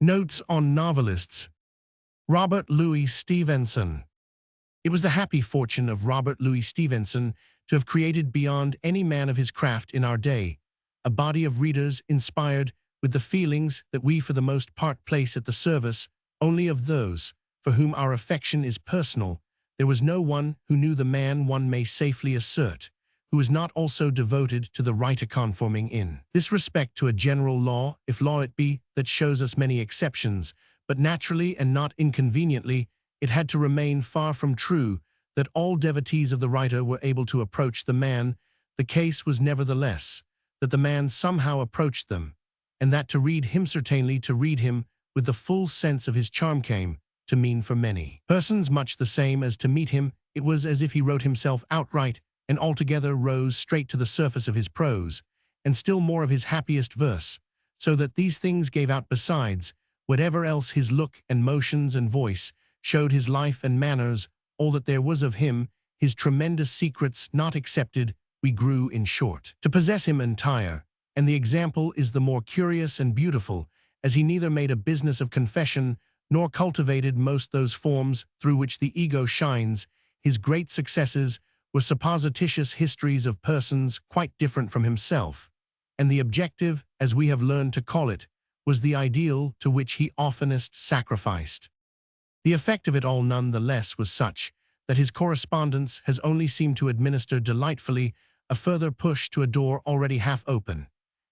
Notes on Novelists. Robert Louis Stevenson. It was the happy fortune of Robert Louis Stevenson to have created beyond any man of his craft in our day, a body of readers inspired with the feelings that we for the most part place at the service only of those for whom our affection is personal. There was no one who knew the man, one may safely assert, who was not also devoted to the rigor conforming in this respect to a general law, if law it be, that shows us many exceptions, but naturally and not inconveniently it had to remain far from true that all devotees of the writer were able to approach the man. The case was nevertheless that the man somehow approached them, and that to read him, certainly to read him with the full sense of his charm, came to mean for many persons much the same as to meet him. It was as if he wrote himself outright and altogether rose straight to the surface of his prose, and still more of his happiest verse, so that these things gave out besides, whatever else his look and motions and voice showed, his life and manners, all that there was of him, his tremendous secrets not excepted, we grew, in short, to possess him entire, and the example is the more curious and beautiful, as he neither made a business of confession, nor cultivated most those forms through which the ego shines. His great successes were supposititious histories of persons quite different from himself, and the objective, as we have learned to call it, was the ideal to which he oftenest sacrificed. The effect of it all none the less was such that his correspondence has only seemed to administer delightfully a further push to a door already half open,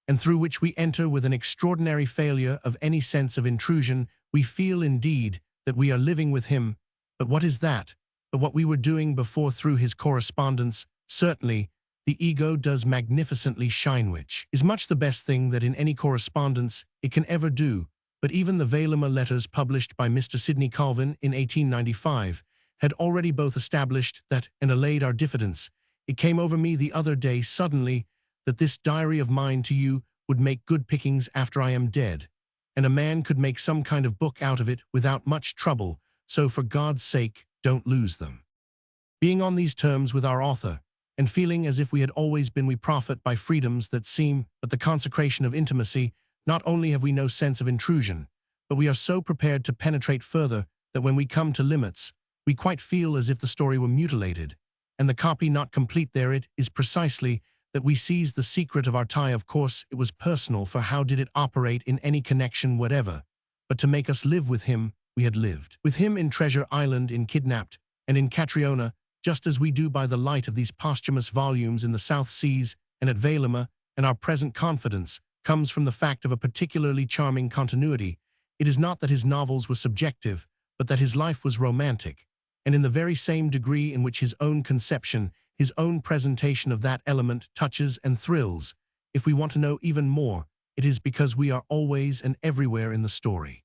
and through which we enter with an extraordinary failure of any sense of intrusion. We feel indeed that we are living with him, but what is that but what we were doing before through his correspondence? Certainly, the ego does magnificently shine, which is much the best thing that in any correspondence it can ever do. But even the Velema letters published by Mr. Sidney Colvin in 1895 had already both established that and allayed our diffidence. It came over me the other day suddenly that this diary of mine to you would make good pickings after I am dead, and a man could make some kind of book out of it without much trouble, so for God's sake, don't lose them. Being on these terms with our author, and feeling as if we had always been, we profit by freedoms that seem but the consecration of intimacy. Not only have we no sense of intrusion, but we are so prepared to penetrate further that when we come to limits, we quite feel as if the story were mutilated, and the copy not complete. There it is precisely that we seize the secret of our tie. Of course, it was personal, for how did it operate in any connection whatever, but to make us live with him? We had lived with him in Treasure Island, in Kidnapped, and in Catriona, just as we do by the light of these posthumous volumes in the South Seas and at Velema, and our present confidence comes from the fact of a particularly charming continuity. It is not that his novels were subjective, but that his life was romantic, and in the very same degree in which his own conception, his own presentation of that element touches and thrills. If we want to know even more, it is because we are always and everywhere in the story.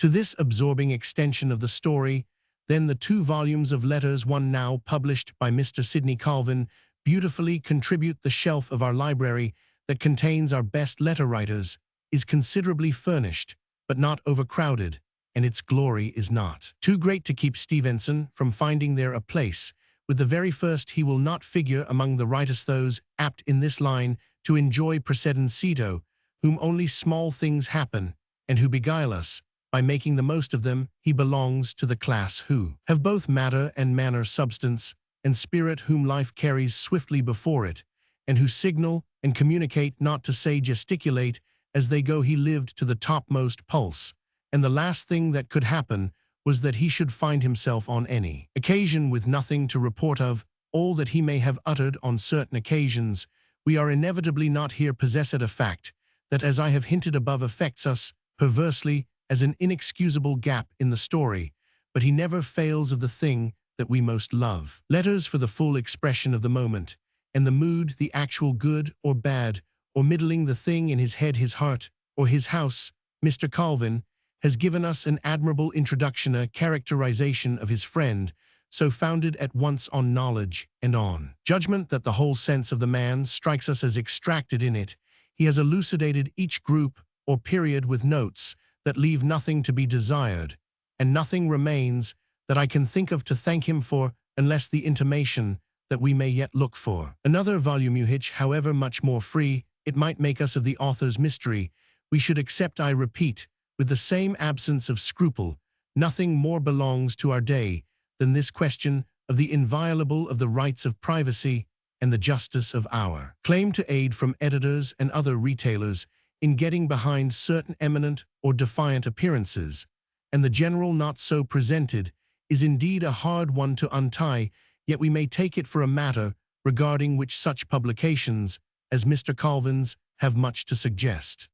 To this absorbing extension of the story, then the 2 volumes of letters, one now published by Mr. Sidney Colvin, beautifully contribute. The shelf of our library that contains our best letter writers is considerably furnished, but not overcrowded, and its glory is not too great to keep Stevenson from finding there a place. With the very first he will not figure among the writers, those apt in this line to enjoy precedencito, whom only small things happen, and who beguile us by making the most of them. He belongs to the class who have both matter and manner, substance and spirit, whom life carries swiftly before it, and who signal and communicate, not to say gesticulate, as they go. He lived to the topmost pulse, and the last thing that could happen was that he should find himself on any occasion with nothing to report of all that he may have uttered on certain occasions. We are inevitably not here possessed a fact that, as I have hinted above, affects us perversely as an inexcusable gap in the story, but he never fails of the thing that we most love. Letters for the full expression of the moment, and the mood, the actual good or bad or middling, the thing in his head, his heart, or his house. Mr. Colvin has given us an admirable introduction, a characterization of his friend, so founded at once on knowledge and on judgment that the whole sense of the man strikes us as extracted in it. He has elucidated each group or period with notes that leave nothing to be desired, and nothing remains that I can think of to thank him for, unless the intimation that we may yet look for another volume, which, however much more free it might make us of the author's mystery, we should accept, I repeat, with the same absence of scruple. Nothing more belongs to our day than this question of the inviolable of the rights of privacy and the justice of our claim to aid from editors and other retailers in getting behind certain eminent or defiant appearances, and the general not so presented is indeed a hard one to untie, yet we may take it for a matter regarding which such publications as Mr. Colvin's have much to suggest.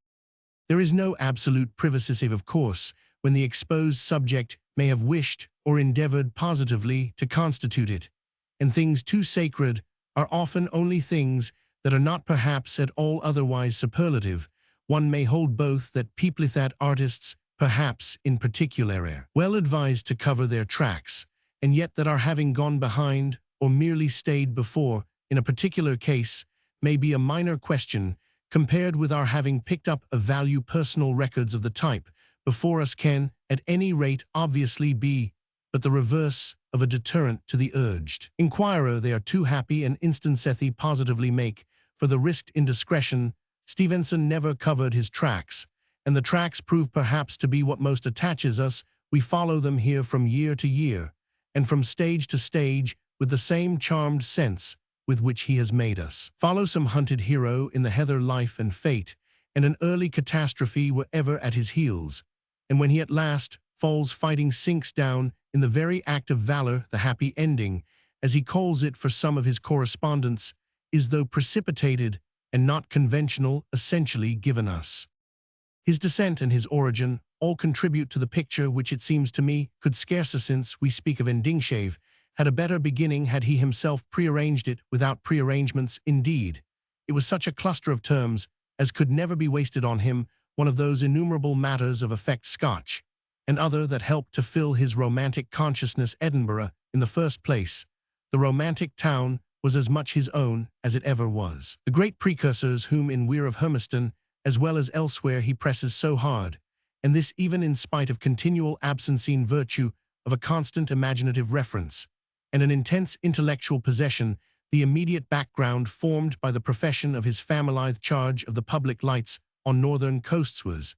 There is no absolute privacy, of course, when the exposed subject may have wished or endeavored positively to constitute it, and things too sacred are often only things that are not perhaps at all otherwise superlative. One may hold both that people that artists, perhaps in particular, are well advised to cover their tracks, and yet that our having gone behind or merely stayed before in a particular case may be a minor question compared with our having picked up a value personal records of the type before us can, at any rate, obviously be but the reverse of a deterrent to the urged inquirer. They are too happy and instantly positively make for the risked indiscretion. Stevenson never covered his tracks, and the tracks prove perhaps to be what most attaches us. We follow them here from year to year, and from stage to stage, with the same charmed sense with which he has made us follow some hunted hero in the heather life and fate, and an early catastrophe were ever at his heels, and when he at last falls fighting sinks down in the very act of valor. The happy ending, as he calls it for some of his correspondents, is, though precipitated and not conventional, essentially given us. His descent and his origin all contribute to the picture which it seems to me could scarcer, since we speak of Endingshave, had a better beginning had he himself prearranged it without prearrangements. Indeed, it was such a cluster of terms as could never be wasted on him, one of those innumerable matters of effect Scotch, and other that helped to fill his romantic consciousness. Edinburgh, in the first place, the romantic town, was as much his own as it ever was. The great precursors whom in Weir of Hermiston, as well as elsewhere, he presses so hard, and this even in spite of continual absence in virtue of a constant imaginative reference, and an intense intellectual possession, the immediate background formed by the profession of his family charge of the public lights on northern coasts was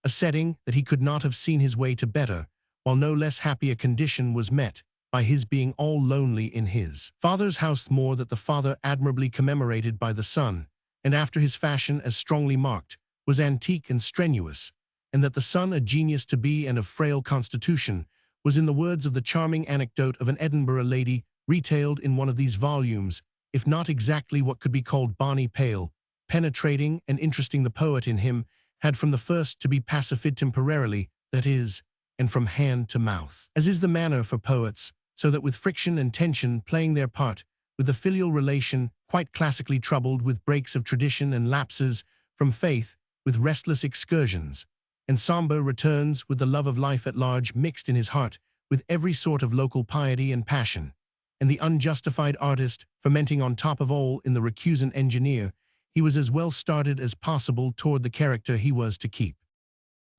a setting that he could not have seen his way to better, while no less happy a condition was met by his being all lonely in his father's house, more that the father, admirably commemorated by the son, and after his fashion as strongly marked, was antique and strenuous, and that the son, a genius to be and of frail constitution, was, in the words of the charming anecdote of an Edinburgh lady retailed in one of these volumes, if not exactly what could be called bonny pale, penetrating and interesting. The poet in him had from the first to be pacified temporarily, that is, and from hand to mouth, as is the manner for poets, so that with friction and tension playing their part, with the filial relation quite classically troubled with breaks of tradition and lapses from faith, with restless excursions and somber returns, with the love of life at large mixed in his heart with every sort of local piety and passion, and the unjustified artist fermenting on top of all in the recusant engineer, he was as well started as possible toward the character he was to keep.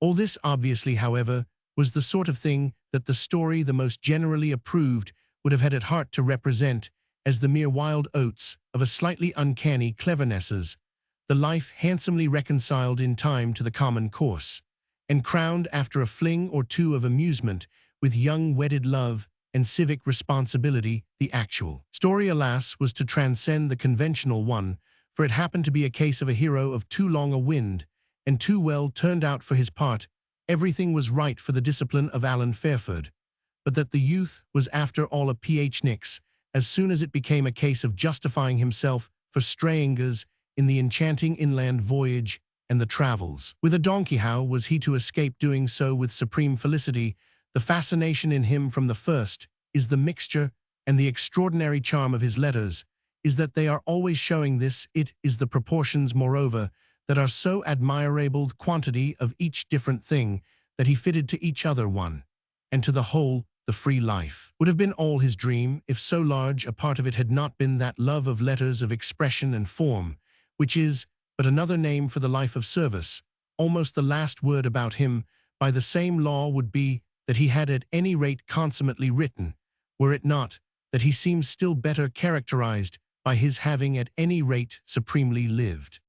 All this obviously, however, was the sort of thing that the story the most generally approved would have had at heart to represent as the mere wild oats of a slightly uncanny clevernesses, the life handsomely reconciled in time to the common course, and crowned after a fling or two of amusement with young wedded love and civic responsibility. The actual story, alas, was to transcend the conventional one, for it happened to be a case of a hero of too long a wind, and too well turned out for his part. Everything was right for the discipline of Alan Fairford, but that the youth was after all a PH-nix, as soon as it became a case of justifying himself for strayingers in the enchanting inland voyage and the travels with a donkey. How was he to escape doing so with supreme felicity? The fascination in him from the first is the mixture, and the extraordinary charm of his letters is that they are always showing this. It is the proportions, moreover, that are so admirable, quantity of each different thing that he fitted to each other one, and to the whole. The free life would have been all his dream, if so large a part of it had not been that love of letters, of expression and form, which is but another name for the life of service. Almost the last word about him, by the same law, would be that he had at any rate consummately written, were it not that he seems still better characterized by his having at any rate supremely lived.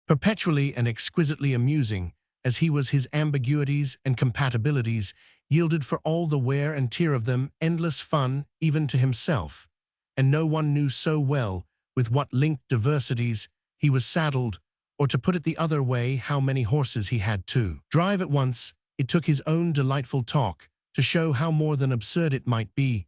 Perpetually and exquisitely amusing, as he was his ambiguities and compatibilities, yielded for all the wear and tear of them endless fun even to himself. And no one knew so well with what linked diversities he was saddled, or to put it the other way, how many horses he had to drive at once. It took his own delightful talk to show how more than absurd it might be,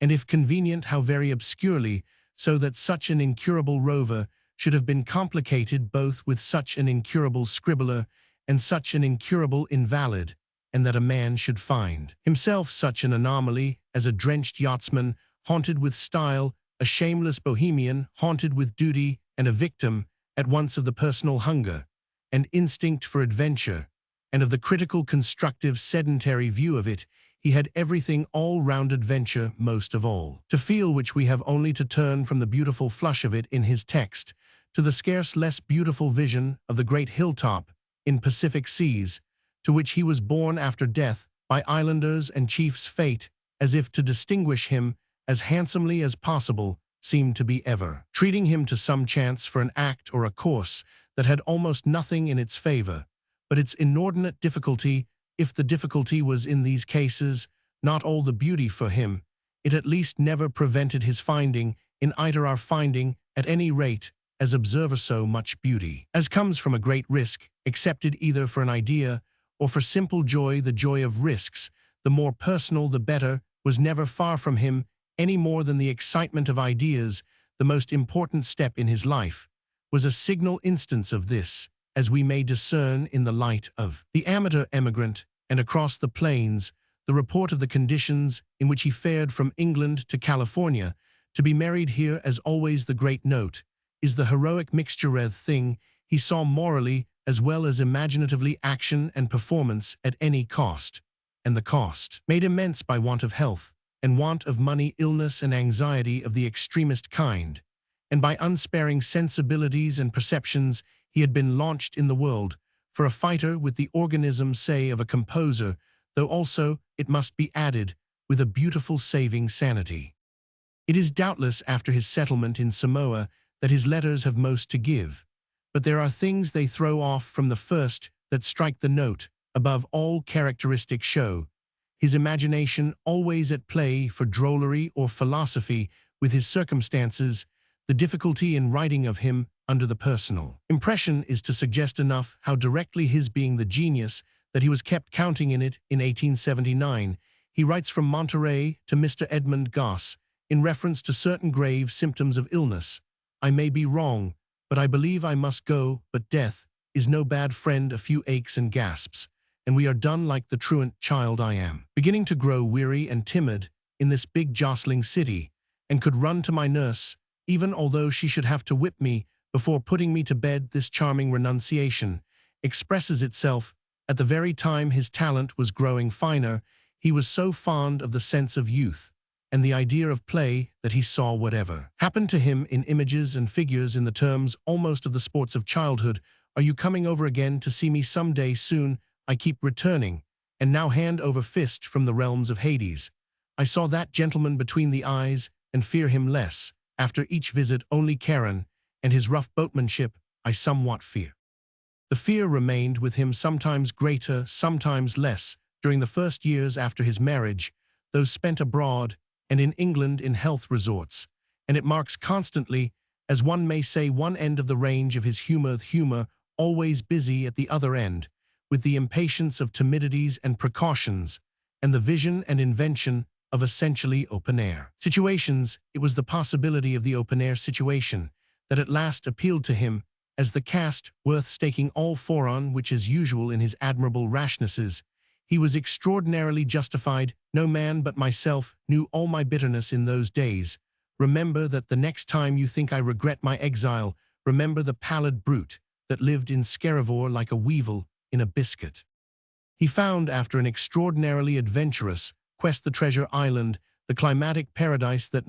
and if convenient, how very obscurely, so that such an incurable rover should have been complicated both with such an incurable scribbler and such an incurable invalid, and that a man should find himself such an anomaly as a drenched yachtsman haunted with style, a shameless bohemian haunted with duty, and a victim at once of the personal hunger and instinct for adventure, and of the critical, constructive, sedentary view of it. He had everything, all-round adventure most of all, to feel, which we have only to turn from the beautiful flush of it in his text to the scarce less beautiful vision of the great hilltop in Pacific seas, to which he was borne after death by islanders and chiefs. Fate, as if to distinguish him as handsomely as possible, seemed to be ever treating him to some chance for an act or a course that had almost nothing in its favor but its inordinate difficulty. If the difficulty was in these cases not all the beauty for him, it at least never prevented his finding, in either our finding, at any rate, as observer, so much beauty as comes from a great risk, accepted either for an idea or for simple joy. The joy of risks, the more personal the better, was never far from him, any more than the excitement of ideas. The most important step in his life was a signal instance of this, as we may discern in the light of The Amateur Emigrant, and Across the Plains, the report of the conditions in which he fared from England to California. To be married here, as always the great note, is the heroic mixture thing he saw morally as well as imaginatively, action and performance at any cost, and the cost made immense by want of health and want of money, illness and anxiety of the extremest kind, and by unsparing sensibilities and perceptions. He had been launched in the world for a fighter with the organism, say, of a composer, though also, it must be added, with a beautiful saving sanity. It is doubtless after his settlement in Samoa that his letters have most to give, but there are things they throw off from the first that strike the note above all characteristic show. His imagination always at play for drollery or philosophy with his circumstances. The difficulty in writing of him under the personal impression is to suggest enough how directly his being the genius that he was kept counting in it. In 1879, he writes from Monterey to Mr. Edmund Goss, in reference to certain grave symptoms of illness: "I may be wrong, but I believe I must go, but death is no bad friend, a few aches and gasps, and we are done like the truant child I am, beginning to grow weary and timid in this big jostling city, and could run to my nurse, even although she should have to whip me before putting me to bed." This charming renunciation expresses itself at the very time his talent was growing finer. He was so fond of the sense of youth and the idea of play that he saw whatever happened to him in images and figures, in the terms almost of the sports of childhood. "Are you coming over again to see me some day soon? I keep returning, and now hand over fist from the realms of Hades. I saw that gentleman between the eyes, and fear him less after each visit. Only Charon and his rough boatmanship I somewhat fear." The fear remained with him, sometimes greater, sometimes less, during the first years after his marriage, those spent abroad and in England in health resorts, and it marks constantly, as one may say, one end of the range of his humor, always busy at the other end, with the impatience of timidities and precautions, and the vision and invention of essentially open-air situations. It was the possibility of the open-air situation that at last appealed to him as the cast worth staking all for, on which, as usual in his admirable rashnesses, he was extraordinarily justified. "No man but myself knew all my bitterness in those days. Remember that the next time you think I regret my exile, remember the pallid brute that lived in Scaravore like a weevil in a biscuit." He found, after an extraordinarily adventurous quest, the treasure island, the climatic paradise that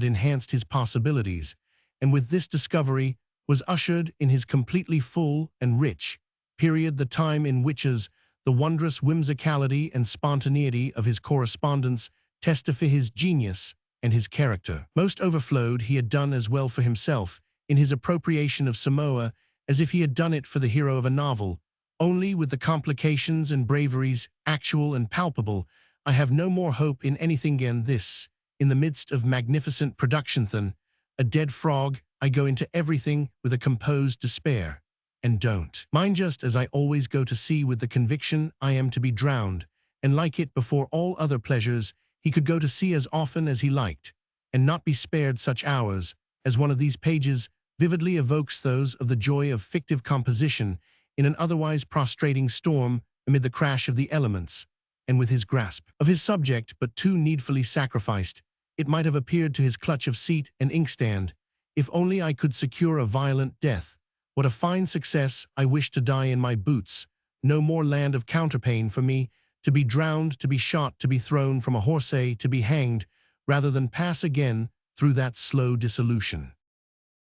enhanced his possibilities, and with this discovery was ushered in his completely full and rich period, the time in which, as the wondrous whimsicality and spontaneity of his correspondence testify his genius and his character most overflowed. He had done as well for himself in his appropriation of Samoa as if he had done it for the hero of a novel, Only with the complications and braveries, actual and palpable, I have no more hope in anything than this. In the midst of magnificent production than a dead frog, I go into everything with a composed despair, and don't mind just as I always go to sea with the conviction I am to be drowned, and like it before all other pleasures, he could go to sea as often as he liked, and not be spared such hours, as one of these pages vividly evokes those of the joy of fictive composition in an otherwise prostrating storm amid the crash of the elements, and with his grasp of his subject but too needfully sacrificed, it might have appeared to his clutch of seat and inkstand, if only I could secure a violent death. What a fine success! I wish to die in my boots. No more land of counterpane for me, to be drowned, to be shot, to be thrown from a horse, to be hanged, rather than pass again through that slow dissolution.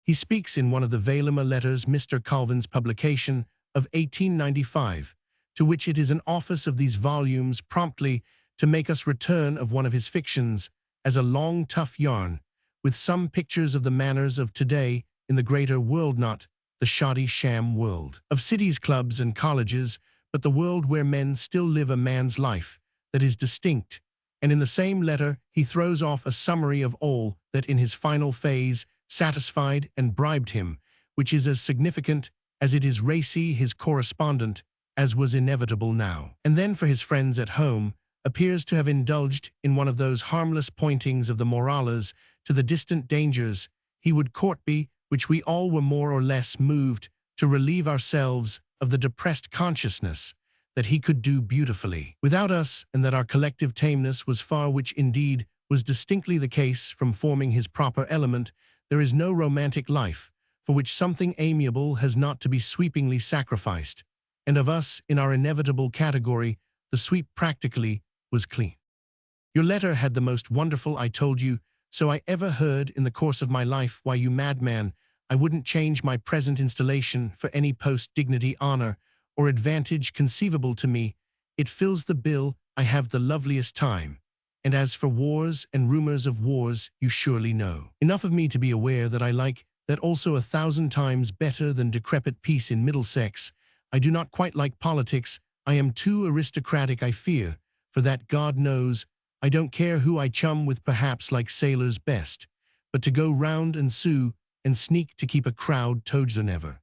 He speaks in one of the Velema letters, Mr. Calvin's publication of 1895, to which it is an office of these volumes promptly to make us return of one of his fictions as a long tough yarn, with some pictures of the manners of today in the greater world, not the shoddy sham world of cities, clubs, and colleges, but the world where men still live a man's life that is distinct. And in the same letter he throws off a summary of all that in his final phase satisfied and bribed him, which is as significant as it is racy, his correspondent, as was inevitable now. And then for his friends at home, appears to have indulged in one of those harmless pointings of the morales to the distant dangers he would court be, which we all were more or less moved to relieve ourselves of the depressed consciousness that he could do beautifully without us, and that our collective tameness was far, which indeed was distinctly the case, from forming his proper element. There is no romantic life for which something amiable has not to be sweepingly sacrificed, and of us, in our inevitable category, the sweep practically was clean. Your letter had the most wonderful, I told you, so I ever heard in the course of my life. Why, you madman, I wouldn't change my present installation for any post, dignity, honor, or advantage conceivable to me. It fills the bill. I have the loveliest time. And as for wars and rumors of wars, you surely know enough of me to be aware that I like that also 1,000 times better than decrepit peace in Middlesex. I do not quite like politics. I am too aristocratic, I fear, for that, God knows. I don't care who I chum with, perhaps like sailors best, but to go round and sue and sneak to keep a crowd toads than ever.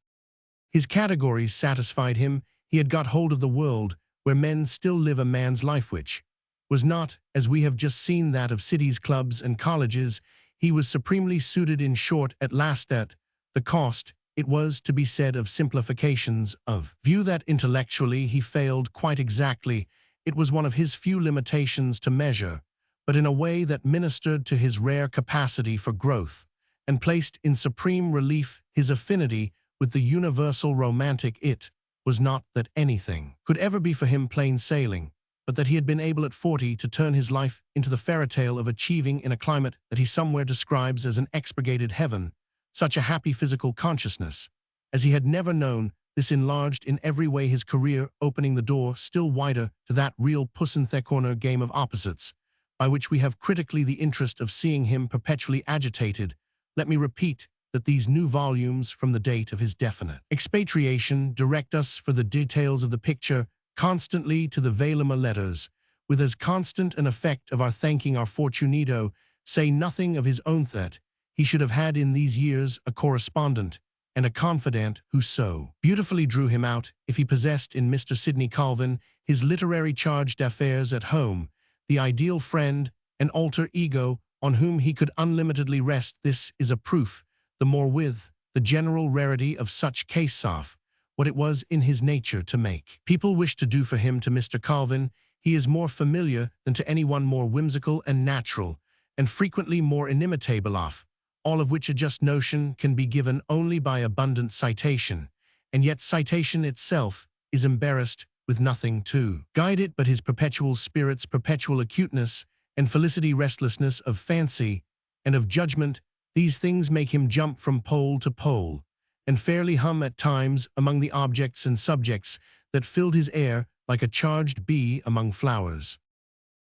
His categories satisfied him. He had got hold of the world where men still live a man's life, which was not, as we have just seen, that of cities, clubs, and colleges. He was supremely suited, in short, at last, at the cost, it was to be said, of simplifications of view that intellectually he failed quite exactly. It was one of his few limitations to measure, but in a way that ministered to his rare capacity for growth, and placed in supreme relief his affinity with the universal romantic. It was not that anything could ever be for him plain sailing, but that he had been able at 40 to turn his life into the fairy tale of achieving, in a climate that he somewhere describes as an expurgated heaven, such a happy physical consciousness as he had never known. This enlarged in every way his career, opening the door still wider to that real puss in the corner game of opposites, by which we have critically the interest of seeing him perpetually agitated. Let me repeat that these new volumes, from the date of his definite expatriation, direct us for the details of the picture constantly to the Velema letters, with as constant an effect of our thanking our Fortunito, say nothing of his own, that he should have had in these years a correspondent and a confidant who so beautifully drew him out. If he possessed in Mr. Sidney Calvin his literary charge d'affaires at home, the ideal friend and alter ego on whom he could unlimitedly rest, this is a proof the more with the general rarity of such case of what it was in his nature to make people wish to do for him. To Mr. Calvin he is more familiar than to anyone, more whimsical and natural, and frequently more inimitable of all of which a just notion can be given only by abundant citation, and yet citation itself is embarrassed with nothing to guide it but his perpetual spirit's perpetual acuteness and felicity, restlessness of fancy and of judgment. These things make him jump from pole to pole, and fairly hum at times among the objects and subjects that filled his air like a charged bee among flowers.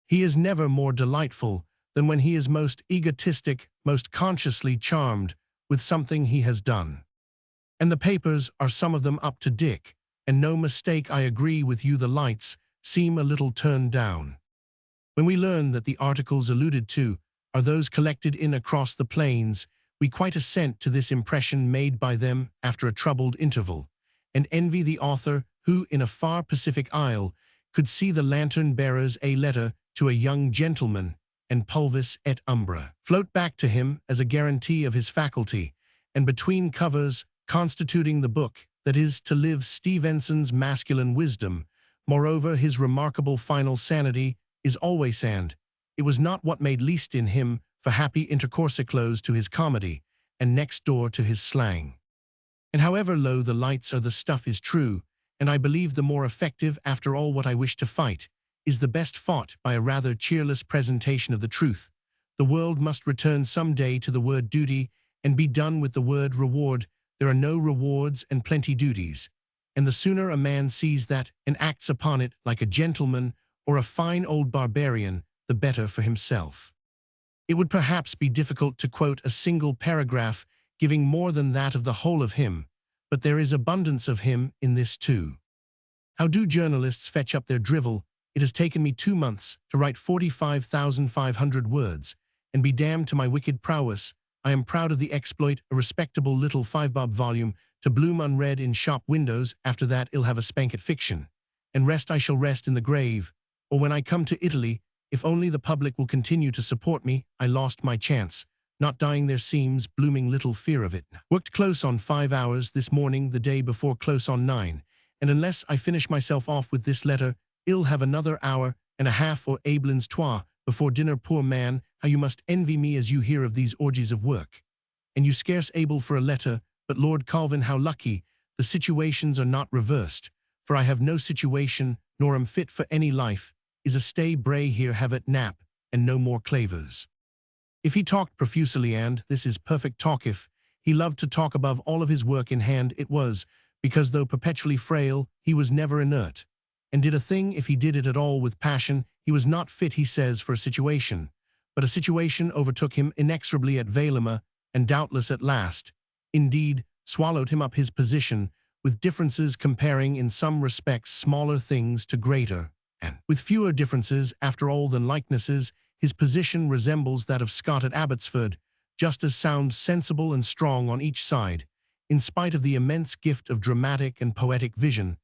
He is never more delightful than when he is most egotistic, most consciously charmed with something he has done. And the papers are some of them up to Dick, and no mistake, I agree with you, the lights seem a little turned down. When we learn that the articles alluded to are those collected in across the plains, we quite assent to this impression made by them after a troubled interval, and envy the author who, in a far Pacific isle, could see the lantern-bearers a letter to a young gentleman and pulvis et umbra float back to him as a guarantee of his faculty, and between covers constituting the book that is to live Stevenson's masculine wisdom. Moreover, his remarkable final sanity is always and it was not what made least in him for happy intercourse close to his comedy and next door to his slang. And however low the lights are, the stuff is true, and I believe the more effective, after all, what I wish to fight is the best fought by a rather cheerless presentation of the truth. The world must return some day to the word duty and be done with the word reward. There are no rewards and plenty duties, and the sooner a man sees that and acts upon it like a gentleman or a fine old barbarian, the better for himself. It would perhaps be difficult to quote a single paragraph giving more than that of the whole of him, but there is abundance of him in this too. How do journalists fetch up their drivel? It has taken me 2 months to write 45,500 words, and be damned to my wicked prowess. I am proud of the exploit, a respectable little 5-bob volume to bloom unread in shop windows. After that I'll have a spank at fiction, and rest I shall rest in the grave, or when I come to Italy, if only the public will continue to support me. I lost my chance. Not dying there seems blooming little fear of it. Worked close on 5 hours this morning, the day before close on 9, and unless I finish myself off with this letter, I'll have another hour and a half or Abelin's trois before dinner. Poor man, how you must envy me as you hear of these orgies of work. And you scarce able for a letter, but Lord Calvin, how lucky, the situations are not reversed, for I have no situation, nor am fit for any life, is a stay bray here have it nap, and no more clavers. If he talked profusely, and this is perfect talk, if he loved to talk above all of his work in hand, it was because though perpetually frail, he was never inert, and did a thing, if he did it at all with passion, he was not fit, he says, for a situation, but a situation overtook him inexorably at Vailima, and doubtless at last, indeed, swallowed him up, his position, with differences comparing in some respects smaller things to greater, and with fewer differences after all than likenesses, his position resembles that of Scott at Abbotsford, just as sound, sensible, and strong on each side. In spite of the immense gift of dramatic and poetic vision,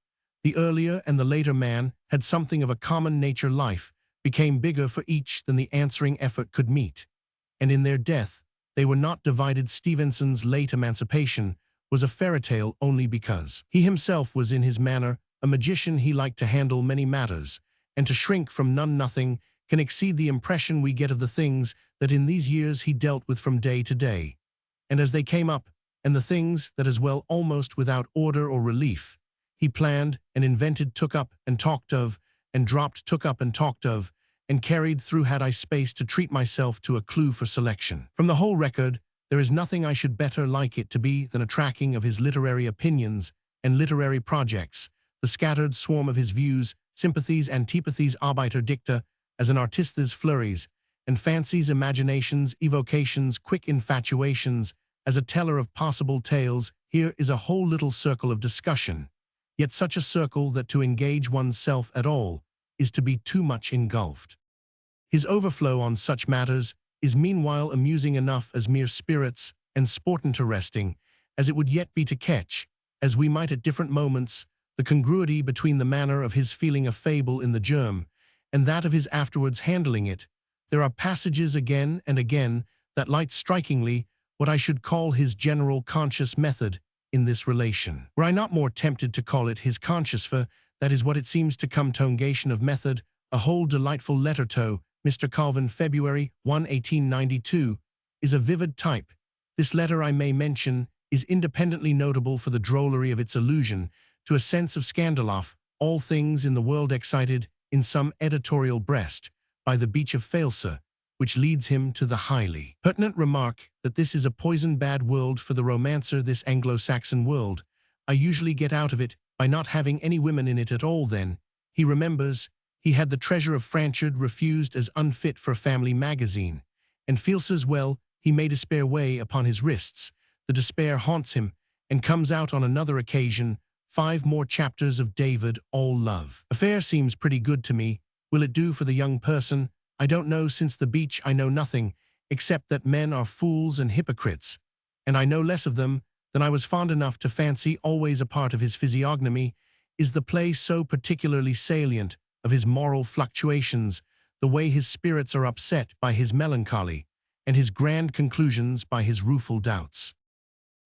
the earlier and the later man had something of a common nature. Life became bigger for each than the answering effort could meet, and in their death they were not divided. Stevenson's late emancipation was a fairy tale only because he himself was in his manner a magician. He liked to handle many matters, and to shrink from none. Nothing can exceed the impression we get of the things that in these years he dealt with from day to day, and as they came up, and the things that, as well almost without order or relief, he planned and invented, took up and talked of, and dropped, took up and talked of, and carried through. Had I space to treat myself to a clue for selection from the whole record, there is nothing I should better like it to be than a tracking of his literary opinions and literary projects, the scattered swarm of his views, sympathies, antipathies, obiter dicta, as an artist's flurries, and fancies, imaginations, evocations, quick infatuations, as a teller of possible tales. Here is a whole little circle of discussion, yet such a circle that to engage oneself at all is to be too much engulfed. His overflow on such matters is meanwhile amusing enough as mere spirits, and sport interesting as it would yet be to catch, as we might at different moments, the congruity between the manner of his feeling a fable in the germ, and that of his afterwards handling it. There are passages again and again that light strikingly what I should call his general conscious method in this relation. Were I not more tempted to call it his conscious, for that is what it seems to come. Tongation of method, a whole delightful letter to Mr. Calvin, February 1, 1892, is a vivid type. This letter, I may mention, is independently notable for the drollery of its allusion to a sense of scandaloff, all things in the world excited, in some editorial breast, by the beach of Failsa, which leads him to the highly pertinent remark that this is a poison bad world for the romancer, this Anglo-Saxon world. I usually get out of it by not having any women in it at all. Then he remembers he had the Treasure of Franchard refused as unfit for a family magazine, and feels as well he may despair weigh upon his wrists. The despair haunts him, and comes out on another occasion, 5 more chapters of David, all love. Affair seems pretty good to me. Will it do for the young person? I don't know. Since the beach I know nothing, except that men are fools and hypocrites, and I know less of them than I was fond enough to fancy. Always a part of his physiognomy is the play so particularly salient of his moral fluctuations, the way his spirits are upset by his melancholy, and his grand conclusions by his rueful doubts.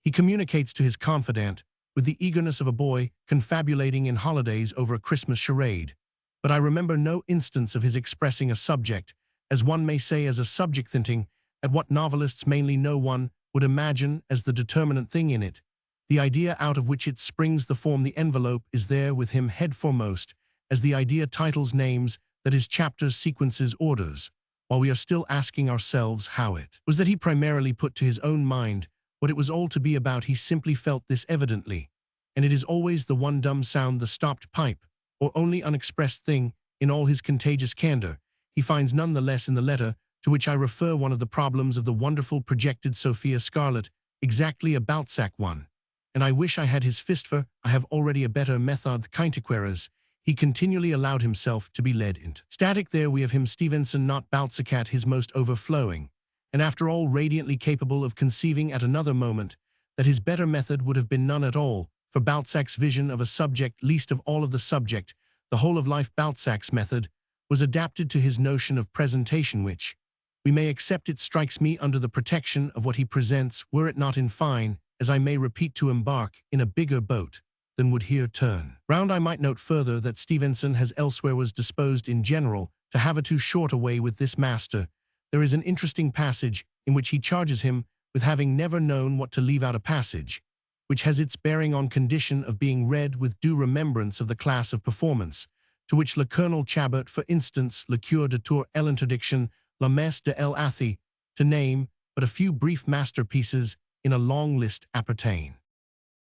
He communicates to his confidant with the eagerness of a boy confabulating in holidays over a Christmas charade, but I remember no instance of his expressing a subject, as one may say, as a subject, hinting at what novelists mainly no one would imagine as the determinant thing in it. The idea out of which it springs, the form, the envelope, is there with him head foremost, as the idea titles names, that his chapters sequences orders, while we are still asking ourselves how it was that he primarily put to his own mind what it was all to be about. He simply felt this evidently, and it is always the one dumb sound, the stopped pipe, or only unexpressed thing in all his contagious candor. He finds none the less in the letter to which I refer one of the problems of the wonderful projected Sophia Scarlett, exactly a Balzac one. And I wish I had his fist, for I have already a better method, quintessential. He continually allowed himself to be led into static. There we have him, Stevenson, not Balzac, at his most overflowing, and after all radiantly capable of conceiving at another moment that his better method would have been none at all, for Balzac's vision of a subject, least of all of the subject, the whole of life. Balzac's method was adapted to his notion of presentation, which, we may accept, it strikes me, under the protection of what he presents, were it not in fine, as I may repeat, to embark in a bigger boat than would here turn round. I might note further that Stevenson has elsewhere was disposed in general to have a too short a way with this master. There is an interesting passage in which he charges him with having never known what to leave out, a passage which has its bearing on condition of being read with due remembrance of the class of performance, to which le Colonel Chabert, for instance, le Cure de Tours, l'interdiction, la messe de l'Athie, to name but a few brief masterpieces in a long list, appertain.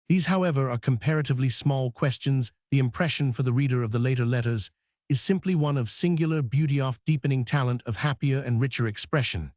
These, however, are comparatively small questions. The impression for the reader of the later letters is simply one of singular beauty, of deepening talent, of happier and richer expression,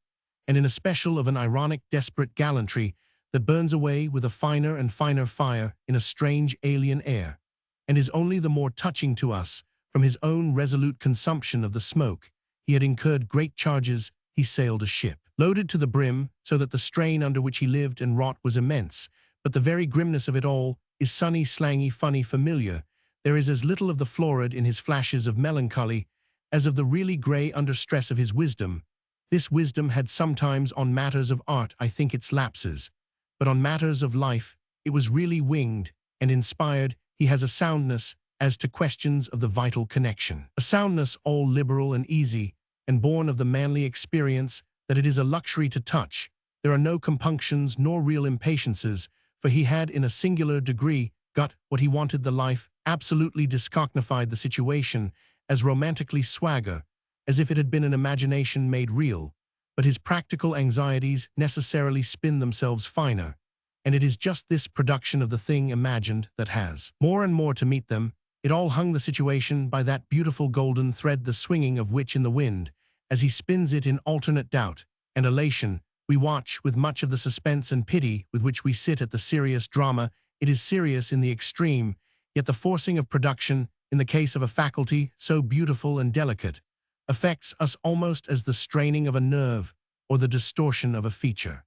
and in especial of an ironic, desperate gallantry that burns away with a finer and finer fire in a strange alien air, and is only the more touching to us from his own resolute consumption of the smoke. He had incurred great charges. He sailed a ship loaded to the brim, so that the strain under which he lived and wrought was immense, but the very grimness of it all is sunny, slangy, funny, familiar. There is as little of the florid in his flashes of melancholy as of the really grey under stress of his wisdom. This wisdom had sometimes, on matters of art, I think, its lapses, but on matters of life it was really winged and inspired. He has a soundness as to questions of the vital connection, a soundness all liberal and easy, and born of the manly experience that it is a luxury to touch. There are no compunctions nor real impatiences, for he had in a singular degree got what he wanted. The life absolutely discognified the situation, as romantically swagger, as if it had been an imagination made real, but his practical anxieties necessarily spin themselves finer, and it is just this production of the thing imagined that has more and more to meet them. It all hung the situation by that beautiful golden thread, the swinging of which in the wind, as he spins it in alternate doubt and elation, we watch with much of the suspense and pity with which we sit at the serious drama. It is serious in the extreme, yet the forcing of production, in the case of a faculty so beautiful and delicate, affects us almost as the straining of a nerve or the distortion of a feature.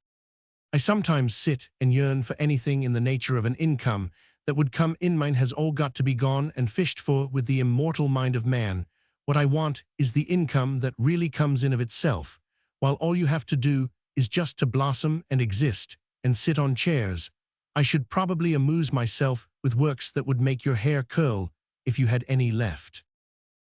I sometimes sit and yearn for anything in the nature of an income that would come in. Mine has all got to be gone and fished for with the immortal mind of man. What I want is the income that really comes in of itself, while all you have to do is just to blossom and exist and sit on chairs. I should probably amuse myself with works that would make your hair curl, if you had any left.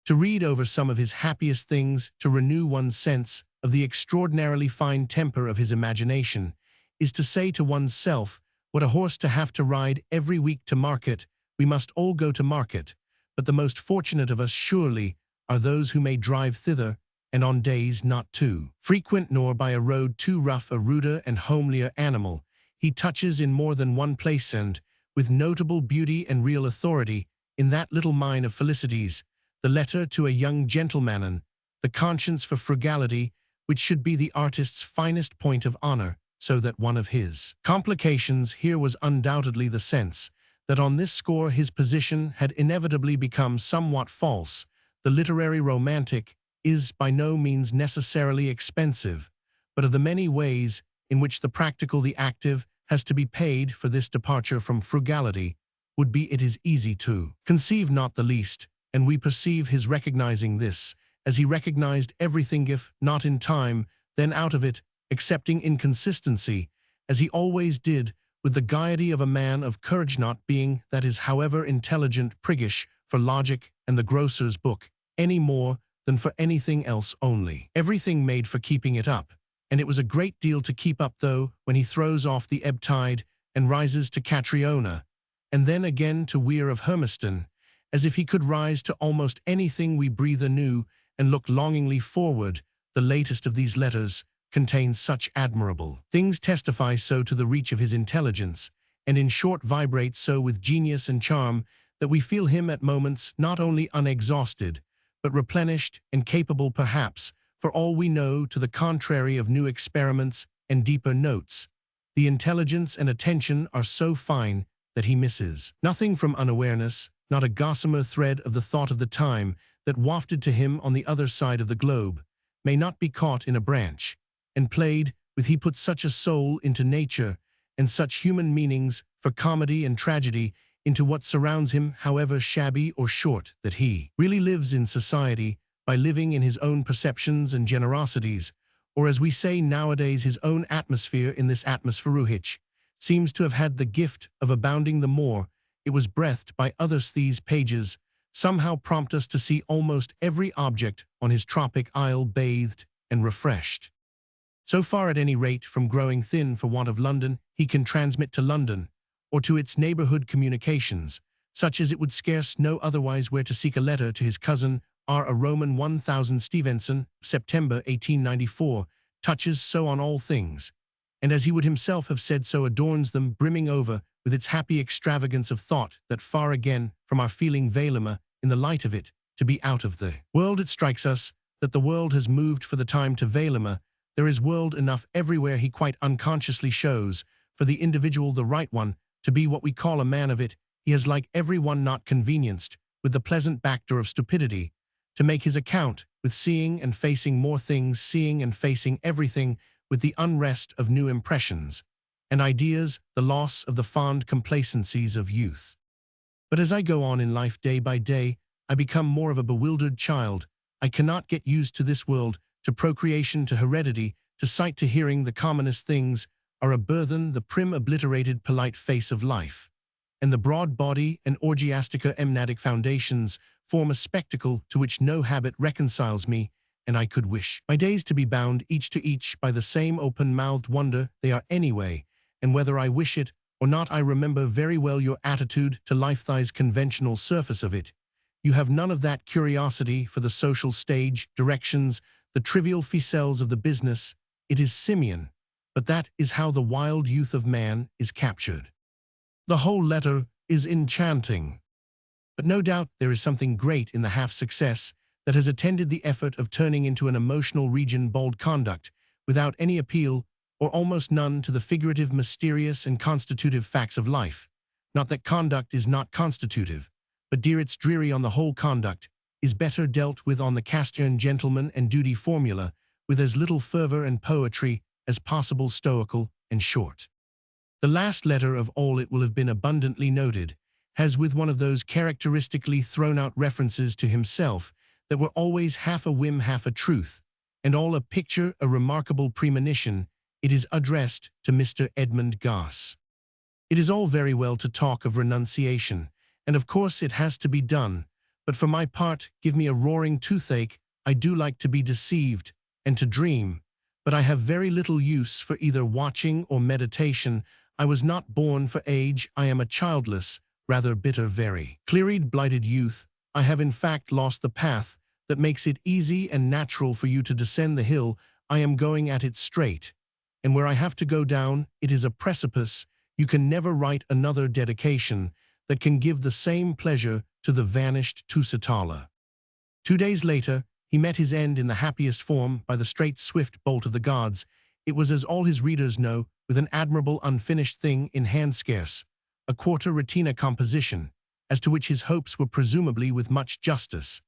To read over some of his happiest things, to renew one's sense of the extraordinarily fine temper of his imagination, is to say to one's self, what a horse to have to ride every week to market. We must all go to market, but the most fortunate of us surely are those who may drive thither, and on days not too frequent, nor by a road too rough. A ruder and homelier animal he touches in more than one place, and with notable beauty and real authority, in that little mine of felicities, the letter to a young gentleman, the conscience for frugality, which should be the artist's finest point of honor, so that one of his complications here was undoubtedly the sense that on this score his position had inevitably become somewhat false. The literary romantic is by no means necessarily expensive, but of the many ways in which the practical, the active, has to be paid for this departure from frugality, would be it is easy to conceive not the least, and we perceive his recognizing this, as he recognized everything if, not in time, then out of it, accepting inconsistency, as he always did, with the gaiety of a man of courage, not being, that is, however intelligent, priggish for logic and the grocer's book, any more than for anything else only. Everything made for keeping it up, and it was a great deal to keep up though, when he throws off the ebb tide and rises to Catriona, and then again to Weir of Hermiston, as if he could rise to almost anything we breathe anew and look longingly forward. The latest of these letters contains such admirable things, testify so to the reach of his intelligence, and in short vibrate so with genius and charm, that we feel him at moments not only unexhausted, but replenished and capable perhaps, for all we know to the contrary, of new experiments and deeper notes. The intelligence and attention are so fine that he misses nothing from unawareness, not a gossamer thread of the thought of the time that wafted to him on the other side of the globe, may not be caught in a branch, and played with. He puts such a soul into nature, and such human meanings for comedy and tragedy into what surrounds him, however shabby or short, that he really lives in society by living in his own perceptions and generosities, or as we say nowadays, his own atmosphere. In this atmospheruhich seems to have had the gift of abounding the more it was breathed by others. These pages somehow prompt us to see almost every object on his tropic isle bathed and refreshed. So far at any rate from growing thin for want of London, he can transmit to London, or to its neighborhood communications, such as it would scarce know otherwise where to seek. A letter to his cousin R. a Roman 1000 Stevenson, September 1894, touches so on all things, and as he would himself have said, so adorns them, brimming over with its happy extravagance of thought, that far again from our feeling Vailima, in the light of it, to be out of the world. It strikes us that the world has moved for the time to Vailima. There is world enough everywhere. He quite unconsciously shows, for the individual, the right one, to be what we call a man of it. He has, like every one, not convenienced with the pleasant backdoor of stupidity, to make his account with seeing and facing more things, seeing and facing everything with the unrest of new impressions and ideas, the loss of the fond complacencies of youth. But as I go on in life day by day, I become more of a bewildered child. I cannot get used to this world, to procreation, to heredity, to sight, to hearing. The commonest things are a burthen. The prim, obliterated, polite face of life, and the broad body and orgiastica emnatic foundations form a spectacle to which no habit reconciles me, and I could wish my days to be bound each to each by the same open-mouthed wonder. They are anyway, and whether I wish it or not. I remember very well your attitude to life, thy's conventional surface of it. You have none of that curiosity for the social stage, directions, the trivial ficelles of the business. It is simian, but that is how the wild youth of man is captured. The whole letter is enchanting. But no doubt there is something great in the half-success that has attended the effort of turning into an emotional region bold conduct, without any appeal, or almost none, to the figurative, mysterious, and constitutive facts of life. Not that conduct is not constitutive, but dear, it's dreary. On the whole, conduct is better dealt with on the Castian gentleman and duty formula, with as little fervor and poetry as possible, stoical and short. The last letter of all, it will have been abundantly noted, has with one of those characteristically thrown-out references to himself that were always half a whim, half a truth, and all a picture, a remarkable premonition. It is addressed to Mr. Edmund Gosse. It is all very well to talk of renunciation, and of course it has to be done, but for my part, give me a roaring toothache. I do like to be deceived and to dream, but I have very little use for either watching or meditation. I was not born for age. I am a childless, rather bitter, very clear-eyed, blighted youth. I have in fact lost the path that makes it easy and natural for you to descend the hill. I am going at it straight, and where I have to go down, it is a precipice. You can never write another dedication that can give the same pleasure to the vanished Tusitala. 2 days later, he met his end in the happiest form by the straight, swift bolt of the gods. It was, as all his readers know, with an admirable unfinished thing in hand, scarce a quarter retina composition, as to which his hopes were presumably with much justice,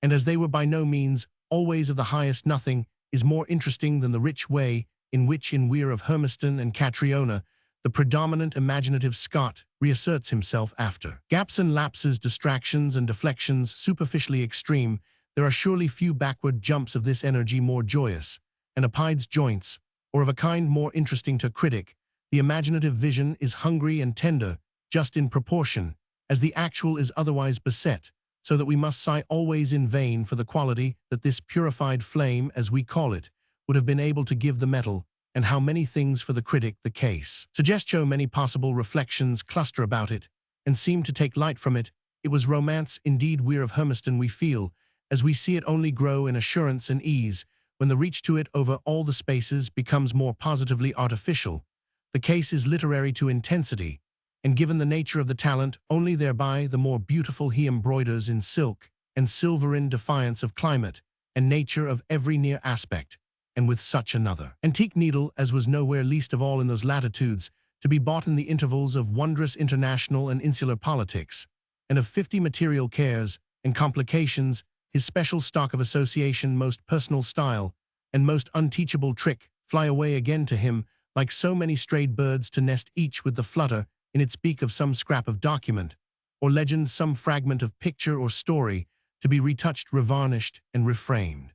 and as they were by no means always of the highest. Nothing is more interesting than the rich way in which in Weir of Hermiston and Catriona the predominant imaginative Scot reasserts himself after gaps and lapses, distractions and deflections superficially extreme. There are surely few backward jumps of this energy more joyous, and Apide's joints, or of a kind more interesting to a critic. The imaginative vision is hungry and tender, just in proportion, as the actual is otherwise beset, so that we must sigh always in vain for the quality that this purified flame, as we call it, would have been able to give the metal, and how many things for the critic the case. Suggestio many possible reflections cluster about it, and seem to take light from it. It was romance indeed. Weir of Hermiston we feel, as we see it only grow in assurance and ease, when the reach to it over all the spaces becomes more positively artificial. The case is literary to intensity, and given the nature of the talent, only thereby the more beautiful he embroiders in silk and silver in defiance of climate and nature of every near aspect, and with such another antique needle as was nowhere, least of all in those latitudes, to be bought in the intervals of wondrous international and insular politics, and of 50 material cares and complications, his special stock of association, most personal style, and most unteachable trick, fly away again to him, like so many strayed birds to nest each with the flutter in its beak of some scrap of document, or legend, some fragment of picture or story, to be retouched, revarnished, and reframed.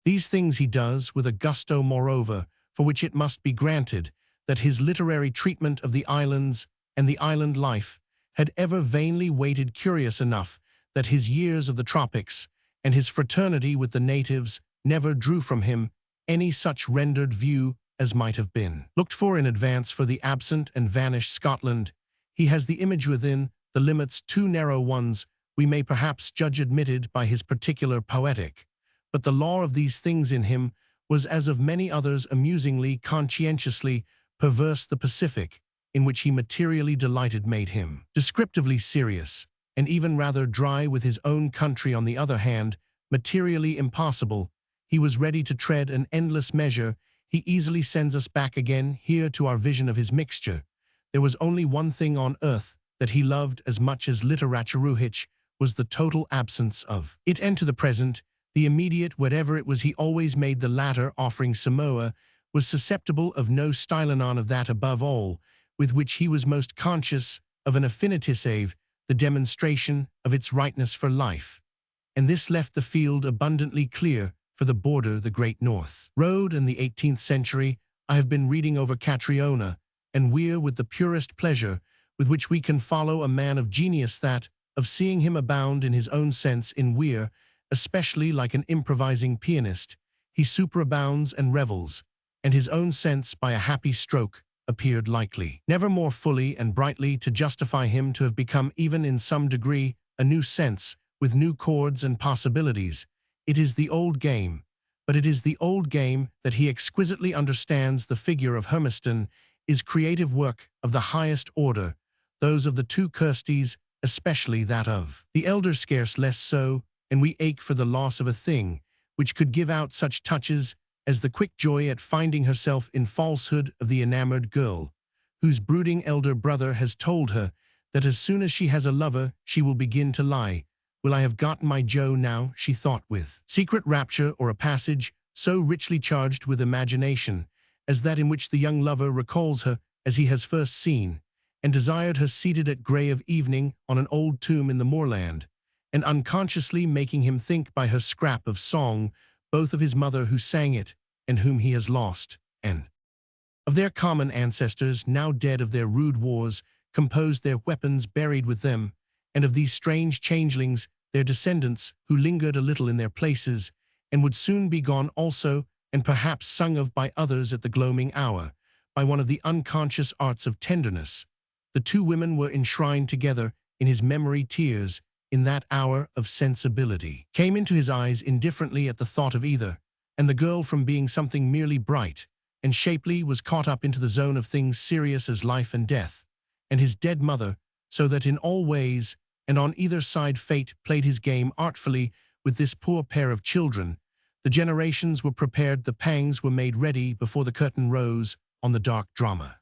These things he does with a gusto, moreover, for which it must be granted that his literary treatment of the islands and the island life had ever vainly waited, curious enough that his years of the tropics and his fraternity with the natives never drew from him any such rendered view as might have been looked for in advance. For the absent and vanished Scotland, he has the image within the limits, too narrow ones, we may perhaps judge admitted by his particular poetic, but the law of these things in him was, as of many others, amusingly, conscientiously perverse. The Pacific, in which he materially delighted, made him descriptively serious, and even rather dry. With his own country, on the other hand, materially impossible, he was ready to tread an endless measure. He easily sends us back again here to our vision of his mixture. There was only one thing on earth that he loved as much as literature, which was the total absence of it, and to the present, the immediate, whatever it was, he always made the latter offering. Samoa was susceptible of no stylenon of that, above all, with which he was most conscious of an affinity, save the demonstration of its rightness for life, and this left the field abundantly clear for the border, the great North Road. In the 18th century, I have been reading over Catriona and Weir with the purest pleasure with which we can follow a man of genius, that of seeing him abound in his own sense. In Weir, especially, like an improvising pianist, he superabounds and revels, and his own sense, by a happy stroke, appeared likely never more fully and brightly to justify him to have become, even in some degree, a new sense, with new chords and possibilities. It is the old game, but it is the old game that he exquisitely understands. The figure of Hermiston is creative work of the highest order, those of the two Kirstys, especially that of the elder, scarce less so, and we ache for the loss of a thing which could give out such touches as the quick joy at finding herself in falsehood of the enamored girl, whose brooding elder brother has told her that as soon as she has a lover she will begin to lie. Will I have gotten my Joe now, she thought with secret rapture, or a passage so richly charged with imagination as that in which the young lover recalls her as he has first seen, and desired her seated at grey of evening on an old tomb in the moorland, and unconsciously making him think by her scrap of song both of his mother who sang it and whom he has lost, and of their common ancestors now dead, of their rude wars composed, their weapons buried with them, and of these strange changelings, their descendants, who lingered a little in their places and would soon be gone also, and perhaps sung of by others at the gloaming hour, by one of the unconscious arts of tenderness. The two women were enshrined together in his memory. Tears, in that hour of sensibility, came into his eyes indifferently at the thought of either, and the girl, from being something merely bright and shapely, was caught up into the zone of things serious as life and death, and his dead mother, so that in all ways and on either side fate played his game artfully with this poor pair of children. The generations were prepared, the pangs were made ready before the curtain rose on the dark drama.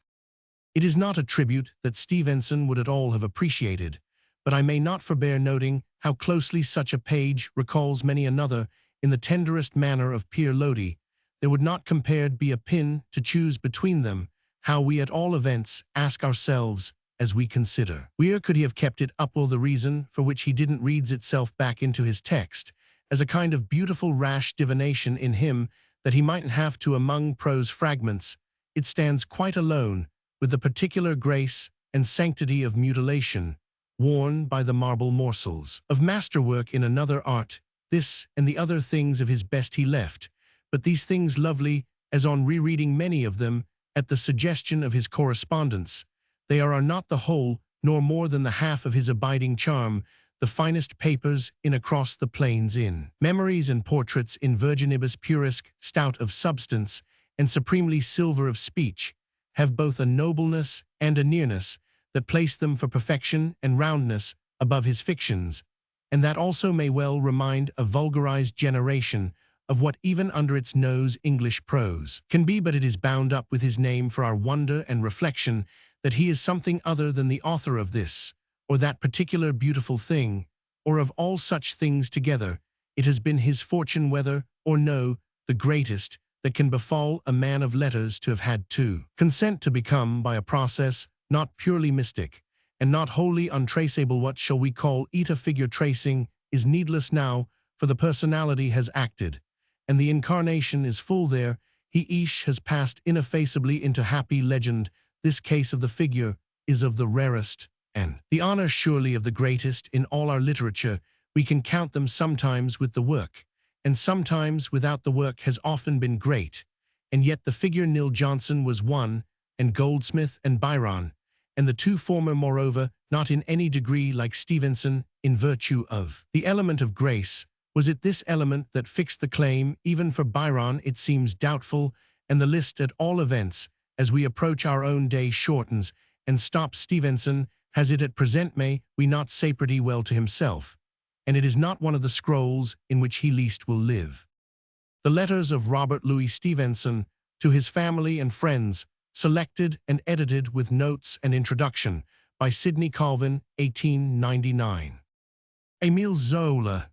It is not a tribute that Stevenson would at all have appreciated, but I may not forbear noting how closely such a page recalls many another in the tenderest manner of Pierre Lodi. There would not compared be a pin to choose between them, how we at all events ask ourselves as we consider. Where could he have kept it up? Well, the reason for which he didn't reads itself back into his text, as a kind of beautiful rash divination in him that he mightn't have to among prose fragments. It stands quite alone, with the particular grace and sanctity of mutilation, worn by the marble morsels of masterwork in another art. This and the other things of his best he left, but these things lovely, as on rereading many of them, at the suggestion of his correspondence, they are not the whole, nor more than the half of his abiding charm, the finest papers in Across the Plains in Memories and Portraits in Virginibus Purisque, stout of substance, and supremely silver of speech, have both a nobleness and a nearness that place them for perfection and roundness above his fictions, and that also may well remind a vulgarized generation of what even under its nose English prose can be, but it is bound up with his name for our wonder and reflection that he is something other than the author of this, or that particular beautiful thing, or of all such things together. It has been his fortune, whether or no the greatest, that can befall a man of letters to have had to consent to become, by a process not purely mystic, and not wholly untraceable, what shall we call eta figure tracing, is needless now, for the personality has acted, and the incarnation is full there. He each has passed ineffaceably into happy legend. This case of the figure is of the rarest, and the honor surely of the greatest in all our literature. We can count them sometimes with the work, and sometimes without the work has often been great, and yet the figure Nil Johnson was one, and Goldsmith and Byron, and the two former moreover not in any degree like Stevenson in virtue of the element of grace. Was it this element that fixed the claim? Even for Byron it seems doubtful, and the list at all events, as we approach our own day, shortens and stops. Stevenson has it at present, may we not say pretty well to himself, and it is not one of the scrolls in which he least will live. The letters of Robert Louis Stevenson to his family and friends, selected and edited with notes and introduction, by Sidney Colvin, 1899. Émile Zola.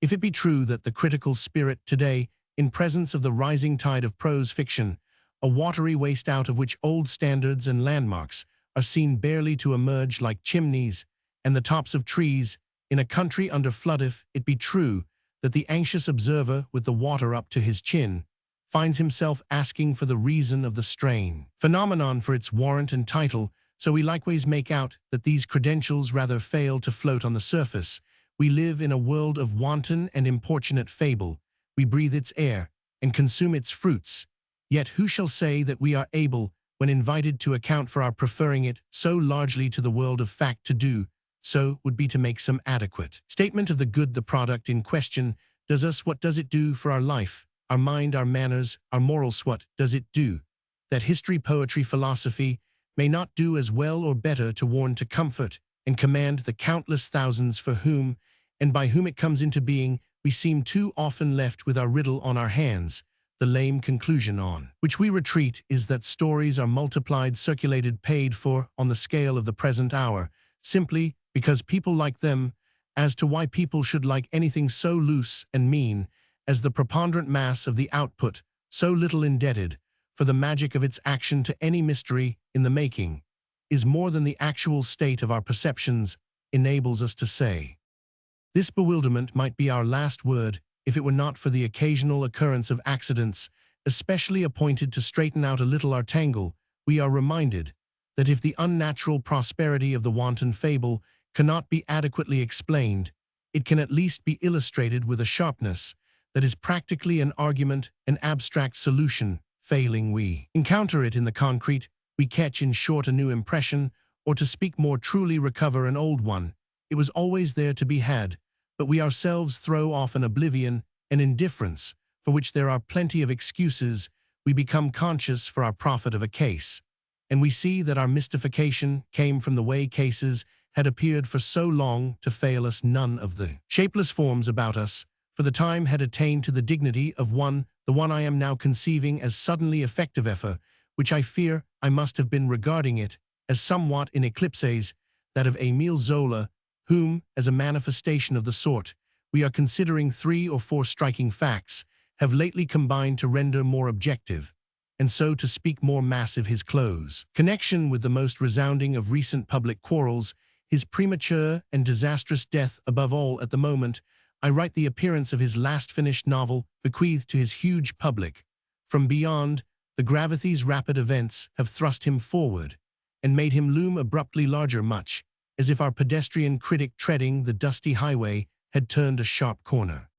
If it be true that the critical spirit today, in presence of the rising tide of prose fiction, a watery waste out of which old standards and landmarks are seen barely to emerge like chimneys and the tops of trees in a country under flood, if it be true that the anxious observer with the water up to his chin finds himself asking for the reason of the strain phenomenon for its warrant and title, so we likewise make out that these credentials rather fail to float on the surface. We live in a world of wanton and importunate fable. We breathe its air and consume its fruits. Yet who shall say that we are able, when invited to account for our preferring it so largely to the world of fact, to do so would be to make some adequate statement of the good the product in question does us? What does it do for our life, our mind, our manners, our morals? What does it do that history, poetry, philosophy may not do as well or better to warn, to comfort, and command the countless thousands for whom and by whom it comes into being? We seem too often left with our riddle on our hands. The lame conclusion on which we retreat is that stories are multiplied, circulated, paid for on the scale of the present hour, simply because people like them. As to why people should like anything so loose and mean as the preponderant mass of the output, so little indebted for the magic of its action to any mystery in the making, is more than the actual state of our perceptions enables us to say. This bewilderment might be our last word if it were not for the occasional occurrence of accidents, especially appointed to straighten out a little our tangle. We are reminded that if the unnatural prosperity of the wanton fable cannot be adequately explained, it can at least be illustrated with a sharpness that is practically an argument, an abstract solution. Failing we encounter it in the concrete, we catch in short a new impression, or to speak more truly, recover an old one. It was always there to be had, but we ourselves throw off an oblivion, an indifference, for which there are plenty of excuses. We become conscious for our profit of a case, and we see that our mystification came from the way cases had appeared for so long to fail us. None of the shapeless forms about us, for the time, had attained to the dignity of one, the one I am now conceiving as suddenly effective effort, which I fear I must have been regarding it as somewhat in eclipses, that of Émile Zola, whom, as a manifestation of the sort, we are considering 3 or 4 striking facts, have lately combined to render more objective, and so to speak more massive his close. Connection with the most resounding of recent public quarrels, his premature and disastrous death above all at the moment, I write the appearance of his last finished novel bequeathed to his huge public. From beyond, the gravity's rapid events have thrust him forward, and made him loom abruptly larger, much as if our pedestrian critic treading the dusty highway had turned a sharp corner.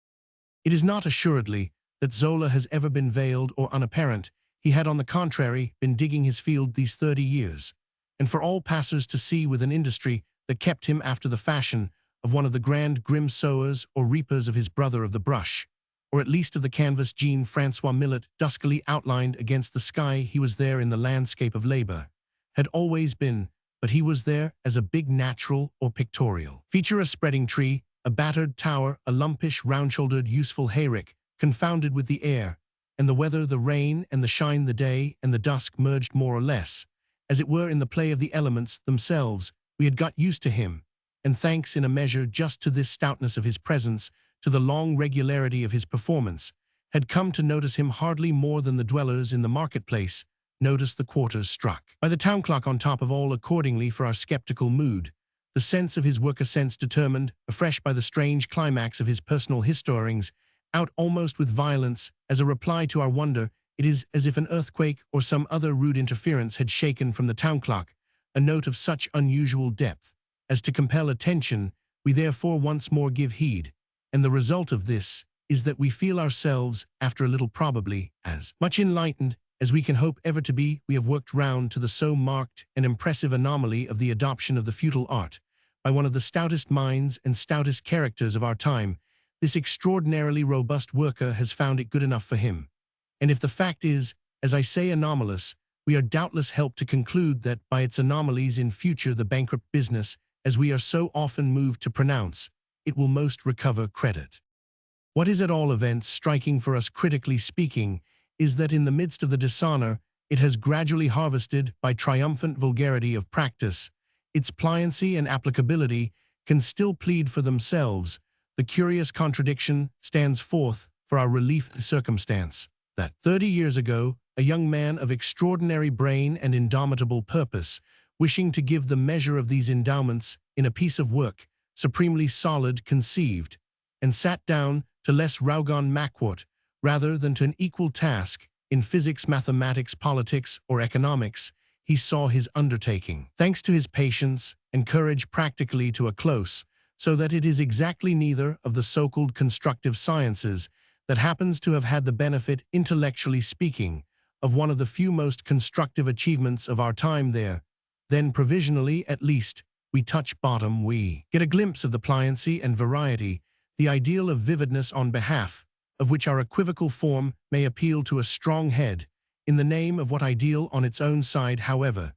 It is not assuredly that Zola has ever been veiled or unapparent. He had, on the contrary, been digging his field these 30 years, and for all passers to see, with an industry that kept him after the fashion of one of the grand grim sowers or reapers of his brother of the brush, or at least of the canvas Jean-Francois Millet duskily outlined against the sky. He was there in the landscape of labor, had always been, but he was there as a big natural or pictorial feature, a spreading tree, a battered tower, a lumpish, round-shouldered, useful hayrick, confounded with the air, and the weather, the rain, and the shine, the day, and the dusk merged more or less, as it were, in the play of the elements themselves. We had got used to him, and thanks in a measure just to this stoutness of his presence, to the long regularity of his performance, had come to notice him hardly more than the dwellers in the marketplace noticed the quarters struck by the town clock. On top of all, accordingly, for our skeptical mood, the sense of his work, a sense determined afresh by the strange climax of his personal historians, out almost with violence, as a reply to our wonder. It is as if an earthquake or some other rude interference had shaken from the town clock a note of such unusual depth as to compel attention. We therefore once more give heed, and the result of this is that we feel ourselves, after a little, probably as much enlightened as we can hope ever to be. We have worked round to the so marked and impressive anomaly of the adoption of the feudal art by one of the stoutest minds and stoutest characters of our time. This extraordinarily robust worker has found it good enough for him. And if the fact is, as I say, anomalous, we are doubtless helped to conclude that by its anomalies in future the bankrupt business, as we are so often moved to pronounce, it will most recover credit. What is at all events striking for us, critically speaking, is that in the midst of the dishonor it has gradually harvested by triumphant vulgarity of practice, its pliancy and applicability can still plead for themselves. The curious contradiction stands forth for our relief, the circumstance that 30 years ago a young man of extraordinary brain and indomitable purpose, wishing to give the measure of these endowments in a piece of work supremely solid, conceived and sat down to less raugon maquot rather than to an equal task in physics, mathematics, politics, or economics. He saw his undertaking, thanks to his patience and courage, practically to a close, so that it is exactly neither of the so-called constructive sciences that happens to have had the benefit, intellectually speaking, of one of the few most constructive achievements of our time there. Then, provisionally at least, we touch bottom. We get a glimpse of the pliancy and variety, the ideal of vividness, on behalf of which our equivocal form may appeal to a strong head. In the name of what ideal on its own side, however,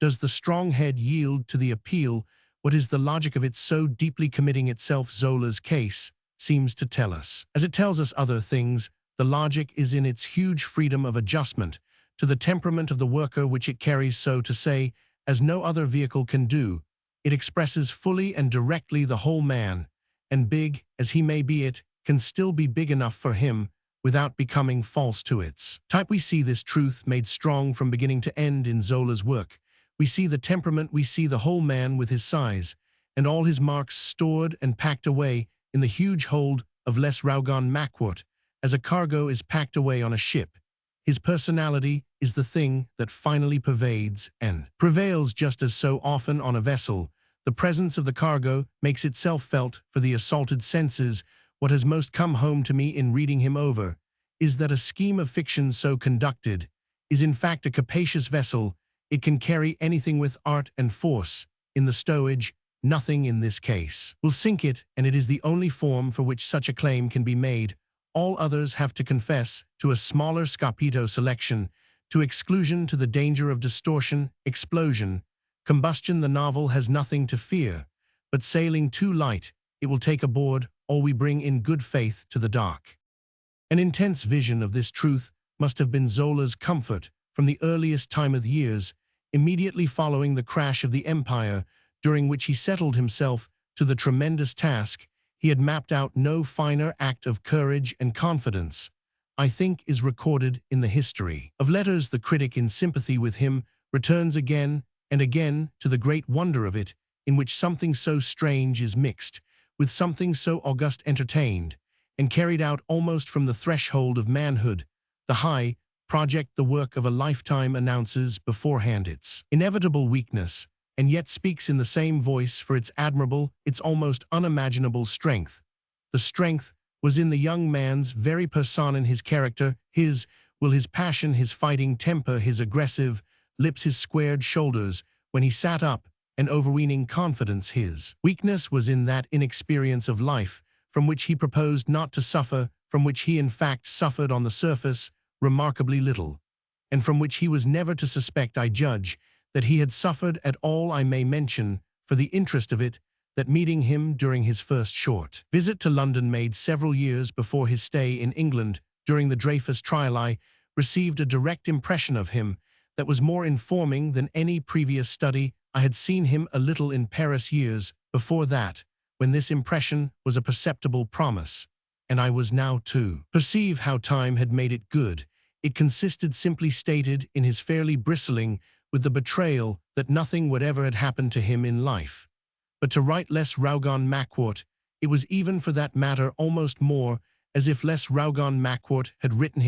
does the strong head yield to the appeal? What is the logic of it so deeply committing itself? Zola's case seems to tell us, as it tells us other things, the logic is in its huge freedom of adjustment to the temperament of the worker, which it carries, so to say, as no other vehicle can do. It expresses fully and directly the whole man, and big as he may be, it can still be big enough for him without becoming false to its type. We see this truth made strong from beginning to end in Zola's work. We see the temperament, we see the whole man with his size and all his marks stored and packed away in the huge hold of Les Raugon Maquot, as a cargo is packed away on a ship. His personality is the thing that finally pervades and prevails, just as so often on a vessel. The presence of the cargo makes itself felt for the assaulted senses. What has most come home to me in reading him over is that a scheme of fiction so conducted is in fact a capacious vessel. It can carry anything with art and force. In the stowage, nothing in this case will sink it, and it is the only form for which such a claim can be made. All others have to confess to a smaller scapito selection, to exclusion, to the danger of distortion, explosion, combustion. The novel has nothing to fear, but sailing too light, it will take aboard all we bring in good faith to the dock. An intense vision of this truth must have been Zola's comfort, from the earliest time of years, immediately following the crash of the empire, during which he settled himself to the tremendous task, he had mapped out no finer act of courage and confidence, I think, is recorded in the history of letters. The critic, in sympathy with him, returns again and again to the great wonder of it, in which something so strange is mixed with something so august, entertained, and carried out almost from the threshold of manhood. The high project, the work of a lifetime, announces beforehand its inevitable weakness, and yet speaks in the same voice for its admirable, its almost unimaginable strength. The strength was in the young man's very person, in his character, his will, his passion, his fighting temper, his aggressive lips, his squared shoulders, when he sat up, and overweening confidence. His weakness was in that inexperience of life, from which he proposed not to suffer, from which he in fact suffered on the surface remarkably little, and from which he was never to suspect, I judge, that he had suffered at all. I may mention, for the interest of it, that meeting him during his first short visit to London, made several years before his stay in England during the Dreyfus trial, I received a direct impression of him that was more informing than any previous study. I had seen him a little in Paris years before that, when this impression was a perceptible promise, and I was now to perceive how time had made it good. It consisted, simply stated, in his fairly bristling with the betrayal that nothing whatever had happened to him in life. But to write Les Rougon Macquart, it was, even for that matter, almost more as if Les Rougon Macquart had written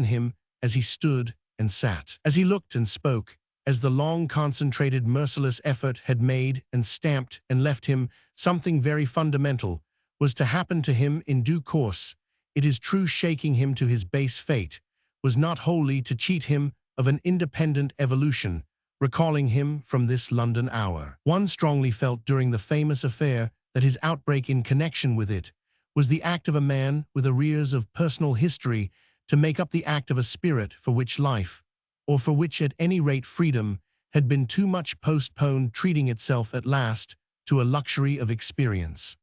him as he stood and sat, as he looked and spoke, as the long concentrated merciless effort had made and stamped and left him. Something very fundamental was to happen to him in due course. It is true, shaking him to his base fate was not wholly to cheat him of an independent evolution, recalling him from this London hour. One strongly felt during the famous affair that his outbreak in connection with it was the act of a man with arrears of personal history to make up the act of a spirit for which life, or for which at any rate freedom, had been too much postponed, treating itself at last to a luxury of experience.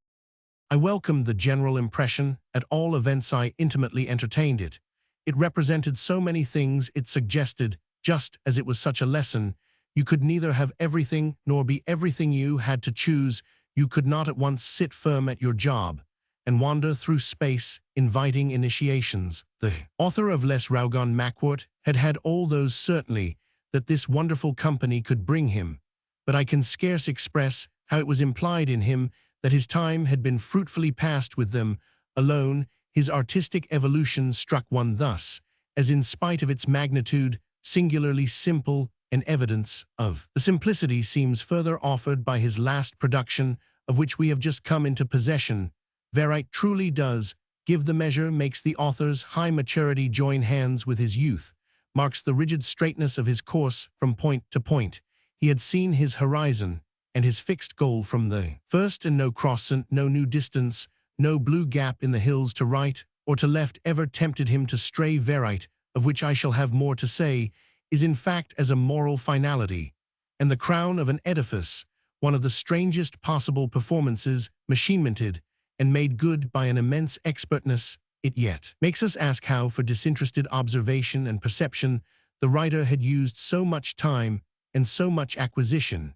I welcomed the general impression. At all events, I intimately entertained it. It represented so many things. It suggested, just as it was such a lesson, you could neither have everything nor be everything. You had to choose. You could not at once sit firm at your job and wander through space, inviting initiations. The author of Les Rougon Macquart had had all those, certainly, that this wonderful company could bring him, but I can scarce express how it was implied in him that his time had been fruitfully passed with them alone. His artistic evolution struck one thus, as, in spite of its magnitude, singularly simple, and evidence of the simplicity seems further offered by his last production, of which we have just come into possession. Verite truly does give the measure, makes the author's high maturity join hands with his youth, marks the rigid straightness of his course from point to point. He had seen his horizon and his fixed goal from the first, and no crossant, no new distance, no blue gap in the hills to right or to left ever tempted him to stray. Verite, of which I shall have more to say, is in fact as a moral finality, and the crown of an edifice, one of the strangest possible performances, machinemented and made good by an immense expertness. It yet makes us ask how, for disinterested observation and perception, the writer had used so much time and so much acquisition,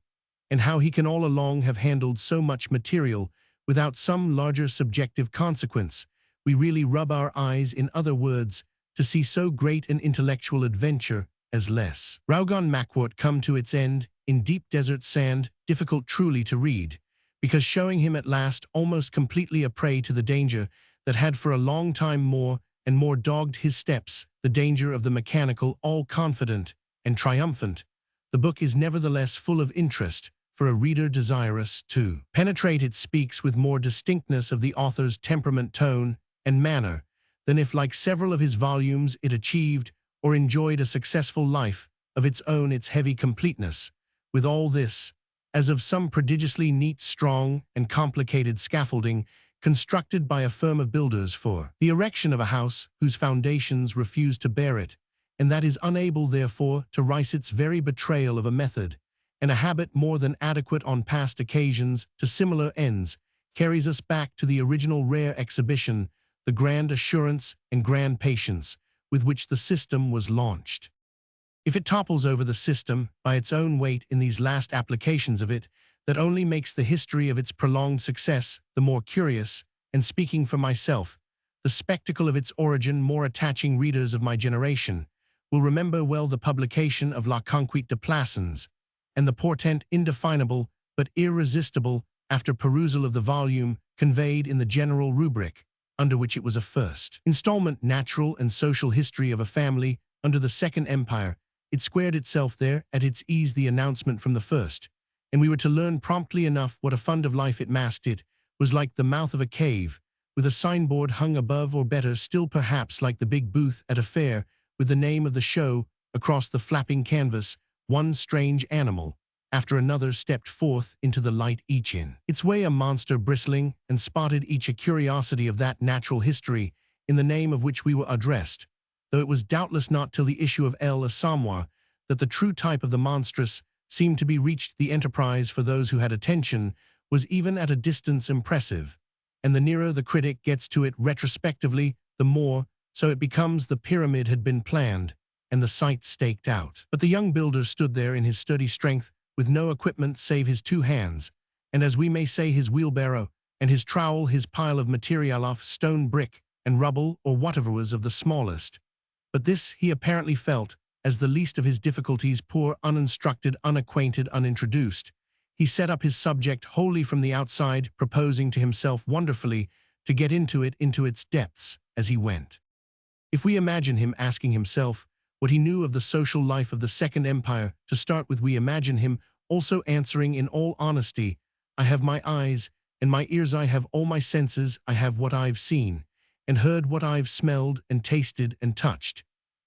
and how he can all along have handled so much material without some larger subjective consequence. We really rub our eyes, in other words, to see so great an intellectual adventure as Les Rougon Macquart come to its end in deep desert sand, difficult truly to read, because showing him at last almost completely a prey to the danger that had for a long time more and more dogged his steps, the danger of the mechanical, all-confident and triumphant. The book is nevertheless full of interest for a reader desirous to penetrate. It speaks with more distinctness of the author's temperament, tone, and manner than if, like several of his volumes, it achieved or enjoyed a successful life of its own. Its heavy completeness, with all this, as of some prodigiously neat, strong, and complicated scaffolding constructed by a firm of builders for the erection of a house whose foundations refuse to bear it, and that is unable, therefore, to rise. Its very betrayal of a method and a habit more than adequate on past occasions to similar ends carries us back to the original rare exhibition, the grand assurance and grand patience with which the system was launched. If it topples over the system by its own weight in these last applications of it, that only makes the history of its prolonged success the more curious, and speaking for myself, the spectacle of its origin more attaching. Readers of my generation will remember well the publication of La Conquête de Plassans, and the portent indefinable but irresistible after perusal of the volume conveyed in the general rubric, under which it was a first installment, Natural and Social History of a Family under the Second Empire. It squared itself there at its ease, the announcement from the first, and we were to learn promptly enough what a fund of life it masked. It was like the mouth of a cave, with a signboard hung above, or better still perhaps like the big booth at a fair, with the name of the show across the flapping canvas. One strange animal after another stepped forth into the light, each in its way a monster, bristling and spotted, each a curiosity of that natural history in the name of which we were addressed, though it was doubtless not till the issue of l'Assommoir that the true type of the monstrous seemed to be reached. The enterprise, for those who had attention, was even at a distance impressive, and the nearer the critic gets to it retrospectively, the more so it becomes. The pyramid had been planned, and the site staked out. But the young builder stood there in his sturdy strength, with no equipment save his 2 hands, and as we may say his wheelbarrow, and his trowel, his pile of material of stone, brick, and rubble, or whatever was of the smallest. But this he apparently felt as the least of his difficulties. Poor, uninstructed, unacquainted, unintroduced, he set up his subject wholly from the outside, proposing to himself wonderfully to get into its depths as he went. If we imagine him asking himself what he knew of the social life of the Second Empire, to start with, we imagine him also answering in all honesty, I have my eyes and my ears, I have all my senses, I have what I've seen and heard, what I've smelled and tasted and touched.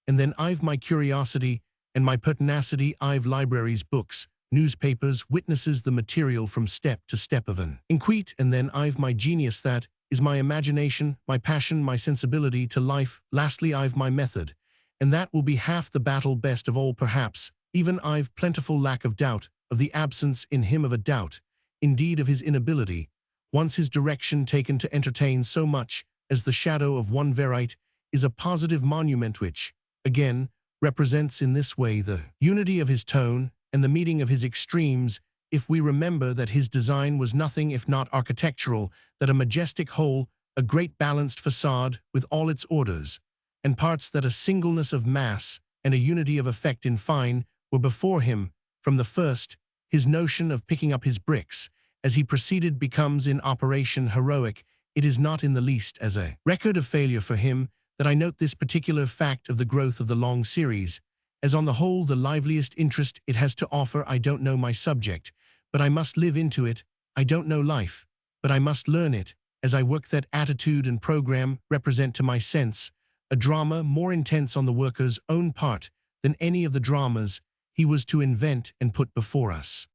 And then I've my curiosity and my pertinacity, I've libraries, books, newspapers, witnesses, the material from step to step of an inquit, and then I've my genius, that is my imagination, my passion, my sensibility to life. Lastly, I've my method, and that will be half the battle. Best of all, perhaps, even I've plentiful lack of doubt, of the absence in him of a doubt, indeed of his inability, once his direction taken, to entertain so much as the shadow of one verite, is a positive monument which, again, represents in this way the unity of his tone and the meeting of his extremes. If we remember that his design was nothing if not architectural, that a majestic whole, a great balanced facade with all its orders and parts, that a singleness of mass and a unity of effect, in fine, were before him from the first, his notion of picking up his bricks as he proceeded becomes in operation heroic. It is not in the least as a record of failure for him that I note this particular fact of the growth of the long series, as on the whole the liveliest interest it has to offer. I don't know my subject, but I must live into it. I don't know life, but I must learn it, as I work. That attitude and program represent to my sense a drama more intense on the worker's own part than any of the dramas he was to invent and put before us.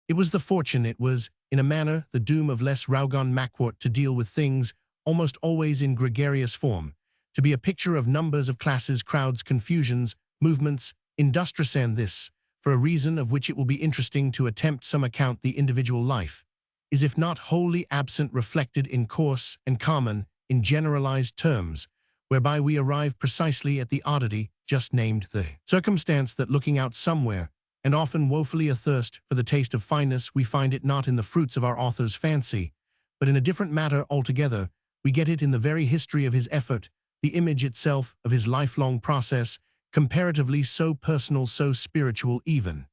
It was the fortune, it was, in a manner, the doom of Les Rougon Macquart to deal with things almost always in gregarious form, to be a picture of numbers of classes, crowds, confusions, movements, industries, and this, for a reason of which it will be interesting to attempt some account. The individual life is, if not wholly absent, reflected in coarse and common, in generalized terms, whereby we arrive precisely at the oddity just named, the circumstance that, looking out somewhere, and often woefully athirst for the taste of fineness, we find it not in the fruits of our author's fancy, but in a different matter altogether. We get it in the very history of his effort, the image itself of his lifelong process, comparatively so personal, so spiritual even,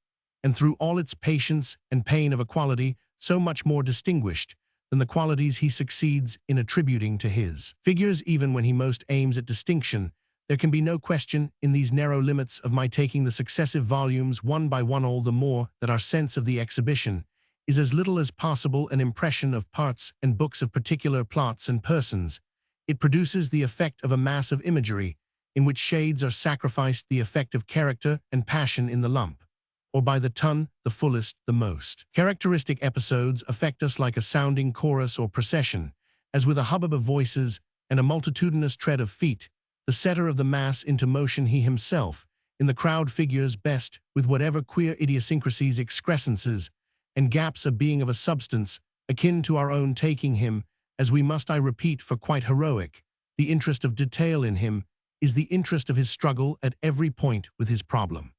and through all its patience and pain of a quality so much more distinguished than the qualities he succeeds in attributing to his figures. Even when he most aims at distinction, there can be no question, in these narrow limits of my taking the successive volumes one by one, all the more that our sense of the exhibition is as little as possible an impression of parts and books of particular plots and persons. It produces the effect of a mass of imagery, in which shades are sacrificed, the effect of character and passion in the lump, or by the ton, the fullest, the most characteristic episodes affect us like a sounding chorus or procession, as with a hubbub of voices and a multitudinous tread of feet, the setter of the mass into motion, he himself, in the crowd figures best, with whatever queer idiosyncrasies, excrescences, and gaps of being of a substance akin to our own, taking him, as we must, I repeat, for quite heroic. The interest of detail in him is the interest of his struggle at every point with his problem.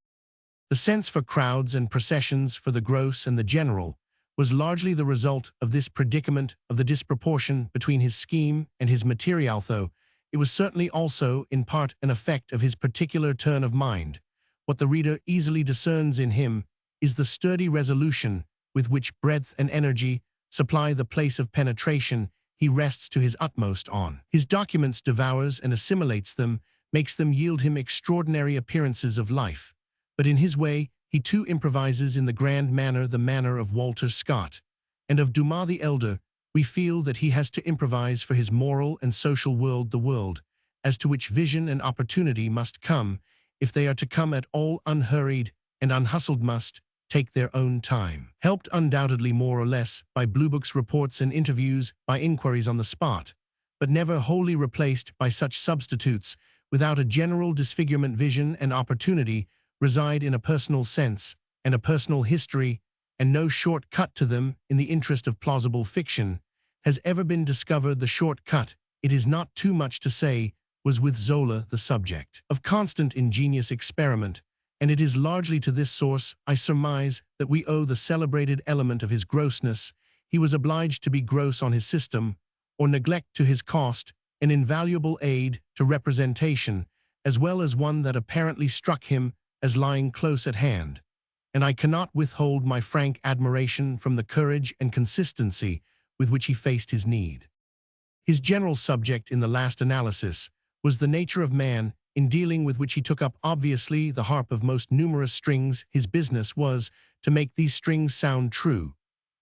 The sense for crowds and processions, for the gross and the general, was largely the result of this predicament of the disproportion between his scheme and his material, though it was certainly also, in part, an effect of his particular turn of mind. What the reader easily discerns in him is the sturdy resolution with which breadth and energy supply the place of penetration he rests to his utmost on. His documents devours and assimilates them, makes them yield him extraordinary appearances of life. But in his way, he too improvises in the grand manner, the manner of Walter Scott. And of Dumas the elder, we feel that he has to improvise for his moral and social world, the world, as to which vision and opportunity must come, if they are to come at all unhurried and unhustled, must take their own time. Helped undoubtedly more or less by Blue Book's reports and interviews, by inquiries on the spot, but never wholly replaced by such substitutes, without a general disfigurement, vision and opportunity reside in a personal sense and a personal history, and no short cut to them in the interest of plausible fiction has ever been discovered. The short cut, it is not too much to say, was with Zola the subject of constant ingenious experiment, and it is largely to this source, I surmise, that we owe the celebrated element of his grossness. He was obliged to be gross on his system, or neglect to his cost, an invaluable aid to representation, as well as one that apparently struck him as lying close at hand. And I cannot withhold my frank admiration from the courage and consistency with which he faced his need. His general subject in the last analysis was the nature of man, in dealing with which he took up obviously the harp of most numerous strings. His business was to make these strings sound true,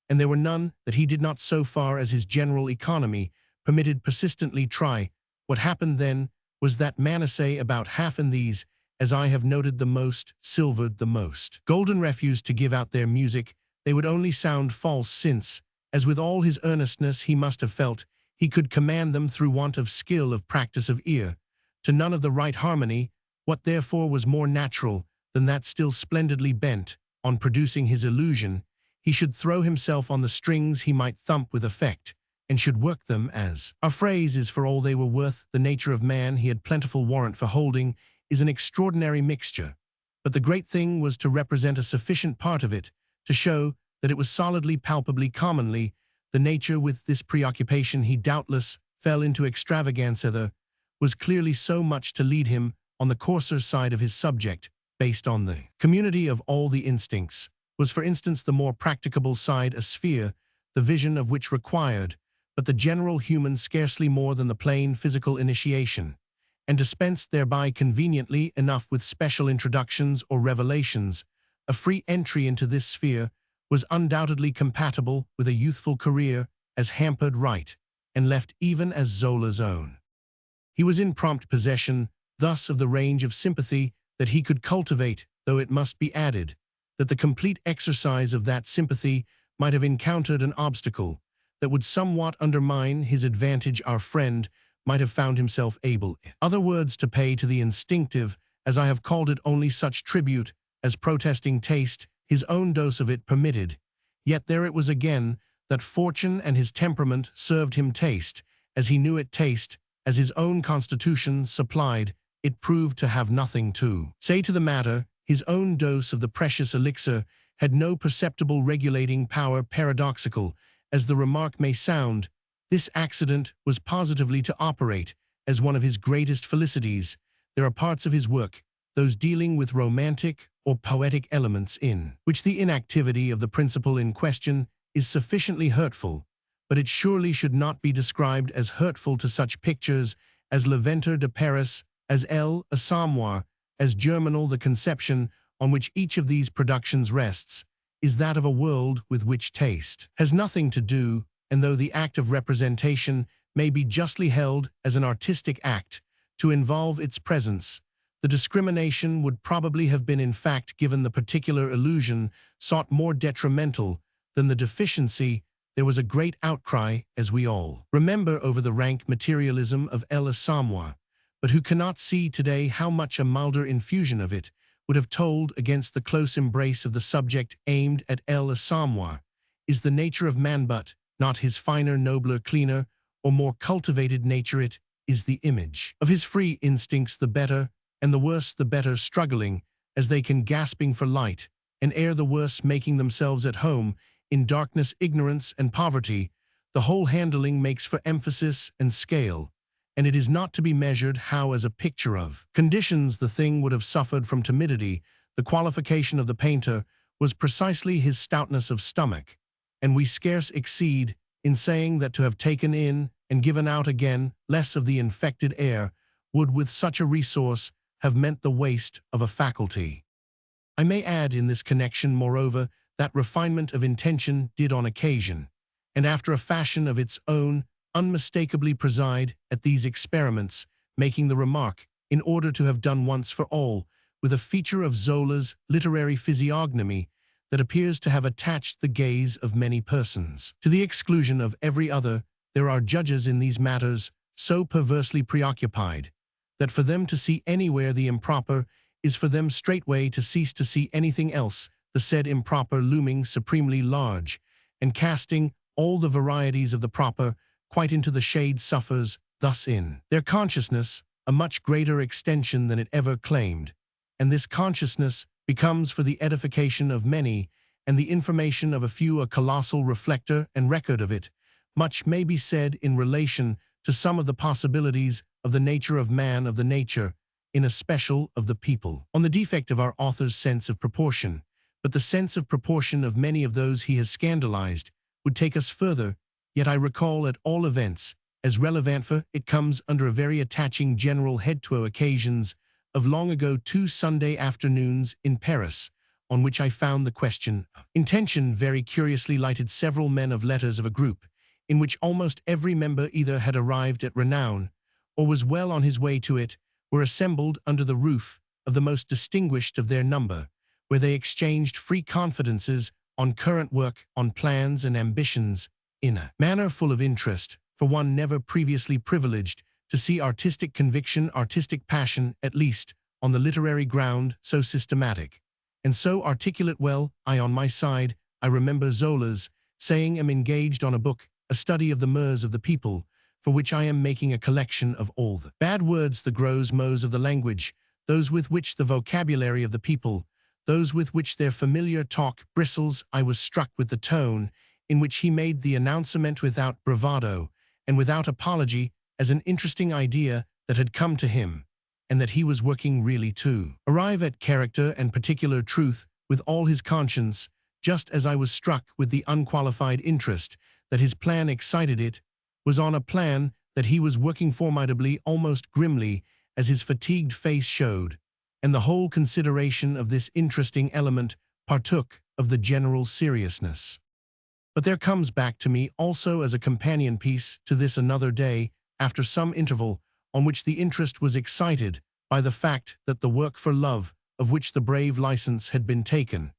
and there were none that he did not, so far as his general economy permitted, persistently try. What happened then was that Manasseh about half in these, as I have noted, the most, silvered the most. Golden refused to give out their music. They would only sound false, since, as with all his earnestness he must have felt, he could command them through want of skill, of practice, of ear, to none of the right harmony. What therefore was more natural than that, still splendidly bent on producing his illusion, he should throw himself on the strings he might thump with effect, and should work them as our phrase is for all they were worth. The nature of man he had plentiful warrant for holding is an extraordinary mixture, but the great thing was to represent a sufficient part of it, to show that it was solidly, palpably, commonly the nature. With this preoccupation he doubtless fell into extravagance. There was clearly so much to lead him on the coarser side of his subject, based on the community of all the instincts, was for instance the more practicable side, a sphere, the vision of which required but the general human scarcely more than the plain physical initiation, and dispensed thereby conveniently enough with special introductions or revelations. A free entry into this sphere was undoubtedly compatible with a youthful career as hampered right and left even as Zola's own. He was in prompt possession thus of the range of sympathy that he could cultivate, though it must be added that the complete exercise of that sympathy might have encountered an obstacle that would somewhat undermine his advantage. Our friend might have found himself able, in other words, to pay to the instinctive, as I have called it, only such tribute as protesting taste, his own dose of it, permitted. Yet there it was again, that fortune and his temperament served him taste, as he knew it, taste, as his own constitution supplied, it proved to have nothing to say to the matter. His own dose of the precious elixir had no perceptible regulating power. Paradoxical as the remark may sound, this accident was positively to operate as one of his greatest felicities. There are parts of his work, those dealing with romantic or poetic elements, in which the inactivity of the principle in question is sufficiently hurtful, but it surely should not be described as hurtful to such pictures as Le Ventre de Paris, as l'Assommoir, as Germinal. The conception on which each of these productions rests is that of a world with which taste has nothing to do, and though the act of representation may be justly held as an artistic act to involve its presence, the discrimination would probably have been, in fact, given the particular illusion sought, more detrimental than the deficiency. There was a great outcry, as we all remember, over the rank materialism of l'Assommoir, but who cannot see today how much a milder infusion of it would have told against the close embrace of the subject aimed at l'Assommoir is the nature of man, but not his finer, nobler, cleaner, or more cultivated nature. It is the image of his free instincts, the better and the worse the better, struggling, as they can gasping for light, and ere the worse making themselves at home, in darkness, ignorance, and poverty, the whole handling makes for emphasis and scale, and it is not to be measured how as a picture of conditions the thing would have suffered from timidity. The qualification of the painter was precisely his stoutness of stomach, and we scarce exceed in saying that to have taken in and given out again less of the infected air would with such a resource have meant the waste of a faculty. I may add in this connection, moreover, that refinement of intention did on occasion, and after a fashion of its own, unmistakably preside at these experiments, making the remark, in order to have done once for all, with a feature of Zola's literary physiognomy that appears to have attached the gaze of many persons. To the exclusion of every other, there are judges in these matters so perversely preoccupied that for them to see anywhere the improper is for them straightway to cease to see anything else, the said improper looming supremely large, and casting all the varieties of the proper quite into the shade suffers thus in their consciousness a much greater extension than it ever claimed, and this consciousness becomes for the edification of many and the information of a few a colossal reflector and record of it. Much may be said in relation to some of the possibilities of the nature of man, of the nature, in especial of the people, on the defect of our author's sense of proportion, but the sense of proportion of many of those he has scandalized would take us further, yet I recall at all events, as relevant for it comes under a very attaching general head to occasions of long ago 2 Sunday afternoons in Paris, on which I found the question of intention very curiously lighted several men of letters of a group, in which almost every member either had arrived at renown, or was well on his way to it, were assembled under the roof of the most distinguished of their number, where they exchanged free confidences on current work, on plans and ambitions, in a manner full of interest, for one never previously privileged to see artistic conviction, artistic passion, at least, on the literary ground, so systematic and so articulate. Well, I on my side, I remember Zola's saying, am engaged on a book, a study of the mœurs of the people, for which I am making a collection of all the bad words, the gros mots of the language, those with which the vocabulary of the people, those with which their familiar talk bristles. I was struck with the tone in which he made the announcement without bravado and without apology, as an interesting idea that had come to him, and that he was working really to arrive at character and particular truth with all his conscience, just as I was struck with the unqualified interest that his plan excited. It was on a plan that he was working formidably, almost grimly, as his fatigued face showed, and the whole consideration of this interesting element partook of the general seriousness. But there comes back to me also as a companion piece to this another day, after some interval, on which the interest was excited by the fact that the work for love, of which the brave license had been taken,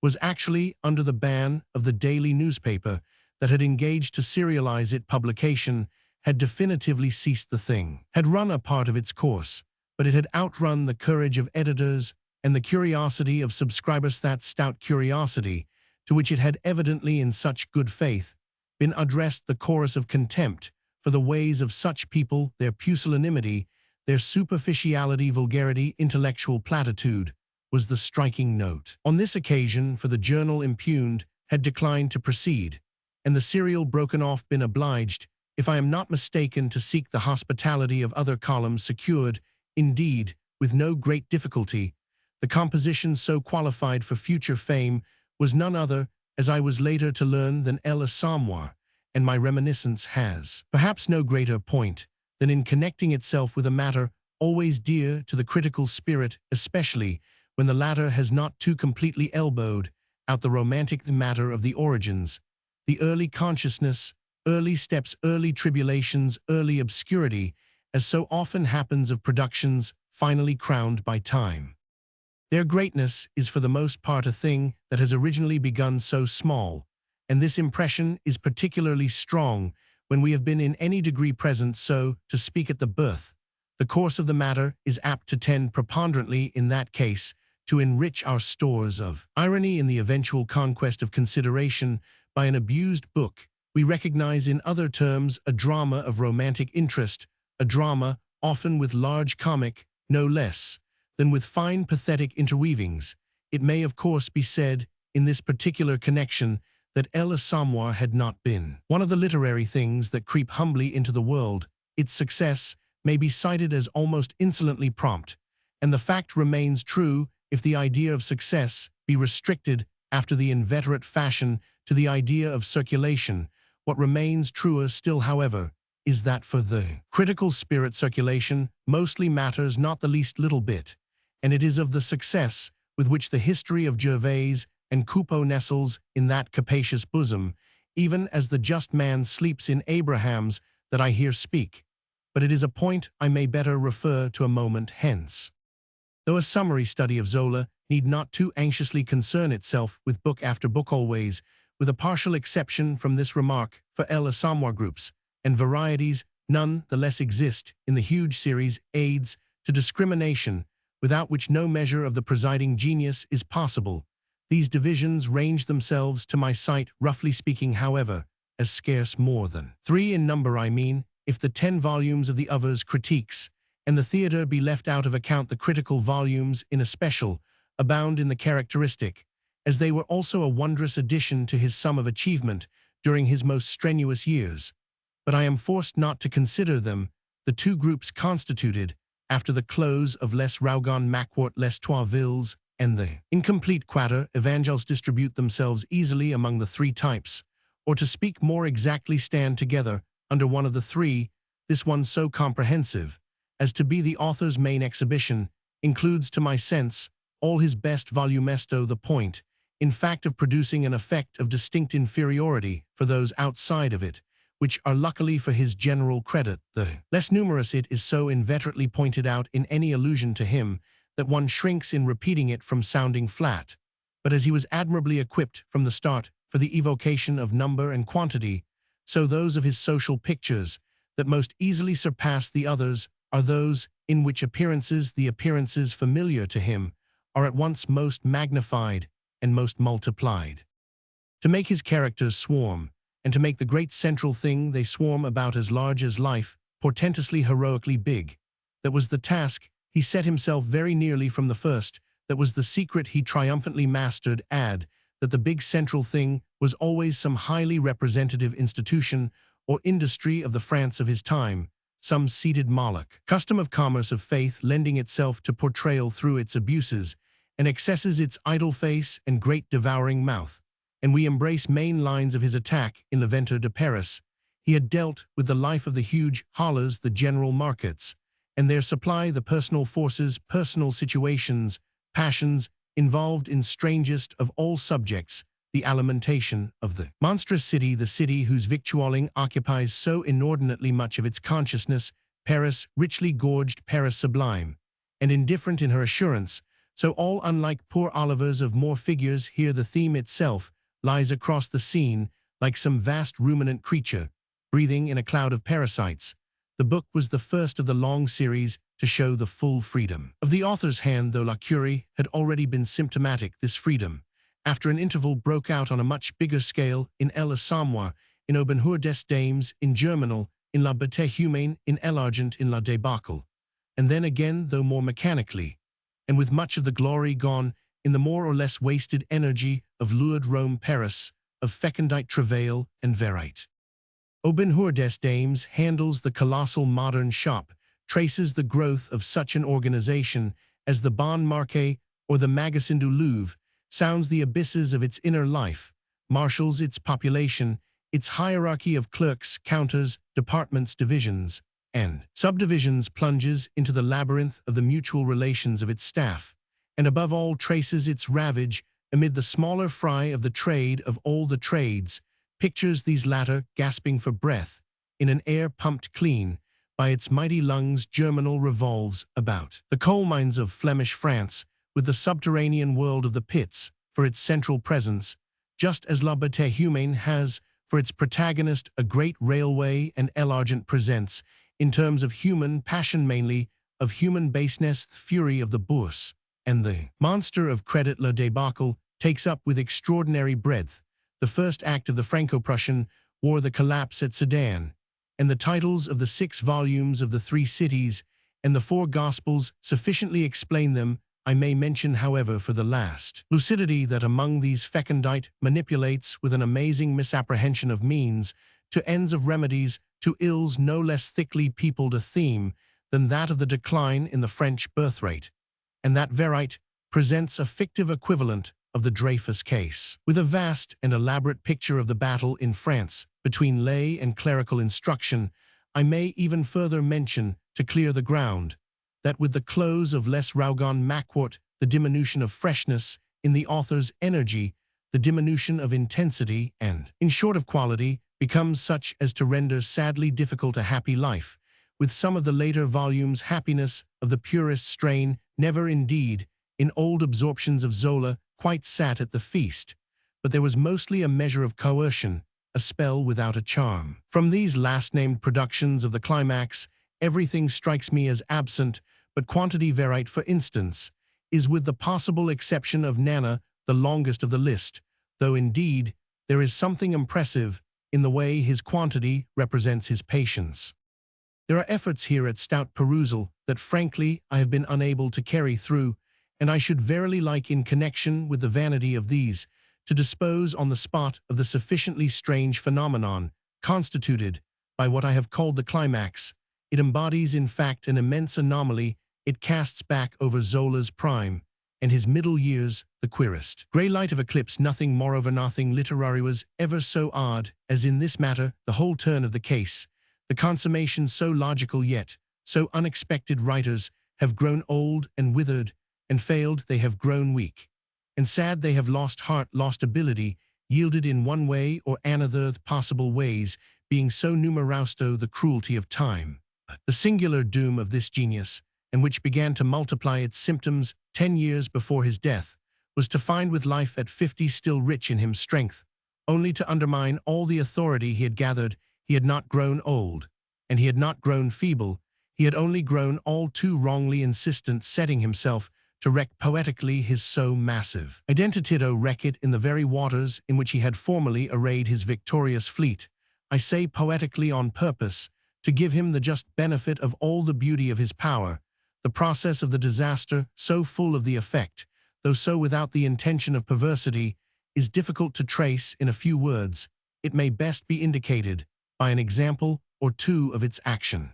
was actually under the ban of the daily newspaper that had engaged to serialize it. Publication had definitively ceased. The thing had run a part of its course, but it had outrun the courage of editors and the curiosity of subscribers, that stout curiosity to which it had evidently in such good faith been addressed. The chorus of contempt for the ways of such people, their pusillanimity, their superficiality, vulgarity, intellectual platitude, was the striking note. On this occasion, for the journal impugned had declined to proceed, and the serial broken off, been obliged, if I am not mistaken, to seek the hospitality of other columns, secured, indeed, with no great difficulty. The composition so qualified for future fame was none other, as I was later to learn, than l'Assommoir, and my reminiscence has perhaps no greater point than in connecting itself with a matter always dear to the critical spirit, especially when the latter has not too completely elbowed out the romantic matter of the origins, the early consciousness, early steps, early tribulations, early obscurity, as so often happens of productions finally crowned by time. Their greatness is for the most part a thing that has originally begun so small, and this impression is particularly strong when we have been in any degree present, so to speak, at the birth. The course of the matter is apt to tend preponderantly in that case to enrich our stores of irony in the eventual conquest of consideration by an abused book. We recognize in other terms a drama of romantic interest, a drama often with large comic, no less, than with fine pathetic interweavings. It may of course be said, in this particular connection, that l'Assommoir had not been one of the literary things that creep humbly into the world. Its success may be cited as almost insolently prompt, and the fact remains true if the idea of success be restricted after the inveterate fashion to the idea of circulation. What remains truer still, however, is that for the critical spirit circulation mostly matters not the least little bit, and it is of the success with which the history of Gervaise and Coupeau nestles in that capacious bosom, even as the just man sleeps in Abraham's, that I here speak. But it is a point I may better refer to a moment hence. Though a summary study of Zola need not too anxiously concern itself with book after book always, with a partial exception from this remark for l'Assommoir groups and varieties none the less exist in the huge series aids to discrimination, without which no measure of the presiding genius is possible. These divisions range themselves to my sight, roughly speaking, however, as scarce more than 3 in number. I mean, if the 10 volumes of the other's critiques, and the theatre be left out of account, the critical volumes in especial abound in the characteristic, as they were also a wondrous addition to his sum of achievement during his most strenuous years. But I am forced not to consider them, the two groups constituted, after the close of Les Rougon Macquart Les Trois Villes and the incomplete Quater Evangels, distribute themselves easily among the three types, or to speak more exactly, stand together under one of the three, this one so comprehensive as to be the author's main exhibition, includes to my sense all his best volumesto, the point, in fact, of producing an effect of distinct inferiority for those outside of it, which are luckily for his general credit the less numerous. It is so inveterately pointed out in any allusion to him that one shrinks in repeating it from sounding flat. But as he was admirably equipped from the start for the evocation of number and quantity, so those of his social pictures that most easily surpass the others are those in which the appearances familiar to him, are at once most magnified and most multiplied. To make his characters swarm, and to make the great central thing they swarm about as large as life, portentously heroically big, that was the task he set himself very nearly from the first, that was the secret he triumphantly mastered. Add that the big central thing was always some highly representative institution or industry of the France of his time, some seated Moloch, custom of commerce of faith lending itself to portrayal through its abuses and excesses, its idle face and great devouring mouth. And we embrace main lines of his attack in Le Ventre de Paris. He had dealt with the life of the huge halles, the general markets, and their supply, the personal forces, personal situations, passions, involved in strangest of all subjects, the alimentation of the monstrous city, the city whose victualling occupies so inordinately much of its consciousness, Paris, richly gorged, Paris sublime, and indifferent in her assurance, so all unlike poor Oliver's of more figures. Here the theme itself lies across the scene like some vast ruminant creature, breathing in a cloud of parasites. The book was the first of the long series to show the full freedom of the author's hand, though La Curie had already been symptomatic. This freedom, after an interval, broke out on a much bigger scale in l'Assommoir, in Aubenheur des Dames, in Germinal, in La Beauté Humaine, in Enlarges, in La Débâcle, and then again, though more mechanically, and with much of the glory gone, in the more or less wasted energy of lurid Rome Paris, of fecundite travail and verite. Aubenheur des Dames handles the colossal modern shop, traces the growth of such an organization as the Bon Marché or the Magasin du Louvre, sounds the abysses of its inner life, marshals its population, its hierarchy of clerks, counters, departments, divisions, and subdivisions, plunges into the labyrinth of the mutual relations of its staff, and above all traces its ravage amid the smaller fry of the trade of all the trades, pictures these latter gasping for breath in an air pumped clean by its mighty lungs. Germinal revolves about the coal mines of Flemish France, with the subterranean world of the pits for its central presence, just as La Beauté Humaine has for its protagonist a great railway, and Enlarges presents, in terms of human passion mainly, of human baseness, the fury of the Bourse, and the monster of credit. La Débâcle takes up with extraordinary breadth the first act of the Franco-Prussian War, the collapse at Sedan, and the titles of the 6 volumes of the 3 cities, and the four Gospels sufficiently explain them. I may mention, however, for the last, lucidity that among these fecundite manipulates with an amazing misapprehension of means to ends of remedies to ills no less thickly peopled a theme than that of the decline in the French birth rate, and that verite presents a fictive equivalent of the Dreyfus case. With a vast and elaborate picture of the battle in France between lay and clerical instruction, I may even further mention, to clear the ground, that with the close of Les Rougon Macquart, the diminution of freshness in the author's energy, the diminution of intensity and, in short, of quality, becomes such as to render sadly difficult a happy life. With some of the later volumes, happiness of the purest strain never indeed, in old absorptions of Zola, quite sat at the feast, but there was mostly a measure of coercion, a spell without a charm. From these last-named productions of the climax, everything strikes me as absent, but quantity verite, for instance, is, with the possible exception of Nana, the longest of the list, though indeed there is something impressive in the way his quantity represents his patience. There are efforts here at stout perusal that frankly I have been unable to carry through, and I should verily like, in connection with the vanity of these, to dispose on the spot of the sufficiently strange phenomenon constituted by what I have called the climax. It embodies in fact an immense anomaly. It casts back over Zola's prime and his middle years the queerest. Grey light of eclipse, nothing moreover, nothing literary was ever so odd as in this matter, the whole turn of the case, the consummation so logical yet so unexpected. Writers have grown old and withered and failed, they have grown weak and sad, they have lost heart, lost ability, yielded in one way or another possible ways, being so numerausto the cruelty of time. The singular doom of this genius, and which began to multiply its symptoms 10 years before his death, was to find with life at 50 still rich in him strength, only to undermine all the authority he had gathered. He had not grown old, and he had not grown feeble, he had only grown all too wrongly insistent, setting himself to wreck poetically his so massive identitito, wreck it in the very waters in which he had formerly arrayed his victorious fleet. I say poetically on purpose, to give him the just benefit of all the beauty of his power. The process of the disaster, so full of the effect, though so without the intention of perversity, is difficult to trace in a few words. It may best be indicated by an example or two of its action.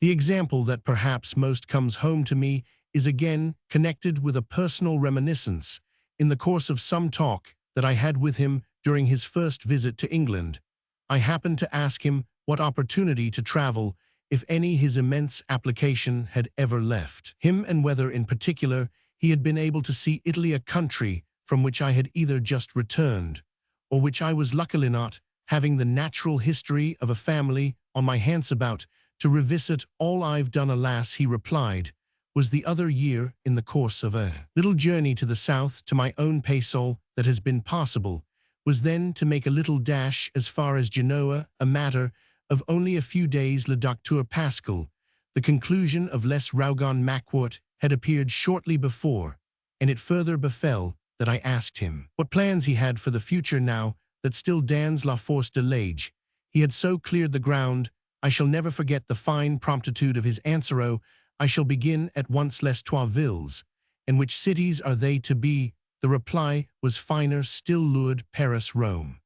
The example that perhaps most comes home to me is again connected with a personal reminiscence. In the course of some talk that I had with him during his first visit to England, I happened to ask him what opportunity to travel, if any, his immense application had ever left him, and whether in particular he had been able to see Italy, a country from which I had either just returned, or which I was luckily not, having the natural history of a family on my hands about, to revisit. All I've done, alas, he replied, was the other year, in the course of a little journey to the south, to my own paisol that has been possible, was then to make a little dash as far as Genoa, a matter of only a few days. Le Docteur Pascal, the conclusion of Les Rougon Macquart, had appeared shortly before, and it further befell that I asked him what plans he had for the future now that still dans la force de l'âge. He had so cleared the ground. I shall never forget the fine promptitude of his answer. "Oh, I shall begin at once. Les trois villes. And which cities are they to be?" The reply was finer still, lured Paris, Rome.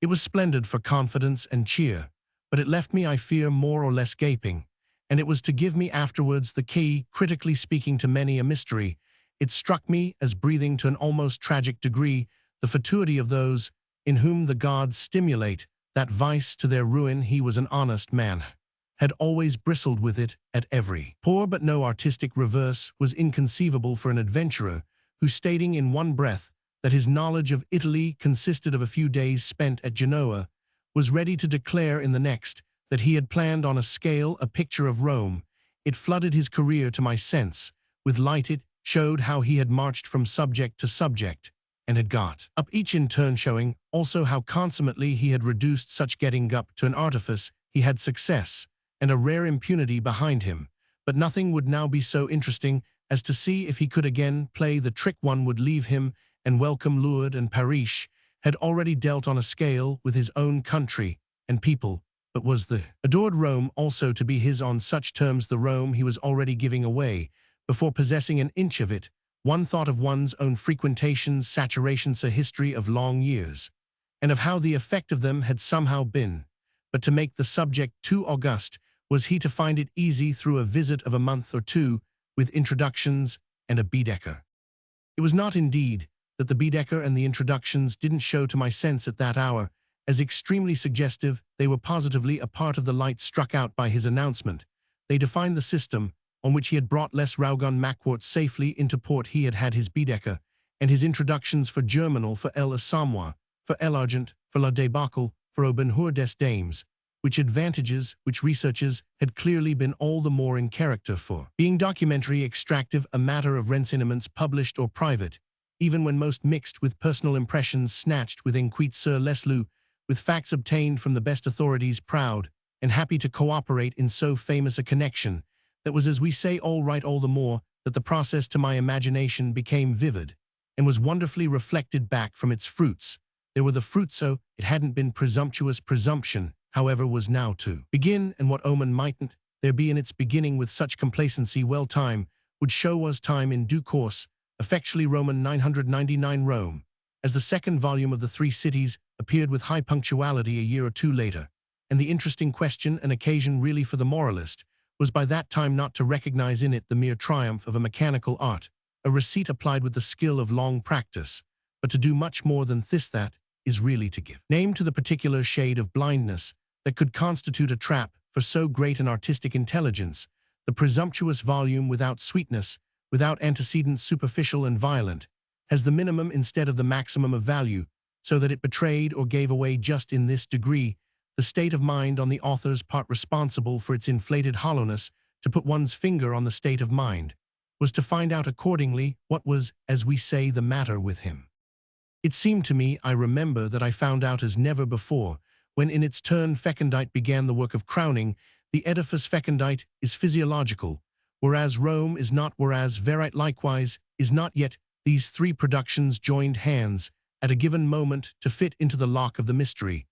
It was splendid for confidence and cheer, but it left me, I fear, more or less gaping, and it was to give me afterwards the key, critically speaking, to many a mystery. It struck me as breathing to an almost tragic degree the fatuity of those in whom the gods stimulate that vice to their ruin. He was an honest man, had always bristled with it at every pore, but no artistic reverse was inconceivable for an adventurer who, stating in one breath that his knowledge of Italy consisted of a few days spent at Genoa, was ready to declare in the next that he had planned on a scale a picture of Rome. It flooded his career to my sense with light. It showed how he had marched from subject to subject and had got up each in turn, showing also how consummately he had reduced such getting up to an artifice. He had success and a rare impunity behind him, but nothing would now be so interesting as to see if he could again play the trick. One would leave him and welcome Lourdes, and Paris had already dealt on a scale with his own country and people, But was the adored Rome also to be his on such terms the Rome he was already giving away, before possessing an inch of it? One thought of one's own frequentations, saturations, a history of long years, and of how the effect of them had somehow been. But to make the subject too august, was he to find it easy through a visit of a month or two, with introductions and a Baedeker? It was not indeed that the Baedeker and the introductions didn't show to my sense at that hour as extremely suggestive. They were positively a part of the light struck out by his announcement. They defined the system on which he had brought Les Raugon Macquart safely into port. He had had his Baedeker and his introductions for Germinal, for El Assommoir, for L'Argent, for La Débâcle, for Au Bonheur des Dames, which advantages, which researches, had clearly been all the more in character for being documentary, extractive, a matter of renseignements published or private, even when most mixed with personal impressions snatched with enquête sur les lieux, with facts obtained from the best authorities, proud and happy to cooperate in so famous a connection, that was, as we say, all right, all the more that the process to my imagination became vivid, and was wonderfully reflected back from its fruits. There were the fruits, so it hadn't been presumptuous. Presumption, however, was now to begin, and what omen mightn't there be in its beginning with such complacency? Well, time would show was time in due course. Effectually Roman 999 Rome, as the second volume of the Three Cities, appeared with high punctuality a year or two later, and the interesting question, an occasion really for the moralist, was by that time not to recognize in it the mere triumph of a mechanical art, a receipt applied with the skill of long practice, but to do much more than this, that is really to give name to the particular shade of blindness that could constitute a trap for so great an artistic intelligence, the presumptuous volume without sweetness, without antecedents, superficial and violent, has the minimum instead of the maximum of value, so that it betrayed or gave away just in this degree the state of mind on the author's part responsible for its inflated hollowness. To put one's finger on the state of mind was to find out accordingly what was, as we say, the matter with him. It seemed to me, I remember, that I found out as never before, when in its turn fecundite began the work of crowning. The edifice fecundite is physiological, whereas Rome is not, whereas verite likewise is not. Yet these three productions joined hands at a given moment to fit into the lock of the mystery,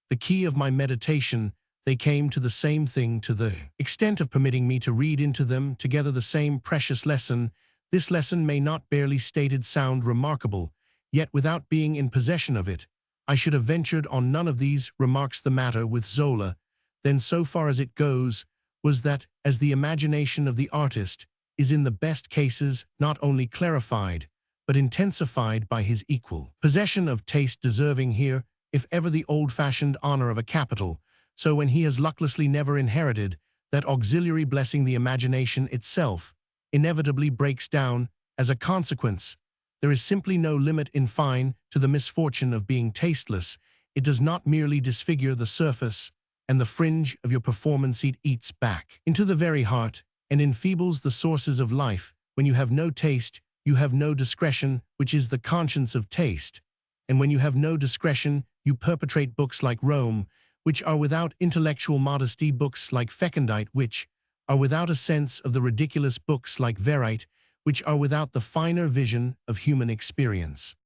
the key of my meditation. They came to the same thing, to the extent of permitting me to read into them together the same precious lesson. This lesson may not barely stated sound remarkable, yet without being in possession of it, I should have ventured on none of these remarks. The matter with Zola, then, so far as it goes, was that, as the imagination of the artist is in the best cases not only clarified, but intensified by his equal possession of taste, deserving here, if ever, the old-fashioned honor of a capital, so when he has lucklessly never inherited that auxiliary blessing, the imagination itself inevitably breaks down as a consequence. There is simply no limit, in fine, to the misfortune of being tasteless. It does not merely disfigure the surface and the fringe of your performance, it eats back into the very heart and enfeebles the sources of life. When you have no taste, you have no discretion, which is the conscience of taste. And when you have no discretion, you perpetrate books like Rome, which are without intellectual modesty, books like fecundite, which are without a sense of the ridiculous, books like verite, which are without the finer vision of human experience.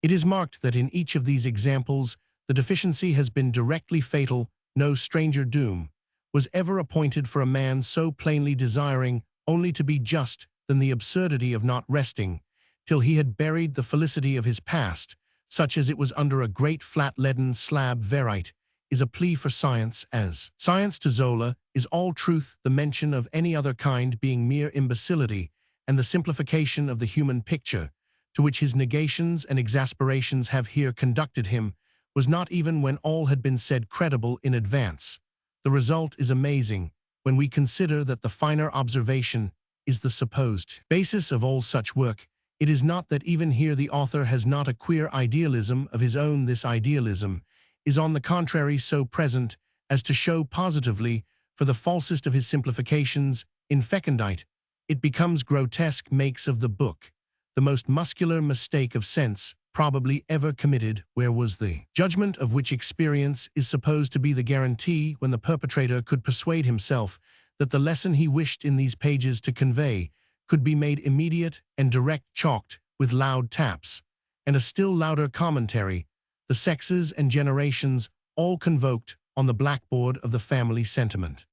It is marked that in each of these examples the deficiency has been directly fatal. No stranger doom was ever appointed for a man so plainly desiring only to be just than the absurdity of not resting till he had buried the felicity of his past, such as it was under a great flat leaden slab. Verite is a plea for science, as science to Zola is all truth, the mention of any other kind being mere imbecility, and the simplification of the human picture, to which his negations and exasperations have here conducted him, was not, even when all had been said, credible in advance. The result is amazing when we consider that the finer observation is the supposed basis of all such work. It is not that even here the author has not a queer idealism of his own. This idealism is on the contrary so present as to show positively, for the falsest of his simplifications, in fecundite, it becomes grotesque, makes of the book the most muscular mistake of sense probably ever committed, where was the judgment of which experience is supposed to be the guarantee, when the perpetrator could persuade himself that the lesson he wished in these pages to convey could be made immediate and direct, chalked with loud taps, and a still louder commentary, the sexes and generations all convoked on the blackboard of the family sentiment.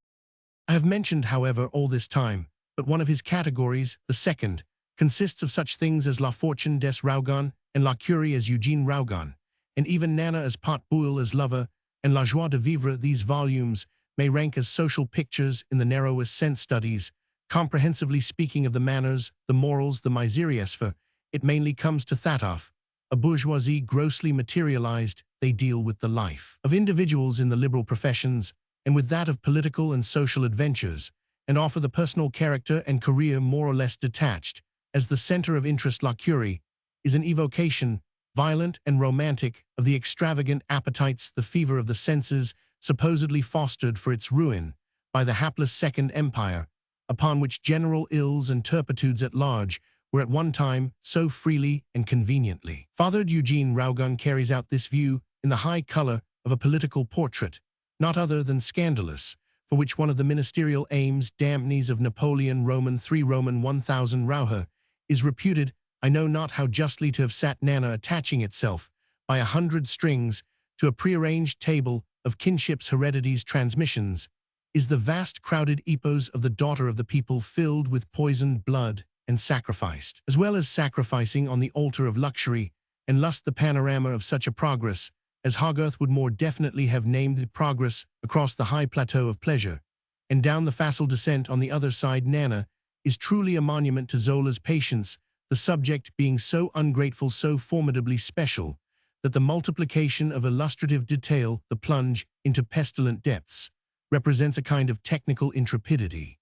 I have mentioned, however, all this time, but one of his categories, the second, consists of such things as La Fortune des Rougon and La Curie as Eugene Rougon, and even Nana as Pot Bouille as lover, and La Joie de Vivre. These volumes may rank as social pictures in the narrowest sense studies, comprehensively speaking of the manners, the morals, the miserias, for it mainly comes to that of a bourgeoisie grossly materialized. They deal with the life of individuals in the liberal professions and with that of political and social adventures, and offer the personal character and career more or less detached. As the center of interest, La Curie is an evocation, violent and romantic, of the extravagant appetites, the fever of the senses, supposedly fostered for its ruin by the hapless Second Empire, upon which general ills and turpitudes at large were at one time so freely and conveniently fathered. Eugene Rougon carries out this view in the high color of a political portrait, not other than scandalous, for which one of the ministerial aims, Dampneys of Napoleon Roman 3 Roman 1000 Rauher, is reputed, I know not how justly, to have sat Nana attaching itself by 100 strings to a prearranged table of kinship's heredities transmissions, is the vast crowded epos of the daughter of the people filled with poisoned blood and sacrificed, as well as sacrificing on the altar of luxury and lust, the panorama of such a progress as Hogarth would more definitely have named progress across the high plateau of pleasure, and down the facile descent on the other side. Nana is truly a monument to Zola's patience, the subject being so ungrateful, so formidably special, that the multiplication of illustrative detail, the plunge into pestilent depths, represents a kind of technical intrepidity.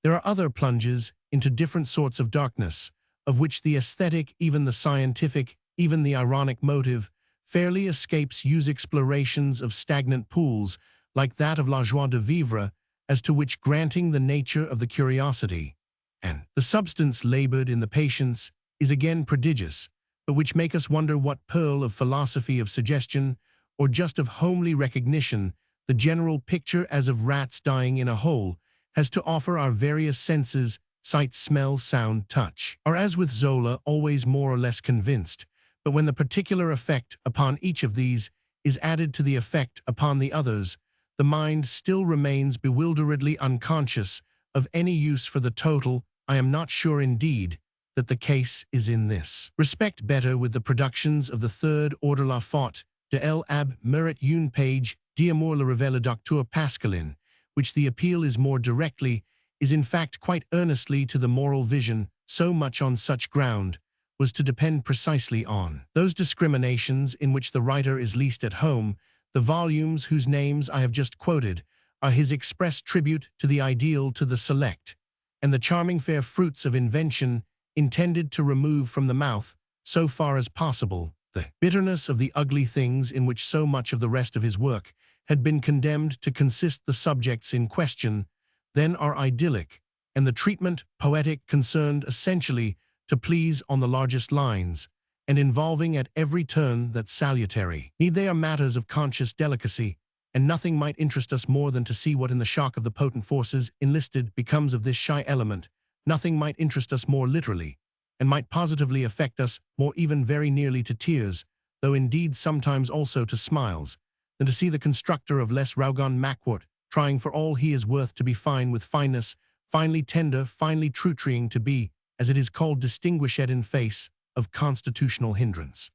There are other plunges into different sorts of darkness, of which the aesthetic, even the scientific, even the ironic motive, fairly escapes use explorations of stagnant pools, like that of La Joie de Vivre, as to which, granting the nature of the curiosity and the substance labored in the patience, is again prodigious, but which make us wonder what pearl of philosophy, of suggestion, or just of homely recognition, the general picture as of rats dying in a hole has to offer our various senses, sight, smell, sound, touch, are, as with Zola, always more or less convinced, but when the particular effect upon each of these is added to the effect upon the others, the mind still remains bewilderedly unconscious of any use for the total. I am not sure, indeed, that the case is in this respect better with the productions of the third order. La Faute de l'Abbé Merit une page d'amour le révèle Docteur Pascaline, which the appeal is more directly, is in fact quite earnestly to the moral vision, so much on such ground was to depend precisely on those discriminations in which the writer is least at home. The volumes whose names I have just quoted are his express tribute to the ideal, to the select, and the charming fair fruits of invention, intended to remove from the mouth, so far as possible, the bitterness of the ugly things in which so much of the rest of his work had been condemned to consist. The subjects in question then are idyllic, and the treatment poetic, concerned essentially to please on the largest lines, and involving at every turn that salutary need. They are matters of conscious delicacy, and nothing might interest us more than to see what in the shock of the potent forces enlisted becomes of this shy element. Nothing might interest us more literally, and might positively affect us more, even very nearly to tears, though indeed sometimes also to smiles, than to see the constructor of Les Rougon Macquart trying for all he is worth to be fine with fineness, finely tender, finely true-trying to be, as it is called, distinguished in face of constitutional hindrance.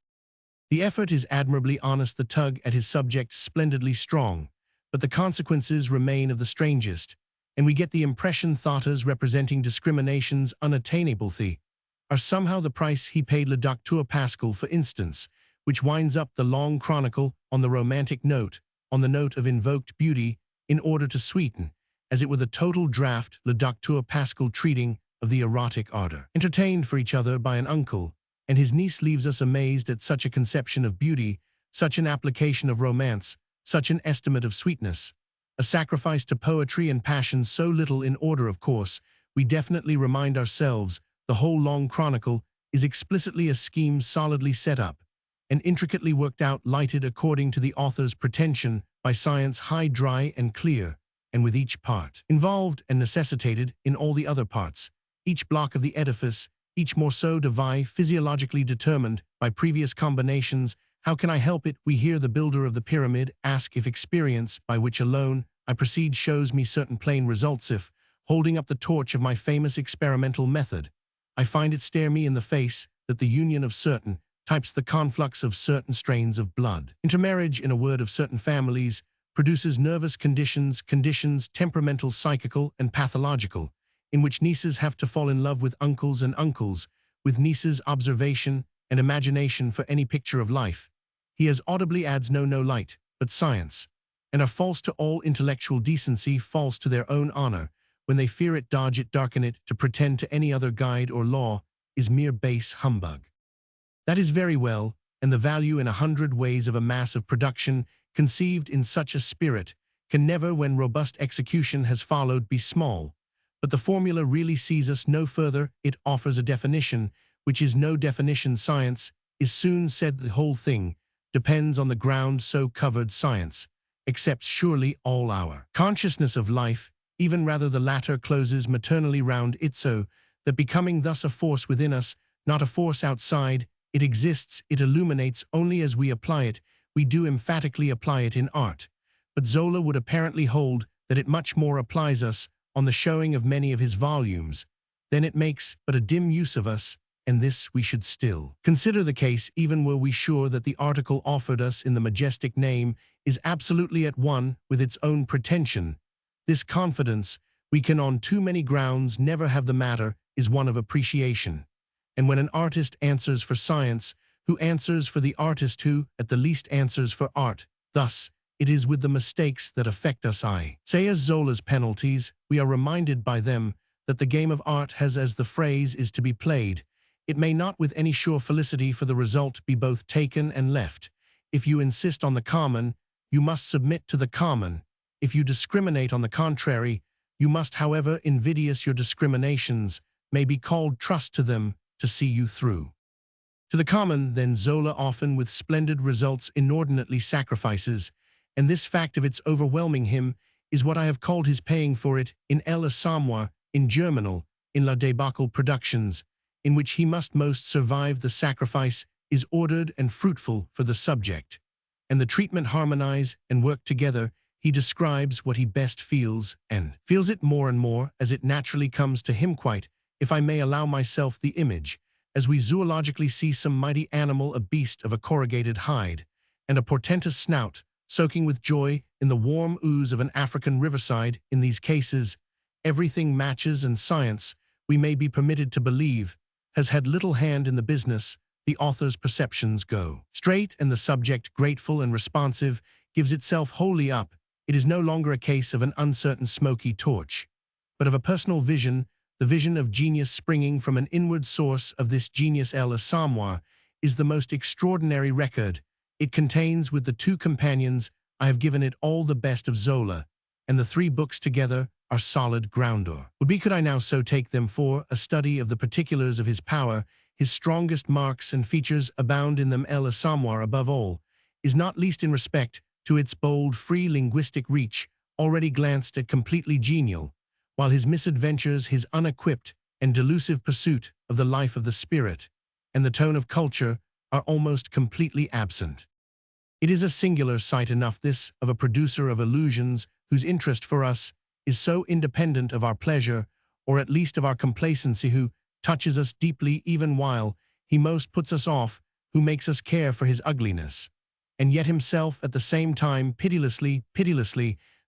The effort is admirably honest, the tug at his subject splendidly strong, but the consequences remain of the strangest, and we get the impression thought as representing discriminations unattainable are somehow the price he paid Le Docteur Pascal, for instance, which winds up the long chronicle on the romantic note, on the note of invoked beauty, in order to sweeten, as it were, the total draught. Le Docteur Pascal treating of the erotic ardor entertained for each other by an uncle and his niece leaves us amazed at such a conception of beauty, such an application of romance, such an estimate of sweetness, a sacrifice to poetry and passion so little in order. Of course, we definitely remind ourselves the whole long chronicle is explicitly a scheme solidly set up and intricately worked out, lighted according to the author's pretension by science, high, dry, and clear, and with each part involved and necessitated in all the other parts, each block of the edifice, each morceau de vie physiologically determined by previous combinations How can I help it? We hear the builder of the pyramid ask if experience, by which alone I proceed, shows me certain plain results, if, holding up the torch of my famous experimental method, I find it stare me in the face that the union of certain types, the conflux of certain strains of blood, intermarriage, in a word, of certain families, produces nervous conditions, temperamental, psychical, and pathological, in which nieces have to fall in love with uncles and uncles, with nieces' observation and imagination for any picture of life. He as audibly adds no light, but science, and are false to all intellectual decency, false to their own honor, when they fear it, dodge it, darken it, to pretend to any other guide or law is mere base humbug. That is very well, and the value in 100 ways of a mass of production conceived in such a spirit can never, when robust execution has followed, be small. But the formula really sees us no further. It offers a definition, which is no definition. Science is soon said. The whole thing depends on the ground so covered. Science accepts surely all our consciousness of life, even rather the latter closes maternally round it, so that becoming thus a force within us, not a force outside, it exists, it illuminates only as we apply it. We do emphatically apply it in art. But Zola would apparently hold that it much more applies us on the showing of many of his volumes. Then it makes but a dim use of us, and this we should still consider the case, even were we sure that the article offered us in the majestic name is absolutely at one with its own pretension. This confidence we can on too many grounds never have. The matter is one of appreciation. And when an artist answers for science, who answers for the artist, who, at the least, answers for art? Thus, it is with the mistakes that affect us. I say, as Zola's penalties, we are reminded by them that the game of art has, as the phrase is, to be played. It may not with any sure felicity for the result be both taken and left. If you insist on the common, you must submit to the common. If you discriminate on the contrary, you must, however invidious your discriminations may be called, trust to them to see you through. To the common, then, Zola, often with splendid results, inordinately sacrifices, and this fact of its overwhelming him is what I have called his paying for it in El Assommoir, in Germinal, in La Debacle Productions, in which he must most survive. The sacrifice is ordered and fruitful for the subject, and the treatment harmonize and work together. He describes what he best feels, and feels it more and more as it naturally comes to him, quite, if I may allow myself the image, as we zoologically see some mighty animal, a beast of a corrugated hide, and a portentous snout, soaking with joy in the warm ooze of an African riverside. In these cases, everything matches, and science, we may be permitted to believe, has had little hand in the business. The author's perceptions go straight, and the subject, grateful and responsive, gives itself wholly up. It is no longer a case of an uncertain smoky torch, but of a personal vision, the vision of genius springing from an inward source. Of this genius, El Assommoir is the most extraordinary record. It contains, with the two companions, I have given it all the best of Zola, and the three books together are solid groundor. Would be could I now so take them for a study of the particulars of his power. His strongest marks and features abound in them. El Assommoir, above all, is not least in respect to its bold, free linguistic reach, already glanced at, completely genial, while his misadventures, his unequipped and delusive pursuit of the life of the spirit, and the tone of culture are almost completely absent. It is a singular sight enough, this, of a producer of illusions whose interest for us is so independent of our pleasure, or at least of our complacency, who touches us deeply even while he most puts us off, who makes us care for his ugliness, and yet himself at the same time pitilessly,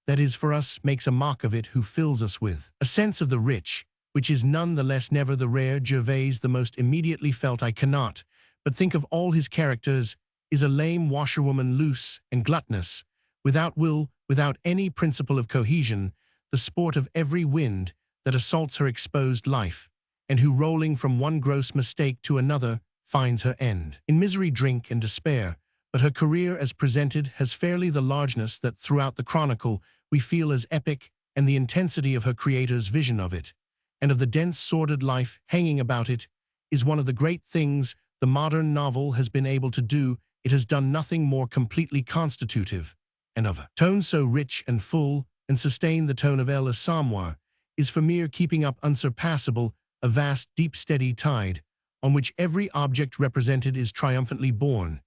that is, for us, makes a mock of it, who fills us with a sense of the rich, which is none the less never the rare. Gervais, the most immediately felt. I cannot but think of all his characters, is a lame washerwoman, loose and gluttonous, without will, without any principle of cohesion, the sport of every wind that assaults her exposed life, and who, rolling from one gross mistake to another, finds her end in misery, drink, and despair. But her career as presented has fairly the largeness that throughout the chronicle we feel as epic, and the intensity of her creator's vision of it, and of the dense sordid life hanging about it, is one of the great things the modern novel has been able to do. It has done nothing more completely constitutive, and of a tone so rich and full, and sustain the tone of El Assommoir is for mere keeping up unsurpassable, a vast, deep, steady tide, on which every object represented is triumphantly borne.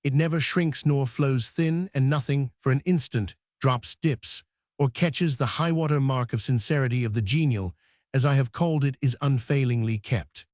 It never shrinks nor flows thin, and nothing, for an instant, drops, dips, or catches the high-water mark of sincerity of the genial, as I have called it, is unfailingly kept.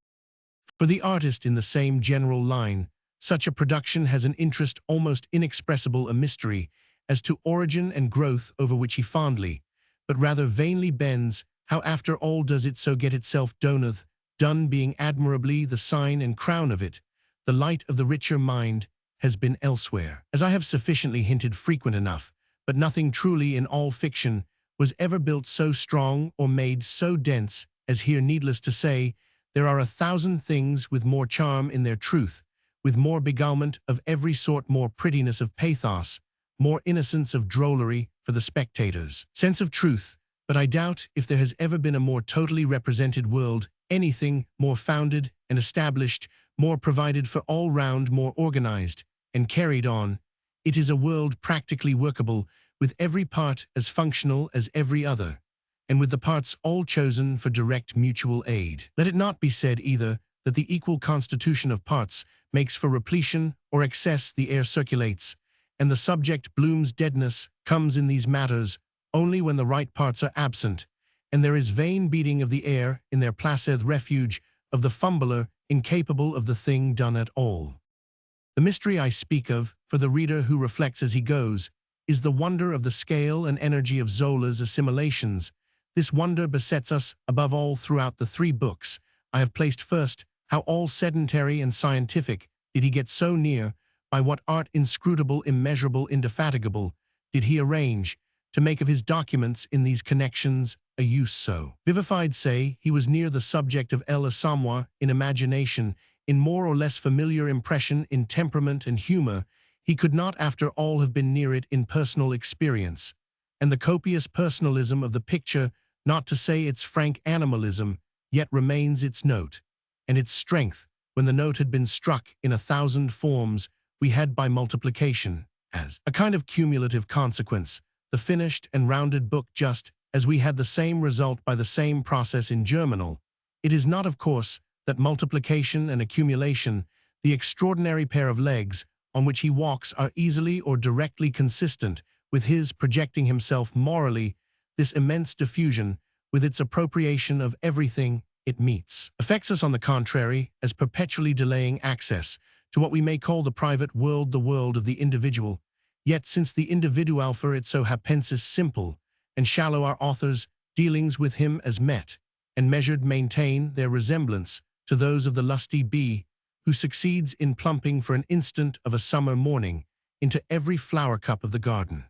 For the artist in the same general line, such a production has an interest almost inexpressible, a mystery, as to origin and growth over which he fondly, but rather vainly bends, how after all does it so get itself doneth, done being admirably the sign and crown of it, the light of the richer mind has been elsewhere. As I have sufficiently hinted, frequent enough, but nothing truly in all fiction was ever built so strong or made so dense as here. Needless to say, there are 1,000 things with more charm in their truth, with more beguilement of every sort, more prettiness of pathos, more innocence of drollery for the spectator's sense of truth, but I doubt if there has ever been a more totally represented world, anything more founded and established, more provided for all round, more organized and carried on. It is a world practically workable, with every part as functional as every other, and with the parts all chosen for direct mutual aid. Let it not be said either that the equal constitution of parts makes for repletion or excess. The air circulates, and the subject blooms. Deadness comes in these matters only when the right parts are absent, and there is vain beating of the air in their placid refuge of the fumbler, incapable of the thing done at all. The mystery I speak of, for the reader who reflects as he goes, is the wonder of the scale and energy of Zola's assimilations. This wonder besets us above all throughout the 3 books I have placed first. How all sedentary and scientific did he get so near? By what art inscrutable, immeasurable, indefatigable did he arrange to make of his documents in these connections a use so vivified? Say, he was near the subject of l'Assommoir in imagination, in more or less familiar impression, in temperament and humor. He could not after all have been near it in personal experience, and the copious personalism of the picture, not to say its frank animalism, yet remains its note, and its strength, when the note had been struck in 1,000 forms, we had by multiplication, as a kind of cumulative consequence, the finished and rounded book, just as we had the same result by the same process in germinal. It is not, of course, that multiplication and accumulation, the extraordinary pair of legs on which he walks, are easily or directly consistent with his projecting himself morally. This immense diffusion, with its appropriation of everything it meets, affects us on the contrary as perpetually delaying access to what we may call the private world, the world of the individual. Yet since the individual for it so hapensis simple and shallow, our authors' dealings with him as met and measured maintain their resemblance to those of the lusty bee, who succeeds in plumping for an instant of a summer morning into every flower cup of the garden.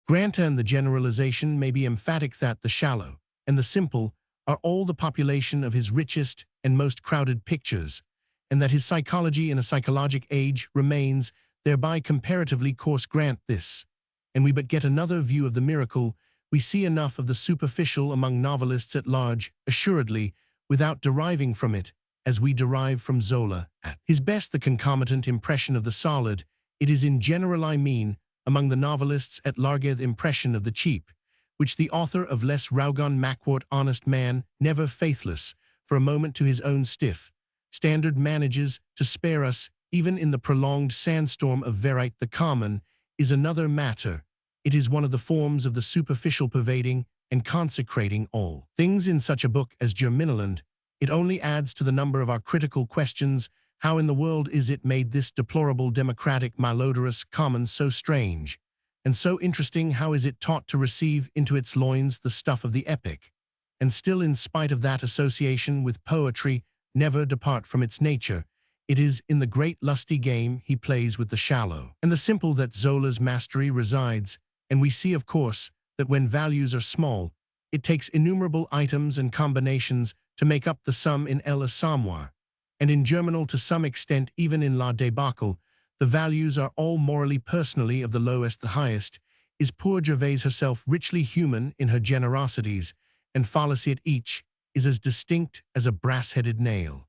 Granted, the generalization may be emphatic that the shallow and the simple are all the population of his richest and most crowded pictures, and that his psychology in a psychologic age remains thereby comparatively coarse. Grant this, and we but get another view of the miracle. We see enough of the superficial among novelists at large, assuredly, without deriving from it, as we derive from Zola, at his best, the concomitant impression of the solid. It is in general, I mean, among the novelists at large, the impression of the cheap, which the author of Les Rougon Macquart, honest man, never faithless for a moment to his own stiff standard, manages to spare us, even in the prolonged sandstorm of verite. The common is another matter. It is one of the forms of the superficial, pervading and consecrating all things in such a book as Germinal. It only adds to the number of our critical questions. How in the world is it made, this deplorable, democratic, malodorous common, so strange and so interesting? How is it taught to receive into its loins the stuff of the epic, and still, in spite of that association with poetry, never depart from its nature? It is in the great lusty game he plays with the shallow and the simple that Zola's mastery resides, and we see, of course, that when values are small, it takes innumerable items and combinations to make up the sum. In l'Assommoir, and in Germinal to some extent even in La Débâcle, the values are all morally, personally, of the lowest the highest. Is poor Gervaise herself richly human in her generosities and fallacy? At each is as distinct as a brass-headed nail.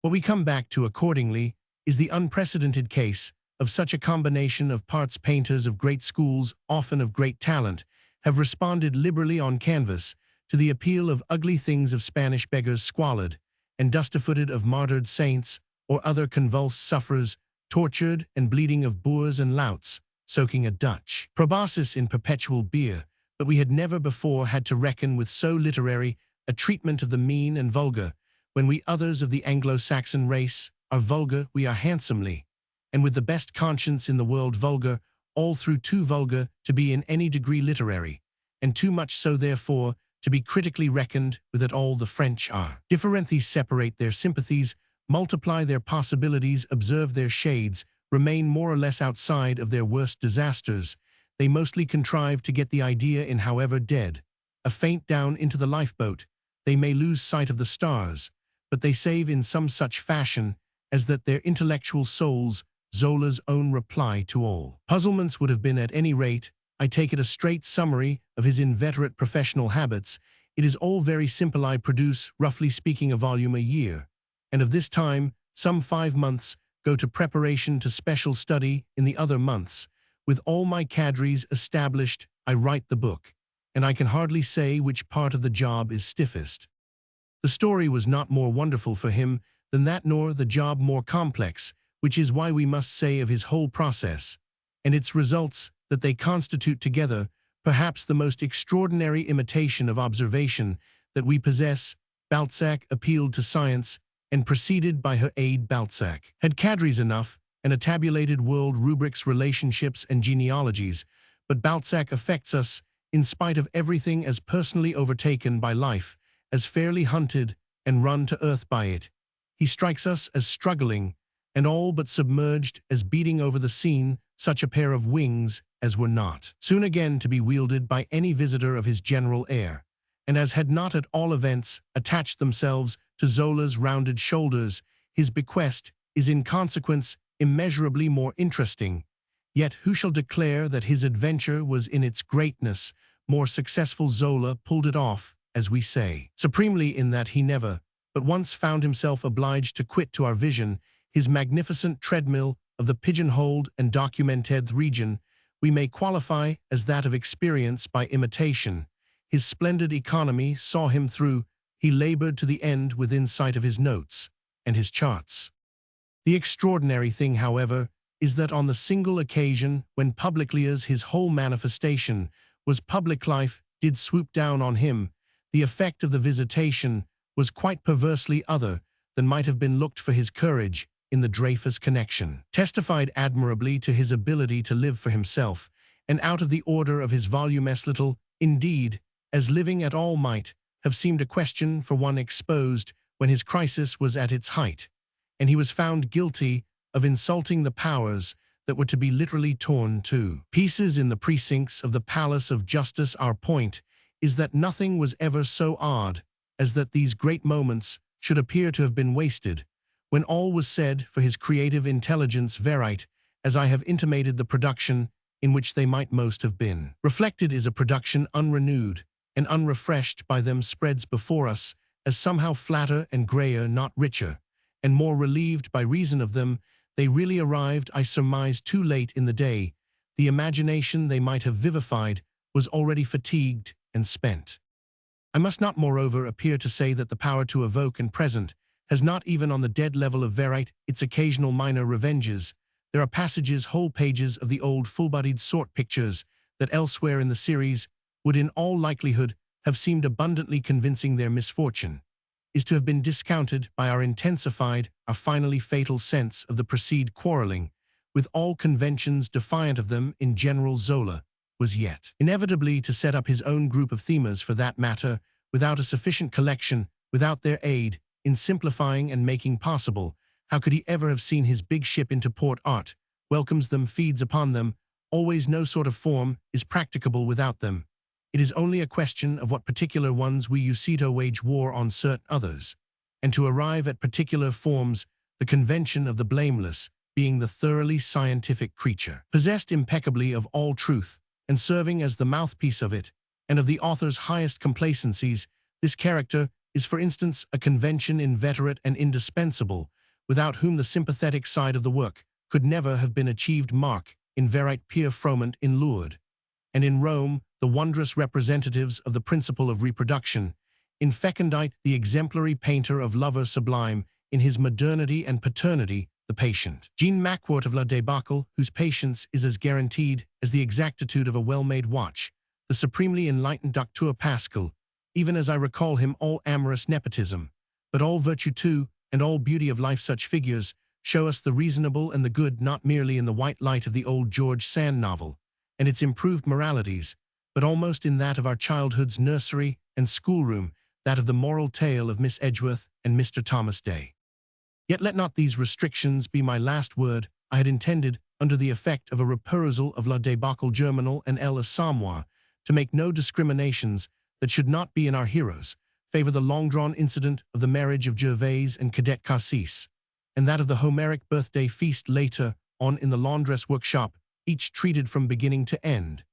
What we come back to, accordingly, is the unprecedented case of such a combination of parts. Painters of great schools, often of great talent, have responded liberally on canvas to the appeal of ugly things, of Spanish beggars, squalid and dusty-footed, of martyred saints or other convulsed sufferers, tortured and bleeding of boors and louts, soaking a Dutch proboscis in perpetual beer, but we had never before had to reckon with so literary a treatment of the mean and vulgar. When we others of the Anglo-Saxon race are vulgar, we are handsomely, and with the best conscience in the world vulgar, all through too vulgar to be in any degree literary, and too much so therefore to be critically reckoned with at all the French are. Differently separate their sympathies, multiply their possibilities, observe their shades, remain more or less outside of their worst disasters. They mostly contrive to get the idea in, however dead, a faint down into the lifeboat. They may lose sight of the stars, but they save in some such fashion as that their intellectual souls, Zola's own reply to all puzzlements would have been at any rate, I take it, a straight summary of his inveterate professional habits. It is all very simple. I produce, roughly speaking, a volume a year, and of this time, some 5 months go to preparation to special study. In the other months, with all my cadres established, I write the book, and I can hardly say which part of the job is stiffest. The story was not more wonderful for him than that, nor the job more complex, which is why we must say of his whole process, and its results, that they constitute together perhaps the most extraordinary imitation of observation that we possess. Balzac appealed to science, and proceeded by her aid. Balzac had cadres enough, and a tabulated world, rubrics, relationships, and genealogies, but Balzac affects us, in spite of everything, as personally overtaken by life, as fairly hunted and run to earth by it. He strikes us as struggling, and all but submerged, as beating over the scene such a pair of wings as were not soon again to be wielded by any visitor of his general air, and as had not at all events attached themselves to Zola's rounded shoulders. His bequest is in consequence immeasurably more interesting, yet who shall declare that his adventure was in its greatness more successful? Zola pulled it off, as we say, supremely, in that he never but once found himself obliged to quit to our vision his magnificent treadmill of the pigeonholed and documented region. We may qualify as that of experience by imitation. His splendid economy saw him through. He labored to the end within sight of his notes and his charts. The extraordinary thing, however, is that on the single occasion when publicly as his whole manifestation was public life did swoop down on him, the effect of the visitation was quite perversely other than might have been looked for. His courage in the Dreyfus connection testified admirably to his ability to live for himself, and out of the order of his volume as little, indeed, as living at all might have seemed a question for one exposed when his crisis was at its height, and he was found guilty of insulting the powers that were to be literally torn to pieces in the precincts of the Palace of Justice. Our point is that nothing was ever so odd as that these great moments should appear to have been wasted, when all was said for his creative intelligence verite, as I have intimated. The production in which they might most have been reflected is a production unrenewed and unrefreshed by them, spreads before us as somehow flatter and grayer, not richer, and more relieved by reason of them. They really arrived, I surmise, too late in the day. The imagination they might have vivified was already fatigued and spent. I must not, moreover, appear to say that the power to evoke and present has not, even on the dead level of verite, its occasional minor revenges. There are passages, whole pages of the old full-bodied sort pictures that elsewhere in the series would in all likelihood have seemed abundantly convincing. Their misfortune is to have been discounted by our intensified, our finally fatal sense of the precede quarreling with all conventions defiant of them. In general, Zola was yet inevitably to set up his own group of themes for that matter, without a sufficient collection, without their aid in simplifying and making possible. How could he ever have seen his big ship into port? Art welcomes them, feeds upon them. Always no sort of form is practicable without them. It is only a question of what particular ones we use to wage war on certain others, and to arrive at particular forms, the convention of the blameless being the thoroughly scientific creature, possessed impeccably of all truth, and serving as the mouthpiece of it, and of the author's highest complacencies. This character is, for instance, a convention inveterate and indispensable, without whom the sympathetic side of the work could never have been achieved. Mark, in verite pure froment in Lourdes, and in Rome, the wondrous representatives of the principle of reproduction. In Fecundite, the exemplary painter of lover sublime, in his modernity and paternity, the patient. Jean Macquart of La Débâcle, whose patience is as guaranteed as the exactitude of a well-made watch, the supremely enlightened Docteur Pascal, even as I recall him all amorous nepotism, but all virtue too, and all beauty of life. Such figures show us the reasonable and the good not merely in the white light of the old George Sand novel and its improved moralities, but almost in that of our childhood's nursery and schoolroom, that of the moral tale of Miss Edgeworth and Mr. Thomas Day. Yet let not these restrictions be my last word. I had intended, under the effect of a reperusal of La Débâcle Germinal and El Assommoir, to make no discriminations that should not be in our heroes, favor the long-drawn incident of the marriage of Gervaise and Cadet Cassis, and that of the Homeric birthday feast later on in the laundress workshop, each treated from beginning to end,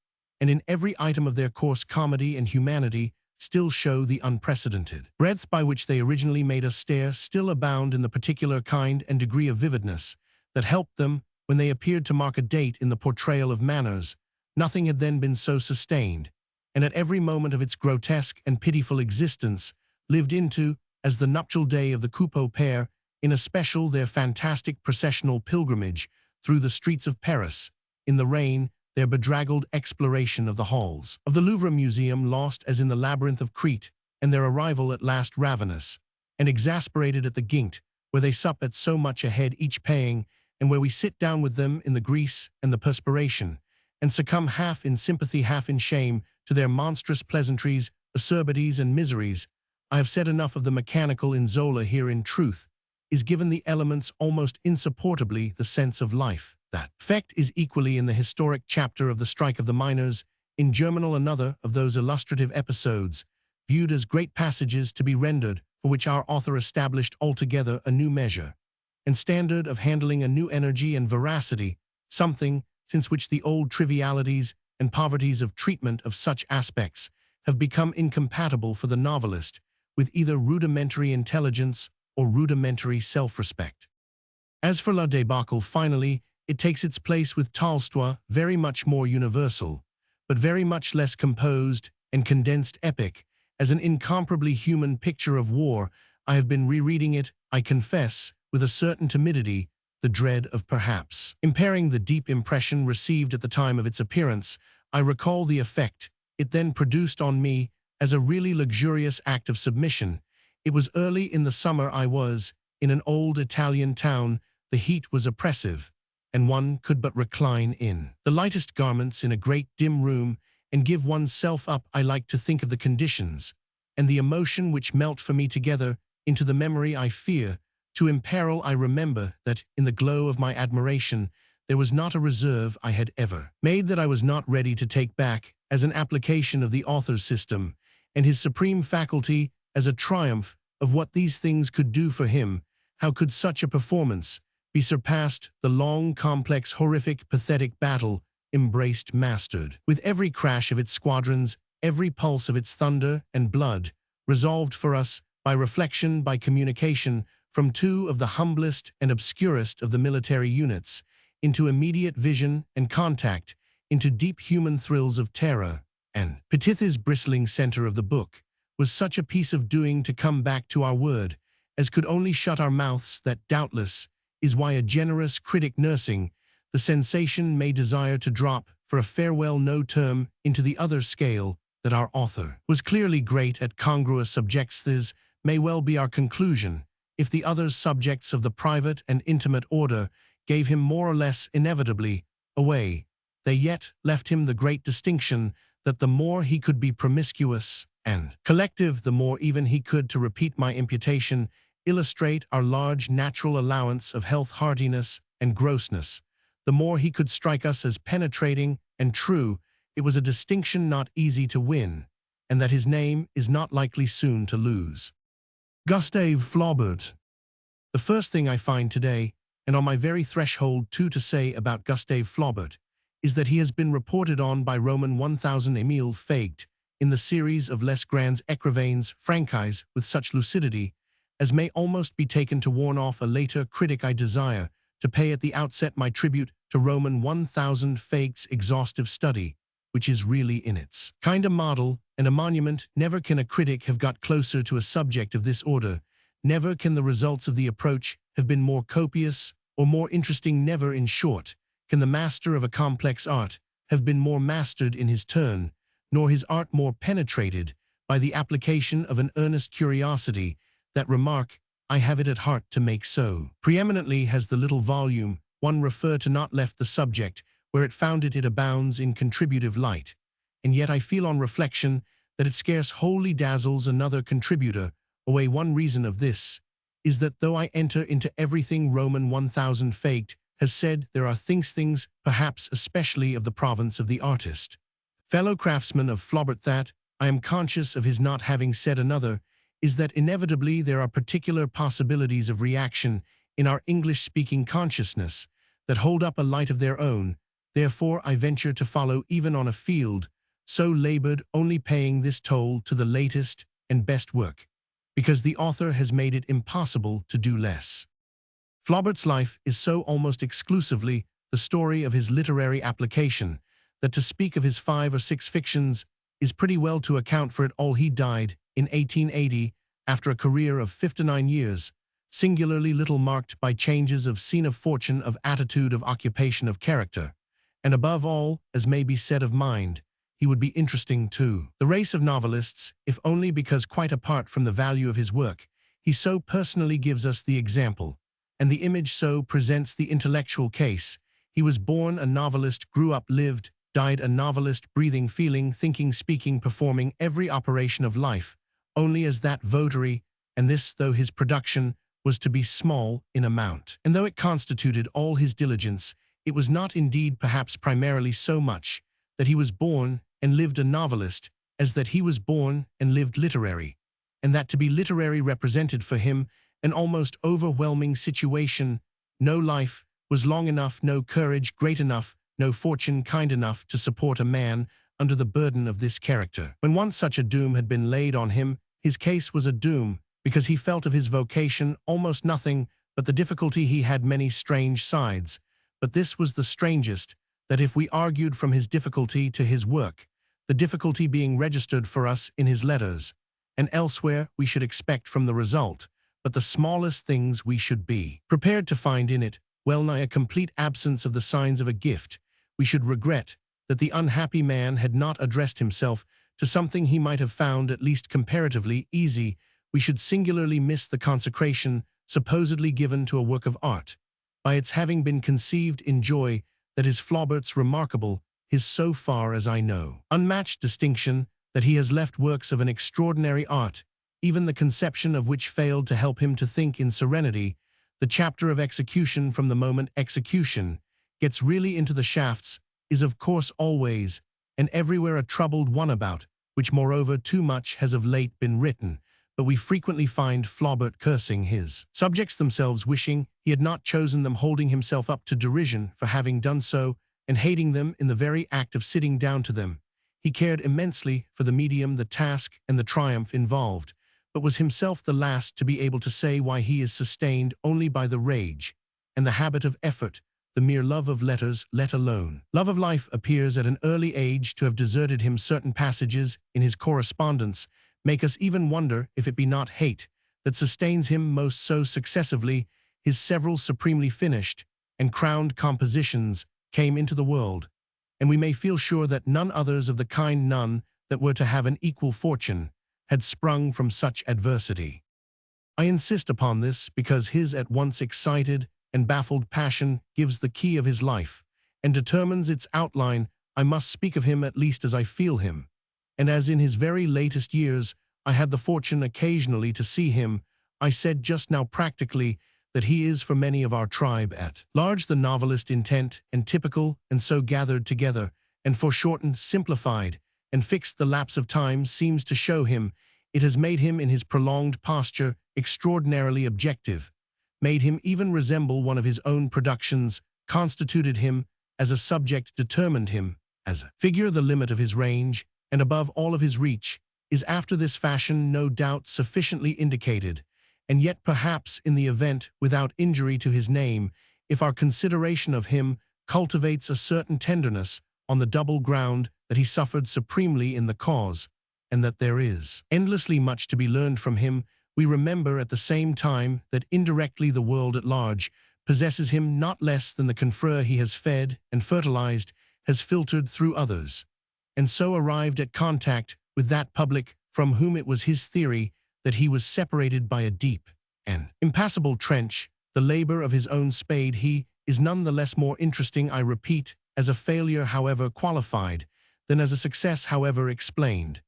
and in every item of their coarse comedy and humanity still show the unprecedented breadth by which they originally made us stare still abound in the particular kind and degree of vividness that helped them when they appeared to mark a date in the portrayal of manners. Nothing had then been so sustained, and at every moment of its grotesque and pitiful existence lived into, as the nuptial day of the Coupeau pair, in especial their fantastic processional pilgrimage through the streets of Paris, in the rain, their bedraggled exploration of the halls of the Louvre Museum lost as in the labyrinth of Crete, and their arrival at last ravenous and exasperated at the Ginct, where they sup at so much a head each paying, and where we sit down with them in the grease and the perspiration, and succumb half in sympathy half in shame to their monstrous pleasantries, acerbities, and miseries. I have said enough of the mechanical in Zola. Here in truth is given the elements almost insupportably the sense of life. That effect is equally in the historic chapter of the strike of the miners, in Germinal another of those illustrative episodes, viewed as great passages to be rendered, for which our author established altogether a new measure and standard of handling, a new energy and veracity, something since which the old trivialities and poverties of treatment of such aspects have become incompatible for the novelist with either rudimentary intelligence or rudimentary self-respect. As for La Débâcle, finally, it takes its place with Tolstoy, very much more universal, but very much less composed and condensed epic, as an incomparably human picture of war. I have been rereading it, I confess, with a certain timidity, the dread of perhaps impairing the deep impression received at the time of its appearance. I recall the effect it then produced on me as a really luxurious act of submission. It was early in the summer. I was in an old Italian town. The heat was oppressive, and one could but recline in the lightest garments in a great dim room and give oneself up. I like to think of the conditions and the emotion which melt for me together into the memory I fear to imperil. I remember that, in the glow of my admiration, there was not a reserve I had ever made that I was not ready to take back as an application of the author's system and his supreme faculty, as a triumph of what these things could do for him. How could such a performance be surpassed? The long, complex, horrific, pathetic battle embraced, mastered, with every crash of its squadrons, every pulse of its thunder and blood, resolved for us, by reflection, by communication, from two of the humblest and obscurest of the military units, into immediate vision and contact, into deep human thrills of terror. And Petitha's bristling center of the book was such a piece of doing to come back to our word, as could only shut our mouths. That doubtless is why a generous critic nursing the sensation may desire to drop for a farewell no term into the other scale, that our author was clearly great at congruous subjects. This may well be our conclusion, if the other subjects of the private and intimate order gave him more or less inevitably away. They yet left him the great distinction that the more he could be promiscuous and collective, the more even he could, to repeat my imputation, illustrate our large natural allowance of health, heartiness, and grossness, the more he could strike us as penetrating and true. It was a distinction not easy to win, and that his name is not likely soon to lose. Gustave Flaubert. The first thing I find today, and on my very threshold too, to say about Gustave Flaubert, is that he has been reported on by Roman 1000 Émile Faguet in the series of Les Grands Écrivains Francais with such lucidity as may almost be taken to warn off a later critic. I desire to pay at the outset my tribute to Roman 1000 Faguet's exhaustive study, which is really in its kind a model and a monument. Never can a critic have got closer to a subject of this order. Never can the results of the approach have been more copious, or more interesting never. In short, can the master of a complex art have been more mastered in his turn, nor his art more penetrated by the application of an earnest curiosity, that remark, I have it at heart to make so. Preeminently has the little volume one refer to not left the subject where it found it abounds in contributive light, and yet I feel on reflection that it scarce wholly dazzles another contributor away. One reason of this is that though I enter into everything Roman 1000 faked has said, there are things perhaps especially of the province of the artist. Fellow craftsman of Flaubert, that I am conscious of his not having said another is that inevitably there are particular possibilities of reaction in our English-speaking consciousness that hold up a light of their own. Therefore I venture to follow even on a field so labored, only paying this toll to the latest and best work, because the author has made it impossible to do less. Flaubert's life is so almost exclusively the story of his literary application that to speak of his 5 or 6 fictions is pretty well to account for it all. He died in 1880 after a career of 59 years, singularly little marked by changes of scene, of fortune, of attitude, of occupation, of character, and above all, as may be said, of mind. He would be interesting to the race of novelists, if only because, quite apart from the value of his work, he so personally gives us the example, and the image so presents the intellectual case. He was born a novelist, grew up, lived, died a novelist, breathing, feeling, thinking, speaking, performing every operation of life, only as that votary, and this though his production was to be small in amount. And though it constituted all his diligence, it was not indeed perhaps primarily so much that he was born and lived a novelist, as that he was born and lived literary, and that to be literary represented for him an almost overwhelming situation. No life was long enough, no courage great enough, no fortune kind enough to support a man under the burden of this character. When once such a doom had been laid on him, his case was a doom, because he felt of his vocation almost nothing but the difficulty. He had many strange sides, but this was the strangest, that if we argued from his difficulty to his work, the difficulty being registered for us in his letters, and elsewhere, we should expect from the result but the smallest things. We should be prepared to find in it well-nigh a complete absence of the signs of a gift. We should regret that the unhappy man had not addressed himself to something he might have found at least comparatively easy. We should singularly miss the consecration supposedly given to a work of art, by its having been conceived in joy. That is Flaubert's remarkable, his, so far as I know, unmatched distinction, that he has left works of an extraordinary art, even the conception of which failed to help him to think in serenity. The chapter of execution, from the moment execution gets really into the shafts, is of course always and everywhere a troubled one, about which moreover too much has of late been written, but we frequently find Flaubert cursing his subjects themselves, wishing he had not chosen them, holding himself up to derision for having done so, and hating them in the very act of sitting down to them. He cared immensely for the medium, the task, and the triumph involved, but was himself the last to be able to say why he is sustained only by the rage and the habit of effort. The mere love of letters, let alone love of life, appears at an early age to have deserted him. Certain passages in his correspondence make us even wonder if it be not hate that sustains him most. So successively his several supremely finished and crowned compositions came into the world, and we may feel sure that none others of the kind, none that were to have an equal fortune, had sprung from such adversity. I insist upon this because his at once excited and baffled passion gives the key of his life and determines its outline. I must speak of him at least as I feel him, and as in his very latest years I had the fortune occasionally to see him. I said just now practically that he is for many of our tribe at large the novelist intent and typical, and so gathered together and foreshortened, simplified, and fixed the lapse of time seems to show him. It has made him in his prolonged posture extraordinarily objective, made him even resemble one of his own productions, constituted him as a subject, determined him as a figure. The limit of his range, and above all of his reach, is after this fashion no doubt sufficiently indicated, and yet perhaps in the event without injury to his name, if our consideration of him cultivates a certain tenderness on the double ground that he suffered supremely in the cause, and that there is endlessly much to be learned from him. We remember at the same time that indirectly the world at large possesses him not less than the confrere he has fed and fertilized has filtered through others, and so arrived at contact with that public from whom it was his theory that he was separated by a deep and impassable trench, the labor of his own spade. He is none the less more interesting, I repeat, as a failure however qualified, than as a success however explained.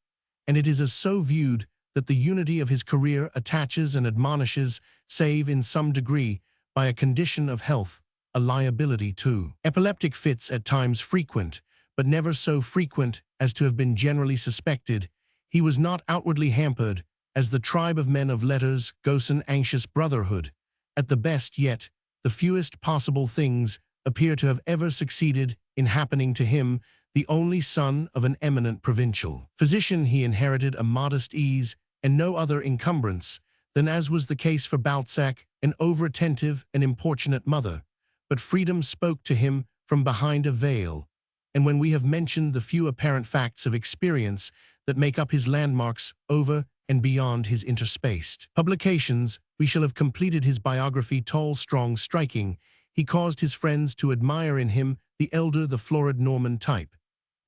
And it is as so viewed that the unity of his career attaches and admonishes, save in some degree, by a condition of health, a liability to epileptic fits at times frequent, but never so frequent as to have been generally suspected. He was not outwardly hampered, as the tribe of men of letters, Gosen anxious brotherhood. At the best yet, the fewest possible things appear to have ever succeeded in happening to him, the only son of an eminent provincial physician. He inherited a modest ease and no other encumbrance than, as was the case for Balzac, an over-attentive and importunate mother. But freedom spoke to him from behind a veil, and when we have mentioned the few apparent facts of experience that make up his landmarks over and beyond his interspaced publications, we shall have completed his biography. Tall, strong, striking, he caused his friends to admire in him the elder, the florid Norman type,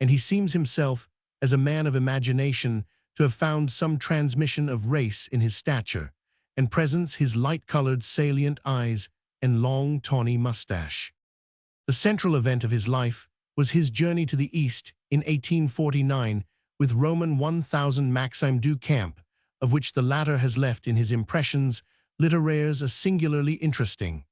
and he seems himself, as a man of imagination, to have found some transmission of race in his stature and presence, his light-colored, salient eyes, and long, tawny mustache. The central event of his life was his journey to the East in 1849 with Roman 1000 Maxime du Camp, of which the latter has left in his Impressions littéraires a singularly interesting,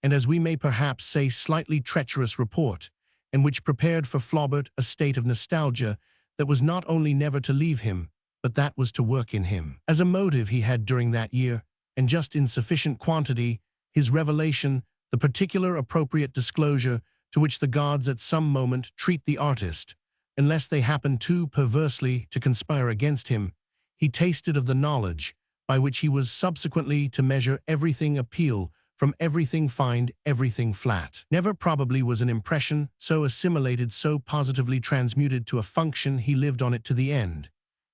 and as we may perhaps say slightly treacherous report, and which prepared for Flaubert a state of nostalgia that was not only never to leave him, but that was to work in him. As a motive he had during that year, and just in sufficient quantity, his revelation, the particular appropriate disclosure to which the gods at some moment treat the artist, unless they happen too perversely to conspire against him. He tasted of the knowledge by which he was subsequently to measure everything, appeal from everything, find everything flat. Never probably was an impression so assimilated, so positively transmuted to a function. He lived on it to the end.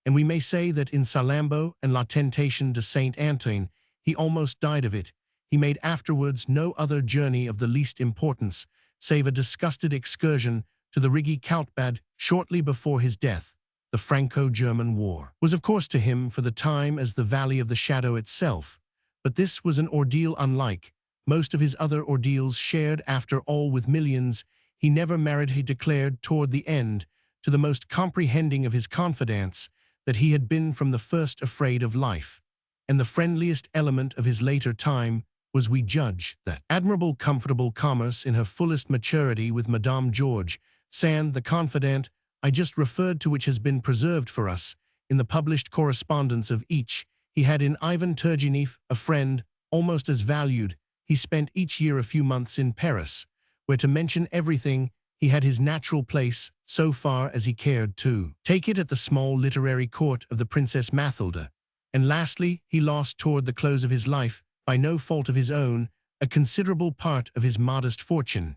And we may say that in Salammbô and La Tentation de Saint Antoine he almost died of it. He made afterwards no other journey of the least importance, save a disgusted excursion to the Rigi Kaltbad shortly before his death. The Franco-German War was of course to him for the time as the Valley of the Shadow itself, but this was an ordeal unlike most of his other ordeals, shared after all with millions. He never married. He declared toward the end to the most comprehending of his confidants that he had been from the first afraid of life, and the friendliest element of his later time was, we judge, that admirable comfortable commerce in her fullest maturity with Madame George Sand, the confidant I just referred to, which has been preserved for us in the published correspondence of each. He had in Ivan Turgenev a friend almost as valued. He spent each year a few months in Paris, where, to mention everything, he had his natural place so far as he cared to take it at the small literary court of the Princess Mathilde. And lastly, he lost toward the close of his life, by no fault of his own, a considerable part of his modest fortune.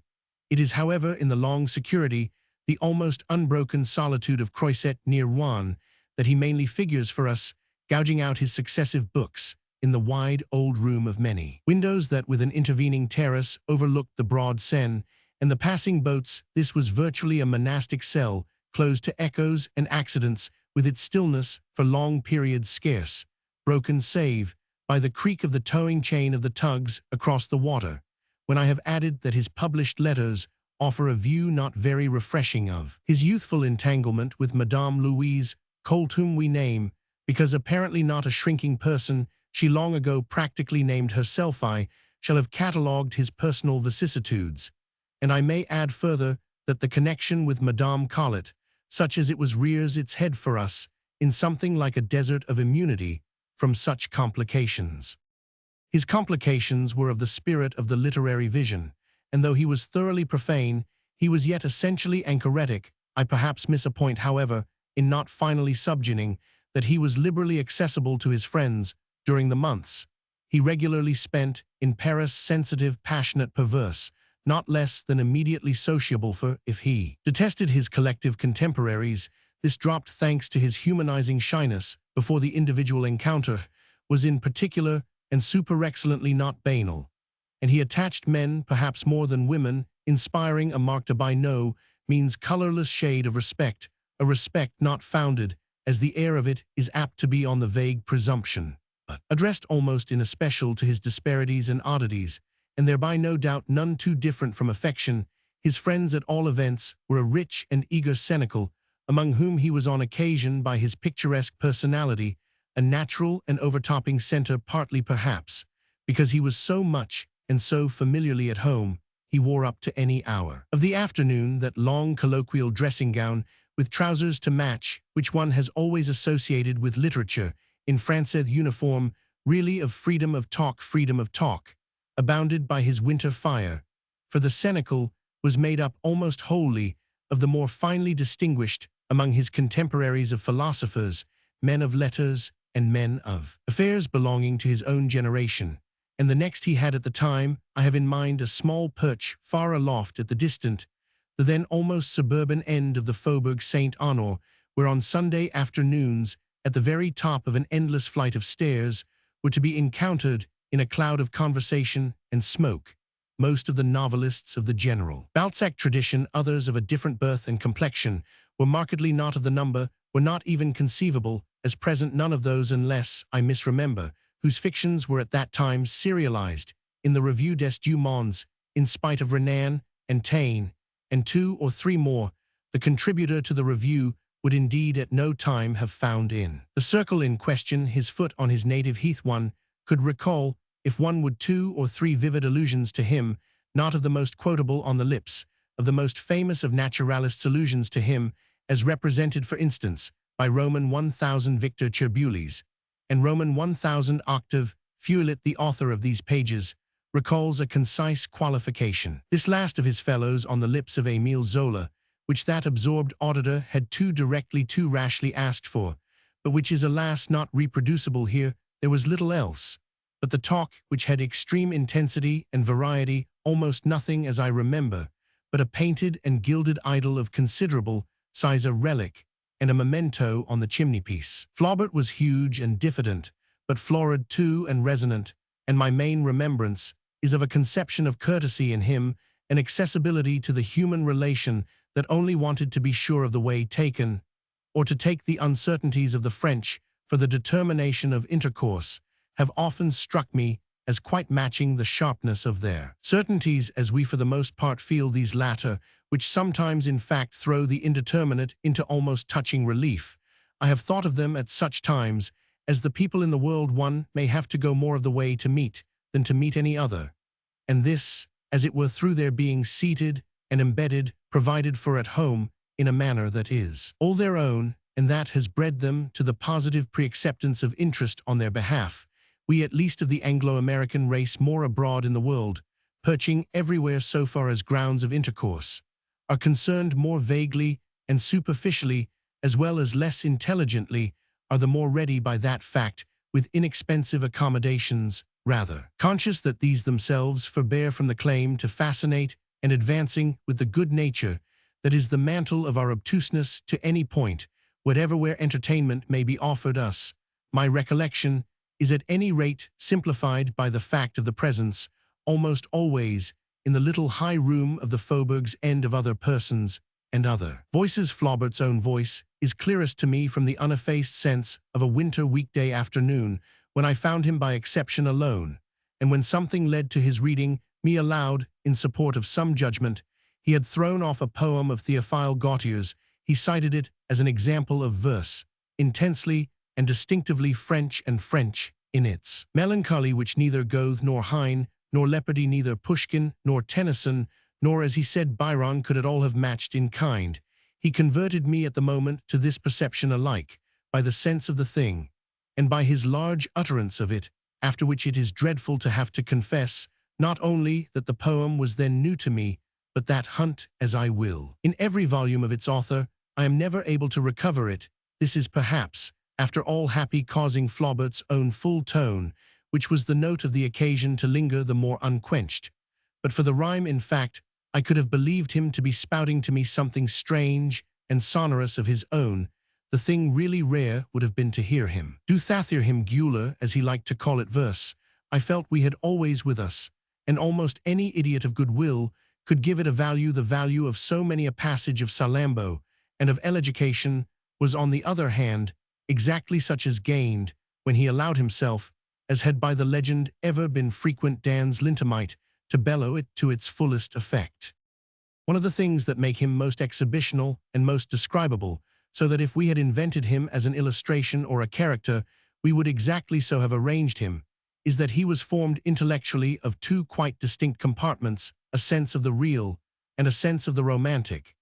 It is, however, in the long security, the almost unbroken solitude of Croisset near Rouen, that he mainly figures for us, gouging out his successive books in the wide old room of many windows that, with an intervening terrace, overlooked the broad Seine and the passing boats. This was virtually a monastic cell, closed to echoes and accidents, with its stillness for long periods scarce broken save by the creak of the towing chain of the tugs across the water. When I have added that his published letters offer a view not very refreshing of his youthful entanglement with Madame Louise Colt, whom we name, because apparently not a shrinking person she long ago practically named herself, I shall have catalogued his personal vicissitudes. And I may add further that the connection with Madame Collet, such as it was, rears its head for us in something like a desert of immunity from such complications. His complications were of the spirit of the literary vision, and though he was thoroughly profane, he was yet essentially anchoretic. I perhaps miss a point, however, in not finally subjoining that he was liberally accessible to his friends during the months he regularly spent in Paris, sensitive, passionate, perverse, not less than immediately sociable. For if he detested his collective contemporaries, this dropped thanks to his humanizing shyness before the individual encounter, was in particular and super-excellently not banal. and he attached men perhaps more than women, inspiring a marked by no means colorless shade of respect, a respect not founded, as the air of it is apt to be on the vague presumption, but addressed almost in especial to his disparities and oddities, and thereby no doubt none too different from affection. His friends at all events were a rich and eager Senecal, among whom he was on occasion by his picturesque personality, a natural and overtopping center, partly perhaps, because he was so much and so familiarly at home, he wore up to any hour of the afternoon that long colloquial dressing gown with trousers to match, which one has always associated with literature, in Français uniform, really of freedom of talk, abounded by his winter fire, for the Senecal was made up almost wholly of the more finely distinguished among his contemporaries of philosophers, men of letters, and men of affairs belonging to his own generation. And the next he had at the time, I have in mind a small perch far aloft at the distant, the then almost suburban end of the Faubourg Saint-Honor, where on Sunday afternoons, at the very top of an endless flight of stairs, were to be encountered, in a cloud of conversation and smoke, most of the novelists of the general Balzac tradition. Others of a different birth and complexion were markedly not of the number, were not even conceivable, as present none of those, unless I misremember, whose fictions were at that time serialized in the Revue des Deux Mondes, in spite of Renan and Taine, and 2 or 3 more, the contributor to the review would indeed at no time have found in the circle in question his foot on his native heath. One could recall, if one would, 2 or 3 vivid allusions to him, not of the most quotable on the lips of the most famous of naturalists, allusions to him, as represented, for instance, by Roman 1000 Victor Cherbuliez, and Roman 1000 Octave Feuillet. The author of these pages recalls a concise qualification, this last of his fellows, on the lips of Émile Zola, which that absorbed auditor had too directly, too rashly asked for, but which is alas not reproducible here. There was little else but the talk, which had extreme intensity and variety, almost nothing, as I remember, but a painted and gilded idol of considerable size, a relic, and a memento on the chimney-piece. Flaubert was huge and diffident, but florid too and resonant, and my main remembrance is of a conception of courtesy in him, an accessibility to the human relation that only wanted to be sure of the way taken, or to take the uncertainties of the French for the determination of intercourse, have often struck me as quite matching the sharpness of their certainties, as we for the most part feel these latter, which sometimes in fact throw the indeterminate into almost touching relief. I have thought of them at such times as the people in the world one may have to go more of the way to meet than to meet any other, and this, as it were, through their being seated and embedded, provided for at home, in a manner that is all their own, and that has bred them to the positive pre-acceptance of interest on their behalf. We, at least of the Anglo-American race more abroad in the world, perching everywhere so far as grounds of intercourse, are concerned more vaguely and superficially, as well as less intelligently, are the more ready by that fact, with inexpensive accommodations, rather conscious that these themselves forbear from the claim to fascinate, and advancing with the good nature that is the mantle of our obtuseness to any point, whatever where entertainment may be offered us. My recollection is at any rate simplified by the fact of the presence, almost always, in the little high room of the Faubourg's end, of other persons and other voices. Flaubert's own voice is clearest to me from the uneffaced sense of a winter weekday afternoon, when I found him by exception alone, and when something led to his reading me aloud, in support of some judgment, he had thrown off a poem of Théophile Gautier's. He cited it as an example of verse, intensely and distinctively French, and French in its melancholy, which neither Goethe nor Heine, nor Leopardi, neither Pushkin nor Tennyson, nor, as he said, Byron, could at all have matched in kind. He converted me at the moment to this perception alike, by the sense of the thing, and by his large utterance of it, after which it is dreadful to have to confess, not only that the poem was then new to me, but that, hunt as I will in every volume of its author, I am never able to recover it. This is perhaps, after all, happy, causing Flaubert's own full tone, which was the note of the occasion, to linger the more unquenched. But for the rhyme, in fact, I could have believed him to be spouting to me something strange and sonorous of his own. The thing really rare would have been to hear him do Thathier him Guler, as he liked to call it, verse. I felt we had always with us, and almost any idiot of goodwill could give it a value. The value of so many a passage of Salammbô and of education was, on the other hand, exactly such as gained when he allowed himself, as had by the legend ever been frequent dans l'intimite, to bellow it to its fullest effect. One of the things that make him most exhibitional and most describable, so that if we had invented him as an illustration or a character, we would exactly so have arranged him, is that he was formed intellectually of two quite distinct compartments, a sense of the real and a sense of the romantic,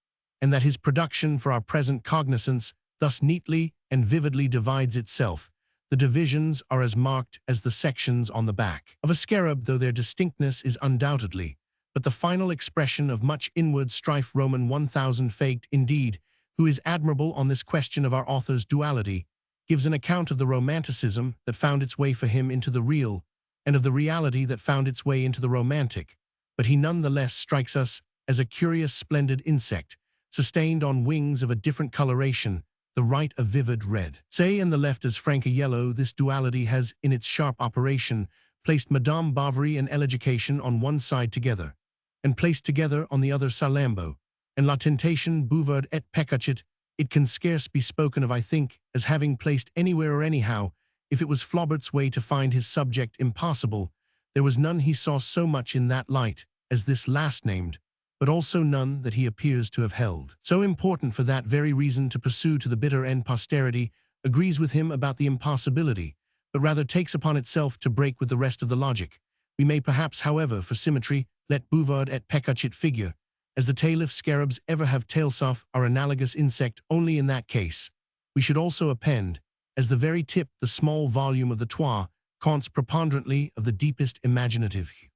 and that his production for our present cognizance thus neatly and vividly divides itself. The divisions are as marked as the sections on the back of a scarab, though their distinctness is undoubtedly but the final expression of much inward strife. Roman 1000 faked, indeed, who is admirable on this question of our author's duality, gives an account of the romanticism that found its way for him into the real, and of the reality that found its way into the romantic, but he none the less strikes us as a curious splendid insect, sustained on wings of a different coloration, the right a vivid red, say, and the left as frank a yellow. This duality has, in its sharp operation, placed Madame Bovary and Education on one side together, and placed together on the other Salammbô, and La Tentation Bouvard et Peccacit. It can scarce be spoken of, I think, as having placed anywhere or anyhow. If it was Flaubert's way to find his subject impossible, there was none he saw so much in that light as this last named, but also none that he appears to have held so important for that very reason to pursue to the bitter end. Posterity agrees with him about the impossibility, but rather takes upon itself to break with the rest of the logic. We may perhaps, however, for symmetry, let Bouvard et Peccacit figure, as the tail-lift scarabs ever have tailsof are analogous insect. Only in that case we should also append, as the very tip, the small volume of the Trois Contes preponderantly of the deepest imaginative hue.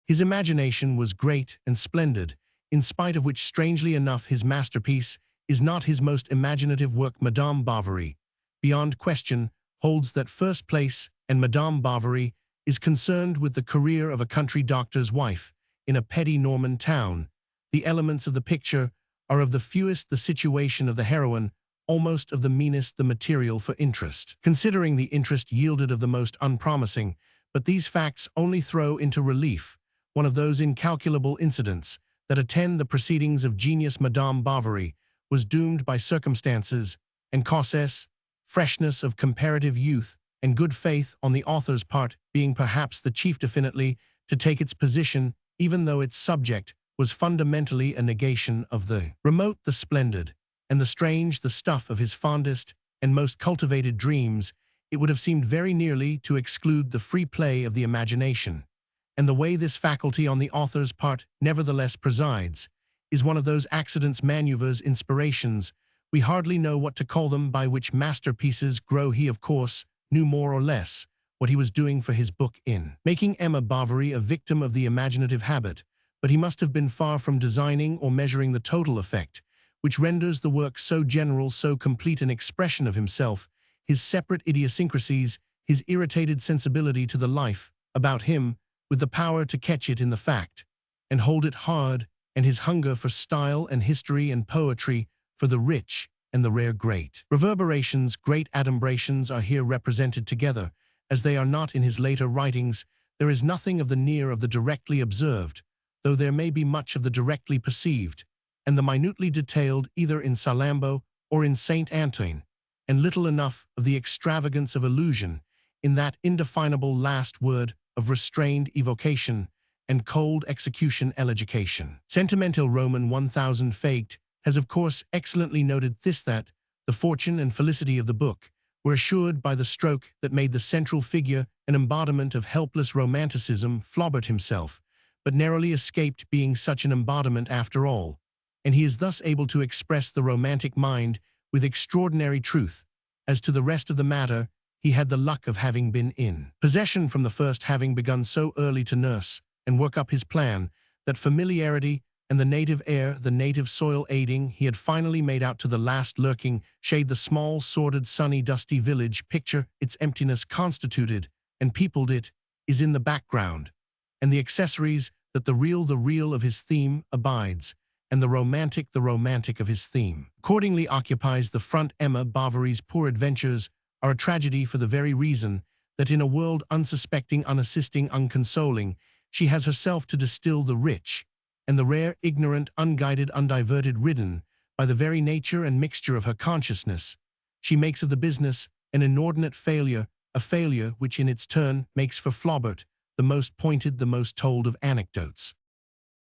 His imagination was great and splendid, in spite of which, strangely enough, his masterpiece is not his most imaginative work. Madame Bovary, beyond question, holds that first place, and Madame Bovary is concerned with the career of a country doctor's wife in a petty Norman town. The elements of the picture are of the fewest, the situation of the heroine almost of the meanest, the material for interest, considering the interest yielded of the most unpromising, but these facts only throw into relief one of those incalculable incidents that attend the proceedings of genius. Madame Bovary was doomed by circumstances and causes, freshness of comparative youth, and good faith on the author's part being perhaps the chief, definitely to take its position, even though its subject was fundamentally a negation of the remote, the splendid, and the strange, the stuff of his fondest and most cultivated dreams. It would have seemed very nearly to exclude the free play of the imagination. And the way this faculty on the author's part nevertheless presides is one of those accidents, maneuvers, inspirations, we hardly know what to call them, by which masterpieces grow. He, of course, knew more or less what he was doing for his book in making Emma Bovary a victim of the imaginative habit, but he must have been far from designing or measuring the total effect, which renders the work so general, so complete an expression of himself, his separate idiosyncrasies, his irritated sensibility to the life about him, with the power to catch it in the fact, and hold it hard, and his hunger for style and history and poetry, for the rich and the rare. Great reverberations, great adumbrations are here represented together, as they are not in his later writings. There is nothing of the near of the directly observed, though there may be much of the directly perceived, and the minutely detailed either in Salammbô or in Saint Antoine, and little enough of the extravagance of illusion in that indefinable last word of restrained evocation and cold execution. Education. Sentimental Roman 1000 faked has of course excellently noted this, that the fortune and felicity of the book were assured by the stroke that made the central figure an embodiment of helpless romanticism. Flaubert himself but narrowly escaped being such an embodiment after all, and he is thus able to express the romantic mind with extraordinary truth. As to the rest of the matter, he had the luck of having been in possession from the first, having begun so early to nurse and work up his plan, that familiarity and the native air, the native soil aiding, he had finally made out to the last lurking shade the small, sordid, sunny, dusty village. Picture its emptiness constituted and peopled it is in the background, and the accessories that the real of his theme abides, and the romantic of his theme accordingly occupies the front. Emma Bovary's poor adventures are a tragedy for the very reason that in a world unsuspecting, unassisting, unconsoling, She has herself to distill the rich, and the rare, ignorant, unguided, undiverted ridden by the very nature and mixture of her consciousness. She makes of the business an inordinate failure, a failure which in its turn makes for Flaubert the most pointed, the most told of anecdotes.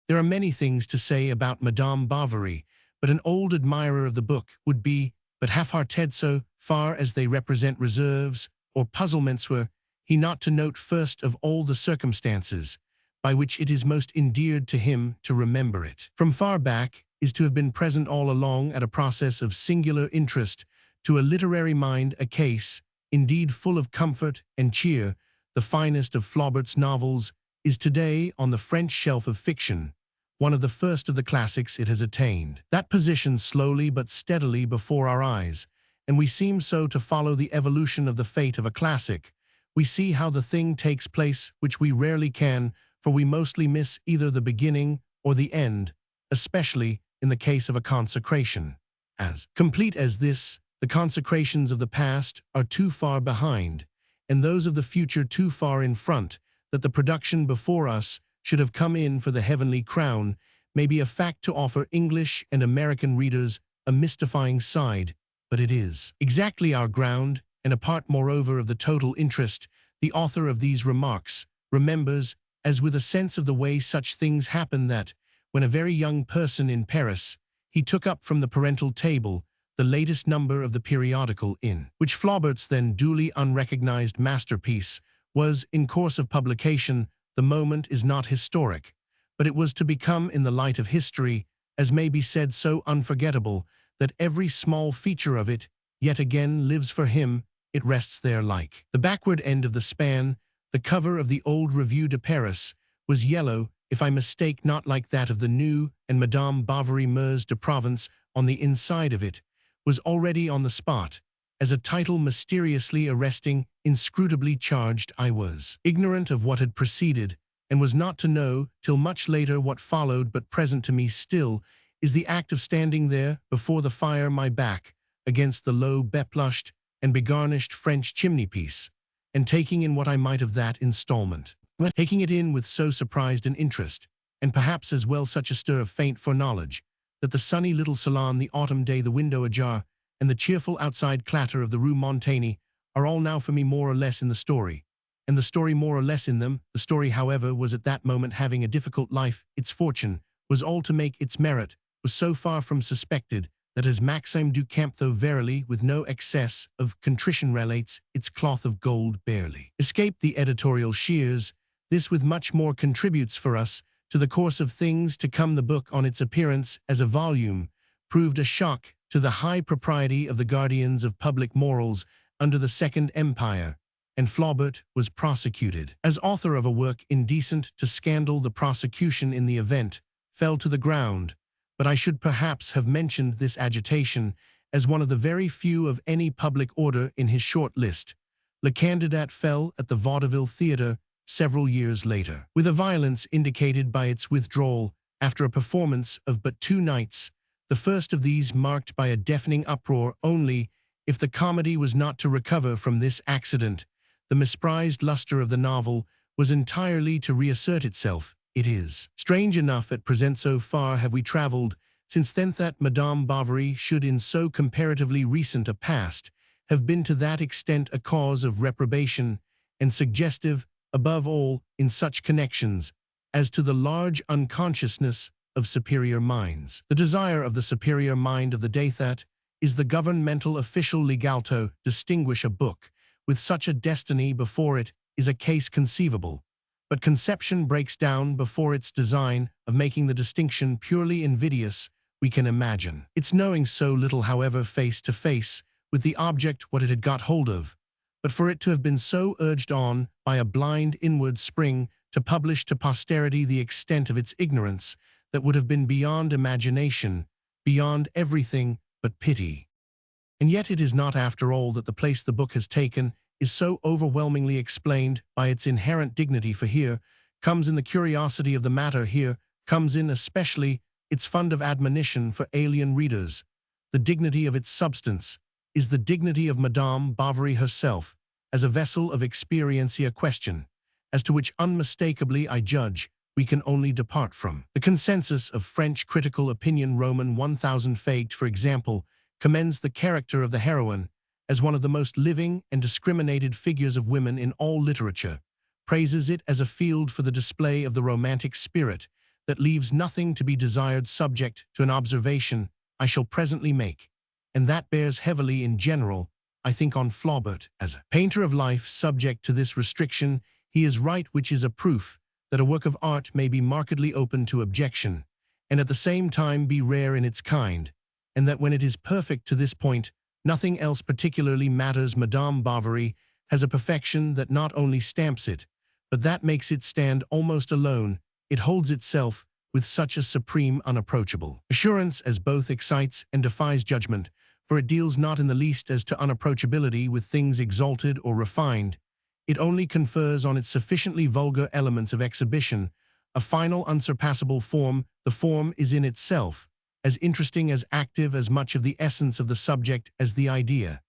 There are many things to say about Madame Bovary, but an old admirer of the book would be but half-hearted so far as they represent reserves or puzzlements were he not to note first of all the circumstances by which it is most endeared to him to remember it. From far back is to have been present all along at a process of singular interest to a literary mind, a case, indeed full of comfort and cheer. The finest of Flaubert's novels is today on the French shelf of fiction, one of the first of the classics it has attained. That position slowly but steadily before our eyes, and we seem so to follow the evolution of the fate of a classic. We see how the thing takes place which we rarely can, for we mostly miss either the beginning or the end, especially in the case of a consecration. As complete as this, the consecrations of the past are too far behind, and those of the future too far in front, that the production before us should have come in for the heavenly crown may be a fact to offer English and American readers a mystifying side, but it is exactly our ground, and a part moreover of the total interest. The author of these remarks remembers, as with a sense of the way such things happen, that, when a very young person in Paris, he took up from the parental table the latest number of the periodical in which Flaubert's then duly unrecognized masterpiece was in course of publication. The moment is not historic, but it was to become in the light of history, as may be said, so unforgettable that every small feature of it yet again lives for him. It rests there like the backward end of the span. The cover of the old Revue de Paris was yellow, if I mistake not, like that of the new, and Madame Bovary Meurs de Provence on the inside of it was already on the spot, as a title mysteriously arresting, inscrutably charged. I was ignorant of what had preceded, and was not to know till much later what followed, but present to me still is the act of standing there before the fire, my back against the low, beplushed, and begarnished French chimney-piece, and taking in what I might of that installment, taking it in with so surprised an interest, and perhaps as well such a stir of faint foreknowledge, that the sunny little salon, the autumn day, the window ajar, and the cheerful outside clatter of the Rue Montaigne are all now for me more or less in the story, and the story more or less in them. The story, however, was at that moment having a difficult life. Its fortune was all to make its merit, was so far from suspected, that as Maxime du Camp, though verily with no excess of contrition, relates, its cloth of gold barely escaped the editorial shears. This with much more contributes for us to the course of things to come. The book, on its appearance as a volume, proved a shock to the high propriety of the guardians of public morals under the Second Empire, and Flaubert was prosecuted as author of a work indecent to scandal. The prosecution in the event fell to the ground, but I should perhaps have mentioned this agitation as one of the very few of any public order in his short list. Le Candidat fell at the Vaudeville Theatre several years later, with a violence indicated by its withdrawal after a performance of but 2 nights, the first of these marked by a deafening uproar. Only, if the comedy was not to recover from this accident, the misprized luster of the novel was entirely to reassert itself. It is strange enough at present, so far have we travelled since then, that Madame Bovary should in so comparatively recent a past have been to that extent a cause of reprobation, and suggestive, above all, in such connections, as to the large unconsciousness of superior minds. The desire of the superior mind of the day, that is the governmental official legal to distinguish a book with such a destiny before it, is a case conceivable, but conception breaks down before its design of making the distinction purely invidious. We can imagine its knowing so little, however, face to face with the object what it had got hold of, but for it to have been so urged on by a blind inward spring to publish to posterity the extent of its ignorance, that would have been beyond imagination, beyond everything but pity. And yet it is not, after all, that the place the book has taken is so overwhelmingly explained by its inherent dignity, for here comes in the curiosity of the matter, here comes in especially its fund of admonition for alien readers. The dignity of its substance is the dignity of Madame Bovary herself, as a vessel of experiencia question, as to which unmistakably I judge we can only depart from. The consensus of French critical opinion Roman 1000 Fagt, for example, commends the character of the heroine as one of the most living and discriminated figures of women in all literature, praises it as a field for the display of the romantic spirit that leaves nothing to be desired subject to an observation I shall presently make, and that bears heavily in general, I think, on Flaubert. As a painter of life subject to this restriction, he is right, which is a proof that a work of art may be markedly open to objection, and at the same time be rare in its kind, and that when it is perfect to this point, nothing else particularly matters. Madame Bovary has a perfection that not only stamps it, but that makes it stand almost alone. It holds itself with such a supreme, unapproachable assurance as both excites and defies judgment, for it deals not in the least as to unapproachability with things exalted or refined. It only confers on its sufficiently vulgar elements of exhibition a final, unsurpassable form. The form is in itself as interesting, as active, as much of the essence of the subject as the idea,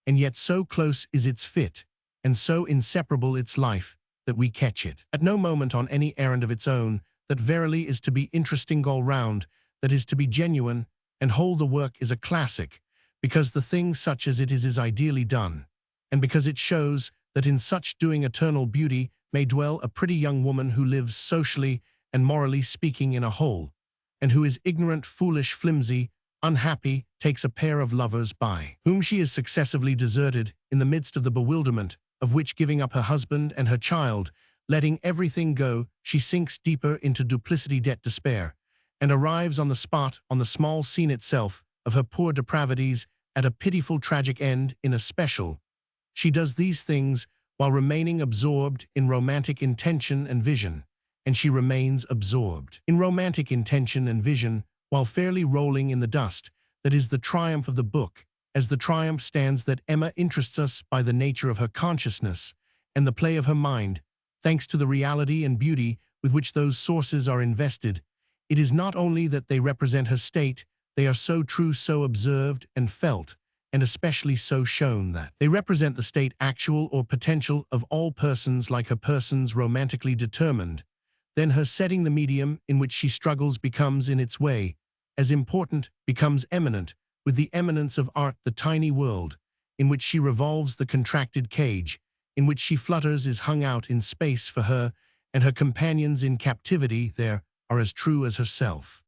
and yet so close is its fit, and so inseparable its life, that we catch it at no moment on any errand of its own, that verily is to be interesting all round, that is to be genuine, and whole the work is a classic, because the thing such as it is ideally done, and because it shows that in such doing eternal beauty may dwell a pretty young woman who lives socially and morally speaking in a whole, and who is ignorant, foolish, flimsy, unhappy, takes a pair of lovers by whom she is successively deserted in the midst of the bewilderment of which, giving up her husband and her child, letting everything go, she sinks deeper into duplicity, debt, despair, and arrives on the spot, on the small scene itself, of her poor depravities, at a pitiful tragic end in a special. She does these things while remaining absorbed in romantic intention and vision, and she remains absorbed in romantic intention and vision while fairly rolling in the dust. That is the triumph of the book, as the triumph stands that Emma interests us by the nature of her consciousness and the play of her mind, thanks to the reality and beauty with which those sources are invested. It is not only that they represent her state, they are so true, so observed and felt, and especially so shown that they represent the state actual or potential of all persons, like her persons romantically determined. Then her setting, the medium in which she struggles, becomes in its way as important, becomes eminent, with the eminence of art. The tiny world in which she revolves, the contracted cage in which she flutters, is hung out in space for her, and her companions in captivity there are as true as herself.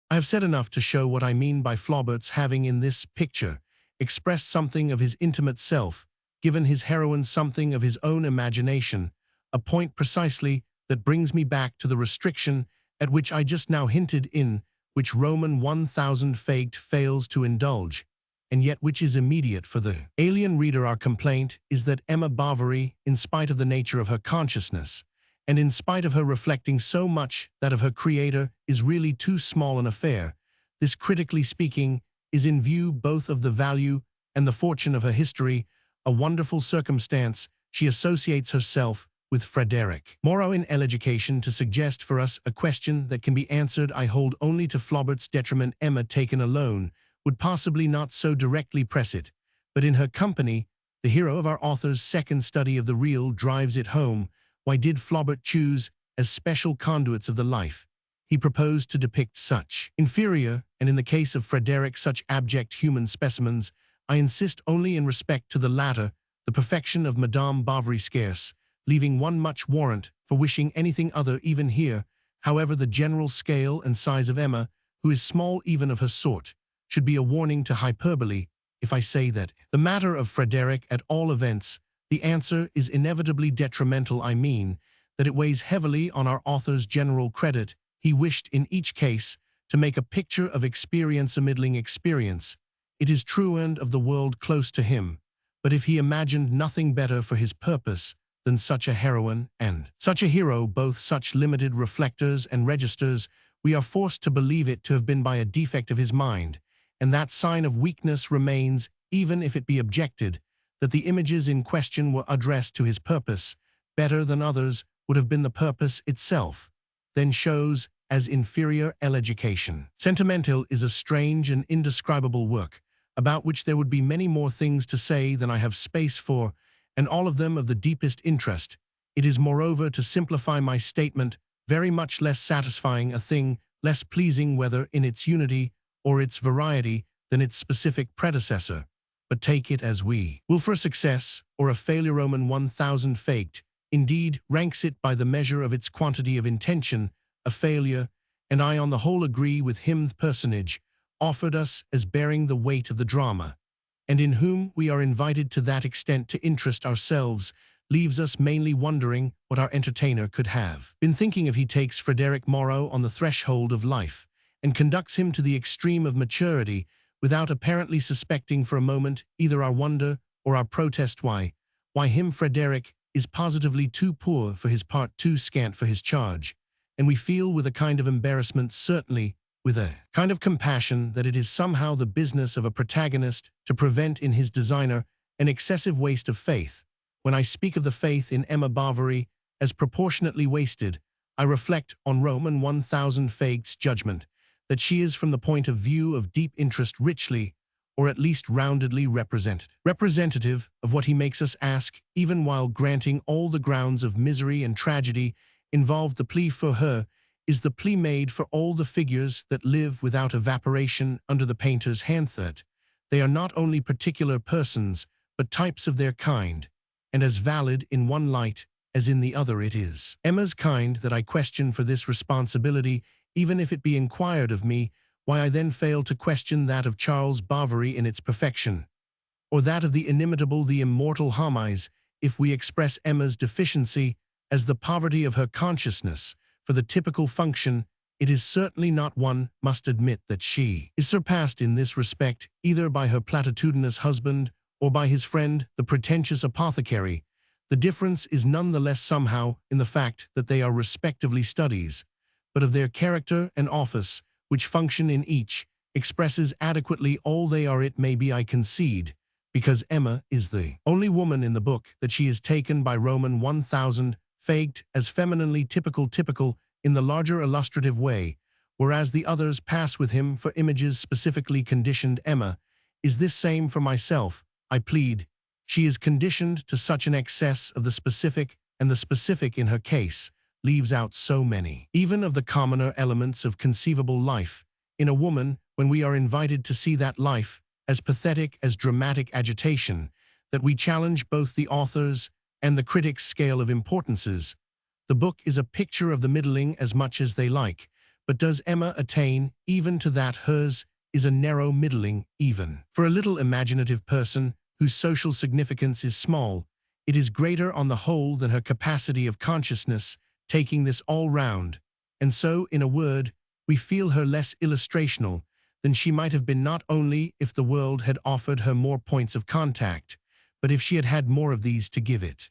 I have said enough to show what I mean by Flaubert's having in this picture expressed something of his intimate self, given his heroine something of his own imagination, a point precisely that brings me back to the restriction at which I just now hinted, in which Roman 1000 Fagt fails to indulge, and yet which is immediate for the alien reader. Our complaint is that Emma Bovary, in spite of the nature of her consciousness, and in spite of her reflecting so much that of her creator, is really too small an affair. This, critically speaking, is in view both of the value and the fortune of her history, a wonderful circumstance. She associates herself with Frederick Moreau in Education to suggest for us a question that can be answered, I hold, only to Flaubert's detriment. Emma, taken alone, would possibly not so directly press it, but in her company, the hero of our author's second study of the real drives it home. Why did Flaubert choose, as special conduits of the life he proposed to depict, such inferior, and in the case of Frederick, such abject human specimens? I insist only in respect to the latter, the perfection of Madame Bovary scarce, leaving one much warrant for wishing anything other even here. However, the general scale and size of Emma, who is small even of her sort, should be a warning to hyperbole if I say that the matter of Frederick, at all events, the answer is inevitably detrimental. I mean that it weighs heavily on our author's general credit. He wished in each case to make a picture of experience, a middling experience, it is true, and of the world close to him, but if he imagined nothing better for his purpose than such a heroine and such a hero, both such limited reflectors and registers, we are forced to believe it to have been by a defect of his mind, and that sign of weakness remains, even if it be objected that the images in question were addressed to his purpose. Better than others would have been the purpose itself, then shows as inferior. Education. Sentimental is a strange and indescribable work, about which there would be many more things to say than I have space for, and all of them of the deepest interest. It is moreover, to simplify my statement, very much less satisfying a thing, less pleasing whether in its unity or its variety than its specific predecessor. But take it as we will for a success or a failure. Roman 1000 faked, indeed, ranks it by the measure of its quantity of intention, a failure, and I on the whole agree with him. The personage offered us as bearing the weight of the drama, and in whom we are invited to that extent to interest ourselves, leaves us mainly wondering what our entertainer could have been thinking if he takes Frederick Moreau on the threshold of life and conducts him to the extreme of maturity without apparently suspecting for a moment either our wonder or our protest. Why him Frederick is positively too poor for his part, too scant for his charge, and we feel with a kind of embarrassment, certainly with a kind of compassion, that it is somehow the business of a protagonist to prevent in his designer an excessive waste of faith. When I speak of the faith in Emma Bovary as proportionately wasted, I reflect on Roman 1000 Fake's judgment that she is from the point of view of deep interest richly, or at least roundedly representative of what he makes us ask, even while granting all the grounds of misery and tragedy involved. The plea for her is the plea made for all the figures that live without evaporation under the painter's hand, that they are not only particular persons, but types of their kind, and as valid in one light as in the other. It is Emma's kind that I question for this responsibility, even if it be inquired of me why I then fail to question that of Charles Bovary in its perfection, or that of the inimitable, the immortal Hamise, if we express Emma's deficiency as the poverty of her consciousness. For the typical function, it is certainly not. One must admit that she is surpassed in this respect either by her platitudinous husband or by his friend, the pretentious apothecary. The difference is none the less somehow in the fact that they are respectively studies, but of their character and office, which function in each expresses adequately all they are. It may be, I concede, because Emma is the only woman in the book, that she is taken by Roman 1000 Faked as femininely typical in the larger illustrative way, whereas the others pass with him for images specifically conditioned. Emma is this same for myself, I plead. She is conditioned to such an excess of the specific, and the specific in her case leaves out so many, even of the commoner elements of conceivable life, in a woman, when we are invited to see that life as pathetic as dramatic agitation, that we challenge both the author's and the critic's scale of importances. The book is a picture of the middling as much as they like, but does Emma attain even to that? Hers is a narrow middling, even for a little imaginative person whose social significance is small. It is greater on the whole than her capacity of consciousness, taking this all round, and so, in a word, we feel her less illustrational than she might have been, not only if the world had offered her more points of contact, but if she had had more of these to give it.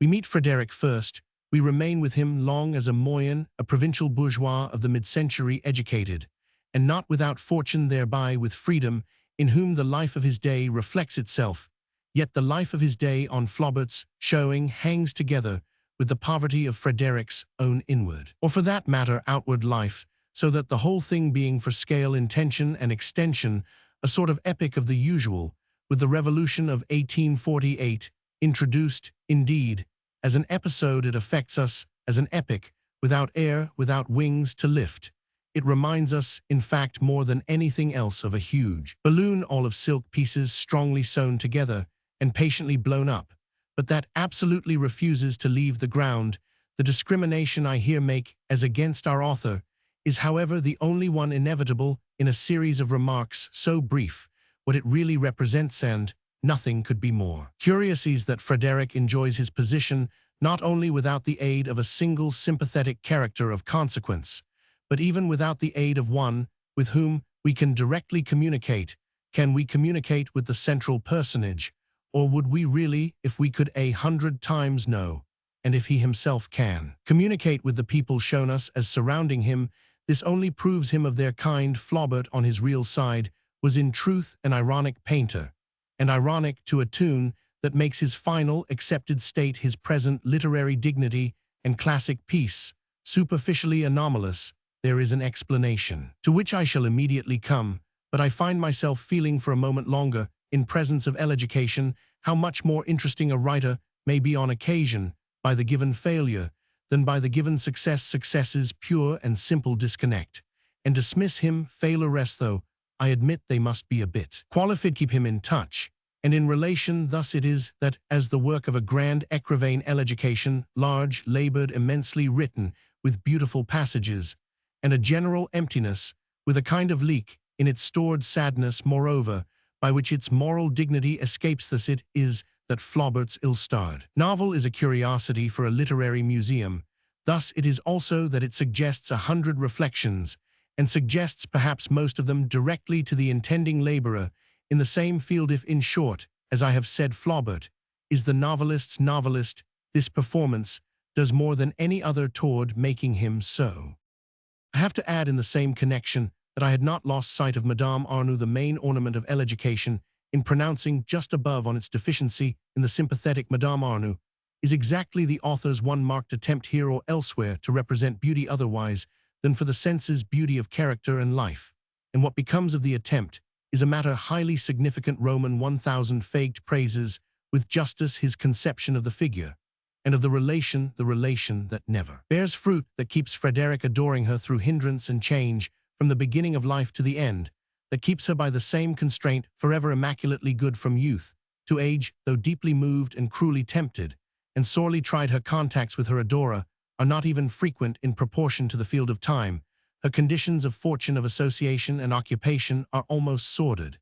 We meet Frederick first. We remain with him long as a moyen, a provincial bourgeois of the mid-century, educated, and not without fortune, thereby with freedom, in whom the life of his day reflects itself, yet the life of his day on Flaubert's showing hangs together with the poverty of Frederick's own inward, or for that matter outward life, so that the whole thing being for scale, intention, and extension, a sort of epic of the usual, with the Revolution of 1848, introduced, indeed, as an episode. It affects us as an epic, without air, without wings to lift. It reminds us, in fact, more than anything else, of a huge balloon, all of silk pieces strongly sewn together and patiently blown up, but that absolutely refuses to leave the ground. The discrimination I here make as against our author is, however, the only one inevitable in a series of remarks so brief. What it really represents, and nothing could be more curious, is that Frederick enjoys his position not only without the aid of a single sympathetic character of consequence, but even without the aid of one with whom we can directly communicate. Can we communicate with the central personage, or would we really, if we could 100 times? No. And if he himself can communicate with the people shown us as surrounding him, this only proves him of their kind. Flaubert, on his real side, was in truth an ironic painter, and ironic to a tune that makes his final accepted state, his present literary dignity and classic peace, superficially anomalous. There is an explanation, to which I shall immediately come, but I find myself feeling for a moment longer, in presence of education, how much more interesting a writer may be on occasion, by the given failure than by the given success. Success's pure and simple disconnect. And dismiss him, failures though, I admit they must be a bit qualified. Keep him in touch, and in relation. Thus it is that, as the work of a grand écrivain, education, large, labored, immensely written, with beautiful passages, and a general emptiness, with a kind of leak in its stored sadness, moreover, by which its moral dignity escapes. Thus it is that Flaubert's ill-starred novel is a curiosity for a literary museum. Thus it is also that it suggests 100 reflections, and suggests perhaps most of them directly to the intending laborer in the same field. If, in short, as I have said, Flaubert is the novelist's novelist, this performance does more than any other toward making him so. I have to add in the same connection that I had not lost sight of Madame Arnoux, the main ornament of education, in pronouncing just above on its deficiency in the sympathetic Madame Arnoux, is exactly the author's one marked attempt here or elsewhere to represent beauty otherwise than for the senses, beauty of character and life. And what becomes of the attempt is a matter highly significant. Roman 1000 faked praises with justice his conception of the figure, and of the relation that never bears fruit, that keeps Frederick adoring her through hindrance and change, from the beginning of life to the end, that keeps her by the same constraint forever immaculately good from youth to age, though deeply moved and cruelly tempted, and sorely tried. Her contacts with her adorer are not even frequent in proportion to the field of time. Her conditions of fortune, of association and occupation are almost sordid,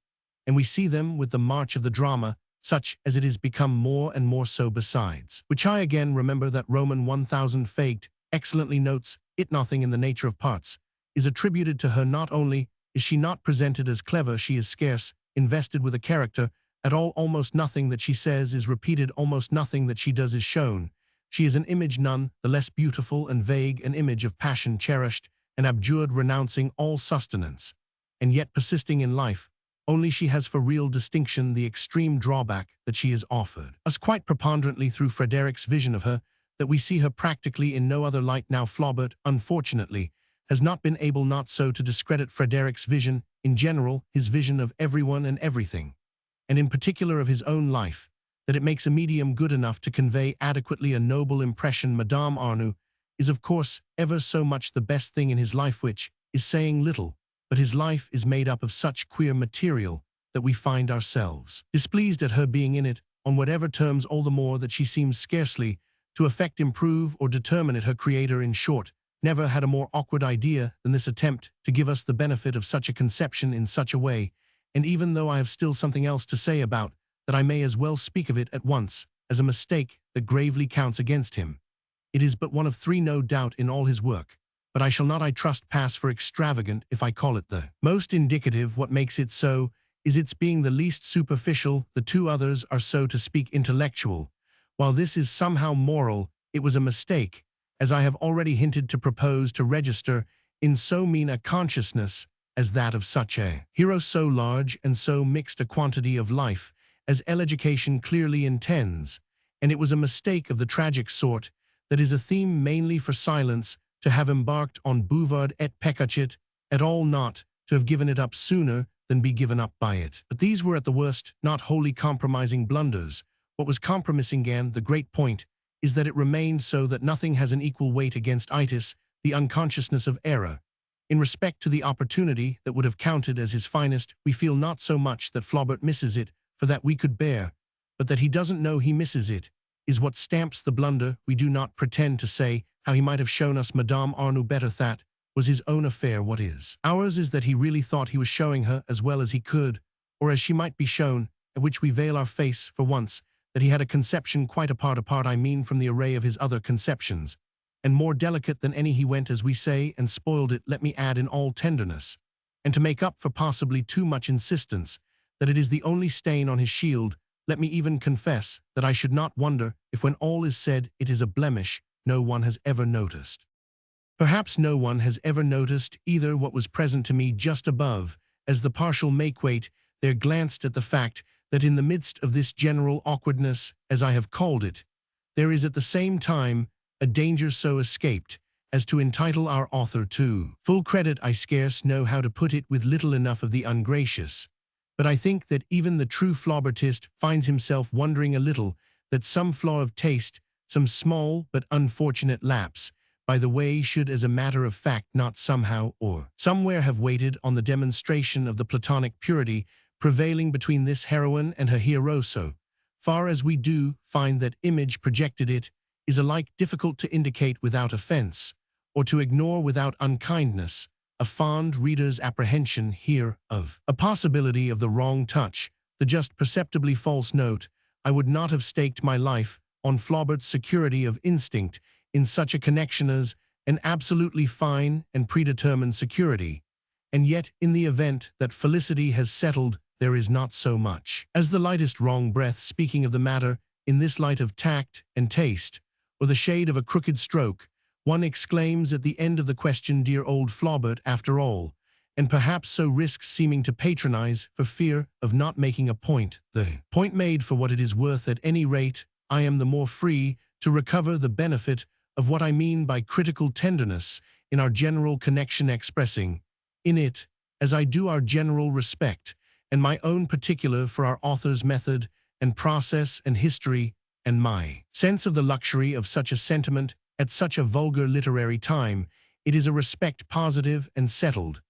and we see them with the march of the drama, such as it is become more and more so besides. Which I again remember that Roman 1000 faked excellently notes it. Nothing in the nature of parts is attributed to her. Not only is she not presented as clever, she is scarce invested with a character at all. Almost nothing that she says is repeated, almost nothing that she does is shown. She is an image none the less beautiful and vague, an image of passion cherished and abjured, renouncing all sustenance, and yet persisting in life. Only she has for real distinction the extreme drawback that she is offered us quite preponderantly through Frederick's vision of her, that we see her practically in no other light. Now Flaubert, unfortunately, has not been able not so to discredit Frederick's vision in general, his vision of everyone and everything, and in particular of his own life, that it makes a medium good enough to convey adequately a noble impression. Madame Arnoux is of course ever so much the best thing in his life, which is saying little, but his life is made up of such queer material that we find ourselves displeased at her being in it on whatever terms, all the more that she seems scarcely to affect, improve, or determine it. Her creator, in short, never had a more awkward idea than this attempt to give us the benefit of such a conception in such a way, and even though I have still something else to say about that, I may as well speak of it at once as a mistake that gravely counts against him. It is but one of three, no doubt, in all his work, but I shall not, I trust, pass for extravagant if I call it the most indicative. What makes it so is its being the least superficial. The two others are, so to speak, intellectual, while this is somehow moral. It was a mistake, as I have already hinted, to propose to register in so mean a consciousness as that of such a hero, so large and so mixed a quantity of life as education clearly intends, and it was a mistake of the tragic sort that is a theme mainly for silence, to have embarked on Bouvard et Peccacit at all, not to have given it up sooner than be given up by it. But these were at the worst not wholly compromising blunders. What was compromising, again, the great point, is that it remained so that nothing has an equal weight against itis, the unconsciousness of error. In respect to the opportunity that would have counted as his finest, we feel not so much that Flaubert misses it, for that we could bear, but that he doesn't know he misses it is what stamps the blunder. We do not pretend to say how he might have shown us Madame Arnoux better. That was his own affair. What is ours is that he really thought he was showing her as well as he could, or as she might be shown, at which we veil our face for once, that he had a conception quite apart, I mean, from the array of his other conceptions, and more delicate than any. He went, as we say, and spoiled it, let me add, in all tenderness, and to make up for possibly too much insistence, that it is the only stain on his shield. Let me even confess that I should not wonder if, when all is said, it is a blemish no one has ever noticed. Perhaps no one has ever noticed either what was present to me just above, as the partial makeweight there glanced at the fact that in the midst of this general awkwardness, as I have called it, there is at the same time a danger so escaped as to entitle our author to full credit. I scarce know how to put it with little enough of the ungracious, but I think that even the true Flaubertist finds himself wondering a little that some flaw of taste some small but unfortunate lapse, by the way, should as a matter of fact not somehow or somewhere have waited on the demonstration of the Platonic purity prevailing between this heroine and her hero, so far as we do find that image projected it, is alike difficult to indicate without offense, or to ignore without unkindness, a fond reader's apprehension here of a possibility of the wrong touch, the just perceptibly false note. I would not have staked my life on Flaubert's security of instinct in such a connection as an absolutely fine and predetermined security, and yet in the event that felicity has settled, there is not so much as the lightest wrong breath speaking of the matter in this light of tact and taste, or the shade of a crooked stroke. One exclaims at the end of the question, dear old Flaubert, after all, and perhaps so risks seeming to patronize for fear of not making a point. The point made for what it is worth, at any rate, I am the more free to recover the benefit of what I mean by critical tenderness in our general connection, expressing in it, as I do, our general respect, and my own particular for our author's method and process and history, and my sense of the luxury of such a sentiment at such a vulgar literary time. It is a respect positive and settled,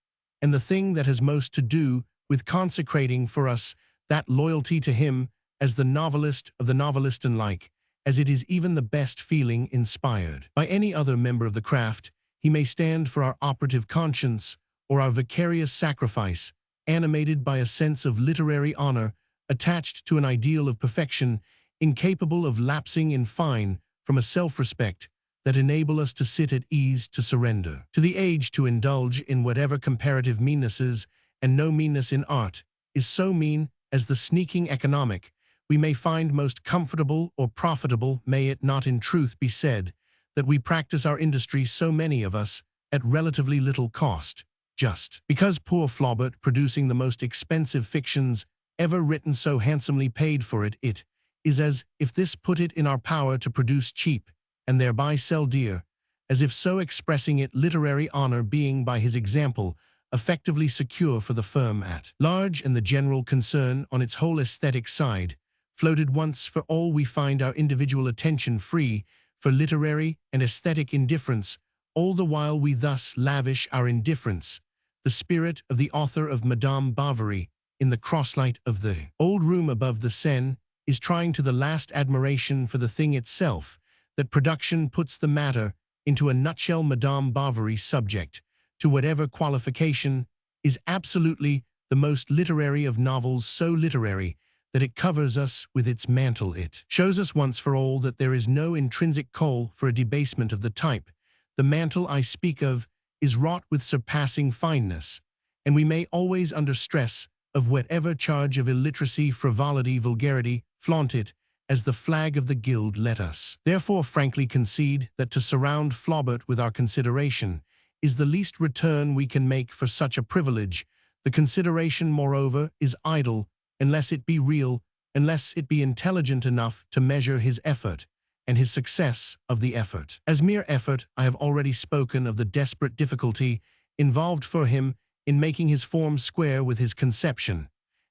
and the thing that has most to do with consecrating for us that loyalty to him as the novelist of the novelist, and like, as it is even the best feeling inspired by any other member of the craft, he may stand for our operative conscience or our vicarious sacrifice, animated by a sense of literary honor, attached to an ideal of perfection, incapable of lapsing in fine from a self-respect that enable us to sit at ease, to surrender to the age, to indulge in whatever comparative meannesses, and no meanness in art is so mean as the sneaking economic, we may find most comfortable or profitable. May it not in truth be said that we practice our industry, so many of us, at relatively little cost, just because poor Flaubert, producing the most expensive fictions ever written, so handsomely paid for it, it is as if this put it in our power to produce cheap, and thereby sell dear, as if so expressing it, literary honor being by his example effectively secure for the firm at large, and the general concern on its whole aesthetic side floated once for all. We find our individual attention free for literary and aesthetic indifference, all the while we thus lavish our indifference. The spirit of the author of Madame Bovary, in the crosslight of the old room above the Seine, is trying to the last admiration for the thing itself. That production puts the matter into a nutshell. Madame Bovary, subject to whatever qualification, is absolutely the most literary of novels, so literary that it covers us with its mantle. It shows us once for all that there is no intrinsic call for a debasement of the type. The mantle I speak of is wrought with surpassing fineness, and we may always, under stress of whatever charge of illiteracy, frivolity, vulgarity, flaunt it as the flag of the guild. Let us therefore frankly concede that to surround Flaubert with our consideration is the least return we can make for such a privilege. The consideration, moreover, is idle, unless it be real, unless it be intelligent enough to measure his effort, and his success of the effort. As mere effort, I have already spoken of the desperate difficulty involved for him in making his form square with his conception,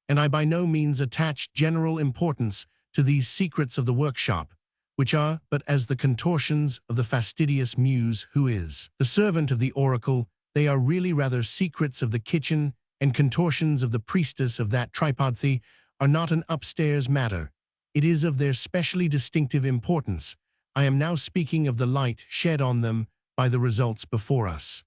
and I by no means attach general importance to these secrets of the workshop, which are but as the contortions of the fastidious muse who is the servant of the oracle. They are really rather secrets of the kitchen, and contortions of the priestess of that tripodthy are not an upstairs matter. It is of their specially distinctive importance. I am now speaking of the light shed on them by the results before us.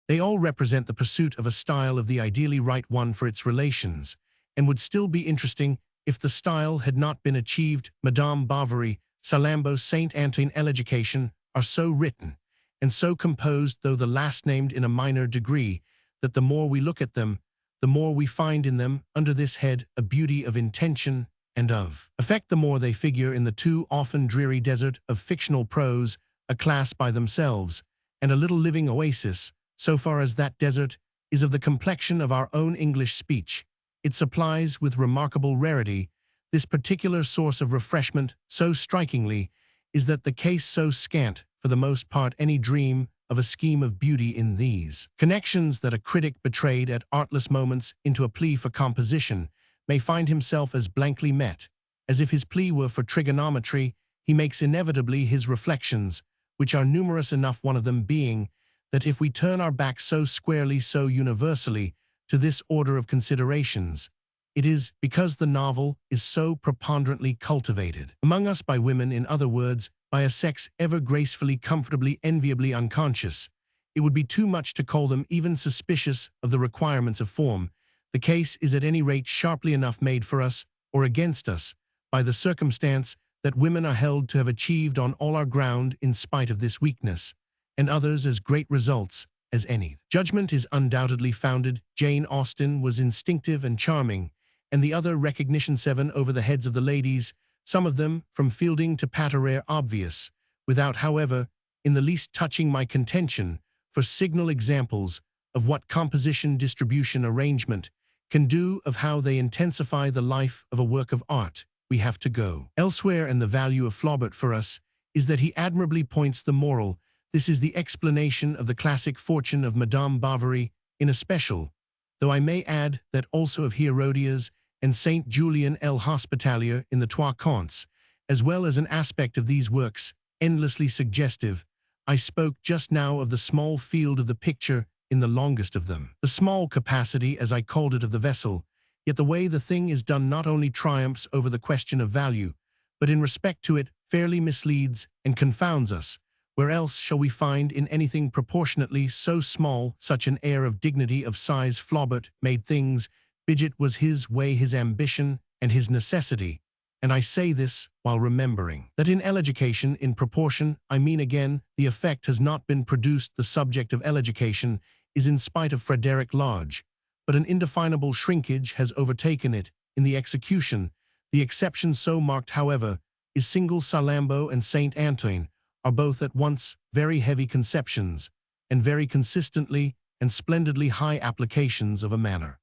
They all represent the pursuit of a style of the ideally right one for its relations, and would still be interesting if the style had not been achieved. Madame Bovary, Salammbô, Saint Antoine, L'Education are so written, and so composed, though the last named in a minor degree, that the more we look at them, the more we find in them, under this head, a beauty of intention and of effect. The more they figure in the too often dreary desert of fictional prose, a class by themselves, and a little living oasis, so far as that desert is of the complexion of our own English speech. It supplies with remarkable rarity this particular source of refreshment. So strikingly is that the case, so scant for the most part any dream of a scheme of beauty in these connections, that a critic betrayed at artless moments into a plea for composition may find himself as blankly met as if his plea were for trigonometry. he makes inevitably his reflections, which are numerous enough, one of them being that if we turn our back so squarely, so universally, to this order of considerations, it is because the novel is so preponderantly cultivated among us by women, in other words, by a sex ever gracefully, comfortably, enviably unconscious. It would be too much to call them even suspicious of the requirements of form. The case is at any rate sharply enough made for us, or against us, by the circumstance that women are held to have achieved on all our ground in spite of this weakness, and others as great results as any. Judgment is undoubtedly founded. Jane Austen was instinctive and charming, and the other recognition 7 over the heads of the ladies, some of them, from Fielding to Paterer, obvious, without, however, in the least touching my contention for signal examples of what composition, distribution, arrangement can do, of how they intensify the life of a work of art. We have to go elsewhere, and the value of Flaubert for us is that he admirably points the moral. This is the explanation of the classic fortune of Madame Bovary in especial, though I may add that also of Hérodias and Saint Julien l'Hospitalier in the Trois Contes, as well as an aspect of these works, endlessly suggestive. I spoke just now of the small field of the picture in the longest of them, the small capacity, as I called it, of the vessel, yet the way the thing is done not only triumphs over the question of value, but in respect to it fairly misleads and confounds us. Where else shall we find in anything proportionately so small such an air of dignity, of size? Flaubert made things. Bidget was his way, his ambition, and his necessity. And I say this while remembering that in Eleducation, in proportion, I mean again, the effect has not been produced. The subject of Eleducation is in spite of Frederick Lodge, but an indefinable shrinkage has overtaken it in the execution. The exception so marked, however, is single Salammbô, and Saint Antoine are both at once very heavy conceptions and very consistently and splendidly high applications of a manner.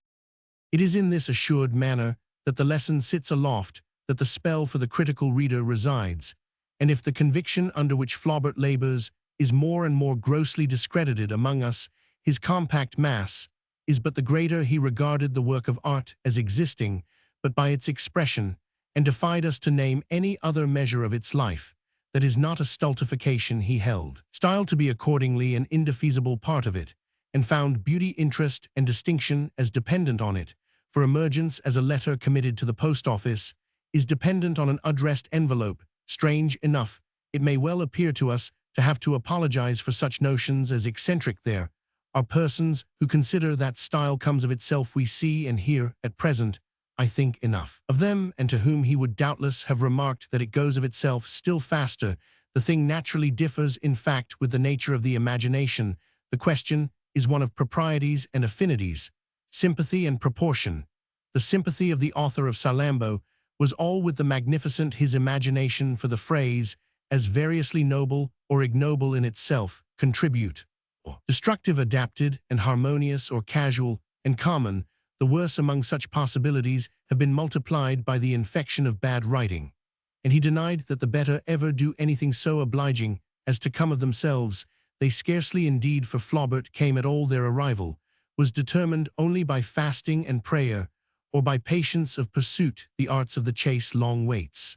It is in this assured manner that the lesson sits aloft, that the spell for the critical reader resides, and if the conviction under which Flaubert labors is more and more grossly discredited among us, his compact mass is but the greater. He regarded the work of art as existing but by its expression, and defied us to name any other measure of its life that is not a stultification. He held style to be accordingly an indefeasible part of it, and found beauty, interest, and distinction as dependent on it. For emergence as a letter committed to the post office is dependent on an addressed envelope. Strange enough, it may well appear to us to have to apologize for such notions as eccentric. There are persons who consider that style comes of itself. We see and hear, at present, I think, enough of them, and to whom he would doubtless have remarked that it goes of itself still faster. The thing naturally differs, in fact, with the nature of the imagination. The question is one of proprieties and affinities, sympathy and proportion. The sympathy of the author of Salammbô was all with the magnificent, his imagination for the phrase, as variously noble or ignoble in itself, contribute, or destructive, adapted, and harmonious, or casual and common. The worse among such possibilities have been multiplied by the infection of bad writing, and he denied that the better ever do anything so obliging as to come of themselves. They scarcely indeed, for Flaubert came at all. Their arrival was determined only by fasting and prayer, or by patience of pursuit. The arts of the chase long waits,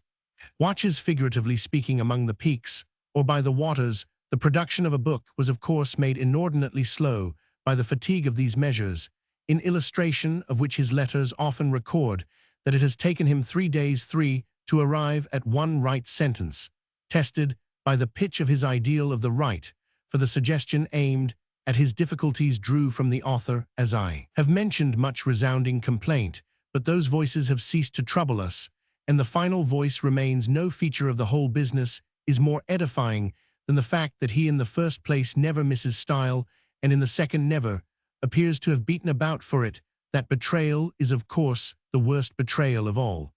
watches, figuratively speaking, among the peaks, or by the waters. The production of a book was of course made inordinately slow by the fatigue of these measures, in illustration of which his letters often record that it has taken him 3 days to arrive at one right sentence, tested by the pitch of his ideal of the right, for the suggestion aimed at his difficulties drew from the author, as I have mentioned, much resounding complaint, but those voices have ceased to trouble us, and the final voice remains. No feature of the whole business is more edifying than the fact that he in the first place never misses style, and in the second never appears to have beaten about for it. That betrayal is, of course, the worst betrayal of all,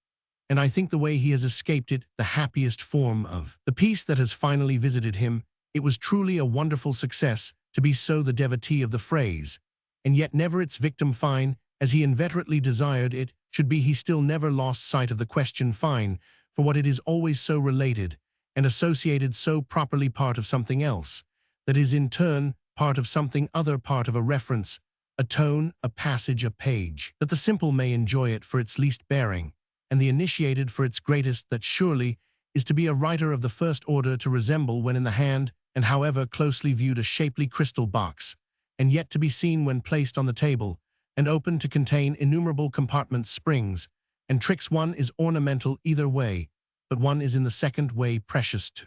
and I think the way he has escaped it the happiest form of the piece that has finally visited him. It was truly a wonderful success to be so the devotee of the phrase, and yet never its victim. Fine as he inveterately desired it should be, he still never lost sight of the question. Fine, for what it is always so related and associated, so properly part of something else, that is in turn part of something other, part of a reference, a tone, a passage, a page, that the simple may enjoy it for its least bearing, and the initiated for its greatest. That surely is to be a writer of the first order, to resemble when in the hand and however closely viewed a shapely crystal box, and yet to be seen when placed on the table, and open to contain innumerable compartments, springs, and tricks. One is ornamental either way, but one is in the second way precious too.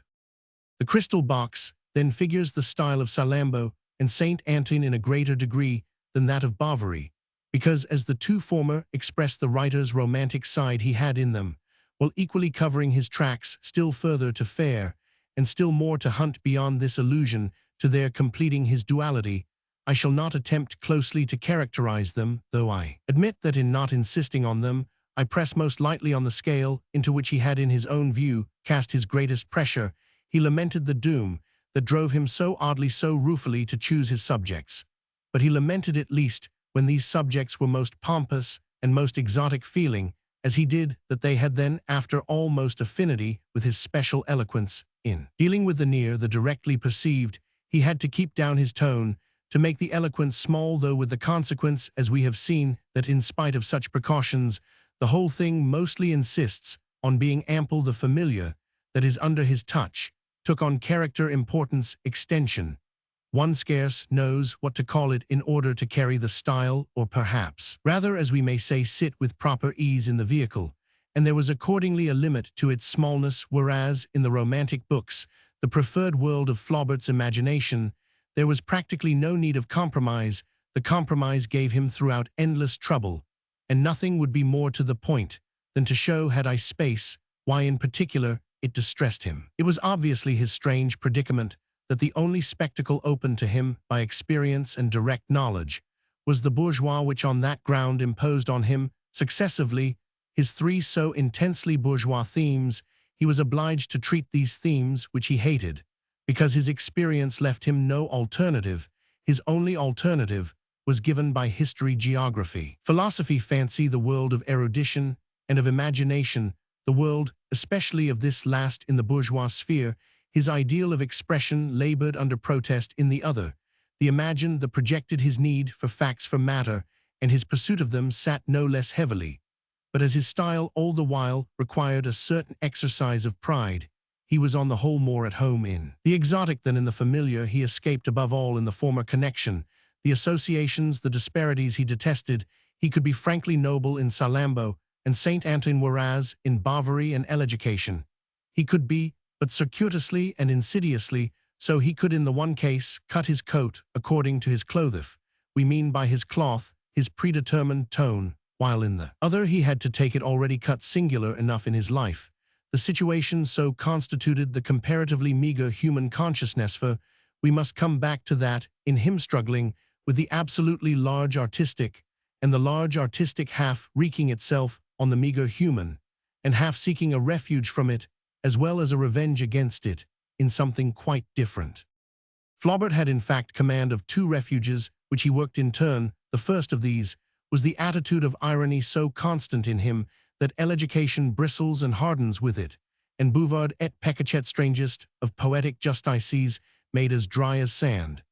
The crystal box then figures the style of Salammbô and Saint Antoine in a greater degree than that of Bovary, because as the two former express the writer's romantic side he had in them, while equally covering his tracks still further to fare, and still more to hunt beyond this illusion to their completing his duality, I shall not attempt closely to characterize them, though I admit that in not insisting on them, I press most lightly on the scale into which he had in his own view cast his greatest pressure. He lamented the doom that drove him so oddly, so ruefully to choose his subjects. But he lamented at least when these subjects were most pompous and most exotic, feeling, as he did, that they had then, after all, most affinity with his special eloquence. In dealing with the near, the directly perceived, he had to keep down his tone, to make the eloquence small, though with the consequence, as we have seen, that in spite of such precautions, the whole thing mostly insists on being ample. The familiar that is under his touch took on character, importance, extension. One scarce knows what to call it in order to carry the style, or perhaps rather, as we may say, sit with proper ease in the vehicle, and there was accordingly a limit to its smallness, whereas in the romantic books, the preferred world of Flaubert's imagination, there was practically no need of compromise. The compromise gave him throughout endless trouble, and nothing would be more to the point than to show, had I space, why in particular it distressed him. It was obviously his strange predicament that the only spectacle open to him by experience and direct knowledge was the bourgeois, which on that ground imposed on him successively his three so intensely bourgeois themes. He was obliged to treat these themes, which he hated, because his experience left him no alternative. His only alternative was given by history, geography, philosophy, fancy, the world of erudition and of imagination, the world, especially of this last, in the bourgeois sphere. His ideal of expression labored under protest in the other. The imagined, the projected, his need for facts, for matter, and his pursuit of them sat no less heavily. But as his style all the while required a certain exercise of pride, he was on the whole more at home in the exotic than in the familiar. He escaped above all in the former connection. The associations, the disparities he detested. He could be frankly noble in Salammbô and Saint Antoine, whereas in Bovary and Education he could be, but circuitously and insidiously. So he could in the one case cut his coat according to his clotheth, we mean by his cloth, his predetermined tone, while in the other he had to take it already cut, singular enough in his life. The situation so constituted the comparatively meager human consciousness, for we must come back to that, in him struggling with the absolutely large artistic, and the large artistic half wreaking itself on the meager human, and half seeking a refuge from it, as well as a revenge against it, in something quite different. Flaubert had in fact command of two refuges, which he worked in turn. The first of these was the attitude of irony, so constant in him that Education bristles and hardens with it, and Bouvard et Peccachet, strangest of poetic justices, made as dry as sand,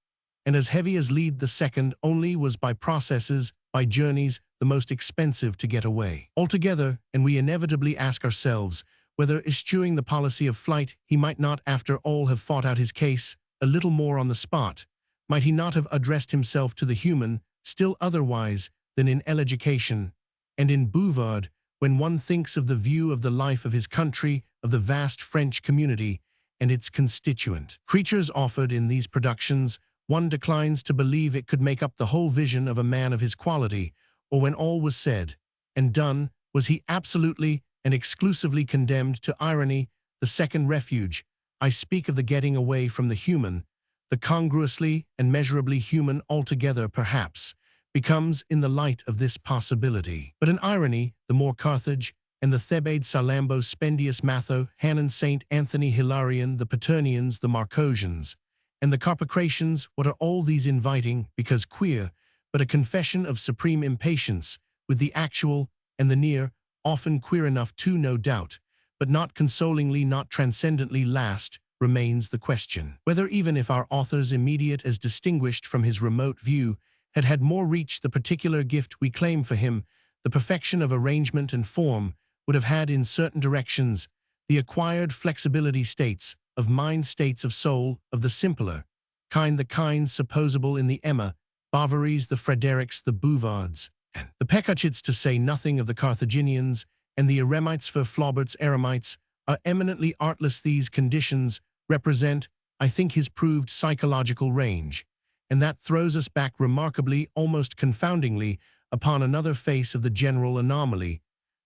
and as heavy as lead. The second only was by processes, by journeys, the most expensive to get away altogether, and we inevitably ask ourselves whether, eschewing the policy of flight, he might not after all have fought out his case a little more on the spot. Might he not have addressed himself to the human still otherwise than in Education and in Bouvard? When one thinks of the view of the life of his country, of the vast French community and its constituent creatures offered in these productions, one declines to believe it could make up the whole vision of a man of his quality. Or when all was said and done, was he absolutely and exclusively condemned to irony? The second refuge, I speak of the getting away from the human, the congruously and measurably human altogether, perhaps, becomes in the light of this possibility but an irony. The more Carthage and the Thebaid, Salammbô, Spendius, Matho, Hanan, Saint Anthony, Hilarion, the Paternians, the Marcosians, and the Carpocratians, what are all these inviting, because queer, but a confession of supreme impatience with the actual and the near, often queer enough too, no doubt, but not consolingly, not transcendently. Last remains the question whether, even if our author's immediate as distinguished from his remote view had had more reach, the particular gift we claim for him, the perfection of arrangement and form, would have had in certain directions the acquired flexibility states, of mind states of soul, of the simpler kind, the kinds supposable in the Emma, Bovarys, the Frederics, the Bouvards, and the Pecachits, to say nothing of the Carthaginians, and the Eremites for Flaubert's Eremites, are eminently artless. These conditions represent, I think, his proved psychological range, and that throws us back remarkably, almost confoundingly, upon another face of the general anomaly.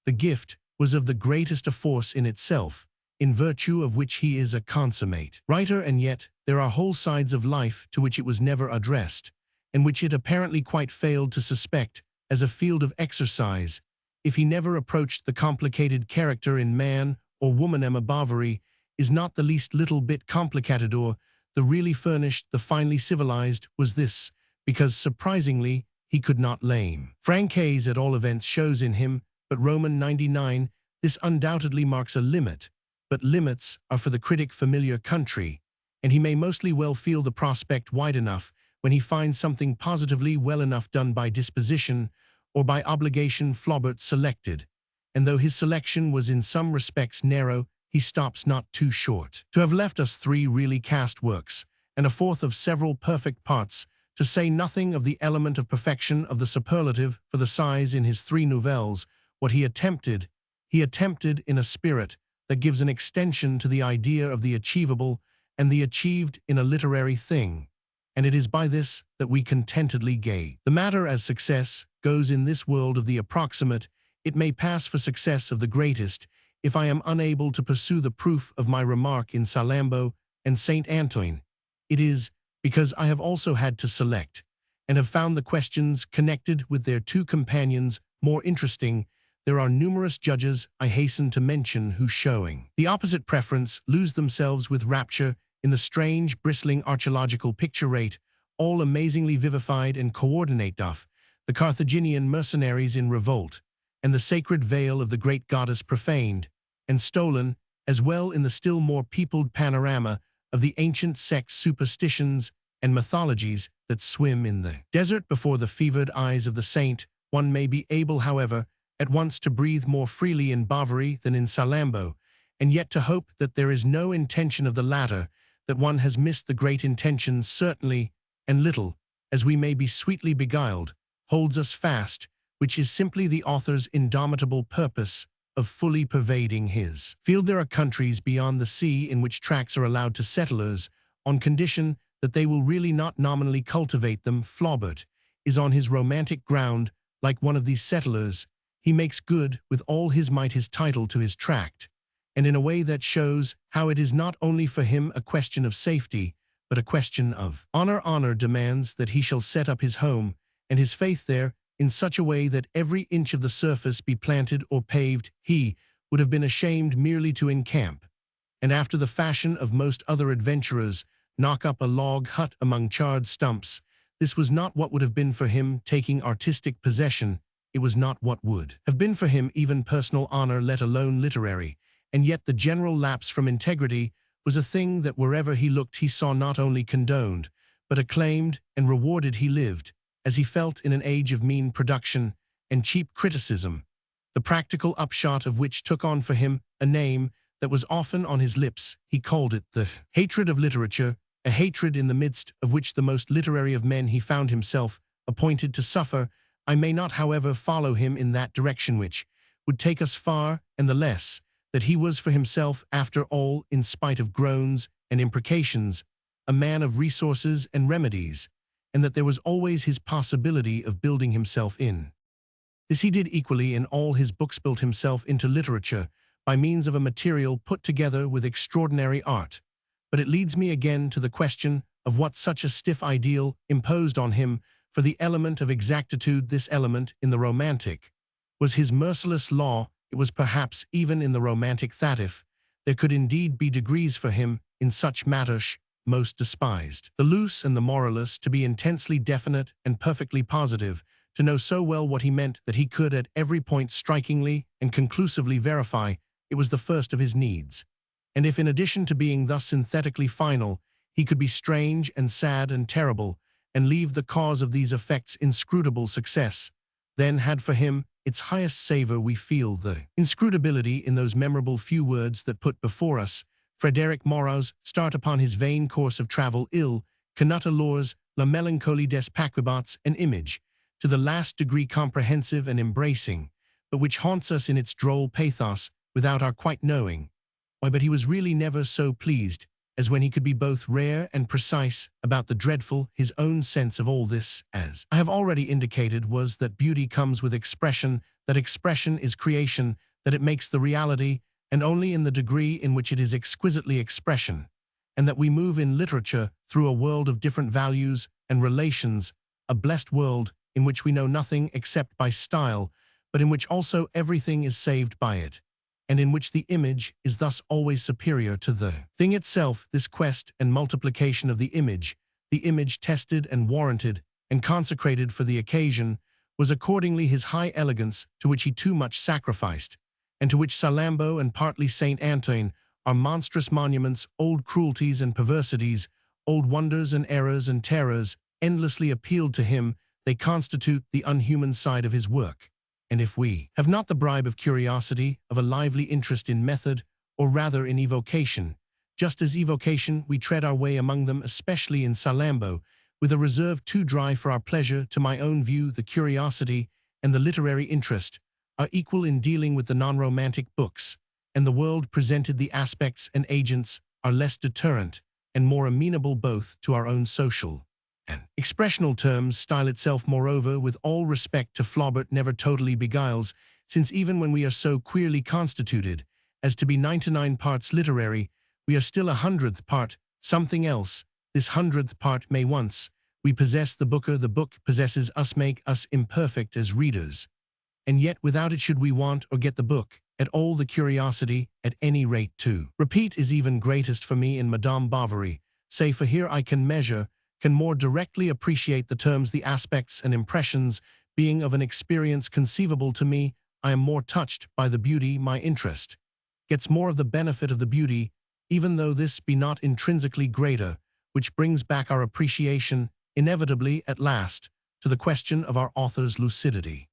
The gift was of the greatest a force in itself, in virtue of which he is a consummate writer, and yet there are whole sides of life to which it was never addressed, and which it apparently quite failed to suspect as a field of exercise. If he never approached the complicated character in man or woman, Emma Bovary is not the least little bit complicated, or the really furnished, the finely civilized, was this, because, surprisingly, he could not lame. Francaise, at all events, shows in him, but Roman 99, this undoubtedly marks a limit, but limits are for the critic familiar country, and he may mostly well feel the prospect wide enough when he finds something positively well enough done by disposition or by obligation Flaubert selected, and though his selection was in some respects narrow, he stops not too short. To have left us 3 really cast works, and a 4th of several perfect parts, to say nothing of the element of perfection of the superlative for the size in his 3 novels, what he attempted in a spirit that gives an extension to the idea of the achievable and the achieved in a literary thing, and it is by this that we contentedly gaze. The matter as success goes in this world of the approximate, it may pass for success of the greatest, if I am unable to pursue the proof of my remark in Salammbô and Saint Antoine. It is because I have also had to select, and have found the questions connected with their 2 companions more interesting. There are numerous judges, I hasten to mention, who, showing the opposite preference, lose themselves with rapture in the strange, bristling archaeological picture rate, all amazingly vivified and coordinate doth, the Carthaginian mercenaries in revolt, and the sacred veil of the great goddess profaned and stolen, as well in the still more peopled panorama of the ancient sects, superstitions, and mythologies that swim in the desert before the fevered eyes of the saint. One may be able, however, at once to breathe more freely in Bovary than in Salammbô, and yet to hope that there is no intention of the latter, that one has missed the great intentions certainly, and little, as we may be sweetly beguiled, holds us fast, which is simply the author's indomitable purpose of fully pervading his field. There are countries beyond the sea in which tracts are allowed to settlers, on condition that they will really not nominally cultivate them. Flaubert is on his romantic ground like one of these settlers. He makes good with all his might his title to his tract, and in a way that shows how it is not only for him a question of safety, but a question of honor. Honor demands that he shall set up his home and his faith there in such a way that every inch of the surface be planted or paved. He would have been ashamed merely to encamp, and after the fashion of most other adventurers, knock up a log hut among charred stumps. This was not what would have been for him taking artistic possession. It was not what would have been for him even personal honor, let alone literary. And yet the general lapse from integrity was a thing that wherever he looked he saw not only condoned, but acclaimed and rewarded. He lived, as he felt, in an age of mean production and cheap criticism, the practical upshot of which took on for him a name that was often on his lips. He called it the hatred of literature, a hatred in the midst of which the most literary of men he found himself appointed to suffer. I may not, however, follow him in that direction which would take us far, and the less that he was for himself, after all, in spite of groans and imprecations, a man of resources and remedies, and that there was always his possibility of building himself in. This he did equally in all his books, built himself into literature by means of a material put together with extraordinary art. But it leads me again to the question of what such a stiff ideal imposed on him. For the element of exactitude, this element in the romantic, was his merciless law. It was perhaps even in the romantic that if there could indeed be degrees for him in such matters, most despised the loose and the moralist, to be intensely definite and perfectly positive, to know so well what he meant that he could at every point strikingly and conclusively verify it was the first of his needs. And if in addition to being thus synthetically final, he could be strange and sad and terrible, and leave the cause of these effects inscrutable, success then had for him its highest savor we feel the inscrutability in those memorable few words that put before us Frédéric Moreau's start upon his vain course of travel ill, cannot allures la mélancolie des paquebots an image, to the last degree comprehensive and embracing, but which haunts us in its droll pathos without our quite knowing. Why, but he was really never so pleased as when he could be both rare and precise about the dreadful. His own sense of all this, as I have already indicated, was that beauty comes with expression, that expression is creation, that it makes the reality, and only in the degree in which it is exquisitely expression, and that we move in literature through a world of different values and relations, a blessed world in which we know nothing except by style, but in which also everything is saved by it, and in which the image is thus always superior to the thing itself. This quest and multiplication of the image tested and warranted and consecrated for the occasion, was accordingly his high elegance, to which he too much sacrificed, and to which Salammbô and partly Saint Antoine are monstrous monuments. Old cruelties and perversities, old wonders and errors and terrors, endlessly appealed to him. They constitute the unhuman side of his work. And if we have not the bribe of curiosity, of a lively interest in method, or rather in evocation, just as evocation we tread our way among them, especially in Salammbô, with a reserve too dry for our pleasure. To my own view, the curiosity and the literary interest are equal in dealing with the non-romantic books, and the world presented the aspects and agents are less deterrent and more amenable both to our own social and expressional terms. Style itself, moreover, with all respect to Flaubert, never totally beguiles, since even when we are so queerly constituted as to be 99 parts literary, we are still 100th part something else. This 100th part may once we possess the booker, the book possesses us, make us imperfect as readers. And yet without it should we want or get the book at all, the curiosity at any rate to repeat is even greatest for me in Madame Bovary. Say, for here I can more directly appreciate the terms, the aspects and impressions being of an experience conceivable to me. I am more touched by the beauty, my interest gets more of the benefit of the beauty, even though this be not intrinsically greater, which brings back our appreciation inevitably at last to the question of our author's lucidity.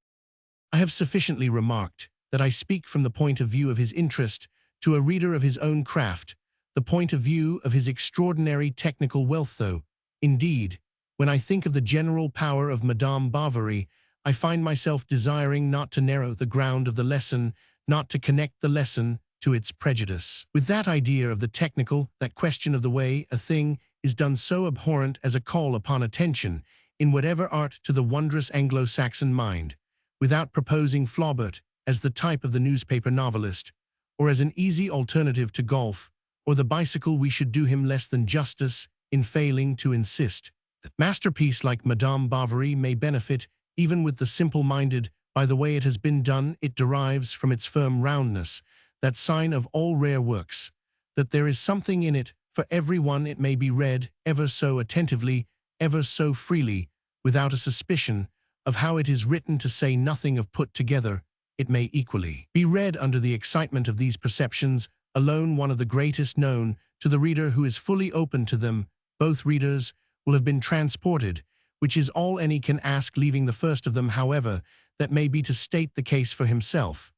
I have sufficiently remarked that I speak from the point of view of his interest to a reader of his own craft, the point of view of his extraordinary technical wealth, though, indeed, when I think of the general power of Madame Bovary, I find myself desiring not to narrow the ground of the lesson, not to connect the lesson to its prejudice with that idea of the technical, that question of the way a thing is done, so abhorrent as a call upon attention, in whatever art, to the wondrous Anglo-Saxon mind, without proposing Flaubert as the type of the newspaper novelist, or as an easy alternative to golf or the bicycle. We should do him less than justice in failing to insist that masterpiece like Madame Bovary may benefit even with the simple-minded by the way it has been done. It derives from its firm roundness, that sign of all rare works, that there is something in it for every one. It may be read ever so attentively, ever so freely, without a suspicion of how it is written, to say nothing of put together. It may equally be read under the excitement of these perceptions, alone one of the greatest known to the reader who is fully open to them. Both readers will have been transported, which is all any can ask, leaving the first of them, however, that may be, to state the case for himself.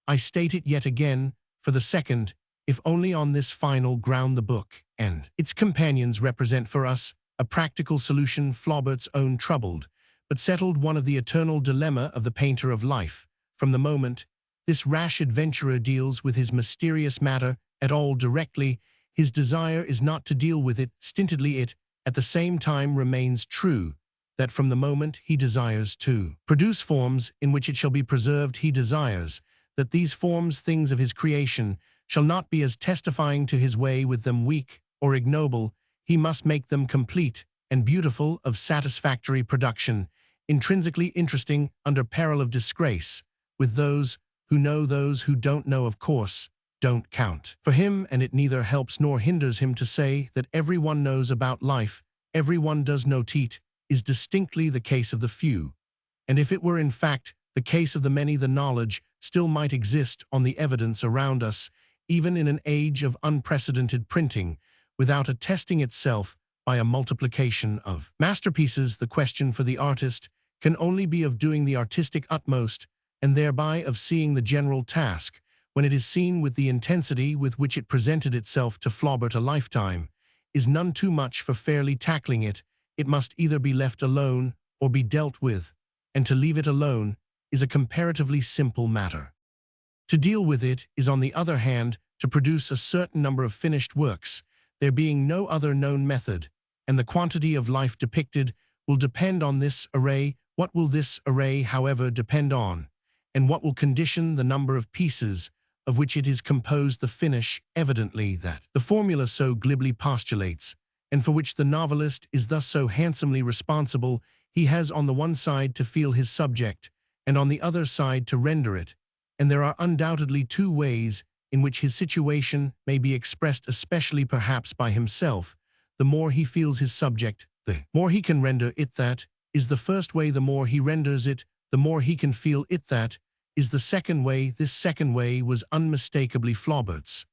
I state it yet again, for the second, if only on this final ground: the book and its companions represent for us a practical solution. Flaubert's own troubled, but settled one of the eternal dilemma of the painter of life. From the moment this rash adventurer deals with his mysterious matter at all directly, his desire is not to deal with it stintedly. It, at the same time, remains true that from the moment he desires to produce forms in which it shall be preserved, he desires that these forms, things of his creation, shall not be as testifying to his way with them weak or ignoble. He must make them complete and beautiful, of satisfactory production, intrinsically interesting under peril of disgrace, with those who know. Those who don't know, of course, don't count for him, and it neither helps nor hinders him to say that every one knows about life, every one does know. It is distinctly the case of the few, and if it were in fact the case of the many, the knowledge still might exist on the evidence around us, even in an age of unprecedented printing, without attesting itself by a multiplication of masterpieces. The question for the artist can only be of doing the artistic utmost, and thereby of seeing the general task, when it is seen with the intensity with which it presented itself to Flaubert a lifetime, is none too much for fairly tackling it. It must either be left alone or be dealt with, and to leave it alone is a comparatively simple matter. To deal with it is, on the other hand, to produce a certain number of finished works, there being no other known method, and the quantity of life depicted will depend on this array. What will this array, however, depend on, and what will condition the number of pieces of which it is composed? The finish, evidently, that the formula so glibly postulates, and for which the novelist is thus so handsomely responsible. He has on the one side to feel his subject, and on the other side to render it, and there are undoubtedly two ways in which his situation may be expressed, especially perhaps by himself. The more he feels his subject, the more he can render it. That is the first way. The more he renders it, the more he can feel it. That is the second way. This second way was unmistakably Flaubert's,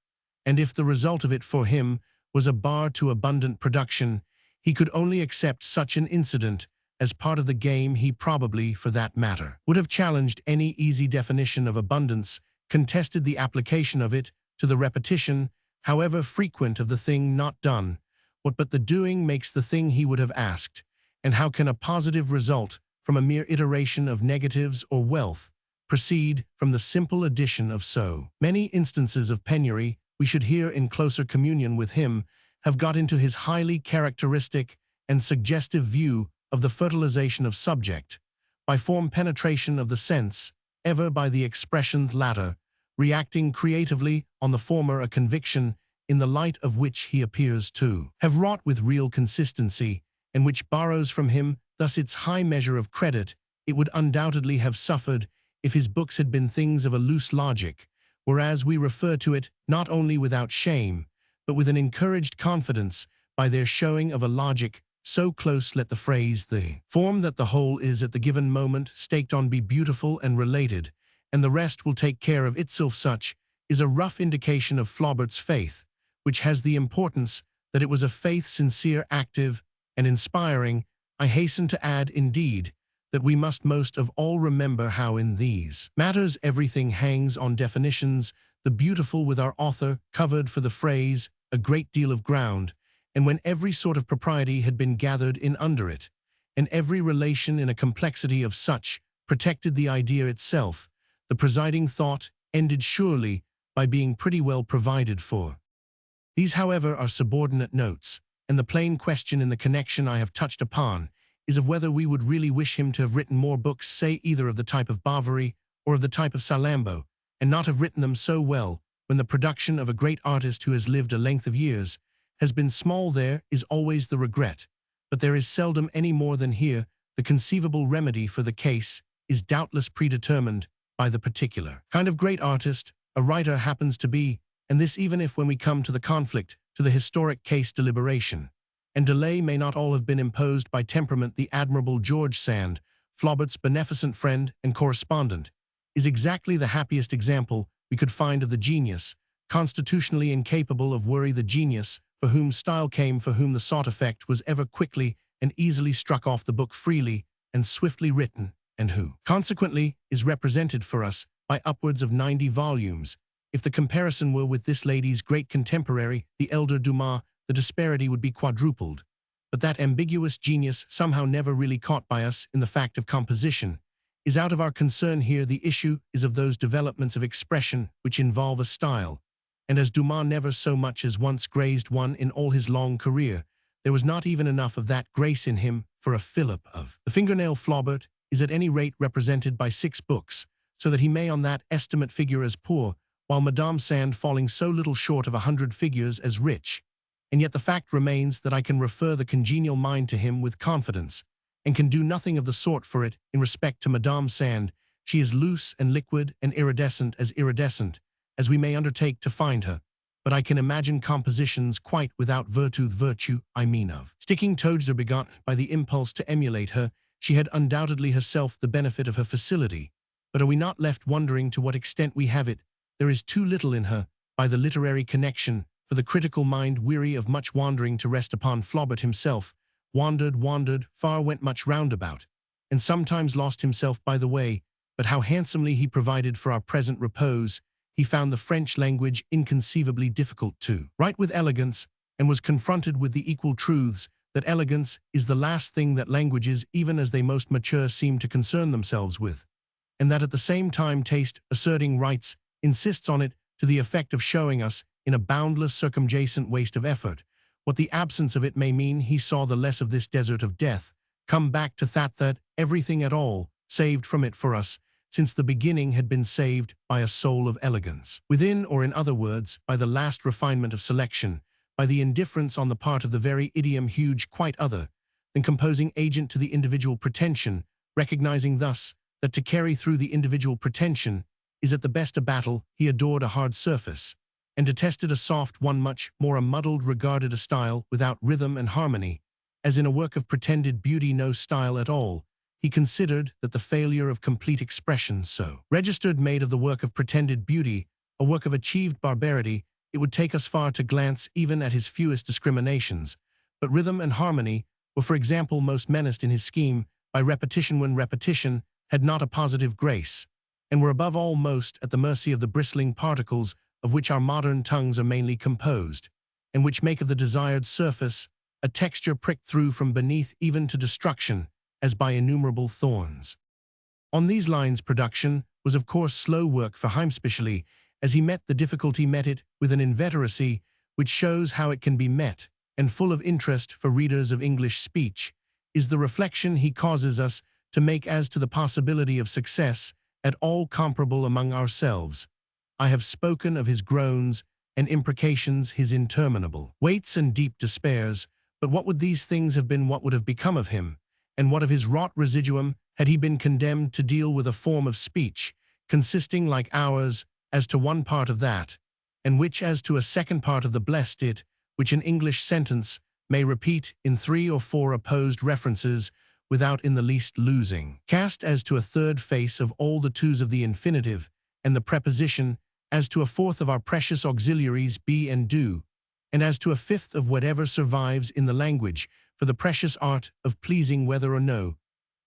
and if the result of it for him was a bar to abundant production, he could only accept such an incident as part of the game. He probably, for that matter, would have challenged any easy definition of abundance, contested the application of it to the repetition, however frequent, of the thing not done. What but the doing makes the thing, he would have asked, and how can a positive result from a mere iteration of negatives or wealth proceed from the simple addition of so many instances of penury? We should here, in closer communion with him, have got into his highly characteristic and suggestive view of the fertilization of subject, by form penetration of the sense, ever by the expression latter, reacting creatively on the former, a conviction in the light of which he appears to have wrought with real consistency, and which borrows from him thus its high measure of credit. It would undoubtedly have suffered if his books had been things of a loose logic, whereas we refer to it not only without shame, but with an encouraged confidence, by their showing of a logic so close, let the phrase, the form that the whole is at the given moment staked on, be beautiful and related, and the rest will take care of itself. Such is a rough indication of Flaubert's faith, which has the importance that it was a faith sincere, active, and inspiring. I hasten to add, indeed, that we must most of all remember how in these matters everything hangs on definitions. The beautiful with our author covered for the phrase a great deal of ground, and when every sort of propriety had been gathered in under it, and every relation in a complexity of such protected the idea itself, the presiding thought ended surely by being pretty well provided for. These, however, are subordinate notes, and the plain question in the connection I have touched upon is of whether we would really wish him to have written more books, say either of the type of Bovary or of the type of Salammbô, and not have written them so well, when the production of a great artist who has lived a length of years has been small. There is always the regret, but there is seldom any more than here. The conceivable remedy for the case is doubtless predetermined by the particular kind of great artist a writer happens to be, and this even if, when we come to the conflict, to the historic case, deliberation and delay may not all have been imposed by temperament. The admirable George Sand, Flaubert's beneficent friend and correspondent, is exactly the happiest example we could find of the genius, constitutionally incapable of worry, the genius for whom style came, for whom the sought effect was ever quickly and easily struck off the book, freely and swiftly written, and who, consequently, is represented for us by upwards of 90 volumes. If the comparison were with this lady's great contemporary, the elder Dumas, the disparity would be quadrupled. But that ambiguous genius, somehow never really caught by us in the fact of composition, is out of our concern here. The issue is of those developments of expression which involve a style, and as Dumas never so much as once grazed one in all his long career, there was not even enough of that grace in him for a fillip of the fingernail. Flaubert is at any rate represented by 6 books, so that he may on that estimate figure as poor, while Madame Sand falling so little short of 100 figures as rich. And yet the fact remains that I can refer the congenial mind to him with confidence, and can do nothing of the sort for it in respect to Madame Sand. She is loose and liquid and iridescent as we may undertake to find her, but I can imagine compositions quite without virtue, I mean of sticking toads, begotten by the impulse to emulate her. She had undoubtedly herself the benefit of her facility, but are we not left wondering to what extent we have it? There is too little in her, by the literary connection, for the critical mind, weary of much wandering, to rest upon. Flaubert himself wandered far, went much roundabout, and sometimes lost himself by the way, but how handsomely he provided for our present repose, he found the French language inconceivably difficult to write with elegance, and was confronted with the equal truths that elegance is the last thing that languages, even as they most mature, seem to concern themselves with, and that at the same time taste, asserting rights, insists on it to the effect of showing us, in a boundless circumjacent waste of effort, what the absence of it may mean. He saw the less of this desert of death, come back to that everything at all, saved from it for us, since the beginning had been saved by a soul of elegance. Within, or in other words, by the last refinement of selection, by the indifference on the part of the very idiom huge quite other than composing agent to the individual pretension, recognizing thus that to carry through the individual pretension is at the best a battle. He adored a hard surface, and detested a soft one much more. A muddled regarded a style without rhythm and harmony, as in a work of pretended beauty no style at all. He considered that the failure of complete expression so registered made of the work of pretended beauty a work of achieved barbarity. It would take us far to glance even at his fewest discriminations, but rhythm and harmony were, for example, most menaced in his scheme by repetition when repetition had not a positive grace, and were above all most at the mercy of the bristling particles of which our modern tongues are mainly composed, and which make of the desired surface a texture pricked through from beneath even to destruction, as by innumerable thorns. On these lines, production was of course slow work for Heimspichely, as he met the difficulty, met it with an inveteracy which shows how it can be met, and full of interest for readers of English speech, is the reflection he causes us to make as to the possibility of success at all comparable among ourselves. I have spoken of his groans and imprecations, his interminable waits and deep despairs, but what would these things have been, what would have become of him, and what of his wrought residuum, had he been condemned to deal with a form of speech, consisting like ours, as to one part of that, and which as to a second part of the blessed it, which an English sentence may repeat in 3 or 4 opposed references, without in the least losing cast as to a third face of all the twos of the infinitive, and the preposition, as to a fourth of our precious auxiliaries be and do, and as to a fifth of whatever survives in the language, for the precious art of pleasing whether or no.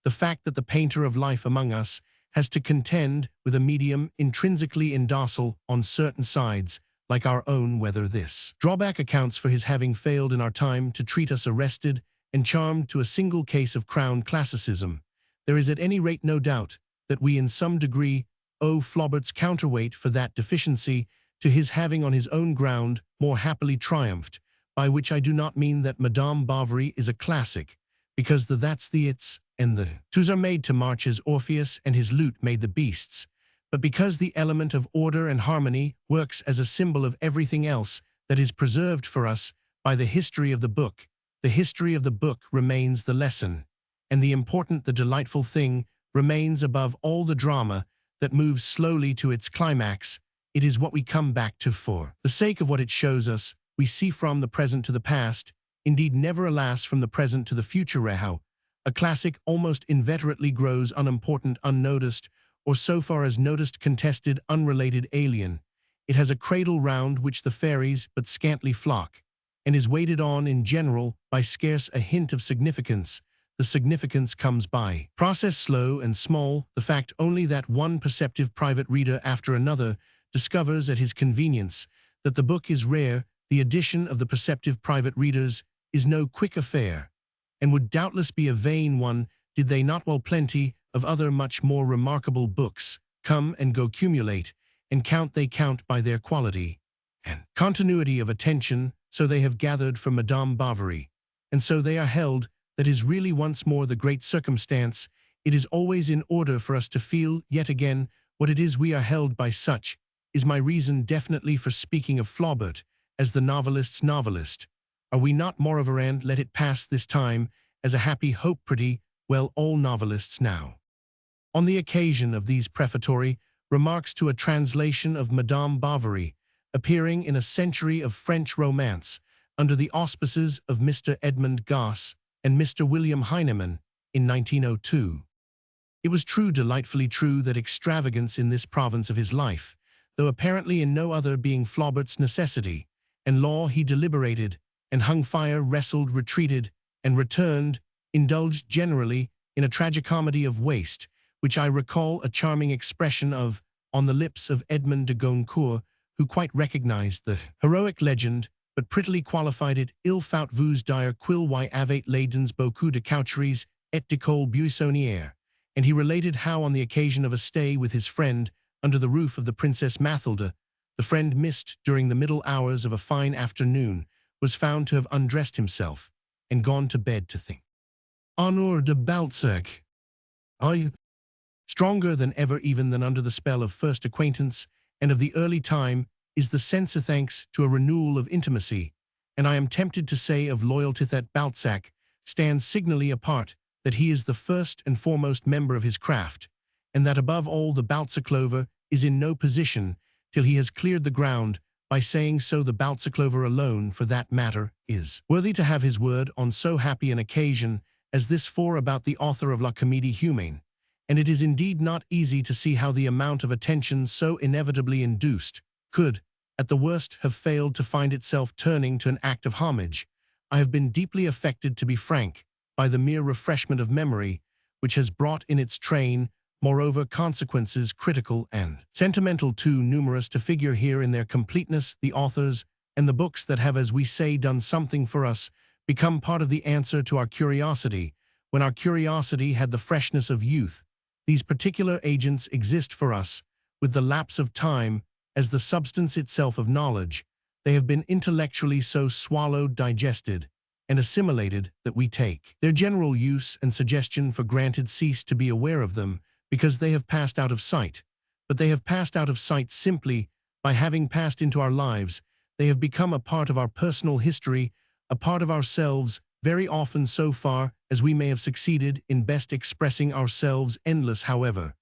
The fact that the painter of life among us has to contend with a medium intrinsically indocile on certain sides, like our own, whether this drawback accounts for his having failed in our time to treat us arrested and charmed to a single case of crowned classicism, there is at any rate no doubt that we in some degree owe Flaubert's counterweight for that deficiency to his having on his own ground more happily triumphed, by which I do not mean that Madame Bovary is a classic, because the that's the its and the twos are made to march as Orpheus and his lute made the beasts, but because the element of order and harmony works as a symbol of everything else that is preserved for us by the history of the book. The history of the book remains the lesson, and the important, the delightful thing remains above all the drama that moves slowly to its climax. It is what we come back to for the sake of what it shows us. We see from the present to the past, indeed never alas from the present to the future. How a classic almost inveterately grows unimportant, unnoticed, or so far as noticed, contested, unrelated, alien. It has a cradle round which the fairies but scantly flock, and is weighted on in general by scarce a hint of significance. The significance comes by process slow and small, the fact only that one perceptive private reader after another discovers at his convenience that the book is rare. The addition of the perceptive private readers is no quick affair, and would doubtless be a vain one did they not, while plenty of other much more remarkable books come and go, cumulate, and count they count by their quality and continuity of attention. So they have gathered for Madame Bovary, and so they are held. That is really once more the great circumstance. It is always in order for us to feel yet again what it is we are held by. Such is my reason definitely for speaking of Flaubert as the novelist's novelist. Are we not, moreover, and let it pass this time as a happy hope, pretty well all novelists now? On the occasion of these prefatory remarks to a translation of Madame Bovary, appearing in a Century of French Romance, under the auspices of Mr. Edmund Gosse and Mr. William Heinemann in 1902. It was true, delightfully true, that extravagance in this province of his life, though apparently in no other, being Flaubert's necessity and law, he deliberated and hung fire, wrestled, retreated, and returned, indulged generally in a tragicomedy of waste, which I recall a charming expression of on the lips of Edmond de Goncourt, who quite recognized the heroic legend, but prettily qualified it il faut vous dire qu'il y avait là-dedans beaucoup de caucheries et d'écoles buissonnières, and he related how on the occasion of a stay with his friend under the roof of the Princess Mathilde, the friend missed during the middle hours of a fine afternoon, was found to have undressed himself and gone to bed to think. Honor de Balzac. I, stronger than ever even than under the spell of first acquaintance and of the early time, is the sense of thanks to a renewal of intimacy, and I am tempted to say of loyalty that Balzac stands signally apart, that he is the first and foremost member of his craft, and that above all the Balzaclover is in no position till he has cleared the ground. By saying so, the Balzaclover alone, for that matter, is worthy to have his word on so happy an occasion as this for about the author of La Comédie Humaine, and it is indeed not easy to see how the amount of attention so inevitably induced could, at the worst, have failed to find itself turning to an act of homage. I have been deeply affected, to be frank, by the mere refreshment of memory, which has brought in its train, moreover, consequences critical and sentimental too numerous to figure here in their completeness. The authors and the books that have, as we say, done something for us, become part of the answer to our curiosity, when our curiosity had the freshness of youth. These particular agents exist for us, with the lapse of time, as the substance itself of knowledge. They have been intellectually so swallowed, digested, and assimilated that we take their general use and suggestion for granted, cease to be aware of them, because they have passed out of sight. But they have passed out of sight simply by having passed into our lives. They have become a part of our personal history, a part of ourselves, very often so far as we may have succeeded in best expressing ourselves. Endless, however,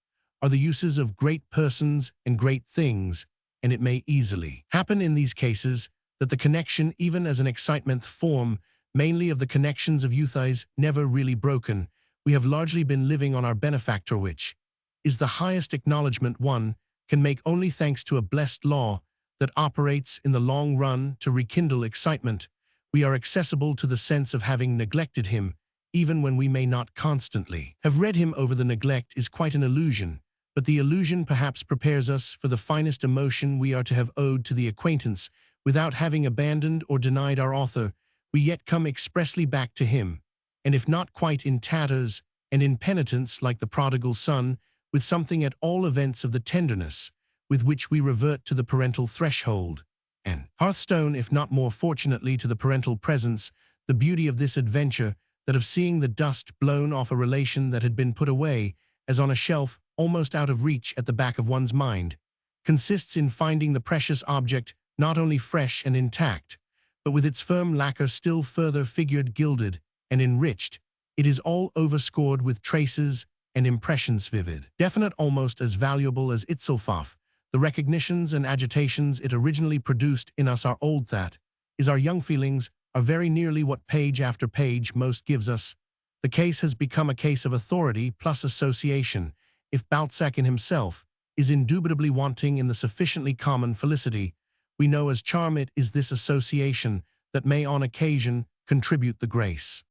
are the uses of great persons and great things, and it may easily happen in these cases that the connection, even as an excitement form, mainly of the connections of youth, is never really broken. We have largely been living on our benefactor, which is the highest acknowledgement one can make only thanks to a blessed law that operates in the long run to rekindle excitement. We are accessible to the sense of having neglected him, even when we may not constantly have read him over. The neglect is quite an illusion, but the illusion perhaps prepares us for the finest emotion we are to have owed to the acquaintance. Without having abandoned or denied our author, we yet come expressly back to him, and if not quite in tatters and in penitence like the prodigal son, with something at all events of the tenderness with which we revert to the parental threshold and hearthstone, if not more fortunately to the parental presence. The beauty of this adventure, that of seeing the dust blown off a relation that had been put away, as on a shelf, almost out of reach at the back of one's mind, consists in finding the precious object not only fresh and intact, but with its firm lacquer still further figured, gilded, and enriched. It is all overscored with traces and impressions vivid, definite, almost as valuable as itself. The recognitions and agitations it originally produced in us are old, that is, our young feelings are very nearly what page after page most gives us. The case has become a case of authority plus association. If Balzac in himself is indubitably wanting in the sufficiently common felicity we know as charm, it is this association that may on occasion contribute the grace.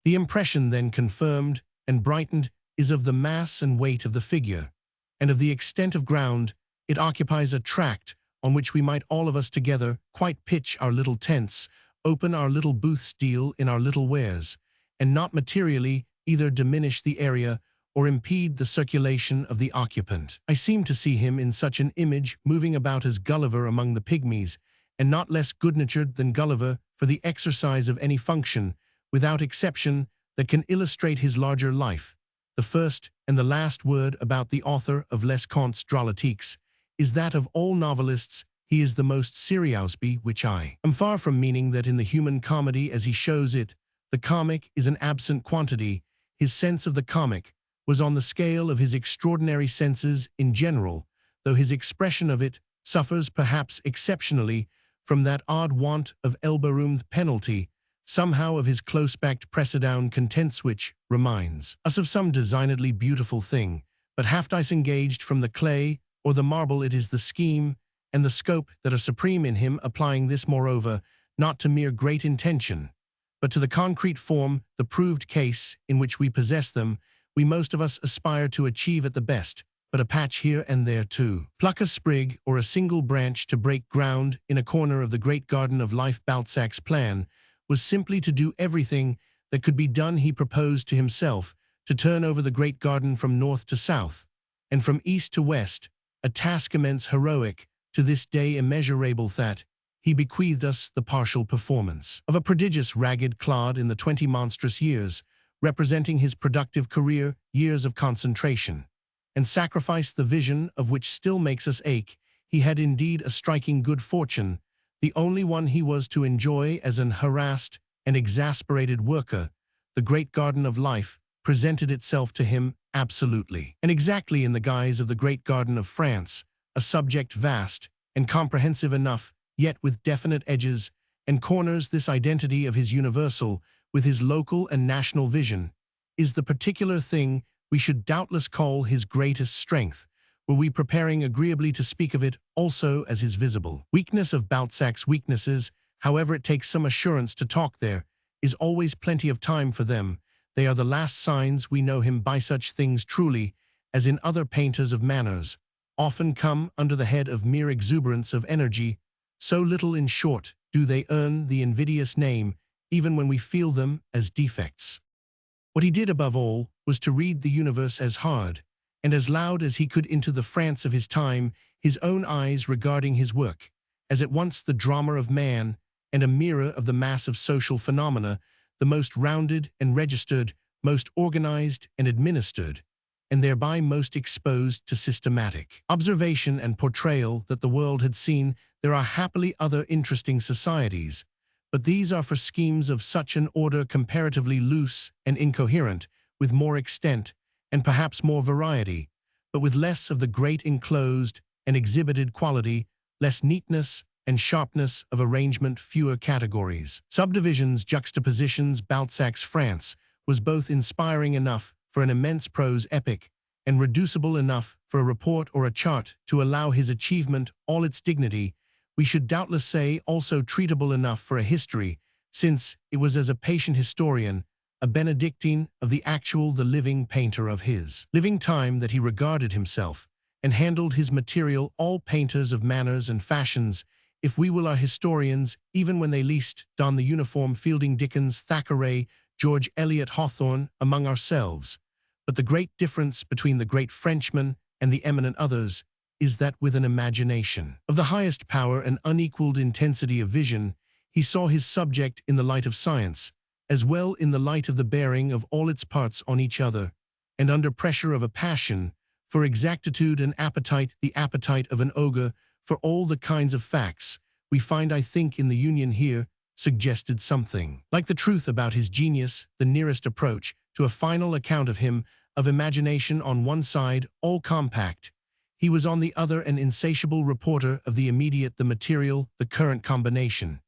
The impression then confirmed and brightened is of the mass and weight of the figure, and of the extent of ground it occupies, a tract on which we might all of us together quite pitch our little tents, open our little booths, deal in our little wares, and not materially either diminish the area or impede the circulation of the occupant. I seem to see him in such an image, moving about as Gulliver among the pygmies, and not less good-natured than Gulliver for the exercise of any function, without exception, that can illustrate his larger life. The first and the last word about the author of Les Contes Drôlatiques is that of all novelists he is the most serious, which I am far from meaning that in the human comedy as he shows it, the comic is an absent quantity. His sense of the comic was on the scale of his extraordinary senses in general, though his expression of it suffers perhaps exceptionally from that odd want of elbowroom penalty, somehow of his close-backed press-down contents, which reminds us of some designedly beautiful thing, but half disengaged from the clay or the marble. It is the scheme and the scope that are supreme in him, applying this, moreover, not to mere great intention, but to the concrete form, the proved case in which we possess them. we most of us aspire to achieve at the best, but a patch here and there too. Pluck a sprig or a single branch to break ground in a corner of the great garden of life. Balzac's plan was simply to do everything that could be done. He proposed to himself to turn over the great garden from north to south, and from east to west, a task immense, heroic, to this day immeasurable, that he bequeathed us the partial performance of a prodigious ragged clod in the 20 monstrous years, representing his productive career, years of concentration and sacrifice, the vision of which still makes us ache. He had indeed a striking good fortune, the only one he was to enjoy as an harassed and exasperated worker. The great garden of life presented itself to him absolutely and exactly in the guise of the great garden of France, a subject vast and comprehensive enough, yet with definite edges and corners. This identity of his universal with his local and national vision is the particular thing we should doubtless call his greatest strength, were we preparing agreeably to speak of it also as his visible weakness. Of Balzac's weaknesses, however, it takes some assurance to talk. There is always plenty of time for them. They are the last signs we know him by. Such things truly, as in other painters of manners, often come under the head of mere exuberance of energy. So little, in short, do they earn the invidious name, even when we feel them as defects. What he did above all was to read the universe as hard and as loud as he could into the France of his time, his own eyes regarding his work as at once the drama of man and a mirror of the mass of social phenomena, the most rounded and registered, most organized and administered, and thereby most exposed to systematic observation and portrayal that the world had seen. There are happily other interesting societies, but these are for schemes of such an order comparatively loose and incoherent, with more extent and perhaps more variety, but with less of the great enclosed and exhibited quality, less neatness and sharpness of arrangement, fewer categories, subdivisions, juxtapositions. Balzac's France was both inspiring enough for an immense prose epic and reducible enough for a report or a chart to allow his achievement all its dignity. We should doubtless say also treatable enough for a history, since it was as a patient historian, a Benedictine of the actual, the living painter of his living time, that he regarded himself and handled his material. All painters of manners and fashions, if we will, are historians, even when they least don the uniform. Fielding, Dickens, Thackeray, George Eliot, Hawthorne, among ourselves. But the great difference between the great Frenchman and the eminent others is that with an imagination of the highest power and unequaled intensity of vision, he saw his subject in the light of science, as well in the light of the bearing of all its parts on each other, and under pressure of a passion for exactitude and appetite, the appetite of an ogre for all the kinds of facts. We find, I think, in the union here suggested something like the truth about his genius, the nearest approach to a final account of him, of imagination on one side, all compact. He was on the other an insatiable reporter of the immediate, the material, the current combination,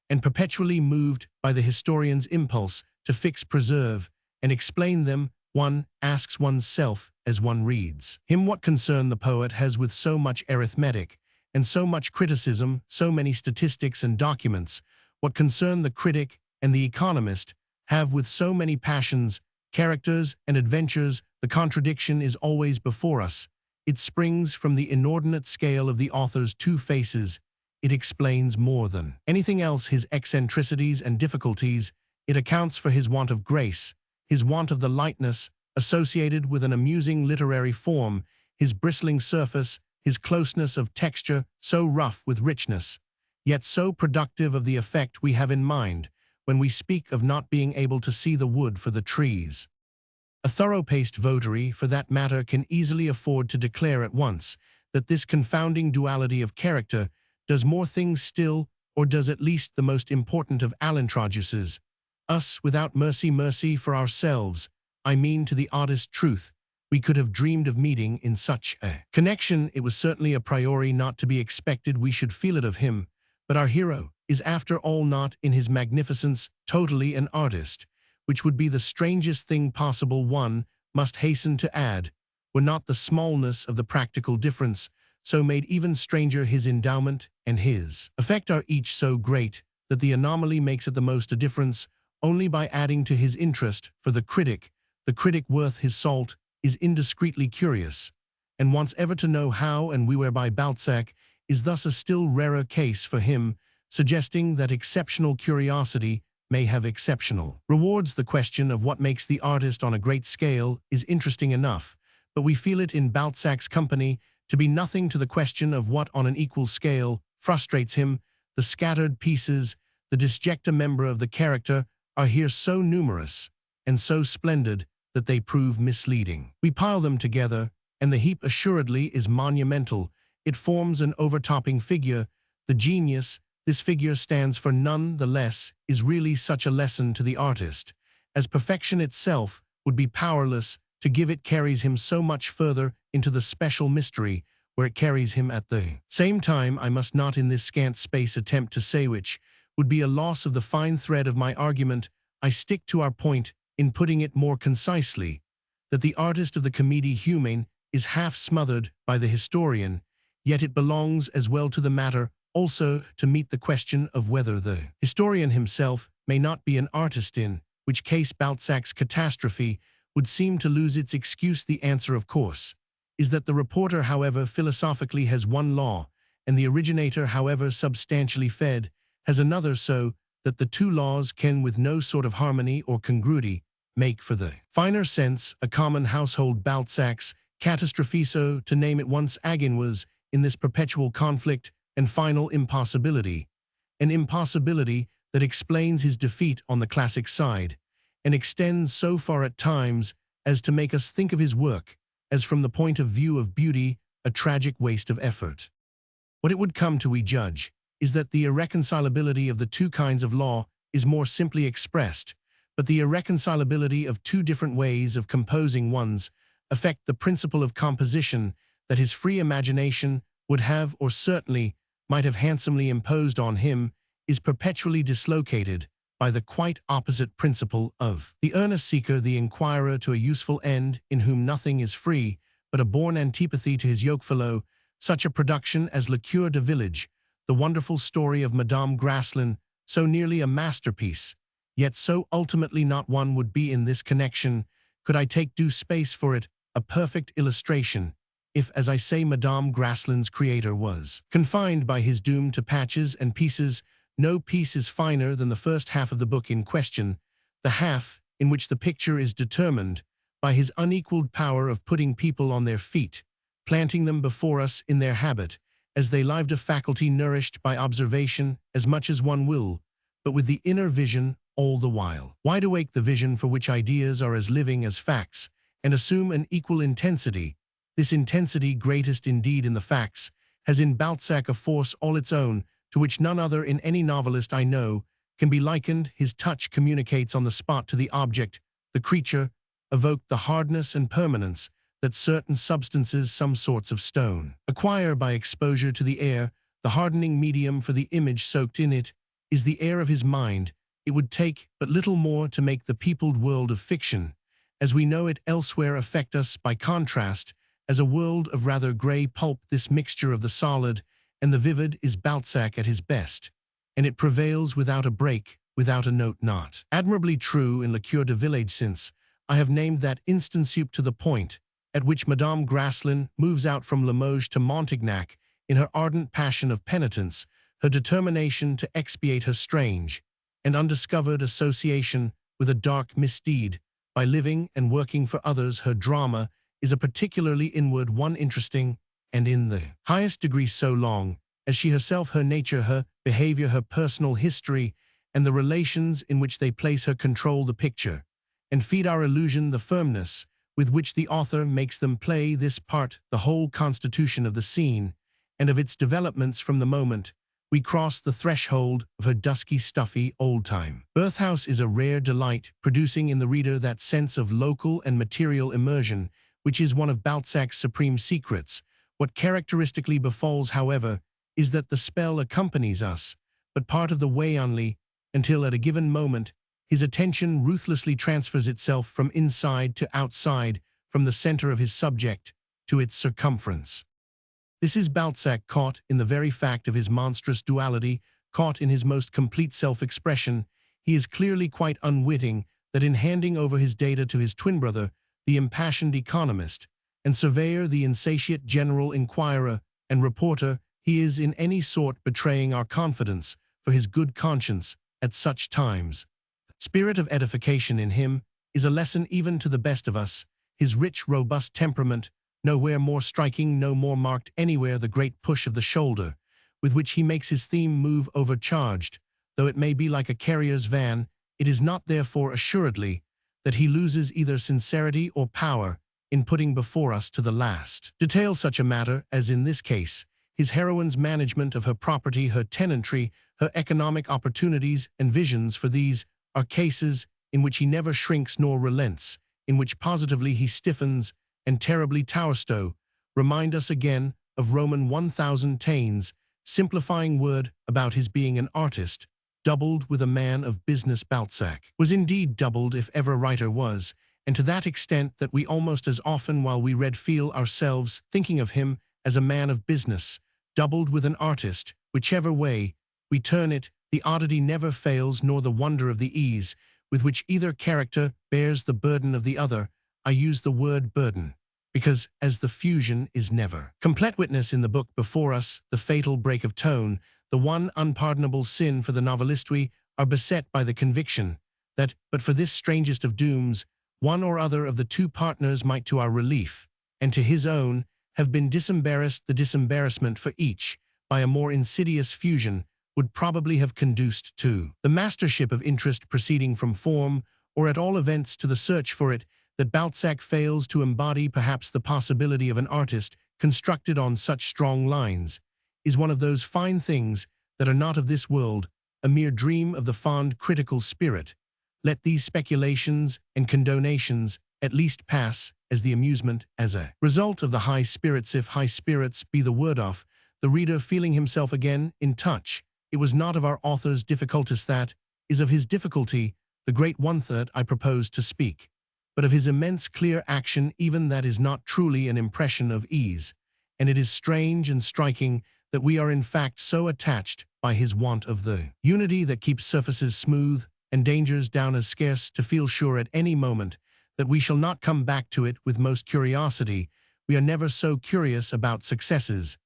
and perpetually moved by the historian's impulse to fix, preserve, and explain them. One asks one's self as one reads him, what concern the poet has with so much arithmetic and so much criticism, so many statistics and documents, what concern the critic and the economist have with so many passions, characters, and adventures. The contradiction is always before us. It springs from the inordinate scale of the author's two faces. It explains more than anything else his eccentricities and difficulties. It accounts for his want of grace, his want of the lightness associated with an amusing literary form, his bristling surface, his closeness of texture, so rough with richness, yet so productive of the effect we have in mind when we speak of not being able to see the wood for the trees. A thorough-paced votary, for that matter, can easily afford to declare at once that this confounding duality of character does more things still, or does at least the most important of enlarges us without mercy. Mercy for ourselves, I mean, to the oddest truth we could have dreamed of meeting in such a connection. It was certainly a priori not to be expected we should feel it of him, but our hero is after all not in his magnificence totally an artist, which would be the strangest thing possible. One must hasten to add, were not the smallness of the practical difference so made even stranger, his endowment and his effect are each so great that the anomaly makes at the most a difference only by adding to his interest for the critic the critic worth his salt is indiscreetly curious, and wants ever to know how and whereby Balzac is thus a still rarer case for him, suggesting that exceptional curiosity may have exceptional rewards. The question of what makes the artist on a great scale is interesting enough, but we feel it in Balzac's company to be nothing to the question of what on an equal scale frustrates him. The scattered pieces, the disjecta membra of the character, are here so numerous and so splendid that they prove misleading. We pile them together, and the heap assuredly is monumental. It forms an overtopping figure. The genius this figure stands for none the less is really such a lesson to the artist, as perfection itself would be powerless to give. It carries him so much further into the special mystery where it carries him at the same time. I must not in this scant space attempt to say which would be a loss of the fine thread of my argument. I stick to our point in putting it more concisely, that the artist of the comédie humaine is half smothered by the historian, yet it belongs as well to the matter also to meet the question of whether the historian himself may not be an artist, in which case Balzac's catastrophe would seem to lose its excuse. The answer, of course, is that the reporter, however philosophically, has one law, and the originator, however substantially fed, has another, so that the two laws can, with no sort of harmony or congruity, make for the finer sense a common household. Balzac's catastrophe, so to name it once again, was in this perpetual conflict and final impossibility, an impossibility that explains his defeat on the classic side, and extends so far at times as to make us think of his work as, from the point of view of beauty, a tragic waste of effort. What it would come to, we judge, is that the irreconcilability of the two kinds of law is more simply expressed, but the irreconcilability of two different ways of composing one's affect the principle of composition that his free imagination would have, or certainly might have handsomely imposed on him, is perpetually dislocated by the quite opposite principle of the earnest seeker, the inquirer to a useful end, in whom nothing is free, but a born antipathy to his yokefellow. Such a production as Le Cœur de Village, the wonderful story of Madame Graslin, so nearly a masterpiece, yet so ultimately not one, would be in this connection, could I take due space for it, a perfect illustration, if, as I say, Madame Graslin's creator was confined by his doom to patches and pieces. No piece is finer than the first half of the book in question, the half in which the picture is determined by his unequaled power of putting people on their feet, planting them before us in their habit, as they lived, a faculty nourished by observation as much as one will, but with the inner vision all the while. Wide awake, the vision for which ideas are as living as facts, and assume an equal intensity. This intensity, greatest indeed in the facts, has in Balzac a force all its own, to which none other in any novelist I know can be likened. His touch communicates on the spot to the object, the creature, evoked the hardness and permanence that certain substances, some sorts of stone, acquire by exposure to the air. The hardening medium for the image soaked in it is the air of his mind. It would take but little more to make the peopled world of fiction, as we know it elsewhere, affect us by contrast as a world of rather grey pulp. This mixture of the solid and the vivid is Balzac at his best, and it prevails without a break, without a note. Not admirably true in Le Cœur de Village, since I have named that instance to the point at which Madame Graslin moves out from Limoges to Montignac in her ardent passion of penitence, her determination to expiate her strange and undiscovered association with a dark misdeed by living and working for others. Her drama is a particularly inward one, interesting, and in the highest degree so long as she herself, her nature, her behavior, her personal history, and the relations in which they place her control the picture, and feed our illusion. The firmness with which the author makes them play this part, the whole constitution of the scene, and of its developments from the moment we cross the threshold of her dusky, stuffy, old-time birthhouse, is a rare delight, producing in the reader that sense of local and material immersion which is one of Balzac's supreme secrets. What characteristically befalls, however, is that the spell accompanies us, but part of the way only, until at a given moment his attention ruthlessly transfers itself from inside to outside, from the center of his subject to its circumference. This is Balzac caught in the very fact of his monstrous duality, caught in his most complete self-expression. He is clearly quite unwitting that in handing over his data to his twin brother, the impassioned economist, and surveyor, the insatiate general inquirer and reporter, he is in any sort betraying our confidence for his good conscience at such times. Spirit of edification in him is a lesson even to the best of us, his rich, robust temperament, nowhere more striking, no more marked anywhere the great push of the shoulder, with which he makes his theme move overcharged, though it may be like a carrier's van, it is not therefore assuredly that he loses either sincerity or power in putting before us to the last. Detail such a matter as in this case, his heroine's management of her property, her tenantry, her economic opportunities and visions, for these are cases in which he never shrinks nor relents, in which positively he stiffens and terribly towerstow, remind us again of Roman 1000 Taines, simplifying word about his being an artist, doubled with a man of business. Balzac was indeed doubled if ever writer was, and to that extent that we almost as often while we read feel ourselves thinking of him as a man of business, doubled with an artist, whichever way we turn it, the oddity never fails nor the wonder of the ease with which either character bears the burden of the other. I use the word burden, because as the fusion is never complete. Witness in the book before us the fatal break of tone, the one unpardonable sin for the novelist. We are beset by the conviction that, but for this strangest of dooms, one or other of the two partners might to our relief, and to his own, have been disembarrassed. The disembarrassment for each, by a more insidious fusion, would probably have conduced to the mastership of interest proceeding from form, or at all events to the search for it, that Balzac fails to embody. Perhaps the possibility of an artist constructed on such strong lines is one of those fine things that are not of this world, a mere dream of the fond critical spirit. Let these speculations and condonations at least pass as the amusement, as a result of the high spirits. If high spirits be the word of, the reader feeling himself again in touch, it was not of our author's difficulties that is of his difficulty, the great one-third I propose to speak, but of his immense clear action. Even that is not truly an impression of ease, and it is strange and striking that we are in fact so attached by his want of the unity that keeps surfaces smooth and dangers down as scarce, to feel sure at any moment that we shall not come back to it with most curiosity. We are never so curious about successes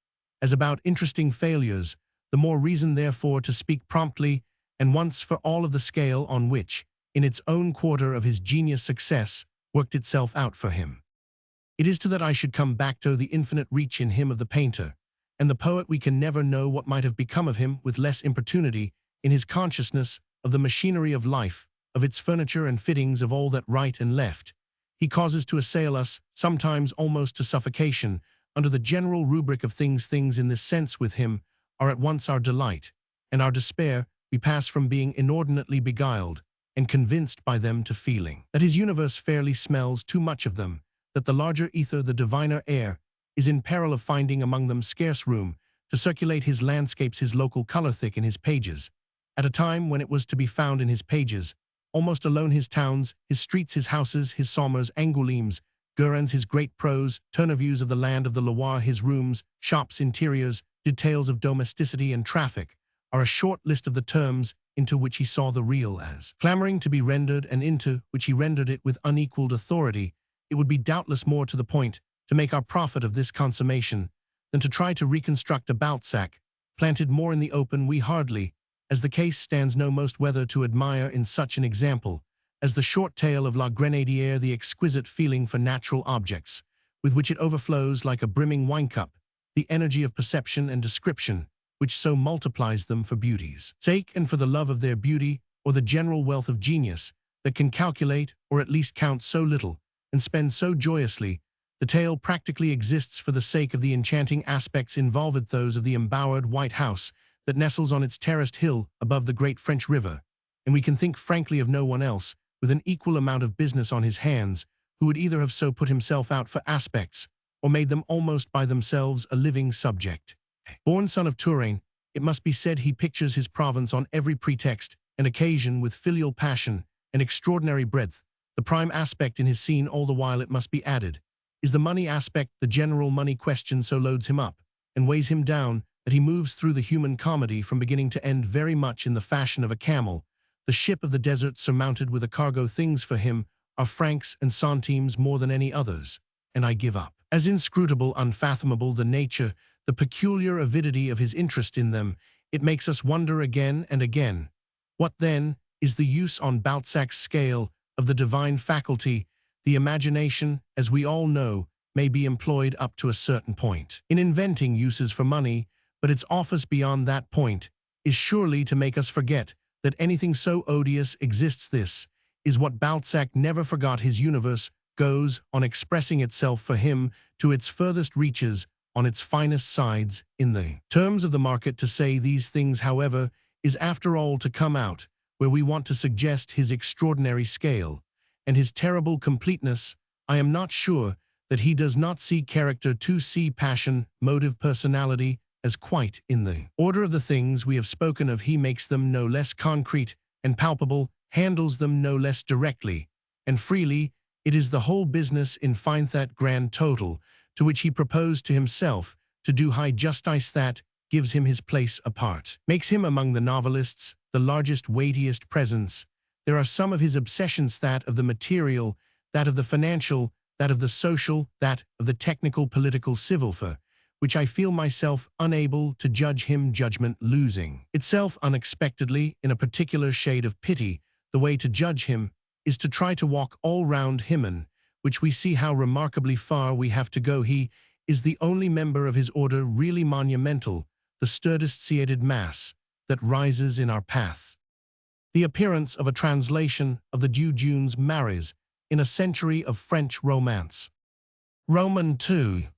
as about interesting failures, the more reason therefore to speak promptly and once for all of the scale on which, in its own quarter of his genius, success worked itself out for him. It is to that I should come back to the infinite reach in him of the painter and the poet. We can never know what might have become of him with less importunity in his consciousness of the machinery of life, of its furniture and fittings, of all that right and left he causes to assail us, sometimes almost to suffocation, under the general rubric of things. Things in this sense with him are at once our delight and our despair. We pass from being inordinately beguiled and convinced by them to feeling that his universe fairly smells too much of them, that the larger ether, the diviner air, is in peril of finding among them scarce room to circulate his landscapes, his local color thick in his pages, at a time when it was to be found in his pages, almost alone, his towns, his streets, his houses, his Sommers, Angoulemes, Guérens, his great prose, Tournevues of the land of the Loire, his rooms, shops, interiors, details of domesticity and traffic, are a short list of the terms into which he saw the real as clamoring to be rendered, and into which he rendered it with unequaled authority. It would be doubtless more to the point to make our profit of this consummation than to try to reconstruct a Balzac, planted more in the open. We hardly, as the case stands, know most whether to admire in such an example as the short tale of La Grenadière the exquisite feeling for natural objects, with which it overflows like a brimming wine-cup, the energy of perception and description, which so multiplies them for beauty's sake and for the love of their beauty, or the general wealth of genius that can calculate, or at least count so little, and spend so joyously. The tale practically exists for the sake of the enchanting aspects involved, those of the embowered white house that nestles on its terraced hill above the great French river, and we can think frankly of no one else with an equal amount of business on his hands who would either have so put himself out for aspects or made them almost by themselves a living subject. Born son of Touraine, it must be said he pictures his province on every pretext and occasion with filial passion and extraordinary breadth. The prime aspect in his scene, all the while it must be added, is the money aspect. The general money question so loads him up and weighs him down that he moves through the human comedy from beginning to end very much in the fashion of a camel, The ship of the desert surmounted with a cargo things for him are francs and centimes more than any others, and I give up. As inscrutable, unfathomable the nature, the peculiar avidity of his interest in them, it makes us wonder again and again. What, then, is the use on Balzac's scale of the divine faculty? The imagination, as we all know, may be employed up to a certain point in inventing uses for money, but its office beyond that point is surely to make us forget that anything so odious exists. This is what Balzac never forgot. His universe goes on expressing itself for him to its furthest reaches on its finest sides in the terms of the market. To say these things, however, is after all to come out where we want to suggest his extraordinary scale and his terrible completeness. I am not sure that he does not see character to see passion, motive, personality, as quite in the order of the things we have spoken of. He makes them no less concrete and palpable, handles them no less directly and freely. It is the whole business in fine, that grand total to which he proposed to himself to do high justice, that gives him his place apart, makes him among the novelists the largest, weightiest presence. There are some of his obsessions, that of the material, that of the financial, that of the social, that of the technical, political, civil, for which I feel myself unable to judge him, judgment losing itself unexpectedly in a particular shade of pity. The way to judge him is to try to walk all round him, in which we see how remarkably far we have to go. He is the only member of his order really monumental, the sturdest seated mass that rises in our path. The appearance of a translation of the Dujune's Maries in a century of French romance. Roman II.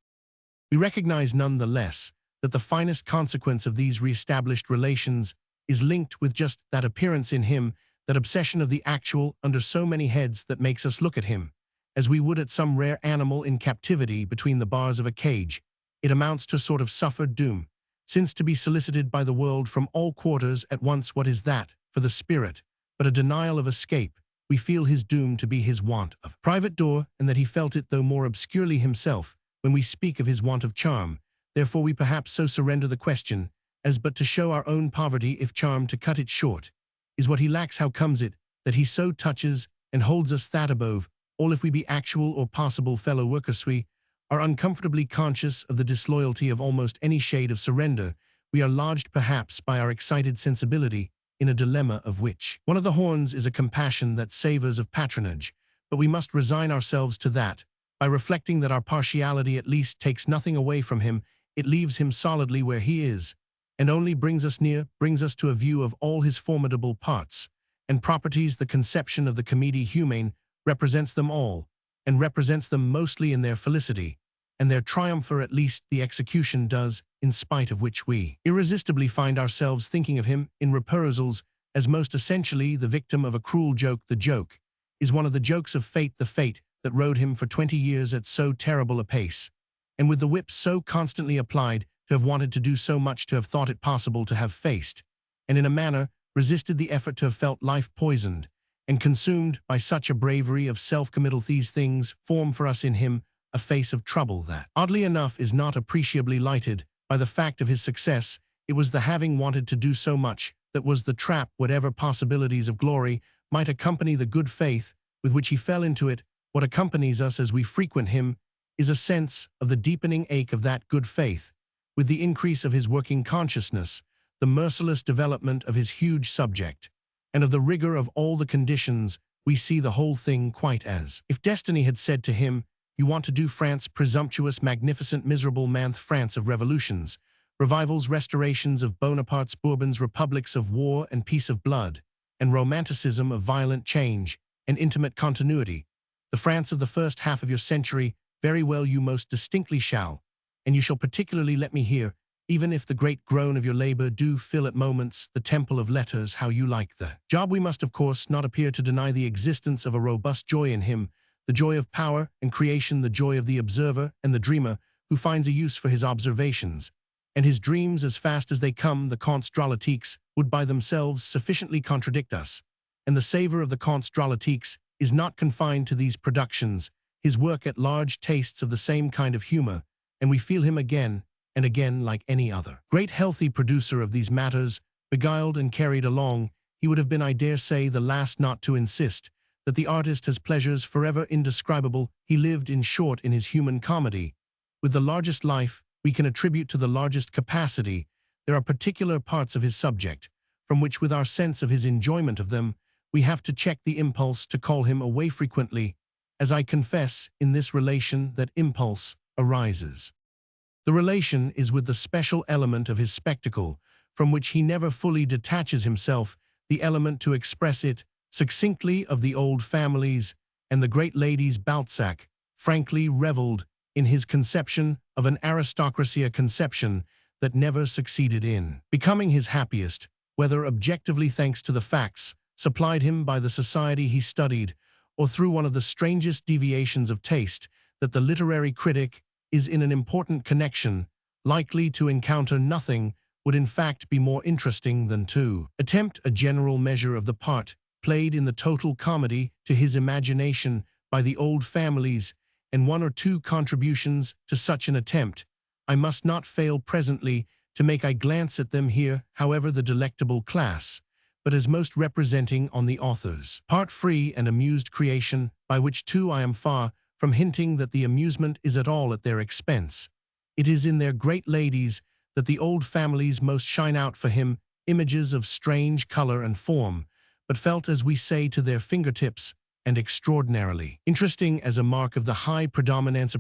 We recognize none the less that the finest consequence of these re-established relations is linked with just that appearance in him, that obsession of the actual under so many heads that makes us look at him as we would at some rare animal in captivity between the bars of a cage. It amounts to a sort of suffered doom, since to be solicited by the world from all quarters at once. What is that for the spirit but a denial of escape? We feel his doom to be his want of private door, and that he felt it though more obscurely himself when we speak of his want of charm. Therefore we perhaps so surrender the question as but to show our own poverty, if charm, to cut it short, is what he lacks. How comes it that he so touches and holds us that above all, if we be actual or possible fellow workers, we are uncomfortably conscious of the disloyalty of almost any shade of surrender? We are lodged perhaps by our excited sensibility in a dilemma of which one of the horns is a compassion that savors of patronage, but we must resign ourselves to that by reflecting that our partiality at least takes nothing away from him. It leaves him solidly where he is, and only brings us near, brings us to a view of all his formidable parts and properties. The conception of the comédie humane represents them all, and represents them mostly in their felicity and their triumph, or at least the execution does, in spite of which we irresistibly find ourselves thinking of him in reprisals as most essentially the victim of a cruel joke. The joke is one of the jokes of fate, the fate that rode him for 20 years at so terrible a pace, and with the whip so constantly applied, to have wanted to do so much, to have thought it possible, to have faced, and in a manner resisted the effort, to have felt life poisoned and consumed by such a bravery of self-committal. These things form for us in him a face of trouble that, oddly enough, is not appreciably lighted by the fact of his success. It was the having wanted to do so much that was the trap. Whatever possibilities of glory might accompany the good faith with which he fell into it, what accompanies us as we frequent him is a sense of the deepening ache of that good faith, with the increase of his working consciousness, the merciless development of his huge subject, and of the rigor of all the conditions. We see the whole thing quite as if destiny had said to him, "You want to do France, presumptuous, magnificent, miserable man, France of revolutions, revivals, restorations of Bonaparte's, Bourbons, republics of war and peace, of blood and romanticism, of violent change and intimate continuity, the France of the first half of your century. Very well, you most distinctly shall, and you shall particularly let me hear, even if the great groan of your labor do fill at moments the temple of letters, how you like the job." We must, of course, not appear to deny the existence of a robust joy in him, the joy of power and creation, the joy of the observer and the dreamer who finds a use for his observations and his dreams as fast as they come. The contes drolatiques would by themselves sufficiently contradict us, and the savor of the contes drolatiques is not confined to these productions. His work at large tastes of the same kind of humor, and we feel him again and again like any other great healthy producer of these matters, beguiled and carried along he would have been, I dare say, the last not to insist that the artist has pleasures forever indescribable. He lived, in short, in his human comedy. With the largest life we can attribute to the largest capacity, there are particular parts of his subject, from which, with our sense of his enjoyment of them, we have to check the impulse to call him away frequently, as I confess in this relation that impulse arises. The relation is with the special element of his spectacle, from which he never fully detaches himself, the element, to express it succinctly, of the old families and the great ladies. Balzac frankly reveled in his conception of an aristocracy, a conception that never succeeded in becoming his happiest, whether objectively thanks to the facts supplied him by the society he studied, or through one of the strangest deviations of taste that the literary critic is in an important connection likely to encounter. Nothing would in fact be more interesting than to attempt a general measure of the part played in the total comedy to his imagination by the old families, and one or two contributions to such an attempt I must not fail presently to make. I glance at them here, however, the delectable class, but as most representing on the author's part free and amused creation, by which too I am far from hinting that the amusement is at all at their expense. It is in their great ladies that the old families most shine out for him, images of strange color and form, but felt, as we say, to their fingertips, and extraordinarily interesting as a mark of the high predominance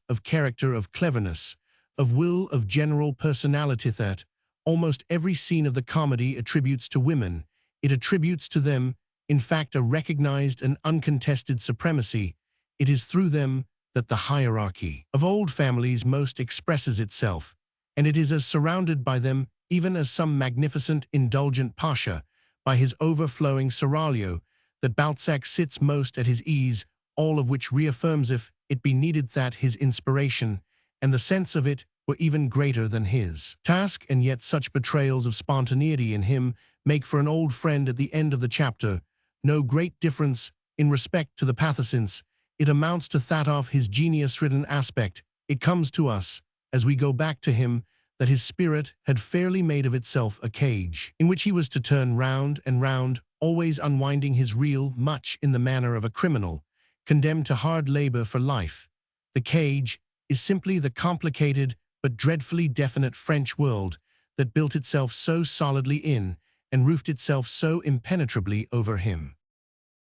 of character, of cleverness, of will, of general personality that almost every scene of the comedy attributes to women. It attributes to them, in fact, a recognized and uncontested supremacy. It is through them that the hierarchy of old families most expresses itself, and it is as surrounded by them, even as some magnificent, indulgent pasha, by his overflowing seraglio, that Balzac sits most at his ease, all of which reaffirms, if it be needed, that his inspiration and the sense of it were even greater than his task. And yet such betrayals of spontaneity in him make for an old friend at the end of the chapter no great difference in respect to the pathocins. It amounts to that of his genius-ridden aspect. It comes to us, as we go back to him, that his spirit had fairly made of itself a cage, in which he was to turn round and round, always unwinding his reel, much in the manner of a criminal, condemned to hard labor for life. The cage is simply the complicated but dreadfully definite French world that built itself so solidly in and roofed itself so impenetrably over him.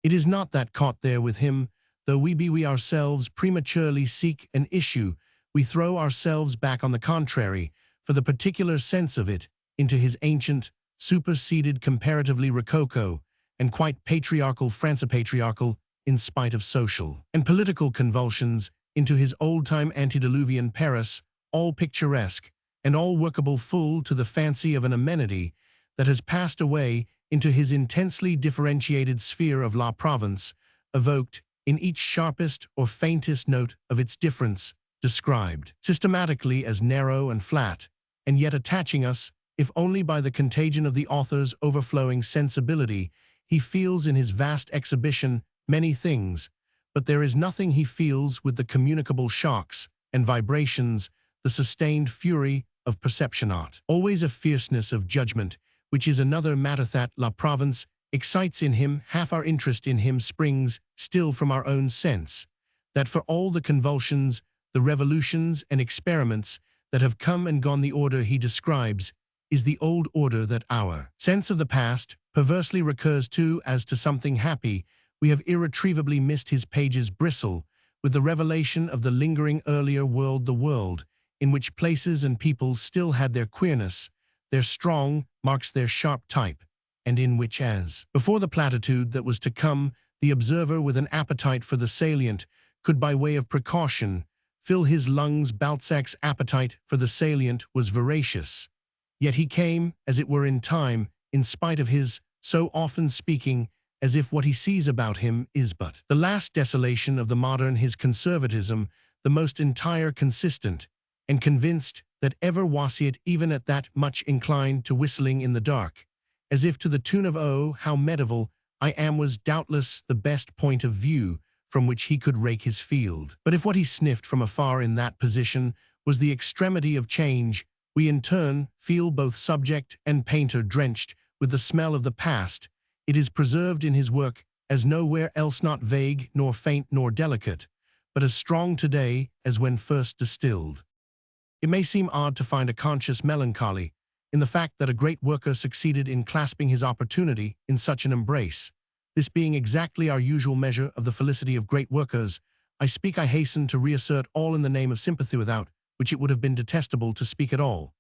It is not that caught there with him, though we ourselves prematurely seek an issue, we throw ourselves back, on the contrary, for the particular sense of it, into his ancient, superseded, comparatively rococo, and quite patriarchal France, patriarchal, in spite of social and political convulsions, into his old-time antediluvian Paris, all picturesque, and all workable full to the fancy of an amenity that has passed away, into his intensely differentiated sphere of La Provence, evoked, in each sharpest or faintest note of its difference, described systematically as narrow and flat, and yet attaching us, if only by the contagion of the author's overflowing sensibility. He feels in his vast exhibition many things, but there is nothing he feels with the communicable shocks and vibrations, the sustained fury of perception art. Always a fierceness of judgment, which is another matter that La Provence excites in him. Half our interest in him springs still from our own sense, that for all the convulsions, the revolutions and experiments that have come and gone, the order he describes is the old order that our sense of the past perversely recurs to as to something happy. We have irretrievably missed. His pages bristle with the revelation of the lingering earlier world, the world in which places and peoples still had their queerness, their strong marks, their sharp type, and in which, as before the platitude that was to come, the observer with an appetite for the salient could, by way of precaution, fill his lungs. Balzac's appetite for the salient was voracious, yet he came, as it were, in time, in spite of his so often speaking as if what he sees about him is but the last desolation of the modern. His conservatism, the most entire, consistent, and convinced that ever was it, even at that much inclined to whistling in the dark, as if to the tune of "Oh, how medieval I am," was doubtless the best point of view from which he could rake his field. But if what he sniffed from afar in that position was the extremity of change, we in turn feel both subject and painter drenched with the smell of the past. It is preserved in his work as nowhere else, not vague, nor faint, nor delicate, but as strong today as when first distilled. It may seem odd to find a conscious melancholy in the fact that a great worker succeeded in clasping his opportunity in such an embrace. This being exactly our usual measure of the felicity of great workers, I hasten to reassert all in the name of sympathy, without which it would have been detestable to speak at all.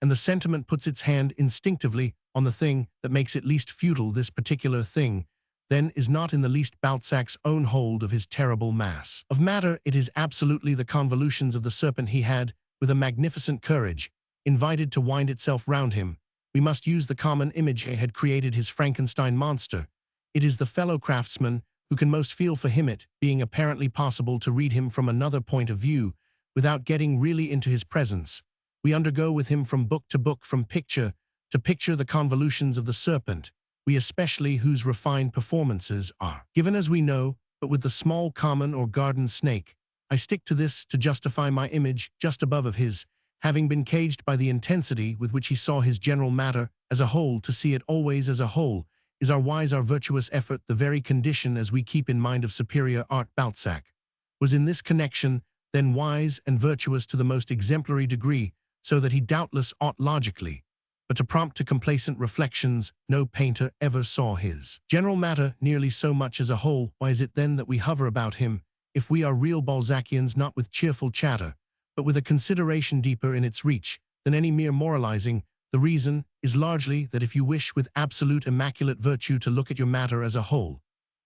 And the sentiment puts its hand instinctively on the thing that makes it least futile. This particular thing, then, is not in the least Balzac's own hold of his terrible mass of matter. It is absolutely the convolutions of the serpent he had, with a magnificent courage, invited to wind itself round him. We must use the common image. He had created his Frankenstein monster. It is the fellow craftsman who can most feel for him, it being apparently possible to read him from another point of view, without getting really into his presence. We undergo with him from book to book, from picture to picture, the convolutions of the serpent, we especially whose refined performances are given as we know, but with the small common or garden snake. I stick to this to justify my image just above of his, having been caged by the intensity with which he saw his general matter as a whole. To see it always as a whole is our wise, our virtuous effort, the very condition, as we keep in mind, of superior art. Balzac was in this connection then wise and virtuous to the most exemplary degree, so that he doubtless ought logically, but to prompt to complacent reflections. No painter ever saw his general matter nearly so much as a whole. Why is it then that we hover about him, if we are real Balzacians, not with cheerful chatter, but with a consideration deeper in its reach than any mere moralizing? The reason is largely that if you wish with absolute immaculate virtue to look at your matter as a whole,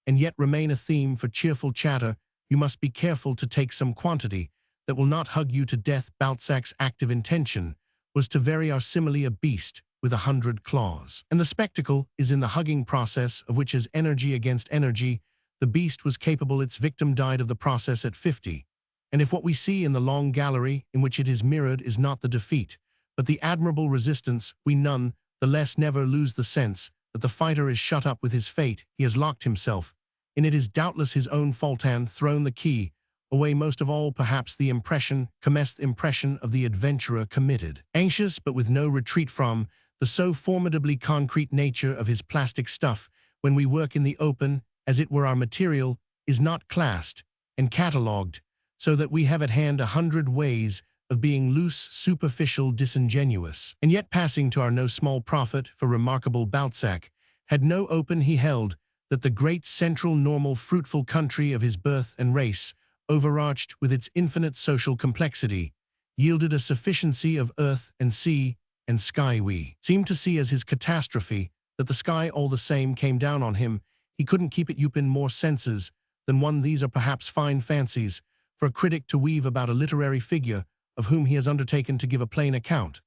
and yet remain a theme for cheerful chatter, you must be careful to take some quantity that will not hug you to death. Balzac's active intention was to vary our simile, a beast with 100 claws. And the spectacle is in the hugging process, of which, as energy against energy, the beast was capable. Its victim died of the process at 50. And if what we see in the long gallery in which it is mirrored is not the defeat, but the admirable resistance, we none the less never lose the sense that the fighter is shut up with his fate. He has locked himself, and it is doubtless his own fault, and thrown the key away. Most of all, perhaps, the impression of the adventurer committed, anxious but with no retreat from, the so formidably concrete nature of his plastic stuff. When we work in the open, as it were, our material is not classed and catalogued, so that we have at hand 100 ways of being loose, superficial, disingenuous, and yet passing to our no small profit. For remarkable Balzac had no open. He held that the great central normal fruitful country of his birth and race, overarched with its infinite social complexity, yielded a sufficiency of earth and sea and sky. We seem to see as his catastrophe that the sky all the same came down on him. He couldn't keep it up in more senses than one. These are perhaps fine fancies for a critic to weave about a literary figure of whom he has undertaken to give a plain account,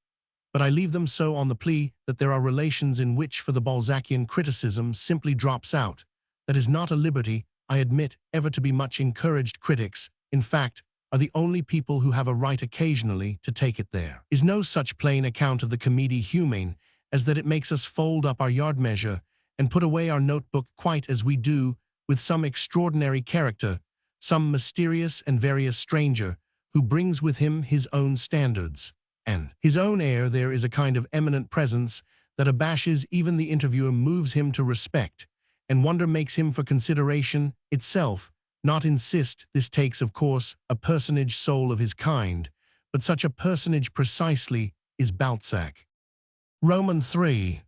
but I leave them so on the plea that there are relations in which, for the Balzacian, criticism simply drops out. That is not a liberty, I admit, ever to be much encouraged. Critics, in fact, are the only people who have a right occasionally to take it. There is no such plain account of the comédie humane as that it makes us fold up our yard measure and put away our notebook, quite as we do with some extraordinary character, some mysterious and various stranger, who brings with him his own standards and his own air. There is a kind of eminent presence that abashes even the interviewer, moves him to respect, and wonder makes him for consideration itself not insist. This takes, of course, a personage sole of his kind, but such a personage precisely is Balzac. Roman 3.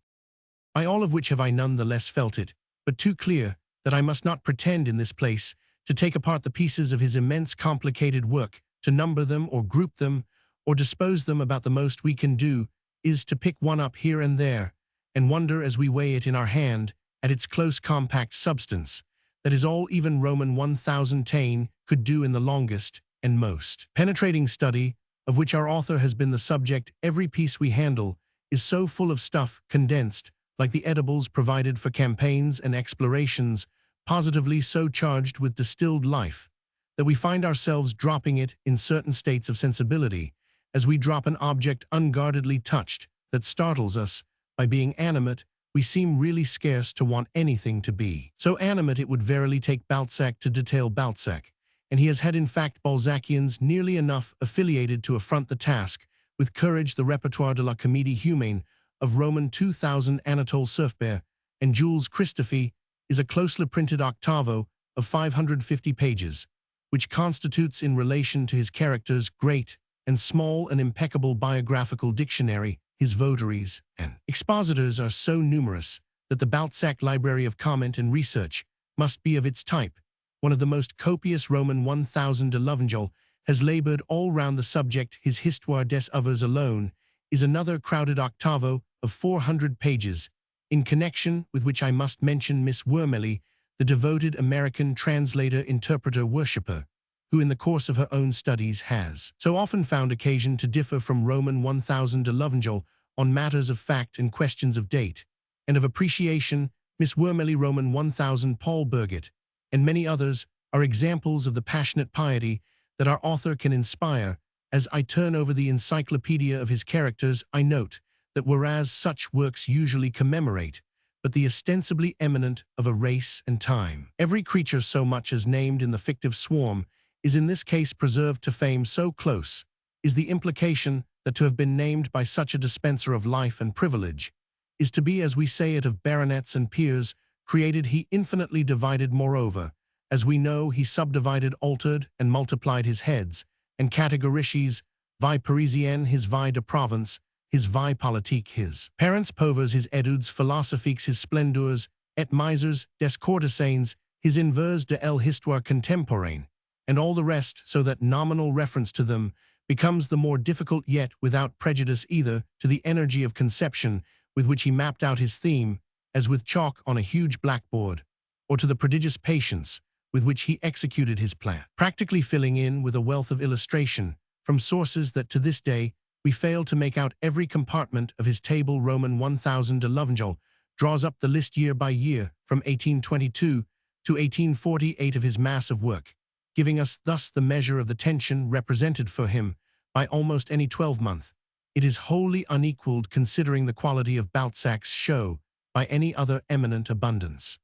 By all of which have I none the less felt it, but too clear, that I must not pretend in this place to take apart the pieces of his immense complicated work, to number them or group them or dispose them. About the most we can do is to pick one up here and there, and wonder as we weigh it in our hand at its close compact substance. That is all even Roman 1000 Taine could do in the longest and most penetrating study of which our author has been the subject. Every piece we handle is so full of stuff, condensed, like the edibles provided for campaigns and explorations, positively so charged with distilled life, that we find ourselves dropping it in certain states of sensibility, as we drop an object unguardedly touched that startles us. By being animate, we seem really scarce to want anything to be so animate. It would verily take Balzac to detail Balzac, and he has had in fact Balzacians nearly enough affiliated to affront the task with courage. The repertoire de la comédie humaine of Roman 2000 Anatole Surfbear, and Jules Christophe is a closely printed octavo of 550 pages, which constitutes in relation to his characters great and small and impeccable biographical dictionary. His votaries and expositors are so numerous that the Balzac Library of Comment and Research must be of its type. One of the most copious Roman 1000 de Louvenjol has labored all round the subject. His Histoire des Ouvres alone is another crowded octavo of 400 pages, in connection with which I must mention Miss Wormeley, the devoted American translator, interpreter, worshipper, who in the course of her own studies has so often found occasion to differ from Roman 1000 de Louvenjol on matters of fact and questions of date, and of appreciation. Miss Wormeley, Roman 1000, Paul Birgit, and many others are examples of the passionate piety that our author can inspire. As I turn over the encyclopedia of his characters, I note that whereas such works usually commemorate but the ostensibly eminent of a race and time, every creature so much as named in the fictive swarm is in this case preserved to fame. So close is the implication that to have been named by such a dispenser of life and privilege is to be, as we say it of baronets and peers, created he infinitely divided. Moreover, as we know, he subdivided, altered, and multiplied his heads and categorices, vie parisienne, his vie de province, his vie politique, his parents pauvres, his etudes philosophiques, his splendeurs et misères des courtisans, his inverse de l'histoire contemporaine, and all the rest, so that nominal reference to them becomes the more difficult, yet without prejudice either to the energy of conception with which he mapped out his theme, as with chalk on a huge blackboard, or to the prodigious patience with which he executed his plan, practically filling in with a wealth of illustration from sources that to this day we fail to make out. Every compartment of his table. Roman 1000 de Louvenjol draws up the list year by year from 1822 to 1848 of his mass of work, giving us thus the measure of the tension represented for him by almost any 12-month. It is wholly unequaled, considering the quality of Balzac's show, by any other eminent abundance.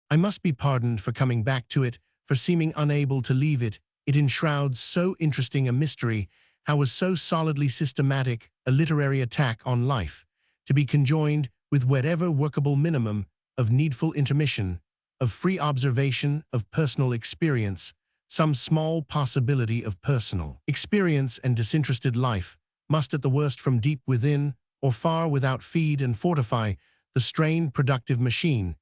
I must be pardoned for coming back to it, for seeming unable to leave it. It enshrouds so interesting a mystery, how was so solidly systematic a literary attack on life, to be conjoined with whatever workable minimum of needful intermission, of free observation, of personal experience, some small possibility of personal experience and disinterested life, must at the worst from deep within or far without feed and fortify the strained productive machine.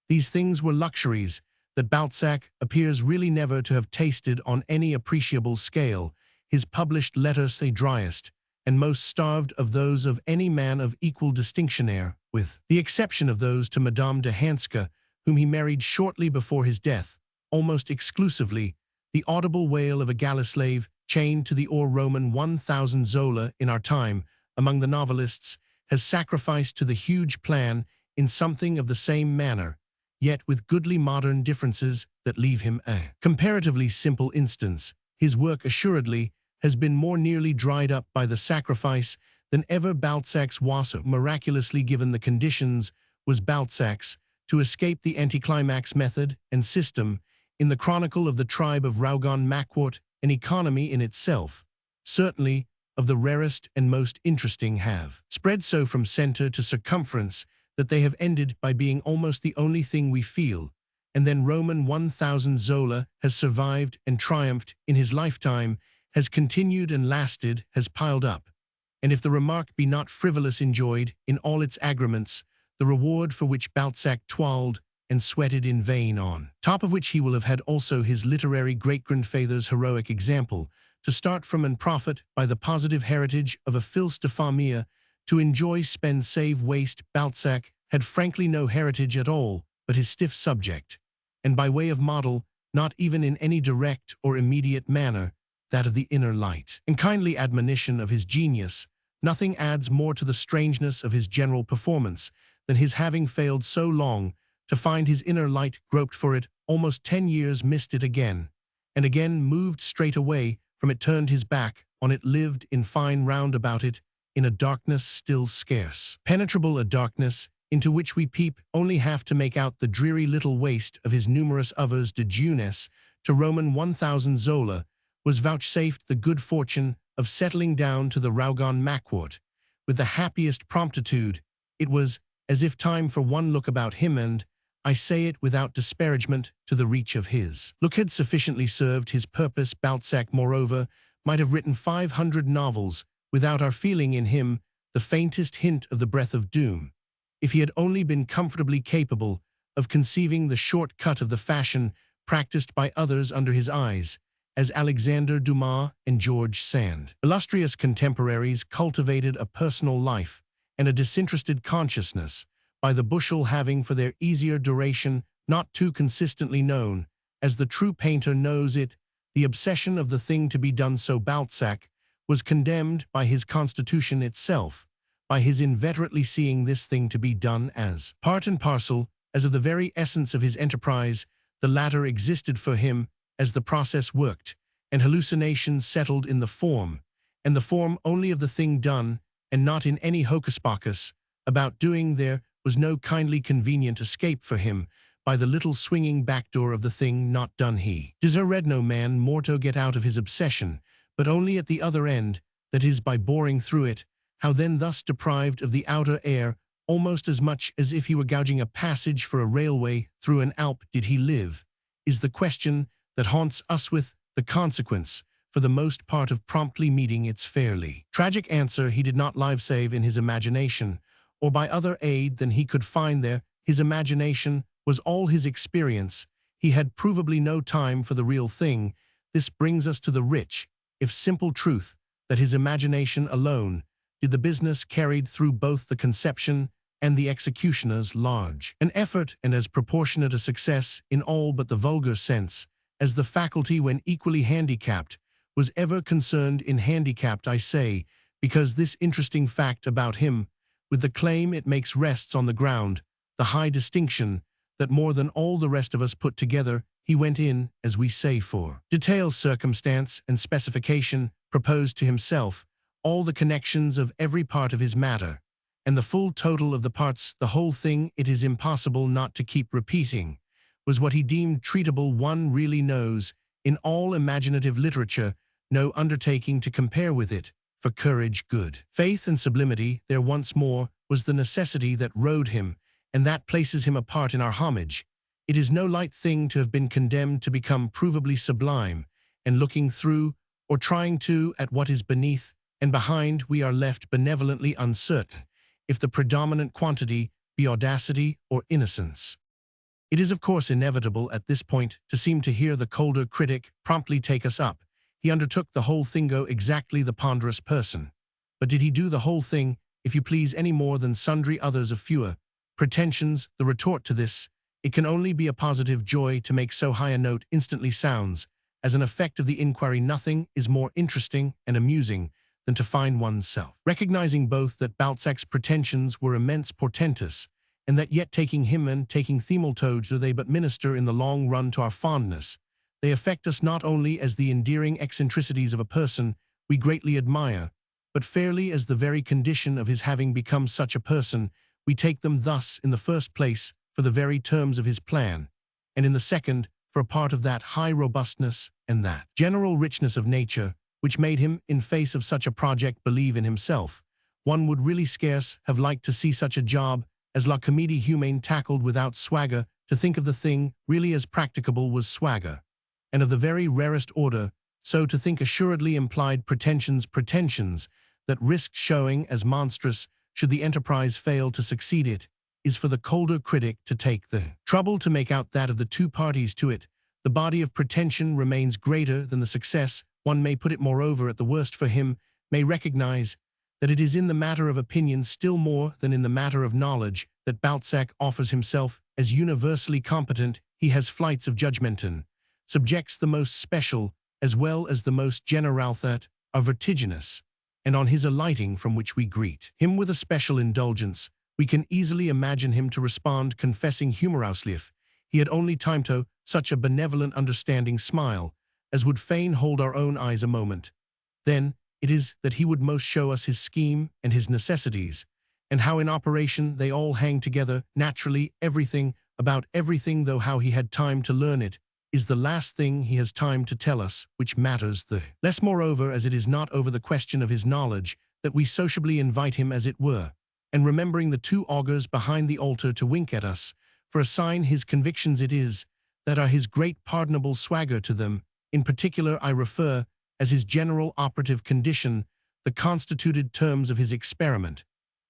These things were luxuries that Balzac appears really never to have tasted on any appreciable scale. His published letters, the driest and most starved of those of any man of equal distinction, with the exception of those to Madame de Hanska, whom he married shortly before his death, almost exclusively the audible wail of a galley slave chained to the oar. Roman 1000 Zola, in our time, among the novelists, has sacrificed to the huge plan in something of the same manner, yet with goodly modern differences that leave him a comparatively simple instance. His work assuredly has been more nearly dried up by the sacrifice than ever Balzac's was. Miraculously, given the conditions, was Balzac's to escape the anticlimax method and system in the Chronicle of the Tribe of Rougon Macquart, an economy in itself, certainly of the rarest and most interesting, have spread so from center to circumference that they have ended by being almost the only thing we feel. And then Roman 1000 Zola has survived and triumphed in his lifetime, has continued and lasted, has piled up, and if the remark be not frivolous, enjoyed in all its agreements the reward for which Balzac toiled and sweated in vain, on top of which he will have had also his literary great-grandfather's heroic example to start from and profit by the positive heritage of a fils de famille, to enjoy, spend, save, waste. Balzac had frankly no heritage at all but his stiff subject, and by way of model, not even in any direct or immediate manner, that of the inner light and kindly admonition of his genius. Nothing adds more to the strangeness of his general performance than his having failed so long to find his inner light, groped for it almost 10 years, missed it again, and again moved straight away from it, turned his back on it, lived in fine round about it, in a darkness still scarce penetrable, a darkness into which we peep only half to make out the dreary little waste of his numerous others. De jeunesse to Roman 1000 Zola was vouchsafed the good fortune of settling down to the Rougon Macquart with the happiest promptitude It was as if time for one look about him, and I say it without disparagement to the reach of his look had sufficiently served his purpose. Balzac, moreover, might have written 500 novels without our feeling in him the faintest hint of the breath of doom, if he had only been comfortably capable of conceiving the short cut of the fashion practiced by others under his eyes, as Alexander Dumas and George Sand. Illustrious contemporaries cultivated a personal life and a disinterested consciousness by the bushel, having for their easier duration not too consistently known, as the true painter knows it, the obsession of the thing to be done. So Balzac was condemned by his constitution itself, by his inveterately seeing this thing to be done as part and parcel, as of the very essence of his enterprise. The latter existed for him as the process worked, and hallucinations settled in the form, and the form only of the thing done, and not in any hocus-pocus about doing. There was no kindly convenient escape for him by the little swinging back door of the thing not done. He desired no man more to get out of his obsession, but only at the other end, that is, by boring through it. How then, thus deprived of the outer air, almost as much as if he were gouging a passage for a railway through an Alp, did he live, is the question that haunts us, with the consequence, for the most part, of promptly meeting its fairly tragic answer. He did not live save in his imagination, or by other aid than he could find there. His imagination was all his experience. He had provably no time for the real thing. This brings us to the rich, if simple truth, that his imagination alone did the business carried through both the conception and the executioner's large an effort, and as proportionate a success in all but the vulgar sense, as the faculty, when equally handicapped, was ever concerned in. Handicapped, I say, because this interesting fact about him, with the claim it makes, rests on the ground, the high distinction, that more than all the rest of us put together, he went in, as we say, for detail, circumstance, and specification, proposed to himself all the connections of every part of his matter, and the full total of the parts, the whole thing, it is impossible not to keep repeating, was what he deemed treatable. One really knows, in all imaginative literature, no undertaking to compare with it, for courage, good faith, and sublimity. There once more was the necessity that rode him, and that places him apart in our homage. It is no light thing to have been condemned to become provably sublime, and looking through, or trying to, at what is beneath and behind, we are left benevolently uncertain if the predominant quantity be audacity or innocence. It is of course inevitable at this point to seem to hear the colder critic promptly take us up. He undertook the whole thing. Go exactly, the ponderous person. But did he do the whole thing, if you please, any more than sundry others of fewer pretensions? The retort to this, it can only be a positive joy to make so high a note, instantly sounds, as an effect of the inquiry. Nothing is more interesting and amusing than to find oneself recognizing both that Balzac's pretensions were immense, portentous, and that yet, taking him and taking Themaltoge, do they but minister in the long run to our fondness. They affect us not only as the endearing eccentricities of a person we greatly admire, but fairly as the very condition of his having become such a person. We take them thus, in the first place, for the very terms of his plan, and in the second, for a part of that high robustness and that general richness of nature which made him, in face of such a project, believe in himself. One would really scarce have liked to see such a job as La Comédie Humaine tackled without swagger. To think of the thing really as practicable was swagger, and of the very rarest order. So to think assuredly implied pretensions that risked showing as monstrous should the enterprise fail to succeed. It is for the colder critic to take the trouble to make out that of the two parties to it, the body of pretension remains greater than the success. One may put it, moreover, at the worst for him, may recognize that it is in the matter of opinion still more than in the matter of knowledge that Balzac offers himself as universally competent. He has flights of judgment and subjects the most special as well as the most general that are vertiginous, and on his alighting from which we greet him with a special indulgence, we can easily imagine him to respond, confessing humorously, if he had only time to, such a benevolent understanding smile as would fain hold our own eyes a moment. Then it is that he would most show us his scheme and his necessities, and how in operation they all hang together. Naturally, everything about everything, though how he had time to learn it, is the last thing he has time to tell us, which matters the less, moreover, as it is not over the question of his knowledge that we sociably invite him, as it were, and remembering the two augurs behind the altar to wink at us, for a sign his convictions it is, that are his great pardonable swagger to them, in particular I refer, as his general operative condition, the constituted terms of his experiment,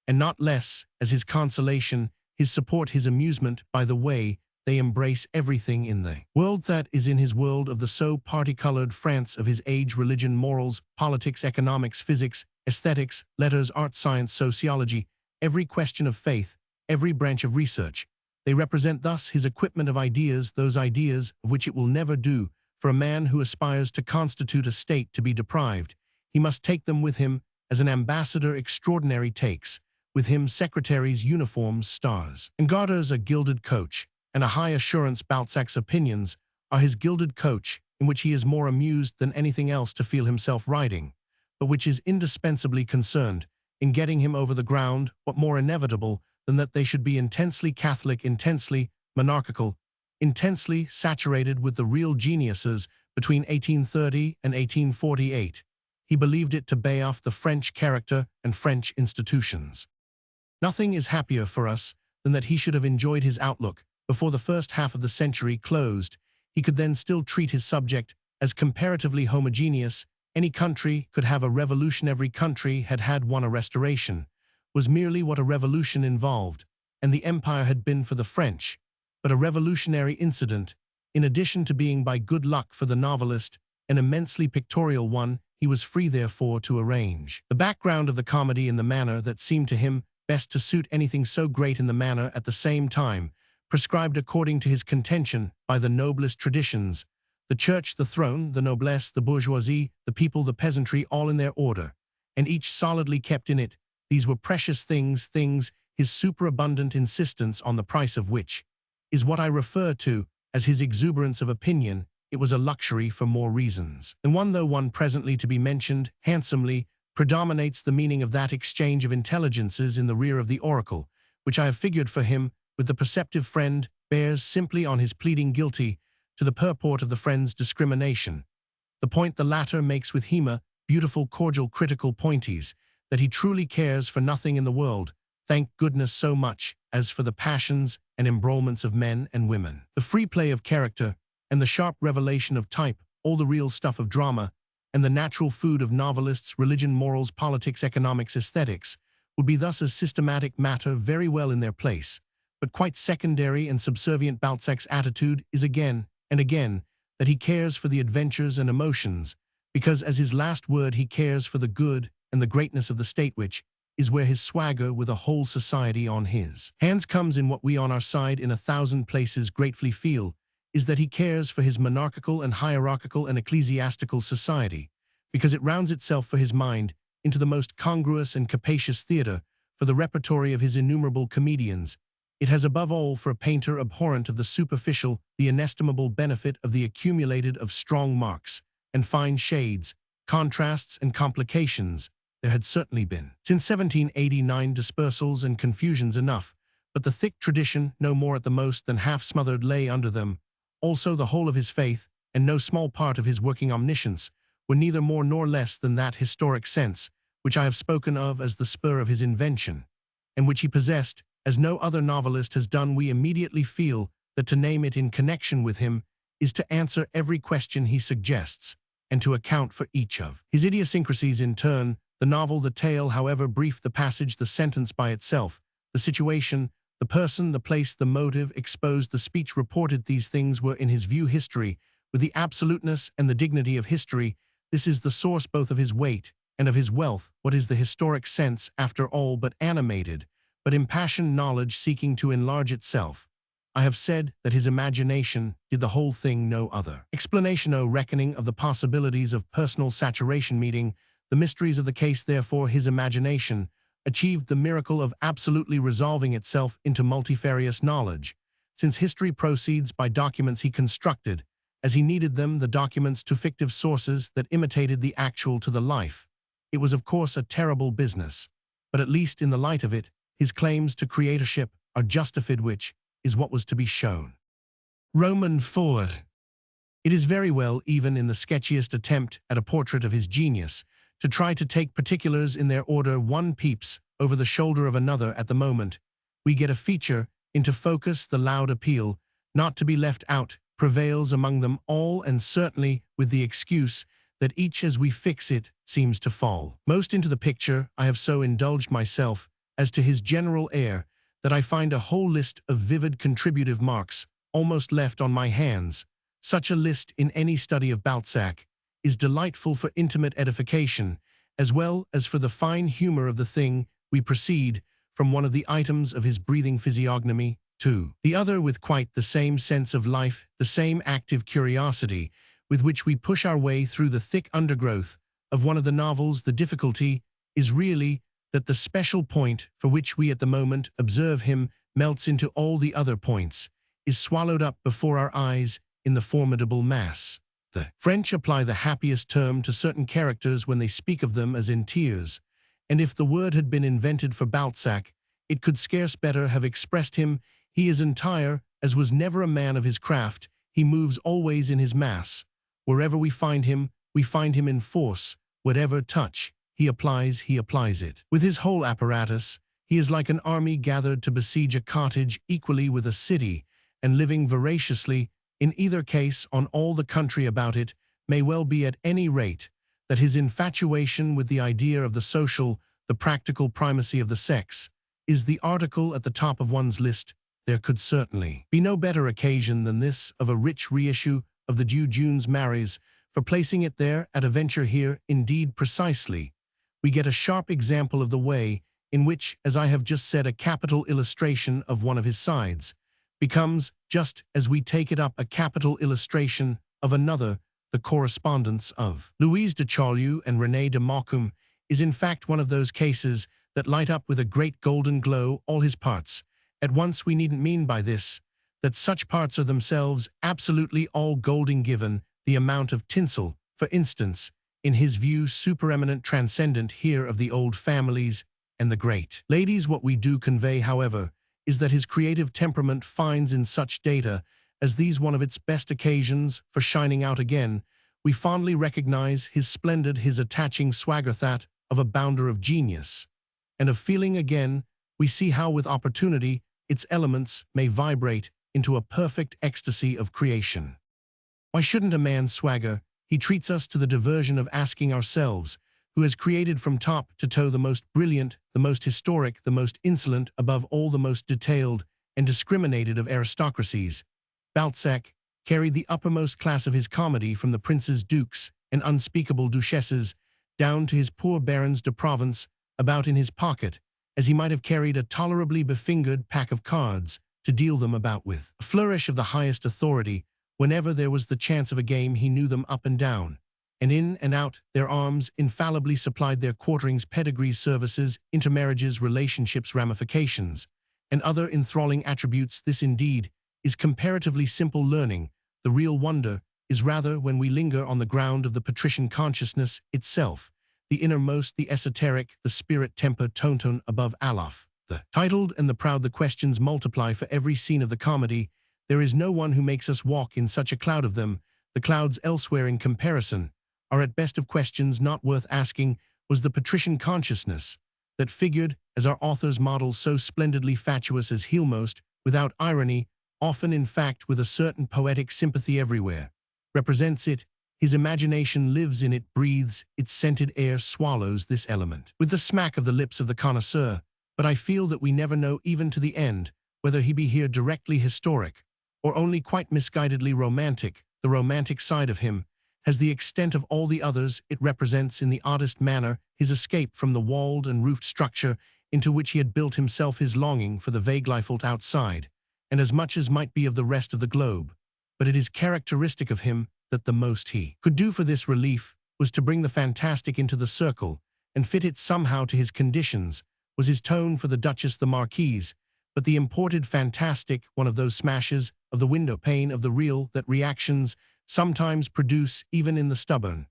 and not less, as his consolation, his support, his amusement, by the way, they embrace everything in the world that is in his world of the so parti-colored France of his age, religion, morals, politics, economics, physics, aesthetics, letters, art, science, sociology, every question of faith, every branch of research. They represent thus his equipment of ideas, those ideas of which it will never do for a man who aspires to constitute a state to be deprived. He must take them with him as an ambassador extraordinary takes, with him secretaries, uniforms, stars, and garters a gilded coach, and a high assurance. Balzac's opinions are his gilded coach, in which he is more amused than anything else to feel himself riding, but which is indispensably concerned in getting him over the ground. What more inevitable than that they should be intensely Catholic, intensely monarchical, intensely saturated with the real geniuses between 1830 and 1848. He believed it to pay off the French character and French institutions. Nothing is happier for us than that he should have enjoyed his outlook before the first half of the century closed. He could then still treat his subject as comparatively homogeneous. Any country could have a revolution. Every country had had one. A restoration was merely what a revolution involved, and the empire had been for the French, but a revolutionary incident, in addition to being by good luck for the novelist, an immensely pictorial one. He was free therefore to arrange the background of the comedy in the manner that seemed to him best to suit anything so great, in the manner at the same time prescribed according to his contention by the noblest traditions, the church, the throne, the noblesse, the bourgeoisie, the people, the peasantry, all in their order, and each solidly kept in it. These were precious things, his superabundant insistence on the price of which is what I refer to as his exuberance of opinion. It was a luxury for more reasons than one, though one presently to be mentioned handsomely predominates the meaning of that exchange of intelligences in the rear of the oracle, which I have figured for him, with the perceptive friend, bears simply on his pleading guilty to the purport of the friend's discrimination. The point the latter makes with Hema, beautiful, cordial, critical pointies, that he truly cares for nothing in the world, thank goodness, so much as for the passions and embroilments of men and women, the free play of character, and the sharp revelation of type, all the real stuff of drama, and the natural food of novelists. Religion, morals, politics, economics, aesthetics would be thus as systematic matter very well in their place, but quite secondary and subservient. Balzac's attitude is again and again that he cares for the adventures and emotions, because as his last word he cares for the good and the greatness of the state, which is where his swagger with a whole society on his hands comes in. What we on our side in 1,000 places gratefully feel is that he cares for his monarchical and hierarchical and ecclesiastical society, because it rounds itself for his mind into the most congruous and capacious theater for the repertory of his innumerable comedians. It has above all for a painter abhorrent of the superficial the inestimable benefit of the accumulated of strong marks and fine shades, contrasts and complications. There had certainly been, since 1789, dispersals and confusions enough, but the thick tradition, no more at the most than half smothered, lay under them. Also the whole of his faith, and no small part of his working omniscience, were neither more nor less than that historic sense, which I have spoken of as the spur of his invention, and which he possessed, as no other novelist has done. We immediately feel that to name it in connection with him is to answer every question he suggests, and to account for each of his idiosyncrasies in turn. The novel, the tale, however brief, the passage, the sentence by itself, the situation, the person, the place, the motive, exposed, the speech reported, these things were in his view history, with the absoluteness and the dignity of history. This is the source both of his weight and of his wealth. What is the historic sense, after all, but animated, but impassioned knowledge seeking to enlarge itself? I have said that his imagination did the whole thing, no other explanation, no reckoning of the possibilities of personal saturation meeting the mysteries of the case. Therefore his imagination achieved the miracle of absolutely resolving itself into multifarious knowledge, since history proceeds by documents he constructed, as he needed them, the documents, to fictive sources that imitated the actual to the life. It was of course a terrible business, but at least in the light of it, his claims to creatorship are justified, which is what was to be shown. Roman forward. It is very well, even in the sketchiest attempt at a portrait of his genius, to try to take particulars in their order. One peeps over the shoulder of another at the moment, we get a feature into focus. The loud appeal, not to be left out, prevails among them all, and certainly with the excuse that each as we fix it seems to fall most into the picture. I have so indulged myself as to his general air that I find a whole list of vivid contributive marks almost left on my hands. Such a list in any study of Balzac is delightful for intimate edification, as well as for the fine humor of the thing. We proceed from one of the items of his breathing physiognomy to the other with quite the same sense of life, the same active curiosity with which we push our way through the thick undergrowth of one of the novels. The difficulty is really that the special point for which we at the moment observe him melts into all the other points, is swallowed up before our eyes in the formidable mass. The French apply the happiest term to certain characters when they speak of them as in tears, and if the word had been invented for Balzac, it could scarce better have expressed him. He is entire, as was never a man of his craft. He moves always in his mass. Wherever we find him in force. Whatever touch he applies it. With his whole apparatus, he is like an army gathered to besiege a cottage, equally with a city, and living voraciously, in either case, on all the country about it. May well be at any rate that his infatuation with the idea of the social, the practical primacy of the sex, is the article at the top of one's list. There could certainly be no better occasion than this of a rich reissue of the Junes Maries for placing it there at a venture here. Indeed, precisely, we get a sharp example of the way in which, as I have just said, a capital illustration of one of his sides becomes, just as we take it up, a capital illustration of another. The correspondence of Louise de Charlieu and René de Maucombe is in fact one of those cases that light up with a great golden glow all his parts at once. We needn't mean by this that such parts are themselves absolutely all golden, given the amount of tinsel, for instance, in his view supereminent, transcendent here of the old families and the great ladies. What we do convey, however, is that his creative temperament finds in such data as these one of its best occasions for shining out again. We fondly recognize his splendid, his attaching swagger, that of a bounder of genius and of feeling. Again, we see how with opportunity its elements may vibrate into a perfect ecstasy of creation. Why shouldn't a man swagger? He treats us to the diversion of asking ourselves, who has created from top to toe the most brilliant, the most historic, the most insolent, above all the most detailed and discriminated of aristocracies. Balzac carried the uppermost class of his comedy from the princes, dukes, and unspeakable duchesses down to his poor barons de Provence about in his pocket, as he might have carried a tolerably befingered pack of cards to deal them about with. A flourish of the highest authority. Whenever there was the chance of a game, he knew them up and down, and in and out. Their arms infallibly supplied their quarterings, pedigrees, services, intermarriages, relationships, ramifications, and other enthralling attributes. This indeed is comparatively simple learning. The real wonder is rather when we linger on the ground of the patrician consciousness itself, the innermost, the esoteric, the spirit temper tonton above Alof, the titled and the proud. The questions multiply for every scene of the comedy. There is no one who makes us walk in such a cloud of them. The clouds elsewhere in comparison are at best of questions not worth asking. Was the patrician consciousness that figured as our author's model so splendidly fatuous as heelmost, without irony, often in fact with a certain poetic sympathy, everywhere represents it? His imagination lives in it, breathes its scented air, swallows this element with the smack of the lips of the connoisseur. But I feel that we never know, even to the end, whether he be here directly historic or only quite misguidedly romantic. The romantic side of him has the extent of all the others. It represents in the oddest manner his escape from the walled and roofed structure into which he had built himself, his longing for the vague life outside, and as much as might be of the rest of the globe. But it is characteristic of him that the most he could do for this relief was to bring the fantastic into the circle and fit it somehow to his conditions. Was his tone for the Duchess, the Marquise, but the imported fantastic, one of those smashes of the window pane of the real that reactions sometimes produce even in the stubborn?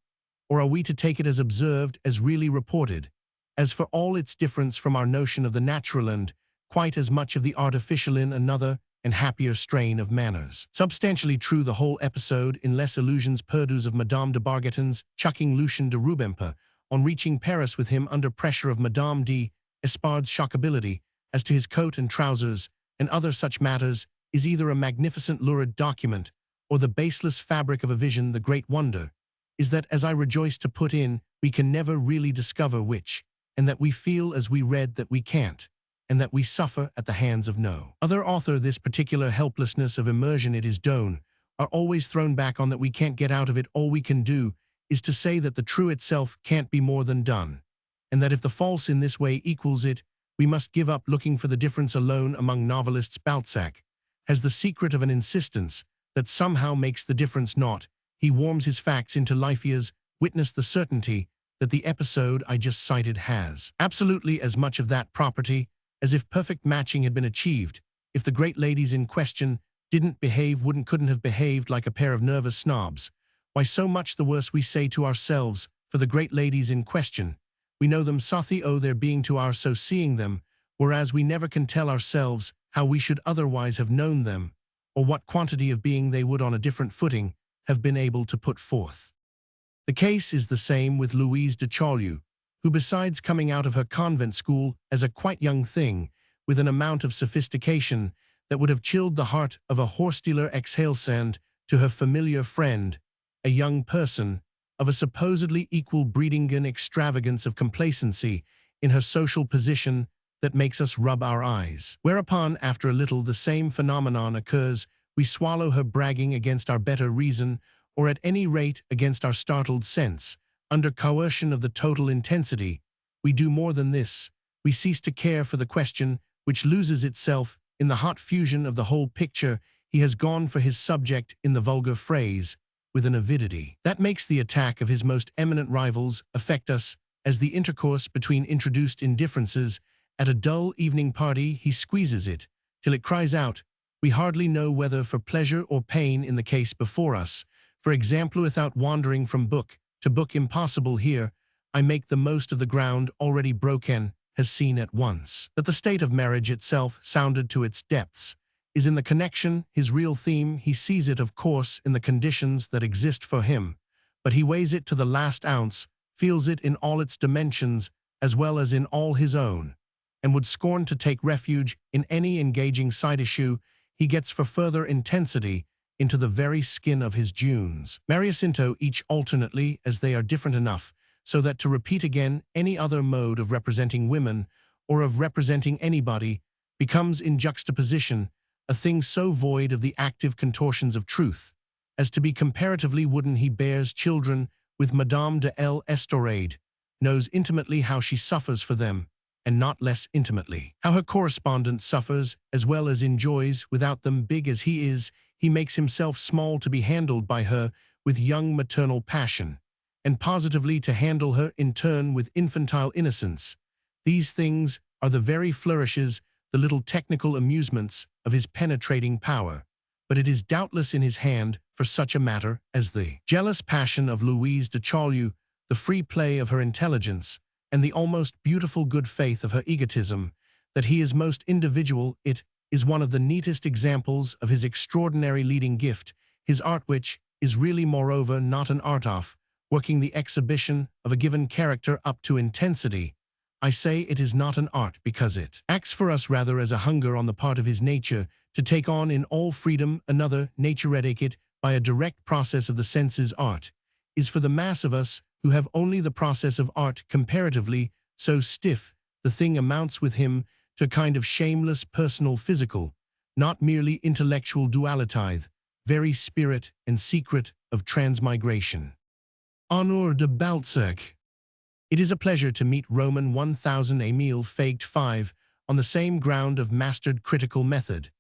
Or are we to take it as observed, as really reported, as for all its difference from our notion of the natural, and quite as much of the artificial in another and happier strain of manners? Substantially true the whole episode, in less illusions perdus of Madame de Bargeton's chucking Lucien de Rubempré on reaching Paris with him under pressure of Madame d. Espard's shockability as to his coat and trousers and other such matters is either a magnificent lurid document or the baseless fabric of a vision. The great wonder is that, as I rejoice to put in, we can never really discover which, and that we feel as we read that we can't, and that we suffer at the hands of no other author. This particular helplessness of immersion it is done are always thrown back on, that we can't get out of it. All we can do is to say that the true itself can't be more than done, and that if the false in this way equals it, we must give up looking for the difference alone. Among novelists, Balzac has the secret of an insistence that somehow makes the difference not. He warms his facts into life. He has witnessed the certainty that the episode I just cited has absolutely as much of that property as if perfect matching had been achieved. If the great ladies in question couldn't have behaved like a pair of nervous snobs, why, so much the worse, we say to ourselves, for the great ladies in question, we know them sathi owe their being to our so seeing them, whereas we never can tell ourselves how we should otherwise have known them, or what quantity of being they would on a different footing have been able to put forth. The case is the same with Louise de Chaulieu, who, besides coming out of her convent school as a quite young thing, with an amount of sophistication that would have chilled the heart of a horse-dealer, exhales and, to her familiar friend, a young person of a supposedly equal breeding and extravagance of complacency in her social position that makes us rub our eyes. Whereupon, after a little, the same phenomenon occurs. We swallow her bragging against our better reason, or at any rate against our startled sense. Under coercion of the total intensity, we do more than this. We cease to care for the question, which loses itself in the hot fusion of the whole picture. He has gone for his subject, in the vulgar phrase, with an avidity that makes the attack of his most eminent rivals affect us as the intercourse between introduced indifferences. At a dull evening party, he squeezes it till it cries out. We hardly know whether for pleasure or pain in the case before us. For example, without wandering from book to book, impossible here, I make the most of the ground already broken, has seen at once that the state of marriage itself, sounded to its depths, is in the connection his real theme. He sees it, of course, in the conditions that exist for him, but he weighs it to the last ounce, feels it in all its dimensions as well as in all his own, and would scorn to take refuge in any engaging side issue he gets for further intensity into the very skin of his Junes. Mariacinto, each alternately, as they are different enough, so that to repeat again any other mode of representing women, or of representing anybody, becomes in juxtaposition a thing so void of the active contortions of truth, as to be comparatively wooden. He bears children with Madame de l'Estorade, knows intimately how she suffers for them, and not less intimately how her correspondent suffers, as well as enjoys. Without them, big as he is, he makes himself small to be handled by her with young maternal passion, and positively to handle her in turn with infantile innocence. These things are the very flourishes, the little technical amusements of his penetrating power, but it is doubtless in his hand for such a matter as the jealous passion of Louise de Chaulieu, the free play of her intelligence, and the almost beautiful good faith of her egotism, that he is most individual. It is one of the neatest examples of his extraordinary leading gift, his art, which is really moreover not an art of working the exhibition of a given character up to intensity. I say it is not an art because it acts for us rather as a hunger on the part of his nature to take on in all freedom another nature. It by a direct process of the senses. Art is for the mass of us who have only the process of art comparatively so stiff, the thing amounts with him to a kind of shameless personal physical, not merely intellectual duality, very spirit and secret of transmigration. Honor de Balzac. It is a pleasure to meet Roman 1000 Emile Faguet 5 on the same ground of mastered critical method,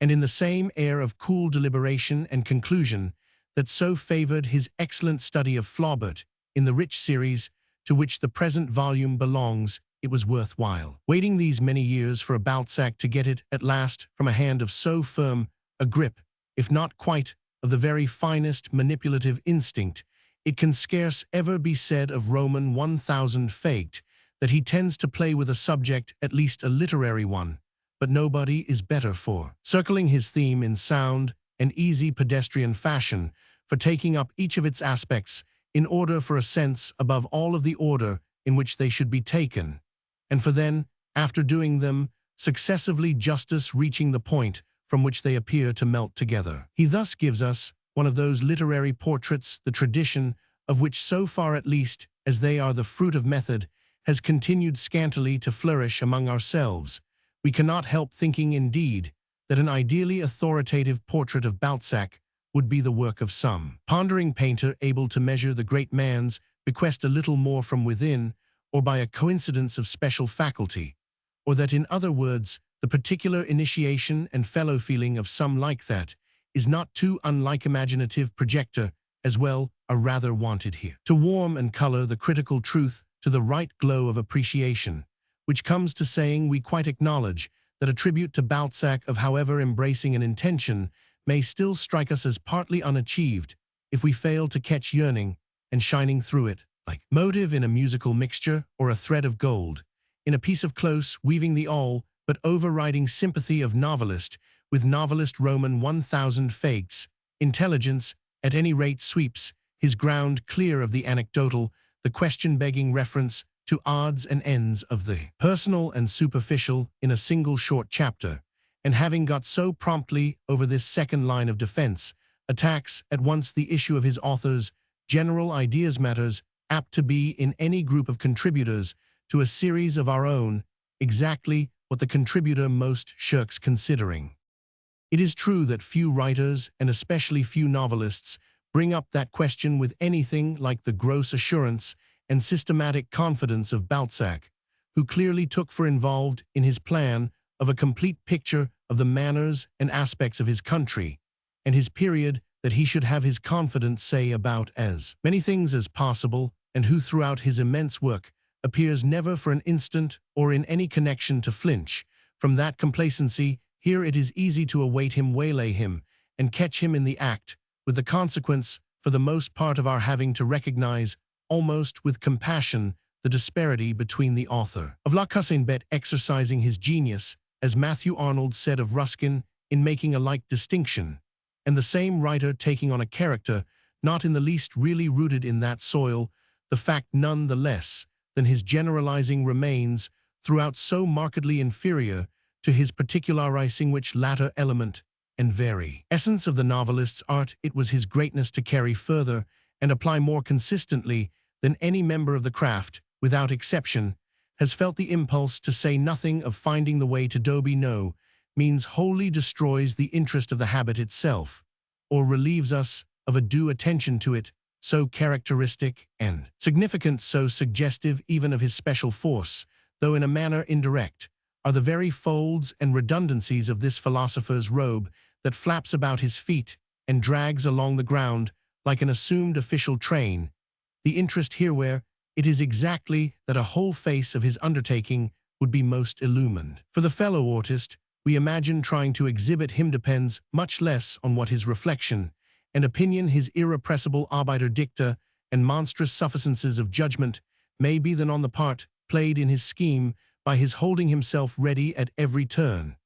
and in the same air of cool deliberation and conclusion that so favored his excellent study of Flaubert in the rich series to which the present volume belongs. It was worthwhile waiting these many years for a Balzac to get it at last from a hand of so firm a grip, if not quite of the very finest manipulative instinct. It can scarce ever be said of Roman 1000 Faguet that he tends to play with a subject, at least a literary one, but nobody is better for circling his theme in sound and easy pedestrian fashion, for taking up each of its aspects in order for a sense above all of the order in which they should be taken, and for then after doing them, successively justice reaching the point from which they appear to melt together. He thus gives us one of those literary portraits, the tradition of which, so far at least as they are the fruit of method, has continued scantily to flourish among ourselves. We cannot help thinking, indeed, that an ideally authoritative portrait of Balzac would be the work of some pondering painter able to measure the great man's bequest a little more from within, or by a coincidence of special faculty, or that, in other words, the particular initiation and fellow-feeling of some like that is not too unlike imaginative projector as well are rather wanted here, to warm and color the critical truth to the right glow of appreciation, which comes to saying we quite acknowledge that a tribute to Balzac of however embracing an intention may still strike us as partly unachieved if we fail to catch yearning and shining through it, like motive in a musical mixture or a thread of gold, in a piece of close weaving the all but overriding sympathy of novelist with novelist Roman 1000 fakes. Intelligence, at any rate, sweeps his ground clear of the anecdotal, the question-begging reference to odds and ends of the personal and superficial in a single short chapter, and having got so promptly over this second line of defense, attacks at once the issue of his author's general ideas, matters apt to be in any group of contributors to a series of our own, exactly what the contributor most shirks considering. It is true that few writers, and especially few novelists, bring up that question with anything like the gross assurance and systematic confidence of Balzac, who clearly took for involved in his plan of a complete picture of the manners and aspects of his country and his period that he should have his confidence say about as many things as possible, and who throughout his immense work appears never for an instant or in any connection to flinch from that complacency. Here it is easy to await him, waylay him, and catch him in the act, with the consequence, for the most part, of our having to recognize, almost with compassion, the disparity between the author of La Cousin Bette exercising his genius, as Matthew Arnold said of Ruskin, in making a like distinction, and the same writer taking on a character not in the least really rooted in that soil, the fact none the less than his generalizing remains throughout so markedly inferior to his particularizing, which latter element and very essence of the novelist's art it was his greatness to carry further and apply more consistently than any member of the craft, without exception, has felt the impulse, to say nothing of finding the way to Dobie no means wholly destroys the interest of the habit itself, or relieves us of a due attention to it, so characteristic and significant, so suggestive even of his special force, though in a manner indirect, are the very folds and redundancies of this philosopher's robe that flaps about his feet and drags along the ground like an assumed official train. The interest here where it is exactly that a whole face of his undertaking would be most illumined. For the fellow artist, we imagine trying to exhibit him depends much less on what his reflection and opinion, his irrepressible obiter dicta and monstrous sufficences of judgment may be than on the part played in his scheme by his holding himself ready at every turn,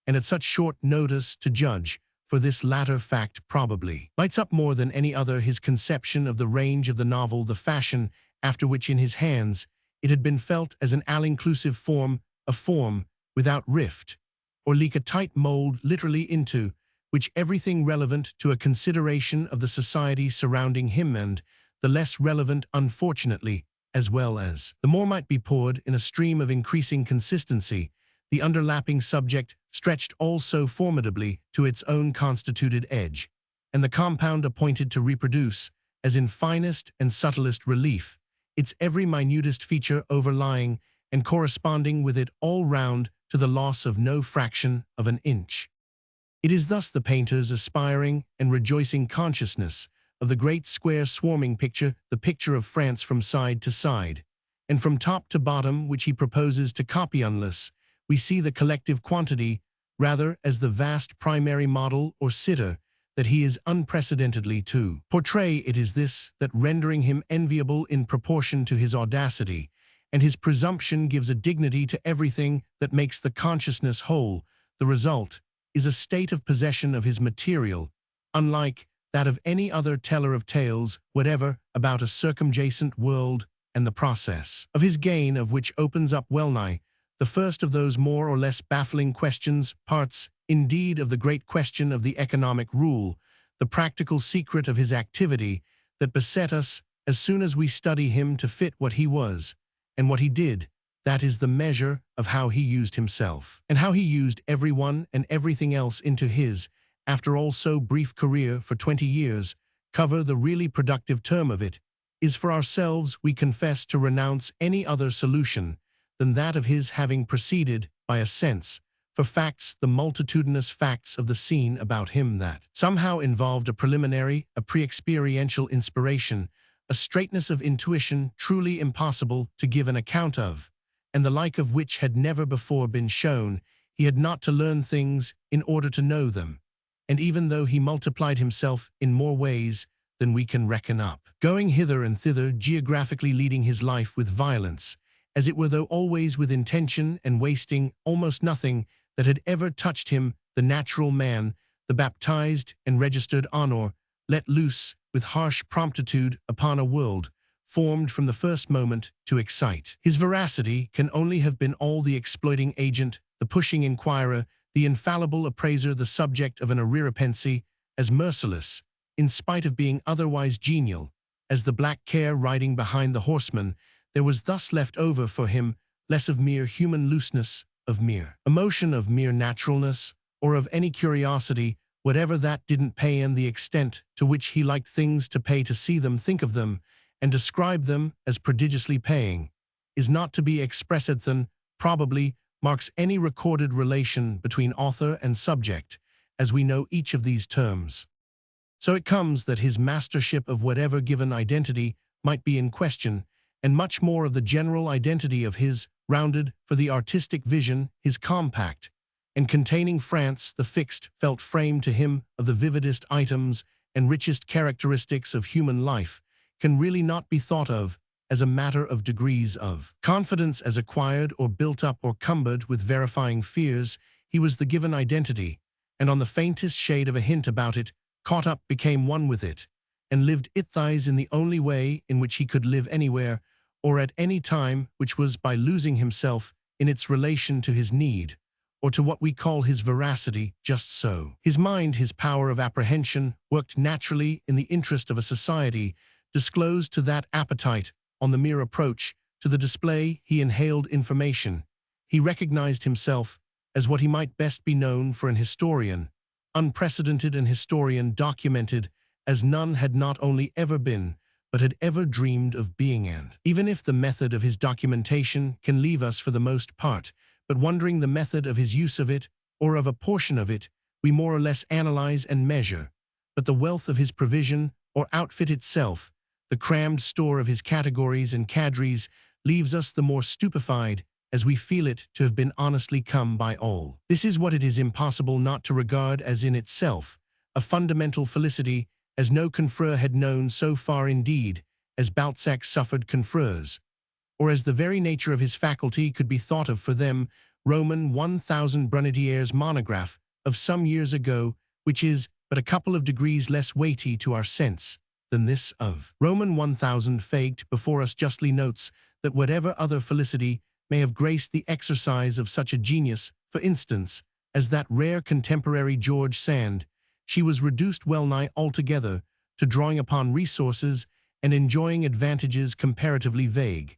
and at such short notice to judge, for this latter fact probably lights up more than any other his conception of the range of the novel, the fashion after which in his hands it had been felt as an all-inclusive form, a form without rift or leak, a tight mold literally into which everything relevant to a consideration of the society surrounding him and the less relevant, unfortunately, as well as the more, might be poured in a stream of increasing consistency, the underlapping subject stretched all so formidably to its own constituted edge, and the compound appointed to reproduce, as in finest and subtlest relief, its every minutest feature overlying and corresponding with it all round to the loss of no fraction of an inch. It is thus the painter's aspiring and rejoicing consciousness of the great square swarming picture, the picture of France from side to side, and from top to bottom, which he proposes to copy, unless we see the collective quantity rather as the vast primary model or sitter that he is unprecedentedly to portray. It is this that, rendering him enviable in proportion to his audacity and his presumption, gives a dignity to everything that makes the consciousness whole. The result is a state of possession of his material, unlike that of any other teller of tales whatever about a circumjacent world, and the process of his gain of which opens up wellnigh The first of those more or less baffling questions, parts, indeed, of the great question of the economic rule, the practical secret of his activity that beset us as soon as we study him to fit what he was and what he did. That is the measure of how he used himself, and how he used everyone and everything else into his, after all so brief career for 20 years, cover the really productive term of it, is for ourselves, we confess, to renounce any other solution than that of his having proceeded by a sense, for facts, the multitudinous facts of the scene about him that somehow involved a preliminary, a pre-experiential inspiration, a straightness of intuition truly impossible to give an account of, and the like of which had never before been shown. He had not to learn things in order to know them, and even though he multiplied himself in more ways than we can reckon up, going hither and thither, geographically leading his life with violence, as it were, though always with intention, and wasting almost nothing that had ever touched him, the natural man, the baptized and registered honor, let loose with harsh promptitude upon a world formed from the first moment to excite. His veracity can only have been all the exploiting agent, the pushing inquirer, the infallible appraiser, the subject of an irrepency as merciless, in spite of being otherwise genial, as the black care riding behind the horseman. There was thus left over for him less of mere human looseness, of mere emotion, of mere naturalness, or of any curiosity, whatever that didn't pay, and the extent to which he liked things to pay, to see them, think of them, and describe them as prodigiously paying, is not to be expressed than, probably, marks any recorded relation between author and subject, as we know each of these terms. So it comes that his mastership of whatever given identity might be in question, and much more of the general identity of his, rounded for the artistic vision, his compact, and containing France, the fixed, felt frame to him of the vividest items and richest characteristics of human life, can really not be thought of as a matter of degrees of confidence as acquired or built up or cumbered with verifying fears. He was the given identity, and on the faintest shade of a hint about it, caught up, became one with it, and lived ithis in the only way in which he could live anywhere or at any time, which was by losing himself in its relation to his need, or to what we call his veracity. Just so his mind, his power of apprehension, worked naturally in the interest of a society, disclosed to that appetite on the mere approach to the display. He inhaled information. He recognized himself as what he might best be known for, an historian, unprecedented, an historian documented as none had not only ever been, but had ever dreamed of being. And even if the method of his documentation can leave us for the most part but wondering the method of his use of it, or of a portion of it, we more or less analyze and measure, but the wealth of his provision or outfit itself, the crammed store of his categories and cadres, leaves us the more stupefied as we feel it to have been honestly come by all. This is what it is impossible not to regard as in itself a fundamental felicity, as no confrere had known so far, indeed, as Balzac suffered confreres, or as the very nature of his faculty could be thought of for them. Roman 1000 Brunetier's monograph of some years ago, which is but a couple of degrees less weighty to our sense than this of Roman 1000 faked before us, justly notes that whatever other felicity may have graced the exercise of such a genius, for instance, as that rare contemporary George Sand, she was reduced well nigh altogether to drawing upon resources and enjoying advantages comparatively vague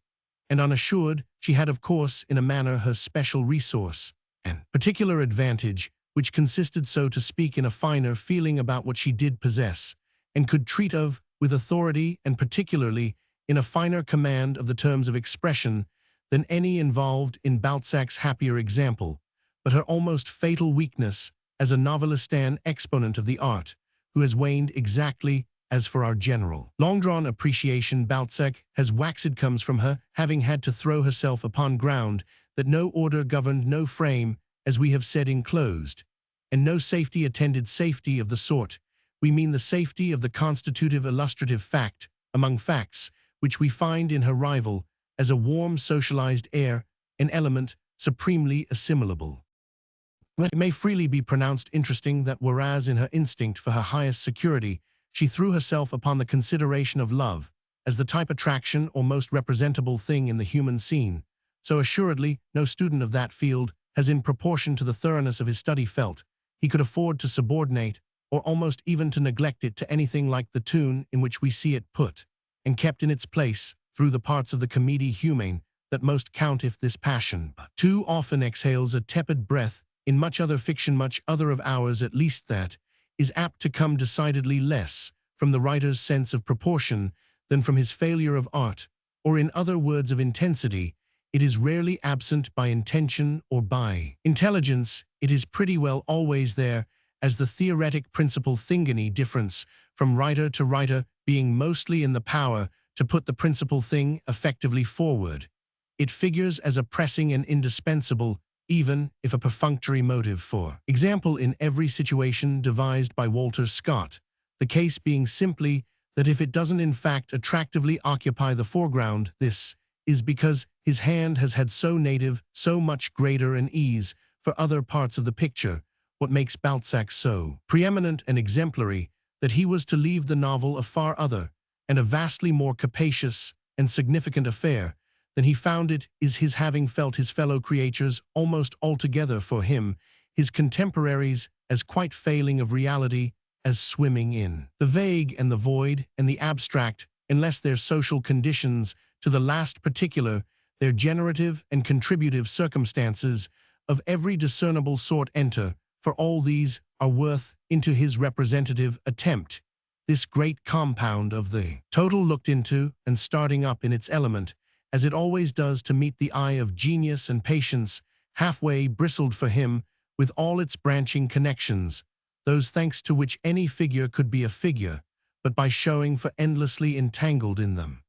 and unassured. She had, of course, in a manner her special resource and particular advantage, which consisted, so to speak, in a finer feeling about what she did possess, and could treat of with authority, and particularly in a finer command of the terms of expression than any involved in Balzac's happier example, but her almost fatal weakness as a novelistan exponent of the art, who has waned exactly as for our general long-drawn appreciation. Balzac has waxed comes from her having had to throw herself upon ground that no order governed, no frame, as we have said, enclosed, and no safety attended. Safety of the sort we mean the safety of the constitutive illustrative fact among facts, which we find in her rival as a warm socialized air, an element supremely assimilable. It may freely be pronounced interesting that whereas in her instinct for her highest security she threw herself upon the consideration of love as the type attraction or most representable thing in the human scene, So assuredly, no student of that field has, in proportion to the thoroughness of his study, felt he could afford to subordinate, or almost even to neglect it, to anything like the tune in which we see it put and kept in its place through the parts of the comedie humane that most count, if this passion but too often exhales a tepid breath in much other fiction, much other of ours at least, that is apt to come decidedly less from the writer's sense of proportion than from his failure of art, or in other words of intensity. It is rarely absent by intention or by intelligence. It is pretty well always there, as the theoretic principle thingany difference from writer to writer being mostly in the power to put the principal thing effectively forward. It figures as a pressing and indispensable, even if a perfunctory motive, for example, in every situation devised by Walter Scott, the case being simply that if it doesn't in fact attractively occupy the foreground, this is because his hand has had so native, so much greater an ease for other parts of the picture, what makes Balzac so preeminent and exemplary, that he was to leave the novel a far other, and a vastly more capacious and significant affair than he found it, is his having felt his fellow creatures almost altogether for him, his contemporaries, as quite failing of reality, as swimming in the vague and the void and the abstract, unless their social conditions, to the last particular, their generative and contributive circumstances of every discernible sort enter, for all these are worth into his representative attempt. This great compound of the total looked into and starting up in its element, as it always does to meet the eye of genius and patience, halfway bristled for him with all its branching connections, those thanks to which any figure could be a figure, but by showing for endlessly entangled in them.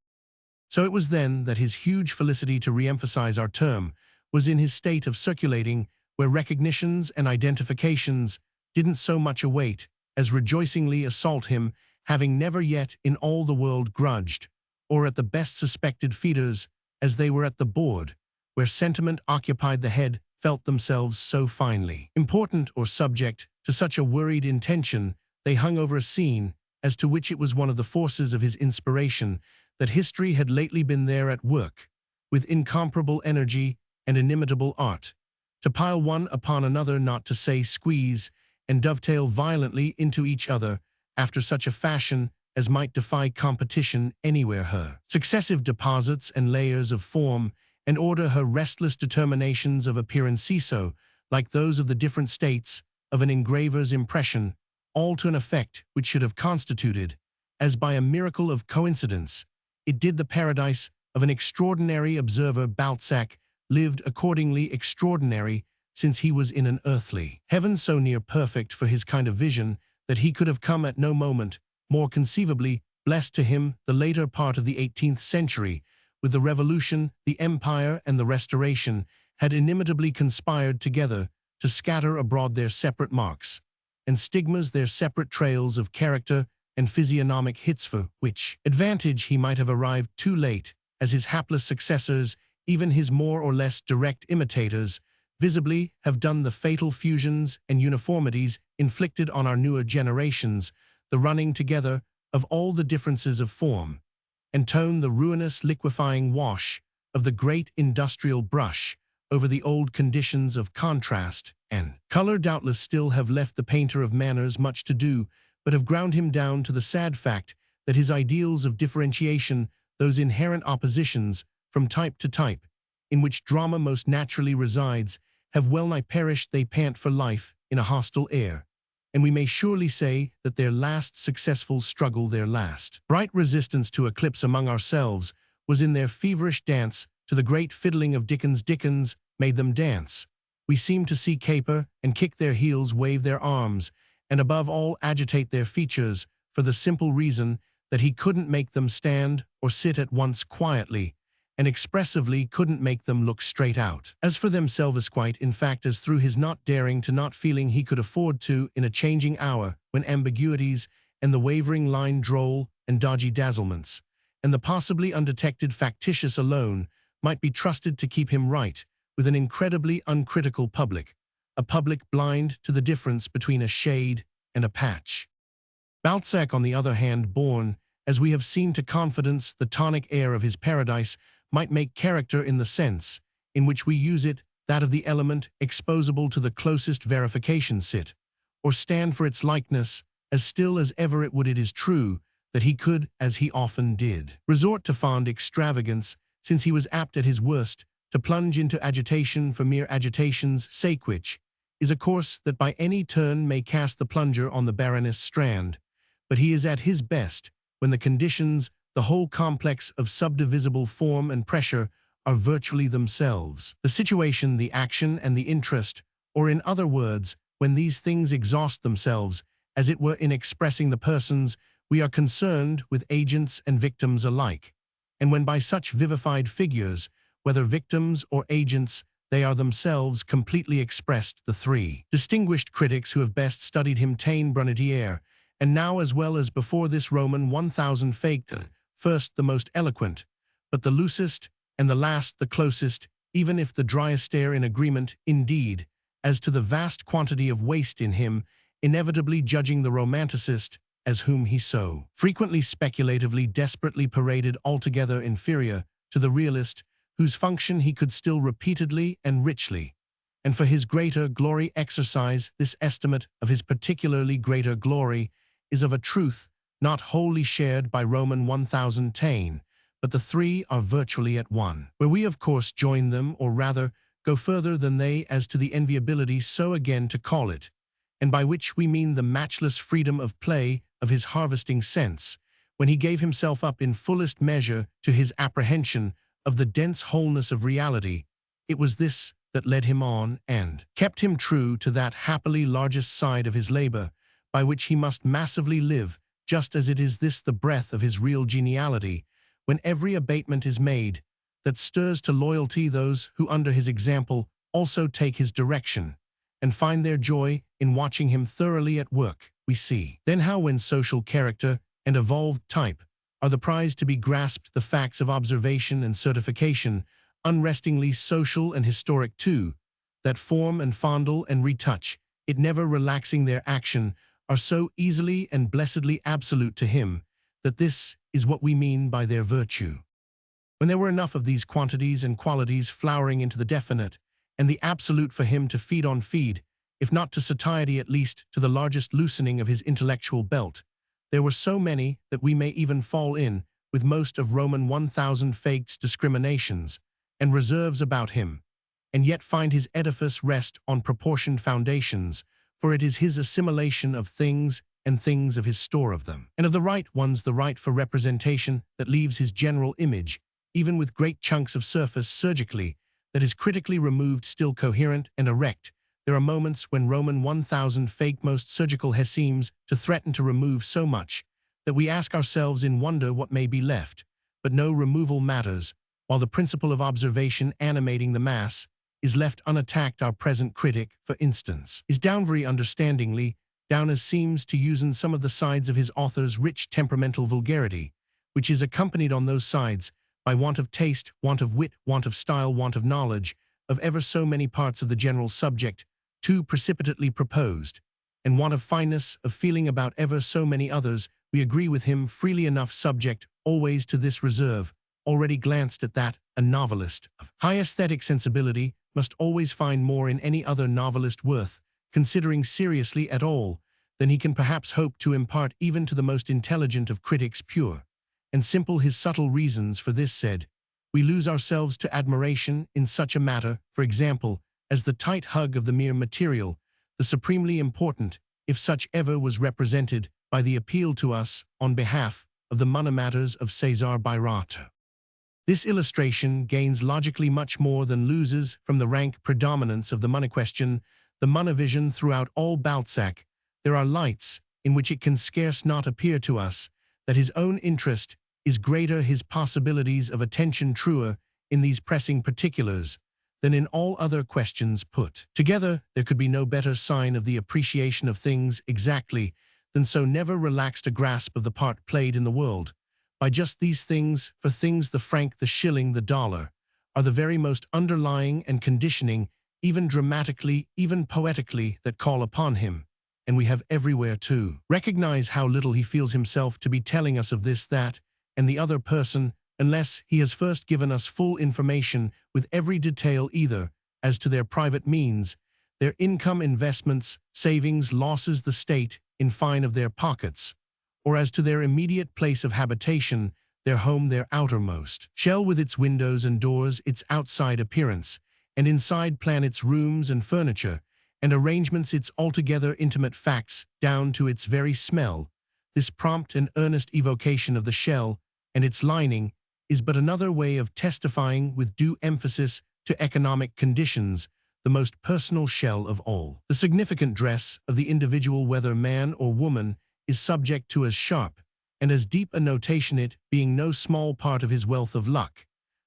So it was then that his huge felicity, to re-emphasize our term, was in his state of circulating, where recognitions and identifications didn't so much await as rejoicingly assault him, having never yet in all the world grudged, or at the best suspected feeders, as they were at the board, where sentiment occupied the head, felt themselves so finely important or subject to such a worried intention, they hung over a scene as to which it was one of the forces of his inspiration that history had lately been there at work, with incomparable energy and inimitable art, to pile one upon another, not to say squeeze, and dovetail violently into each other after such a fashion as might defy competition anywhere. Her successive deposits and layers of form and order, her restless determinations of appearance, so like those of the different states of an engraver's impression, all to an effect which should have constituted, as by a miracle of coincidence, it did the paradise of an extraordinary observer. Balzac lived accordingly extraordinary, since he was in an earthly heaven so near perfect for his kind of vision that he could have come at no moment more conceivably blessed. To him the later part of the 18th century, with the Revolution, the Empire, and the Restoration, had inimitably conspired together to scatter abroad their separate marks and stigmas, their separate trails of character and physiognomic hits, for which advantage he might have arrived too late, as his hapless successors, even his more or less direct imitators, visibly have done. The fatal fusions and uniformities inflicted on our newer generations, the running together of all the differences of form and tone, the ruinous liquefying wash of the great industrial brush over the old conditions of contrast and color, doubtless still have left the painter of manners much to do, but have ground him down to the sad fact that his ideals of differentiation, those inherent oppositions from type to type, in which drama most naturally resides, have well-nigh perished. They pant for life in a hostile air, and we may surely say that their last successful struggle, their last bright resistance to eclipse among ourselves, was in their feverish dance to the great fiddling of Dickens. Dickens made them dance. We seem to see caper and kick their heels, wave their arms, and above all agitate their features, for the simple reason that he couldn't make them stand or sit at once quietly, and expressively couldn't make them look straight out as for themselves, quite in fact as through his not daring to, not feeling he could afford to, in a changing hour when ambiguities and the wavering line, droll and dodgy dazzlements, and the possibly undetected factitious alone might be trusted to keep him right with an incredibly uncritical public, a public blind to the difference between a shade and a patch. Balzac, on the other hand, born, as we have seen, to confidence, the tonic air of his paradise, might make character in the sense in which we use it, that of the element exposable to the closest verification sit, or stand for its likeness, as still as ever it would it is true, that he could, as he often did, resort to fond extravagance, since he was apt at his worst to plunge into agitation for mere agitation's sake, which is a course that by any turn may cast the plunger on the barrenest strand. But he is at his best when the conditions, the whole complex of subdivisible form and pressure, are virtually themselves the situation, the action, and the interest, or in other words, when these things exhaust themselves, as it were, in expressing the persons we are concerned with, agents and victims alike, and when by such vivified figures, whether victims or agents, they are themselves completely expressed. The three distinguished critics who have best studied him, Taine, Brunetière, and now as well as before this Roman 1000 faked, first the most eloquent, but the loosest, and the last the closest, even if the driest are in agreement, indeed, as to the vast quantity of waste in him, inevitably judging the romanticist, as whom he so frequently speculatively desperately paraded, altogether inferior to the realist, whose function he could still repeatedly and richly, and for his greater glory, exercise. This estimate of his particularly greater glory is of a truth not wholly shared by Roman 1000 Taine, but the three are virtually at one, where we of course join them, or rather go further than they as to the enviability, so again to call it, and by which we mean the matchless freedom of play of his harvesting sense, when he gave himself up in fullest measure to his apprehension of the dense wholeness of reality. It was this that led him on and kept him true to that happily largest side of his labor, by which he must massively live, just as it is this the breath of his real geniality, when every abatement is made, that stirs to loyalty those who under his example also take his direction, and find their joy in watching him thoroughly at work. We see then how, when social character and evolved type are the prize to be grasped, the facts of observation and certification, unrestingly social and historic too, that form and fondle and retouch, it never relaxing their action, are so easily and blessedly absolute to him, that this is what we mean by their virtue. When there were enough of these quantities and qualities flowering into the definite and the absolute for him to feed on, if not to satiety, at least to the largest loosening of his intellectual belt, there were so many that we may even fall in with most of Roman 1000 fakes discriminations and reserves about him, and yet find his edifice rest on proportioned foundations, for it is his assimilation of things and things of his store of them, and of the right ones the right for representation, that leaves his general image, even with great chunks of surface surgically, that is critically removed, still coherent and erect. There are moments when Roman 1000 fake most surgical seems to threaten to remove so much that we ask ourselves in wonder what may be left, but no removal matters, while the principle of observation animating the mass is left unattacked. Our present critic, for instance, is down very understandingly, down as seems to use in some of the sides of his author's rich temperamental vulgarity, which is accompanied on those sides by want of taste, want of wit, want of style, want of knowledge, of ever so many parts of the general subject, too precipitately proposed, and want of fineness of feeling about ever so many others. We agree with him freely enough, subject always to this reserve, already glanced at, that a novelist of high aesthetic sensibility must always find more in any other novelist worth considering seriously at all than he can perhaps hope to impart even to the most intelligent of critics. Pure and simple his subtle reasons for this said, we lose ourselves to admiration in such a matter, for example, as the tight hug of the mere material, the supremely important, if such ever was represented, by the appeal to us on behalf of the monomatters of César Bayrata. This illustration gains logically much more than loses from the rank predominance of the monoquestion, the monovision throughout all Balzac. There are lights in which it can scarce not appear to us that his own interest is greater, his possibilities of attention truer, in these pressing particulars than in all other questions put together. There could be no better sign of the appreciation of things exactly than so never relaxed a grasp of the part played in the world by just these things, for things, the franc, the shilling, the dollar, are the very most underlying and conditioning, even dramatically, even poetically, that call upon him, and we have everywhere to recognize how little he feels himself to be telling us of this, that, and the other person, unless he has first given us full information with every detail either as to their private means, their income, investments, savings, losses, the state, in fine, of their pockets, or as to their immediate place of habitation, their home, their outermost shell with its windows and doors, its outside appearance, and inside plan, its rooms and furniture, and arrangements, its altogether intimate facts, down to its very smell. This prompt and earnest evocation of the shell and its lining is but another way of testifying with due emphasis to economic conditions, the most personal shell of all. The significant dress of the individual, whether man or woman, is subject to as sharp and as deep a notation, it being no small part of his wealth of luck,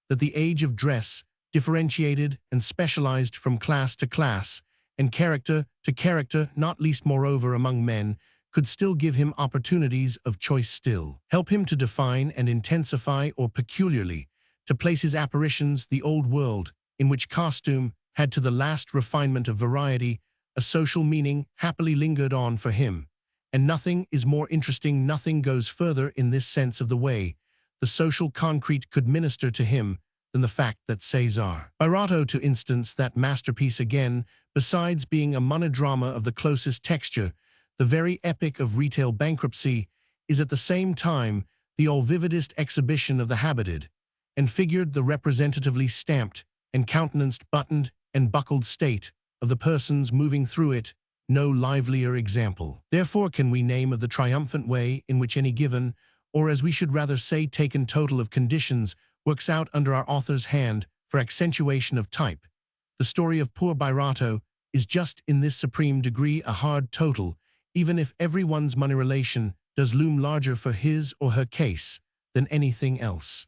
that the age of dress, differentiated and specialized from class to class, and character to character, not least moreover among men, could still give him opportunities of choice, still help him to define and intensify, or peculiarly to place his apparitions, the old world, in which costume had to the last refinement of variety a social meaning, happily lingered on for him. And nothing is more interesting, nothing goes further in this sense of the way the social concrete could minister to him than the fact that Cesar Bravura, to instance, that masterpiece again, besides being a monodrama of the closest texture, the very epic of retail bankruptcy, is at the same time the all-vividest exhibition of the habited and figured, the representatively stamped and countenanced, buttoned and buckled state of the persons moving through it. No livelier example, therefore, can we name of the triumphant way in which any given, or as we should rather say taken total of conditions, works out under our author's hand for accentuation of type. The story of poor Birato is just in this supreme degree a hard total, even if everyone's money relation does loom larger for his or her case than anything else.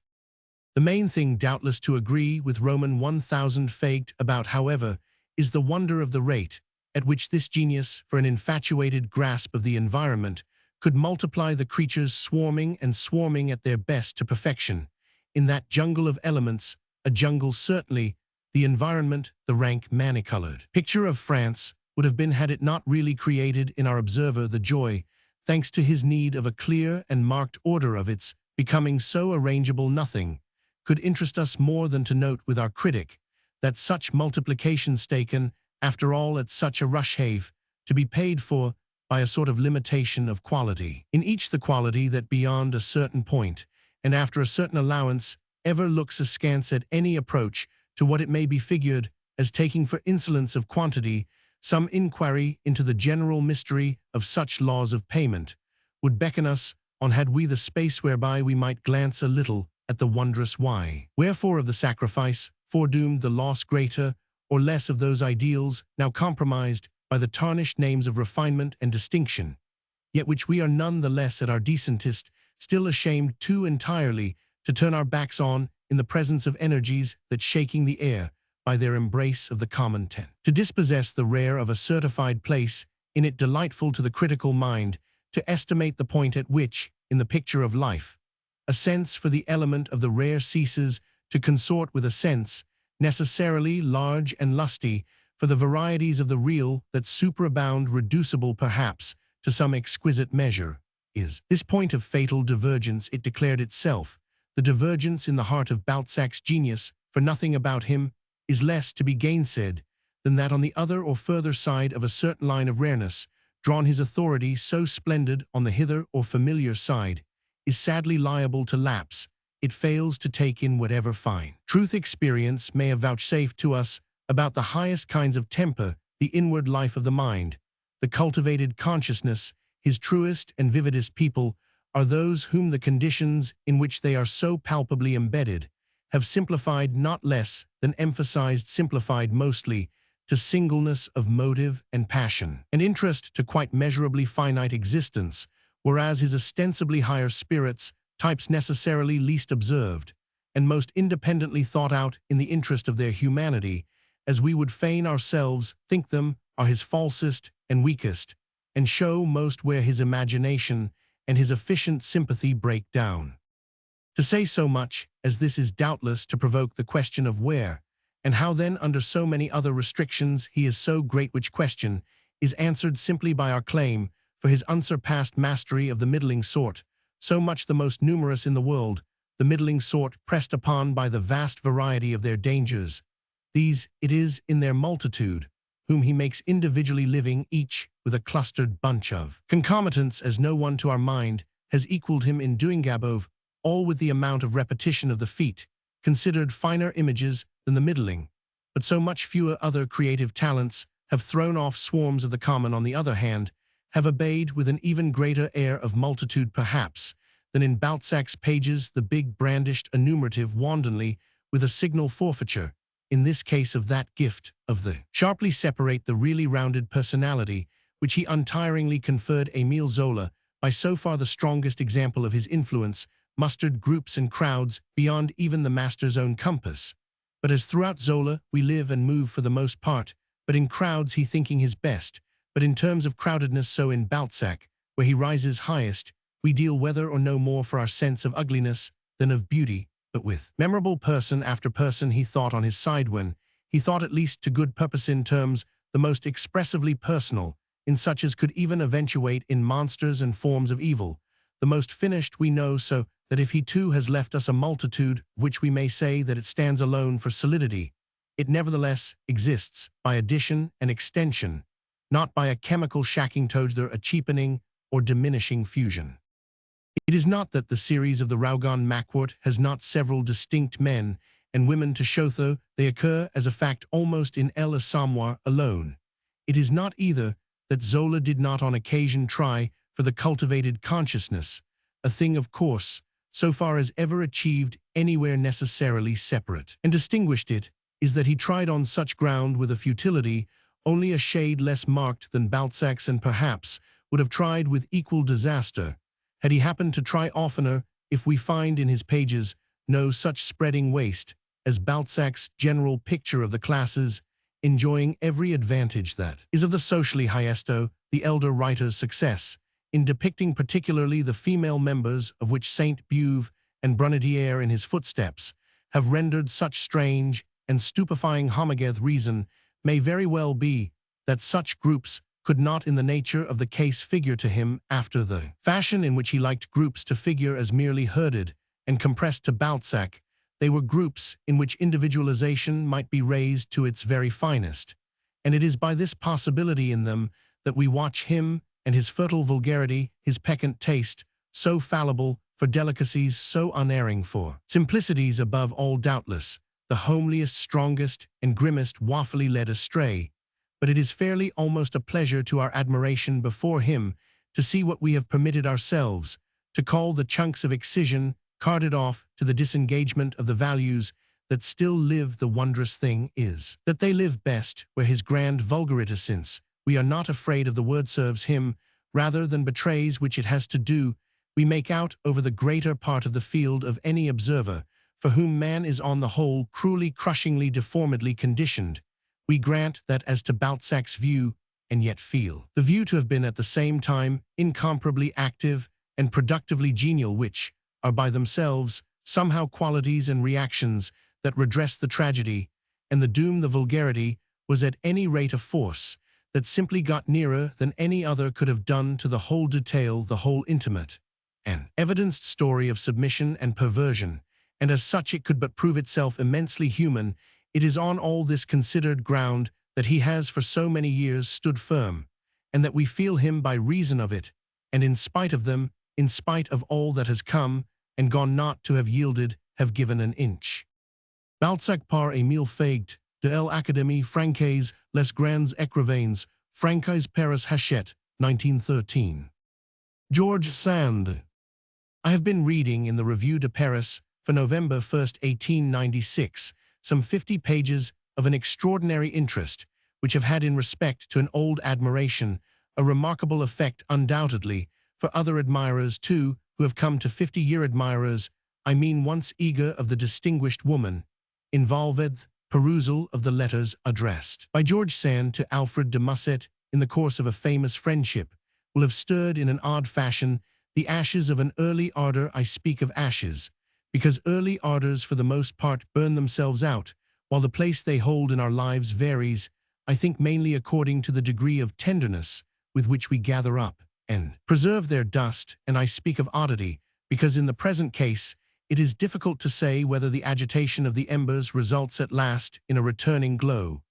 The main thing, doubtless, to agree with Roman 1000 fagged about, however, is the wonder of the rate at which this genius, for an infatuated grasp of the environment, could multiply the creatures swarming and swarming at their best to perfection. In that jungle of elements, a jungle certainly, the environment, the rank many-colored picture of France, would have been had it not really created in our observer the joy, thanks to his need of a clear and marked order of its becoming so arrangeable. Nothing could interest us more than to note with our critic that such multiplications taken, after all, at such a rush have to be paid for by a sort of limitation of quality. In each the quality that beyond a certain point, and after a certain allowance, ever looks askance at any approach to what it may be figured as taking for insolence of quantity. Some inquiry into the general mystery of such laws of payment would beckon us on, had we the space whereby we might glance a little at the wondrous why, wherefore of the sacrifice, foredoomed the loss greater or less of those ideals now compromised by the tarnished names of refinement and distinction, yet which we are none the less at our decentest still ashamed too entirely to turn our backs on in the presence of energies that, shaking the air by their embrace of the common tent, to dispossess the rare of a certified place in it, delightful to the critical mind to estimate the point at which, in the picture of life, a sense for the element of the rare ceases to consort with a sense, necessarily large and lusty, for the varieties of the real that superabound, reducible perhaps to some exquisite measure, is this point of fatal divergence. It declared itself, the divergence in the heart of Balzac's genius, for nothing about him is less to be gainsaid than that on the other or further side of a certain line of rareness, drawn his authority so splendid on the hither or familiar side, is sadly liable to lapse. It fails to take in whatever fine truth experience may have vouchsafed to us about the highest kinds of temper, the inward life of the mind, the cultivated consciousness. His truest and vividest people are those whom the conditions in which they are so palpably embedded have simplified not less than emphasized, simplified mostly to singleness of motive and passion, and interest to quite measurably finite existence, whereas his ostensibly higher spirits, types necessarily least observed, and most independently thought out in the interest of their humanity, as we would fain ourselves think them, are his falsest and weakest, and show most where his imagination and his efficient sympathy break down. To say so much as this is doubtless to provoke the question of where, and how then under so many other restrictions he is so great, which question is answered simply by our claim for his unsurpassed mastery of the middling sort, so much the most numerous in the world, the middling sort pressed upon by the vast variety of their dangers. These it is in their multitude, whom he makes individually living each with a clustered bunch of concomitants as no one to our mind has equaled him in doing above, all with the amount of repetition of the feat, considered finer images than the middling, but so much fewer other creative talents have thrown off swarms of the common on the other hand, have obeyed with an even greater air of multitude perhaps, than in Balzac's pages the big brandished enumerative wantonly with a signal forfeiture, in this case of that gift of the sharply separate the really rounded personality which he untiringly conferred Émile Zola by so far the strongest example of his influence, mustered groups and crowds beyond even the master's own compass. But as throughout Zola we live and move for the most part, but in crowds he thinking his best, but in terms of crowdedness so in Balzac, where he rises highest, we deal whether or no more for our sense of ugliness than of beauty, but with memorable person after person he thought on his side when, he thought at least to good purpose in terms the most expressively personal, in such as could even eventuate in monsters and forms of evil, the most finished we know so that if he too has left us a multitude of which we may say that it stands alone for solidity, it nevertheless exists by addition and extension, not by a chemical shacking together, a cheapening or diminishing fusion. It is not that the series of the Rougon Macquart has not several distinct men and women to show, though they occur as a fact almost in El Assommoir alone. It is not either that Zola did not on occasion try for the cultivated consciousness, a thing of course, so far as ever achieved anywhere necessarily separate, and distinguished it, is that he tried on such ground with a futility only a shade less marked than Balzac's and perhaps would have tried with equal disaster, had he happened to try oftener, if we find in his pages no such spreading waste as Balzac's general picture of the classes, enjoying every advantage that is of the socially hiesto, the elder writer's success, in depicting particularly the female members of which Sainte-Beuve and Brunetière in his footsteps have rendered such strange and stupefying homageth reason, may very well be that such groups could not in the nature of the case figure to him after the fashion in which he liked groups to figure as merely herded and compressed to Balzac. They were groups in which individualization might be raised to its very finest, and it is by this possibility in them that we watch him and his fertile vulgarity, his peccant taste, so fallible for delicacies, so unerring for simplicities above all doubtless, the homeliest, strongest, and grimmest waffily led astray. But it is fairly almost a pleasure to our admiration before him to see what we have permitted ourselves to call the chunks of excision carted off to the disengagement of the values that still live. The wondrous thing is that they live best where his grand vulgarity, since we are not afraid of the word, serves him rather than betrays which it has to do, we make out over the greater part of the field of any observer, for whom man is on the whole cruelly, crushingly, deformedly conditioned. We grant that as to Balzac's view, and yet feel the view to have been at the same time incomparably active and productively genial, which are by themselves somehow qualities and reactions that redress the tragedy, and the doom. The vulgarity was at any rate a force that simply got nearer than any other could have done to the whole detail, the whole intimate and evidenced story of submission and perversion, and as such it could but prove itself immensely human. It is on all this considered ground that he has for so many years stood firm, and that we feel him by reason of it, and in spite of them, in spite of all that has come and gone, not to have yielded, have given an inch. Balzac par Émile Faguet, de l'Académie Française, Les Grands Écrivains, Français Paris Hachette, 1913. George Sand. I have been reading in the Revue de Paris for November 1, 1896, some 50 pages of an extraordinary interest, which have had in respect to an old admiration a remarkable effect undoubtedly for other admirers too, who have come to 50-year admirers, I mean once eager of the distinguished woman, involved perusal of the letters addressed by George Sand to Alfred de Musset in the course of a famous friendship, will have stirred in an odd fashion the ashes of an early ardor. I speak of ashes, because early ardors for the most part burn themselves out, while the place they hold in our lives varies, I think mainly according to the degree of tenderness with which we gather up and preserve their dust. And I speak of oddity, because in the present case it is difficult to say whether the agitation of the embers results at last in a returning glow,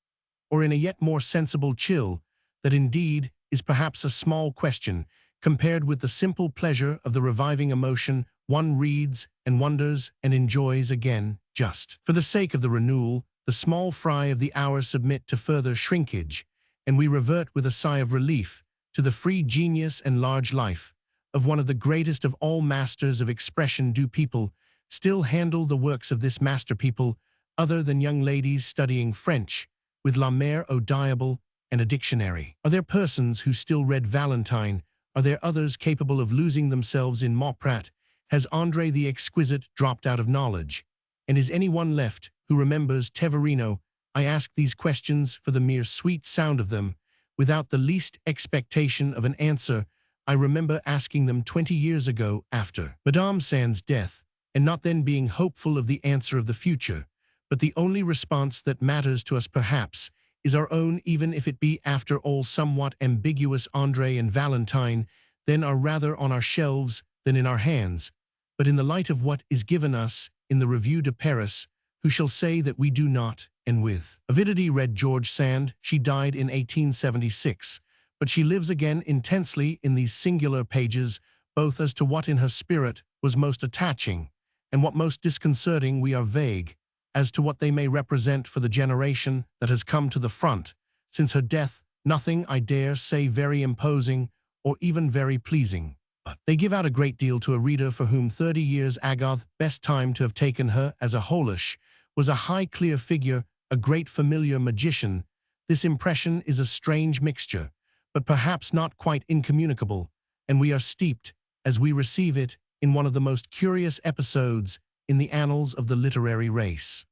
or in a yet more sensible chill, that indeed is perhaps a small question compared with the simple pleasure of the reviving emotion one reads and wonders and enjoys again, just for the sake of the renewal. The small fry of the hour submit to further shrinkage, and we revert with a sigh of relief to the free genius and large life of one of the greatest of all masters of expression. Do people still handle the works of this master people other than young ladies studying French with La Mère au Diable and a dictionary? Are there persons who still read Valentine? Are there others capable of losing themselves in Mauprat? Has André the Exquisite dropped out of knowledge? And is anyone left who remembers Teverino? I ask these questions for the mere sweet sound of them, without the least expectation of an answer. I remember asking them 20 years ago after Madame Sand's death, and not then being hopeful of the answer of the future. But the only response that matters to us perhaps is our own, even if it be after all somewhat ambiguous. André and Valentine then are rather on our shelves than in our hands, but in the light of what is given us in the Revue de Paris, who shall say that we do not? And with avidity read George Sand. She died in 1876, but she lives again intensely in these singular pages, both as to what in her spirit was most attaching and what most disconcerting. We are vague as to what they may represent for the generation that has come to the front since her death. Nothing, I dare say, very imposing or even very pleasing, but they give out a great deal to a reader for whom 30 years ago best time to have taken her as a wholish was a high clear figure, a great familiar magician. This impression is a strange mixture, but perhaps not quite incommunicable, and we are steeped, as we receive it, in one of the most curious episodes in the annals of the literary race.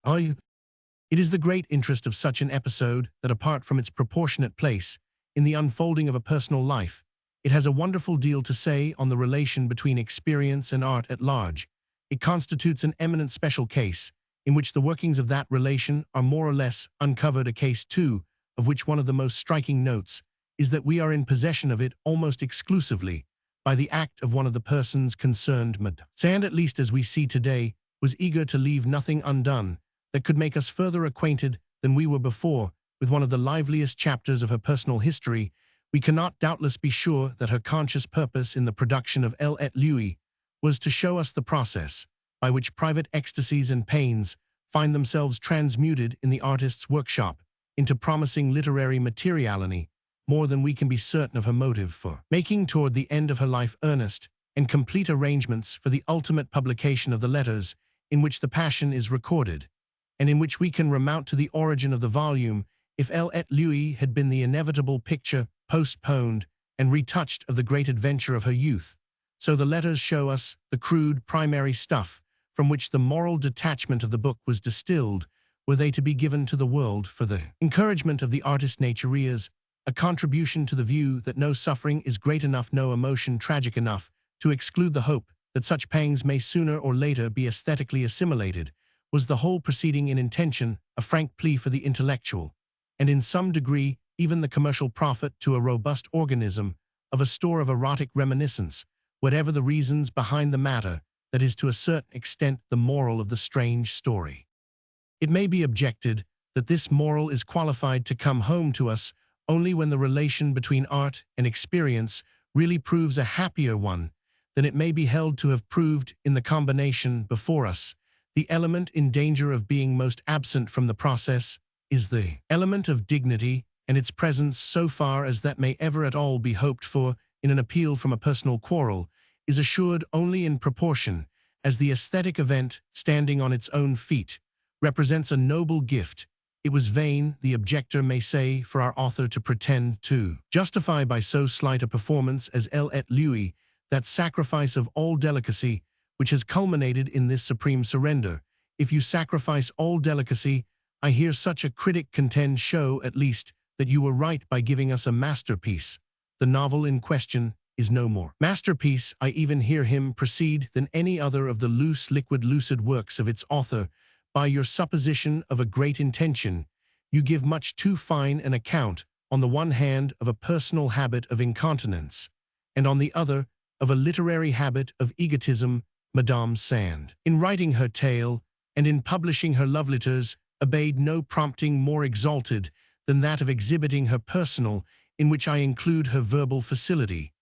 It is the great interest of such an episode that, apart from its proportionate place in the unfolding of a personal life, it has a wonderful deal to say on the relation between experience and art at large. It constitutes an eminent special case, in which the workings of that relation are more or less uncovered, a case, too, of which one of the most striking notes is that we are in possession of it almost exclusively by the act of one of the persons concerned. Madame Sand, at least as we see today, was eager to leave nothing undone that could make us further acquainted than we were before with one of the liveliest chapters of her personal history. We cannot doubtless be sure that her conscious purpose in the production of L. et Louis was to show us the process by which private ecstasies and pains find themselves transmuted in the artist's workshop into promising literary materiality, more than we can be certain of her motive for making toward the end of her life earnest and complete arrangements for the ultimate publication of the letters in which the passion is recorded, and in which we can remount to the origin of the volume. If L. et Louis had been the inevitable picture, postponed and retouched, of the great adventure of her youth, so the letters show us the crude primary stuff from which the moral detachment of the book was distilled, were they to be given to the world for the encouragement of the artist nature, is a contribution to the view that no suffering is great enough, no emotion tragic enough, to exclude the hope that such pangs may sooner or later be aesthetically assimilated, was the whole proceeding in intention a frank plea for the intellectual, and in some degree even the commercial profit to a robust organism, of a store of erotic reminiscence, whatever the reasons behind the matter, that is to a certain extent the moral of the strange story. It may be objected that this moral is qualified to come home to us only when the relation between art and experience really proves a happier one than it may be held to have proved in the combination before us. The element in danger of being most absent from the process is the element of dignity, and its presence, so far as that may ever at all be hoped for in an appeal from a personal quarrel, is assured only in proportion as the aesthetic event, standing on its own feet, represents a noble gift. It was vain, the objector may say, for our author to pretend to justify by so slight a performance as L. et Louis that sacrifice of all delicacy which has culminated in this supreme surrender. If you sacrifice all delicacy, I hear such a critic contend, show at least that you were right by giving us a masterpiece. The novel in question is no more masterpiece, I even hear him proceed, than any other of the loose, liquid, lucid works of its author. By your supposition of a great intention, you give much too fine an account, on the one hand, of a personal habit of incontinence, and on the other, of a literary habit of egotism. Madame Sand. In writing her tale, and in publishing her love letters, obeyed no prompting more exalted than that of exhibiting her personal, in which I include her verbal facility,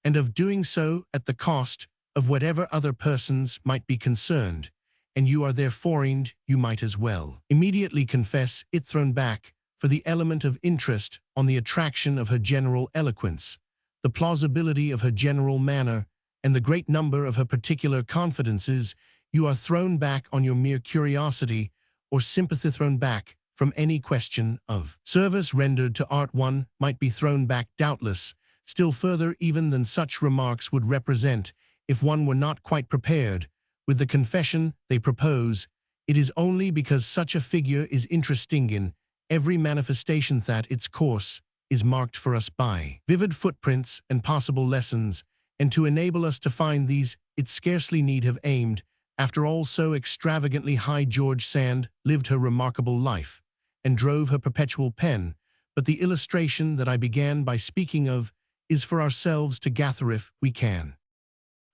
and of doing so at the cost of whatever other persons might be concerned, and you are there foreigned, you might as well immediately confess it thrown back for the element of interest on the attraction of her general eloquence, the plausibility of her general manner, and the great number of her particular confidences. You are thrown back on your mere curiosity or sympathy, thrown back from any question of service rendered to art. One might be thrown back, doubtless, still further even than such remarks would represent, if one were not quite prepared with the confession they propose. It is only because such a figure is interesting in every manifestation that its course is marked for us by vivid footprints and possible lessons, and to enable us to find these, it scarcely need have aimed, after all, so extravagantly high. George Sand lived her remarkable life, and drove her perpetual pen, but the illustration that I began by speaking of is for ourselves to gather if we can.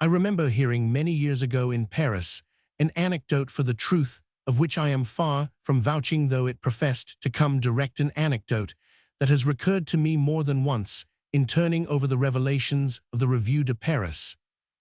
I remember hearing many years ago in Paris an anecdote for the truth of which I am far from vouching, though it professed to come direct, an anecdote that has recurred to me more than once in turning over the revelations of the Revue de Paris,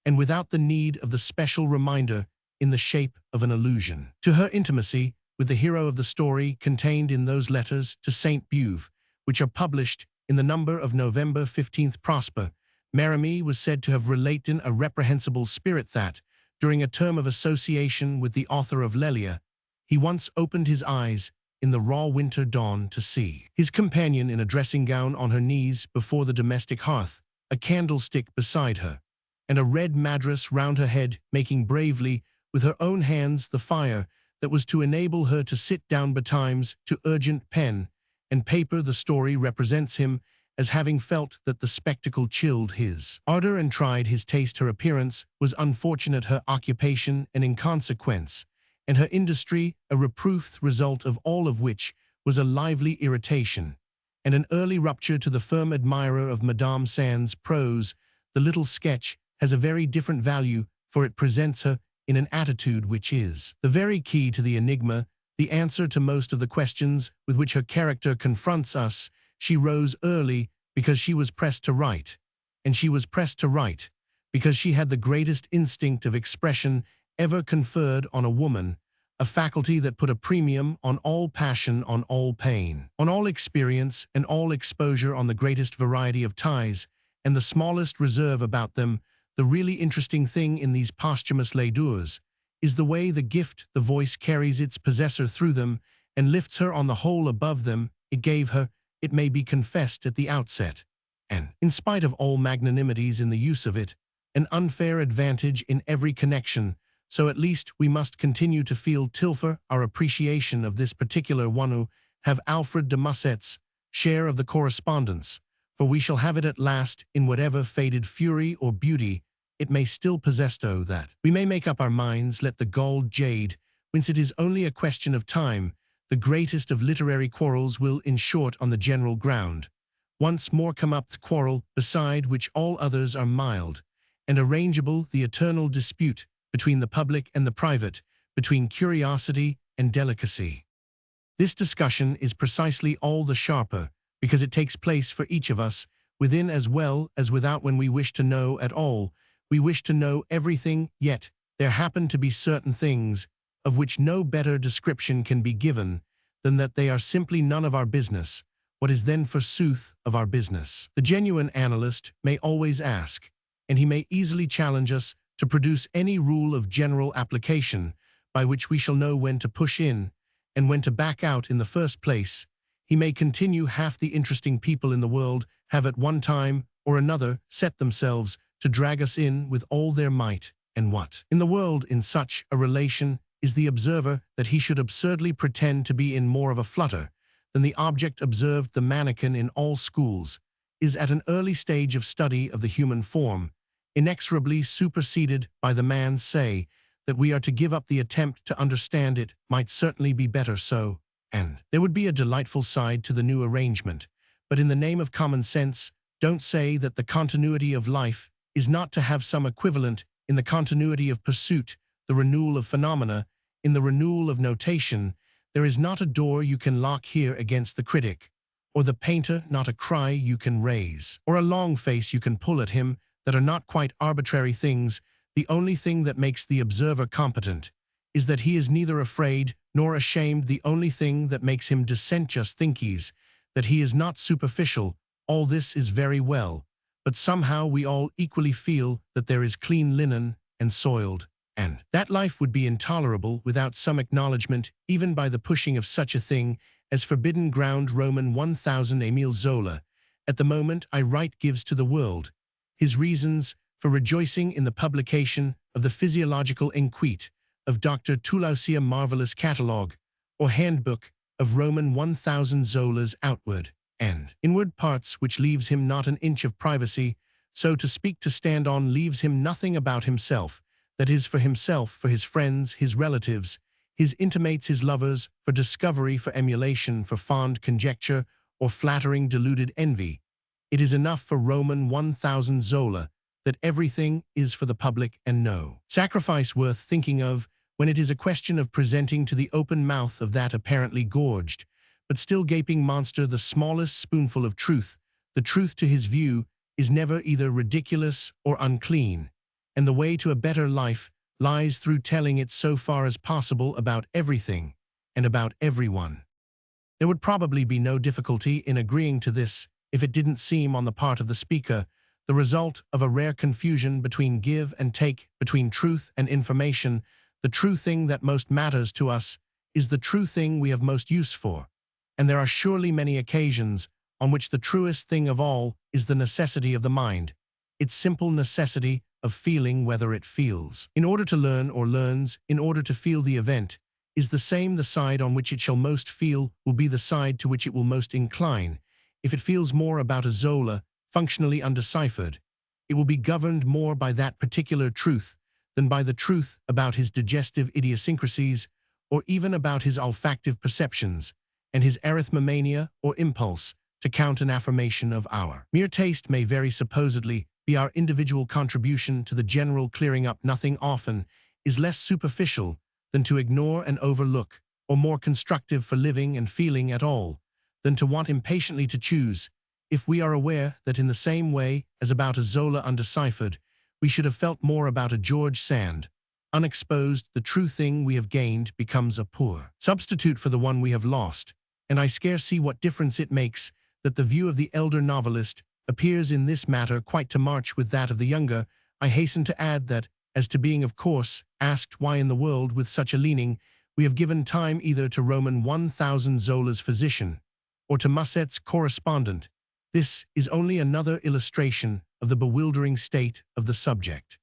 and without the need of the special reminder in the shape of an allusion to her intimacy with the hero of the story contained in those letters to Saint Beuve, which are published in the number of November 15th. Prosper Mérimée was said to have related in a reprehensible spirit that, during a term of association with the author of Lélia, he once opened his eyes in the raw winter dawn to see his companion in a dressing gown on her knees before the domestic hearth, a candlestick beside her, and a red madras round her head, making bravely with her own hands the fire that was to enable her to sit down betimes to urgent pen and paper. The story represents him as having felt that the spectacle chilled his ardor and tried his taste. Her appearance was unfortunate, her occupation an inconsequence, and her industry a reproof, result of all of which was a lively irritation, and an early rupture. To the firm admirer of Madame Sand's prose, the little sketch has a very different value, for it presents her in an attitude which is the very key to the enigma, the answer to most of the questions with which her character confronts us. She rose early because she was pressed to write, and she was pressed to write because she had the greatest instinct of expression ever conferred on a woman, a faculty that put a premium on all passion, on all pain, on all experience and all exposure, on the greatest variety of ties and the smallest reserve about them. The really interesting thing in these posthumous lectures is the way the gift, the voice, carries its possessor through them and lifts her on the whole above them. It gave her, it may be confessed at the outset, and, in spite of all magnanimities in the use of it, an unfair advantage in every connection. So at least we must continue to feel tilfer our appreciation of this particular one, who have Alfred de Musset's share of the correspondence, for we shall have it at last in whatever faded fury or beauty it may still possess. Oh, that we may make up our minds, let the galled jade, whence it is only a question of time. The greatest of literary quarrels will, in short, on the general ground, once more come up, the quarrel beside which all others are mild and arrangeable, the eternal dispute between the public and the private, between curiosity and delicacy. This discussion is precisely all the sharper because it takes place for each of us, within as well as without. When we wish to know at all, we wish to know everything, yet there happen to be certain things of which no better description can be given than that they are simply none of our business. What is then forsooth of our business? The genuine analyst may always ask, and he may easily challenge us to produce any rule of general application by which we shall know when to push in and when to back out. In the first place, he may continue, half the interesting people in the world have at one time or another set themselves to drag us in with all their might, and what in the world in such a relation is the observer that he should absurdly pretend to be in more of a flutter than the object observed? The mannequin in all schools is at an early stage of study of the human form, inexorably superseded by the man. Say that we are to give up the attempt to understand it might certainly be better so, and there would be a delightful side to the new arrangement, but in the name of common sense, don't say that the continuity of life is not to have some equivalent in the continuity of pursuit, the renewal of phenomena, in the renewal of notation. There is not a door you can lock here against the critic, or the painter not a cry you can raise, or a long face you can pull at him, that are not quite arbitrary things. The only thing that makes the observer competent is that he is neither afraid nor ashamed. The only thing that makes him dissentious thinkies, that he is not superficial. All this is very well, but somehow we all equally feel that there is clean linen and soiled, and that life would be intolerable without some acknowledgement, even by the pushing of such a thing as forbidden ground. Roman 1000. Emile Zola, at the moment I write, gives to the world his reasons for rejoicing in the publication of the physiological enquete of Dr. Toulausia marvelous catalogue, or handbook of Roman 1000. Zola's outward and inward parts, which leaves him not an inch of privacy, so to speak, to stand on, leaves him nothing about himself, that is, for himself, for his friends, his relatives, his intimates, his lovers, for discovery, for emulation, for fond conjecture, or flattering deluded envy. It is enough for Roman 1000 Zola that everything is for the public and no sacrifice worth thinking of when it is a question of presenting to the open mouth of that apparently gorged but still gaping monster the smallest spoonful of truth. The truth to his view is never either ridiculous or unclean, and the way to a better life lies through telling it so far as possible about everything and about everyone. There would probably be no difficulty in agreeing to this if it didn't seem on the part of the speaker the result of a rare confusion between give and take, between truth and information. The true thing that most matters to us is the true thing we have most use for, and there are surely many occasions on which the truest thing of all is the necessity of the mind, its simple necessity of feeling whether it feels. In order to learn or learns, in order to feel the event, is the same. The side on which it shall most feel will be the side to which it will most incline. If it feels more about a Zola, functionally undeciphered, it will be governed more by that particular truth than by the truth about his digestive idiosyncrasies, or even about his olfactive perceptions, and his arithmomania or impulse to count an affirmation of our mere taste may very supposedly be our individual contribution to the general clearing up. Nothing often is less superficial than to ignore and overlook, or more constructive for living and feeling at all than to want impatiently to choose. If we are aware that in the same way as about a Zola undeciphered, we should have felt more about a George Sand unexposed, the true thing we have gained becomes a poor substitute for the one we have lost, and I scarce see what difference it makes that the view of the elder novelist appears in this matter quite to march with that of the younger. I hasten to add that, as to being of course asked why in the world with such a leaning we have given time either to Roman 1000 Zola's physician or to Musset's correspondent, this is only another illustration of the bewildering state of the subject.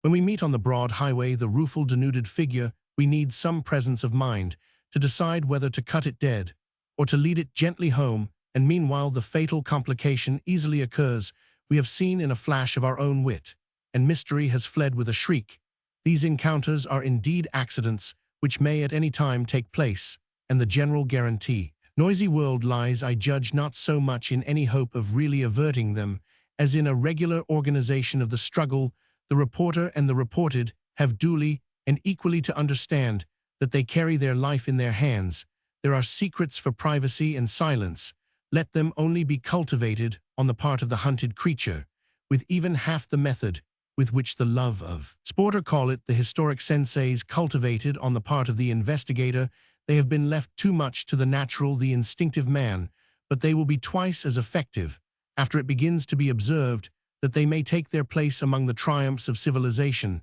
When we meet on the broad highway the rueful denuded figure, we need some presence of mind to decide whether to cut it dead or to lead it gently home, and meanwhile the fatal complication easily occurs. We have seen in a flash of our own wit, and mystery has fled with a shriek. These encounters are indeed accidents which may at any time take place, and the general guarantee. Noisy world lies, I judge, not so much in any hope of really averting them as in a regular organization of the struggle. The reporter and the reported have duly and equally to understand that they carry their life in their hands. There are secrets for privacy and silence. Let them only be cultivated on the part of the hunted creature, with even half the method with which the love of sport, or call it the historic sensays, cultivated on the part of the investigator. They have been left too much to the natural, the instinctive man, but they will be twice as effective after it begins to be observed that they may take their place among the triumphs of civilization.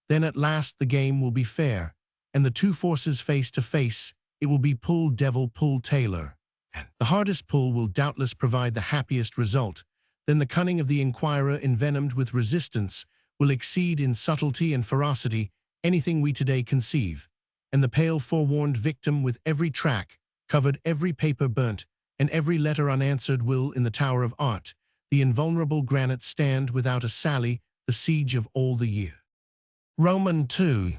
Then at last the game will be fair, and the two forces face to face. It will be pull devil, pull tailor, and the hardest pull will doubtless provide the happiest result. Then the cunning of the inquirer, envenomed with resistance, will exceed in subtlety and ferocity anything we today conceive, and the pale forewarned victim, with every track covered, every paper burnt, and every letter unanswered, will, in the tower of art, the invulnerable granite, stand without a sally the siege of all the year. Roman 2.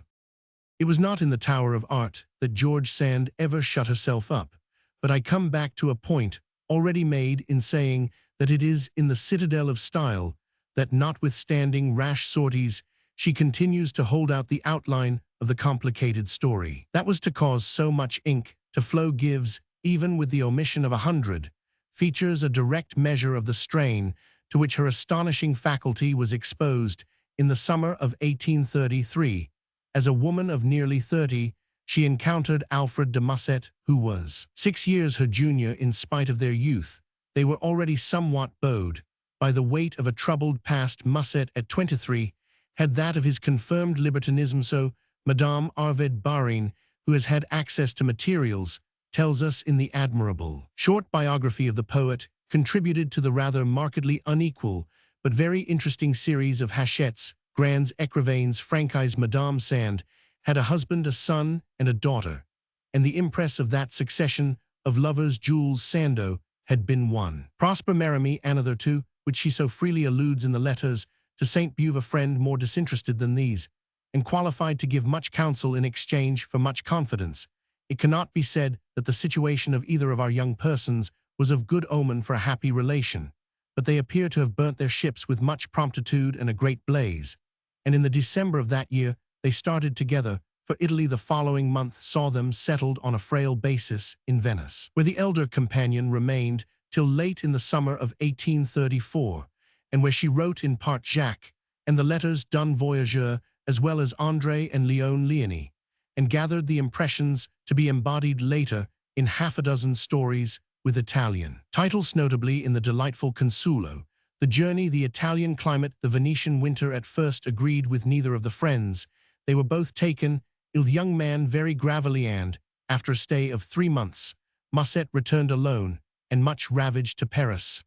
It was not in the tower of art that George Sand ever shut herself up, but I come back to a point already made in saying that it is in the citadel of style that, notwithstanding rash sorties, she continues to hold out the outline of the complicated story. That was to cause so much ink to flow gives, even with the omission of 100, features a direct measure of the strain to which her astonishing faculty was exposed in the summer of 1833. As a woman of nearly 30, she encountered Alfred de Musset, who was 6 years her junior. In spite of their youth, they were already somewhat bowed by the weight of a troubled past. Musset, at 23, had that of his confirmed libertinism, so Madame Arvid Barin, who has had access to materials, tells us in the admirable short biography of the poet, contributed to the rather markedly unequal but very interesting series of Hachette's Grands Écrivains Francais. Madame Sand had a husband, a son, and a daughter, and the impress of that succession of lovers, Jules Sandeau, had been one. Prosper Mérimée, another two, which she so freely alludes in the letters to Saint Beuve, a friend more disinterested than these, and qualified to give much counsel in exchange for much confidence. It cannot be said that the situation of either of our young persons was of good omen for a happy relation, but they appear to have burnt their ships with much promptitude and a great blaze, and in the December of that year they started together for Italy. The following month saw them settled on a frail basis in Venice, where the elder companion remained till late in the summer of 1834, and where she wrote in part Jacques and the letters d'un voyageur, as well as André and Léon Léonie, and gathered the impressions to be embodied later in half a dozen stories with Italian titles, notably in the delightful Consulo, The Journey, The Italian Climate, The Venetian Winter. At first agreed with neither of the friends, they were both taken ill. The young man very gravely, and, after a stay of 3 months, Musset returned alone and much ravaged to Paris.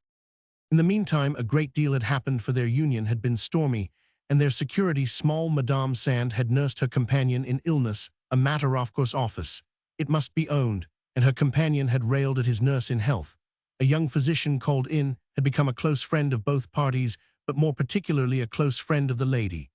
In the meantime, a great deal had happened, for their union had been stormy, and their security small. Madame Sand had nursed her companion in illness, a matter of course office, it must be owned, and her companion had railed at his nurse in health. A young physician called in had become a close friend of both parties, but more particularly a close friend of the lady,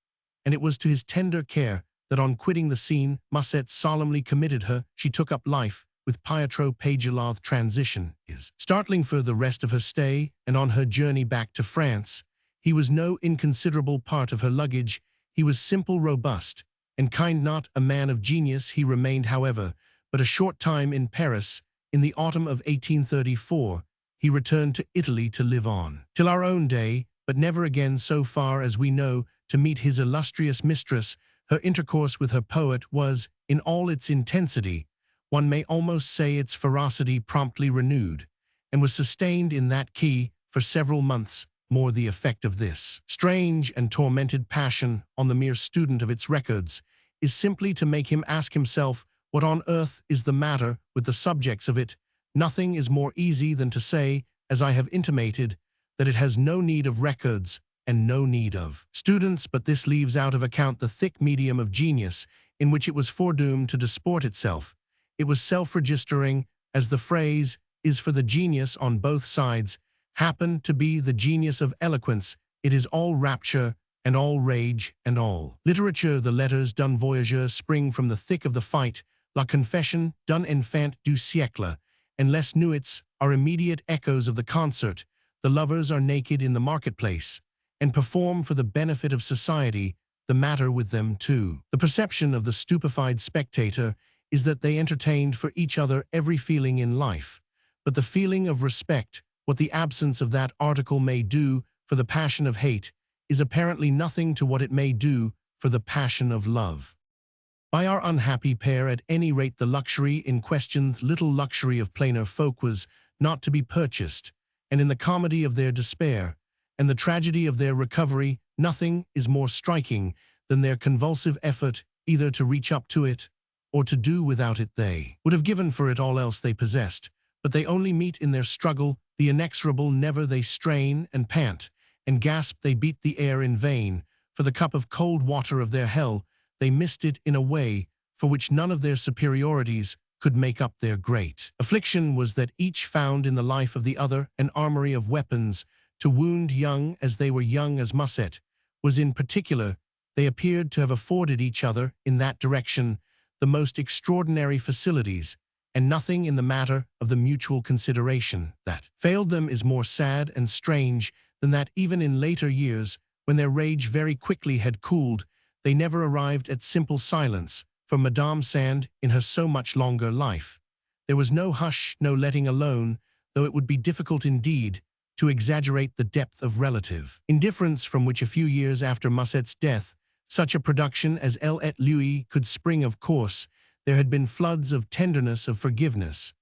and it was to his tender care that on quitting the scene, Musset solemnly committed her. She took up life with Pietro Pagelot. Transition is startling for the rest of her stay, and on her journey back to France, he was no inconsiderable part of her luggage. He was simple, robust, and kind, not a man of genius. He remained, however, but a short time in Paris. In the autumn of 1834, he returned to Italy to live on till our own day, but never again, so far as we know, to meet his illustrious mistress. Her intercourse with her poet was, in all its intensity, one may almost say its ferocity, promptly renewed, and was sustained in that key for several months more. The effect of this strange and tormented passion on the mere student of its records is simply to make him ask himself what on earth is the matter with the subjects of it. Nothing is more easy than to say, as I have intimated, that it has no need of records and no need of students, but this leaves out of account the thick medium of genius in which it was foredoomed to disport itself. It was self-registering, as the phrase is, for the genius on both sides happened to be the genius of eloquence. It is all rapture and all rage and all literature. The letters d'un voyageur spring from the thick of the fight. La Confession d'un enfant du siècle and Les Nuits are immediate echoes of the concert. The lovers are naked in the marketplace and perform for the benefit of society. The matter with them, too, the perception of the stupefied spectator, is that they entertained for each other every feeling in life, but the feeling of respect, what the absence of that article may do for the passion of hate, is apparently nothing to what it may do for the passion of love. By our unhappy pair, at any rate, the luxury in question, the little luxury of plainer folk, was not to be purchased, and in the comedy of their despair and the tragedy of their recovery, nothing is more striking than their convulsive effort either to reach up to it or to do without it. They would have given for it all else they possessed, but they only meet in their struggle the inexorable. Never they strain and pant and gasp, they beat the air in vain. For the cup of cold water of their hell, they missed it in a way for which none of their superiorities could make up. Their great affliction was that each found in the life of the other an armory of weapons to wound. Young as they were, young as Musset was in particular, they appeared to have afforded each other, in that direction, the most extraordinary facilities, and nothing in the matter of the mutual consideration that failed them is more sad and strange than that even in later years, when their rage very quickly had cooled, they never arrived at simple silence, for Madame Sand in her so much longer life. There was no hush, no letting alone, though it would be difficult indeed to exaggerate the depth of relative indifference from which a few years after Musset's death, such a production as Elle et Louis could spring. Of course, there had been floods of tenderness, of forgiveness.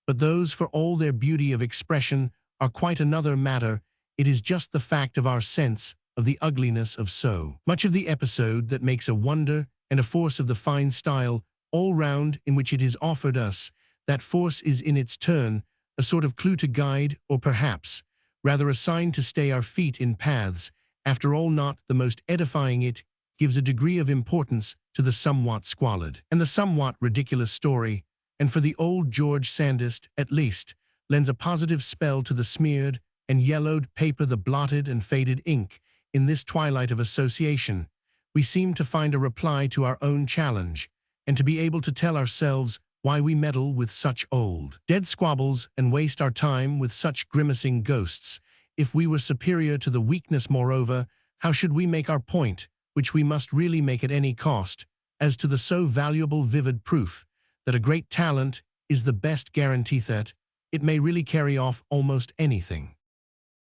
But those, for all their beauty of expression, are quite another matter. It is just the fact of our sense of the ugliness of so much of the episode that makes a wonder and a force of the fine style all round in which it is offered us. That force is in its turn a sort of clue to guide, or perhaps rather a sign to stay our feet in paths, after all not the most edifying. It gives a degree of importance to the somewhat squalid and the somewhat ridiculous story, and for the old George Sandist, at least, lends a positive spell to the smeared and yellowed paper, the blotted and faded ink. In this twilight of association, we seem to find a reply to our own challenge, and to be able to tell ourselves why we meddle with such old, dead squabbles and waste our time with such grimacing ghosts. If we were superior to the weakness, moreover, how should we make our point, which we must really make at any cost, as to the so valuable vivid proof that a great talent is the best guarantee that it may really carry off almost anything?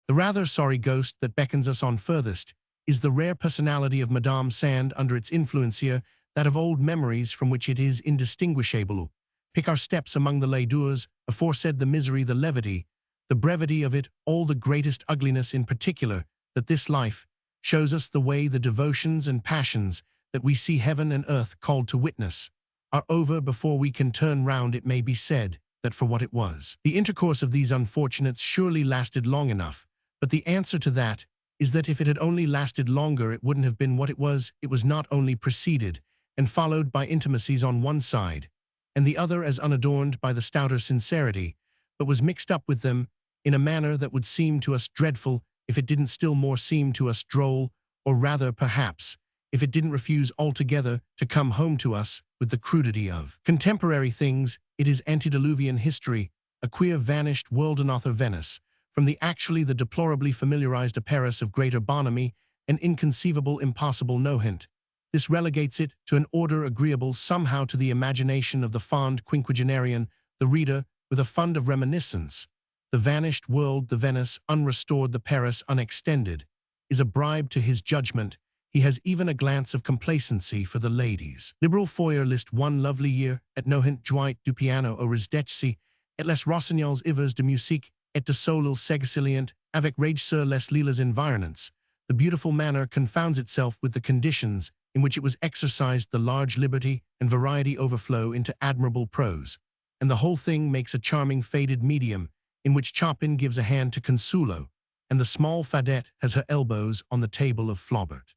The rather sorry ghost that beckons us on furthest is the rare personality of Madame Sand under its influencia, that of old memories from which it is indistinguishable. Pick our steps among the laidures, aforesaid, the misery, the levity, the brevity of it, all the greatest ugliness in particular, that this life shows us the way the devotions and passions that we see heaven and earth called to witness are over before we can turn round. It may be said that for what it was, the intercourse of these unfortunates surely lasted long enough, but the answer to that is that if it had only lasted longer, it wouldn't have been what it was. It was not only preceded and followed by intimacies on one side, and the other as unadorned by the stouter sincerity, but was mixed up with them in a manner that would seem to us dreadful if it didn't still more seem to us droll, or rather, perhaps, if it didn't refuse altogether to come home to us with the crudity of contemporary things. It is antediluvian history, a queer vanished world, another Venice, from the actually the deplorably familiarized a Paris of greater bonhomie, an inconceivable impossible no hint. This relegates it to an order agreeable somehow to the imagination of the fond quinquagenarian, the reader, with a fund of reminiscence. The vanished world, the Venice unrestored, the Paris unextended, is a bribe to his judgment. He has even a glance of complacency for the ladies. Liberal foyer list one lovely year, at no hint joint du piano au risdeci, et les rossignols ivers de musique, et de solil segacilient, avec rage sur les lilas environnants. The beautiful manner confounds itself with the conditions in which it was exercised. The large liberty and variety overflow into admirable prose, and the whole thing makes a charming faded medium, in which Chopin gives a hand to Consulo, and the small Fadette has her elbows on the table of Flaubert.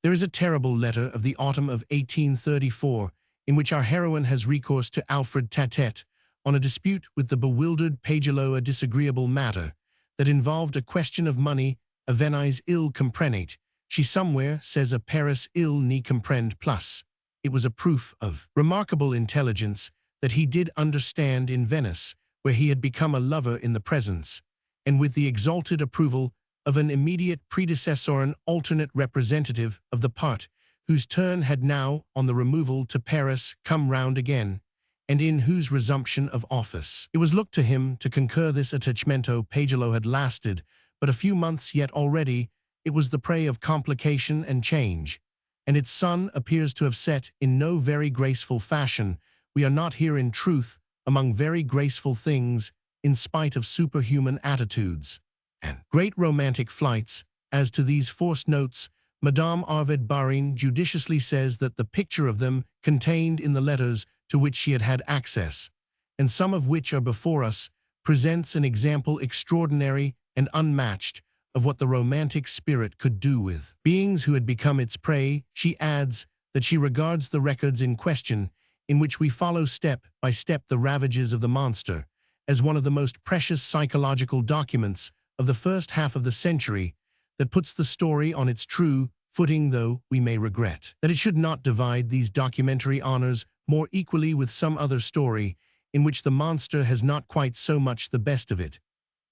There is a terrible letter of the autumn of 1834, in which our heroine has recourse to Alfred Tatet on a dispute with the bewildered Pagelot, a disagreeable matter that involved a question of money. A Venise il comprenait, she somewhere says a Paris il n'y comprend plus. It was a proof of remarkable intelligence that he did understand in Venice, where he had become a lover in the presence, and with the exalted approval of an immediate predecessor, an alternate representative of the part, whose turn had now, on the removal to Paris, come round again, and in whose resumption of office it was looked to him to concur. This attachmento Pagelot had lasted but a few months, yet already it was the prey of complication and change, and its sun appears to have set in no very graceful fashion. We are not here, in truth, among very graceful things, in spite of superhuman attitudes and great romantic flights. As to these forced notes, Madame Arvid Barin judiciously says that the picture of them contained in the letters to which she had had access, and some of which are before us, presents an example extraordinary and unmatched of what the romantic spirit could do with beings who had become its prey. She adds that she regards the records in question, in which we follow step by step the ravages of the monster, as one of the most precious psychological documents of the first half of the century that puts the story on its true footing, though we may regret that it should not divide these documentary honors more equally with some other story in which the monster has not quite so much the best of it.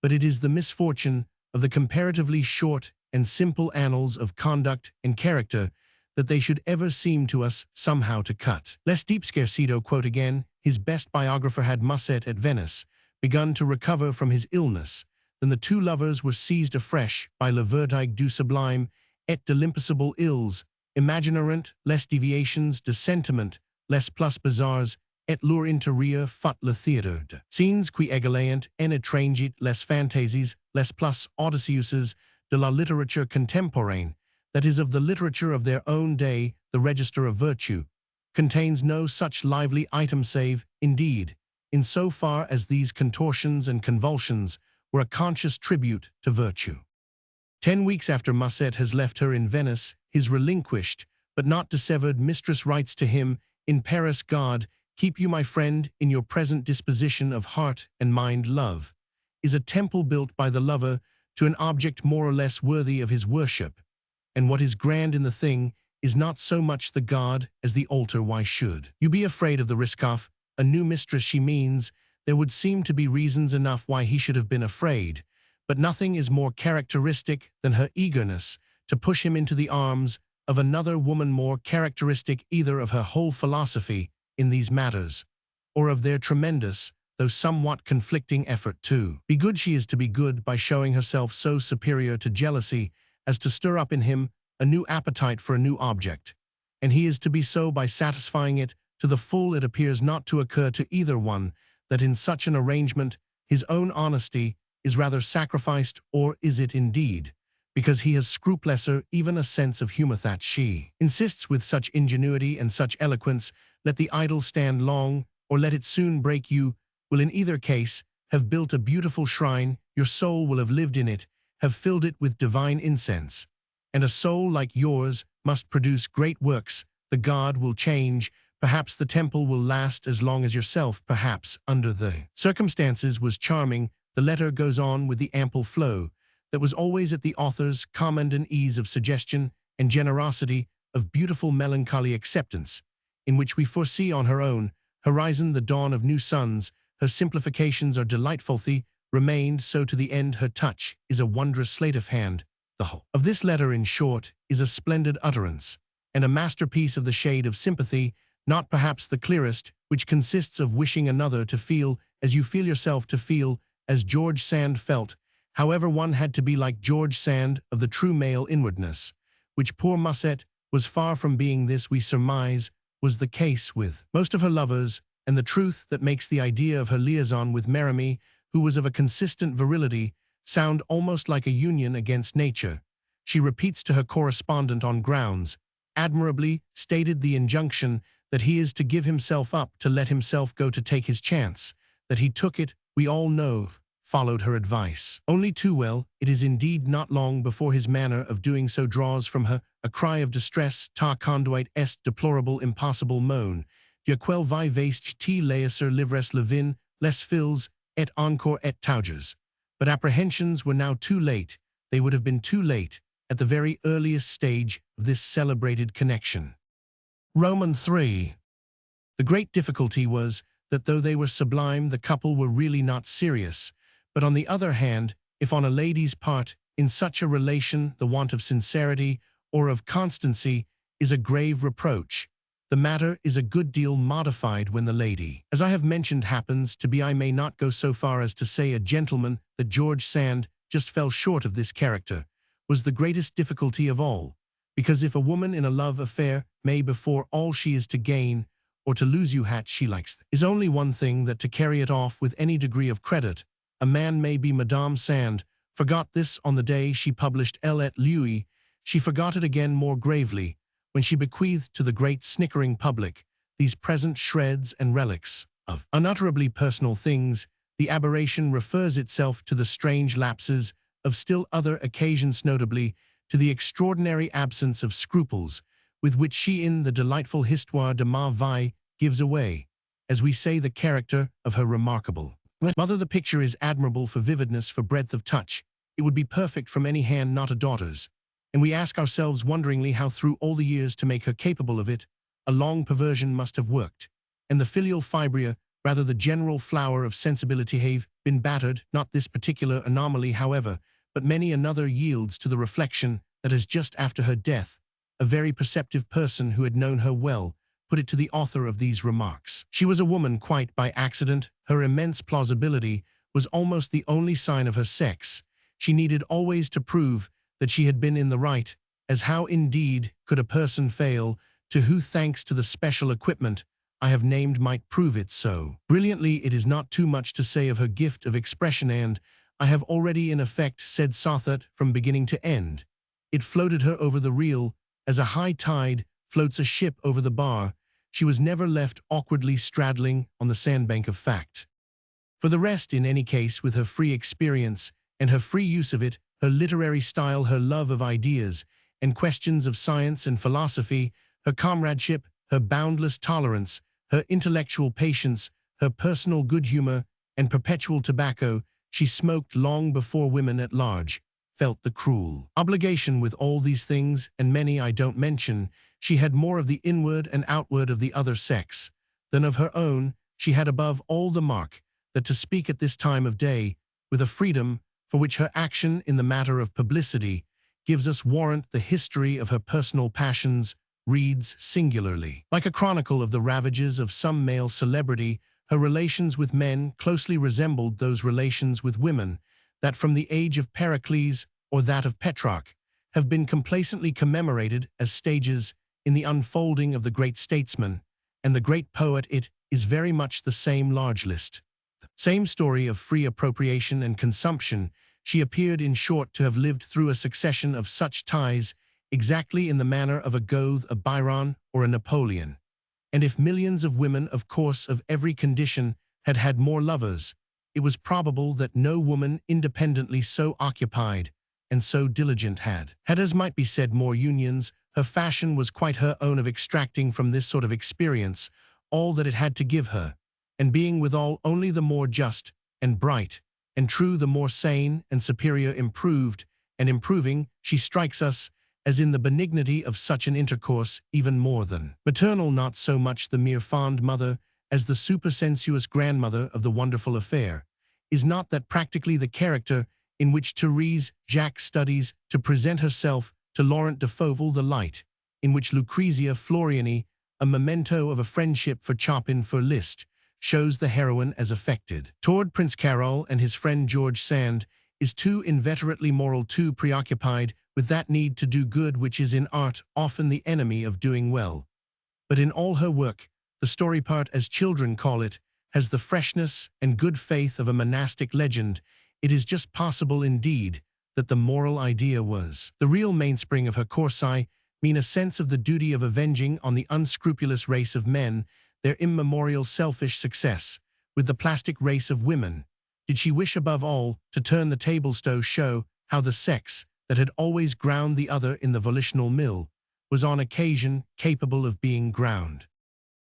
But it is the misfortune of the comparatively short and simple annals of conduct and character that they should ever seem to us somehow to cut. Less deep scarcito, quote again, his best biographer had Musset at Venice, begun to recover from his illness, than the two lovers were seized afresh by le vertige du sublime et de l'impossible ills, imaginarent les deviations de sentiment, les plus bizarres, et leur intérieur fut le théâtre de scenes qui égaleant en étranger les fantasies, les plus audacieuses de la littérature contemporaine, that is, of the literature of their own day. The register of virtue contains no such lively item save, indeed, in so far as these contortions and convulsions were a conscious tribute to virtue. 10 weeks after Musset has left her in Venice, his relinquished, but not dissevered mistress writes to him, in Paris, God, keep you, my friend, in your present disposition of heart and mind. Love is a temple built by the lover to an object more or less worthy of his worship, and what is grand in the thing is not so much the god as the altar. Why should you be afraid of the risk of a new mistress? She means there would seem to be reasons enough why he should have been afraid, but nothing is more characteristic than her eagerness to push him into the arms of another woman, more characteristic either of her whole philosophy in these matters, or of their tremendous, though somewhat conflicting effort to be good. She is to be good by showing herself so superior to jealousy as to stir up in him a new appetite for a new object, and he is to be so by satisfying it to the full. It appears not to occur to either one that in such an arrangement his own honesty is rather sacrificed, or is it indeed because he has scrupulously even a sense of humor that she insists with such ingenuity and such eloquence, let the idol stand long, or let it soon break? You will in either case have built a beautiful shrine, your soul will have lived in it, have filled it with divine incense, and a soul like yours must produce great works. The god will change, perhaps the temple will last as long as yourself, perhaps under the circumstances was charming. The letter goes on with the ample flow that was always at the author's command and ease of suggestion and generosity of beautiful melancholy acceptance, in which we foresee on her own horizon the dawn of new suns. Her simplifications are delightful. They remained so to the end. Her touch is a wondrous sleight of hand. The whole of this letter, in short, is a splendid utterance, and a masterpiece of the shade of sympathy, not perhaps the clearest, which consists of wishing another to feel as you feel yourself, to feel as George Sand felt. However, one had to be like George Sand, of the true male inwardness, which poor Musset was far from being. This, we surmise, was the case with most of her lovers, and the truth that makes the idea of her liaison with Merimee, who was of a consistent virility, sound almost like a union against nature. She repeats to her correspondent on grounds admirably stated the injunction that he is to give himself up, to let himself go, to take his chance. That he took it, we all know, followed her advice only too well. It is indeed not long before his manner of doing so draws from her a cry of distress. Ta conduit est deplorable impossible moan, de quel vivace t laeser livres levin, les fils, et encore et tauges. But apprehensions were now too late. They would have been too late at the very earliest stage of this celebrated connection. Roman 3. The great difficulty was that though they were sublime, the couple were really not serious. But on the other hand, if on a lady's part, in such a relation, the want of sincerity or of constancy is a grave reproach, the matter is a good deal modified when the lady, as I have mentioned, happens to be, I may not go so far as to say a gentleman. That George Sand just fell short of this character was the greatest difficulty of all, because if a woman in a love affair may, before all she is to gain or to lose you hat she likes, is only one thing, that to carry it off with any degree of credit. A man may be Madame Sand forgot this on the day she published Elle et Lui. She forgot it again more gravely when she bequeathed to the great snickering public these present shreds and relics of unutterably personal things. The aberration refers itself to the strange lapses of still other occasions, notably to the extraordinary absence of scruples with which she in the delightful Histoire de ma vie gives away, as we say, the character of her remarkable mother. The picture is admirable for vividness, for breadth of touch. It would be perfect from any hand, not a daughter's. And we ask ourselves wonderingly how through all the years to make her capable of it, a long perversion must have worked, and the filial fibria, rather the general flower of sensibility, have been battered. Not this particular anomaly, however, but many another yields to the reflection that as just after her death, a very perceptive person who had known her well, put it to the author of these remarks. She was a woman quite by accident. Her immense plausibility was almost the only sign of her sex. She needed always to prove that she had been in the right, as how indeed could a person fail, to who thanks to the special equipment I have named might prove it so. Brilliantly, it is not too much to say of her gift of expression, and I have already in effect said Sothert from beginning to end. It floated her over the reel, as a high tide floats a ship over the bar. She was never left awkwardly straddling on the sandbank of fact. For the rest, in any case, with her free experience and her free use of it, her literary style, her love of ideas and questions of science and philosophy, her comradeship, her boundless tolerance, her intellectual patience, her personal good humor, and perpetual tobacco, she smoked long before women at large felt the cruel obligation. With all these things, and many I don't mention, she had more of the inward and outward of the other sex than of her own. She had above all the mark that to speak at this time of day, with a freedom for which her action in the matter of publicity gives us warrant, the history of her personal passions reads singularly. Like a chronicle of the ravages of some male celebrity, her relations with men closely resembled those relations with women that from the age of Pericles or that of Petrarch have been complacently commemorated as stages in the unfolding of the great statesman and the great poet. It is very much the same large list. Same story of free appropriation and consumption. She appeared, in short, to have lived through a succession of such ties, exactly in the manner of a Goethe, a Byron, or a Napoleon. And if millions of women, of course, of every condition, had had more lovers, it was probable that no woman independently so occupied and so diligent had, as might be said, more unions. Her fashion was quite her own of extracting from this sort of experience all that it had to give her, and being withal only the more just and bright and true, the more sane and superior, improved and improving, she strikes us as in the benignity of such an intercourse even more than maternal, not so much the mere fond mother as the supersensuous grandmother of the wonderful affair. Is not that practically the character in which Therese Jacques studies to present herself to Laurent de Fauvel, the light in which Lucrezia Floriani, a memento of a friendship for Chopin for Liszt, shows the heroine as affected toward Prince Carol and his friend George Sand, is too inveterately moral, too preoccupied with that need to do good which is in art often the enemy of doing well. But in all her work, the story part, as children call it, has the freshness and good faith of a monastic legend. It is just possible, indeed, that the moral idea was the real mainspring of her course. I mean a sense of the duty of avenging on the unscrupulous race of men their immemorial selfish success. With the plastic race of women, did she wish above all to turn the tables to show how the sex that had always ground the other in the volitional mill was on occasion capable of being ground.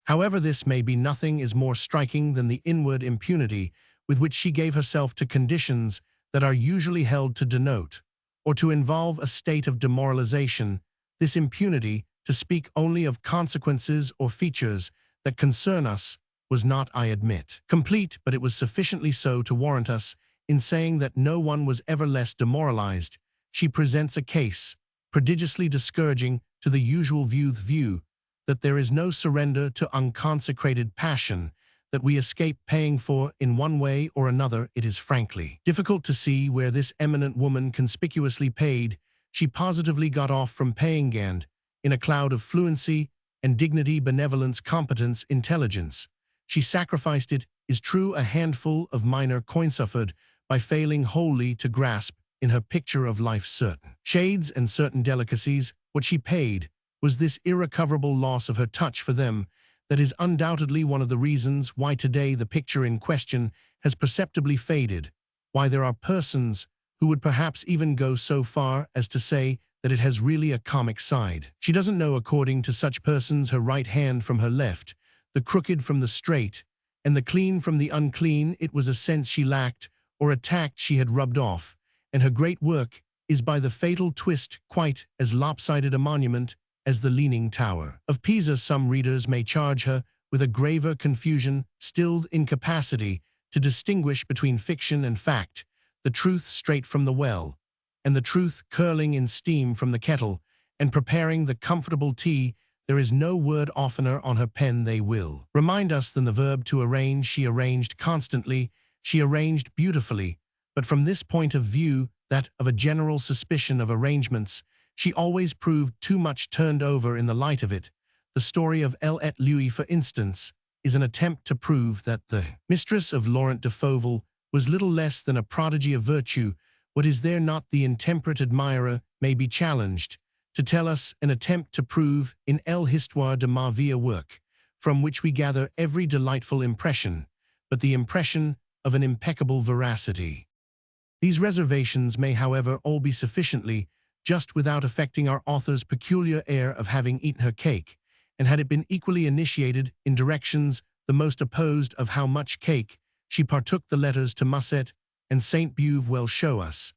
However this may be, nothing is more striking than the inward impunity with which she gave herself to conditions that are usually held to denote or to involve a state of demoralization. This impunity, to speak only of consequences or features that concern us, was not, I admit, complete, but it was sufficiently so to warrant us in saying that no one was ever less demoralized. She presents a case, prodigiously discouraging to the usual view, that there is no surrender to unconsecrated passion that we escape paying for in one way or another. It is frankly difficult to see where this eminent woman conspicuously paid. She positively got off from paying, and, in a cloud of fluency and dignity, benevolence, competence, intelligence, she sacrificed, it is true, a handful of minor coin, suffered by failing wholly to grasp in her picture of life certain shades and certain delicacies. What she paid was this irrecoverable loss of her touch for them. That is undoubtedly one of the reasons why today the picture in question has perceptibly faded, why there are persons who would perhaps even go so far as to say that it has really a comic side. She doesn't know, according to such persons, her right hand from her left, the crooked from the straight, and the clean from the unclean. It was a sense she lacked, or a tact she had rubbed off, and her great work is by the fatal twist quite as lopsided a monument as the Leaning Tower of Pisa. Some readers may charge her with a graver confusion, stilled incapacity to distinguish between fiction and fact, the truth straight from the well, and the truth curling in steam from the kettle, and preparing the comfortable tea, there is no word oftener on her pen they will remind us than the verb to arrange. She arranged constantly, she arranged beautifully, but from this point of view, that of a general suspicion of arrangements, she always proved too much turned over in the light of it. The story of Elle et Louis, for instance, is an attempt to prove that the mistress of Laurent de Fauvel was little less than a prodigy of virtue. What is there not the intemperate admirer may be challenged to tell us an attempt to prove in Elle Histoire de ma vie, a work from which we gather every delightful impression, but the impression of an impeccable veracity. These reservations may, however, all be sufficiently just without affecting our author's peculiar air of having eaten her cake, and had it been equally initiated in directions the most opposed of how much cake she partook. The letters to Musset and Sainte-Beuve well show us,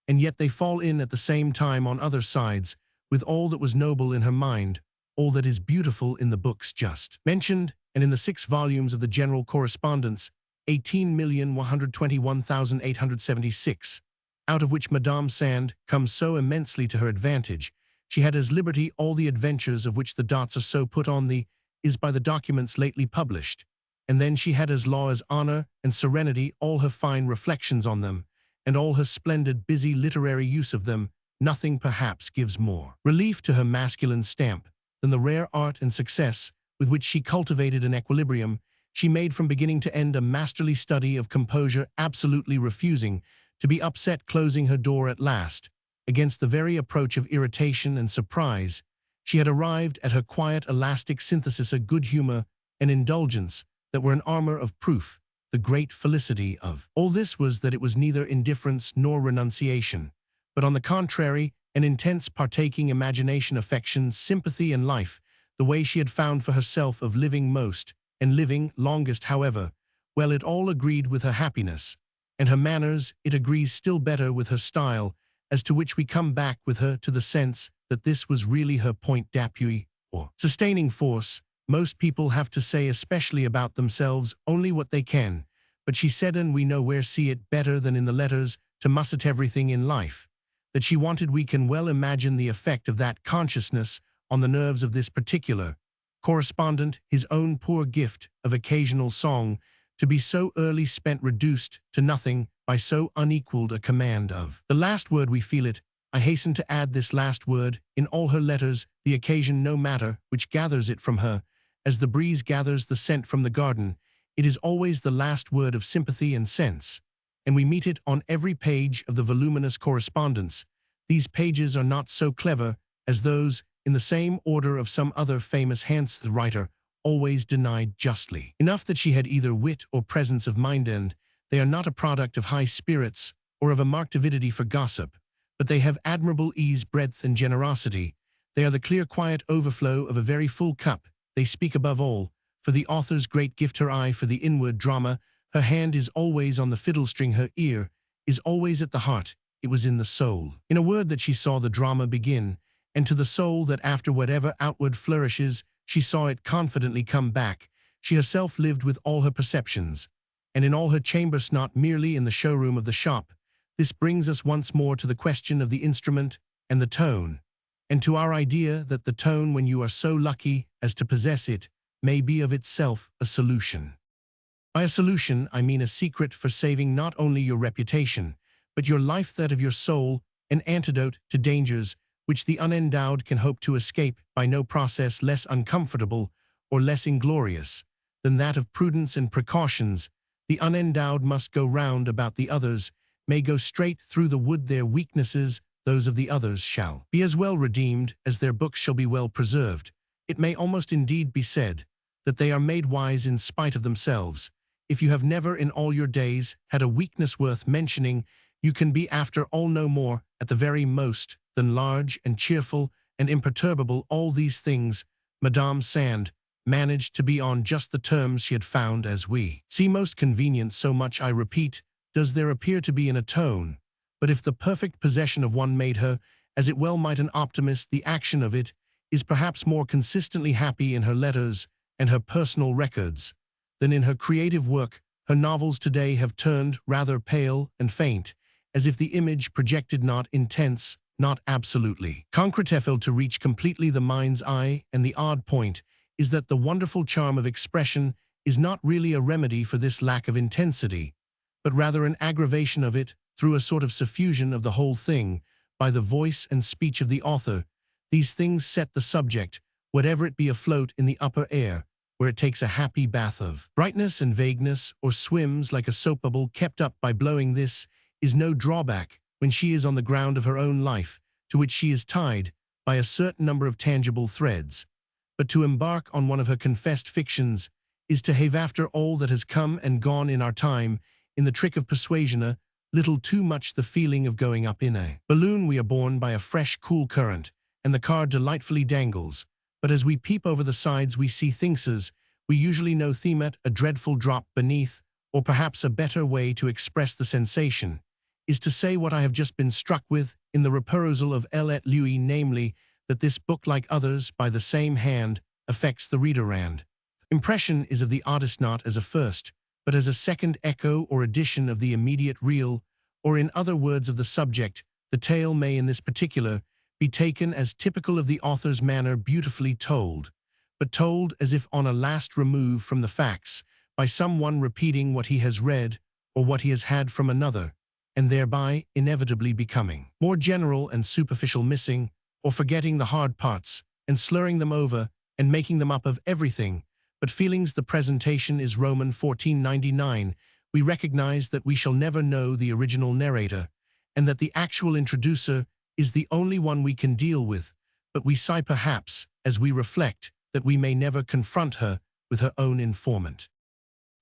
and yet they fall in at the same time on other sides, with all that was noble in her mind, all that is beautiful in the books just mentioned, and in the 6 volumes of the General Correspondence, 18,121,876, out of which Madame Sand comes so immensely to her advantage. She had as liberty all the adventures of which the dots are so put on the is by the documents lately published, and then she had as law as honor and serenity all her fine reflections on them, and all her splendid busy literary use of them. Nothing perhaps gives more relief to her masculine stamp than the rare art and success with which she cultivated an equilibrium. She made from beginning to end a masterly study of composure, absolutely refusing to be upset, closing her door at last against the very approach of irritation and surprise. She had arrived at her quiet, elastic synthesis, a good humor and indulgence that were an armor of proof. The great felicity of all this was that it was neither indifference nor renunciation, but on the contrary, an intense partaking, imagination, affection, sympathy, and life, the way she had found for herself of living most, and living longest, however. Well, it all agreed with her happiness, and her manners. It agrees still better with her style, as to which we come back with her to the sense that this was really her point d'appui, or sustaining force. Most people have to say, especially about themselves, only what they can, but she said, and we nowhere see it better than in the letters to Musset, everything in life that she wanted. We can well imagine the effect of that consciousness on the nerves of this particular correspondent, his own poor gift of occasional song, to be so early spent, reduced to nothing by so unequaled a command of the last word. We feel it, I hasten to add, this last word in all her letters, the occasion no matter which gathers it from her, as the breeze gathers the scent from the garden. It is always the last word of sympathy and sense, and we meet it on every page of the voluminous correspondence. These pages are not so clever as those in the same order of some other famous Hans, the writer, always denied justly enough that she had either wit or presence of mind, and they are not a product of high spirits or of a marked avidity for gossip, but they have admirable ease, breadth, and generosity. They are the clear, quiet overflow of a very full cup. They speak above all for the author's great gift, her eye for the inward drama. Her hand is always on the fiddle string, her ear is always at the heart. It was in the soul, in a word, that she saw the drama begin, and to the soul that after whatever outward flourishes, she saw it confidently come back. She herself lived with all her perceptions, and in all her chambers, not merely in the showroom of the shop. This brings us once more to the question of the instrument and the tone, and to our idea that the tone, when you are so lucky as to possess it, may be of itself a solution. By a solution, I mean a secret for saving not only your reputation, but your life, that of your soul, an antidote to dangers which the unendowed can hope to escape by no process less uncomfortable or less inglorious than that of prudence and precautions. The unendowed must go round about, the others may go straight through the wood. Their weaknesses, those of the others, shall be as well redeemed as their books shall be well preserved. It may almost indeed be said that they are made wise in spite of themselves. If you have never in all your days had a weakness worth mentioning, you can be after all no more, at the very most, than large and cheerful and imperturbable. All these things Madame Sand managed to be on just the terms she had found, as we see, most convenient. So much, I repeat, does there appear to be in a tone. But if the perfect possession of one made her, as it well might an optimist, the action of it is perhaps more consistently happy in her letters and her personal records than in her creative work. Her novels today have turned rather pale and faint, as if the image projected not intense not absolutely. Concretefel to reach completely the mind's eye, and the odd point is that the wonderful charm of expression is not really a remedy for this lack of intensity, but rather an aggravation of it through a sort of suffusion of the whole thing by the voice and speech of the author. These things set the subject, whatever it be, afloat in the upper air, where it takes a happy bath of brightness and vagueness, or swims like a soap bubble kept up by blowing. This is no drawback when she is on the ground of her own life, to which she is tied by a certain number of tangible threads. But to embark on one of her confessed fictions is to have, after all that has come and gone in our time, in the trick of persuasion, a little too much the feeling of going up in a balloon. We are borne by a fresh, cool current, and the car delightfully dangles. But as we peep over the sides, we see things we usually know themat, a dreadful drop beneath, or perhaps a better way to express the sensation is to say what I have just been struck with in the reperusal of L.et Louis, namely, that this book, like others by the same hand, affects the reader, and impression is of the artist not as a first, but as a second echo or edition of the immediate real, or in other words of the subject. The tale may in this particular be taken as typical of the author's manner, beautifully told, but told as if on a last remove from the facts, by someone repeating what he has read or what he has had from another, and thereby inevitably becoming more general and superficial, missing or forgetting the hard parts, and slurring them over and making them up of everything but feelings. The presentation is Roman 1499. We recognize that we shall never know the original narrator, and that the actual introducer is the only one we can deal with, but we sigh perhaps as we reflect that we may never confront her with her own informant.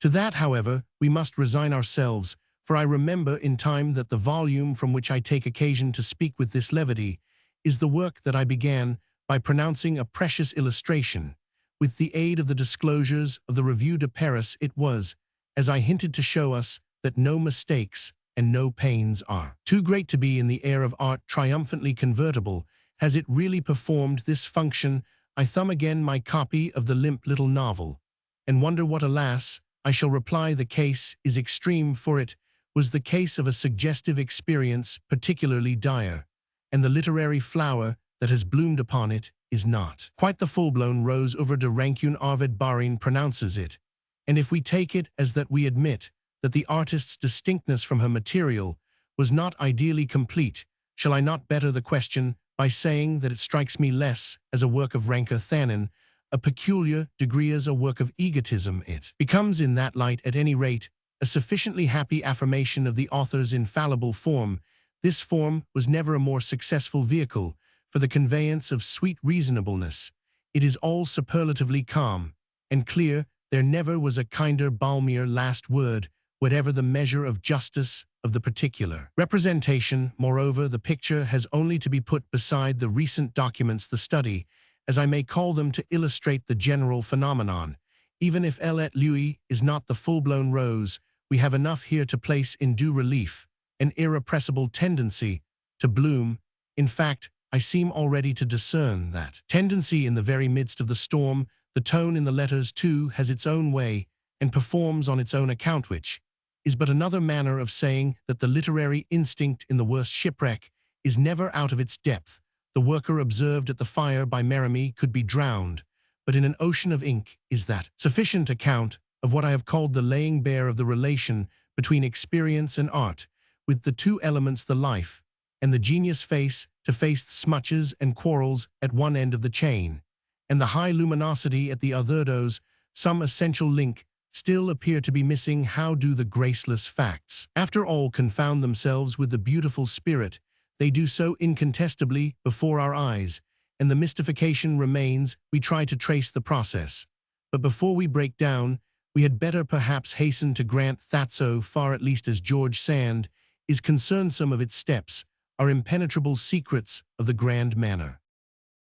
To that, however, we must resign ourselves, for I remember in time that the volume from which I take occasion to speak with this levity is the work that I began by pronouncing a precious illustration. With the aid of the disclosures of the Revue de Paris, it was, as I hinted, to show us that no mistakes and no pains are too great to be, in the air of art triumphantly convertible. Has it really performed this function? I thumb again my copy of the limp little novel, and wonder what, alas, I shall reply. The case is extreme, for it was the case of a suggestive experience particularly dire, and the literary flower that has bloomed upon it is not quite the full-blown rose over de rancune Arvid Barin pronounces it, and if we take it as that, we admit that the artist's distinctness from her material was not ideally complete. Shall I not better the question by saying that it strikes me less as a work of rancor than in a peculiar degree as a work of egotism? It becomes, in that light at any rate, a sufficiently happy affirmation of the author's infallible form. This form was never a more successful vehicle for the conveyance of sweet reasonableness. It is all superlatively calm and clear. There never was a kinder, balmier last word, whatever the measure of justice of the particular representation. Moreover, the picture has only to be put beside the recent documents, the study, as I may call them, to illustrate the general phenomenon. Even if L.et Louis is not the full-blown rose, we have enough here to place in due relief an irrepressible tendency to bloom. In fact, I seem already to discern that tendency in the very midst of the storm. The tone in the letters, too, has its own way and performs on its own account, which is but another manner of saying that the literary instinct in the worst shipwreck is never out of its depth. The worker observed at the fire by Merimee could be drowned, but in an ocean of ink is that sufficient account of what I have called the laying bare of the relation between experience and art, with the two elements, the life and the genius, face to face, smutches and quarrels at one end of the chain, and the high luminosity at the other. Those some essential link still appear to be missing. How do the graceless facts, after all, confound themselves with the beautiful spirit? They do so incontestably before our eyes, and the mystification remains. We try to trace the process, but before we break down, we had better perhaps hasten to grant that so far at least as George Sand is concerned, some of its steps are impenetrable secrets of the grand manner.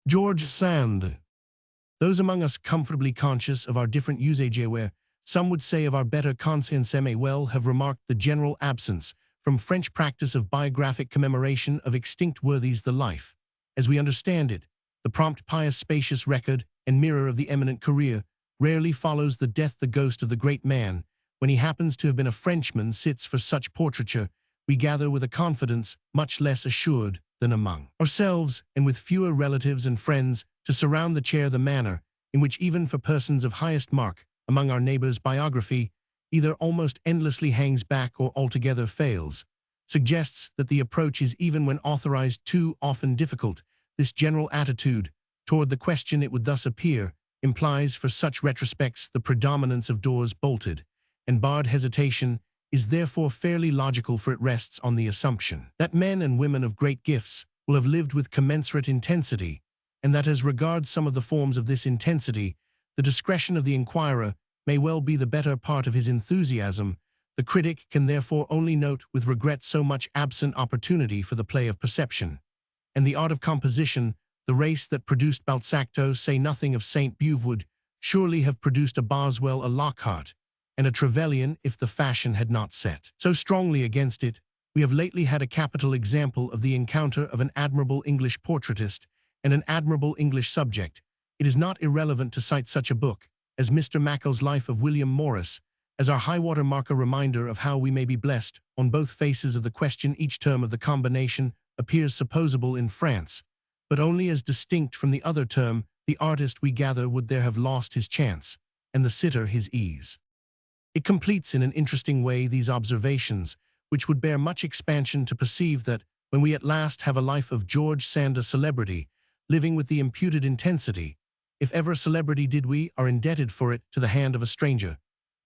George Sand. Those among us comfortably conscious of our different usage, where some would say of our better conscience, may well have remarked the general absence from French practice of biographic commemoration of extinct worthies. The life, as we understand it, the prompt, pious, spacious record and mirror of the eminent career, rarely follows the death. The ghost of the great man, when he happens to have been a Frenchman, sits for such portraiture, we gather, with a confidence much less assured than among ourselves, and with fewer relatives and friends to surround the chair, the manner in which even for persons of highest mark among our neighbors' biography either almost endlessly hangs back or altogether fails, suggests that the approach is, even when authorized, too often difficult. This general attitude toward the question, it would thus appear, implies for such retrospects the predominance of doors bolted and barred. Hesitation is therefore fairly logical, for it rests on the assumption that men and women of great gifts will have lived with commensurate intensity, and that as regards some of the forms of this intensity, the discretion of the inquirer may well be the better part of his enthusiasm. The critic can therefore only note with regret so much absent opportunity for the play of perception. And the art of composition, the race that produced Balzac, to say nothing of Saint Beuve, would surely have produced a Boswell, a Lockhart, and a Trevelyan if the fashion had not set so strongly against it. We have lately had a capital example of the encounter of an admirable English portraitist and an admirable English subject. It is not irrelevant to cite such a book as Mr. Mackall's Life of William Morris as our high-water mark, a reminder of how we may be blessed on both faces of the question. Each term of the combination appears supposable in France, but only as distinct from the other term. The artist, we gather, would there have lost his chance, and the sitter his ease. It completes in an interesting way these observations, which would bear much expansion, to perceive that when we at last have a life of George Sand, a celebrity, living with the imputed intensity, if ever a celebrity did, we are indebted for it to the hand of a stranger.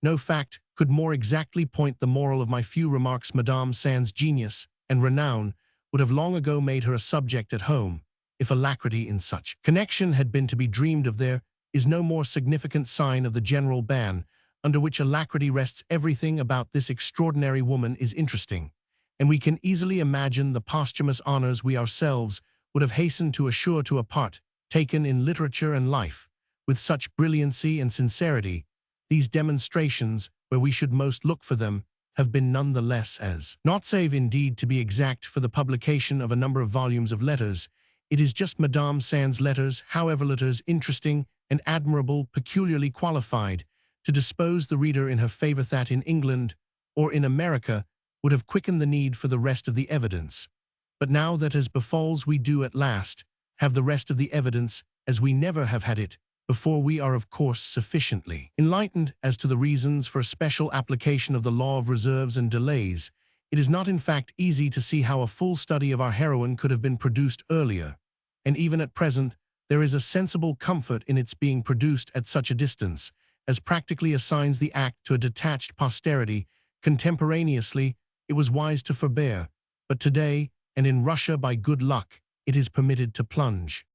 No fact could more exactly point the moral of my few remarks. Madame Sand's genius and renown would have long ago made her a subject at home, if alacrity in such connection had been to be dreamed of. There is no more significant sign of the general ban under which alacrity rests. Everything about this extraordinary woman is interesting, and we can easily imagine the posthumous honors we ourselves would have hastened to assure to a part taken in literature and life with such brilliancy and sincerity. These demonstrations, where we should most look for them, have been none the less as not, save indeed to be exact, for the publication of a number of volumes of letters. It is just Madame Sand's letters, however letters interesting and admirable, peculiarly qualified to dispose the reader in her favor, that in England or in America would have quickened the need for the rest of the evidence. But now that, as befalls, we do at last have the rest of the evidence, as we never have had it before, we are of course sufficiently enlightened as to the reasons for a special application of the law of reserves and delays. It is not in fact easy to see how a full study of our heroine could have been produced earlier, and even at present there is a sensible comfort in its being produced at such a distance as practically assigns the act to a detached posterity. Contemporaneously, it was wise to forbear, but today, and in Russia by good luck, it is permitted to plunge.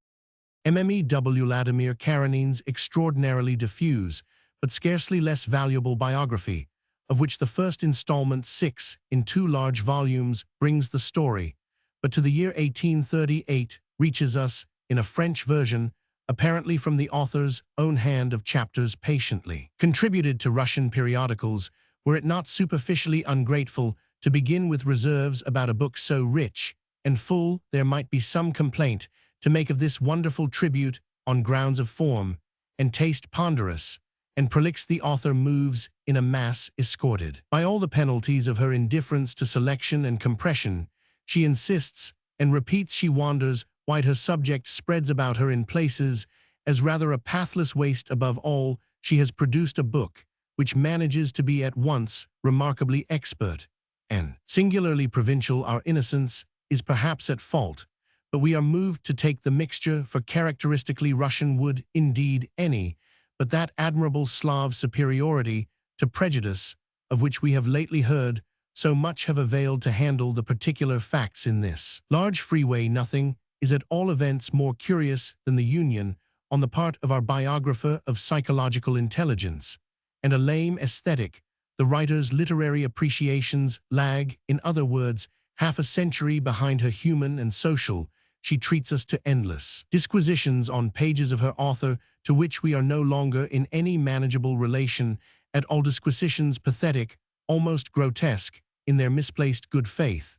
MMEW Vladimir Karanin's extraordinarily diffuse, but scarcely less valuable biography, of which the first installment, 6 in 2 large volumes, brings the story, but to the year 1838 reaches us, in a French version, apparently from the author's own hand, of chapters patiently contributed to Russian periodicals. Were it not superficially ungrateful to begin with reserves about a book so rich and full, there might be some complaint to make of this wonderful tribute on grounds of form and taste ponderous and prolix. The author moves in a mass, escorted by all the penalties of her indifference to selection and compression. She insists and repeats, she wanders wide, her subject spreads about her in places as rather a pathless waste. Above all, she has produced a book which manages to be at once remarkably expert and singularly provincial. Our innocence is perhaps at fault, but we are moved to take the mixture for characteristically Russian. Would, indeed, any but that admirable Slav superiority to prejudice, of which we have lately heard so much, have availed to handle the particular facts in this large freeway? Nothing is at all events more curious than the union, on the part of our biographer, of psychological intelligence and a lame aesthetic. The writer's literary appreciations lag, in other words, half a century behind her human and social. She treats us to endless disquisitions on pages of her author, to which we are no longer in any manageable relation at all. Disquisitions pathetic, almost grotesque, in their misplaced good faith.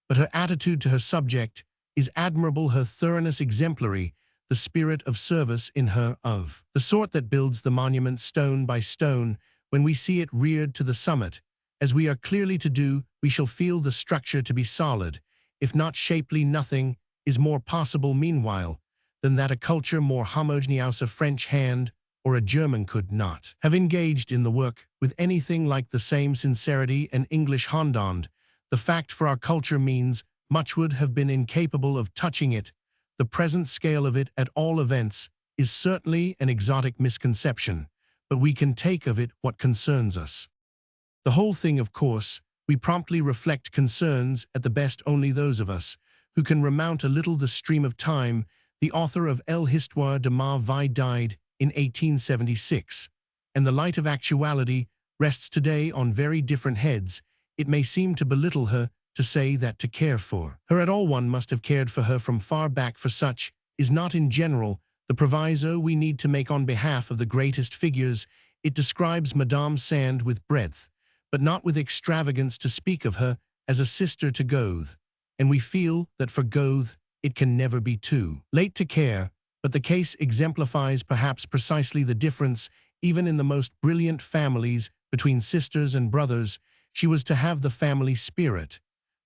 But her attitude to her subject is admirable, her thoroughness exemplary, the spirit of service in her of the sort that builds the monument stone by stone. When we see it reared to the summit, as we are clearly to do, we shall feel the structure to be solid, if not shapely. Nothing is more possible meanwhile than that a culture more homogeneous a French hand or a German could not have engaged in the work with anything like the same sincerity and English handond. The fact for our culture means much would have been incapable of touching it. The present scale of it, at all events, is certainly an exotic misconception, but we can take of it what concerns us. The whole thing, of course, we promptly reflect concerns at the best only those of us who can remount a little the stream of time. The author of L'Histoire de ma vie died in 1876, and the light of actuality rests today on very different heads. It may seem to belittle her to say that to care for her at all one must have cared for her from far back, for such is not in general the proviso we need to make on behalf of the greatest figures. It describes Madame Sand with breadth, but not with extravagance, to speak of her as a sister to Goethe, and we feel that for Goethe it can never be too late to care. But the case exemplifies perhaps precisely the difference, even in the most brilliant families, between sisters and brothers. She was to have the family spirit,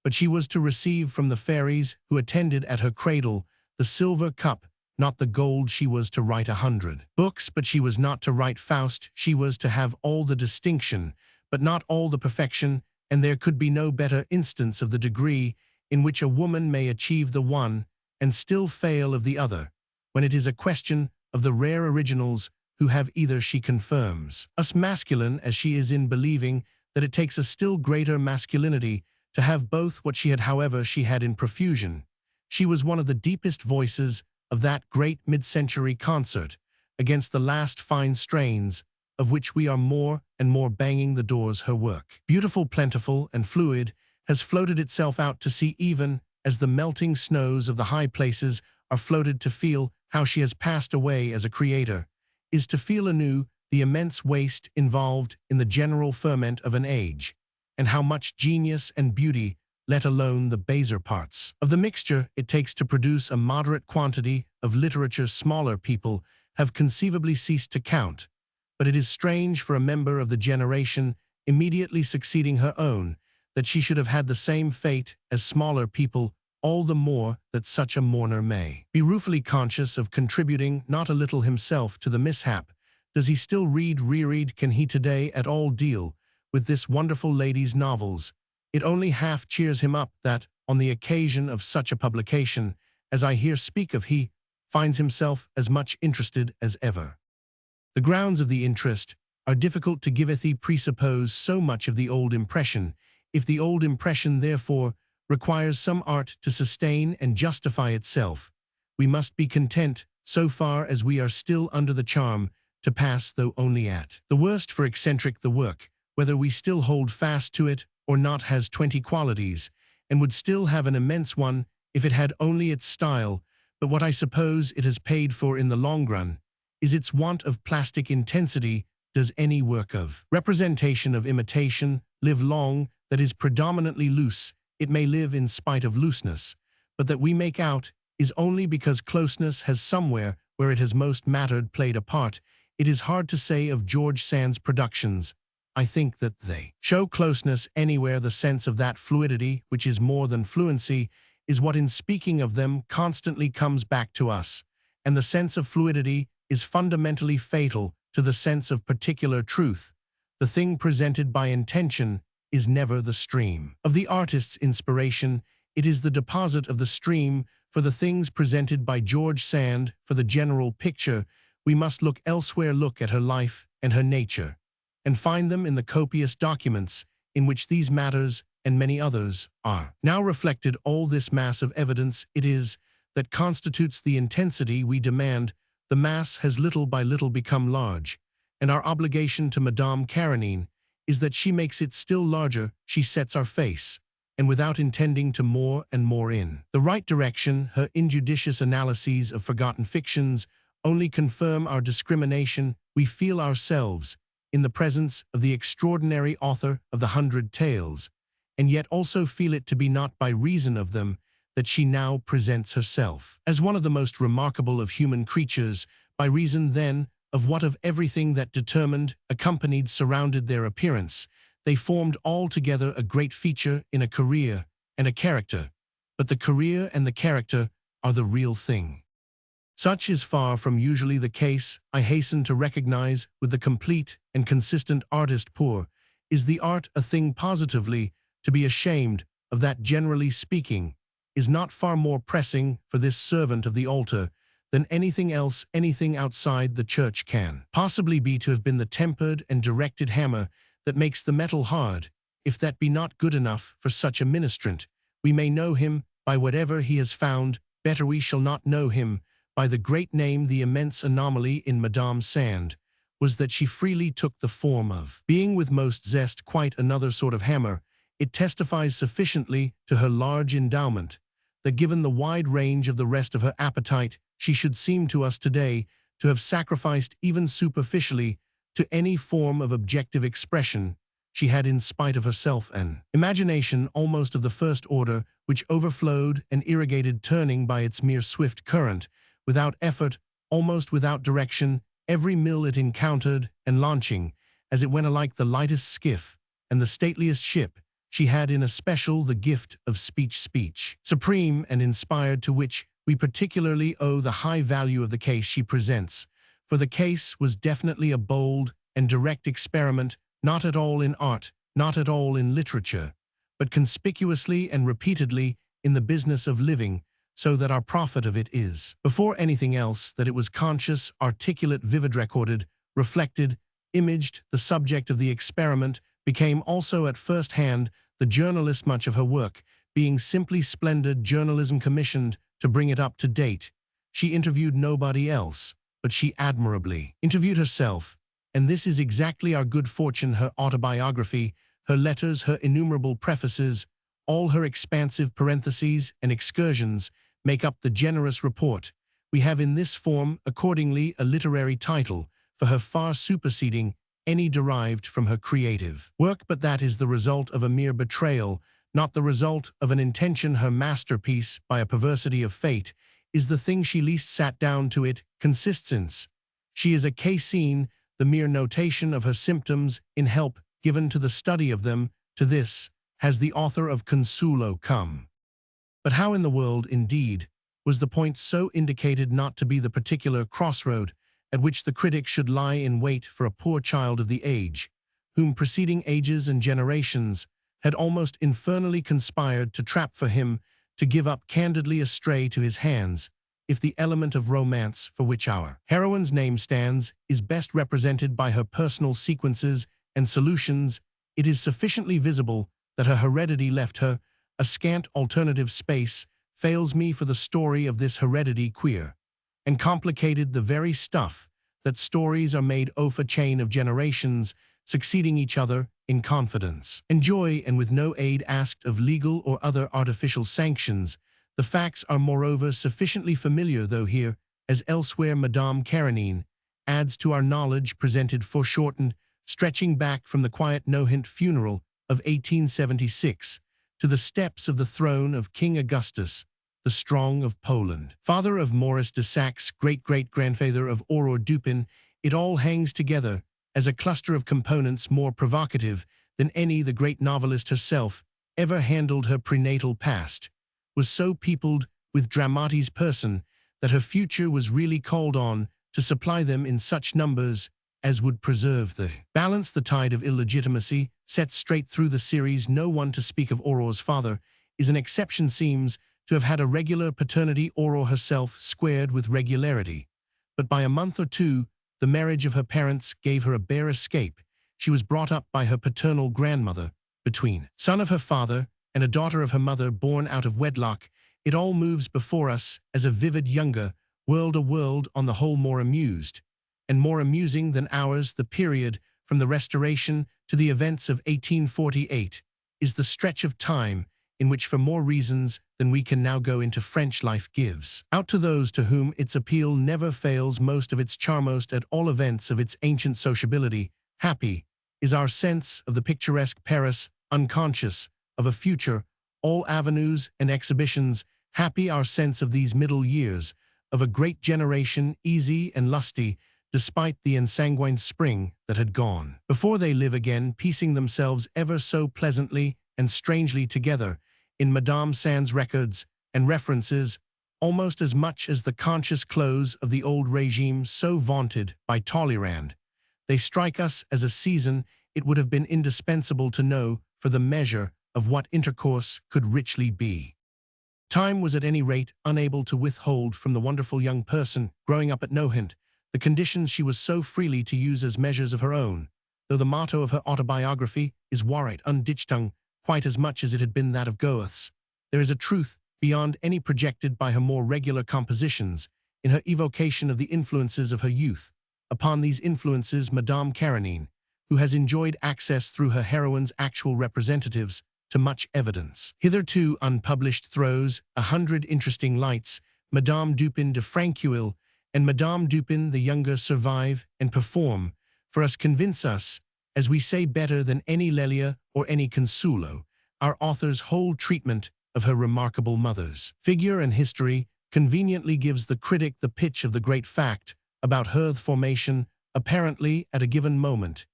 but she was to receive from the fairies who attended at her cradle the silver cup, not the gold. She was to write 100 books, but she was not to write Faust. She was to have all the distinction, but not all the perfection, and there could be no better instance of the degree in which a woman may achieve the one and still fail of the other, when it is a question of the rare originals who have either. She confirms us masculine as she is in believing that it takes a still greater masculinity to have both. What she had, however, she had in profusion. She was one of the deepest voices of that great mid-century concert against the last fine strains, of which we are more and more banging the doors. Her work, beautiful, plentiful, and fluid, has floated itself out to sea, even as the melting snows of the high places are floated. To feel how she has passed away as a creator is to feel anew the immense waste involved in the general ferment of an age, and how much genius and beauty, let alone the baser parts of the mixture, it takes to produce a moderate quantity of literature. Smaller people have conceivably ceased to count, but it is strange for a member of the generation immediately succeeding her own that she should have had the same fate as smaller people, all the more that such a mourner may be ruefully conscious of contributing not a little himself to the mishap. Does he still reread? Can he today at all deal with this wonderful lady's novels? It only half cheers him up that, on the occasion of such a publication as I here speak of, he finds himself as much interested as ever. The grounds of the interest are difficult to give. He presuppose so much of the old impression. If the old impression, therefore, requires some art to sustain and justify itself, we must be content, so far as we are still under the charm, to pass, though only at the worst, for eccentric. The work, whether we still hold fast to it or not, has 20 qualities, and would still have an immense one if it had only its style. But what I suppose it has paid for in the long run is its want of plastic intensity. Does any work of representation, of imitation, live long that is predominantly loose? It may live in spite of looseness, but that we make out is only because closeness has somewhere where it has most mattered played a part. It is hard to say of George Sand's productions. I think that they show closeness anywhere. The sense of that fluidity, which is more than fluency, is what in speaking of them constantly comes back to us, and the sense of fluidity is fundamentally fatal to the sense of particular truth. The thing presented by intention is never the stream of the artist's inspiration. It is the deposit of the stream. For the things presented by George Sand, for the general picture, we must look elsewhere. Look at her life and her nature, and find them in the copious documents in which these matters and many others are now reflected. All this mass of evidence it is that constitutes the intensity we demand. The mass has little by little become large, and our obligation to Madame Karenine is that she makes it still larger. She sets our face, and without intending to, more and more in the right direction. Her injudicious analyses of forgotten fictions only confirm our discrimination. We feel ourselves in the presence of the extraordinary author of the 100 Tales, and yet also feel it to be not by reason of them that she now presents herself as one of the most remarkable of human creatures. By reason, then, of what? Of everything that determined, accompanied, surrounded their appearance. They formed all together a great feature in a career and a character. But the career and the character are the real thing. Such is far from usually the case. I hasten to recognize with the complete and consistent artist poor, is the art a thing positively to be ashamed of that generally speaking, is not far more pressing for this servant of the altar than anything else anything outside the church can possibly be to have been the tempered and directed hammer that makes the metal hard. If that be not good enough for such a ministrant, we may know him by whatever he has found, better we shall not know him by the great name. The immense anomaly in Madame Sand was that she freely took the form of being with most zest quite another sort of hammer. It testifies sufficiently to her large endowment that given the wide range of the rest of her appetite, she should seem to us today to have sacrificed even superficially to any form of objective expression. She had in spite of herself an imagination almost of the first order, which overflowed and irrigated, turning by its mere swift current, without effort, almost without direction, every mill it encountered, and launching, as it went alike the lightest skiff and the stateliest ship. She had in especial the gift of speech, supreme and inspired, to which we particularly owe the high value of the case she presents, for the case was definitely a bold and direct experiment, not at all in art, not at all in literature, but conspicuously and repeatedly in the business of living, so that our profit of it is, before anything else, that it was conscious, articulate, vivid, recorded, reflected, imaged. The subject of the experiment became also at first hand the journalist, much of her work being simply splendid journalism commissioned to bring it up to date. She interviewed nobody else, but she admirably interviewed herself, and this is exactly our good fortune. Her autobiography, her letters, her innumerable prefaces, all her expansive parentheses and excursions make up the generous report. We have in this form, accordingly, a literary title for her, far superseding any derived from her creative work, but that is the result of a mere betrayal, not the result of an intention. Her masterpiece, by a perversity of fate, is the thing she least sat down to. It consistence. She is a casein, the mere notation of her symptoms in help given to the study of them. To this has the author of Consuelo come. But how in the world, indeed, was the point so indicated not to be the particular crossroad at which the critic should lie in wait for a poor child of the age, whom preceding ages and generations had almost infernally conspired to trap for him, to give up candidly astray to his hands? If the element of romance for which our heroine's name stands is best represented by her personal sequences and solutions, it is sufficiently visible that her heredity left her a scant alternative space. Fails me for the story of this heredity queer and complicated, the very stuff that stories are made of, a chain of generations succeeding each other in confidence and joy, and with no aid asked of legal or other artificial sanctions. The facts are moreover sufficiently familiar, though here, as elsewhere, Madame Karenine adds to our knowledge, presented foreshortened, stretching back from the quiet no-hint funeral of 1876 to the steps of the throne of King Augustus, the Strong of Poland, father of Maurice de Saxe, great-great-grandfather of Aurore Dupin. It all hangs together as a cluster of components more provocative than any the great novelist herself ever handled. Her prenatal past was so peopled with dramatis person that her future was really called on to supply them in such numbers as would preserve the balance. The tide of illegitimacy sets straight through the series. No one, to speak of Aurore's father, is an exception, seems to have had a regular paternity. Aurore herself squared with regularity, but by a month or two the marriage of her parents gave her a bare escape. She was brought up by her paternal grandmother, between son of her father and a daughter of her mother, born out of wedlock. It all moves before us as a vivid younger world, a world on the whole more amused and more amusing than ours. The period from the Restoration to the events of 1848 is the stretch of time in which, for more reasons than we can now go into, French life gives out to those to whom its appeal never fails most of its charm, most at all events of its ancient sociability. Happy is our sense of the picturesque Paris, unconscious of a future, all avenues and exhibitions. Happy our sense of these middle years of a great generation, easy and lusty, despite the ensanguined spring that had gone before. They live again, piecing themselves ever so pleasantly and strangely together in Madame Sand's records and references, almost as much as the conscious clothes of the old regime so vaunted by Talleyrand. They strike us as a season it would have been indispensable to know for the measure of what intercourse could richly be. Time was at any rate unable to withhold from the wonderful young person growing up at Nohant the conditions she was so freely to use as measures of her own, though the motto of her autobiography is Waret undichtung quite as much as it had been that of Goethe's. There is a truth beyond any projected by her more regular compositions in her evocation of the influences of her youth. Upon these influences Madame Karenine, who has enjoyed access through her heroine's actual representatives to much evidence. Hitherto unpublished throws 100 interesting lights. Madame Dupin de Franqueuil and Madame Dupin the younger survive and perform, for us convince us, as we say better than any Lelia or any Consulo, our author's whole treatment of her remarkable mothers. Figure and history conveniently gives the critic the pitch of the great fact about her formation apparently at a given moment,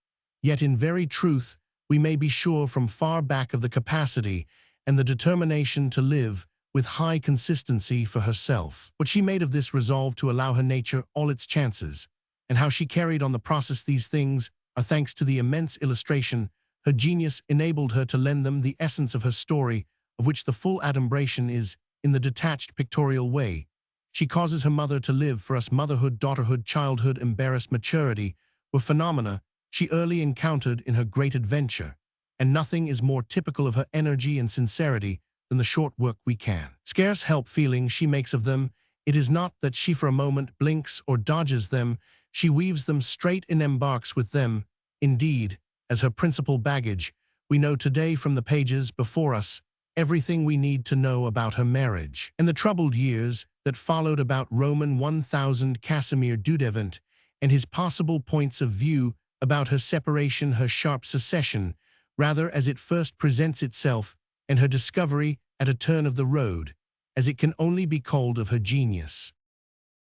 yet in very truth we may be sure from far back of the capacity and the determination to live with high consistency for herself. What she made of this resolve to allow her nature all its chances, and how she carried on the process these things are thanks to the immense illustration her genius enabled her to lend them the essence of her story, of which the full adumbration is, in the detached pictorial way. She causes her mother to live for us. Motherhood, daughterhood, childhood, embarrassed maturity were phenomena she early encountered in her great adventure, and nothing is more typical of her energy and sincerity than the short work we can scarce help feeling she makes of them. It is not that she for a moment blinks or dodges them, she weaves them straight and embarks with them. Indeed, as her principal baggage, we know today from the pages before us everything we need to know about her marriage and the troubled years that followed about Roman 1000 Casimir Dudevant and his possible points of view about her separation, her sharp secession, rather as it first presents itself, and her discovery at a turn of the road, as it can only be called of her genius.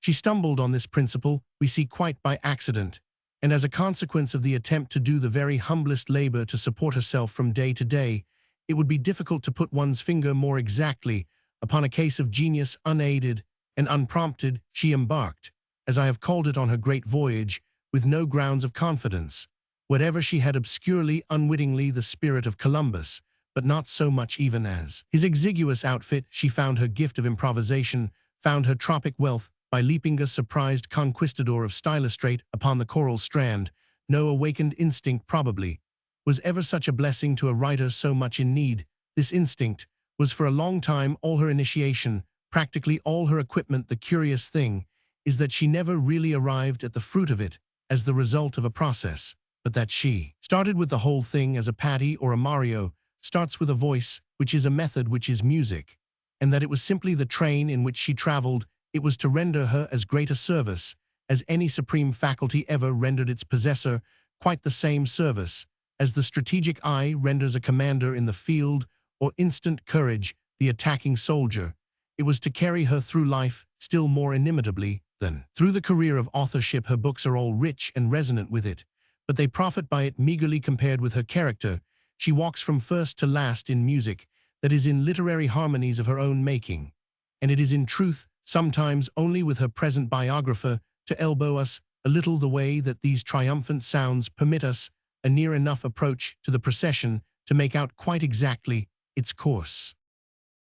She stumbled on this principle, we see, quite by accident, and as a consequence of the attempt to do the very humblest labor to support herself from day to day. It would be difficult to put one's finger more exactly upon a case of genius. Unaided and unprompted, she embarked, as I have called it, on her great voyage, with no grounds of confidence. Whatever she had obscurely, unwittingly, the spirit of Columbus, but not so much even as his exiguous outfit. She found her gift of improvisation, found her tropic wealth, by leaping a surprised conquistador of Stylistically upon the coral strand. No awakened instinct, probably, was ever such a blessing to a writer so much in need. This instinct was for a long time all her initiation, practically all her equipment. The curious thing is that she never really arrived at the fruit of it as the result of a process, but that she started with the whole thing as a Patti or a Mario starts with a voice, which is a method, which is music, and that it was simply the train in which she traveled. It was to render her as great a service as any supreme faculty ever rendered its possessor, quite the same service as the strategic eye renders a commander in the field, or instant courage the attacking soldier. It was to carry her through life still more inimitably than through the career of authorship. Her books are all rich and resonant with it, but they profit by it meagerly compared with her character. She walks from first to last in music that is in literary harmonies of her own making, and it is in truth sometimes only with her present biographer to elbow us a little the way that these triumphant sounds permit us a near enough approach to the procession to make out quite exactly its course.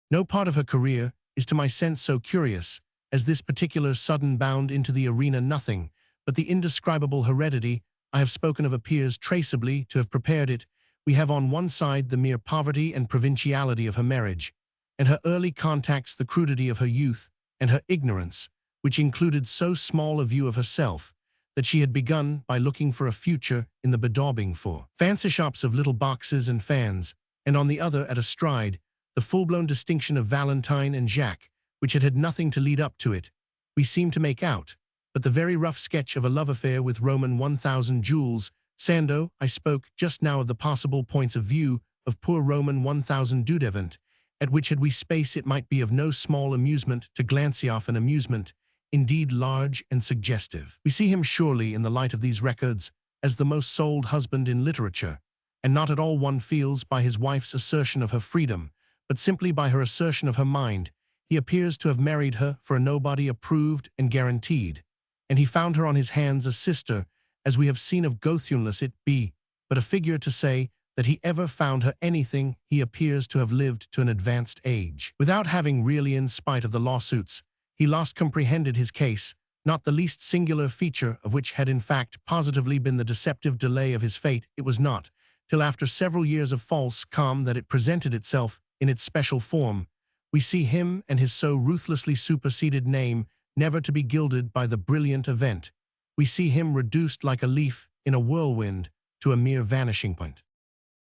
No part of her career is to my sense so curious as this particular sudden bound into the arena. Nothing but the indescribable heredity I have spoken of appears traceably to have prepared it. We have on one side the mere poverty and provinciality of her marriage, and her early contacts, the crudity of her youth, and her ignorance, which included so small a view of herself that she had begun by looking for a future in the bedaubing for fancy shops of little boxes and fans, and on the other, at a stride, the full-blown distinction of Valentine and Jacques, which had had nothing to lead up to it. We seem to make out but the very rough sketch of a love affair with Roman 1000 Jules Sandeau. I spoke just now of the possible points of view of poor Roman 1000 Dudevant, at which had we space it might be of no small amusement to glance off an amusement, indeed large and suggestive. We see him surely in the light of these records as the most sold husband in literature, and not at all, one feels, by his wife's assertion of her freedom, but simply by her assertion of her mind. he appears to have married her for a nobody approved and guaranteed, and he found her on his hands a sister, as we have seen of Gothunless it be, but a figure to say that he ever found her anything. He appears to have lived to an advanced age. Without having really, in spite of the lawsuits, he lost comprehended his case, not the least singular feature of which had in fact positively been the deceptive delay of his fate. It was not till after several years of false calm that it presented itself in its special form. We see him and his so ruthlessly superseded name never to be gilded by the brilliant event. We see him reduced like a leaf in a whirlwind to a mere vanishing point.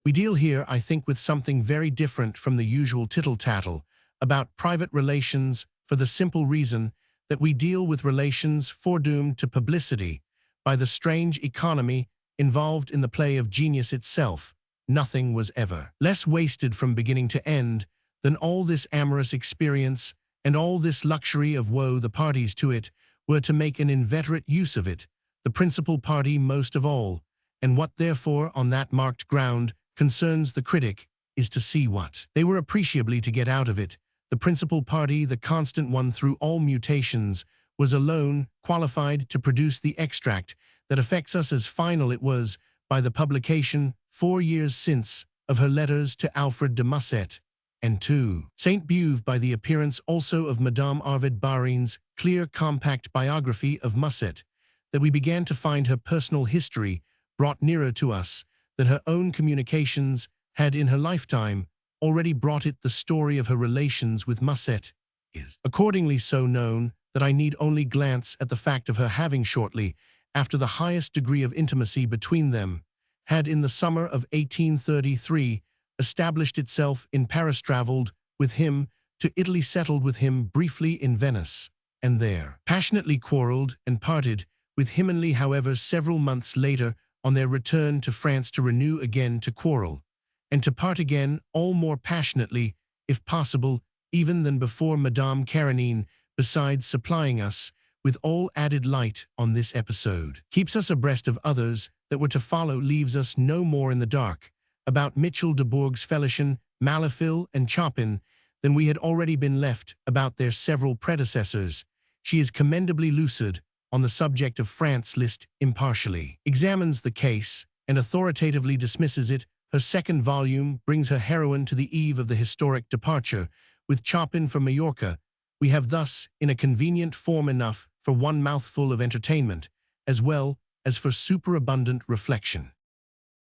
We deal here, I think, with something very different from the usual tittle-tattle about private relations, for the simple reason that we deal with relations foredoomed to publicity by the strange economy involved in the play of genius itself. Nothing was ever less wasted from beginning to end than all this amorous experience and all this luxury of woe. The parties to it were to make an inveterate use of it, the principal party most of all, and what therefore on that marked ground concerns the critic is to see what they were appreciably to get out of it. The principal party, the constant one through all mutations, was alone qualified to produce the extract that affects us as final. It was by the publication, 4 years since, of her letters to Alfred de Musset, and to Saint Beuve, by the appearance also of Madame Arvid Barin's clear, compact biography of Musset, that we began to find her personal history brought nearer to us than her own communications had in her lifetime already brought it. The story of her relations with Musset is accordingly so known that I need only glance at the fact of her having shortly after the highest degree of intimacy between them had in the summer of 1833 established itself in Paris, travelled with him to Italy, settled with him briefly in Venice, and there passionately quarrelled and parted with him, however, several months later on their return to France, to renew again, to quarrel, and to part again, all more passionately, if possible, even than before. Madame Karenine, besides supplying us with all added light on this episode, keeps us abreast of others that were to follow, leaves us no more in the dark about Michel de Bourgh's Felician, Malafil, and Chopin than we had already been left about their several predecessors. She is commendably lucid on the subject of France. Liszt impartially examines the case and authoritatively dismisses it. Her second volume brings her heroine to the eve of the historic departure with Chopin for Majorca. We have thus, in a convenient form enough for one mouthful of entertainment, as well as for superabundant reflection.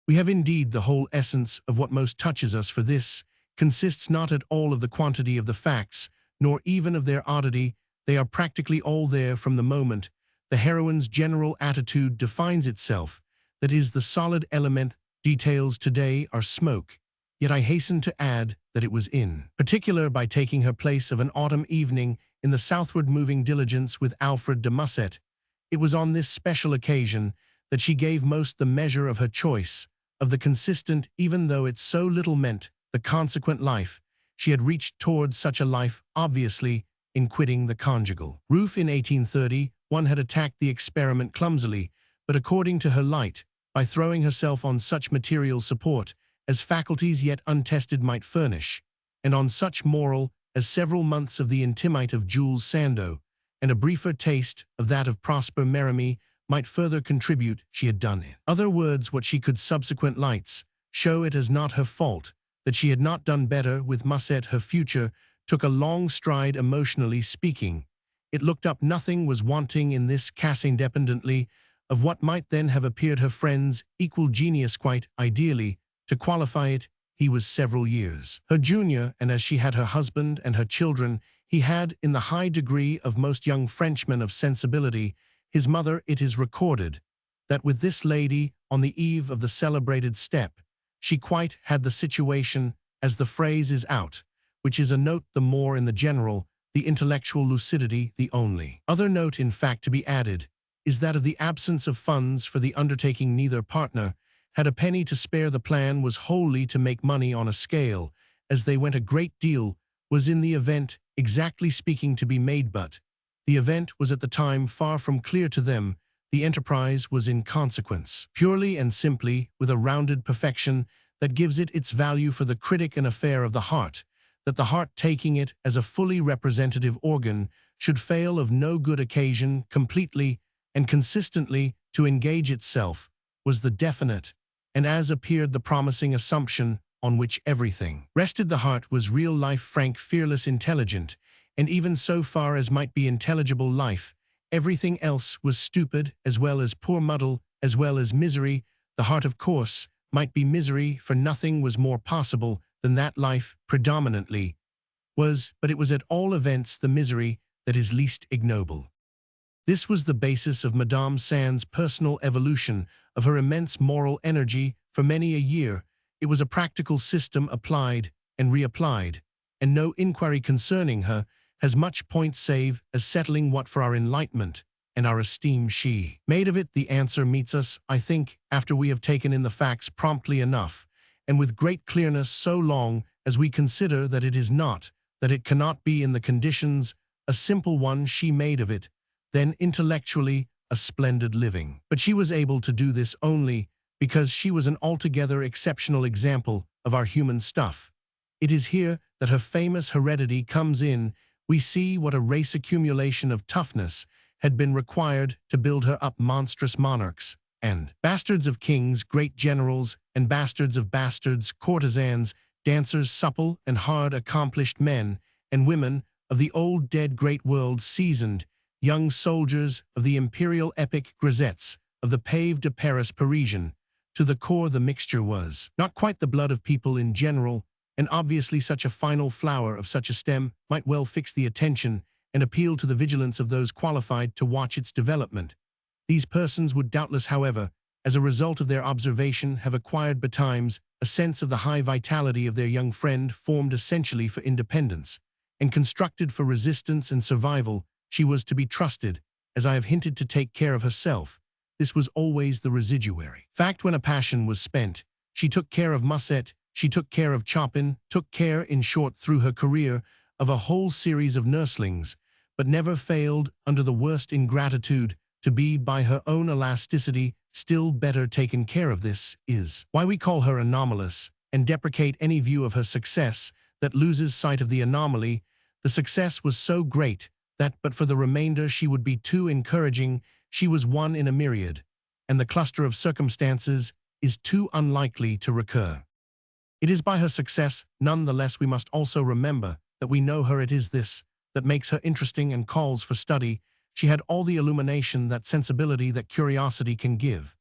We have indeed the whole essence of what most touches us, for this consists not at all of the quantity of the facts, nor even of their oddity. They are practically all there from the moment the heroine's general attitude defines itself. That is the solid element. Details today are smoke, yet I hasten to add that it was in particular by taking her place of an autumn evening in the southward moving diligence with Alfred de Musset. It was on this special occasion that she gave most the measure of her choice, of the consistent, even though it so little meant, the consequent life she had reached towards such a life, obviously, in quitting the conjugal roof in 1830. One had attacked the experiment clumsily, but according to her light, by throwing herself on such material support as faculties yet untested might furnish, and on such moral as several months of the intimite of Jules Sandeau, and a briefer taste of that of Prosper Mérimée might further contribute. She had done, in other words, what she could. Subsequent lights show it as not her fault that she had not done better with Musset. Her future took a long stride, emotionally speaking. It looked up. Nothing was wanting in this case, independently of what might then have appeared her friend's equal genius. Quite ideally, to qualify it, he was several years her junior, and as she had her husband and her children, he had, in the high degree of most young Frenchmen of sensibility, his mother. It is recorded that with this lady, on the eve of the celebrated step, she quite had the situation, as the phrase is out, which is a note the more in the general, the intellectual lucidity. The only other note, in fact, to be added is that of the absence of funds for the undertaking. Neither partner had a penny to spare. The plan was wholly to make money on a scale as they went. A great deal was in the event, exactly speaking, to be made, but the event was at the time far from clear to them. The enterprise was in consequence purely and simply, with a rounded perfection that gives it its value for the critic, an affair of the heart that the heart, taking it as a fully representative organ, should fail of no good occasion completely and consistently to engage itself, was the definite, and as appeared the promising assumption on which everything rested. The heart was real life, frank, fearless, intelligent, and even so far as might be intelligible life, everything else was stupid, as well as poor muddle, as well as misery. The heart, of course, might be misery, for nothing was more possible than that life predominantly was, but it was at all events the misery that is least ignoble. This was the basis of Madame Sand's personal evolution, of her immense moral energy for many a year. It was a practical system applied and reapplied, and no inquiry concerning her has much point save as settling what for our enlightenment and our esteem she made of it. The answer meets us, I think, after we have taken in the facts promptly enough, and with great clearness, so long as we consider that it is not, that it cannot be in the conditions, a simple one she made of it, then intellectually a splendid living. But she was able to do this only because she was an altogether exceptional example of our human stuff. It is here that her famous heredity comes in. We see what a race accumulation of toughness had been required to build her up. Monstrous monarchs and bastards of kings, great generals and bastards of bastards, courtesans, dancers, supple and hard accomplished men and women of the old dead great world, seasoned young soldiers of the imperial epic grisettes of the Pave de Paris Parisian. To the core the mixture was not quite the blood of people in general, and obviously such a final flower of such a stem might well fix the attention and appeal to the vigilance of those qualified to watch its development. These persons would doubtless, however, as a result of their observation, have acquired betimes a sense of the high vitality of their young friend, formed essentially for independence, and constructed for resistance and survival. She was to be trusted, as I have hinted, to take care of herself. This was always the residuary fact. When a passion was spent, she took care of Musset, she took care of Chopin, took care, in short, through her career, of a whole series of nurslings, but never failed, under the worst ingratitude, to be, by her own elasticity, still better taken care of. This is why we call her anomalous, and deprecate any view of her success that loses sight of the anomaly. The success was so great that, but for the remainder, she would be too encouraging. She was one in a myriad, and the cluster of circumstances is too unlikely to recur. It is by her success, none the less, we must also remember that we know her. It is this that makes her interesting and calls for study. She had all the illumination, that sensibility that curiosity can give,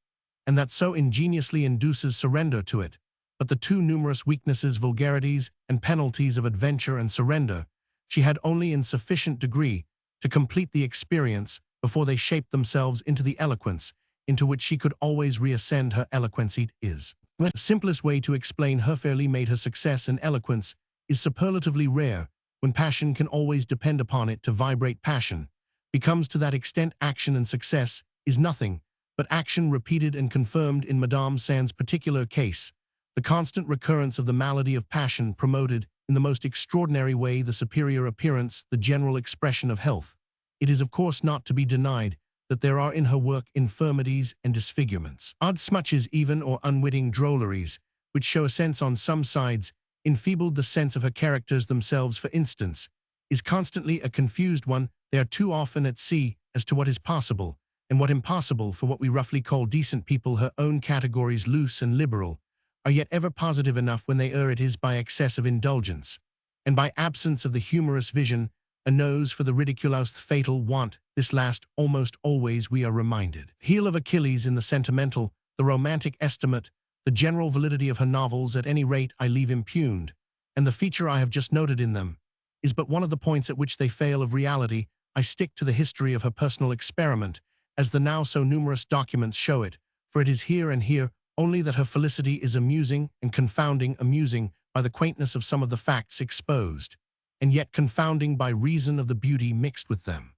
and that so ingeniously induces surrender to it. But the too numerous weaknesses, vulgarities, and penalties of adventure and surrender, she had only in sufficient degree to complete the experience before they shaped themselves into the eloquence into which she could always reascend. Her eloquence, it is the simplest way to explain her, fairly made her success, and eloquence is superlatively rare when passion can always depend upon it to vibrate. Passion becomes to that extent action, and success is nothing but action repeated and confirmed. In Madame Sand's particular case, the constant recurrence of the malady of passion promoted in the most extraordinary way the superior appearance, the general expression of health. It is of course not to be denied that there are in her work infirmities and disfigurements, odd smutches even, or unwitting drolleries, which show a sense on some sides enfeebled the sense of her characters themselves. For instance, is constantly a confused one. They are too often at sea as to what is possible and what impossible for what we roughly call decent people. Her own categories, loose and liberal, are yet ever positive enough. When they err, it is by excess of indulgence, and by absence of the humorous vision, a nose for the ridiculous, fatal want. This last almost always, we are reminded. Heel of Achilles in the sentimental, the romantic estimate, the general validity of her novels, at any rate, I leave impugned, and the feature I have just noted in them is but one of the points at which they fail of reality. I stick to the history of her personal experiment, as the now so numerous documents show it, for it is here and here only that her felicity is amusing, and confounding amusing by the quaintness of some of the facts exposed, and yet confounding by reason of the beauty mixed with them.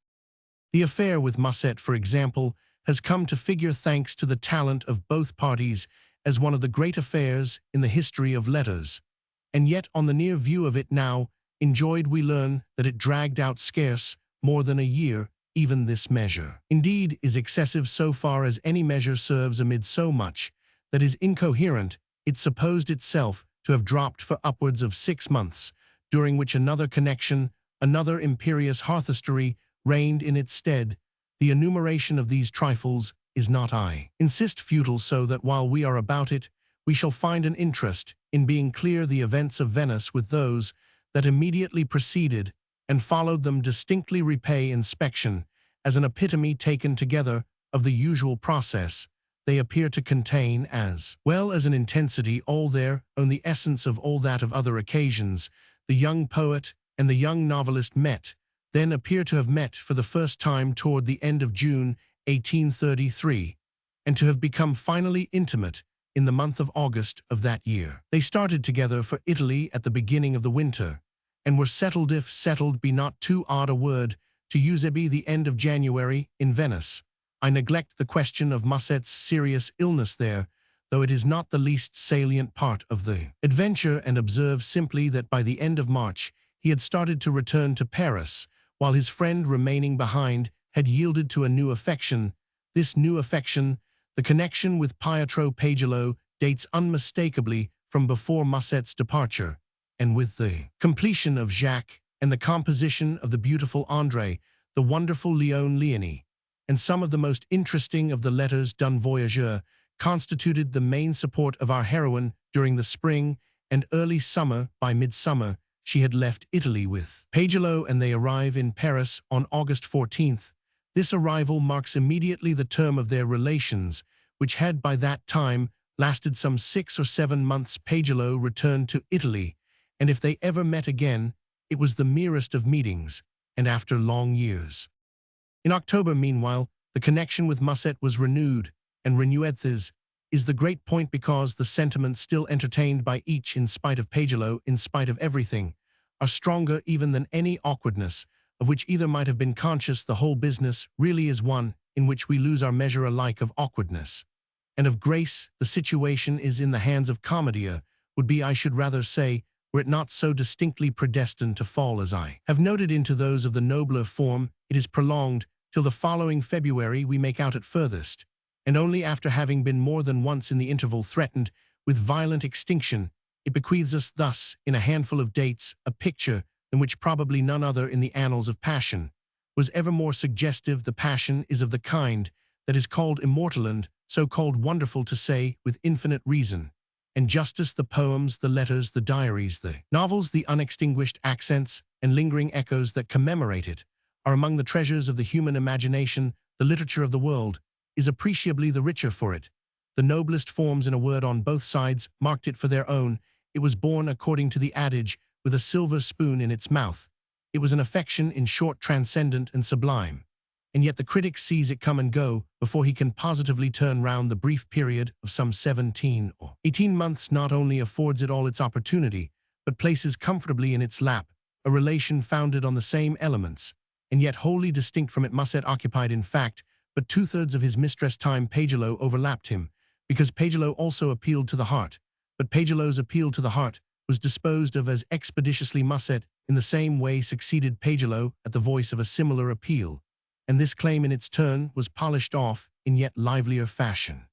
The affair with Musset, for example, has come to figure, thanks to the talent of both parties, as one of the great affairs in the history of letters, and yet on the near view of it now enjoyed we learn that it dragged out scarce more than a year. Even this measure, indeed, is excessive so far as any measure serves amid so much that is incoherent. It supposed itself to have dropped for upwards of 6 months, during which another connection, another imperious hearthestry, reigned in its stead. The enumeration of these trifles is not I. Insist futile, so that while we are about it, we shall find an interest in being clear the events of Venice with those that immediately preceded and followed them distinctly repay inspection. As an epitome taken together of the usual process, they appear to contain, as well as an intensity, all their own, the essence of all that of other occasions. The young poet and the young novelist met, then appear to have met for the first time toward the end of June 1833, and to have become finally intimate in the month of August of that year. They started together for Italy at the beginning of the winter, and were settled, if settled be not too odd a word, to use the end of January in Venice. I neglect the question of Musset's serious illness there, though it is not the least salient part of the adventure, and observe simply that by the end of March he had started to return to Paris, while his friend remaining behind had yielded to a new affection. This new affection, the connection with Pietro Pagello, dates unmistakably from before Musset's departure, and with the completion of Jacques and the composition of the beautiful André, the wonderful Léon Leonie, and some of the most interesting of the letters d'un voyageur, constituted the main support of our heroine during the spring and early summer. By midsummer, she had left Italy with Pagello, and they arrive in Paris on August 14th. This arrival marks immediately the term of their relations, which had by that time lasted some 6 or 7 months. Pagello returned to Italy, and if they ever met again, it was the merest of meetings, and after long years. In October, meanwhile, the connection with Musset was renewed, and renewed is the great point, because the sentiments still entertained by each, in spite of Pagello, in spite of everything, are stronger even than any awkwardness of which either might have been conscious. The whole business really is one in which we lose our measure alike of awkwardness and of grace. The situation is in the hands of commedia, would be, I should rather say, were it not so distinctly predestined to fall, as I have noted, into those of the nobler form. It is prolonged till the following February, we make out at furthest, and only after having been more than once in the interval threatened with violent extinction. It bequeaths us thus, in a handful of dates, a picture than which probably none other in the annals of passion was ever more suggestive. The passion is of the kind that is called immortal, and so called wonderful, to say with infinite reason and justice. The poems, the letters, the diaries, the novels, the unextinguished accents and lingering echoes that commemorate it, are among the treasures of the human imagination. The literature of the world is appreciably the richer for it. The noblest forms, in a word, on both sides, marked it for their own. It was born, according to the adage, with a silver spoon in its mouth. It was an affection, in short, transcendent and sublime. And yet the critic sees it come and go before he can positively turn round. The brief period of some 17 or 18 months not only affords it all its opportunity, but places comfortably in its lap a relation founded on the same elements, and yet wholly distinct from it. Musset occupied, in fact, but 2/3 of his mistress' time. Pagello overlapped him, because Pagello also appealed to the heart, but Pagello's appeal to the heart was disposed of as expeditiously. Musset, in the same way, succeeded Pagello at the voice of a similar appeal, and this claim in its turn was polished off in yet livelier fashion.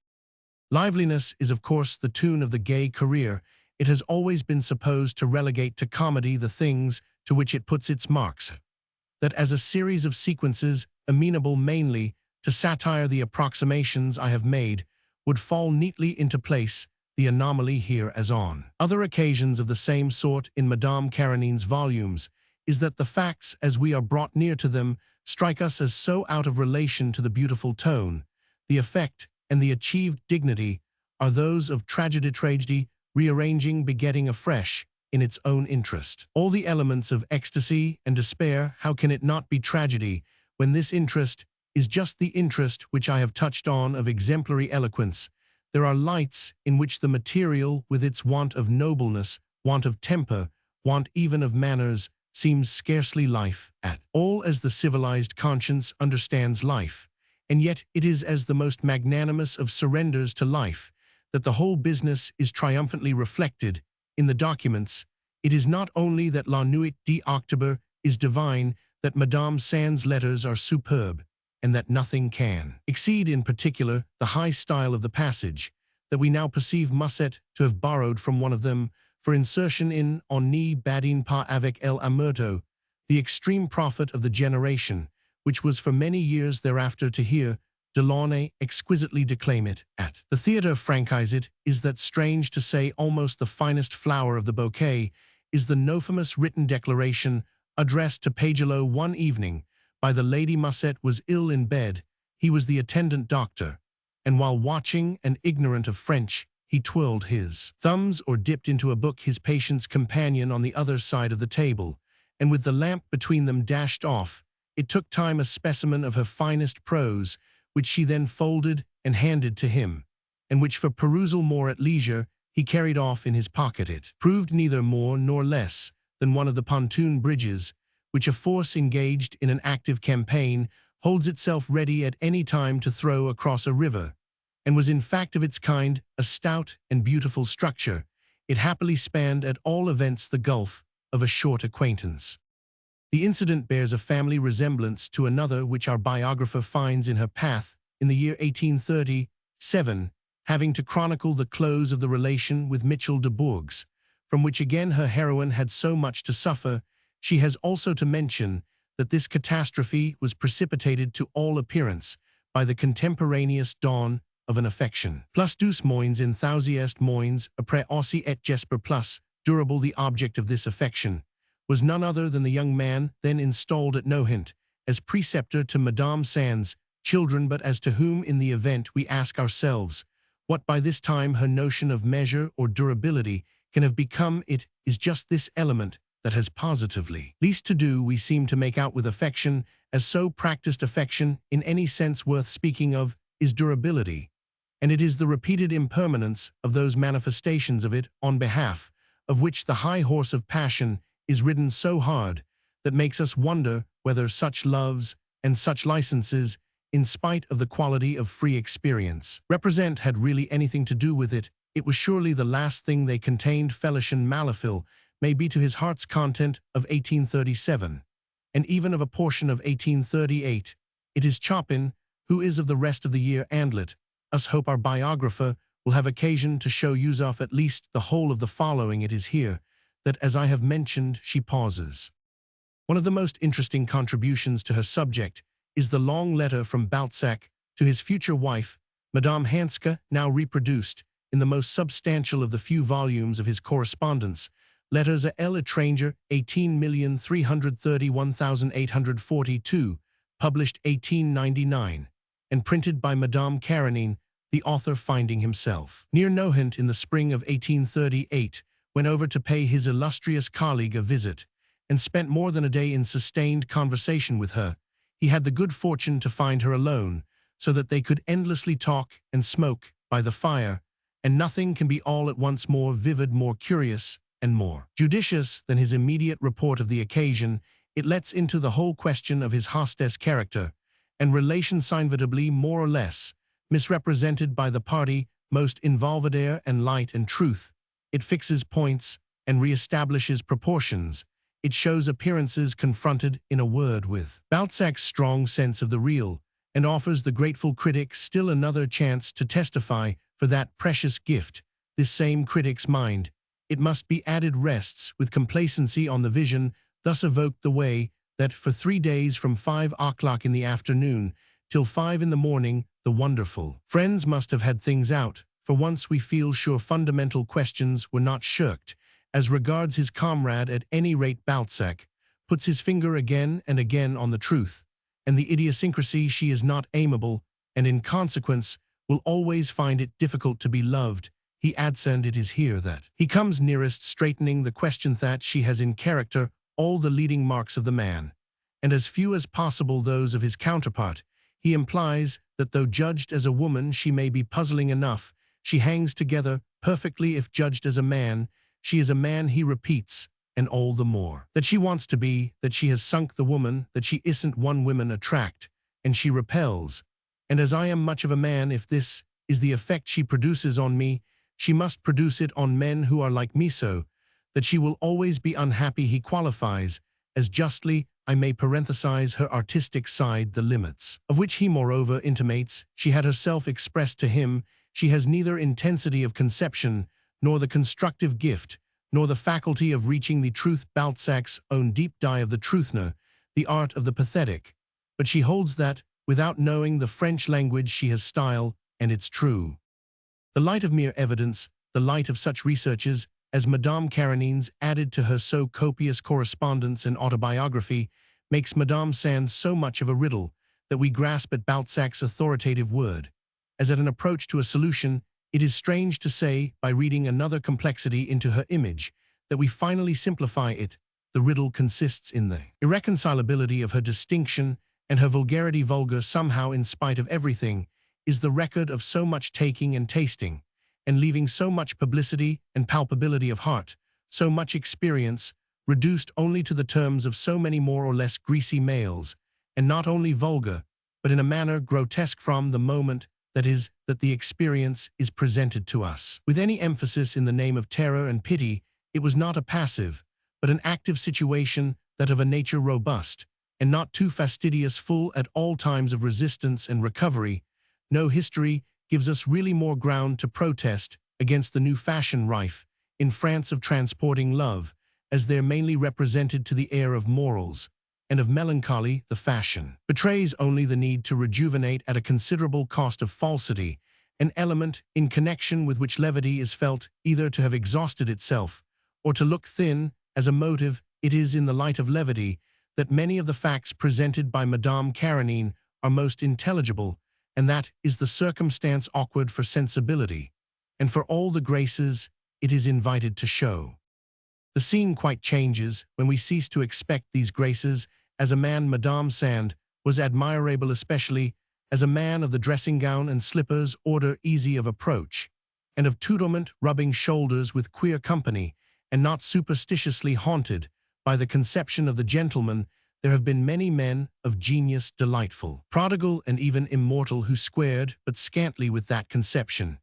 Liveliness is, of course, the tune of the gay career. It has always been supposed to relegate to comedy the things to which it puts its marks, that as a series of sequences, amenable mainly to satire, the approximations I have made would fall neatly into place. The anomaly here, as on other occasions of the same sort in Madame Karanine's volumes, is that the facts, as we are brought near to them, strike us as so out of relation to the beautiful tone. The effect and the achieved dignity are those of tragedy, rearranging, begetting afresh, in its own interest, all the elements of ecstasy and despair. How can it not be tragedy, when this interest is just the interest which I have touched on, of exemplary eloquence? There are lights in which the material, with its want of nobleness, want of temper, want even of manners, seems scarcely life at all, as the civilized conscience understands life. And yet it is as the most magnanimous of surrenders to life that the whole business is triumphantly reflected in the documents. It is not only that La Nuit d'Octobre is divine, that Madame Sand's letters are superb, and that nothing can exceed, in particular, the high style of the passage, that we now perceive Musset to have borrowed from one of them, for insertion in On ni badin pas avec el amerto, the extreme prophet of the generation, which was for many years thereafter to hear Delaunay exquisitely declaim it at the theatre. Franchise it is that strange to say almost the finest flower of the bouquet is the nofamous written declaration addressed to Pagelot one evening by the Lady Musset was ill in bed, he was the attendant doctor, and while watching and ignorant of French, he twirled his thumbs or dipped into a book his patient's companion on the other side of the table, and with the lamp between them dashed off, it took time a specimen of her finest prose, which she then folded and handed to him, and which for perusal more at leisure he carried off in his pocket. It proved neither more nor less than one of the pontoon bridges, which a force engaged in an active campaign holds itself ready at any time to throw across a river, and was in fact of its kind a stout and beautiful structure. It happily spanned at all events the gulf of a short acquaintance. The incident bears a family resemblance to another which our biographer finds in her path in the year 1837, having to chronicle the close of the relation with Michel de Bourges, from which again her heroine had so much to suffer. She has also to mention that this catastrophe was precipitated to all appearance by the contemporaneous dawn of an affection. Plus douce moins enthusiast moins après aussi et j'espère plus durable. The object of this affection was none other than the young man then installed at Nohant as preceptor to Madame Sand's children, but as to whom in the event we ask ourselves what by this time her notion of measure or durability can have become. It is just this element that has positively least to do, we seem to make out with affection, as so practiced affection in any sense worth speaking of is durability, and it is the repeated impermanence of those manifestations of it on behalf of which the high horse of passion is ridden so hard that makes us wonder whether such loves and such licenses, in spite of the quality of free experience represent, had really anything to do with it. It was surely the last thing they contained. Felicien Malafil may be to his heart's content of 1837, and even of a portion of 1838. It is Chopin who is of the rest of the year Andlet. Us hope our biographer will have occasion to show Yuzof at least the whole of the following. It is here that, as I have mentioned, she pauses. One of the most interesting contributions to her subject is the long letter from Balzac to his future wife, Madame Hanska, now reproduced in the most substantial of the few volumes of his correspondence, Letters à l'étranger, 18,331,842, published 1899, and printed by Madame Karenine, the author finding himself near Nohant in the spring of 1838, went over to pay his illustrious colleague a visit, and spent more than a day in sustained conversation with her. He had the good fortune to find her alone, so that they could endlessly talk and smoke by the fire, and nothing can be all at once more vivid, more curious, and more judicious than his immediate report of the occasion. It lets into the whole question of his hostess' character, and relations inevitably more or less misrepresented by the party most involved and light and truth. It fixes points and reestablishes proportions. It shows appearances confronted, in a word, with Balzac's strong sense of the real, and offers the grateful critic still another chance to testify for that precious gift. This same critic's mind, it must be added, rests with complacency on the vision thus evoked, the way that for 3 days from 5 o'clock in the afternoon till 5 in the morning the wonderful friends must have had things out. For once we feel sure fundamental questions were not shirked. As regards his comrade, at any rate, Balzac puts his finger again and again on the truth and the idiosyncrasy. She is not amiable, and in consequence will always find it difficult to be loved. He adds, and it is here that he comes nearest straightening the question, that she has in character all the leading marks of the man, and as few as possible those of his counterpart. He implies that though judged as a woman she may be puzzling enough, she hangs together perfectly if judged as a man. She is a man, he repeats, and all the more that she wants to be, that she has sunk the woman, that she isn't one women attract, and she repels. And as I am much of a man, if this is the effect she produces on me, she must produce it on men who are like me, so that she will always be unhappy. He qualifies, as justly I may parenthesize, her artistic side, the limits of which he moreover intimates she had herself expressed to him. She has neither intensity of conception, nor the constructive gift, nor the faculty of reaching the truth, Balzac's own deep dive of the truthner, the art of the pathetic, but she holds that, without knowing the French language, she has style, and it's true. The light of mere evidence, the light of such researches as Madame Karenin's added to her so copious correspondence and autobiography, makes Madame Sand so much of a riddle that we grasp at Balzac's authoritative word. As at an approach to a solution, it is strange to say, by reading another complexity into her image, that we finally simplify it. The riddle consists in the irreconcilability of her distinction, and her vulgarity, vulgar somehow in spite of everything, is the record of so much taking and tasting, and leaving so much publicity and palpability of heart, so much experience, reduced only to the terms of so many more or less greasy males, and not only vulgar, but in a manner grotesque from the moment, that is, that the experience is presented to us. With any emphasis in the name of terror and pity, it was not a passive, but an active situation, that of a nature robust, and not too fastidious, full at all times of resistance and recovery. No history gives us really more ground to protest against the new fashion rife in France of transporting love, as they're mainly represented to the air of morals, and of melancholy. The fashion betrays only the need to rejuvenate at a considerable cost of falsity, an element in connection with which levity is felt either to have exhausted itself, or to look thin as a motive. It is in the light of levity that many of the facts presented by Madame Karenin are most intelligible, and that is the circumstance awkward for sensibility, and for all the graces it is invited to show. The scene quite changes when we cease to expect these graces. As a man, Madame Sand was admirable, especially as a man of the dressing-gown and slippers order, easy of approach, and of tutorment, rubbing shoulders with queer company, and not superstitiously haunted by the conception of the gentleman. There have been many men of genius, delightful, prodigal, and even immortal, who squared but scantly with that conception,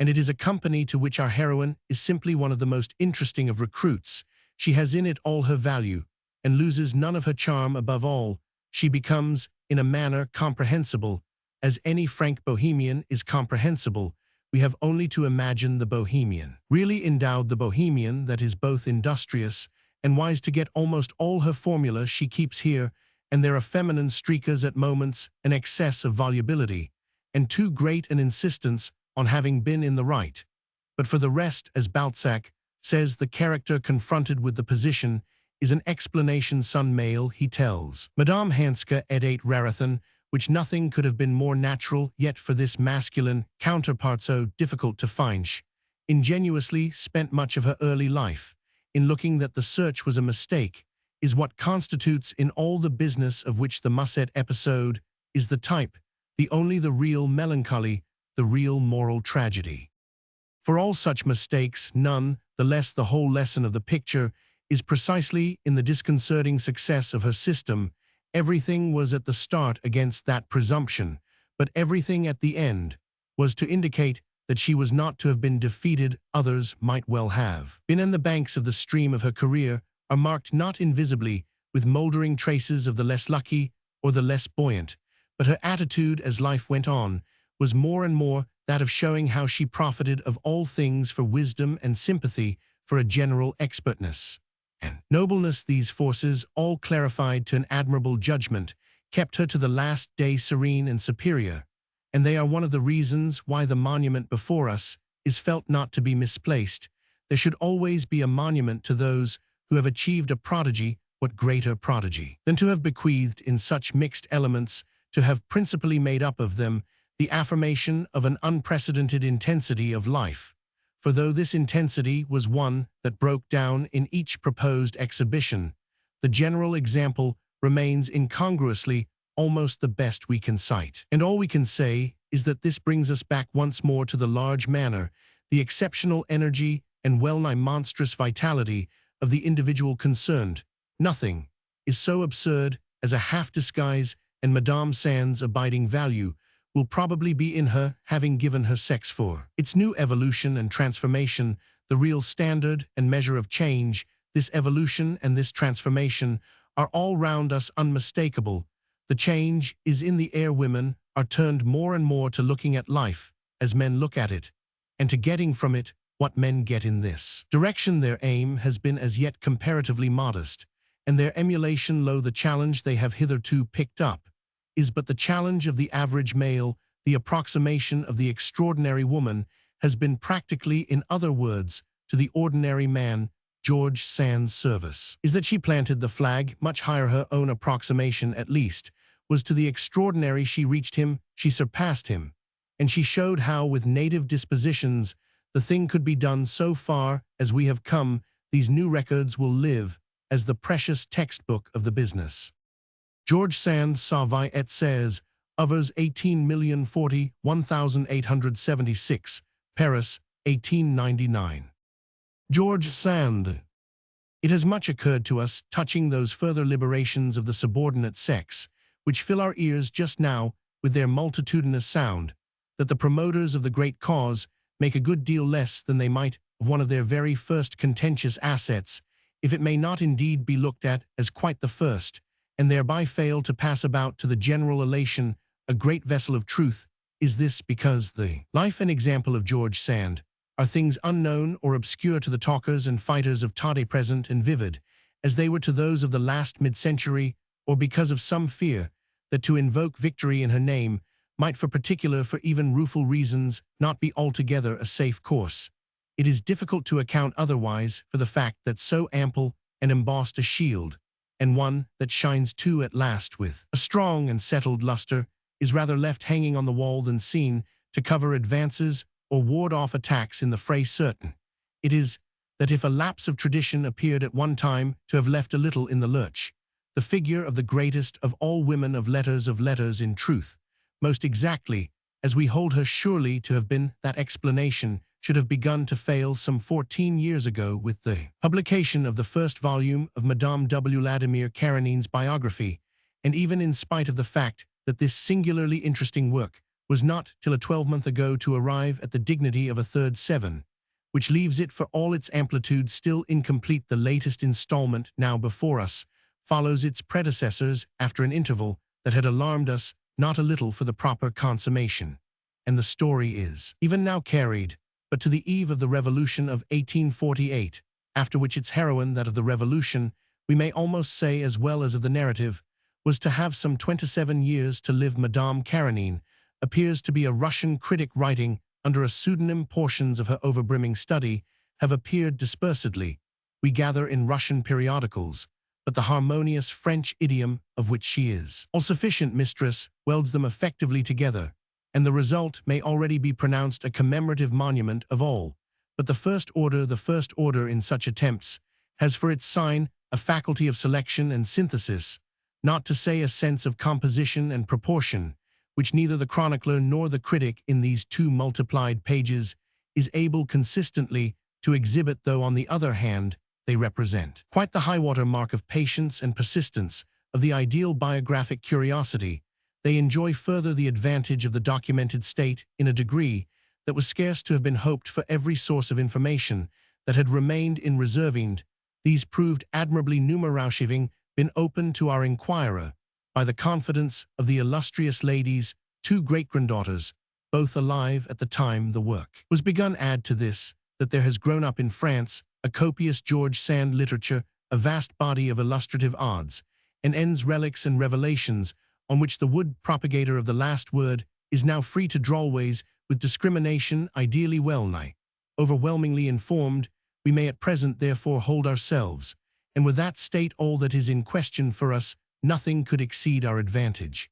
and it is a company to which our heroine is simply one of the most interesting of recruits. She has in it all her value, and loses none of her charm. Above all, she becomes, in a manner, comprehensible, as any frank bohemian is comprehensible. We have only to imagine the bohemian, really endowed, the bohemian that is both industrious and wise to get almost all her formula she keeps here, and there are feminine streakers at moments, an excess of volubility, and too great an insistence on having been in the right. But for the rest, as Balzac says, the character confronted with the position is an explanation son male. He tells Madame Hanska et Rarathan, which nothing could have been more natural, yet for this masculine counterpart so difficult to find, she ingenuously spent much of her early life in looking that the search was a mistake, is what constitutes in all the business of which the Musset episode is the type, the only, the real melancholy, the real moral tragedy. For all such mistakes, none the less the whole lesson of the picture is precisely in the disconcerting success of her system. Everything was at the start against that presumption, but everything at the end was to indicate that she was not to have been defeated. Others might well have been, and the banks of the stream of her career are marked not invisibly with mouldering traces of the less lucky or the less buoyant, but her attitude as life went on was more and more that of showing how she profited of all things for wisdom and sympathy, for a general expertness and nobleness. These forces, all clarified to an admirable judgment, kept her to the last day serene and superior, and they are one of the reasons why the monument before us is felt not to be misplaced. There should always be a monument to those who have achieved a prodigy. What greater prodigy than to have bequeathed in such mixed elements, to have principally made up of them the affirmation of an unprecedented intensity of life? For though this intensity was one that broke down in each proposed exhibition, the general example remains incongruously almost the best we can cite. And all we can say is that this brings us back once more to the large manner, the exceptional energy and well-nigh monstrous vitality of the individual concerned. Nothing is so absurd as a half-disguise, and Madame Sand's abiding value will probably be in her having given her sex for its new evolution and transformation, the real standard and measure of change. This evolution and this transformation are all round us unmistakable. The change is in the air. Women are turned more and more to looking at life as men look at it, and to getting from it what men get in this direction. Their aim has been as yet comparatively modest, and their emulation, lo the challenge they have hitherto picked up, is but the challenge of the average male. The approximation of the extraordinary woman has been practically, in other words, to the ordinary man. George Sand's service is that she planted the flag much higher. Her own approximation, at least, was to the extraordinary. She reached him, she surpassed him, and she showed how, with native dispositions, the thing could be done. So far as we have come, these new records will live as the precious textbook of the business. George Sand Savai et says, others 18,040,1876, Paris, 1899. George Sand. It has much occurred to us touching those further liberations of the subordinate sex, which fill our ears just now with their multitudinous sound, that the promoters of the great cause make a good deal less than they might of one of their very first contentious assets, if it may not indeed be looked at as quite the first, and thereby fail to pass about to the general elation a great vessel of truth. Is this because the life and example of George Sand are things unknown or obscure to the talkers and fighters of today, present and vivid, as they were to those of the last mid-century, or because of some fear that to invoke victory in her name might, for even rueful reasons, not be altogether a safe course? It is difficult to account otherwise for the fact that so ample and embossed a shield, and one that shines too at last with a strong and settled luster, is rather left hanging on the wall than seen to cover advances or ward off attacks in the fray. Certain it is that if a lapse of tradition appeared at one time to have left a little in the lurch, the figure of the greatest of all women of letters in truth, most exactly as we hold her surely to have been, that explanation should have begun to fail some 14 years ago with the publication of the first volume of Madame W. Vladimir Karenin's biography, and even in spite of the fact that this singularly interesting work was not till a 12-month ago to arrive at the dignity of a third seven, which leaves it for all its amplitude still incomplete. The latest installment, now before us, follows its predecessors after an interval that had alarmed us not a little for the proper consummation, and the story is even now carried but to the eve of the Revolution of 1848, after which its heroine, that of the Revolution, we may almost say as well as of the narrative, was to have some 27 years to live. Madame Karenin appears to be a Russian critic writing under a pseudonym. Portions of her overbrimming study have appeared dispersedly, we gather, in Russian periodicals, but the harmonious French idiom of which she is all-sufficient mistress welds them effectively together, and the result may already be pronounced a commemorative monument of all. But the first order in such attempts has for its sign a faculty of selection and synthesis, not to say a sense of composition and proportion, which neither the chronicler nor the critic in these two multiplied pages is able consistently to exhibit, though on the other hand they represent quite the high-water mark of patience and persistence of the ideal biographic curiosity. They enjoy further the advantage of the documented state in a degree that was scarce to have been hoped for every source of information that had remained in reserving. These proved admirably numerous, been opened to our inquirer by the confidence of the illustrious ladies, two great-granddaughters, both alive at the time the work was begun. Add to this that there has grown up in France a copious George Sand literature, a vast body of illustrative odds and ends, relics and revelations, on which the wood propagator of the last word is now free to drawways with discrimination. Ideally well-nigh overwhelmingly informed, we may at present therefore hold ourselves, and with that state all that is in question for us, nothing could exceed our advantage.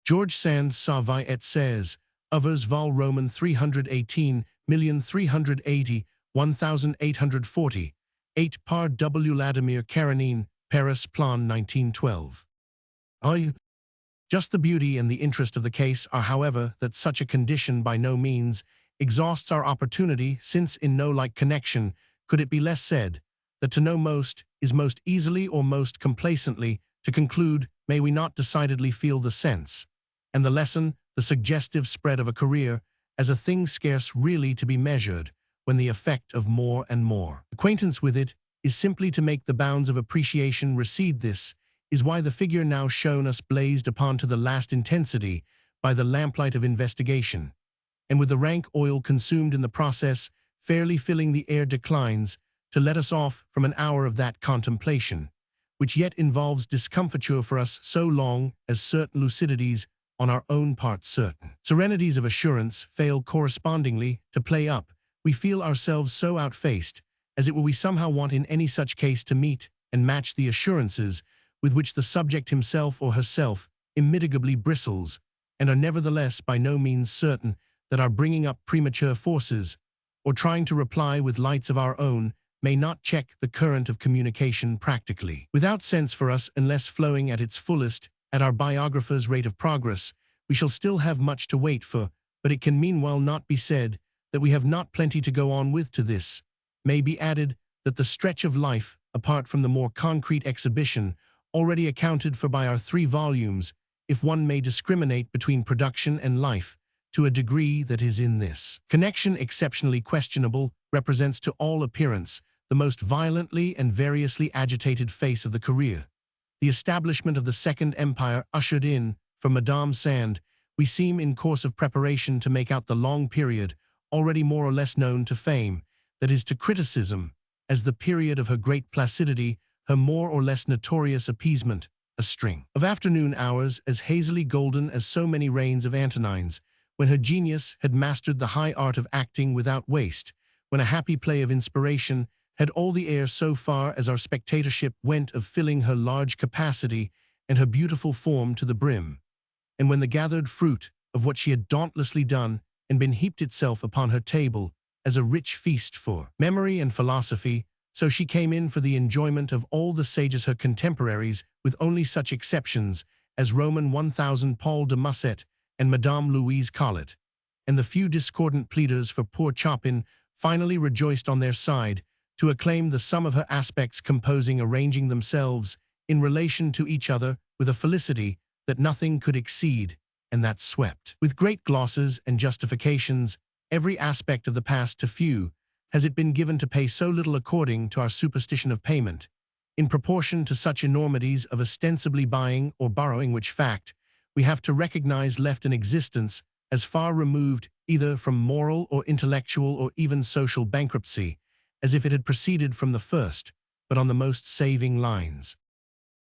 George Sand Savai et says, others vol Roman 318,380,1840, 8 par W. Vladimir Karenin, Paris, Plan 1912. Just the beauty and the interest of the case are, however, that such a condition by no means exhausts our opportunity, since in no like connection could it be less said that to know most is most easily or most complacently to conclude. May we not decidedly feel the sense and the lesson, the suggestive spread of a career, as a thing scarce really to be measured, when the effect of more and more acquaintance with it is simply to make the bounds of appreciation recede. This is why the figure now shown us blazed upon to the last intensity by the lamplight of investigation, and with the rank oil consumed in the process, fairly filling the air declines to let us off from an hour of that contemplation, which yet involves discomfiture for us so long as certain lucidities on our own part certain serenities of assurance fail correspondingly to play up. We feel ourselves so outfaced, as it were we somehow want in any such case to meet and match the assurances with which the subject himself or herself immitigably bristles, and are nevertheless by no means certain that our bringing up premature forces, or trying to reply with lights of our own, may not check the current of communication practically. Without sense for us unless flowing at its fullest, at our biographer's rate of progress, we shall still have much to wait for, but it can meanwhile not be said that we have not plenty to go on with. To this may be added that the stretch of life, apart from the more concrete exhibition, already accounted for by our 3 volumes, if one may discriminate between production and life, to a degree that is in this connection exceptionally questionable, represents to all appearance the most violently and variously agitated phase of the career. The establishment of the Second Empire ushered in, for Madame Sand, we seem in course of preparation to make out the long period, already more or less known to fame, that is to criticism, as the period of her great placidity, her more or less notorious appeasement, a string of afternoon hours as hazily golden as so many reigns of Antonines, when her genius had mastered the high art of acting without waste, when a happy play of inspiration had all the air so far as our spectatorship went of filling her large capacity and her beautiful form to the brim, and when the gathered fruit of what she had dauntlessly done and been heaped itself upon her table as a rich feast for memory and philosophy, so she came in for the enjoyment of all the sages her contemporaries, with only such exceptions as Roman 1000 Paul de Musset and Madame Louise Collet, and the few discordant pleaders for poor Chopin finally rejoiced on their side to acclaim the sum of her aspects composing arranging themselves in relation to each other with a felicity that nothing could exceed, and that swept with great glosses and justifications every aspect of the past. To few has it been given to pay so little according to our superstition of payment, in proportion to such enormities of ostensibly buying or borrowing, which fact we have to recognize left an existence as far removed either from moral or intellectual or even social bankruptcy as if it had proceeded from the first, but on the most saving lines.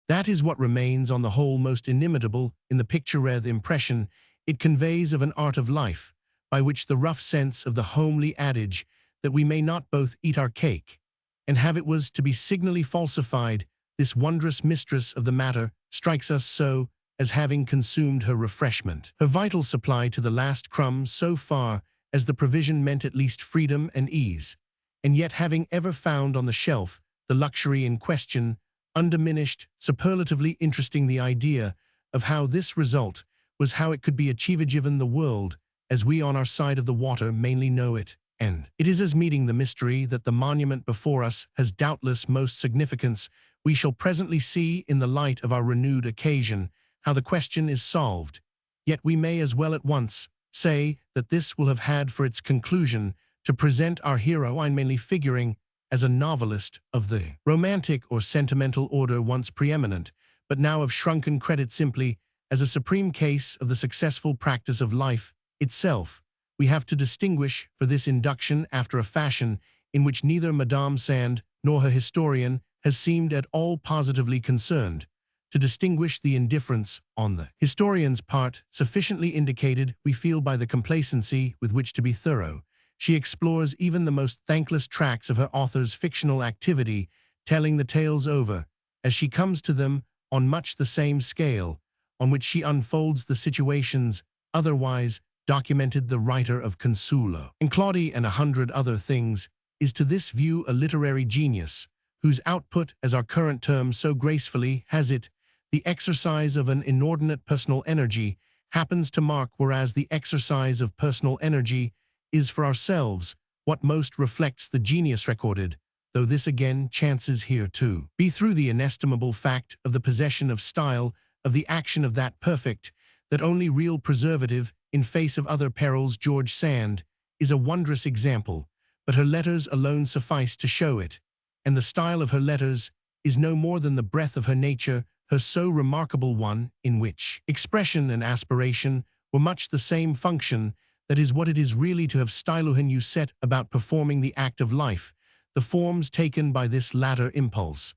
That is what remains on the whole most inimitable in the picturesque impression it conveys of an art of life, by which the rough sense of the homely adage that we may not both eat our cake and have it was to be signally falsified, this wondrous mistress of the matter strikes us so as having consumed her refreshment, her vital supply to the last crumb, so far as the provision meant at least freedom and ease, and yet having ever found on the shelf the luxury in question, undiminished, superlatively interesting. The idea of how this result was how it could be achieved given the world, as we on our side of the water mainly know it, and it is as meeting the mystery that the monument before us has doubtless most significance. We shall presently see in the light of our renewed occasion how the question is solved, yet we may as well at once say that this will have had for its conclusion to present our heroine mainly figuring as a novelist of the romantic or sentimental order once preeminent, but now of shrunken credit, simply as a supreme case of the successful practice of life itself. We have to distinguish for this induction after a fashion in which neither Madame Sand nor her historian has seemed at all positively concerned, to distinguish the indifference on the historian's part sufficiently indicated, we feel, by the complacency with which, to be thorough, she explores even the most thankless tracts of her author's fictional activity, telling the tales over, as she comes to them, on much the same scale on which she unfolds the situations otherwise documented. The writer of Consuelo and Claudie and 100 other things is to this view a literary genius, whose output, as our current term so gracefully has it, the exercise of an inordinate personal energy, happens to mark, whereas the exercise of personal energy is for ourselves what most reflects the genius recorded, though this again chances here to be through the inestimable fact of the possession of style, of the action of that perfect, that only real preservative in face of other perils. George Sand is a wondrous example, but her letters alone suffice to show it, and the style of her letters is no more than the breath of her nature, her so remarkable one, in which expression and aspiration were much the same function that is what it is really to have styluhin you set about performing the act of life, the forms taken by this latter impulse.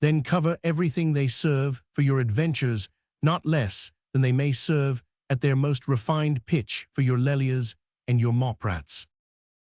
Then cover everything they serve for your adventures, not less than they may serve at their most refined pitch for your lelias and your moprats.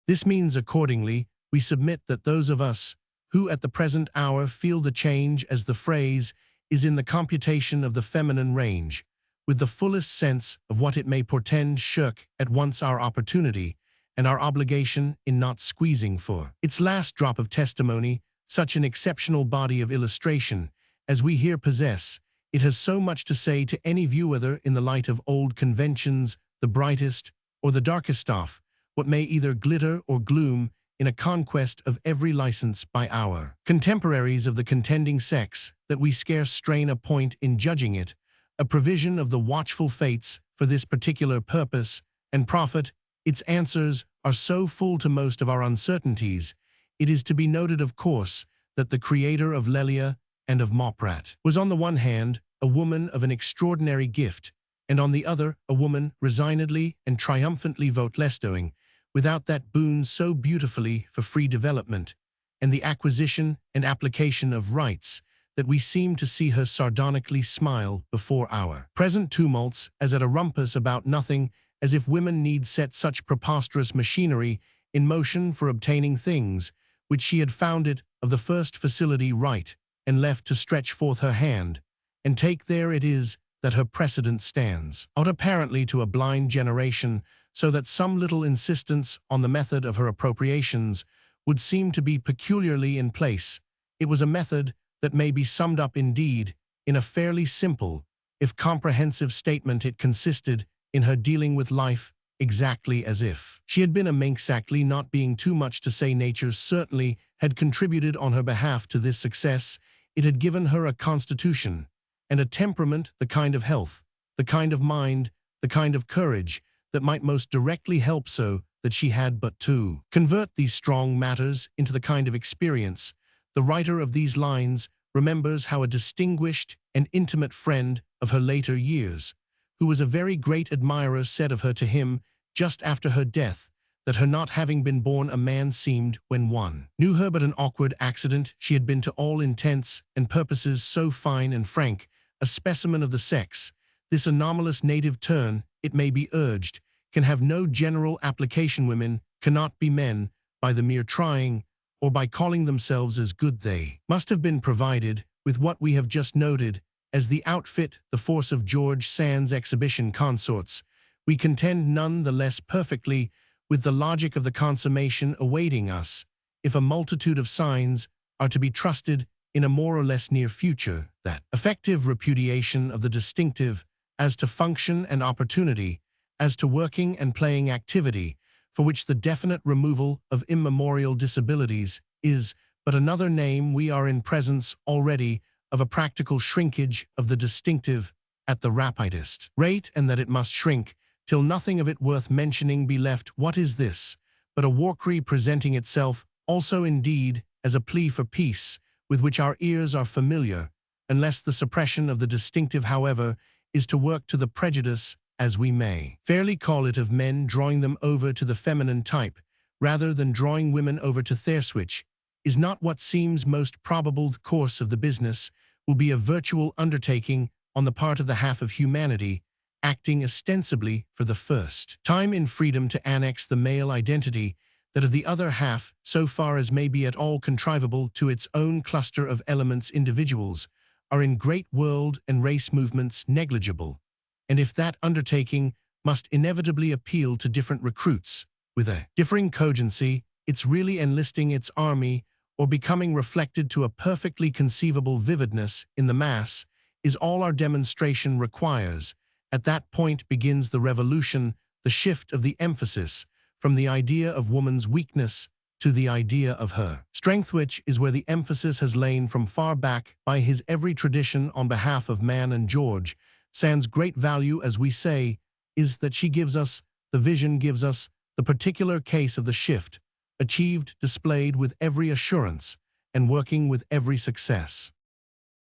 This means, accordingly, we submit that those of us who at the present hour feel the change as the phrase is in the computation of the feminine range, with the fullest sense of what it may portend, shirk at once our opportunity and our obligation in not squeezing for its last drop of testimony such an exceptional body of illustration as we here possess. It has so much to say to any viewer in the light of old conventions, the brightest or the darkest stuff, what may either glitter or gloom in a conquest of every license by our contemporaries of the contending sex, that we scarce strain a point in judging it, a provision of the watchful fates for this particular purpose and profit. Its answers are so full to most of our uncertainties. It is to be noted, of course, that the creator of Lelia and of Moprat was on the one hand a woman of an extraordinary gift, and on the other a woman resignedly and triumphantly votlesdoing, without that boon so beautifully for free development, and the acquisition and application of rights, that we seem to see her sardonically smile before our present tumults as at a rumpus about nothing, as if women need set such preposterous machinery in motion for obtaining things, which she had found it of the first facility right, and left to stretch forth her hand, and take there it is that her precedent stands out apparently to a blind generation, so that some little insistence on the method of her appropriations would seem to be peculiarly in place. It was a method that may be summed up indeed in a fairly simple, if comprehensive statement. It consisted in her dealing with life exactly as if she had been a exactly, not being too much to say nature certainly had contributed on her behalf to this success. It had given her a constitution and a temperament, the kind of health, the kind of mind, the kind of courage that might most directly help, so that she had but to convert these strong matters into the kind of experience. The writer of these lines remembers how a distinguished and intimate friend of her later years, who was a very great admirer, said of her to him just after her death, that her not having been born a man seemed, when one knew her, but an awkward accident. She had been to all intents and purposes so fine and frank a specimen of the sex. This anomalous native turn, it may be urged, can have no general application. Women cannot be men by the mere trying, or by calling themselves as good. They must have been provided with what we have just noted as the outfit, the force of George Sand's exhibition consorts. We contend none the less perfectly with the logic of the consummation awaiting us, if a multitude of signs are to be trusted in a more or less near future, that effective repudiation of the distinctive as to function and opportunity, as to working and playing activity, for which the definite removal of immemorial disabilities is but another name. We are in presence already of a practical shrinkage of the distinctive at the rapidest rate, and that it must shrink till nothing of it worth mentioning be left. What is this but a warcry presenting itself also indeed as a plea for peace, with which our ears are familiar, unless the suppression of the distinctive, however, is to work to the prejudice, as we may fairly call it, of men, drawing them over to the feminine type, rather than drawing women over to theirs, which is not what seems most probable. The course of the business will be a virtual undertaking on the part of the half of humanity, acting ostensibly for the first time in freedom to annex the male identity, that of the other half, so far as may be at all contrivable, to its own cluster of elements. Individuals are in great world and race movements negligible, and if that undertaking must inevitably appeal to different recruits, with a differing cogency, it's really enlisting its army or becoming reflected to a perfectly conceivable vividness in the mass, is all our demonstration requires. At that point begins the revolution, the shift of the emphasis from the idea of woman's weakness to the idea of her strength, which is where the emphasis has lain from far back by his every tradition on behalf of man. And George Sand's great value, as we say, is that she gives us, the vision gives us, the particular case of the shift, achieved, displayed with every assurance, and working with every success.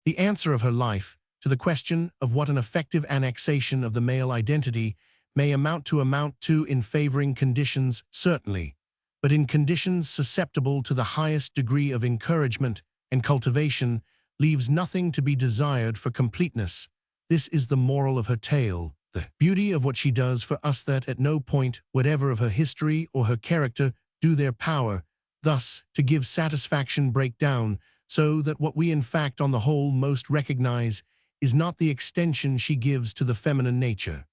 The answer of her life to the question of what an effective annexation of the male identity may amount to in favoring conditions, certainly, but in conditions susceptible to the highest degree of encouragement and cultivation, leaves nothing to be desired for completeness. This is the moral of her tale, the beauty of what she does for us, that at no point, whatever of her history or her character, do their power, thus, to give satisfaction break down, so that what we in fact on the whole most recognize is not the extension she gives to the feminine nature,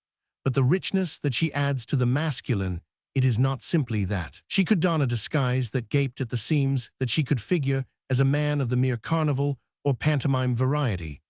but the richness that she adds to the masculine. It is not simply that she could don a disguise that gaped at the seams, that she could figure as a man of the mere carnival or pantomime variety,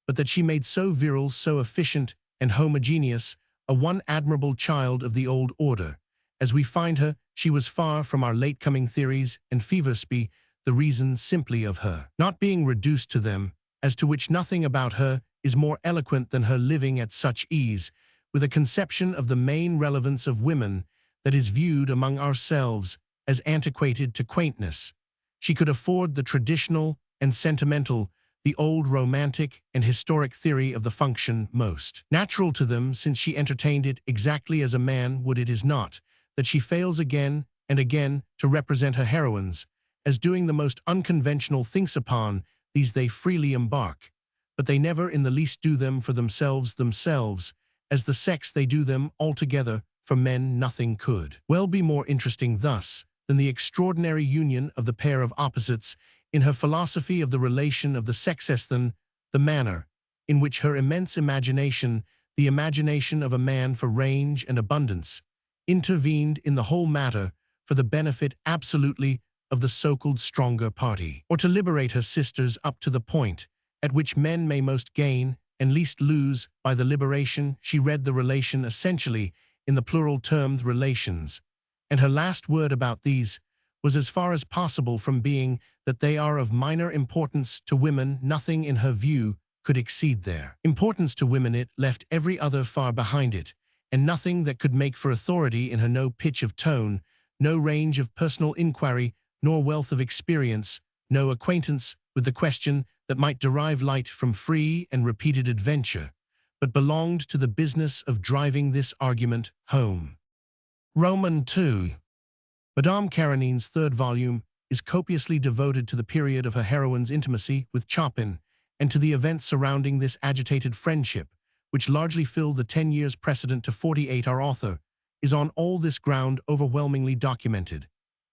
but that she made so virile, so efficient and homogeneous, a one admirable child of the old order. As we find her, she was far from our late-coming theories and feverspe, the reason simply of her not being reduced to them, as to which nothing about her is more eloquent than her living at such ease, with a conception of the main relevance of women that is viewed among ourselves as antiquated to quaintness. She could afford the traditional and sentimental, the old romantic and historic theory of the function most natural to them, since she entertained it exactly as a man would. It is not that she fails again and again to represent her heroines as doing the most unconventional things. Upon these they freely embark, but they never in the least do them for themselves. As the sex they do them altogether for men. Nothing could well be more interesting thus than the extraordinary union of the pair of opposites in her philosophy of the relation of the sexes, than the manner in which her immense imagination, the imagination of a man for range and abundance, intervened in the whole matter for the benefit absolutely of the so-called stronger party, or to liberate her sisters up to the point at which men may most gain and least lose by the liberation. She read the relation essentially in the plural termed relations, and her last word about these was as far as possible from being that they are of minor importance to women. Nothing in her view could exceed their importance to women. It left every other far behind it, and nothing that could make for authority in her. No pitch of tone, no range of personal inquiry, nor wealth of experience, no acquaintance with the question that might derive light from free and repeated adventure, but belonged to the business of driving this argument home. Roman 2. Madame Karenine's third volume is copiously devoted to the period of her heroine's intimacy with Chopin and to the events surrounding this agitated friendship, which largely fill the 10 years precedent to 48. Our author is on all this ground overwhelmingly documented,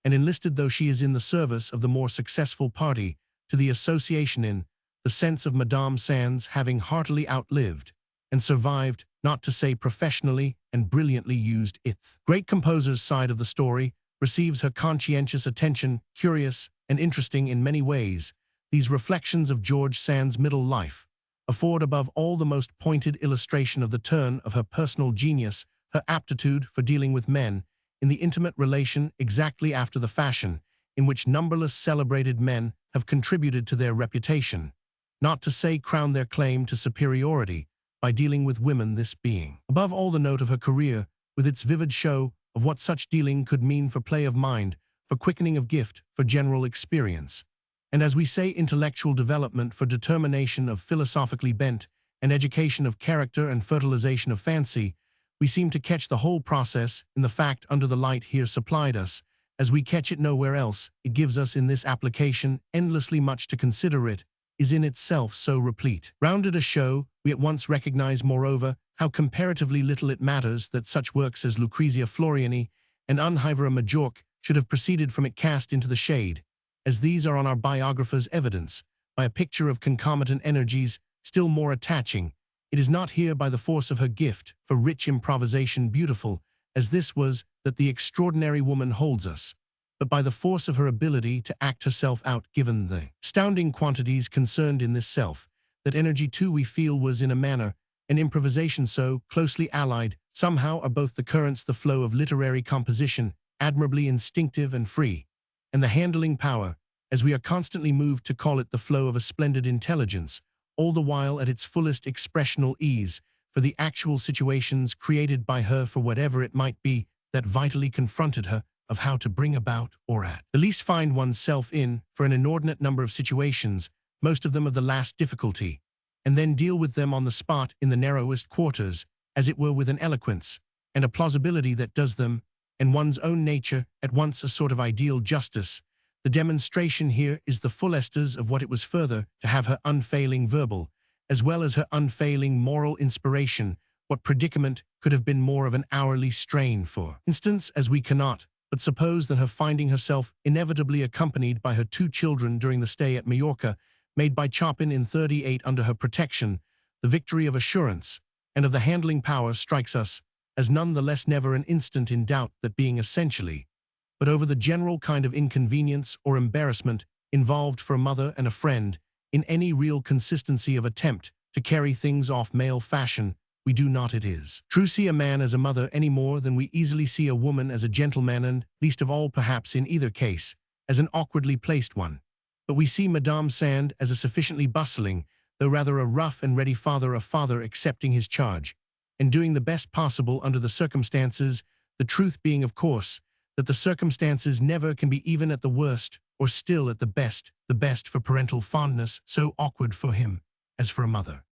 and enlisted though she is in the service of the more successful party to the association in the sense of Madame Sand's having heartily outlived and survived, not to say professionally and brilliantly used, its great composer's side of the story receives her conscientious attention, curious and interesting in many ways. These reflections of George Sand's middle life afford above all the most pointed illustration of the turn of her personal genius, her aptitude for dealing with men in the intimate relation, exactly after the fashion in which numberless celebrated men have contributed to their reputation, not to say crown their claim to superiority, by dealing with women, this being above all the note of her career, with its vivid show of what such dealing could mean for play of mind, for quickening of gift, for general experience, and as we say intellectual development, for determination of philosophically bent, and education of character and fertilization of fancy. We seem to catch the whole process in the fact under the light here supplied us, as we catch it nowhere else. It gives us in this application endlessly much to consider. It is in itself so replete. Rounded a show, we at once recognize, moreover, how comparatively little it matters that such works as Lucrezia Floriani and Unhivera Majorque should have proceeded from it, cast into the shade, as these are on our biographer's evidence, by a picture of concomitant energies still more attaching. It is not here by the force of her gift for rich improvisation, beautiful as this was, that the extraordinary woman holds us, but by the force of her ability to act herself out. Given the astounding quantities concerned in this self, that energy too we feel was in a manner an improvisation so closely allied. Somehow are both the currents, the flow of literary composition, admirably instinctive and free, and the handling power, as we are constantly moved to call it, the flow of a splendid intelligence, all the while at its fullest expressional ease for the actual situations created by her, for whatever it might be that vitally confronted her, of how to bring about, or at the least find one's self in, for an inordinate number of situations, most of them of the last difficulty, and then deal with them on the spot in the narrowest quarters, as it were with an eloquence, and a plausibility that does them, and one's own nature, at once a sort of ideal justice. The demonstration here is the full esters of what it was further to have her unfailing verbal, as well as her unfailing moral inspiration. What predicament could have been more of an hourly strain for instance, as we cannot but suppose that her finding herself inevitably accompanied by her 2 children during the stay at Majorca, made by Chopin in 38 under her protection, the victory of assurance and of the handling power strikes us as none the less never an instant in doubt that being essentially, but over the general kind of inconvenience or embarrassment involved for a mother and a friend in any real consistency of attempt to carry things off male fashion, we do not it is true see a man as a mother any more than we easily see a woman as a gentleman, and, least of all perhaps in either case, as an awkwardly placed one. But we see Madame Sand as a sufficiently bustling, though rather a rough and ready father, a father accepting his charge, and doing the best possible under the circumstances, the truth being, of course, that the circumstances never can be even at the worst, or still at the best for parental fondness, so awkward for him as for a mother.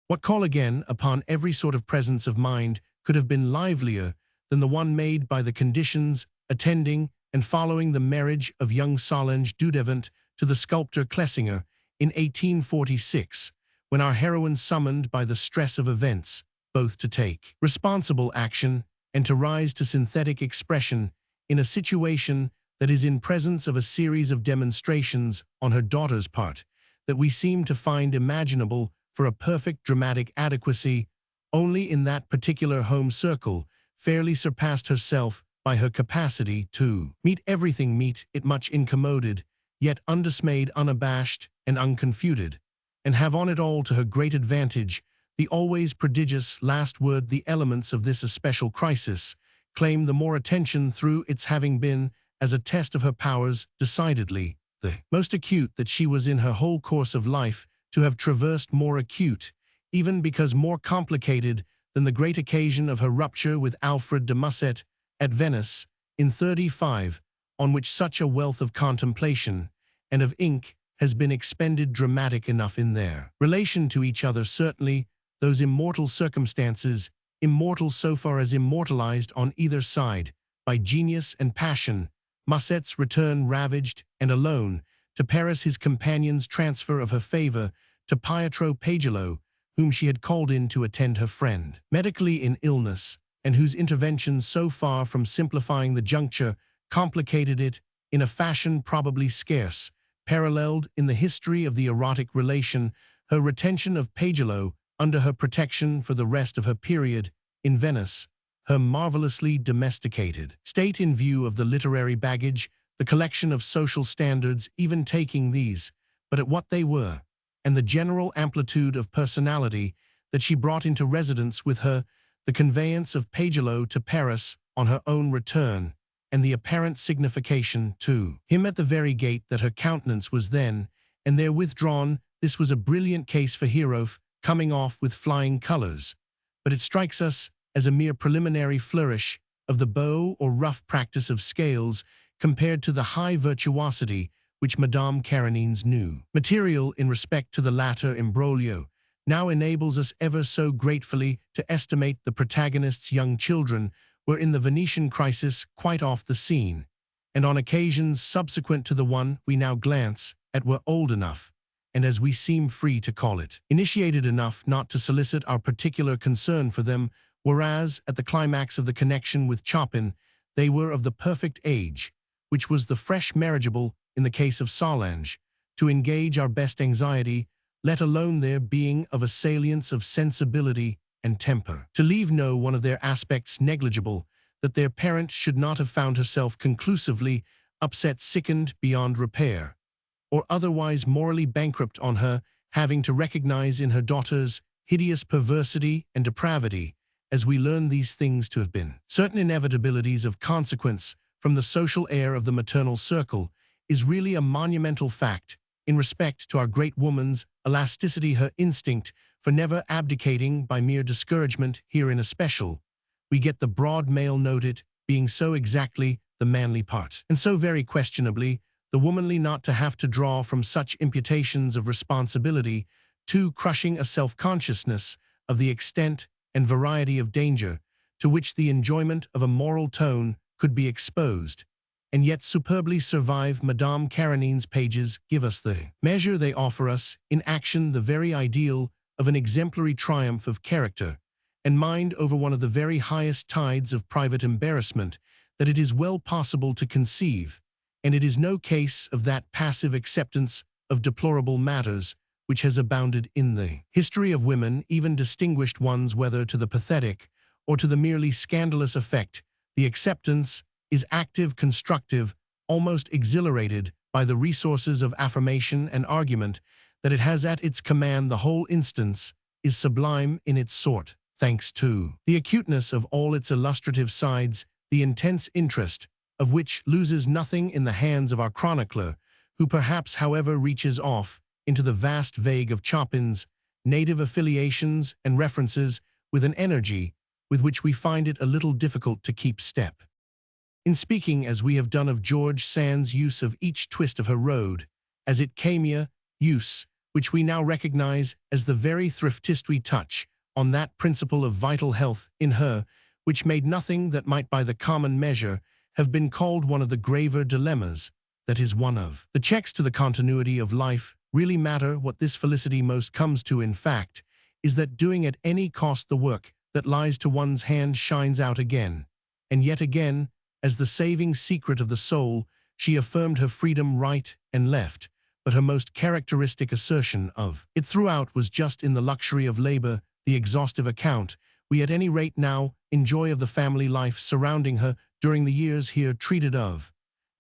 What call again upon every sort of presence of mind could have been livelier than the one made by the conditions attending and following the marriage of young Solange Dudevant to the sculptor Clesinger in 1846, when our heroine summoned by the stress of events both to take responsible action and to rise to synthetic expression in a situation that is in presence of a series of demonstrations on her daughter's part that we seem to find imaginable for a perfect dramatic adequacy, only in that particular home circle fairly surpassed herself by her capacity to meet everything, meet it much incommoded, yet undismayed, unabashed, and unconfuted, and have on it all to her great advantage the always prodigious last word. The elements of this especial crisis claim the more attention through its having been, as a test of her powers, decidedly the most acute that she was in her whole course of life to have traversed, more acute, even because more complicated than the great occasion of her rupture with Alfred de Musset at Venice in 35, on which such a wealth of contemplation and of ink has been expended, dramatic enough in their relation to each other. Certainly, those immortal circumstances, immortal so far as immortalized on either side by genius and passion, Musset's return ravaged and alone to Paris, his companion's transfer of her favor to Pietro Pagello, whom she had called in to attend her friend medically in illness, and whose interventions, so far from simplifying the juncture, complicated it in a fashion probably scarce paralleled in the history of the erotic relation. Her retention of Pagello under her protection for the rest of her period in Venice, her marvelously domesticated state in view of the literary baggage, the collection of social standards, even taking these, but at what they were, and the general amplitude of personality that she brought into residence with her, the conveyance of Pagello to Paris on her own return, and the apparent signification to him at the very gate that her countenance was then and there withdrawn. This was a brilliant case for hero coming off with flying colors, but it strikes us as a mere preliminary flourish of the bow or rough practice of scales compared to the high virtuosity which Madame Karenin's new material in respect to the latter imbroglio now enables us ever so gratefully to estimate. The protagonist's young children were in the Venetian crisis quite off the scene, and on occasions subsequent to the one we now glance at were old enough, and as we seem free to call it, initiated enough not to solicit our particular concern for them, whereas at the climax of the connection with Chopin they were of the perfect age, which was the fresh marriageable in the case of Solange, to engage our best anxiety, let alone their being of a salience of sensibility and temper, to leave no one of their aspects negligible, that their parent should not have found herself conclusively upset, sickened beyond repair, or otherwise morally bankrupt on her having to recognize in her daughter's hideous perversity and depravity, as we learn these things to have been certain inevitabilities of consequence from the social air of the maternal circle, is really a monumental fact in respect to our great woman's elasticity, her instinct for never abdicating by mere discouragement. Here in especial, we get the broad male noted being so exactly the manly part, and so very questionably the womanly not to have to draw from such imputations of responsibility too crushing a self-consciousness of the extent and variety of danger, to which the enjoyment of a moral tone could be exposed, and yet superbly survive Madame Karenine's pages give us the measure they offer us, in action the very ideal of an exemplary triumph of character, and mind over one of the very highest tides of private embarrassment that it is well possible to conceive, and it is no case of that passive acceptance of deplorable matters which has abounded in the history of women, even distinguished ones, whether to the pathetic or to the merely scandalous effect. The acceptance is active, constructive, almost exhilarated by the resources of affirmation and argument that it has at its command. The whole instance is sublime in its sort, thanks to the acuteness of all its illustrative sides, the intense interest of which loses nothing in the hands of our chronicler, who perhaps, however, reaches off into the vast vague of Chopin's native affiliations and references with an energy with which we find it a little difficult to keep step. In speaking as we have done of George Sand's use of each twist of her road, as it camea, use, which we now recognize as the very thriftist we touch on that principle of vital health in her, which made nothing that might by the common measure have been called one of the graver dilemmas, that is one of the checks to the continuity of life, really matter. What this felicity most comes to, in fact, is that doing at any cost the work that lies to one's hand shines out again, and yet again, as the saving secret of the soul. She affirmed her freedom right and left, but her most characteristic assertion of it throughout was just in the luxury of labor, the exhaustive account we at any rate now enjoy of the family life surrounding her during the years here treated of,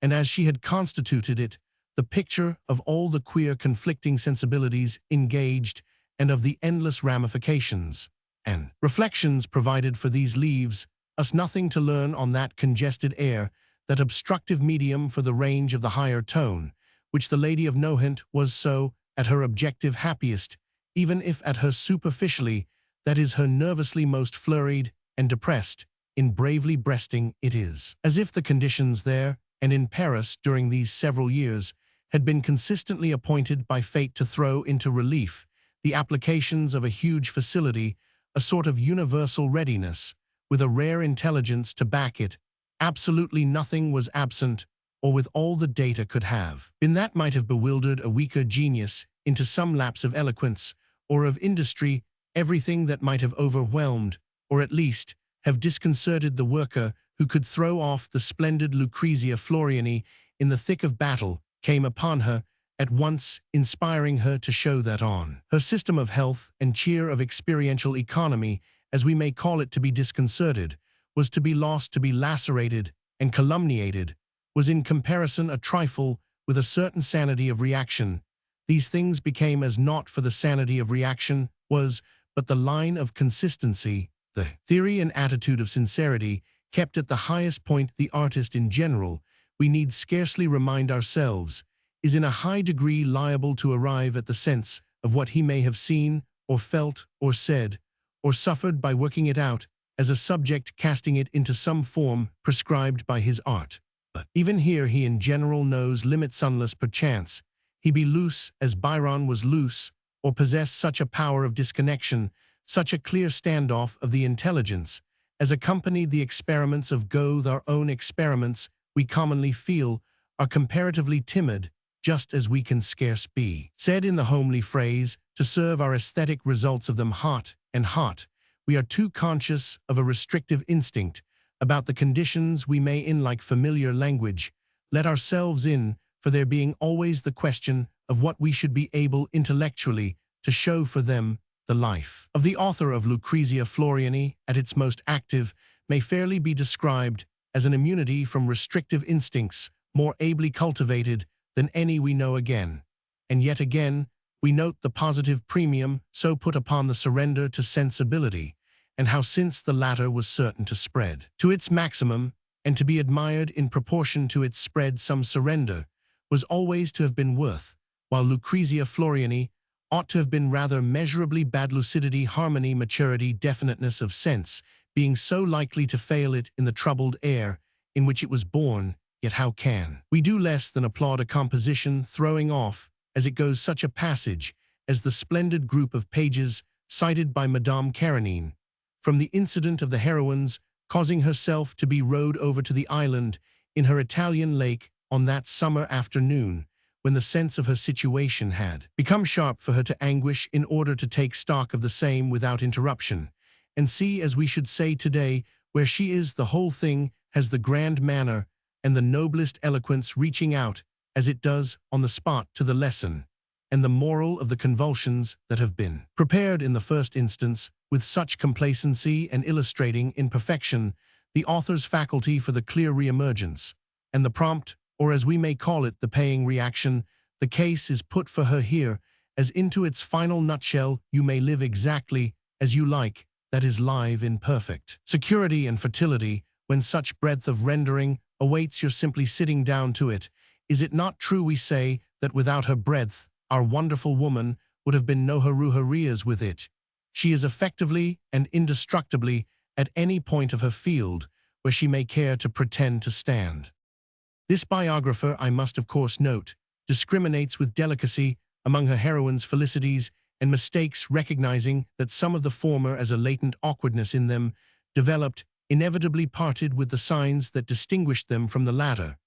and as she had constituted it, the picture of all the queer conflicting sensibilities engaged and of the endless ramifications and reflections provided for these leaves us nothing to learn on that congested air, that obstructive medium for the range of the higher tone, which the Lady of Nohant was so, at her objective happiest, even if at her superficially, that is her nervously most flurried and depressed, in bravely breasting it is, as if the conditions there, and in Paris during these several years, had been consistently appointed by fate to throw into relief the applications of a huge facility, a sort of universal readiness, with a rare intelligence to back it. Absolutely nothing was absent, or with all the data could have been that might have bewildered a weaker genius into some lapse of eloquence or of industry, everything that might have overwhelmed, or at least have disconcerted the worker who could throw off the splendid Lucrezia Floriani in the thick of battle, came upon her, at once inspiring her to show that on her system of health and cheer, of experiential economy, as we may call it, to be disconcerted, was to be lost, to be lacerated and calumniated, was in comparison a trifle with a certain sanity of reaction. These things became as naught, for the sanity of reaction was but the line of consistency, the theory and attitude of sincerity, kept at the highest point. The artist in general, we need scarcely remind ourselves, is in a high degree liable to arrive at the sense of what he may have seen, or felt, or said, or suffered by working it out, as a subject casting it into some form prescribed by his art. But even here he in general knows limits, unless perchance he be loose as Byron was loose, or possess such a power of disconnection, such a clear standoff of the intelligence, as accompanied the experiments of Goethe. Our own experiments, we commonly feel, are comparatively timid, just as we can scarce be said in the homely phrase, to serve our aesthetic results of them hot and hot. We are too conscious of a restrictive instinct about the conditions we may, in like familiar language, let ourselves in, for there being always the question of what we should be able intellectually to show for them. The life of the author of Lucrezia Floriani, at its most active, may fairly be described as an immunity from restrictive instincts, more ably cultivated than any we know. Again, and yet again, we note the positive premium so put upon the surrender to sensibility, and how, since the latter was certain to spread to its maximum, and to be admired in proportion to its spread, some surrender was always to have been worth, while Lucrezia Floriani ought to have been rather measurably bad. Lucidity, harmony, maturity, definiteness of sense, being so likely to fail it in the troubled air in which it was born. Yet how can we do less than applaud a composition throwing off, as it goes, such a passage as the splendid group of pages cited by Madame Karenine, from the incident of the heroines causing herself to be rowed over to the island in her Italian lake on that summer afternoon, when the sense of her situation had become sharp for her to anguish in order to take stock of the same without interruption, and see, as we should say today, where she is, the whole thing has the grand manner and the noblest eloquence, reaching out, as it does, on the spot to the lesson and the moral of the convulsions that have been prepared in the first instance with such complacency, and illustrating in perfection the author's faculty for the clear re-emergence and the prompt, or as we may call it, the paying reaction. The case is put for her here, as into its final nutshell: you may live exactly as you like, that is, live in perfect security and fertility, when such breadth of rendering awaits your simply sitting down to it. Is it not true, we say, that without her breadth, our wonderful woman would have been no Haruharias with it? She is effectively and indestructibly at any point of her field where she may care to pretend to stand. This biographer, I must of course note, discriminates with delicacy among her heroines' felicities and mistakes, recognizing that some of the former, as a latent awkwardness in them developed, inevitably parted with the signs that distinguished them from the latter.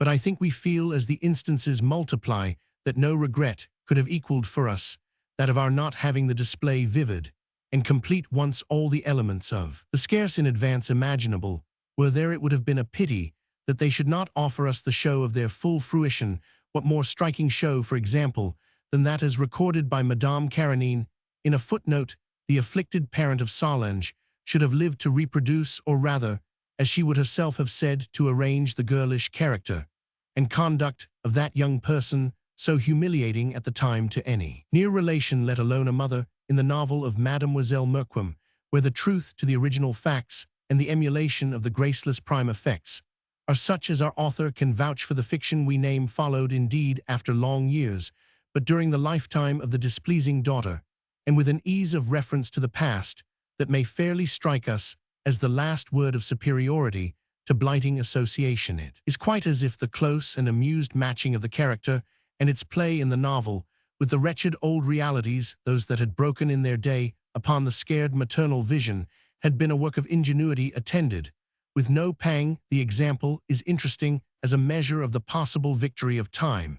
But I think we feel, as the instances multiply, that no regret could have equaled for us that of our not having the display vivid and complete once all the elements of the scarce in advance imaginable were there. It would have been a pity that they should not offer us the show of their full fruition. What more striking show, for example, than that as recorded by Madame Karenine in a footnote: the afflicted parent of Solange should have lived to reproduce, or rather, as she would herself have said, to arrange the girlish character and conduct of that young person, so humiliating at the time to any near relation, let alone a mother, in the novel of Mademoiselle Merquem, where the truth to the original facts and the emulation of the graceless prime effects are such as our author can vouch for. The fiction we name followed indeed after long years, but during the lifetime of the displeasing daughter, and with an ease of reference to the past that may fairly strike us as the last word of superiority to blighting association. It is quite as if the close and amused matching of the character and its play in the novel with the wretched old realities, those that had broken in their day upon the scared maternal vision, had been a work of ingenuity attended with no pang. The example is interesting as a measure of the possible victory of time,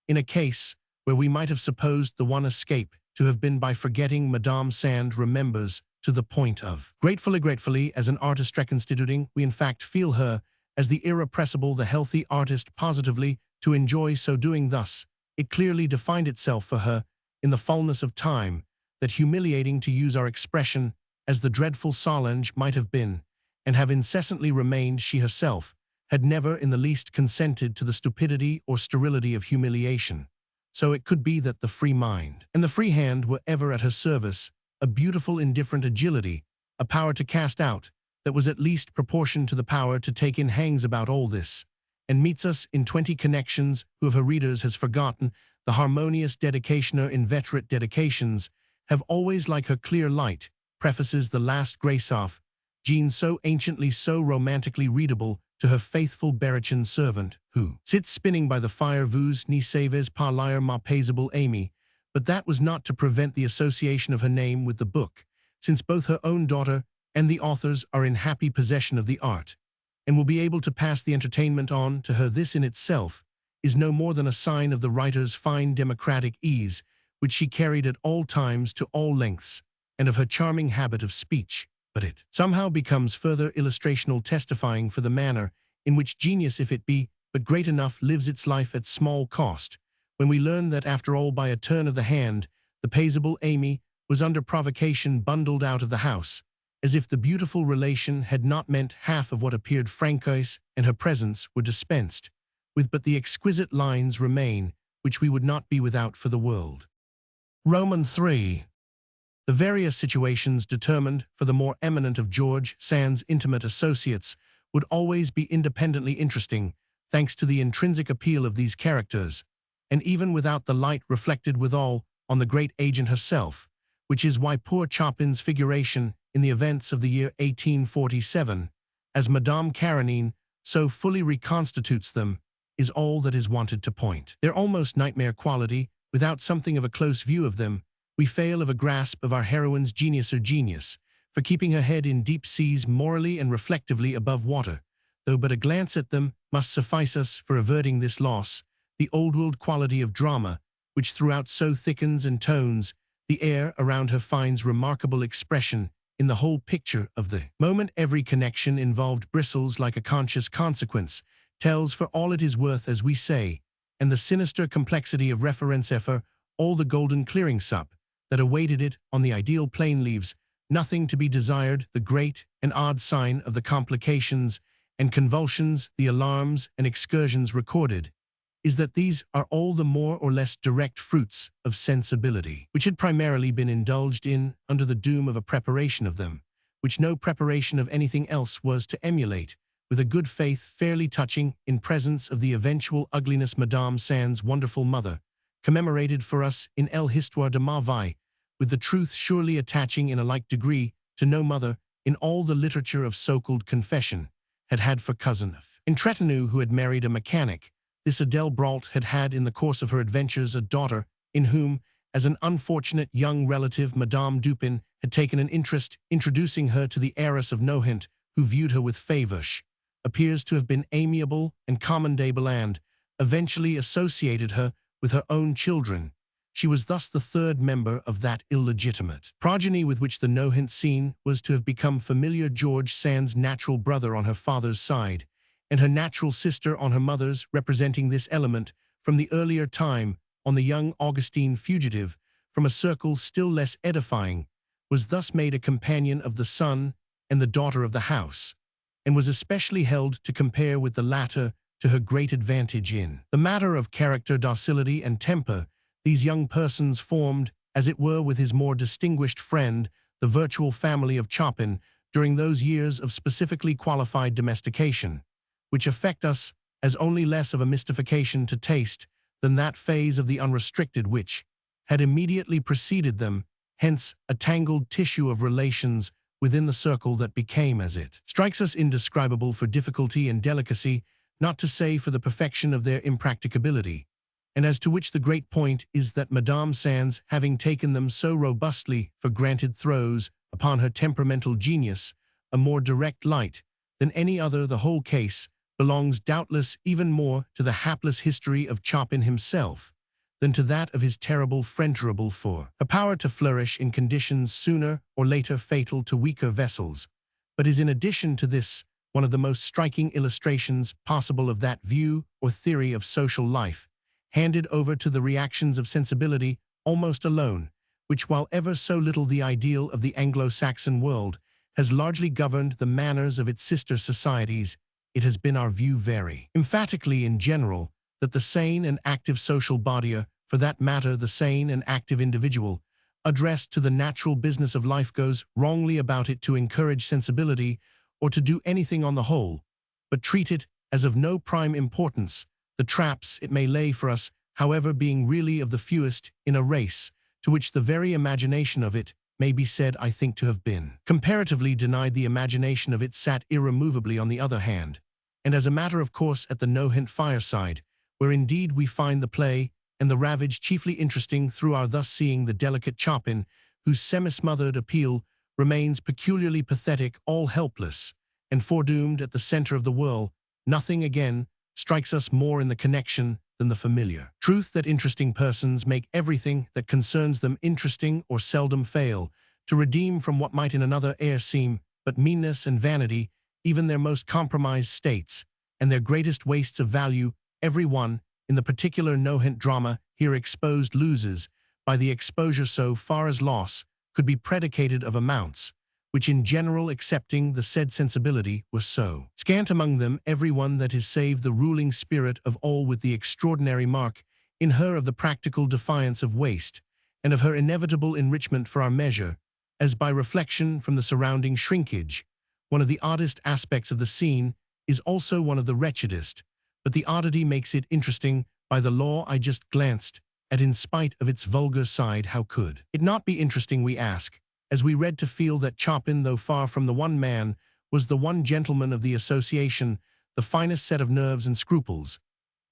in a case where we might have supposed the one escape to have been by forgetting. Madame Sand remembers to the point of gratefully as an artist reconstituting. We in fact feel her as the irrepressible, the healthy artist, positively to enjoy so doing. Thus, it clearly defined itself for her in the fullness of time, that humiliating, to use our expression, as the dreadful Solange might have been, and have incessantly remained, she herself had never in the least consented to the stupidity or sterility of humiliation. So it could be that the free mind and the free hand were ever at her service, a beautiful indifferent agility, a power to cast out that was at least proportioned to the power to take in. Hangs about all this, and meets us in 20 connections. Who of her readers has forgotten the harmonious dedicationer inveterate dedications have always, like her clear light, prefaces the last grace-off, Jean, so anciently, so romantically readable, to her faithful Berrichan servant, who sits spinning by the fire. Vous ne savez pas lire ma paisible Amy. But that was not to prevent the association of her name with the book, since both her own daughter and the author's are in happy possession of the art, and will be able to pass the entertainment on to her. This in itself is no more than a sign of the writer's fine democratic ease, which she carried at all times to all lengths, and of her charming habit of speech. But it somehow becomes further illustrational, testifying for the manner in which genius, if it be but great enough, lives its life at small cost, when we learn that, after all, by a turn of the hand, the paisible Amy was under provocation bundled out of the house, as if the beautiful relation had not meant half of what appeared franchise, and her presence were dispensed with, but the exquisite lines remain which we would not be without for the world. Roman 3. The various situations determined for the more eminent of George Sand's intimate associates would always be independently interesting, thanks to the intrinsic appeal of these characters, and even without the light reflected withal on the great agent herself, which is why poor Chopin's figuration in the events of the year 1847, as Madame Karenine so fully reconstitutes them, is all that is wanted to point their almost nightmare quality. Without something of a close view of them, we fail of a grasp of our heroine's genius or genius, for keeping her head in deep seas morally and reflectively above water, though but a glance at them must suffice us for averting this loss, the old-world quality of drama, which throughout so thickens and tones, the air around her finds remarkable expression in the whole picture of the moment. Every connection involved bristles like a conscious consequence, tells for all it is worth, as we say, and the sinister complexity of reference for all the golden clearing sup that awaited it on the ideal plane leaves nothing to be desired. The great and odd sign of the complications and convulsions, the alarms and excursions recorded, is that these are all the more or less direct fruits of sensibility, which had primarily been indulged in under the doom of a preparation of them, which no preparation of anything else was to emulate, with a good faith fairly touching in presence of the eventual ugliness. Madame Sand's wonderful mother, commemorated for us in L'Histoire de ma vie, with the truth surely attaching in a like degree to no mother in all the literature of so-called confession, had had for cousin. In Tretenue, who had married a mechanic, this Adele Brault had had in the course of her adventures a daughter in whom, as an unfortunate young relative, Madame Dupin had taken an interest, introducing her to the heiress of Nohant, who viewed her with favor, appears to have been amiable and commendable, and eventually associated her with her own children. She was thus the third member of that illegitimate progeny with which the Nohant scene was to have become familiar. George Sand's natural brother on her father's side, and her natural sister on her mother's, representing this element from the earlier time on the young Augustine fugitive from a circle still less edifying, was thus made a companion of the son and the daughter of the house, and was especially held to compare with the latter to her great advantage in the matter of character, docility, and temper. These young persons formed, as it were with his more distinguished friend, the virtual family of Chopin during those years of specifically qualified domestication, which affect us as only less of a mystification to taste than that phase of the unrestricted which had immediately preceded them, hence a tangled tissue of relations within the circle that became, as it strikes us, indescribable for difficulty and delicacy, not to say for the perfection of their impracticability, and as to which the great point is that Madame Sand's, having taken them so robustly for granted, throws upon her temperamental genius a more direct light than any other. The whole case belongs doubtless even more to the hapless history of Chopin himself than to that of his terrible friend, for a power to flourish in conditions sooner or later fatal to weaker vessels, but is in addition to this one of the most striking illustrations possible of that view or theory of social life, handed over to the reactions of sensibility almost alone, which, while ever so little the ideal of the Anglo-Saxon world, has largely governed the manners of its sister societies. It has been our view very emphatically in general that the sane and active social body, or for that matter the sane and active individual, addressed to the natural business of life, goes wrongly about it to encourage sensibility or to do anything on the whole, but treat it as of no prime importance, the traps it may lay for us, however, being really of the fewest in a race to which the very imagination of it may be said, I think, to have been comparatively denied. The imagination of it sat irremovably on the other hand, and as a matter of course, at the Nohant fireside, where indeed we find the play and the ravage chiefly interesting through our thus seeing the delicate Chopin, whose semi-smothered appeal remains peculiarly pathetic, all helpless, and foredoomed at the center of the whirl. Nothing, again, strikes us more in the connection than the familiar truth that interesting persons make everything that concerns them interesting, or seldom fail to redeem from what might in another air seem but meanness and vanity even their most compromised states, and their greatest wastes of value. Every one, in the particular Nohant drama here exposed, loses by the exposure so far as loss could be predicated of amounts, which in general, excepting the said sensibility, were so scant among them, every one that is save the ruling spirit of all, with the extraordinary mark in her of the practical defiance of waste, and of her inevitable enrichment for our measure, as by reflection from the surrounding shrinkage. One of the oddest aspects of the scene is also one of the wretchedest, but the oddity makes it interesting. By the law I just glanced at, in spite of its vulgar side, how could it not be interesting, we ask, as we read, to feel that Chopin, though far from the one man, was the one gentleman of the association, the finest set of nerves and scruples,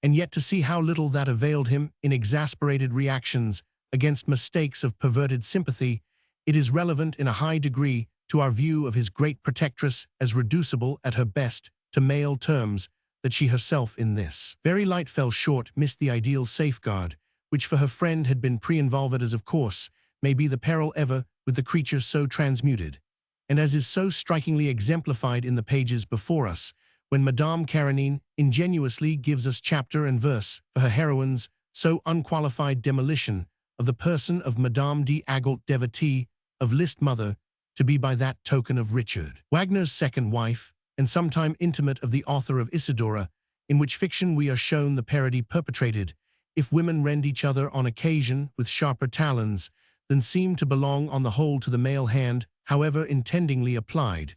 and yet to see how little that availed him in exasperated reactions against mistakes of perverted sympathy. It is relevant in a high degree to our view of his great protectress as reducible at her best to male terms, that she herself in this very light fell short, missed the ideal safeguard, which for her friend had been pre-involved as of course may be the peril ever with the creature so transmuted, and as is so strikingly exemplified in the pages before us, when Madame Karenine ingenuously gives us chapter and verse for her heroine's so unqualified demolition of the person of Madame d'Agoult devotee of Liszt mother, to be by that token of Richard Wagner's second wife, and sometime intimate of the author of Isidora, in which fiction we are shown the parody perpetrated, if women rend each other on occasion with sharper talons than seem to belong on the whole to the male hand, however intendingly applied,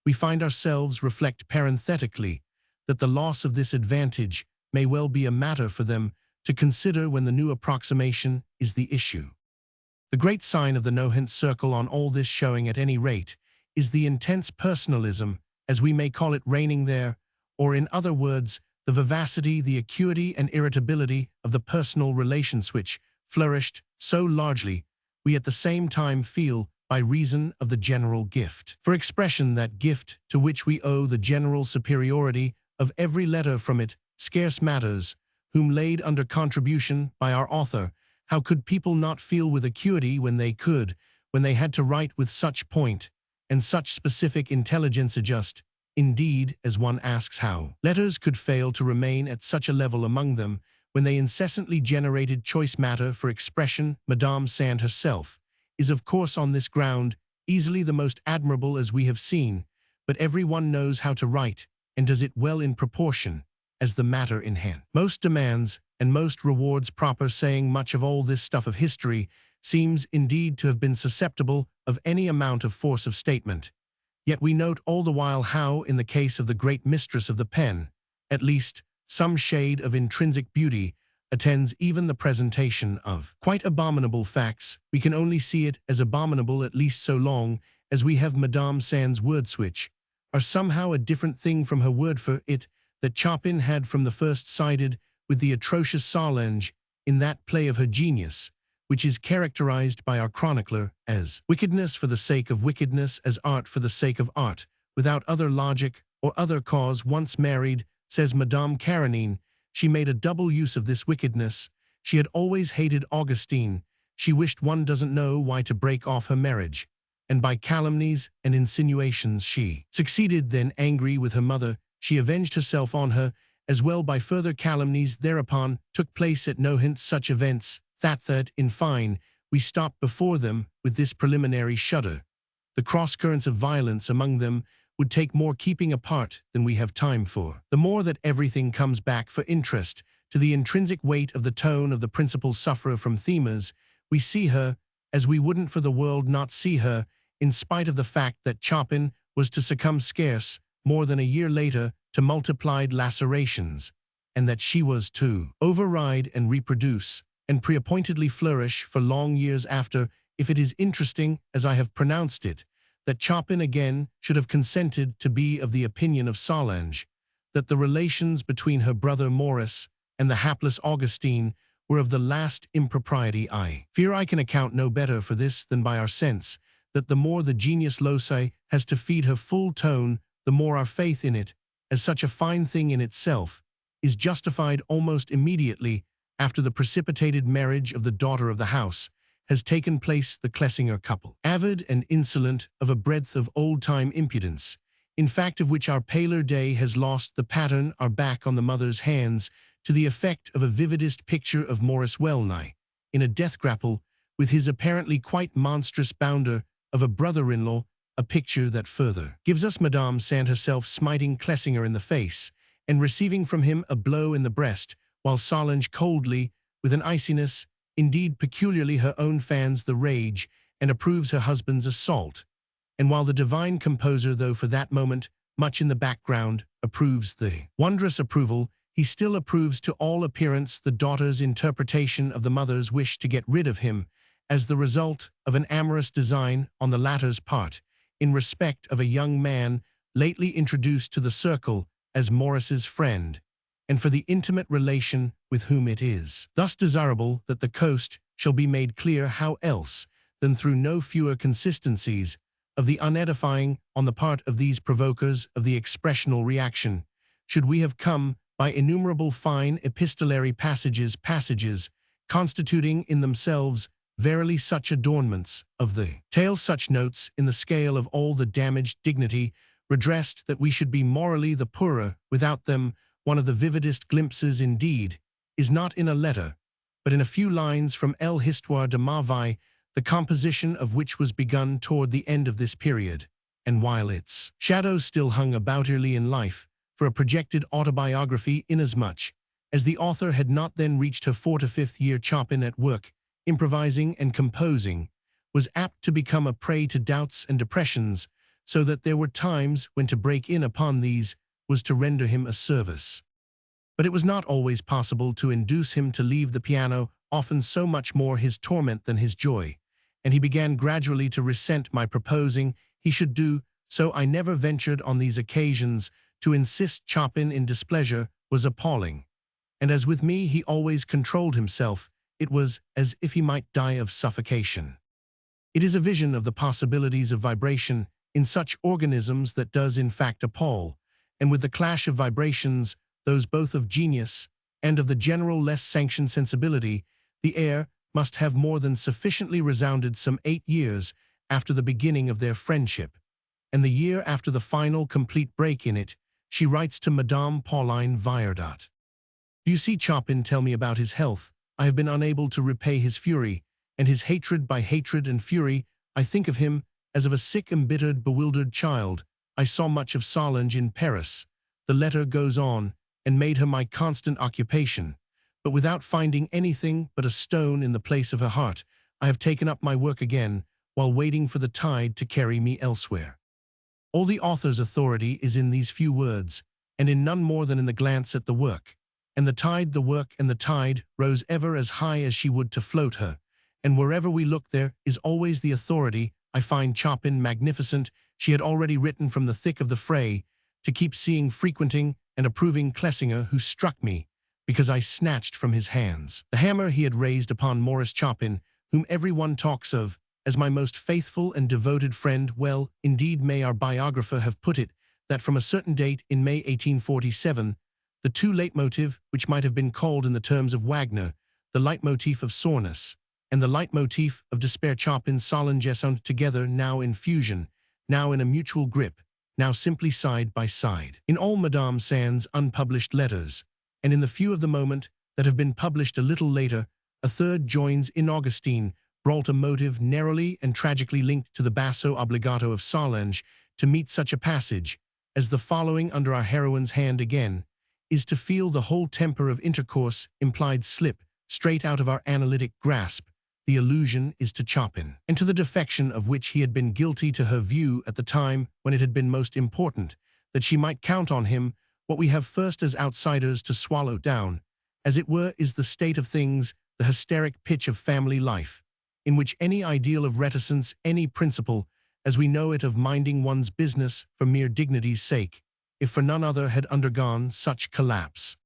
we find ourselves reflect parenthetically that the loss of this advantage may well be a matter for them to consider when the new approximation is the issue. The great sign of the no-hint circle on all this showing at any rate is the intense personalism, as we may call it, reigning there, or in other words, the vivacity, the acuity and irritability of the personal relations which flourished so largely, we at the same time feel, by reason of the general gift. For expression, that gift to which we owe the general superiority of every letter from it scarce matters, whom laid under contribution by our author, how could people not feel with acuity when they could, when they had to write with such point, and such specific intelligence just, indeed, as one asks how letters could fail to remain at such a level among them, when they incessantly generated choice matter for expression. Madame Sand herself is of course on this ground easily the most admirable as we have seen, but every one knows how to write, and does it well in proportion as the matter in hand most demands, and most rewards. Proper saying, much of all this stuff of history seems indeed to have been susceptible of any amount of force of statement. Yet we note all the while how, in the case of the great mistress of the pen, at least some shade of intrinsic beauty attends even the presentation of quite abominable facts. We can only see it as abominable at least so long as we have Madame Sand's words, which are somehow a different thing from her word for it that Chopin had from the first sided with the atrocious Solange in that play of her genius, which is characterized by our chronicler as wickedness for the sake of wickedness, as art for the sake of art, without other logic or other cause. Once married, says Madame Karenine, she made a double use of this wickedness. She had always hated Augustine. She wished one doesn't know why to break off her marriage, and by calumnies and insinuations she succeeded. Then, angry with her mother, she avenged herself on her, as well by further calumnies. Thereupon took place at no hint such events, that, in fine, we stop before them with this preliminary shudder. The cross-currents of violence among them would take more keeping apart than we have time for. The more that everything comes back for interest to the intrinsic weight of the tone of the principal sufferer from themas, we see her as we wouldn't for the world not see her, in spite of the fact that Chopin was to succumb scarce more than a year later to multiplied lacerations, and that she was to override and reproduce and preappointedly flourish for long years after. If it is interesting, as I have pronounced it, that Chopin again should have consented to be of the opinion of Solange, that the relations between her brother Maurice and the hapless Augustine were of the last impropriety, I fear I can account no better for this than by our sense that the more the genius loci has to feed her full tone, the more our faith in it, as such a fine thing in itself, is justified almost immediately after the precipitated marriage of the daughter of the house has taken place. The Clesinger couple, avid and insolent, of a breadth of old-time impudence, in fact of which our paler day has lost the pattern, are back on the mother's hands, to the effect of a vividest picture of Maurice wellnigh in a death grapple with his apparently quite monstrous bounder of a brother-in-law, a picture that further gives us Madame Sand herself smiting Clesinger in the face and receiving from him a blow in the breast, while Solange coldly, with an iciness indeed peculiarly her own, fans the rage and approves her husband's assault, and while the divine composer, though for that moment much in the background, approves the wondrous approval, he still approves to all appearance the daughter's interpretation of the mother's wish to get rid of him, as the result of an amorous design on the latter's part, in respect of a young man lately introduced to the circle as Maurice's friend, and for the intimate relation with whom it is thus desirable that the coast shall be made clear, how else than through no fewer consistencies of the unedifying on the part of these provokers of the expressional reaction, should we have come by innumerable fine epistolary passages constituting in themselves verily such adornments of the tale, such notes in the scale of all the damaged dignity redressed, that we should be morally the poorer without them. One of the vividest glimpses indeed is not in a letter, but in a few lines from El Histoire de ma vie, the composition of which was begun toward the end of this period, and while its shadow still hung about early in life, for a projected autobiography, inasmuch as the author had not then reached her 4th to 5th year. Chopin at work, improvising and composing, was apt to become a prey to doubts and depressions, so that there were times when to break in upon these was to render him a service. But it was not always possible to induce him to leave the piano, often so much more his torment than his joy, and he began gradually to resent my proposing he should do so. I never ventured on these occasions to insist. Chopin in displeasure was appalling, and as with me he always controlled himself, it was as if he might die of suffocation. It is a vision of the possibilities of vibration in such organisms that does in fact appall, and with the clash of vibrations, those both of genius and of the general less sanctioned sensibility, the air must have more than sufficiently resounded some 8 years after the beginning of their friendship, and the year after the final complete break in it. She writes to Madame Pauline Viardot. Do you see Chopin tell me about his health? I have been unable to repay his fury, and his hatred. By hatred and fury, I think of him as of a sick, embittered, bewildered child. I saw much of Solange in Paris. The letter goes on, and made her my constant occupation. But without finding anything but a stone in the place of her heart, I have taken up my work again, while waiting for the tide to carry me elsewhere. All the author's authority is in these few words, and in none more than in the glance at the work. And the tide, the work, and the tide rose ever as high as she would to float her, and wherever we look there is always the authority. I find Chopin magnificent. She had already written from the thick of the fray, to keep seeing, frequenting, and approving Clesinger, who struck me, because I snatched from his hands the hammer he had raised upon Maurice Chopin, whom every one talks of as my most faithful and devoted friend. Well, indeed may our biographer have put it, that from a certain date in May 1847, the two leitmotiv, which might have been called in the terms of Wagner, the leitmotif of soreness, and the leitmotif of despair, Chopin, Solange, sound together, now in fusion, now in a mutual grip, now simply side by side. In all Madame Sand's unpublished letters, and in the few of the moment that have been published a little later, a third joins in Augustine, brought a motive narrowly and tragically linked to the basso obbligato of Solange to meet such a passage as the following under our heroine's hand again, is to feel the whole temper of intercourse implied slip straight out of our analytic grasp. The allusion is to Chopin, and to the defection of which he had been guilty to her view at the time when it had been most important that she might count on him. What we have first as outsiders to swallow down, as it were, is the state of things, the hysteric pitch of family life, in which any ideal of reticence, any principle, as we know it, of minding one's business for mere dignity's sake, if for none other, had undergone such collapse.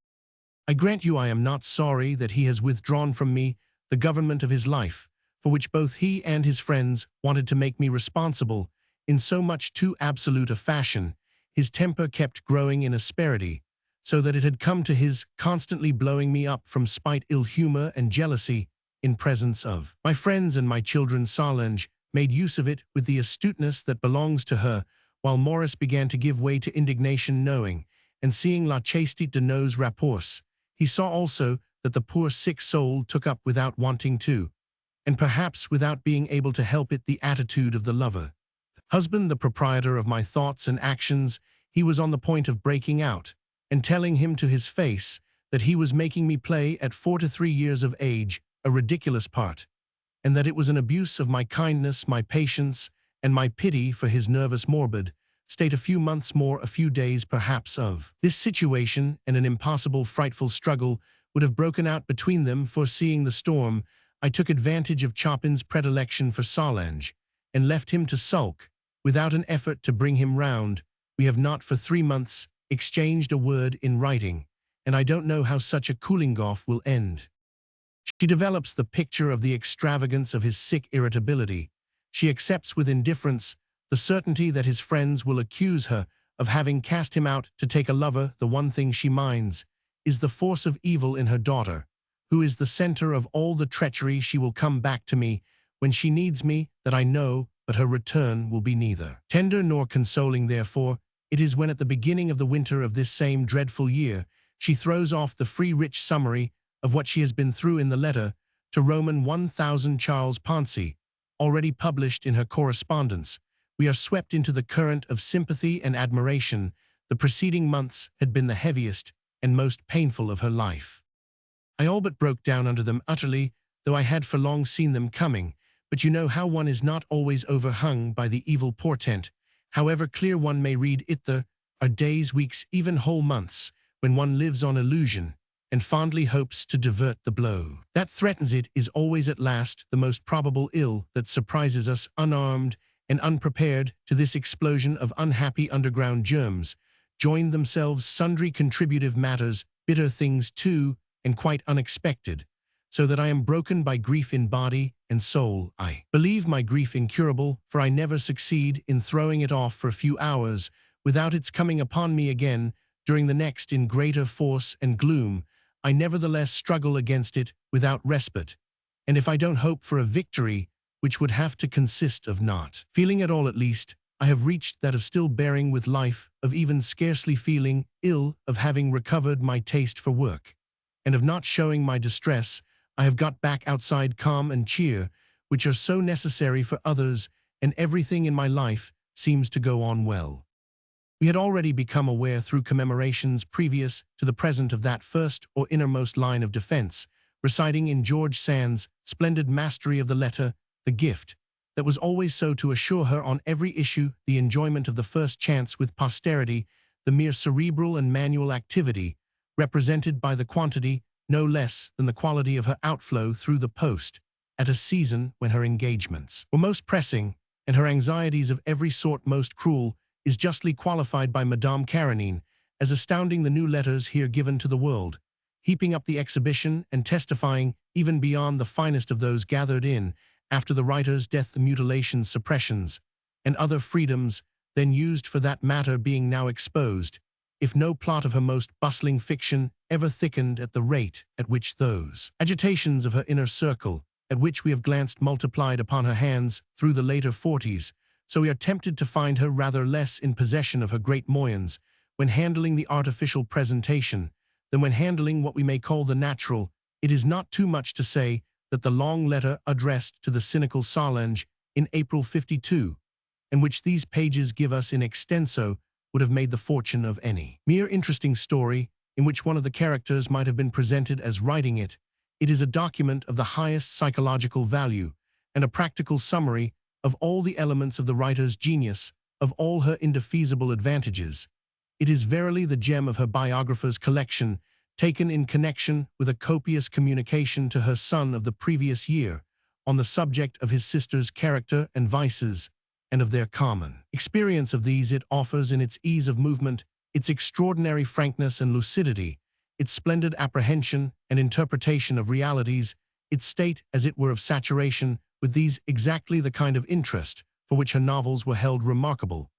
I grant you I am not sorry that he has withdrawn from me the government of his life, for which both he and his friends wanted to make me responsible, in so much too absolute a fashion. His temper kept growing in asperity, so that it had come to his constantly blowing me up from spite, ill humor, and jealousy, in presence of my friends and my children. Solange made use of it with the astuteness that belongs to her, while Maurice began to give way to indignation, knowing and seeing la chastité de nos rapports. He saw also that the poor sick soul took up without wanting to, and perhaps without being able to help it, the attitude of the lover. Husband, the proprietor of my thoughts and actions, he was on the point of breaking out, and telling him to his face that he was making me play at 4 to 3 years of age a ridiculous part, and that it was an abuse of my kindness, my patience, and my pity for his nervous morbid state. A few months more, a few days perhaps, of this situation, and an impossible, frightful struggle would have broken out between them. Foreseeing the storm, I took advantage of Chopin's predilection for Solange, and left him to sulk, without an effort to bring him round. We have not for 3 months exchanged a word in writing, and I don't know how such a cooling off will end. She develops the picture of the extravagance of his sick irritability. She accepts with indifference the certainty that his friends will accuse her of having cast him out to take a lover, the one thing she minds, is the force of evil in her daughter, who is the center of all the treachery. She will come back to me when she needs me, that I know, but her return will be neither tender nor consoling. Therefore, it is when at the beginning of the winter of this same dreadful year, she throws off the free rich summary of what she has been through in the letter to Roman 1000 Charles Poncy, already published in her correspondence. We are swept into the current of sympathy and admiration. The preceding months had been the heaviest and most painful of her life. I all but broke down under them utterly, though I had for long seen them coming. But you know how one is not always overhung by the evil portent. However clear one may read it, there are days, weeks, even whole months, when one lives on illusion and fondly hopes to divert the blow that threatens it is always at last the most probable ill that surprises us unarmed and unprepared. To this explosion of unhappy underground germs join themselves sundry contributive matters, bitter things too, and quite unexpected, so that I am broken by grief in body and soul. I believe my grief incurable, for I never succeed in throwing it off for a few hours without its coming upon me again during the next in greater force and gloom. I nevertheless struggle against it without respite, and if I don't hope for a victory, which would have to consist of not feeling at all, at least I have reached that of still bearing with life, of even scarcely feeling ill, of having recovered my taste for work, and of not showing my distress. I have got back outside calm and cheer, which are so necessary for others, and everything in my life seems to go on well. We had already become aware through commemorations previous to the present of that first or innermost line of defense, reciting in George Sand's splendid mastery of the letter, the gift, that was always so to assure her on every issue the enjoyment of the first chance with posterity, the mere cerebral and manual activity, represented by the quantity, no less than the quality of her outflow through the post, at a season when her engagements were most pressing, and her anxieties of every sort most cruel, is justly qualified by Madame Karenine as astounding. The new letters here given to the world, heaping up the exhibition and testifying even beyond the finest of those gathered in after the writer's death, the mutilations, suppressions, and other freedoms then used for that matter being now exposed, if no plot of her most bustling fiction ever thickened at the rate at which those agitations of her inner circle, at which we have glanced multiplied upon her hands through the later 40s, so we are tempted to find her rather less in possession of her great moyens when handling the artificial presentation than when handling what we may call the natural. It is not too much to say that the long letter addressed to the cynical Solange in April '52, and which these pages give us in extenso, would have made the fortune of any mere interesting story in which one of the characters might have been presented as writing it. It is a document of the highest psychological value, and a practical summary of all the elements of the writer's genius, of all her indefeasible advantages. It is verily the gem of her biographer's collection, taken in connection with a copious communication to her son of the previous year, on the subject of his sister's character and vices, and of their common experience of these. It offers in its ease of movement, its extraordinary frankness and lucidity, its splendid apprehension and interpretation of realities, its state as it were of saturation with these, exactly the kind of interest for which her novels were held remarkable.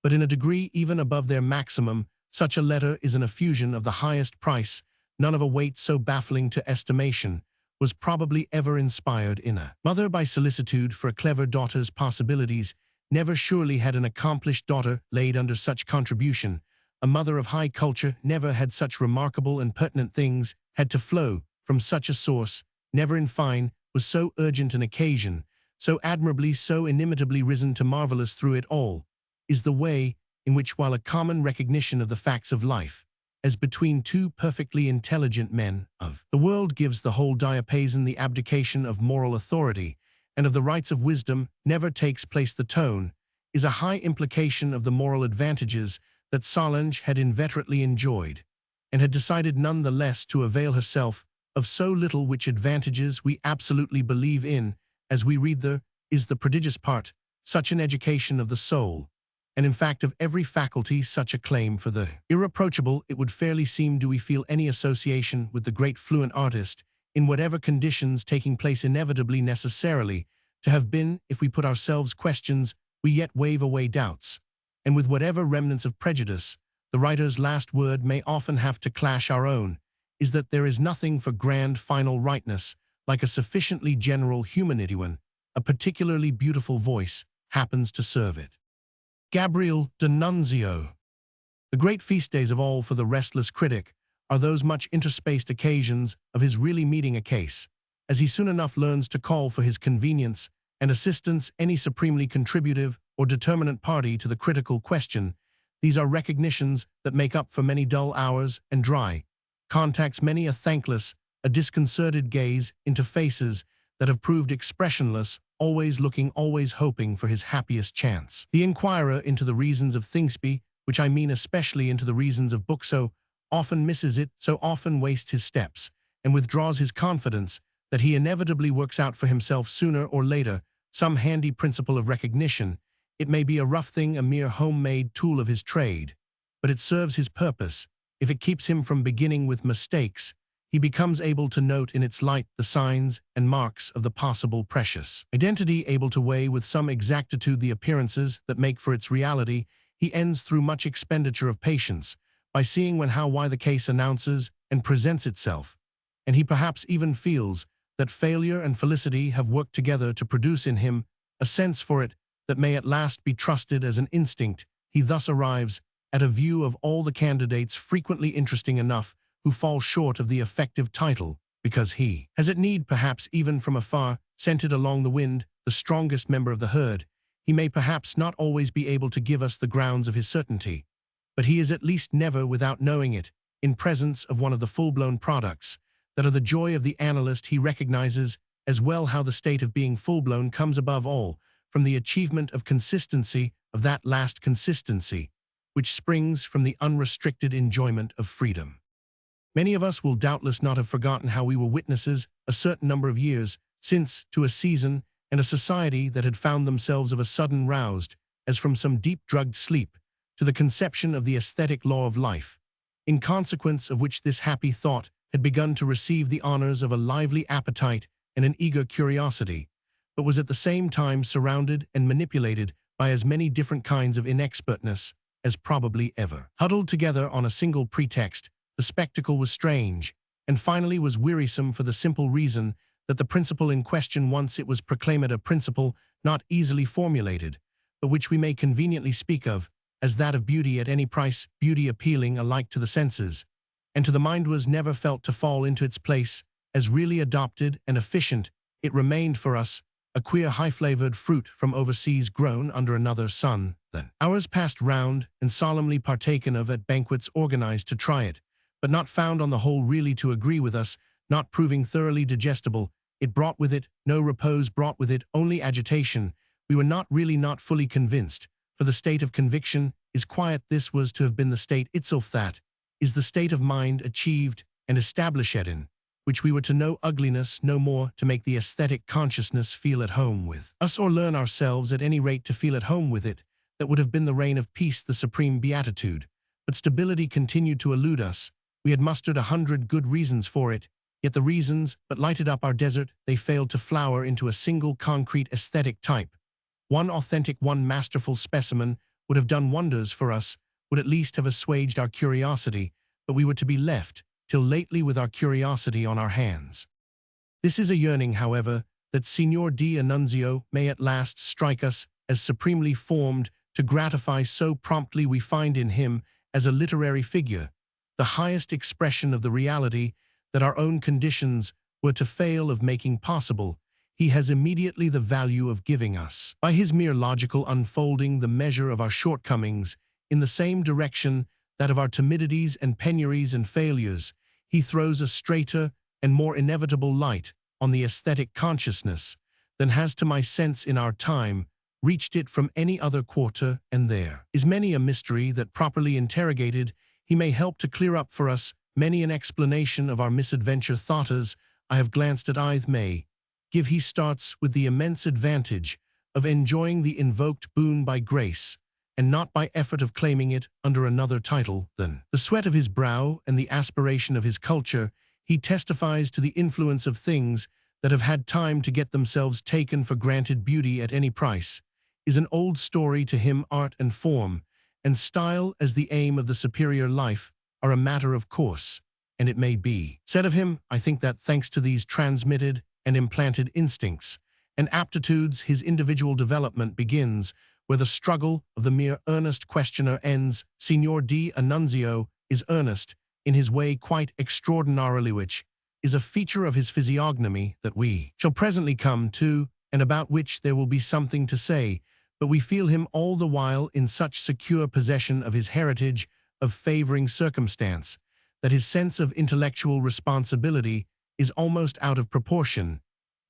But in a degree even above their maximum, such a letter is an effusion of the highest price. None of a weight so baffling to estimation was probably ever inspired in a mother by solicitude for a clever daughter's possibilities. Never surely had an accomplished daughter laid under such contribution. A mother of high culture never had such remarkable and pertinent things had to flow from such a source. Never, in fine, was so urgent an occasion, so admirably, so inimitably risen to marvelous through it all, is the way in which, while a common recognition of the facts of life, as between two perfectly intelligent men of the world, gives the whole diapason the abdication of moral authority and of the rights of wisdom, never takes place the tone, is a high implication of the moral advantages that Solange had inveterately enjoyed, and had decided none the less to avail herself of so little, which advantages we absolutely believe in, as we read there, is the prodigious part, such an education of the soul, and in fact of every faculty, such a claim for the irreproachable. It would fairly seem, do we feel any association with the great fluent artist, in whatever conditions taking place inevitably necessarily, to have been, if we put ourselves questions we yet wave away doubts, and with whatever remnants of prejudice, the writer's last word may often have to clash our own, is that there is nothing for grand final rightness like a sufficiently general humanity when a particularly beautiful voice happens to serve it. Gabriel D'Annunzio. The great feast days of all for the restless critic are those much interspaced occasions of his really meeting a case, as he soon enough learns to call for his convenience and assistance any supremely contributive or determinant party to the critical question. These are recognitions that make up for many dull hours and dry contacts, many a thankless, a disconcerted gaze into faces that have proved expressionless, always looking, always hoping for his happiest chance. The inquirer into the reasons of Thingsby, which I mean especially into the reasons of book, so often misses it, so often wastes his steps, and withdraws his confidence that he inevitably works out for himself sooner or later some handy principle of recognition. It may be a rough thing, a mere homemade tool of his trade, but it serves his purpose. If it keeps him from beginning with mistakes, he becomes able to note in its light the signs and marks of the possible precious identity, able to weigh with some exactitude the appearances that make for its reality. He ends through much expenditure of patience by seeing when, how, why the case announces and presents itself, and he perhaps even feels that failure and felicity have worked together to produce in him a sense for it that may at last be trusted as an instinct. He thus arrives at a view of all the candidates, frequently interesting enough, who fall short of the effective title, because he has at need, perhaps even from afar, scented along the wind, the strongest member of the herd. He may perhaps not always be able to give us the grounds of his certainty, but he is at least never, without knowing it, in presence of one of the full-blown products that are the joy of the analyst. He recognizes as well how the state of being full-blown comes above all from the achievement of consistency, of that last consistency, which springs from the unrestricted enjoyment of freedom. Many of us will doubtless not have forgotten how we were witnesses a certain number of years since to a season and a society that had found themselves of a sudden roused, as from some deep drugged sleep, to the conception of the aesthetic law of life, in consequence of which this happy thought had begun to receive the honors of a lively appetite and an eager curiosity, but was at the same time surrounded and manipulated by as many different kinds of inexpertness as probably ever. Huddled together on a single pretext, the spectacle was strange, and finally was wearisome for the simple reason that the principle in question, once it was proclaimed a principle not easily formulated, but which we may conveniently speak of as that of beauty at any price, beauty appealing alike to the senses and to the mind, was never felt to fall into its place as really adopted and efficient. It remained for us a queer high-flavored fruit from overseas, grown under another sun. Then hours passed round and solemnly partaken of at banquets organized to try it, but not found on the whole really to agree with us, not proving thoroughly digestible. It brought with it no repose, brought with it only agitation. We were not fully convinced, for the state of conviction is quiet. This was to have been the state itself, that is the state of mind achieved and established in, which we were to know ugliness no more, to make the aesthetic consciousness feel at home with us, or learn ourselves at any rate to feel at home with it. That would have been the reign of peace, the supreme beatitude. But stability continued to elude us. We had mustered 100 good reasons for it, yet the reasons but lighted up our desert. They failed to flower into a single concrete aesthetic type. One authentic, one masterful specimen would have done wonders for us, would at least have assuaged our curiosity, but we were to be left, till lately, with our curiosity on our hands. This is a yearning, however, that Signor D'Annunzio may at last strike us as supremely formed to gratify. So promptly we find in him, as a literary figure, the highest expression of the reality that our own conditions were to fail of making possible. He has immediately the value of giving us, by his mere logical unfolding, the measure of our shortcomings, in the same direction that of our timidities and penuries and failures. He throws a straighter and more inevitable light on the aesthetic consciousness than has, to my sense, in our time, reached it from any other quarter, and there is many a mystery that, properly interrogated, he may help to clear up for us. Many an explanation of our misadventure, thought as I have glanced at Ith may give. He starts with the immense advantage of enjoying the invoked boon by grace, and not by effort of claiming it under another title than the sweat of his brow and the aspiration of his culture. He testifies to the influence of things that have had time to get themselves taken for granted, beauty at any price. is an old story to him. Art and form, and style as the aim of the superior life, are a matter of course, and it may be said of him, I think, that thanks to these transmitted and implanted instincts and aptitudes, his individual development begins where the struggle of the mere earnest questioner ends. Signor D'Annunzio is earnest, in his way quite extraordinarily, which is a feature of his physiognomy that we shall presently come to, and about which there will be something to say, but we feel him all the while in such secure possession of his heritage of favoring circumstance, that his sense of intellectual responsibility is almost out of proportion.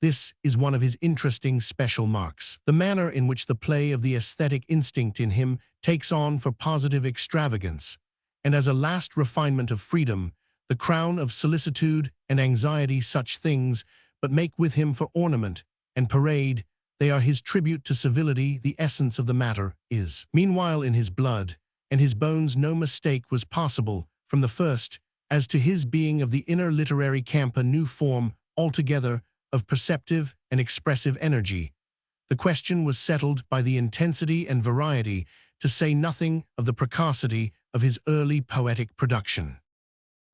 This is one of his interesting special marks. The manner in which the play of the aesthetic instinct in him takes on for positive extravagance, and as a last refinement of freedom, the crown of solicitude and anxiety, such things but make with him for ornament and parade, they are his tribute to civility. The essence of the matter is, meanwhile, in his blood and his bones. No mistake was possible from the first as to his being of the inner literary camp, a new form altogether of perceptive and expressive energy. The question was settled by the intensity and variety, to say nothing of the precocity, of his early poetic production.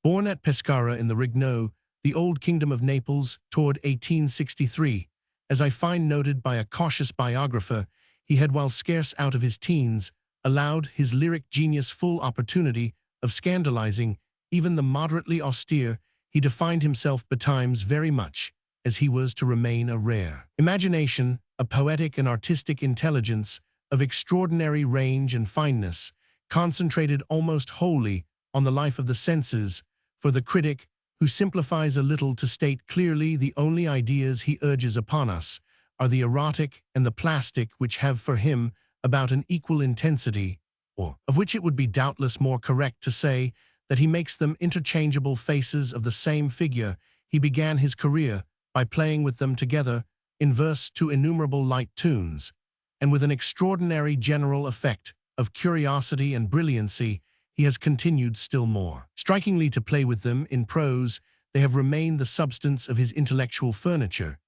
Born at Pescara in the Regno, the old kingdom of Naples, toward 1863, as I find noted by a cautious biographer, he had, while scarce out of his teens, allowed his lyric genius full opportunity of scandalizing even the moderately austere. He defined himself betimes very much as he was to remain a rare imagination, a poetic and artistic intelligence of extraordinary range and fineness, concentrated almost wholly on the life of the senses. For the critic, who simplifies a little to state clearly, the only ideas he urges upon us are the erotic and the plastic, which have for him about an equal intensity, or of which it would be doubtless more correct to say that he makes them interchangeable faces of the same figure. He began his career by playing with them together in verse to innumerable light tunes, and with an extraordinary general effect of curiosity and brilliancy, he has continued still more strikingly to play with them in prose. They have remained the substance of his intellectual furniture.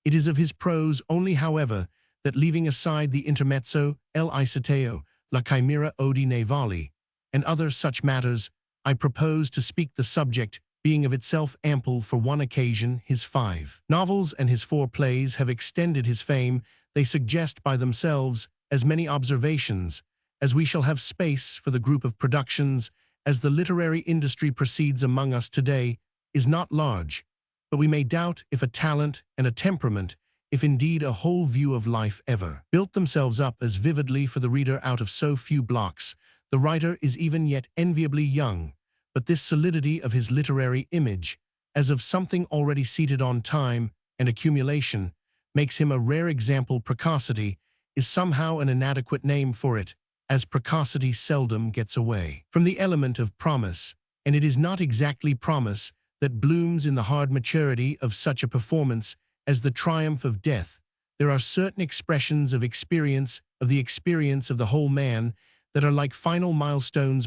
It is of his prose only, however, that, leaving aside the intermezzo, el isoteo, la chimera odi navali, and other such matters, I propose to speak. The subject being of itself ample for one occasion, his 5 novels and his 4 plays have extended his fame. They suggest by themselves as many observations as we shall have space for. The group of productions, as the literary industry proceeds among us today, is not large, but we may doubt if a talent and a temperament, if indeed a whole view of life, ever built themselves up as vividly for the reader out of so few blocks. The writer is even yet enviably young, but this solidity of his literary image, as of something already seated on time and accumulation, makes him a rare example. Precocity is somehow an inadequate name for it, as precocity seldom gets away from the element of promise, and it is not exactly promise that blooms in the hard maturity of such a performance as the triumph of death. There are certain expressions of experience, of the experience of the whole man, that are like final milestones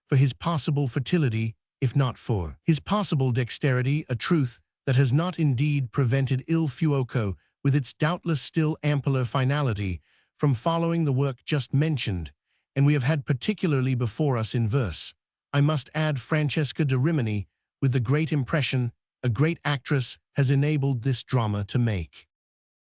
for his possible fertility, if not for his possible dexterity, a truth that has not indeed prevented il fuoco, with its doubtless still ampler finality, from following the work just mentioned, and we have had particularly before us in verse. I must add Francesca da Rimini, with the great impression a great actress has enabled this drama to make.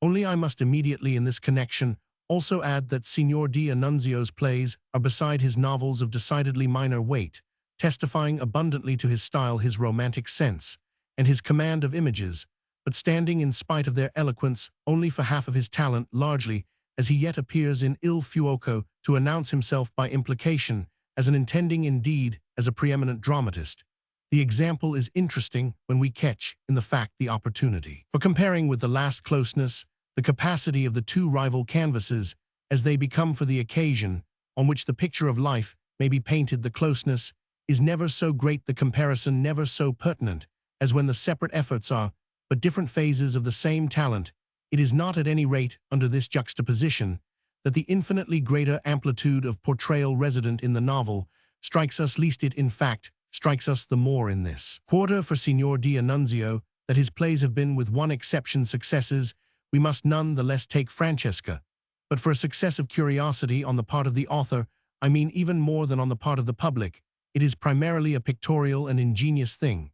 Only I must immediately in this connection also add that Signor D'Annunzio's plays are, beside his novels, of decidedly minor weight, testifying abundantly to his style, his romantic sense, and his command of images, but standing in spite of their eloquence only for half of his talent, largely as he yet appears in Il Fuoco to announce himself by implication as an intending, indeed, as a preeminent dramatist. The example is interesting when we catch in the fact the opportunity for comparing with the last closeness the capacity of the 2 rival canvases as they become for the occasion on which the picture of life may be painted. The closeness is never so great, the comparison never so pertinent, as when the separate efforts are but different phases of the same talent. It is not at any rate under this juxtaposition that the infinitely greater amplitude of portrayal resident in the novel strikes us least. It, in fact, strikes us the more in this quarter for Signor D'Annunzio that his plays have been, with one exception, successes. We must none the less take Francesca, But for a success of curiosity on the part of the author, I mean even more than on the part of the public, it is primarily a pictorial and ingenious thing.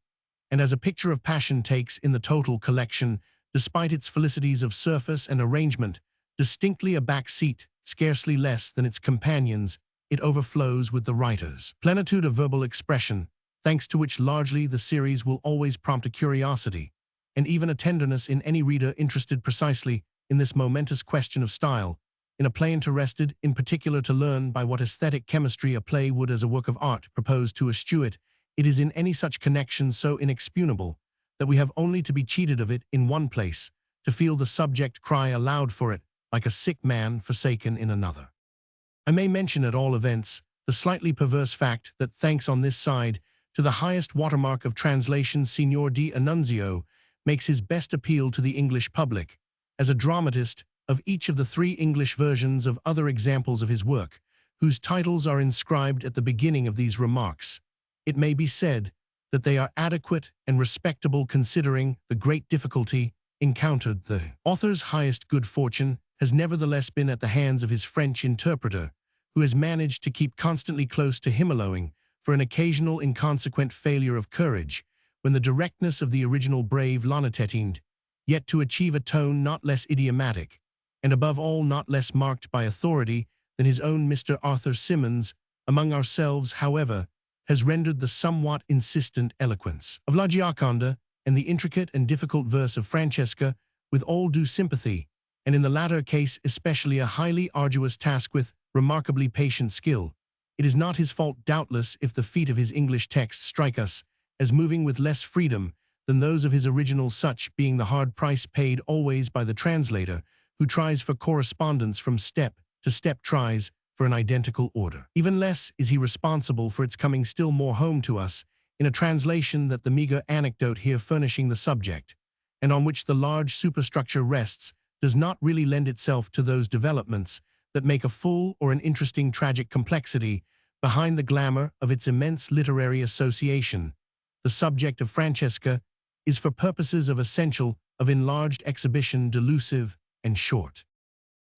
And as a picture of passion takes in the total collection, despite its felicities of surface and arrangement, distinctly a back seat, scarcely less than its companions, it overflows with the writer's plenitude of verbal expression, thanks to which largely the series will always prompt a curiosity, and even a tenderness in any reader interested precisely in this momentous question of style, in a play interested in particular to learn by what aesthetic chemistry a play would as a work of art propose to eschew it. It is in any such connection so inexpugnable that we have only to be cheated of it in one place, to feel the subject cry aloud for it, like a sick man forsaken in another. I may mention at all events the slightly perverse fact that thanks on this side to the highest watermark of translation, Signor D'Annunzio makes his best appeal to the English public, as a dramatist of each of the 3 English versions of other examples of his work, whose titles are inscribed at the beginning of these remarks. It may be said that they are adequate and respectable considering the great difficulty encountered. The author's highest good fortune has nevertheless been at the hands of his French interpreter, who has managed to keep constantly close to him, allowing for an occasional inconsequent failure of courage, when the directness of the original brave attuned, yet to achieve a tone not less idiomatic, and above all not less marked by authority than his own Mr. Arthur Symons. Among ourselves, however, has rendered the somewhat insistent eloquence of La Gioconda and the intricate and difficult verse of Francesca with all due sympathy, and in the latter case especially a highly arduous task with remarkably patient skill. It is not his fault, doubtless, if the feet of his English texts strike us as moving with less freedom than those of his original, such being the hard price paid always by the translator, who tries for correspondence from step to step, tries for an identical order. Even less is he responsible for its coming still more home to us in a translation that the meager anecdote here furnishing the subject, and on which the large superstructure rests, does not really lend itself to those developments that make a full or an interesting tragic complexity behind the glamour of its immense literary association. The subject of Francesca is for purposes of essential, of enlarged exhibition, delusive and short.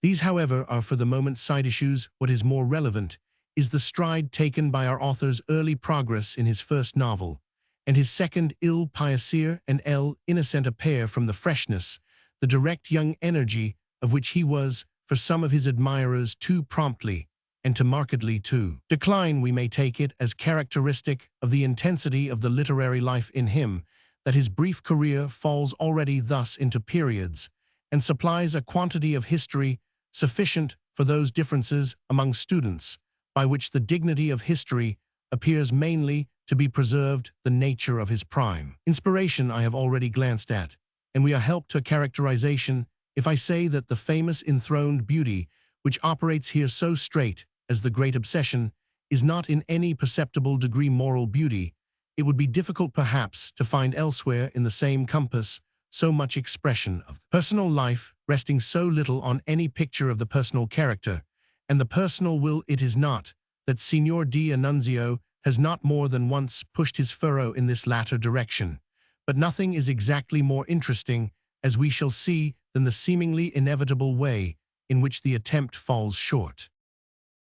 These, however, are for the moment side issues. What is more relevant is the stride taken by our author's early progress in his first novel, and his second, Il Piacere and El Innocente, pair from the freshness, the direct young energy of which he was, for some of his admirers, too promptly, and too markedly to decline. We may take it as characteristic of the intensity of the literary life in him that his brief career falls already thus into periods, and supplies a quantity of history sufficient for those differences among students, by which the dignity of history appears mainly to be preserved. The nature of his prime inspiration I have already glanced at, and we are helped to characterization if I say that the famous enthroned beauty, which operates here so straight as the great obsession, is not in any perceptible degree moral beauty. It would be difficult perhaps to find elsewhere in the same compass so much expression of personal life, resting so little on any picture of the personal character and the personal will. It is not that Signor D'Annunzio has not more than once pushed his furrow in this latter direction, but nothing is exactly more interesting, as we shall see, than the seemingly inevitable way in which the attempt falls short.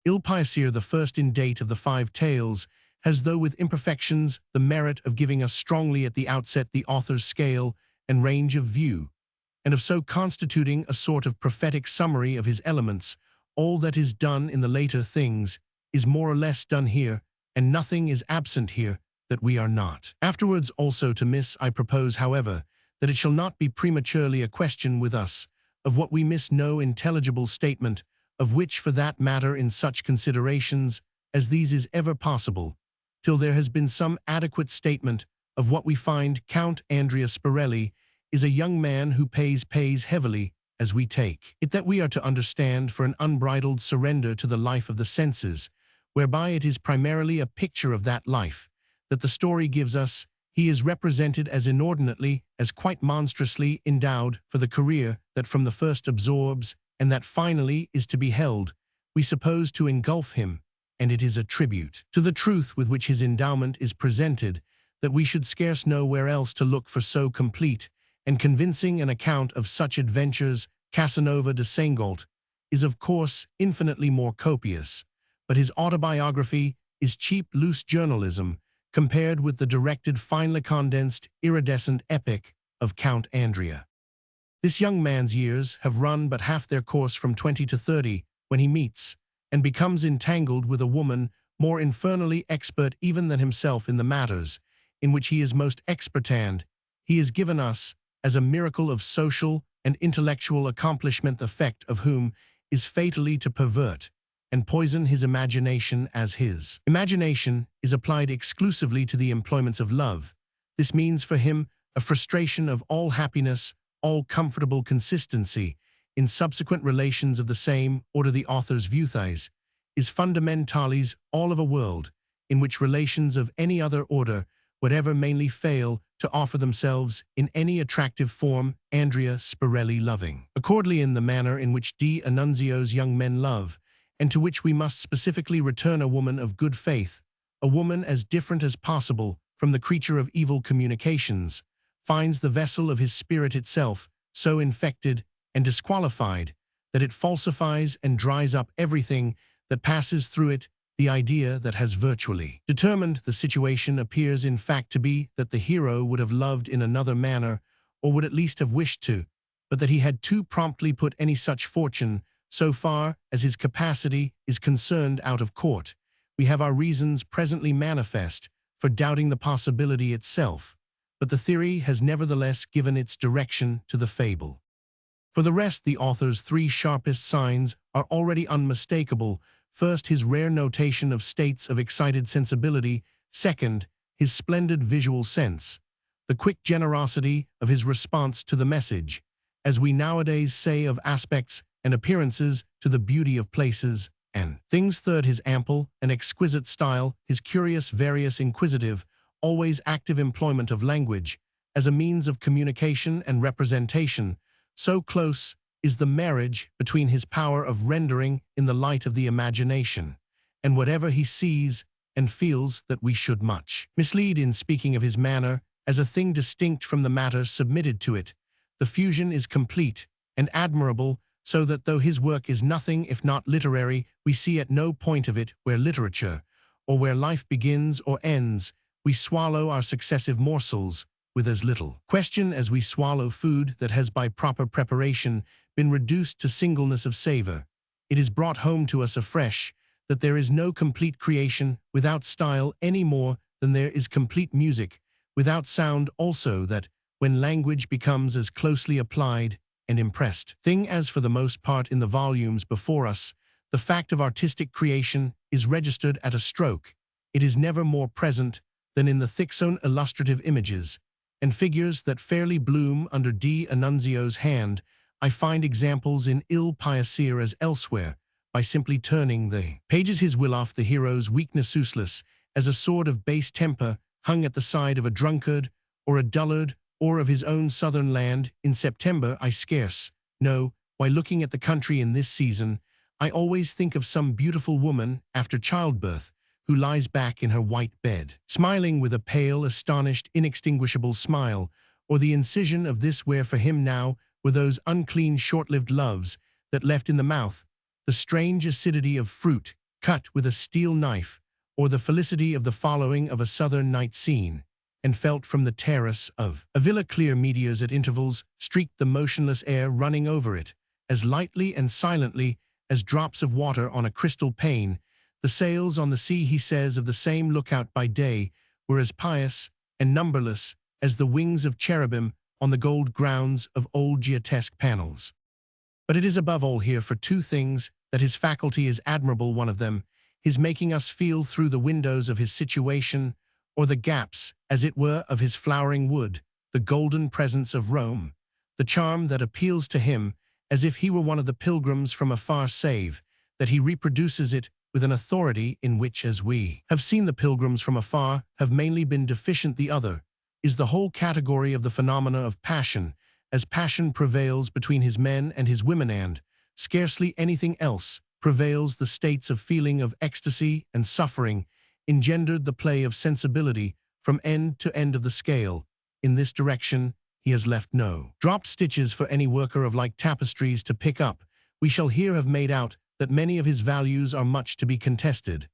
Il Piacere, the first in date of the 5 tales, has, though with imperfections, the merit of giving us strongly at the outset the author's scale and range of view, and of so constituting a sort of prophetic summary of his elements. All that is done in the later things is more or less done here, and nothing is absent here that we are not afterwards also to miss. I propose, however, that it shall not be prematurely a question with us of what we miss, no intelligible statement of which, for that matter, in such considerations as these is ever possible, till there has been some adequate statement of what we find. Count Andrea Sparelli is a young man who pays heavily, as we take it that we are to understand, for an unbridled surrender to the life of the senses, whereby it is primarily a picture of that life that the story gives us. He is represented as inordinately, as quite monstrously endowed for the career that from the first absorbs and that finally is to be held, we suppose, to engulf him, and it is a tribute to the truth with which his endowment is presented that we should scarce know where else to look for so complete and convincing an account of such adventures. Casanova de Seingold is of course infinitely more copious, but his autobiography is cheap, loose journalism compared with the directed, finely condensed, iridescent epic of Count Andrea. This young man's years have run but half their course from 20 to 30 when he meets and becomes entangled with a woman more infernally expert even than himself in the matters in which he is most expertand. He is given us as a miracle of social and intellectual accomplishment, the effect of whom is fatally to pervert and poison his imagination, as his imagination is applied exclusively to the employments of love. This means for him a frustration of all happiness, all comfortable consistency in subsequent relations of the same order. The author's viewthais is fundamentales all of a world in which relations of any other order would ever mainly fail to offer themselves in any attractive form. Andrea Spirelli loving accordingly in the manner in which D'Annunzio's young men love, and to which we must specifically return a woman of good faith, a woman as different as possible from the creature of evil communications, finds the vessel of his spirit itself so infected and disqualified that it falsifies and dries up everything that passes through it. The idea that has virtually determined the situation appears in fact to be that the hero would have loved in another manner, or would at least have wished to, but that he had too promptly put any such fortune, so far as his capacity is concerned, out of court. We have our reasons presently manifest for doubting the possibility itself, but the theory has nevertheless given its direction to the fable. For the rest, the author's three sharpest signs are already unmistakable. First, his rare notation of states of excited sensibility. Second, his splendid visual sense. The quick generosity of his response to the message, as we nowadays say of aspects and appearances, to the beauty of places and things. Third, his ample and exquisite style, his curious, various, inquisitive, always active employment of language as a means of communication and representation. So close is the marriage between his power of rendering in the light of the imagination and whatever he sees and feels that we should much mislead in speaking of his manner as a thing distinct from the matter submitted to it. The fusion is complete and admirable, so that though his work is nothing if not literary, we see at no point of it where literature, or where life begins or ends. We swallow our successive morsels with as little question as we swallow food that has by proper preparation been reduced to singleness of savor. It is brought home to us afresh that there is no complete creation without style any more than there is complete music without sound. Also that when language becomes as closely applied and impressed thing as for the most part in the volumes before us, the fact of artistic creation is registered at a stroke. It is never more present than in the thick-sown illustrative images and figures that fairly bloom under D'Annunzio's hand. I find examples in Il Piacere as elsewhere, by simply turning the pages. His will off the hero's weakness useless as a sword of base temper hung at the side of a drunkard or a dullard, or of his own southern land. In September I scarce know why, looking at the country in this season, I always think of some beautiful woman after childbirth who lies back in her white bed, smiling with a pale, astonished, inextinguishable smile, or the incision of this where for him now were those unclean short-lived loves that left in the mouth the strange acidity of fruit cut with a steel knife, or the felicity of the following of a southern night scene, and felt from the terrace of a villa. Clear meteors at intervals streaked the motionless air, running over it as lightly and silently as drops of water on a crystal pane. The sails on the sea, he says, of the same lookout by day were as pious and numberless as the wings of cherubim on the gold grounds of old Giotesque panels. But it is above all here for two things that his faculty is admirable. One of them, his making us feel through the windows of his situation, or the gaps, as it were, of his flowering wood, the golden presence of Rome, the charm that appeals to him as if he were one of the pilgrims from afar, save that he reproduces it with an authority in which, as we have seen, the pilgrims from afar have mainly been deficient. The other is the whole category of the phenomena of passion, as passion prevails between his men and his women, and scarcely anything else prevails. The states of feeling, of ecstasy and suffering, engendered the play of sensibility from end to end of the scale. In this direction he has left no dropped stitches for any worker of like tapestries to pick up. we shall here have made out that many of his values are much to be contested,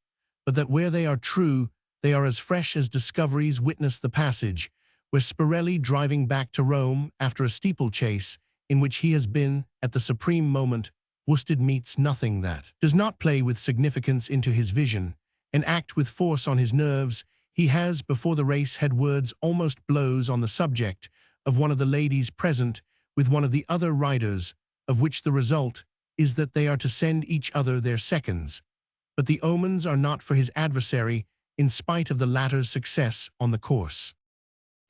but that where they are true, they are as fresh as discoveries. Witness the passage where Spirelli, driving back to Rome after a steeplechase in which he has been at the supreme moment, worsted meets nothing that does not play with significance into his vision and act with force on his nerves. He has, before the race, had words, almost blows, on the subject of one of the ladies present with one of the other riders, of which the result is that they are to send each other their seconds. But the omens are not for his adversary, in spite of the latter's success on the course.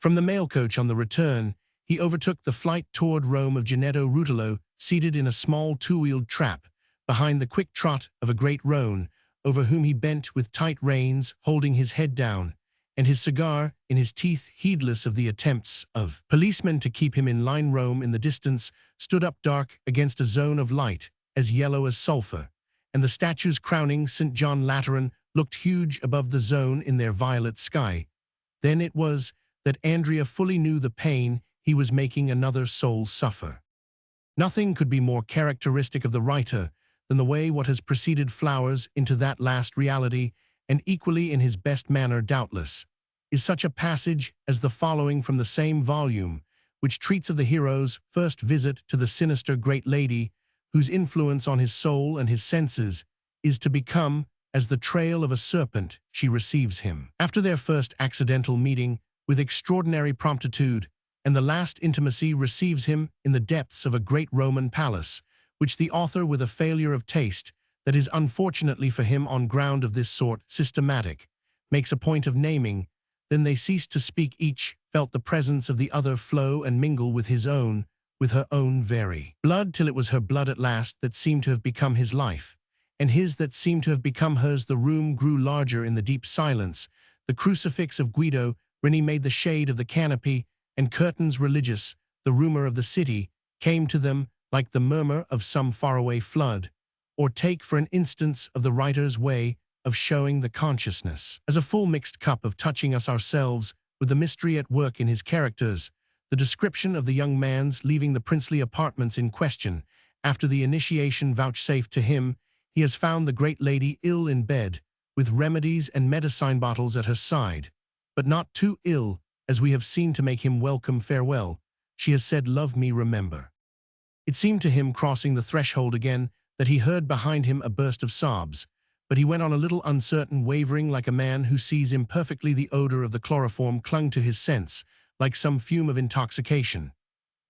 From the mail coach on the return, he overtook the flight toward Rome of Gennaro Rutello, seated in a small two-wheeled trap, behind the quick trot of a great roan, over whom he bent with tight reins, holding his head down, and his cigar in his teeth, heedless of the attempts of policemen to keep him in line. Rome in the distance stood up dark against a zone of light, as yellow as sulphur, and the statues crowning St. John Lateran looked huge above the zone in their violet sky. Then it was that Andrea fully knew the pain he was making another soul suffer. Nothing could be more characteristic of the writer than the way what has preceded flowers into that last reality, and equally in his best manner, doubtless, is such a passage as the following from the same volume, which treats of the hero's first visit to the sinister great lady, whose influence on his soul and his senses is to become as the trail of a serpent. She receives him, after their first accidental meeting, with extraordinary promptitude, and the last intimacy receives him in the depths of a great Roman palace, which the author, with a failure of taste that is unfortunately for him on ground of this sort systematic, makes a point of naming. Then they ceased to speak. Each felt the presence of the other flow and mingle with his own, with her own very blood, till it was her blood at last that seemed to have become his life, and his that seemed to have become hers. The room grew larger in the deep silence. The crucifix of Guido, Rennie made the shade of the canopy, and curtains religious, the rumor of the city, came to them like the murmur of some faraway flood. Or take, for an instance, of the writer's way of showing the consciousness as a full mixed cup, of touching us ourselves with the mystery at work in his characters, the description of the young man's leaving the princely apartments in question. After the initiation vouchsafed to him, he has found the great lady ill in bed, with remedies and medicine bottles at her side, but not too ill, as we have seen, to make him welcome farewell. She has said, "Love me, remember." It seemed to him, crossing the threshold again, that he heard behind him a burst of sobs, but he went on a little uncertain, wavering, like a man who sees imperfectly. The odor of the chloroform clung to his sense, like some fume of intoxication.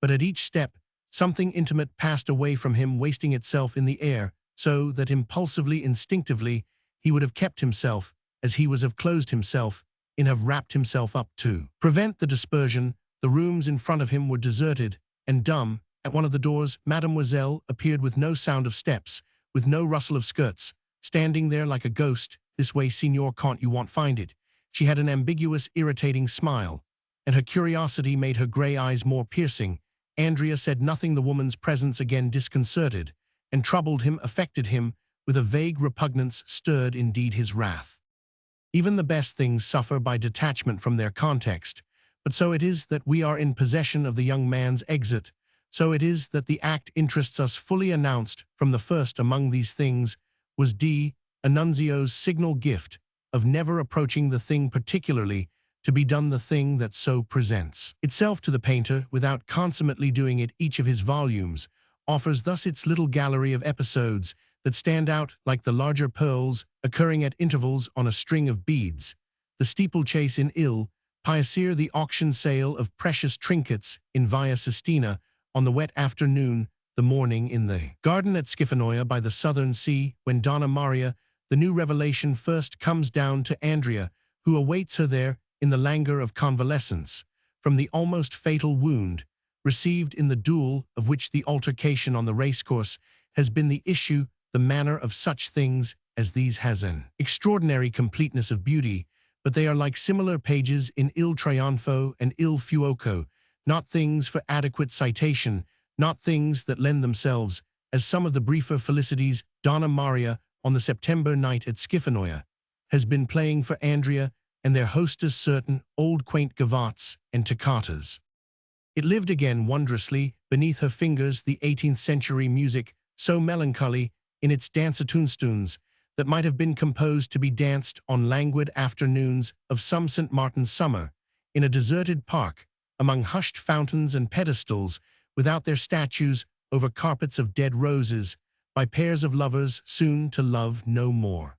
But at each step, something intimate passed away from him, wasting itself in the air, so that impulsively, instinctively, he would have kept himself, as he was have closed himself, in have wrapped himself up to prevent the dispersion. The rooms in front of him were deserted and dumb. At one of the doors, Mademoiselle appeared with no sound of steps, with no rustle of skirts, standing there like a ghost. "This way, Signor Comte, you won't find it." She had an ambiguous, irritating smile, and her curiosity made her gray eyes more piercing. Andrea said nothing. The woman's presence again disconcerted and troubled him, affected him with a vague repugnance, stirred indeed his wrath. Even the best things suffer by detachment from their context, but so it is that we are in possession of the young man's exit, so it is that the act interests us. Fully announced from the first among these things was Annunzio's signal gift of never approaching the thing particularly to be done, the thing that so presents itself to the painter without consummately doing it. Each of his volumes offers thus its little gallery of episodes that stand out like the larger pearls occurring at intervals on a string of beads. The steeplechase in Il Paesir, the auction sale of precious trinkets in Via Sistina on the wet afternoon, the morning in the garden at Schifanoia by the southern sea, when Donna Maria, the new revelation, first comes down to Andrea, who awaits her there in the languor of convalescence from the almost fatal wound received in the duel of which the altercation on the racecourse has been the issue. The manner of such things as these has an extraordinary completeness of beauty, but they are like similar pages in Il Trionfo and Il Fuoco, not things for adequate citation, not things that lend themselves, as some of the briefer felicities. Donna Maria, on the September night at Schifanoia, has been playing for Andrea and their hostess certain old quaint gavottes and toccatas. It lived again wondrously beneath her fingers, the 18th century music, so melancholy in its dancetunstunes, that might have been composed to be danced on languid afternoons of some St. Martin's summer, in a deserted park, among hushed fountains and pedestals, without their statues, over carpets of dead roses, by pairs of lovers soon to love no more.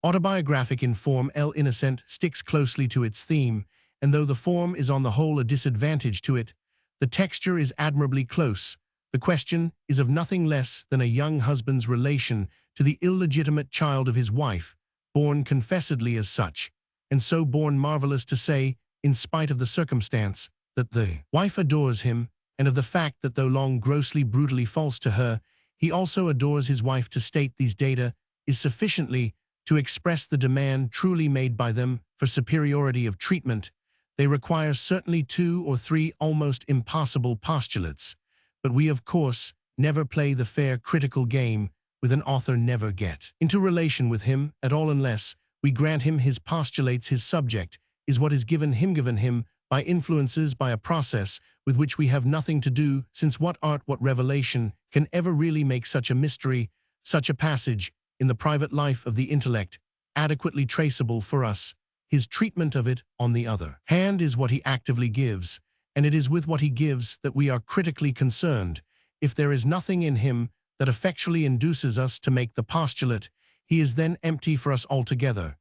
Autobiographic in form, El Innocent sticks closely to its theme, and though the form is on the whole a disadvantage to it, the texture is admirably close. The question is of nothing less than a young husband's relation to the illegitimate child of his wife, born confessedly as such, and so born marvelous to say, in spite of the circumstance, that the wife adores him, and of the fact that though long grossly brutally false to her, he also adores his wife. To state these data is sufficiently to express the demand truly made by them for superiority of treatment. They require certainly 2 or 3 almost impossible postulates, but we of course never play the fair critical game with an author, never get into relation with him at all unless we grant him his postulates. His subject is what is given him by influences, by a process with which we have nothing to do, since what art, what revelation can ever really make such a mystery, such a passage in the private life of the intellect, adequately traceable for us? His treatment of it, on the other hand, is what he actively gives, and it is with what he gives that we are critically concerned. If there is nothing in him that effectually induces us to make the postulate, he is then empty for us altogether,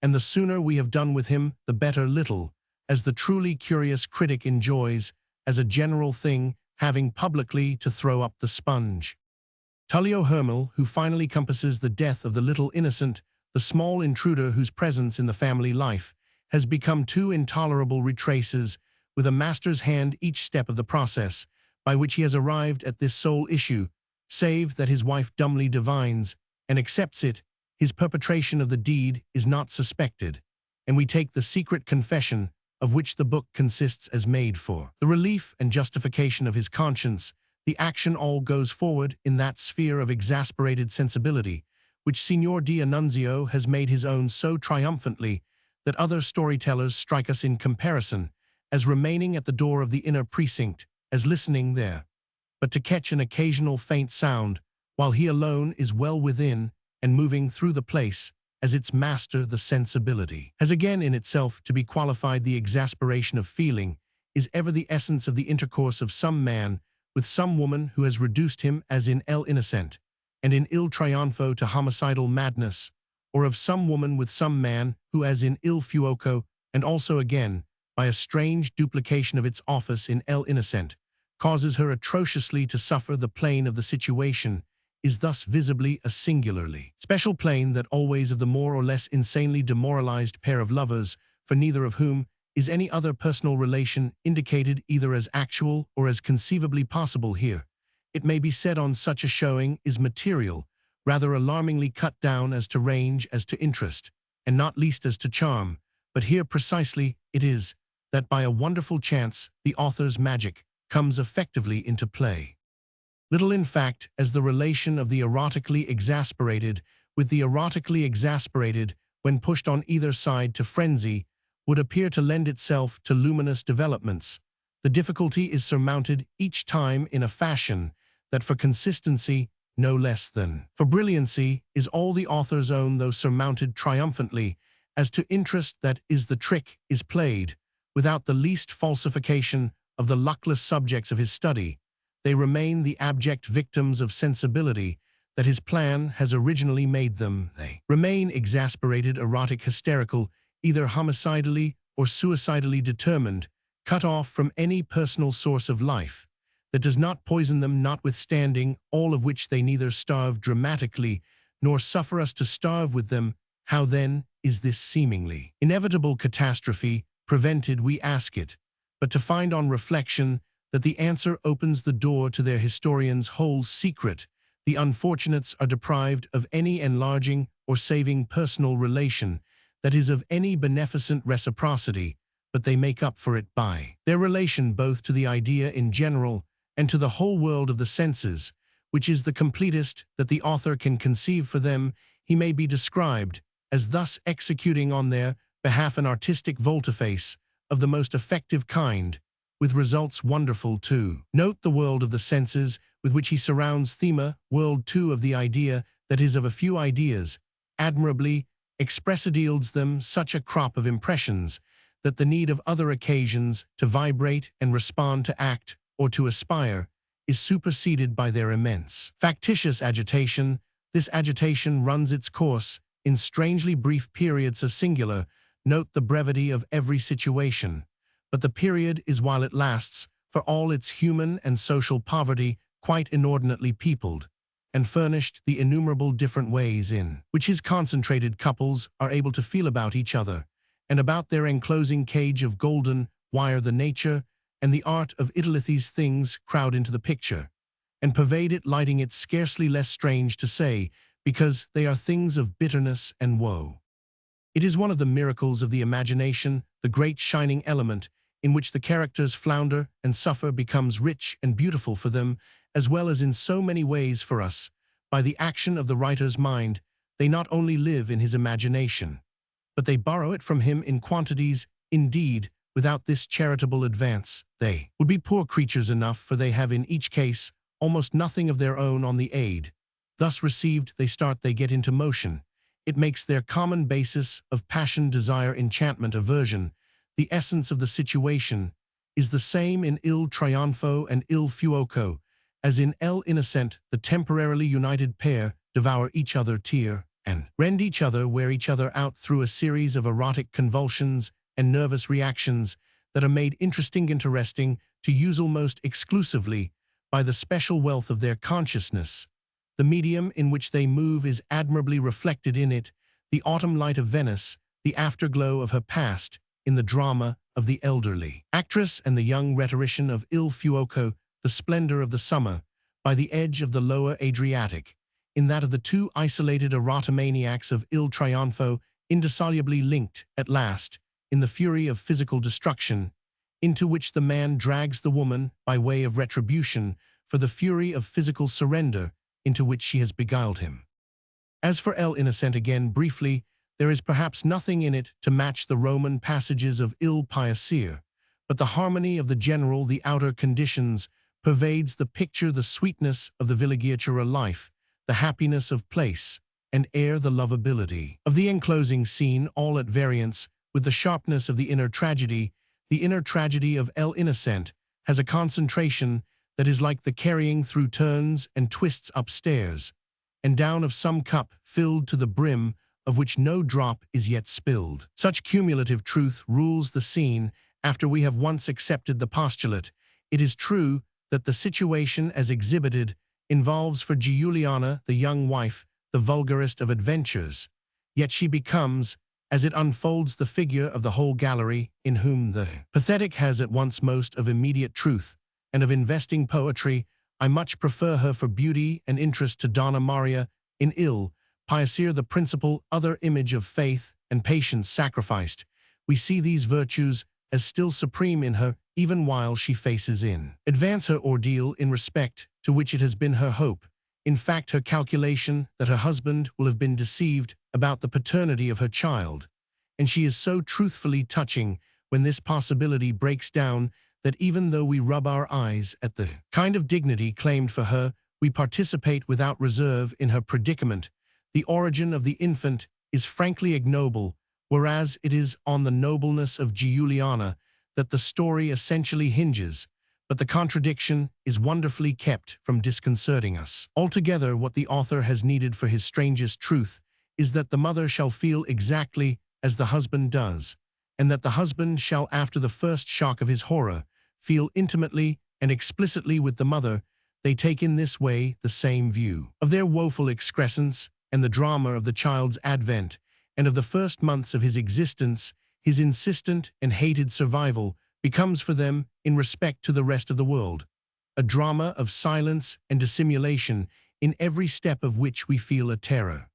and the sooner we have done with him, the better. Little, as the truly curious critic enjoys, as a general thing, having publicly to throw up the sponge. Tullio Hermel, who finally compasses the death of the little innocent, the small intruder whose presence in the family life has become too intolerable, retraces with a master's hand each step of the process by which he has arrived at this sole issue, save that his wife dumbly divines and accepts it. His perpetration of the deed is not suspected, and we take the secret confession of which the book consists as made for the relief and justification of his conscience. The action all goes forward in that sphere of exasperated sensibility which Signor D'Annunzio has made his own so triumphantly that other storytellers strike us in comparison as remaining at the door of the inner precinct, as listening there, but to catch an occasional faint sound, while he alone is well within and moving through the place as its master. The sensibility has again in itself to be qualified. The exasperation of feeling is ever the essence of the intercourse of some man with some woman who has reduced him, as in El Innocent, and in Il Triunfo, to homicidal madness, or of some woman with some man who, as in Il Fuoco, and also again, by a strange duplication of its office in El Innocent, causes her atrociously to suffer. The plane of the situation is thus visibly a singularly special plane, that always of the more or less insanely demoralized pair of lovers, for neither of whom is any other personal relation indicated either as actual or as conceivably possible here. It may be said on such a showing is material, rather alarmingly cut down as to range, as to interest, and not least as to charm. But here precisely it is that by a wonderful chance the author's magic comes effectively into play. Little in fact as the relation of the erotically exasperated with the erotically exasperated, when pushed on either side to frenzy, would appear to lend itself to luminous developments. The difficulty is surmounted each time in a fashion that for consistency, no less than for brilliancy, is all the author's own, though surmounted triumphantly. As to interest, that is, the trick is played without the least falsification of the luckless subjects of his study. They remain the abject victims of sensibility that his plan has originally made them. They remain exasperated, erotic, hysterical, either homicidally or suicidally determined, cut off from any personal source of life that does not poison them, notwithstanding all of which they neither starve dramatically nor suffer us to starve with them. How then is this seemingly inevitable catastrophe prevented, we ask it, but to find on reflection that the answer opens the door to their historian's whole secret. The unfortunates are deprived of any enlarging or saving personal relation, that is, of any beneficent reciprocity, but they make up for it by their relation both to the idea in general and to the whole world of the senses, which is the completest that the author can conceive for them. He may be described as thus executing on their behalf an artistic volte-face of the most effective kind, with results wonderful too. Note the world of the senses, with which he surrounds thema, world two of the idea that is of a few ideas, admirably expressidields them such a crop of impressions that the need of other occasions to vibrate and respond to act or to aspire is superseded by their immense factitious agitation. This agitation runs its course in strangely brief periods singular. Note the brevity of every situation, but the period is while it lasts, for all its human and social poverty, quite inordinately peopled, and furnished the innumerable different ways in which his concentrated couples are able to feel about each other, and about their enclosing cage of golden wire the nature and the art of Idolithy's things crowd into the picture, and pervade it, lighting it scarcely less strange to say, because they are things of bitterness and woe. It is one of the miracles of the imagination, the great shining element, in which the characters flounder and suffer becomes rich and beautiful for them, as well as in so many ways for us. By the action of the writer's mind, they not only live in his imagination, but they borrow it from him in quantities. Indeed, without this charitable advance, they would be poor creatures enough, for they have in each case almost nothing of their own on the aid. Thus received, they start, they get into motion. It makes their common basis of passion, desire, enchantment, aversion. The essence of the situation is the same in Il Trionfo and Il Fuoco, as in El Innocent. The temporarily united pair devour each other, tear and rend each other, wear each other out through a series of erotic convulsions and nervous reactions that are made interesting to use almost exclusively by the special wealth of their consciousness. The medium in which they move is admirably reflected in it, the autumn light of Venice, the afterglow of her past, in the drama of the elderly actress and the young rhetorician of Il Fuoco, the splendor of the summer, by the edge of the lower Adriatic, in that of the two isolated erotomaniacs of Il Trionfo, indissolubly linked, at last, in the fury of physical destruction, into which the man drags the woman by way of retribution for the fury of physical surrender into which she has beguiled him. As for El Innocent, again briefly, there is perhaps nothing in it to match the Roman passages of Il Piacere, but the harmony of the general, the outer conditions, pervades the picture, the sweetness of the villeggiatura life, the happiness of place and air, the lovability of the enclosing scene, all at variance with the sharpness of the inner tragedy. The inner tragedy of El Innocent has a concentration that is like the carrying through turns and twists upstairs and down of some cup filled to the brim, of which no drop is yet spilled. Such cumulative truth rules the scene after we have once accepted the postulate. It is true that the situation as exhibited involves for Giuliana, the young wife, the vulgarest of adventures, yet she becomes, as it unfolds, the figure of the whole gallery, in whom the pathetic has at once most of immediate truth and of investing poetry. I much prefer her for beauty and interest to Donna Maria in Il Piacere, the principal other image of faith and patience sacrificed. We see these virtues as still supreme in her, even while she faces in advance her ordeal, in respect to which it has been her hope, in fact her calculation, that her husband will have been deceived about the paternity of her child, and she is so truthfully touching when this possibility breaks down that even though we rub our eyes at the kind of dignity claimed for her, we participate without reserve in her predicament. The origin of the infant is frankly ignoble, whereas it is on the nobleness of Giuliana that the story essentially hinges, but the contradiction is wonderfully kept from disconcerting us. Altogether, what the author has needed for his strangest truth is that the mother shall feel exactly as the husband does, and that the husband shall, after the first shock of his horror, feel intimately and explicitly with the mother. They take in this way the same view of their woeful excrescence, and the drama of the child's advent, and of the first months of his existence, his insistent and hated survival, becomes for them, in respect to the rest of the world, a drama of silence and dissimulation, in every step of which we feel a terror.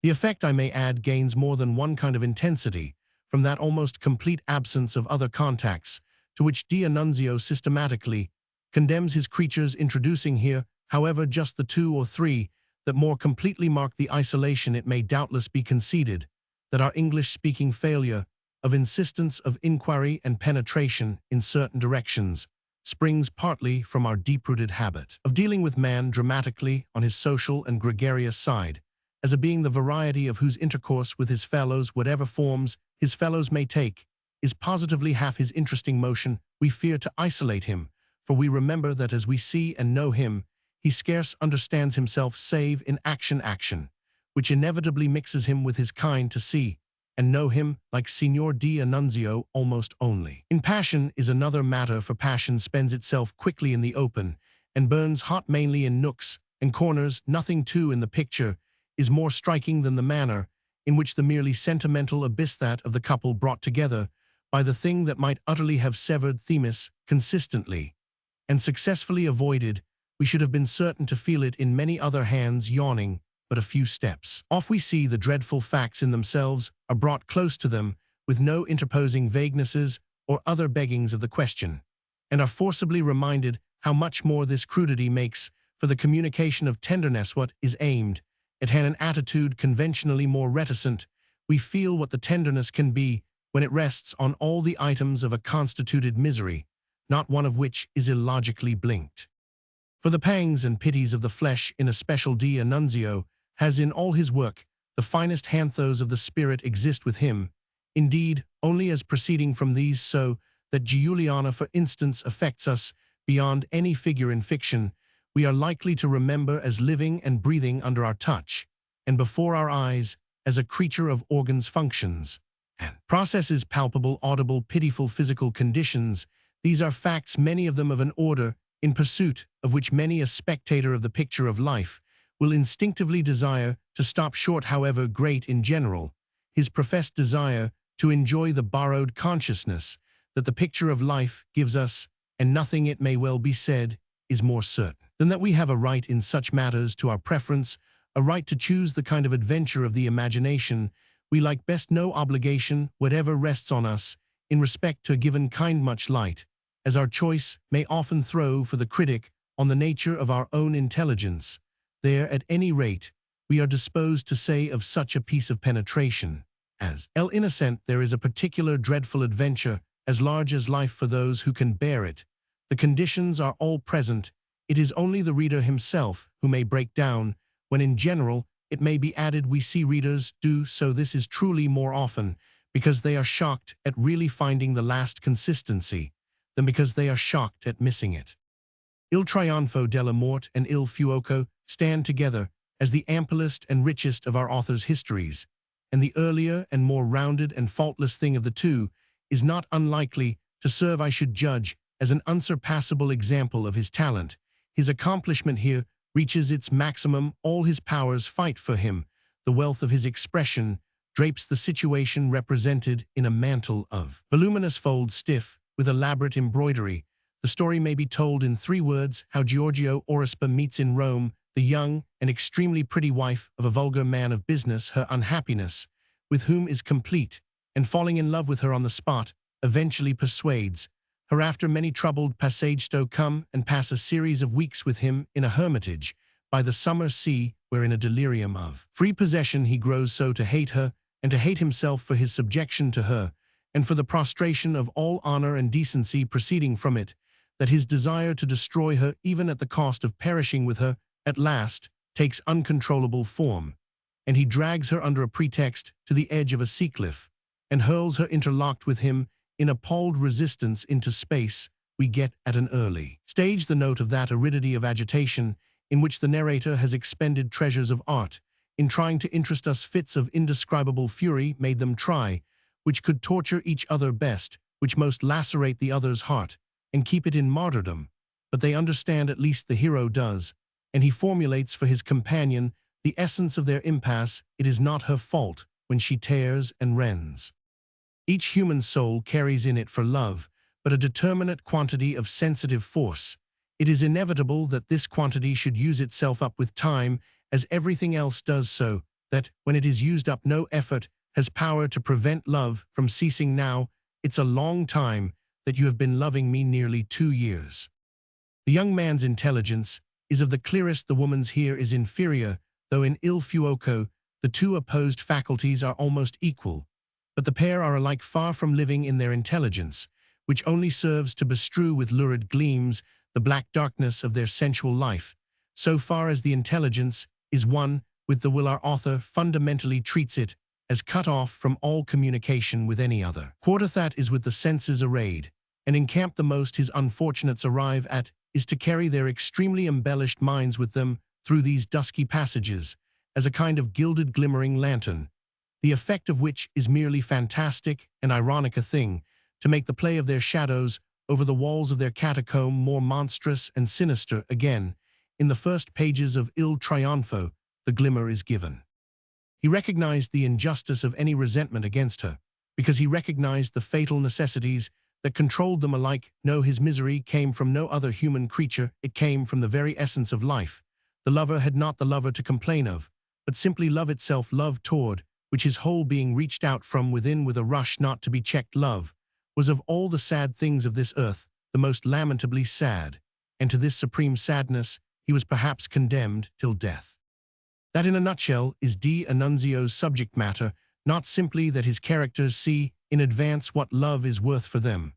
The effect, I may add, gains more than one kind of intensity from that almost complete absence of other contacts to which D'Annunzio systematically condemns his creatures, introducing here, however, just the two or three that more completely mark the isolation. It may doubtless be conceded that our English-speaking failure of insistence, of inquiry and penetration in certain directions, springs partly from our deep-rooted habit of dealing with man dramatically on his social and gregarious side, as a being the variety of whose intercourse with his fellows, whatever forms his fellows may take, is positively half his interesting motion. We fear to isolate him, for we remember that as we see and know him, he scarce understands himself save in action, which inevitably mixes him with his kind to see and know him like Signor D'Annunzio almost only. In passion is another matter, for passion spends itself quickly in the open and burns hot mainly in nooks and corners. Nothing too in the picture is more striking than the manner in which the merely sentimental abyss that of the couple brought together by the thing that might utterly have severed Themis consistently and successfully avoided. We should have been certain to feel it in many other hands yawning but a few steps off. We see the dreadful facts in themselves are brought close to them with no interposing vaguenesses or other beggings of the question, and are forcibly reminded how much more this crudity makes for the communication of tenderness what is aimed at an attitude conventionally more reticent. We feel what the tenderness can be when it rests on all the items of a constituted misery, not one of which is illogically blinked. For the pangs and pities of the flesh in especial D'Annunzio has in all his work the finest hanthos of the spirit exist with him, indeed, only as proceeding from these, so that Giuliana, for instance, affects us beyond any figure in fiction we are likely to remember as living and breathing under our touch, and before our eyes, as a creature of organs, functions, and processes, palpable, audible, pitiful physical conditions. These are facts, many of them of an order in pursuit of which many a spectator of the picture of life will instinctively desire to stop short, however great in general his professed desire to enjoy the borrowed consciousness that the picture of life gives us, and nothing, it may well be said, is more certain than that we have a right in such matters to our preference, a right to choose the kind of adventure of the imagination we like best. No obligation whatever rests on us in respect to a given kind, much light as our choice may often throw for the critic on the nature of our own intelligence. There, at any rate, we are disposed to say of such a piece of penetration as El Innocent, there is a particular dreadful adventure, as large as life for those who can bear it. The conditions are all present. It is only the reader himself who may break down, when in general, it may be added, we see readers do so. This is truly more often because they are shocked at really finding the last consistency than because they are shocked at missing it. Il Trionfo della Morte and Il Fuoco stand together as the amplest and richest of our author's histories, and the earlier and more rounded and faultless thing of the two is not unlikely to serve, I should judge, as an unsurpassable example of his talent. His accomplishment here reaches its maximum. All his powers fight for him. The wealth of his expression drapes the situation represented in a mantle of voluminous folds, stiff with elaborate embroidery. The story may be told in 3 words: how Giorgio Aurospa meets in Rome the young and extremely pretty wife of a vulgar man of business, her unhappiness, with whom is complete, and falling in love with her on the spot, eventually persuades her after many troubled passage to come and pass a series of weeks with him in a hermitage by the summer sea, where in a delirium of free possession he grows so to hate her and to hate himself for his subjection to her, and for the prostration of all honor and decency proceeding from it, that his desire to destroy her, even at the cost of perishing with her, at last takes uncontrollable form, and he drags her under a pretext to the edge of a sea cliff, and hurls her interlocked with him in appalled resistance into space. We get at an early stage the note of that aridity of agitation in which the narrator has expended treasures of art, in trying to interest us. Fits of indescribable fury made them try, which could torture each other best, which most lacerate the other's heart, and keep it in martyrdom. But they understand, at least the hero does, and he formulates for his companion the essence of their impasse. It is not her fault when she tears and rends. Each human soul carries in it for love but a determinate quantity of sensitive force. It is inevitable that this quantity should use itself up with time, as everything else does, so that, when it is used up, no effort has power to prevent love from ceasing. Now, it's a long time that you have been loving me, nearly 2 years. The young man's intelligence is of the clearest, the woman's here is inferior, though in Il Fuoco the 2 opposed faculties are almost equal. But the pair are alike far from living in their intelligence, which only serves to bestrew with lurid gleams the black darkness of their sensual life. So far as the intelligence is one with the will, our author fundamentally treats it as cut off from all communication with any other. Quarterthat is with the senses arrayed, and in camp the most his unfortunates arrive at is to carry their extremely embellished minds with them through these dusky passages, as a kind of gilded glimmering lantern, the effect of which is merely fantastic and ironic a thing, to make the play of their shadows over the walls of their catacomb more monstrous and sinister. Again, in the first pages of Il Trionfo, the glimmer is given. He recognized the injustice of any resentment against her, because he recognized the fatal necessities that controlled them alike. No, his misery came from no other human creature, it came from the very essence of life. The lover had not the lover to complain of, but simply love itself, love toward which his whole being reached out from within with a rush not to be checked. Love was of all the sad things of this earth the most lamentably sad, and to this supreme sadness he was perhaps condemned till death. That, in a nutshell, is D'Annunzio's subject matter, not simply that his characters see in advance what love is worth for them,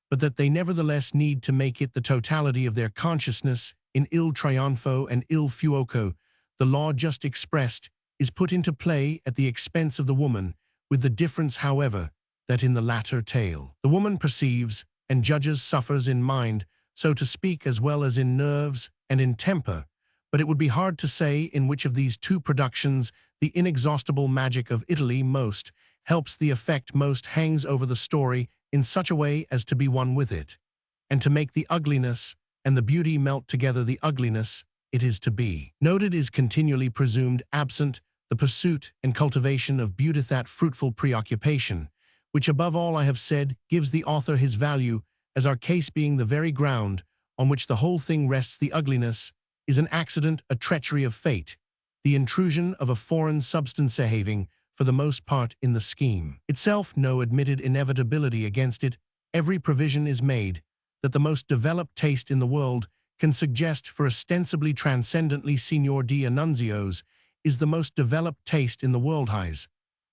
but that they nevertheless need to make it the totality of their consciousness. In Il Trionfo and Il Fuoco, the law just expressed is put into play at the expense of the woman, with the difference, however, that in the latter tale, the woman perceives and judges, suffers in mind, so to speak, as well as in nerves and in temper, but it would be hard to say in which of these two productions the inexhaustible magic of Italy most helps, the effect most hangs over the story in such a way as to be one with it, and to make the ugliness and the beauty melt together. The ugliness, it is to be noted, is continually presumed absent the pursuit and cultivation of beauty, that fruitful preoccupation, which above all I have said gives the author his value, as our case being the very ground on which the whole thing rests. The ugliness is an accident, a treachery of fate, the intrusion of a foreign substance having, for the most part, in the scheme itself no admitted inevitability against it. Every provision is made that the most developed taste in the world can suggest for ostensibly transcendently. Signor D'Annunzio's is the most developed taste in the world,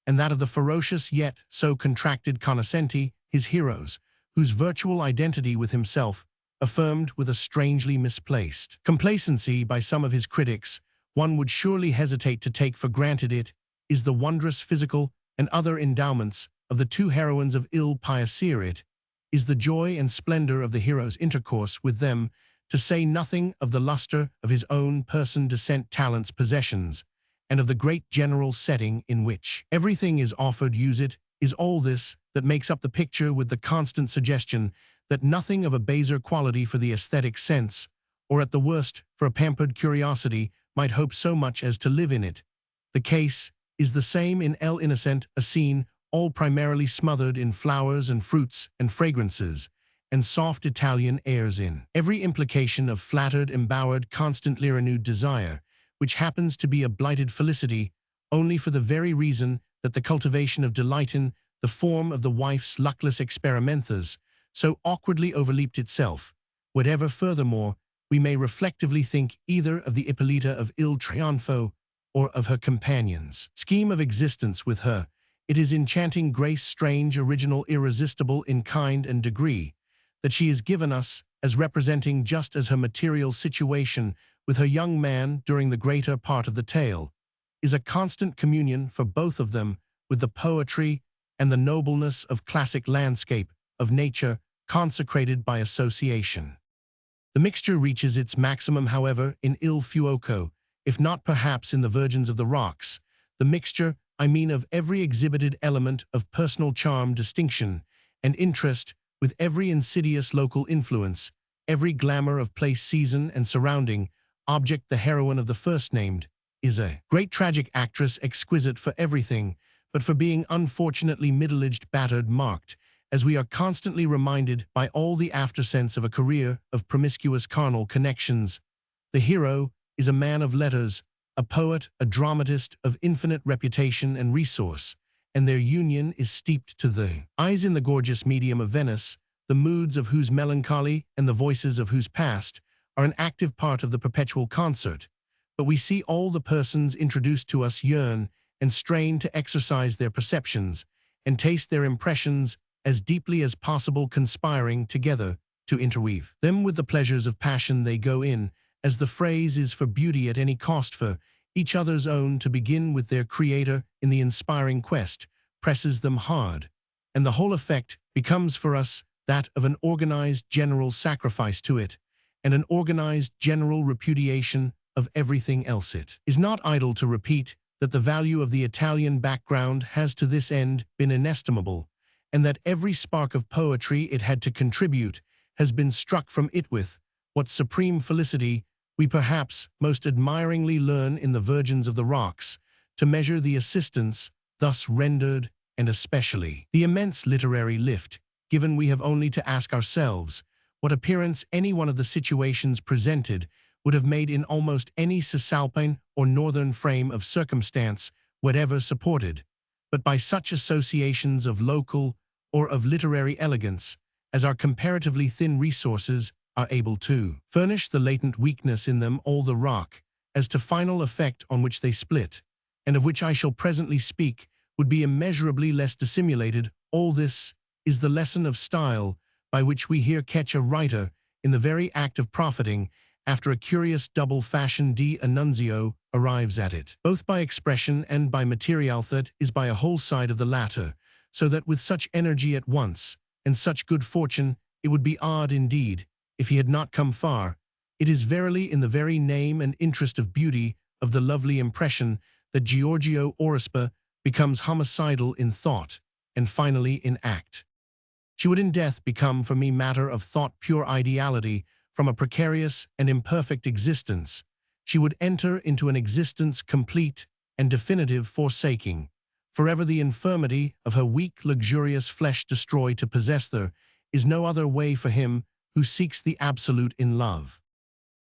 and that of the ferocious yet so contracted cognoscenti, his heroes, whose virtual identity with himself, affirmed with a strangely misplaced complacency by some of his critics, one would surely hesitate to take for granted, it is the wondrous physical and other endowments of the two heroines of Il Piacere. It is the joy and splendor of the hero's intercourse with them, to say nothing of the luster of his own person, descent, talents, possessions, and of the great general setting in which everything is offered. Use it is all this that makes up the picture, with the constant suggestion that nothing of a baser quality for the aesthetic sense, or at the worst for a pampered curiosity, might hope so much as to live in it. The case is the same in El Innocent, a scene all primarily smothered in flowers and fruits and fragrances, and soft Italian airs, in every implication of flattered, embowered, constantly renewed desire, which happens to be a blighted felicity only for the very reason that the cultivation of delight in the form of the wife's luckless experimentas so awkwardly overleaped itself. Whatever, furthermore, we may reflectively think either of the Ippolita of Il Trionfo or of her companion's scheme of existence with her, it is enchanting grace, strange, original, irresistible in kind and degree, that she is given us as representing just as her material situation with her young man during the greater part of the tale is a constant communion for both of them with the poetry and the nobleness of classic landscape, of nature consecrated by association. The mixture reaches its maximum, however, in Il Fuoco, if not perhaps in the Virgins of the Rocks. The mixture, I mean, of every exhibited element of personal charm, distinction, and interest with every insidious local influence, every glamour of place, season, and surrounding object. The heroine of the first-named is a great tragic actress, exquisite for everything but for being unfortunately middle-aged, battered, marked, as we are constantly reminded by all the aftersense of a career of promiscuous carnal connections. The hero is a man of letters, a poet, a dramatist of infinite reputation and resource, and their union is steeped to the eyes in the gorgeous medium of Venice, the moods of whose melancholy and the voices of whose past are an active part of the perpetual concert. But we see all the persons introduced to us yearn and strain to exercise their perceptions and taste their impressions as deeply as possible conspiring together to interweave them with the pleasures of passion they go in, as the phrase is for beauty at any cost for each other's own to begin with their creator in the inspiring quest, presses them hard, and the whole effect becomes for us that of an organized general sacrifice to it, and an organized general repudiation of everything else. It is not idle to repeat that the value of the Italian background has to this end been inestimable, and that every spark of poetry it had to contribute has been struck from it with what supreme felicity we perhaps most admiringly learn in the Virgins of the Rocks to measure the assistance thus rendered, and especially the immense literary lift given. We have only to ask ourselves what appearance any one of the situations presented would have made in almost any cisalpine or northern frame of circumstance whatever supported, but by such associations of local or of literary elegance as our comparatively thin resources are able to furnish. The latent weakness in them all the rock as to final effect on which they split, and of which I shall presently speak, would be immeasurably less dissimulated. All this is the lesson of style by which we here catch a writer in the very act of profiting after a curious double fashion. D'Annunzio arrives at it, both by expression and by material, that is by a whole side of the latter, so that with such energy at once, and such good fortune, it would be odd indeed if he had not come far. It is verily in the very name and interest of beauty, of the lovely impression, that Giorgio Arispa becomes homicidal in thought, and finally in act. She would in death become for me matter of thought, pure ideality, from a precarious and imperfect existence. She would enter into an existence complete and definitive, forsaking forever the infirmity of her weak, luxurious flesh, destroy to possess. There is no other way for him who seeks the absolute in love.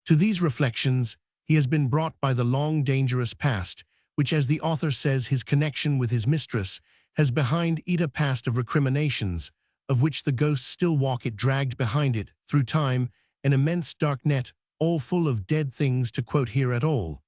To these reflections he has been brought by the long, dangerous past, which, as the author says, his connection with his mistress has behind it a past of recriminations, of which the ghosts still walk. It dragged behind it, through time, an immense dark net, all full of dead things. To quote here at all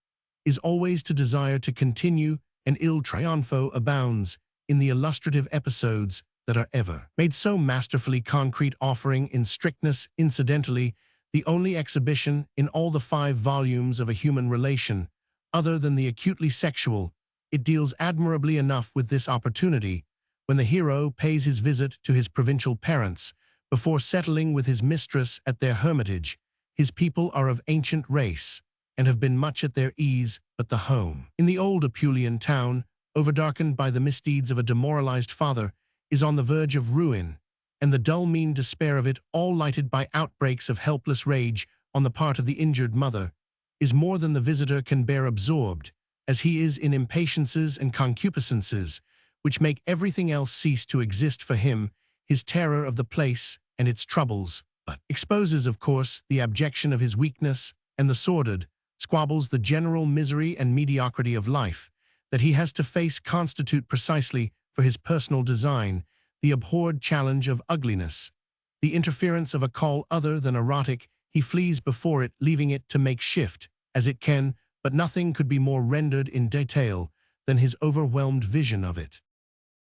is always to desire to continue, and il triunfo abounds in the illustrative episodes that are ever made so masterfully concrete, offering in strictness, incidentally, the only exhibition in all the 5 volumes of a human relation, other than the acutely sexual. It deals admirably enough with this opportunity, when the hero pays his visit to his provincial parents, before settling with his mistress at their hermitage. His people are of ancient race, and have been much at their ease, but the home in the old Apulian town, overdarkened by the misdeeds of a demoralized father, is on the verge of ruin, and the dull mean despair of it, all lighted by outbreaks of helpless rage on the part of the injured mother, is more than the visitor can bear, absorbed as he is in impatiences and concupiscences which make everything else cease to exist for him. His terror of the place and its troubles, but exposes, of course, the abjection of his weakness, and the sordid squabbles, the general misery and mediocrity of life that he has to face, constitute precisely for his personal design the abhorred challenge of ugliness. The interference of a call other than erotic, he flees before it, leaving it to make shift as it can, but nothing could be more rendered in detail than his overwhelmed vision of it.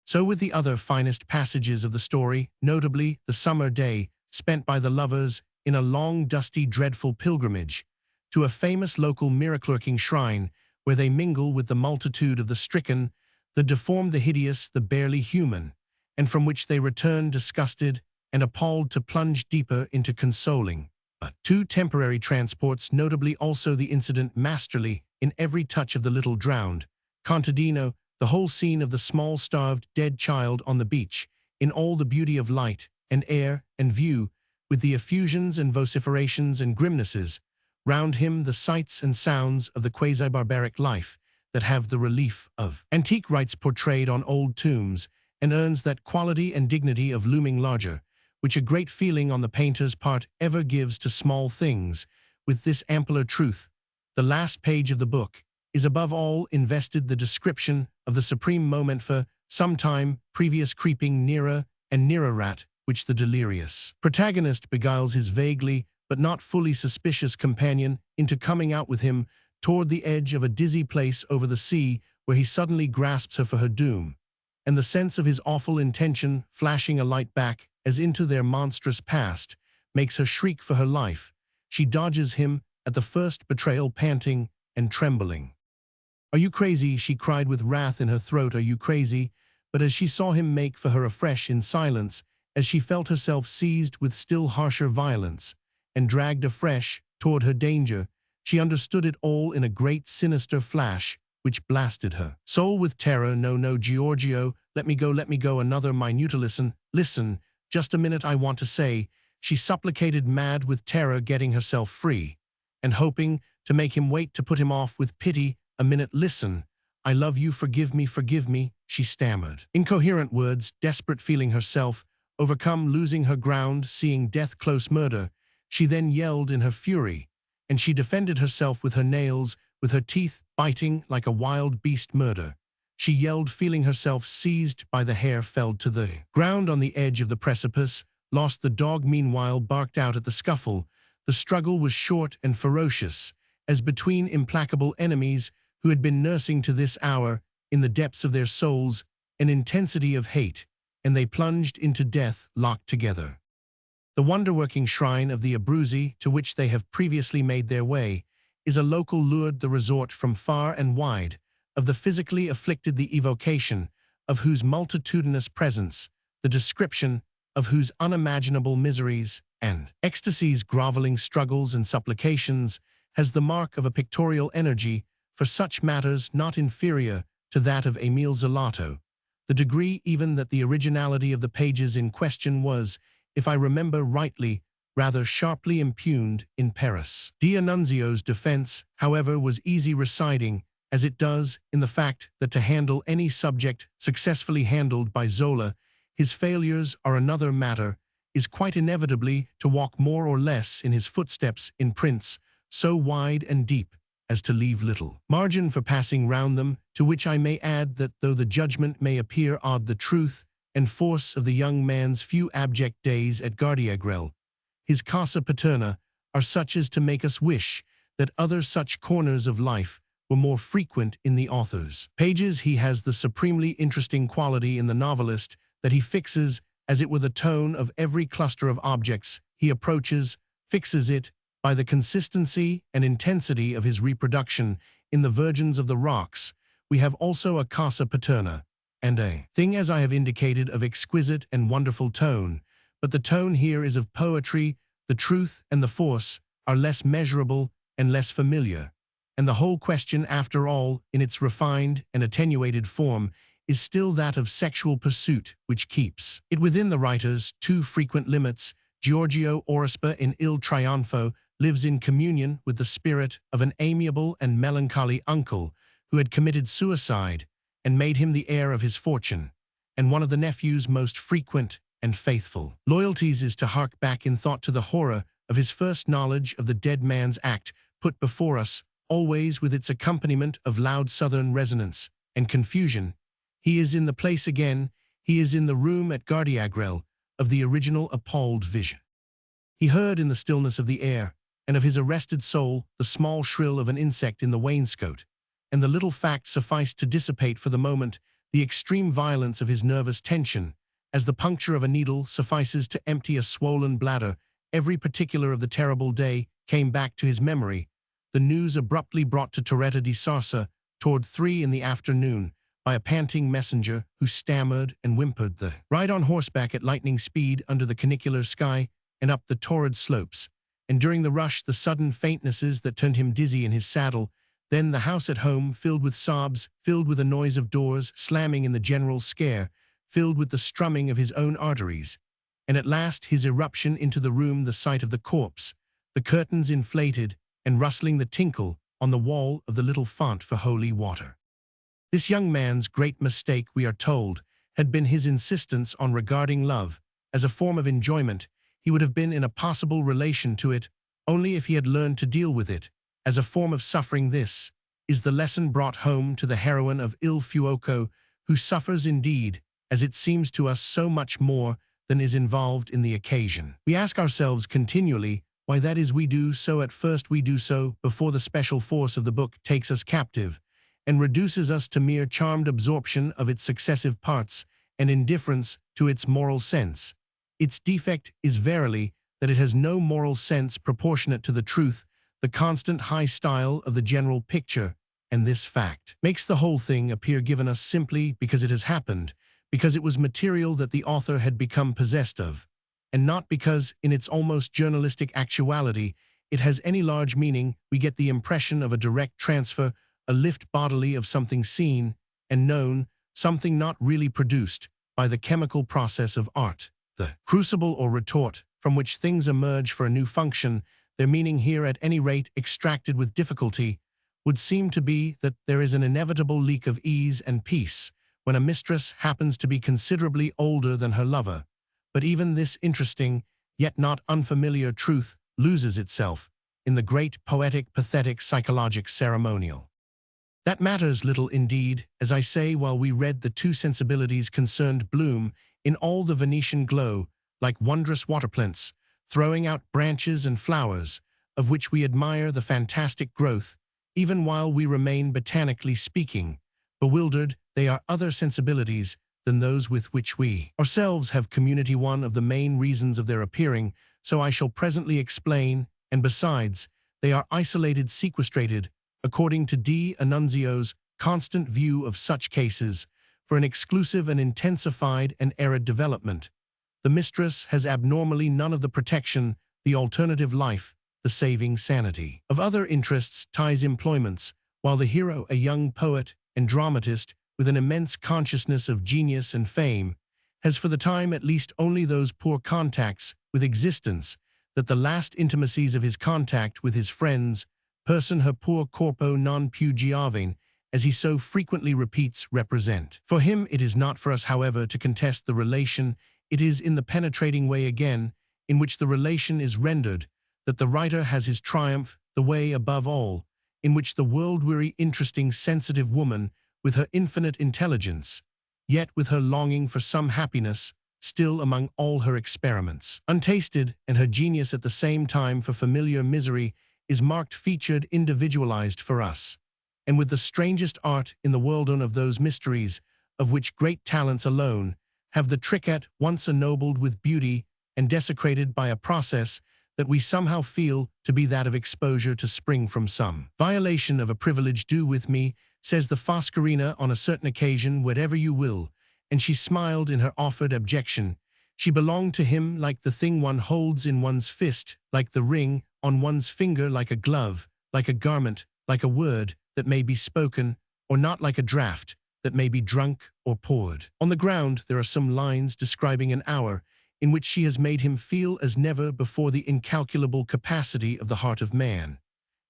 So with the other finest passages of the story, notably the summer day spent by the lovers in a long, dusty, dreadful pilgrimage to a famous local miracle-working shrine, where they mingle with the multitude of the stricken, the deformed, the hideous, the barely human, and from which they return disgusted and appalled to plunge deeper into consoling but 2 temporary transports, notably also the incident masterly in every touch of the little drowned contadino, the whole scene of the small starved dead child on the beach, in all the beauty of light and air and view, with the effusions and vociferations and grimnesses round him, the sights and sounds of the quasi-barbaric life that have the relief of antique rites portrayed on old tombs, and earns that quality and dignity of looming larger, which a great feeling on the painter's part ever gives to small things. With this ampler truth, the last page of the book is above all invested the description of the supreme moment for some time previous, creeping nearer and nearer at which the delirious protagonist beguiles his vaguely but not fully suspicious companion into coming out with him toward the edge of a dizzy place over the sea, where he suddenly grasps her for her doom. and the sense of his awful intention flashing a light back as into their monstrous past makes her shriek for her life. She dodges him at the first betrayal, panting and trembling. "Are you crazy?" she cried with wrath in her throat. "Are you crazy?" But as she saw him make for her afresh in silence, as she felt herself seized with still harsher violence and dragged afresh toward her danger, she understood it all in a great sinister flash which blasted her soul with terror. "No, no, Giorgio, let me go, another minute. Listen, just a minute, I want to say," she supplicated, mad with terror, getting herself free, and hoping to make him wait, to put him off with pity. "A minute, listen. I love you, forgive me," she stammered. Incoherent words, desperate, feeling herself overcome, losing her ground, seeing death, close murder. She then yelled in her fury, and she defended herself with her nails, with her teeth biting like a wild beast. Murder. She yelled, feeling herself seized by the hair, fell to the ground on the edge of the precipice. Lost. The dog meanwhile barked out at the scuffle. The struggle was short and ferocious, as between implacable enemies who had been nursing to this hour, in the depths of their souls, an intensity of hate, and they plunged into death, locked together. The wonder-working shrine of the Abruzzi, to which they have previously made their way, is a local lured, the resort from far and wide, of the physically afflicted, the evocation of whose multitudinous presence, the description of whose unimaginable miseries and ecstasies, groveling struggles and supplications, has the mark of a pictorial energy for such matters not inferior to that of Emile Zolato, the degree even that the originality of the pages in question was, if I remember rightly, rather sharply impugned in Paris. D'Annunzio's defense, however, was easy, residing, as it does, in the fact that to handle any subject successfully handled by Zola, his failures are another matter, is quite inevitably to walk more or less in his footsteps in prints so wide and deep as to leave little margin for passing round them, to which I may add that though the judgment may appear odd, the truth and force of the young man's few abject days at Gardiagrel, his casa paterna, are such as to make us wish that other such corners of life were more frequent in the author's pages. He has the supremely interesting quality in the novelist that he fixes, as it were, the tone of every cluster of objects he approaches, fixes it by the consistency and intensity of his reproduction. In the Virgins of the Rocks, we have also a casa paterna, and a thing, as I have indicated, of exquisite and wonderful tone, but the tone here is of poetry. The truth and the force are less measurable and less familiar, and the whole question, after all, in its refined and attenuated form, is still that of sexual pursuit, which keeps it within the writer's too frequent limits. Giorgio Aurospa in Il Trionfo lives in communion with the spirit of an amiable and melancholy uncle who had committed suicide and made him the heir of his fortune, and one of the nephew's most frequent and faithful loyalties is to hark back in thought to the horror of his first knowledge of the dead man's act, put before us, always with its accompaniment of loud southern resonance and confusion. He is in the place again, he is in the room at Gardiagrel, of the original appalled vision. He heard in the stillness of the air, and of his arrested soul, the small shrill of an insect in the wainscot, and the little fact sufficed to dissipate for the moment the extreme violence of his nervous tension, as the puncture of a needle suffices to empty a swollen bladder. Every particular of the terrible day came back to his memory. The news abruptly brought to Torretta di Sarsa toward 3 in the afternoon by a panting messenger who stammered and whimpered, the ride on horseback at lightning speed under the canicular sky and up the torrid slopes, and during the rush the sudden faintnesses that turned him dizzy in his saddle, then the house at home filled with sobs, filled with a noise of doors slamming in the general scare, filled with the strumming of his own arteries, and at last his eruption into the room, the sight of the corpse, the curtains inflated, and rustling, the tinkle on the wall of the little font for holy water. This young man's great mistake, we are told, had been his insistence on regarding love as a form of enjoyment. He would have been in a possible relation to it only if he had learned to deal with it as a form of suffering. This is the lesson brought home to the heroine of Il Fuoco, who suffers indeed, as it seems to us, so much more than is involved in the occasion. We ask ourselves continually why that is. We do so at first, we do so before the special force of the book takes us captive, and reduces us to mere charmed absorption of its successive parts and indifference to its moral sense. Its defect is verily that it has no moral sense proportionate to the truth, the constant high style of the general picture, and this fact makes the whole thing appear given us simply because it has happened, because it was material that the author had become possessed of, and not because, in its almost journalistic actuality, it has any large meaning. We get the impression of a direct transfer, a lift bodily of something seen and known, something not really produced by the chemical process of art. The crucible or retort from which things emerge for a new function, their meaning here at any rate extracted with difficulty, would seem to be that there is an inevitable leak of ease and peace when a mistress happens to be considerably older than her lover. But even this interesting, yet not unfamiliar truth loses itself in the great poetic, pathetic, psychologic ceremonial. That matters little indeed, as I say, while we read the two sensibilities concerned bloom in all the Venetian glow, like wondrous waterplants, throwing out branches and flowers, of which we admire the fantastic growth, even while we remain botanically speaking. Bewildered, they are other sensibilities than those with which we ourselves have community. One of the main reasons of their appearing, so I shall presently explain, and besides, they are isolated, sequestrated, according to D'Annunzio's constant view of such cases, for an exclusive and intensified and arid development. The mistress has abnormally none of the protection, the alternative life, the saving sanity of other interests, ties, employments, while the hero, a young poet and dramatist with an immense consciousness of genius and fame, has for the time at least only those poor contacts with existence that the last intimacies of his contact with his friends, person her pur corpo non più giovane, as he so frequently repeats, represent. For him it is not for us, however, to contest the relation. It is in the penetrating way again, in which the relation is rendered, that the writer has his triumph, the way above all, in which the world-weary, interesting, sensitive woman, with her infinite intelligence, yet with her longing for some happiness, still among all her experiments, untasted, and her genius at the same time for familiar misery, is marked, featured, individualized for us, and with the strangest art in the world, one of those mysteries of which great talents alone have the trick at once ennobled with beauty and desecrated by a process that we somehow feel to be that of exposure to spring from some violation of a privilege. Do with me, says the Foscarina, on a certain occasion, whatever you will, and she smiled in her offered abjection. She belonged to him like the thing one holds in one's fist, like the ring on one's finger, like a glove, like a garment, like a word that may be spoken, or not, like a draught that may be drunk or poured. On the ground there are some lines describing an hour in which she has made him feel as never before the incalculable capacity of the heart of man,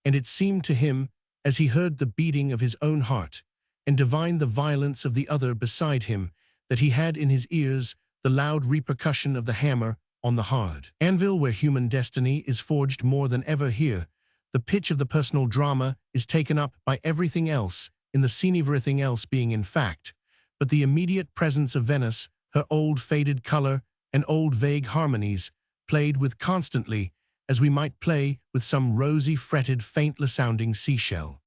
and it seemed to him, as he heard the beating of his own heart, and divined the violence of the other beside him, that he had in his ears the loud repercussion of the hammer on the hard anvil where human destiny is forged. More than ever here, the pitch of the personal drama is taken up by everything else, in the scene, everything else being in fact but the immediate presence of Venice, her old faded color and old vague harmonies, played with constantly, as we might play with some rosy fretted, faintly-sounding seashell.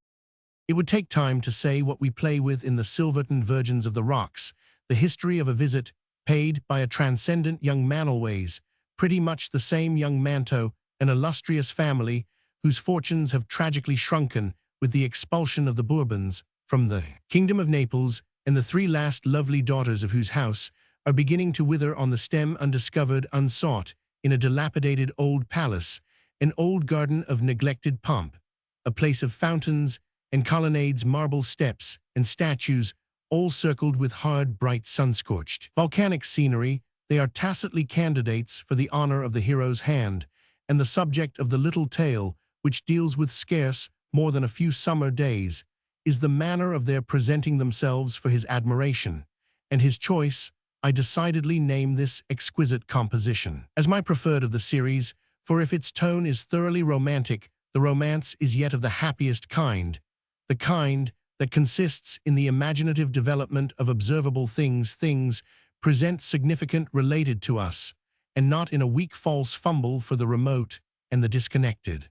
It would take time to say what we play with in the Silverton Virgins of the Rocks, the history of a visit paid by a transcendent young man, always pretty much the same young Manto, an illustrious family whose fortunes have tragically shrunken with the expulsion of the Bourbons from the Kingdom of Naples, and the three last lovely daughters of whose house are beginning to wither on the stem, undiscovered, unsought, in a dilapidated old palace, an old garden of neglected pomp, a place of fountains and colonnades, marble steps and statues, all circled with hard, bright, sun-scorched volcanic scenery. They are tacitly candidates for the honor of the hero's hand, and the subject of the little tale, which deals with scarce more than a few summer days, is the manner of their presenting themselves for his admiration, and his choice. I decidedly name this exquisite composition as my preferred of the series, for if its tone is thoroughly romantic, the romance is yet of the happiest kind, the kind that consists in the imaginative development of observable things, things present significant related to us, and not in a weak false fumble for the remote and the disconnected.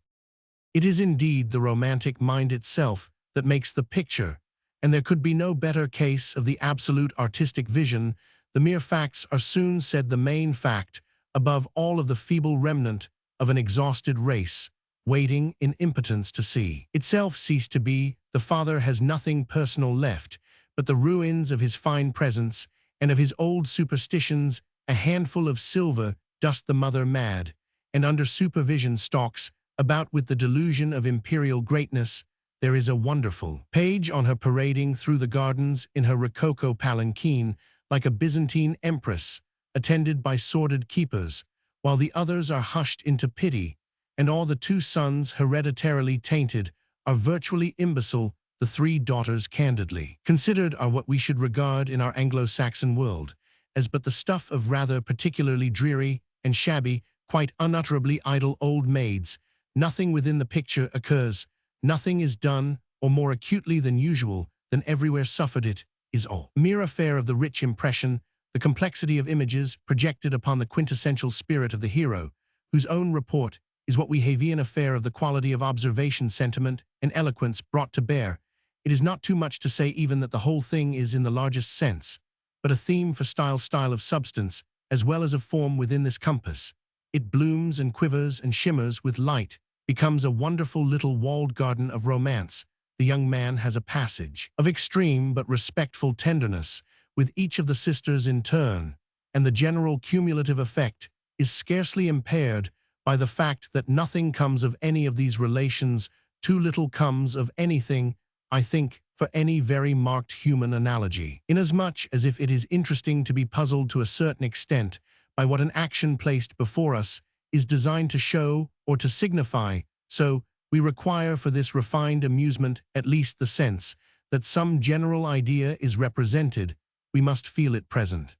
It is indeed the romantic mind itself that makes the picture, and there could be no better case of the absolute artistic vision. The mere facts are soon said the main fact, above all of the feeble remnant of an exhausted race, waiting in impotence to see itself cease to be. The father has nothing personal left, but the ruins of his fine presence and of his old superstitions. A handful of silver dust the mother mad, and under supervision stalks about with the delusion of imperial greatness. There is a wonderful page on her parading through the gardens in her rococo palanquin, like a Byzantine empress, attended by sordid keepers, while the others are hushed into pity, and all the two sons hereditarily tainted are virtually imbecile. The three daughters candidly considered are what we should regard in our Anglo-Saxon world as but the stuff of rather particularly dreary and shabby, quite unutterably idle old maids. Nothing within the picture occurs, nothing is done, or more acutely than usual, than everywhere suffered it, is all mere affair of the rich impression, the complexity of images projected upon the quintessential spirit of the hero, whose own report is what we have an affair of the quality of observation, sentiment, and eloquence brought to bear. It is not too much to say even that the whole thing is in the largest sense, but a theme for style of substance, as well as of form within this compass. It blooms and quivers and shimmers with light, becomes a wonderful little walled garden of romance. The young man has a passage of extreme but respectful tenderness with each of the sisters in turn, and the general cumulative effect is scarcely impaired by the fact that nothing comes of any of these relations. Too little comes of anything, I think, for any very marked human analogy, inasmuch as if it is interesting to be puzzled to a certain extent by what an action placed before us is designed to show or to signify, so we require for this refined amusement at least the sense that some general idea is represented. We must feel it present.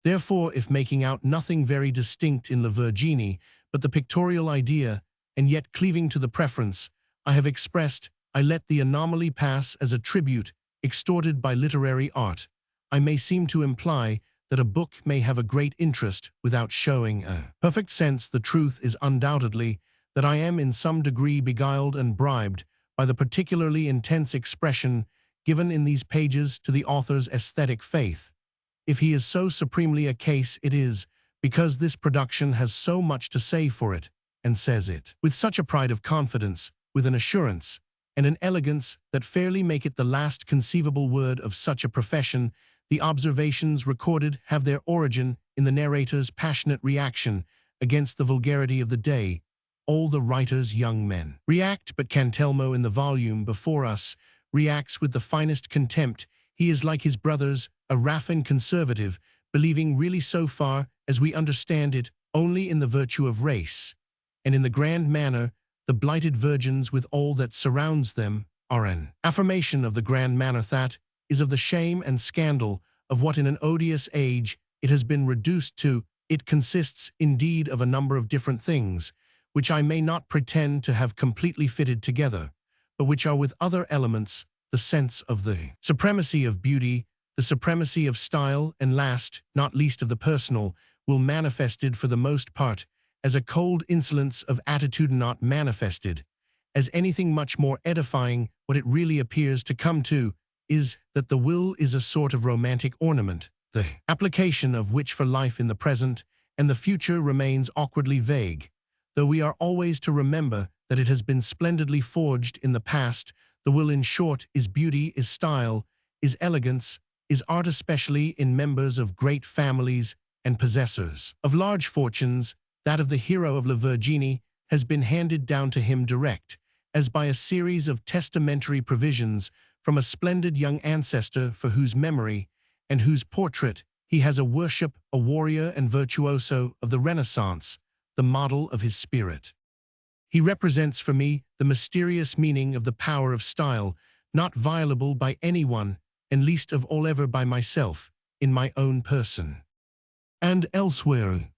Therefore, if making out nothing very distinct in La Virginie, but the pictorial idea, and yet cleaving to the preference I have expressed, I let the anomaly pass as a tribute extorted by literary art, I may seem to imply that a book may have a great interest without showing a perfect sense. The truth is undoubtedly that I am in some degree beguiled and bribed by the particularly intense expression given in these pages to the author's aesthetic faith. If he is so supremely a case, it is because this production has so much to say for it, and says it with such a pride of confidence, with an assurance and an elegance that fairly make it the last conceivable word of such a profession. The observations recorded have their origin in the narrator's passionate reaction against the vulgarity of the day. All the writer's young men react, but Cantelmo in the volume before us reacts with the finest contempt. He is like his brothers, a raffined conservative, believing really so far as we understand it only in the virtue of race, and in the grand manner the blighted virgins with all that surrounds them are an affirmation of the grand manner that is of the shame and scandal of what in an odious age it has been reduced to. It consists indeed of a number of different things, which I may not pretend to have completely fitted together, but which are with other elements the sense of the supremacy of beauty, the supremacy of style, and last, not least of the personal, will manifested for the most part as a cold insolence of attitude, not manifested as anything much more edifying. What it really appears to come to is that the will is a sort of romantic ornament, the application of which for life in the present and the future remains awkwardly vague, though we are always to remember that it has been splendidly forged in the past. The will, in short, is beauty, is style, is elegance, is art, especially in members of great families and possessors of large fortunes. That of the hero of La Virginie has been handed down to him direct, as by a series of testamentary provisions from a splendid young ancestor for whose memory and whose portrait he has a worship, a warrior and virtuoso of the Renaissance, the model of his spirit. He represents for me the mysterious meaning of the power of style, not violable by anyone, and least of all ever by myself, in my own person and elsewhere.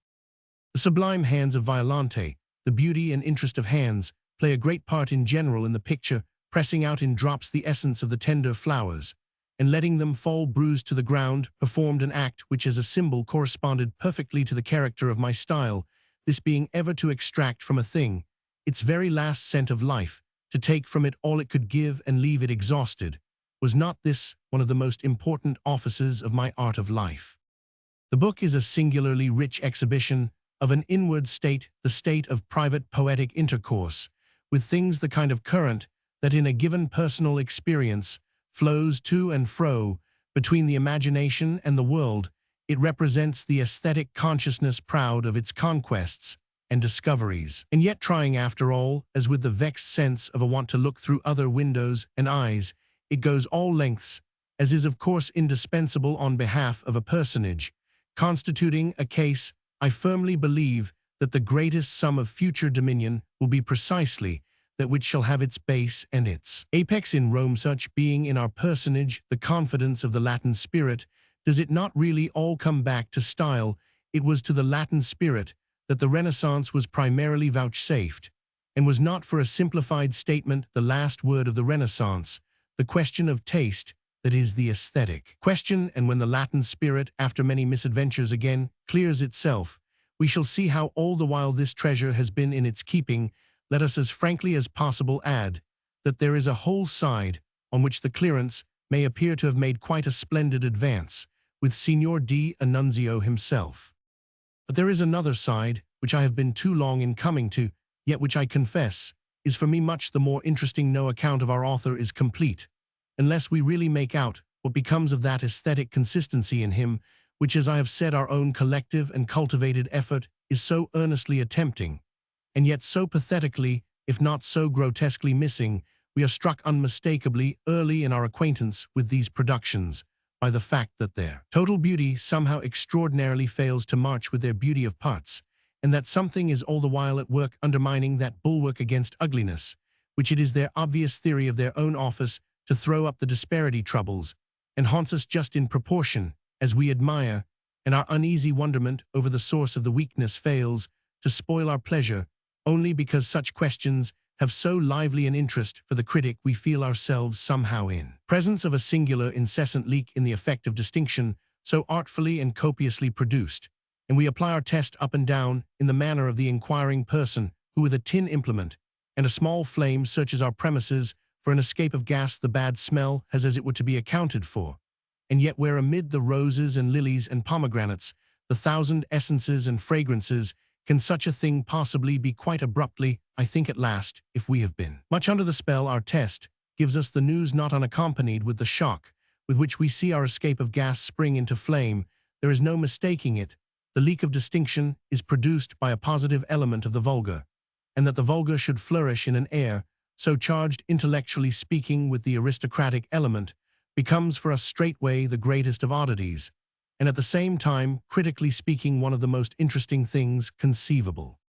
The sublime hands of Violante, the beauty and interest of hands, play a great part in general in the picture, pressing out in drops the essence of the tender flowers, and letting them fall bruised to the ground, performed an act which as a symbol corresponded perfectly to the character of my style, this being ever to extract from a thing its very last scent of life, to take from it all it could give and leave it exhausted, was not this one of the most important offices of my art of life? The book is a singularly rich exhibition of an inward state, the state of private poetic intercourse, with things the kind of current that in a given personal experience flows to and fro between the imagination and the world. It represents the aesthetic consciousness proud of its conquests and discoveries, and yet trying after all, as with the vexed sense of a want to look through other windows and eyes, it goes all lengths, as is of course indispensable on behalf of a personage, constituting a case. I firmly believe that the greatest sum of future dominion will be precisely that which shall have its base and its apex in Rome, such being in our personage the confidence of the Latin spirit. Does it not really all come back to style? It was to the Latin spirit that the Renaissance was primarily vouchsafed, and was not for a simplified statement the last word of the Renaissance, the question of taste, that is the aesthetic question. And when the Latin spirit, after many misadventures, again clears itself, we shall see how all the while this treasure has been in its keeping. Let us as frankly as possible add that there is a whole side on which the clearance may appear to have made quite a splendid advance, with Signor D'Annunzio himself. But there is another side, which I have been too long in coming to, yet which I confess is for me much the more interesting. No account of our author is complete, unless we really make out what becomes of that aesthetic consistency in him, which, as I have said, our own collective and cultivated effort is so earnestly attempting, and yet so pathetically, if not so grotesquely missing. We are struck unmistakably early in our acquaintance with these productions by the fact that their total beauty somehow extraordinarily fails to march with their beauty of parts, and that something is all the while at work undermining that bulwark against ugliness, which it is their obvious theory of their own office to throw up the disparity troubles, and haunts us just in proportion as we admire, and our uneasy wonderment over the source of the weakness fails to spoil our pleasure, only because such questions have so lively an interest for the critic. We feel ourselves somehow in presence of a singular incessant leak in the effect of distinction so artfully and copiously produced, and we apply our test up and down in the manner of the inquiring person who with a tin implement and a small flame searches our premises for an escape of gas the bad smell has as it were to be accounted for, and yet where amid the roses and lilies and pomegranates, the thousand essences and fragrances, can such a thing possibly be quite abruptly? I think at last, if we have been much under the spell, our test gives us the news not unaccompanied with the shock with which we see our escape of gas spring into flame. There is no mistaking it. The leak of distinction is produced by a positive element of the vulgar, and that the vulgar should flourish in an air so charged, intellectually speaking, with the aristocratic element, becomes for us straightway the greatest of oddities, and at the same time, critically speaking, one of the most interesting things conceivable.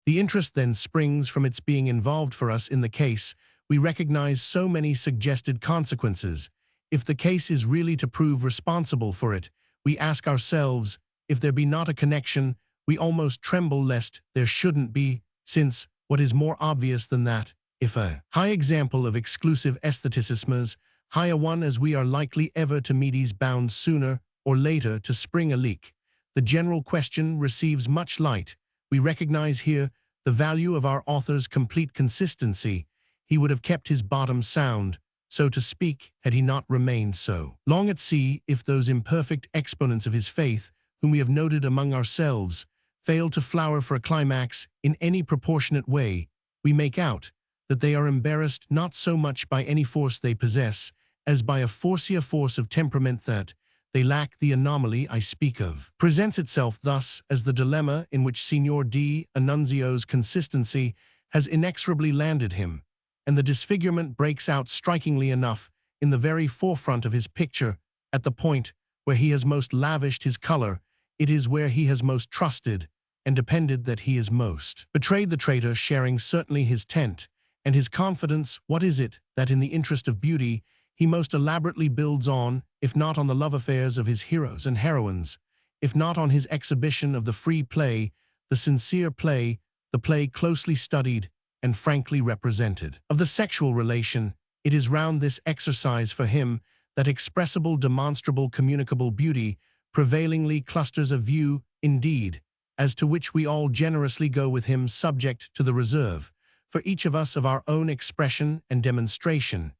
The interest then springs from its being involved for us in the case. We recognize so many suggested consequences. If the case is really to prove responsible for it, we ask ourselves, if there be not a connection, we almost tremble lest there shouldn't be, since, what is more obvious than that, if a high example of exclusive aestheticisms, high a one as we are likely ever to meet, is bound sooner or later to spring a leak, the general question receives much light. We recognize here the value of our author's complete consistency. He would have kept his bottom sound, so to speak, had he not remained so long at sea. If those imperfect exponents of his faith, whom we have noted among ourselves, fail to flower for a climax in any proportionate way, we make out that they are embarrassed not so much by any force they possess, as by a force of temperament that they lack. The anomaly I speak of presents itself thus as the dilemma in which Signor D'Annunzio's consistency has inexorably landed him, and the disfigurement breaks out strikingly enough in the very forefront of his picture, at the point where he has most lavished his color. It is where he has most trusted and depended that he is most betrayed. The traitor sharing certainly his tent and his confidence. What is it that in the interest of beauty he most elaborately builds on, if not on the love affairs of his heroes and heroines, if not on his exhibition of the free play, the sincere play, the play closely studied and frankly represented, of the sexual relation? It is round this exercise for him that expressible, demonstrable, communicable beauty prevailingly clusters a view, indeed, as to which we all generously go with him, subject to the reserve, for each of us, of our own expression and demonstration.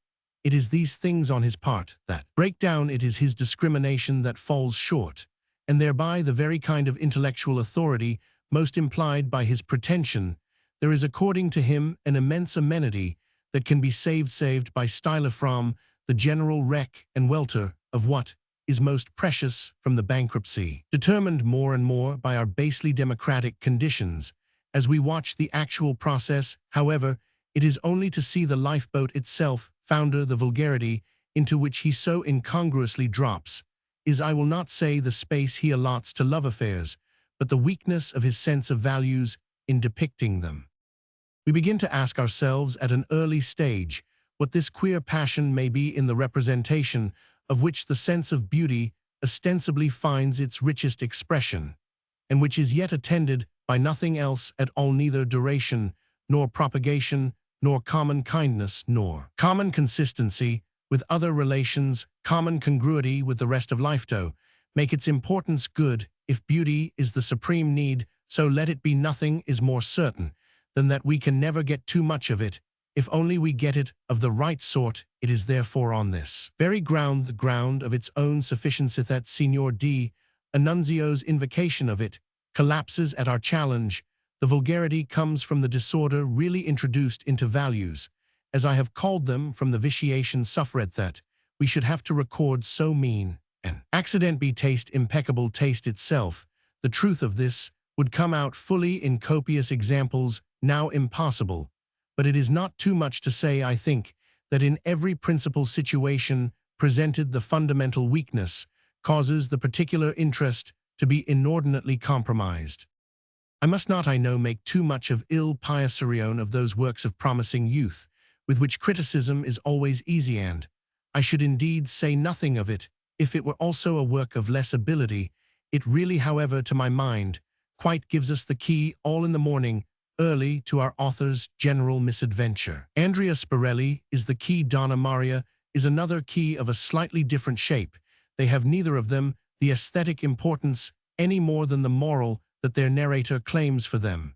it is these things on his part that break down, it is his discrimination that falls short, and thereby the very kind of intellectual authority most implied by his pretension. There is according to him an immense amenity that can be saved by style from the general wreck and welter of what is most precious from the bankruptcy, determined more and more by our basely democratic conditions. As we watch the actual process, however, it is only to see the lifeboat itself founder the vulgarity into which he so incongruously drops, is I will not say the space he allots to love affairs, but the weakness of his sense of values in depicting them. We begin to ask ourselves at an early stage what this queer passion may be in the representation of which the sense of beauty ostensibly finds its richest expression, and which is yet attended by nothing else at all, neither duration, nor propagation, nor common kindness, nor common consistency with other relations, common congruity with the rest of life. To make its importance good, if beauty is the supreme need, so let it be. Nothing is more certain than that we can never get too much of it, if only we get it of the right sort. It is therefore on this very ground, the ground of its own sufficiency, that Signor D. Annunzio's invocation of it collapses at our challenge. The vulgarity comes from the disorder really introduced into values, as I have called them, from the vitiation suffered that we should have to record so mean an accident be taste, impeccable taste itself. The truth of this would come out fully in copious examples, now impossible. But it is not too much to say, I think, that in every principal situation presented the fundamental weakness causes the particular interest to be inordinately compromised. I must not, I know, make too much of il piacere of those works of promising youth, with which criticism is always easy, and I should indeed say nothing of it if it were also a work of less ability. It really, however, to my mind, quite gives us the key, all in the morning, early, to our author's general misadventure. Andrea Spirelli is the key. Donna Maria is another key of a slightly different shape. They have neither of them the aesthetic importance any more than the moral that their narrator claims for them.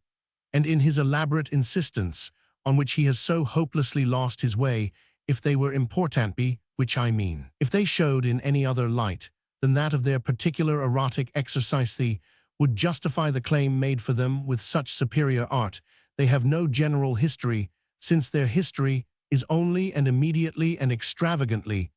And in his elaborate insistence, on which he has so hopelessly lost his way, if they were importanti, which I mean, if they showed in any other light than that of their particular erotic exercise, they would justify the claim made for them with such superior art. They have no general history, since their history is only and immediately and extravagantly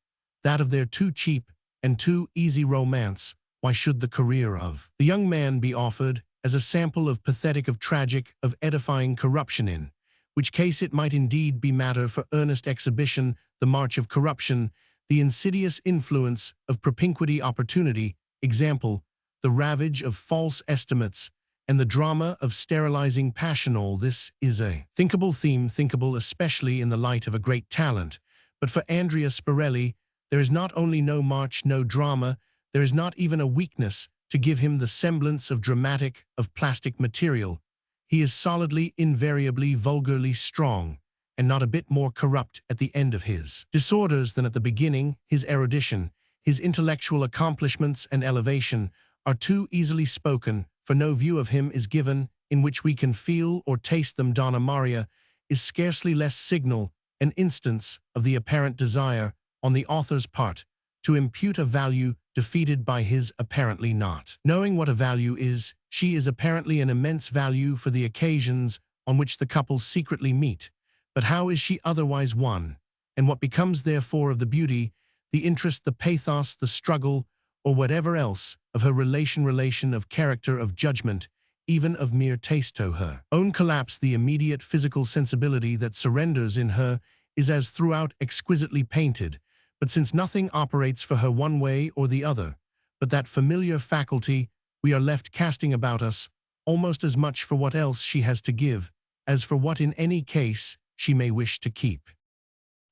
that of their too cheap and too easy romance. Why should the career of the young man be offered as a sample of pathetic, of tragic, of edifying corruption, in which case it might indeed be matter for earnest exhibition, the march of corruption, the insidious influence of propinquity, opportunity, example, the ravage of false estimates, and the drama of sterilizing passion. All this is a thinkable theme, thinkable especially in the light of a great talent. But for Andrea Spirelli, there is not only no march, no drama, there is not even a weakness to give him the semblance of dramatic, of plastic material. He is solidly, invariably, vulgarly strong, and not a bit more corrupt at the end of his disorders than at the beginning. His erudition, his intellectual accomplishments and elevation are too easily spoken, for no view of him is given in which we can feel or taste them. Donna Maria is scarcely less signal, an instance of the apparent desire on the author's part to impute a value defeated by his apparently not knowing what a value is. She is apparently an immense value for the occasions on which the couple secretly meet. But how is she otherwise one? And what becomes therefore of the beauty, the interest, the pathos, the struggle, or whatever else of her relation of character, of judgment, even of mere taste? To her own collapse, the immediate physical sensibility that surrenders in her is as throughout exquisitely painted. But since nothing operates for her one way or the other, but that familiar faculty, we are left casting about us almost as much for what else she has to give, as for what in any case she may wish to keep.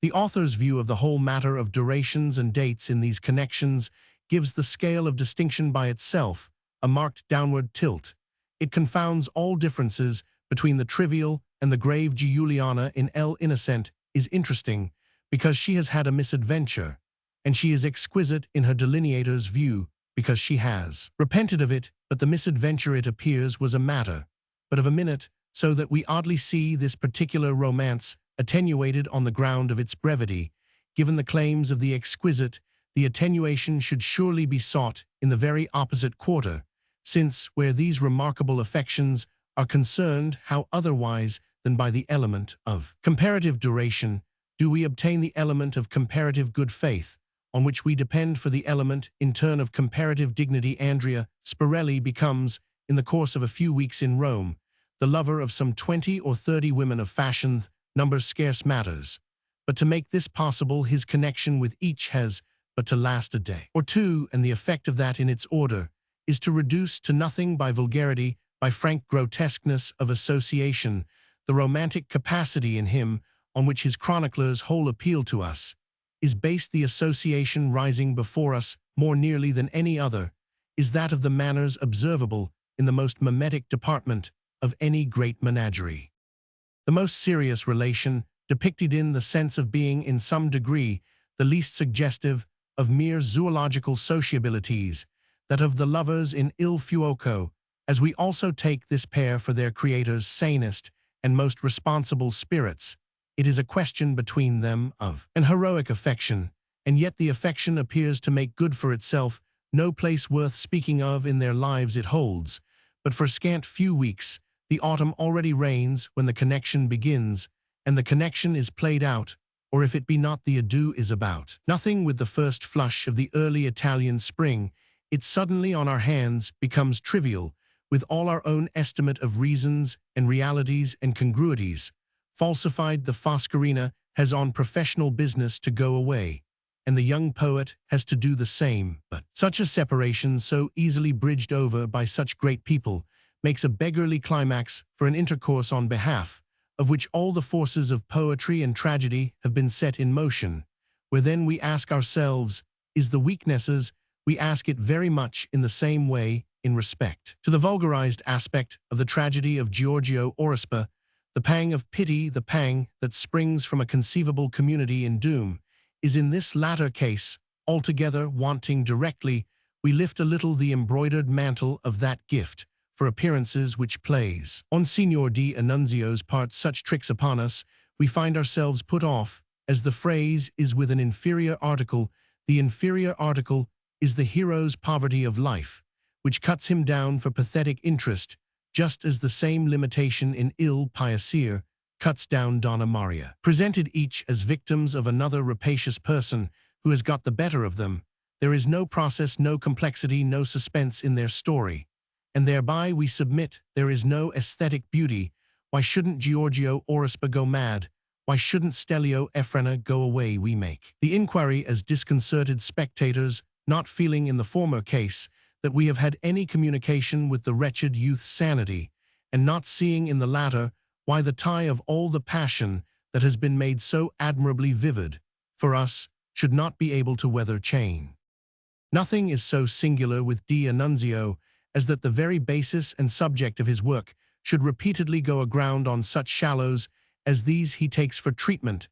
The author's view of the whole matter of durations and dates in these connections gives the scale of distinction by itself a marked downward tilt. It confounds all differences between the trivial and the grave. Juliana in El Innocent is interesting because she has had a misadventure, and she is exquisite in her delineator's view because she has repented of it, but the misadventure, it appears, was a matter but of a minute, so that we oddly see this particular romance attenuated on the ground of its brevity. given the claims of the exquisite, the attenuation should surely be sought in the very opposite quarter, since, where these remarkable affections are concerned, how otherwise than by the element of comparative duration do we obtain the element of comparative good faith, on which we depend for the element, in turn, of comparative dignity. Andrea Spirelli becomes, in the course of a few weeks in Rome, the lover of some 20 or 30 women of fashion. Number scarce matters, but to make this possible, his connection with each has but to last a day or two, and the effect of that in its order is to reduce to nothing by vulgarity, by frank grotesqueness of association, the romantic capacity in him on which his chronicler's whole appeal to us is based. The association rising before us more nearly than any other is that of the manners observable in the most mimetic department of any great menagerie. The most serious relation, depicted in the sense of being in some degree the least suggestive of mere zoological sociabilities, that of the lovers in Il Fuoco, as we also take this pair for their creator's sanest and most responsible spirits. It is a question between them of an heroic affection, and yet the affection appears to make good for itself no place worth speaking of in their lives it holds, but for scant few weeks. The autumn already reigns when the connection begins, and the connection is played out, or if it be not, the ado is about nothing. With the first flush of the early Italian spring, it suddenly on our hands becomes trivial, with all our own estimate of reasons and realities and congruities falsified. The Foscarina has on professional business to go away, and the young poet has to do the same. But such a separation, so easily bridged over by such great people, makes a beggarly climax for an intercourse on behalf of which all the forces of poetry and tragedy have been set in motion, where then we ask ourselves, is the weaknesses, we ask it very much in the same way in respect to the vulgarized aspect of the tragedy of Giorgio Aurospa. The pang of pity, the pang that springs from a conceivable community in doom, is in this latter case altogether wanting. Directly we lift a little the embroidered mantle of that gift for appearances which plays on Signor di Annunzio's part such tricks upon us, we find ourselves put off, as the phrase is, with an inferior article. The inferior article is the hero's poverty of life, which cuts him down for pathetic interest, just as the same limitation in Il Piacere cuts down Donna Maria. Presented each as victims of another rapacious person who has got the better of them, there is no process, no complexity, no suspense in their story, and thereby we submit there is no aesthetic beauty. Why shouldn't Giorgio Aurospa go mad? Why shouldn't Stelio Efrena go away? We make the inquiry as disconcerted spectators, not feeling in the former case that we have had any communication with the wretched youth's sanity, and not seeing in the latter why the tie of all the passion that has been made so admirably vivid for us should not be able to weather chain. Nothing is so singular with Di Annunzio as that the very basis and subject of his work should repeatedly go aground on such shallows as these. He takes for treatment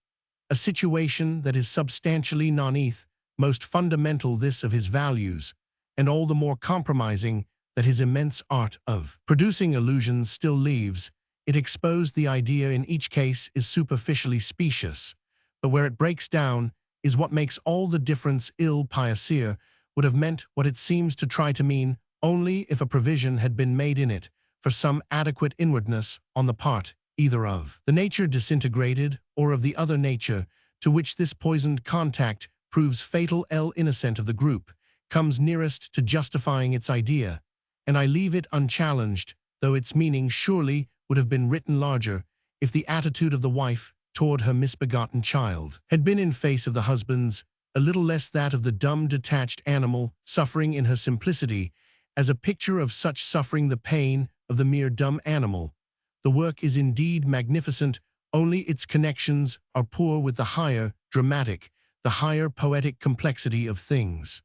a situation that is substantially non-eth, most fundamental this of his values, and all the more compromising that his immense art of producing illusions still leaves it exposed. The idea in each case is superficially specious, but where it breaks down is what makes all the difference. Il Piacere would have meant what it seems to try to mean only if a provision had been made in it for some adequate inwardness on the part either of the nature disintegrated or of the other nature to which this poisoned contact proves fatal. El innocent of the group comes nearest to justifying its idea, and I leave it unchallenged, though its meaning surely would have been written larger if the attitude of the wife toward her misbegotten child had been in face of the husband's a little less that of the dumb detached animal suffering in her simplicity. As a picture of such suffering, the pain of the mere dumb animal, the work is indeed magnificent, only its connections are poor with the higher dramatic, the higher poetic complexity of things.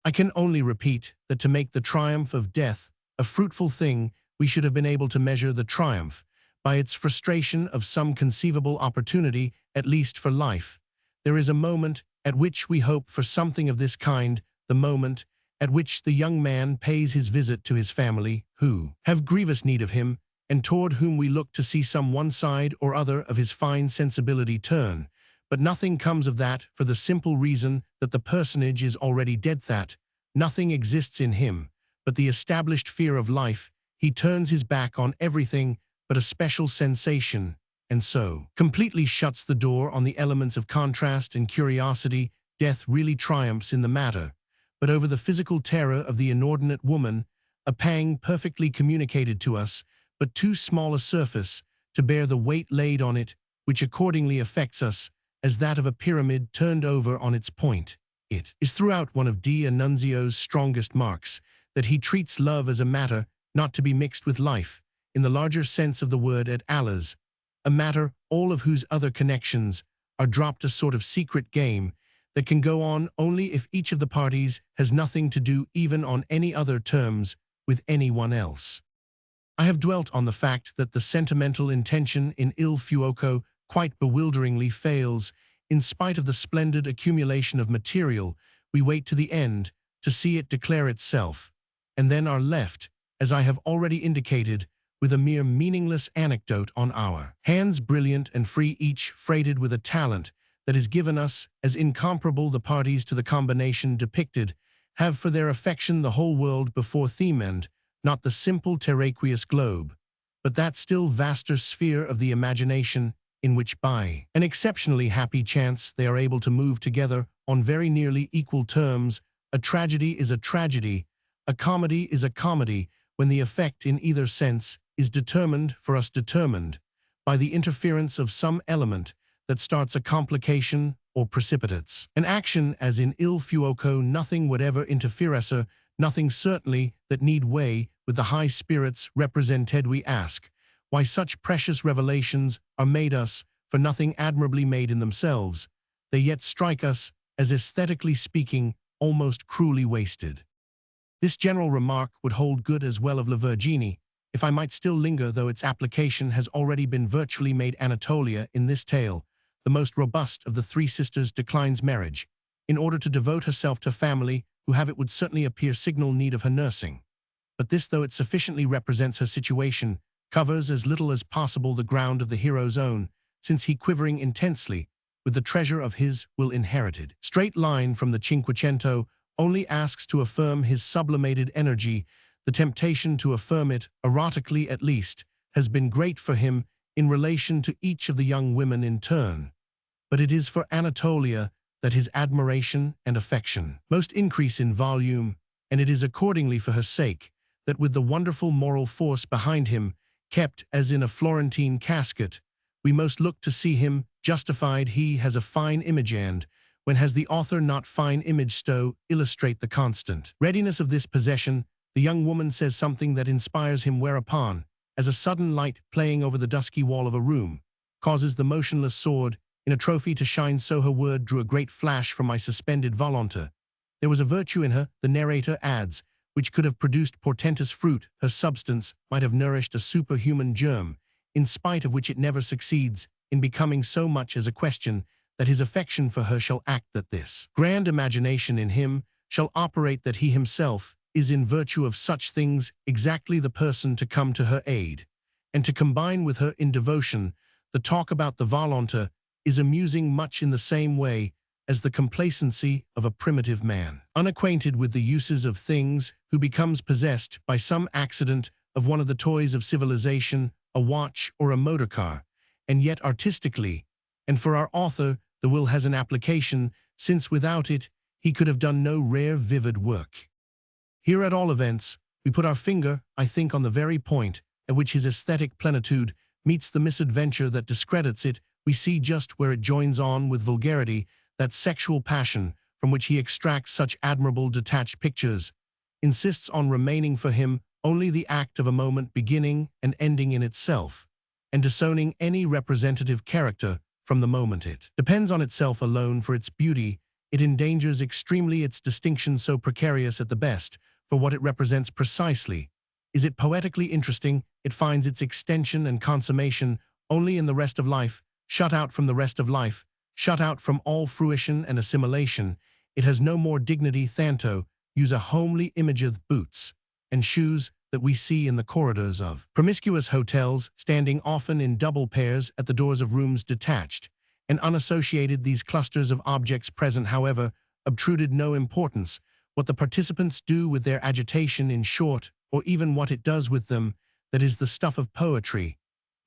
I can only repeat that to make the triumph of death a fruitful thing, we should have been able to measure the triumph by its frustration of some conceivable opportunity, at least for life. There is a moment at which we hope for something of this kind, the moment at which the young man pays his visit to his family, who have grievous need of him, and toward whom we look to see some one side or other of his fine sensibility turn. But nothing comes of that for the simple reason that the personage is already dead, that nothing exists in him but the established fear of life. He turns his back on everything but a special sensation, and so completely shuts the door on the elements of contrast and curiosity. Death really triumphs in the matter, but over the physical terror of the inordinate woman, a pang perfectly communicated to us, but too small a surface to bear the weight laid on it, which accordingly affects us as that of a pyramid turned over on its point. It is throughout one of D'Annunzio's strongest marks that he treats love as a matter not to be mixed with life, in the larger sense of the word at alles, a matter all of whose other connections are dropped, a sort of secret game that can go on only if each of the parties has nothing to do even on any other terms with anyone else. I have dwelt on the fact that the sentimental intention in Il Fuoco quite bewilderingly fails. In spite of the splendid accumulation of material, we wait to the end to see it declare itself, and then are left, as I have already indicated, with a mere meaningless anecdote on our hands, brilliant and free, each freighted with a talent that is given us as incomparable. The parties to the combination depicted have for their affection the whole world before them, and not the simple terraqueous globe, but that still vaster sphere of the imagination in which by an exceptionally happy chance they are able to move together on very nearly equal terms. A tragedy is a tragedy, a comedy is a comedy, when the effect in either sense is determined by the interference of some element that starts a complication or precipitates an action, as in Il Fuoco. Nothing whatever interferes, nothing certainly that need weigh with the high spirits represented. We ask why such precious revelations are made us, for nothing admirably made in themselves, they yet strike us as, aesthetically speaking, almost cruelly wasted. This general remark would hold good as well of La Vergine, if I might still linger, though its application has already been virtually made. Anatolia, in this tale, the most robust of the three sisters, declines marriage, in order to devote herself to family, who have, it would certainly appear, signal need of her nursing. But this, though it sufficiently represents her situation, covers as little as possible the ground of the hero's own, since he, quivering intensely with the treasure of his will inherited straight line from the Cinquecento, only asks to affirm his sublimated energy. The temptation to affirm it, erotically at least, has been great for him in relation to each of the young women in turn. But it is for Anatolia that his admiration and affection most increase in volume, and it is accordingly for her sake that, with the wonderful moral force behind him, kept as in a Florentine casket, we most look to see him justified. He has a fine image, and when has the author not fine image to illustrate the constant readiness of this possession? The young woman says something that inspires him, whereupon, as a sudden light playing over the dusky wall of a room, causes the motionless sword in a trophy to shine, so her word drew a great flash from my suspended volonte. There was a virtue in her, the narrator adds, which could have produced portentous fruit. Her substance might have nourished a superhuman germ, in spite of which it never succeeds in becoming so much as a question that his affection for her shall act, that this grand imagination in him shall operate, that he himself is, in virtue of such things, exactly the person to come to her aid, and to combine with her in devotion. The talk about the volonte is amusing much in the same way as the complacency of a primitive man, unacquainted with the uses of things, who becomes possessed by some accident of one of the toys of civilization, a watch or a motor car, and yet artistically, and for our author, the will has an application, since without it he could have done no rare vivid work. Here, at all events, we put our finger, I think, on the very point at which his aesthetic plenitude meets the misadventure that discredits it. We see just where it joins on with vulgarity, that sexual passion from which he extracts such admirable detached pictures, insists on remaining for him only the act of a moment, beginning and ending in itself, and disowning any representative character from the moment it depends on itself alone for its beauty. It endangers extremely its distinction, so precarious at the best, for what it represents precisely. Is it poetically interesting? It finds its extension and consummation only in the rest of life, shut out from the rest of life, shut out from all fruition and assimilation. It has no more dignity than to use a homely image of boots and shoes that we see in the corridors of promiscuous hotels, standing often in double pairs at the doors of rooms detached, and unassociated these clusters of objects present, however, obtruded no importance. What the participants do with their agitation, in short, or even what it does with them, that is the stuff of poetry,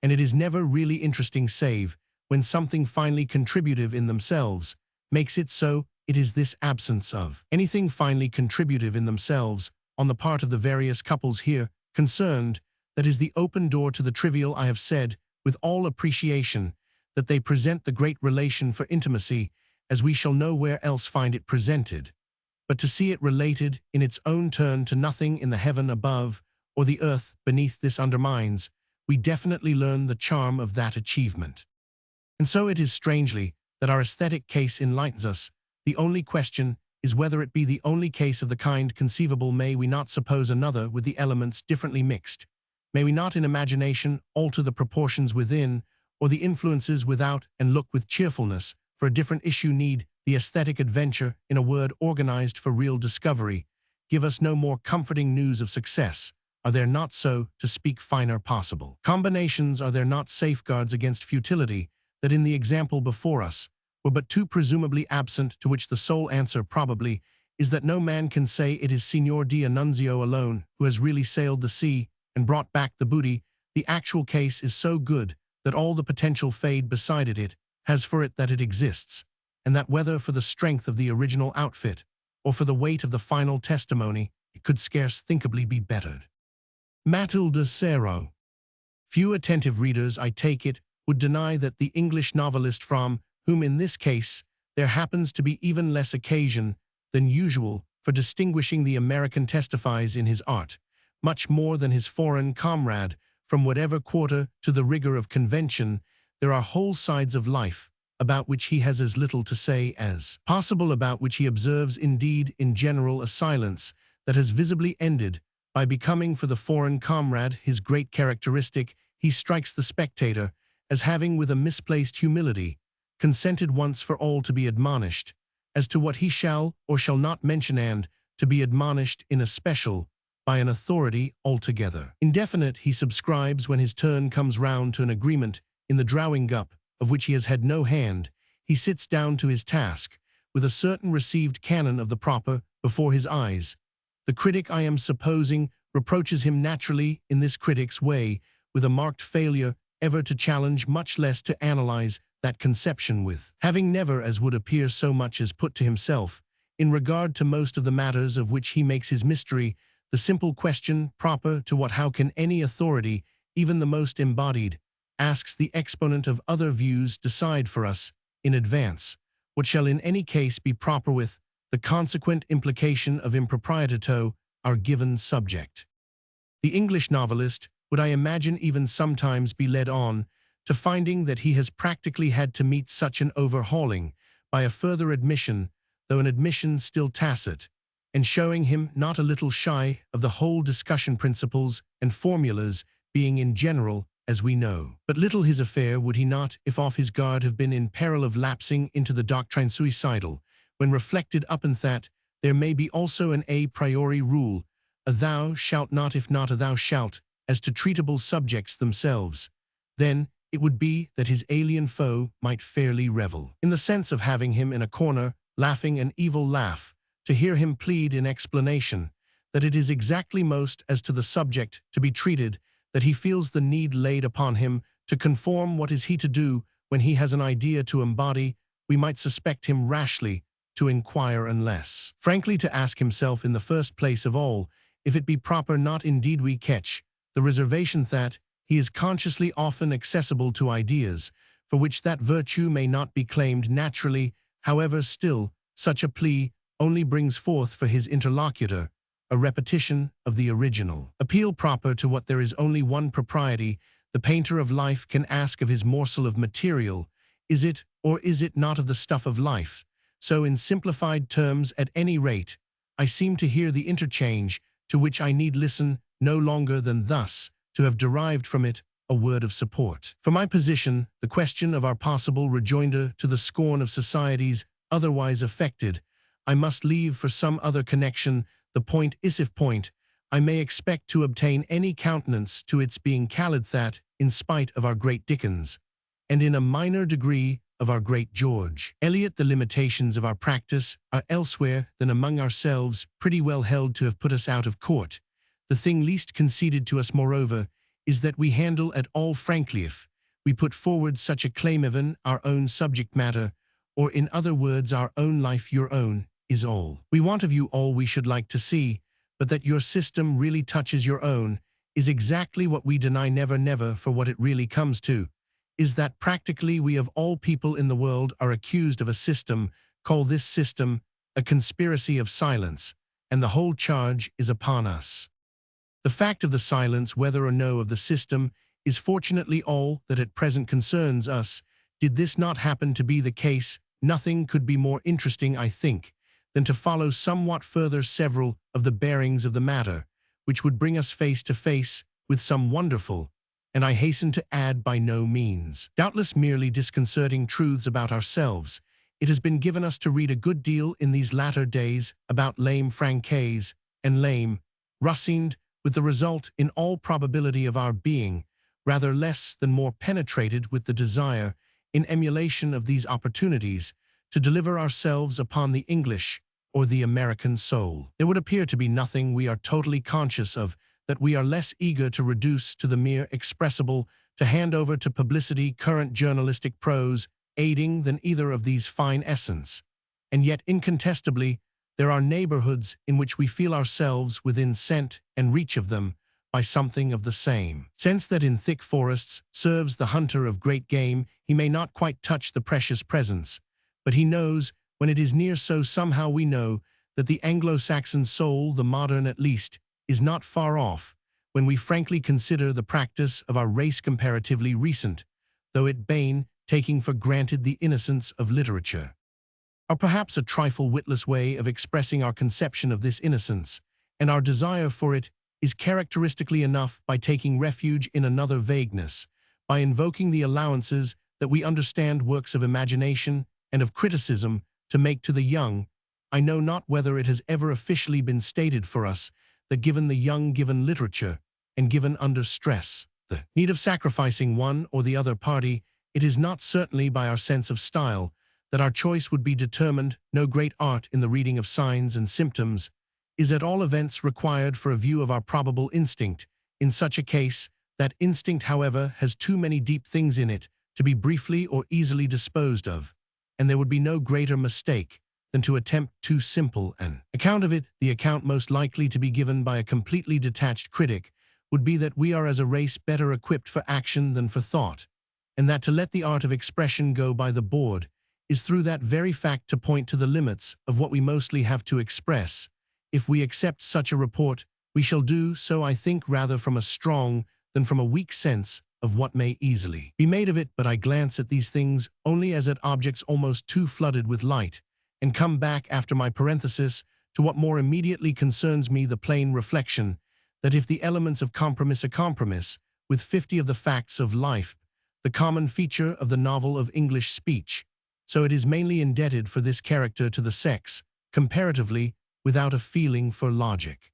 and it is never really interesting save when something finely contributive in themselves makes it so. It is this absence of anything finely contributive in themselves on the part of the various couples here concerned that is the open door to the trivial. I have said, with all appreciation, that they present the great relation for intimacy, as we shall nowhere else find it presented. But to see it related in its own turn to nothing in the heaven above or the earth beneath this undermines, we definitely learn the charm of that achievement. And so it is strangely that our aesthetic case enlightens us. The only question is whether it be the only case of the kind conceivable. May we not suppose another with the elements differently mixed? May we not in imagination alter the proportions within or the influences without and look with cheerfulness for a different issue? Need the aesthetic adventure, in a word organized for real discovery, give us no more comforting news of success? Are there not, so to speak, finer possible combinations? Are there not safeguards against futility that in the example before us were but too presumably absent, to which the sole answer probably is that no man can say it is Signor D'Annunzio alone who has really sailed the sea and brought back the booty? The actual case is so good that all the potential fade beside it has for it that it exists, and that whether for the strength of the original outfit or for the weight of the final testimony, it could scarce thinkably be bettered. Matilde Serrault. Few attentive readers, I take it, would deny that the English novelist from whom in this case there happens to be even less occasion than usual for distinguishing the American testifies in his art, much more than his foreign comrade, from whatever quarter to the rigor of convention. There are whole sides of life about which he has as little to say as possible, about which he observes indeed in general a silence that has visibly ended by becoming for the foreign comrade his great characteristic. He strikes the spectator as having, with a misplaced humility, consented once for all to be admonished as to what he shall or shall not mention, and to be admonished in especial by an authority altogether indefinite. He subscribes, when his turn comes round, to an agreement in the drawing up of which he has had no hand. He sits down to his task with a certain received canon of the proper before his eyes. The critic, I am supposing, reproaches him naturally in this critic's way with a marked failure ever to challenge, much less to analyze, that conception with having never, as would appear, so much as put to himself, in regard to most of the matters of which he makes his mystery, the simple question proper to what, how can any authority, even the most embodied, asks the exponent of other views, decide for us in advance what shall in any case be proper, with the consequent implication of impropriety to our given subject. The English novelist would, I imagine, even sometimes be led on to finding that he has practically had to meet such an overhauling by a further admission, though an admission still tacit, and showing him not a little shy of the whole discussion, principles and formulas being in general, as we know, but little his affair. Would he not, if off his guard, have been in peril of lapsing into the doctrine suicidal, when reflected upon that there may be also an a priori rule, a thou shalt not, if not a thou shalt, as to treatable subjects themselves? Then it would be that his alien foe might fairly revel in the sense of having him in a corner, laughing an evil laugh, to hear him plead in explanation that it is exactly most as to the subject to be treated that he feels the need laid upon him to conform. What is he to do when he has an idea to embody? We might suspect him rashly to inquire, unless frankly to ask himself in the first place of all, if it be proper. Not indeed. We catch the reservation that he is consciously often accessible to ideas for which that virtue may not be claimed naturally. However, still, such a plea only brings forth for his interlocutor a repetition of the original appeal proper to what there is only one propriety the painter of life can ask of his morsel of material. Is it, or is it not, of the stuff of life? So, in simplified terms, at any rate, I seem to hear the interchange to which I need listen no longer than thus to have derived from it a word of support for my position. The question of our possible rejoinder to the scorn of societies otherwise affected I must leave for some other connection. The point is, if point I may expect to obtain any countenance to its being called that, in spite of our great Dickens, and in a minor degree of our great George Eliot. The limitations of our practice are elsewhere than among ourselves, pretty well held to have put us out of court. The thing least conceded to us, moreover, is that we handle at all frankly if we put forward such a claim even our own subject matter, or in other words our own life your own, is all. We want of you all we should like to see, but that your system really touches your own is exactly what we deny never, for what it really comes to is that practically we of all people in the world are accused of a system, call this system a conspiracy of silence, and the whole charge is upon us. The fact of the silence, whether or no of the system, is fortunately all that at present concerns us. Did this not happen to be the case, nothing could be more interesting, I think, than to follow somewhat further several of the bearings of the matter, which would bring us face to face with some wonderful, and I hasten to add by no means doubtless merely disconcerting truths about ourselves. It has been given us to read a good deal in these latter days about lame Francaise and lame Racine, with the result, in all probability, of our being rather less than more penetrated with the desire, in emulation of these opportunities, to deliver ourselves upon the English or the American soul. There would appear to be nothing we are totally conscious of that we are less eager to reduce to the mere expressible, to hand over to publicity current journalistic prose, aiding than either of these fine essence. And yet incontestably there are neighborhoods in which we feel ourselves within scent and reach of them by something of the same sense that in thick forests serves the hunter of great game. He may not quite touch the precious presence, but he knows when it is near. So somehow we know that the Anglo-Saxon soul, the modern at least, is not far off when we frankly consider the practice of our race comparatively recent, though it bane, taking for granted the innocence of literature. Or perhaps a trifle witless way of expressing our conception of this innocence, and our desire for it, is characteristically enough by taking refuge in another vagueness, by invoking the allowances that we understand works of imagination and of criticism to make to the young. I know not whether it has ever officially been stated for us that given the young, given literature, and given under stress, the need of sacrificing one or the other party, it is not certainly by our sense of style that our choice would be determined. No great art in the reading of signs and symptoms is at all events required for a view of our probable instinct. In such a case, that instinct, however, has too many deep things in it to be briefly or easily disposed of, and there would be no greater mistake than to attempt too simple an account of it. The account most likely to be given by a completely detached critic would be that we are as a race better equipped for action than for thought, and that to let the art of expression go by the board is through that very fact to point to the limits of what we mostly have to express. If we accept such a report, we shall do so, I think, rather from a strong than from a weak sense of what may easily be made of it. But I glance at these things only as at objects almost too flooded with light, and come back after my parenthesis to what more immediately concerns me, the plain reflection that if the elements of compromise are compromise with 50 of the facts of life, the common feature of the novel of English speech, so it is mainly indebted for this character to the sex, comparatively without a feeling for logic.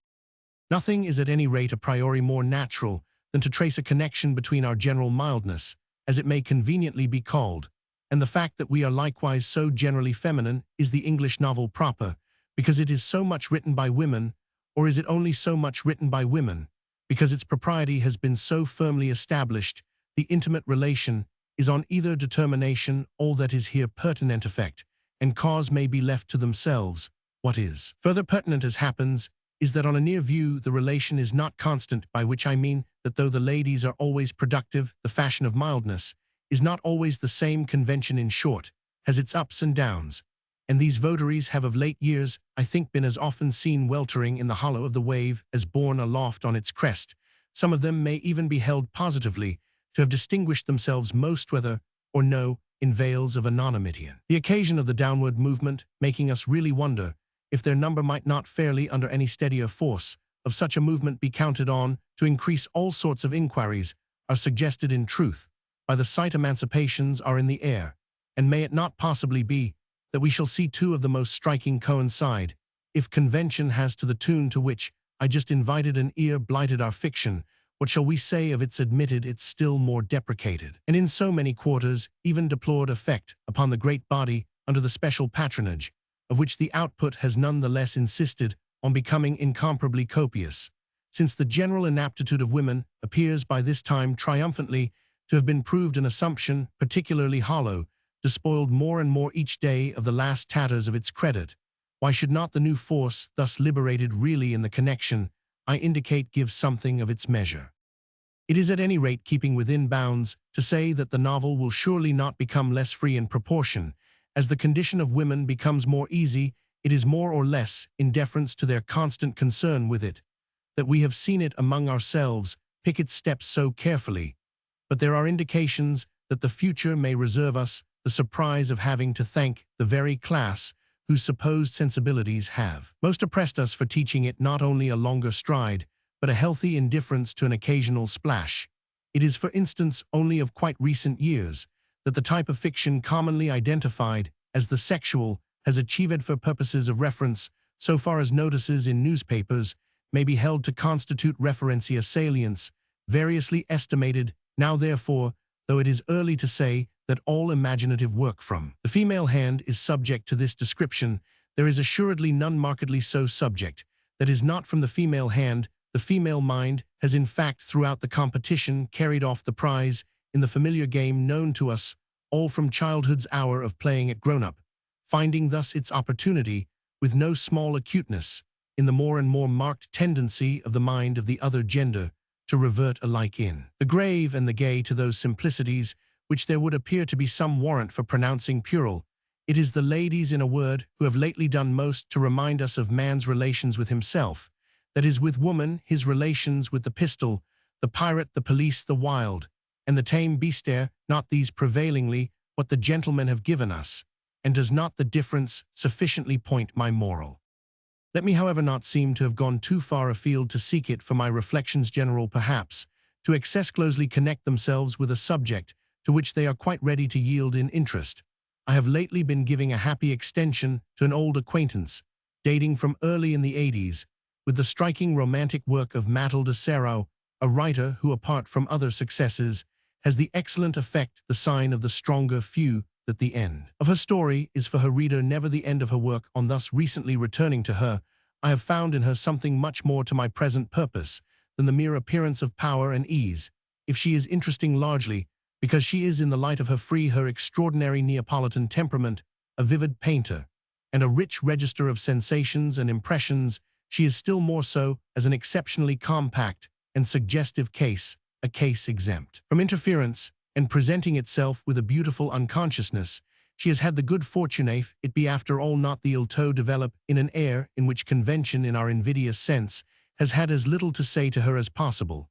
Nothing is at any rate a priori more natural than to trace a connection between our general mildness, as it may conveniently be called, and the fact that we are likewise so generally feminine. Is the English novel proper because it is so much written by women, or is it only so much written by women because its propriety has been so firmly established? The intimate relation is on either determination. All that is here pertinent effect and cause may be left to themselves. What is further pertinent, as happens, is that on a near view the relation is not constant, by which I mean that though the ladies are always productive, the fashion of mildness is not always the same. Convention, in short, has its ups and downs, and these votaries have of late years, I think, been as often seen weltering in the hollow of the wave as borne aloft on its crest. Some of them may even be held positively to have distinguished themselves most, whether or no, in veils of anonymity. The occasion of the downward movement making us really wonder if their number might not fairly, under any steadier force of such a movement, be counted on to increase. All sorts of inquiries are suggested in truth by the sight emancipations are in the air, and may it not possibly be that we shall see two of the most striking coincide, if convention has to the tune to which I just invited an ear blighted our fiction, what shall we say of its admitted, its still more deprecated, and in so many quarters even deplored effect upon the great body under the special patronage, of which the output has none the less insisted on becoming incomparably copious, since the general inaptitude of women appears by this time triumphantly to have been proved an assumption particularly hollow, despoiled more and more each day of the last tatters of its credit. Why should not the new force, thus liberated really in the connection I indicate, give something of its measure? It is at any rate keeping within bounds to say that the novel will surely not become less free in proportion. As the condition of women becomes more easy, it is more or less, in deference to their constant concern with it, that we have seen it among ourselves pick its steps so carefully. But there are indications that the future may reserve us the surprise of having to thank the very class whose supposed sensibilities have most oppressed us for teaching it not only a longer stride, but a healthy indifference to an occasional splash. It is, for instance, only of quite recent years that the type of fiction commonly identified as the sexual has achieved for purposes of reference, so far as notices in newspapers may be held to constitute referentia salients, variously estimated. Now therefore, though it is early to say that all imaginative work from the female hand is subject to this description, there is assuredly none markedly so subject that is not from the female hand. The female mind has in fact throughout the competition carried off the prize in the familiar game known to us all from childhood's hour of playing at grown-up, finding thus its opportunity, with no small acuteness, in the more and more marked tendency of the mind of the other gender to revert alike in the grave and the gay to those simplicities which there would appear to be some warrant for pronouncing puerile. It is the ladies, in a word, who have lately done most to remind us of man's relations with himself, that is, with woman, his relations with the pistol, the pirate, the police, the wild, and the tame beastair, not these prevailingly what the gentlemen have given us, and does not the difference sufficiently point my moral? Let me, however, not seem to have gone too far afield to seek it, for my reflections general perhaps, to excess closely connect themselves with a subject to which they are quite ready to yield in interest. I have lately been giving a happy extension to an old acquaintance, dating from early in the 80s, with the striking romantic work of Matilde Serrault, a writer who, apart from other successes, has the excellent effect, the sign of the stronger few, that the end of her story is for her reader never the end of her work. On thus recently returning to her, I have found in her something much more to my present purpose than the mere appearance of power and ease, if she is interesting largely, because she is, in the light of her extraordinary Neapolitan temperament, a vivid painter, and a rich register of sensations and impressions. She is still more so as an exceptionally compact and suggestive case, a case exempt from interference, and presenting itself with a beautiful unconsciousness. She has had the good fortune, if it be after all not the ill to develop in an air in which convention in our invidious sense has had as little to say to her as possible,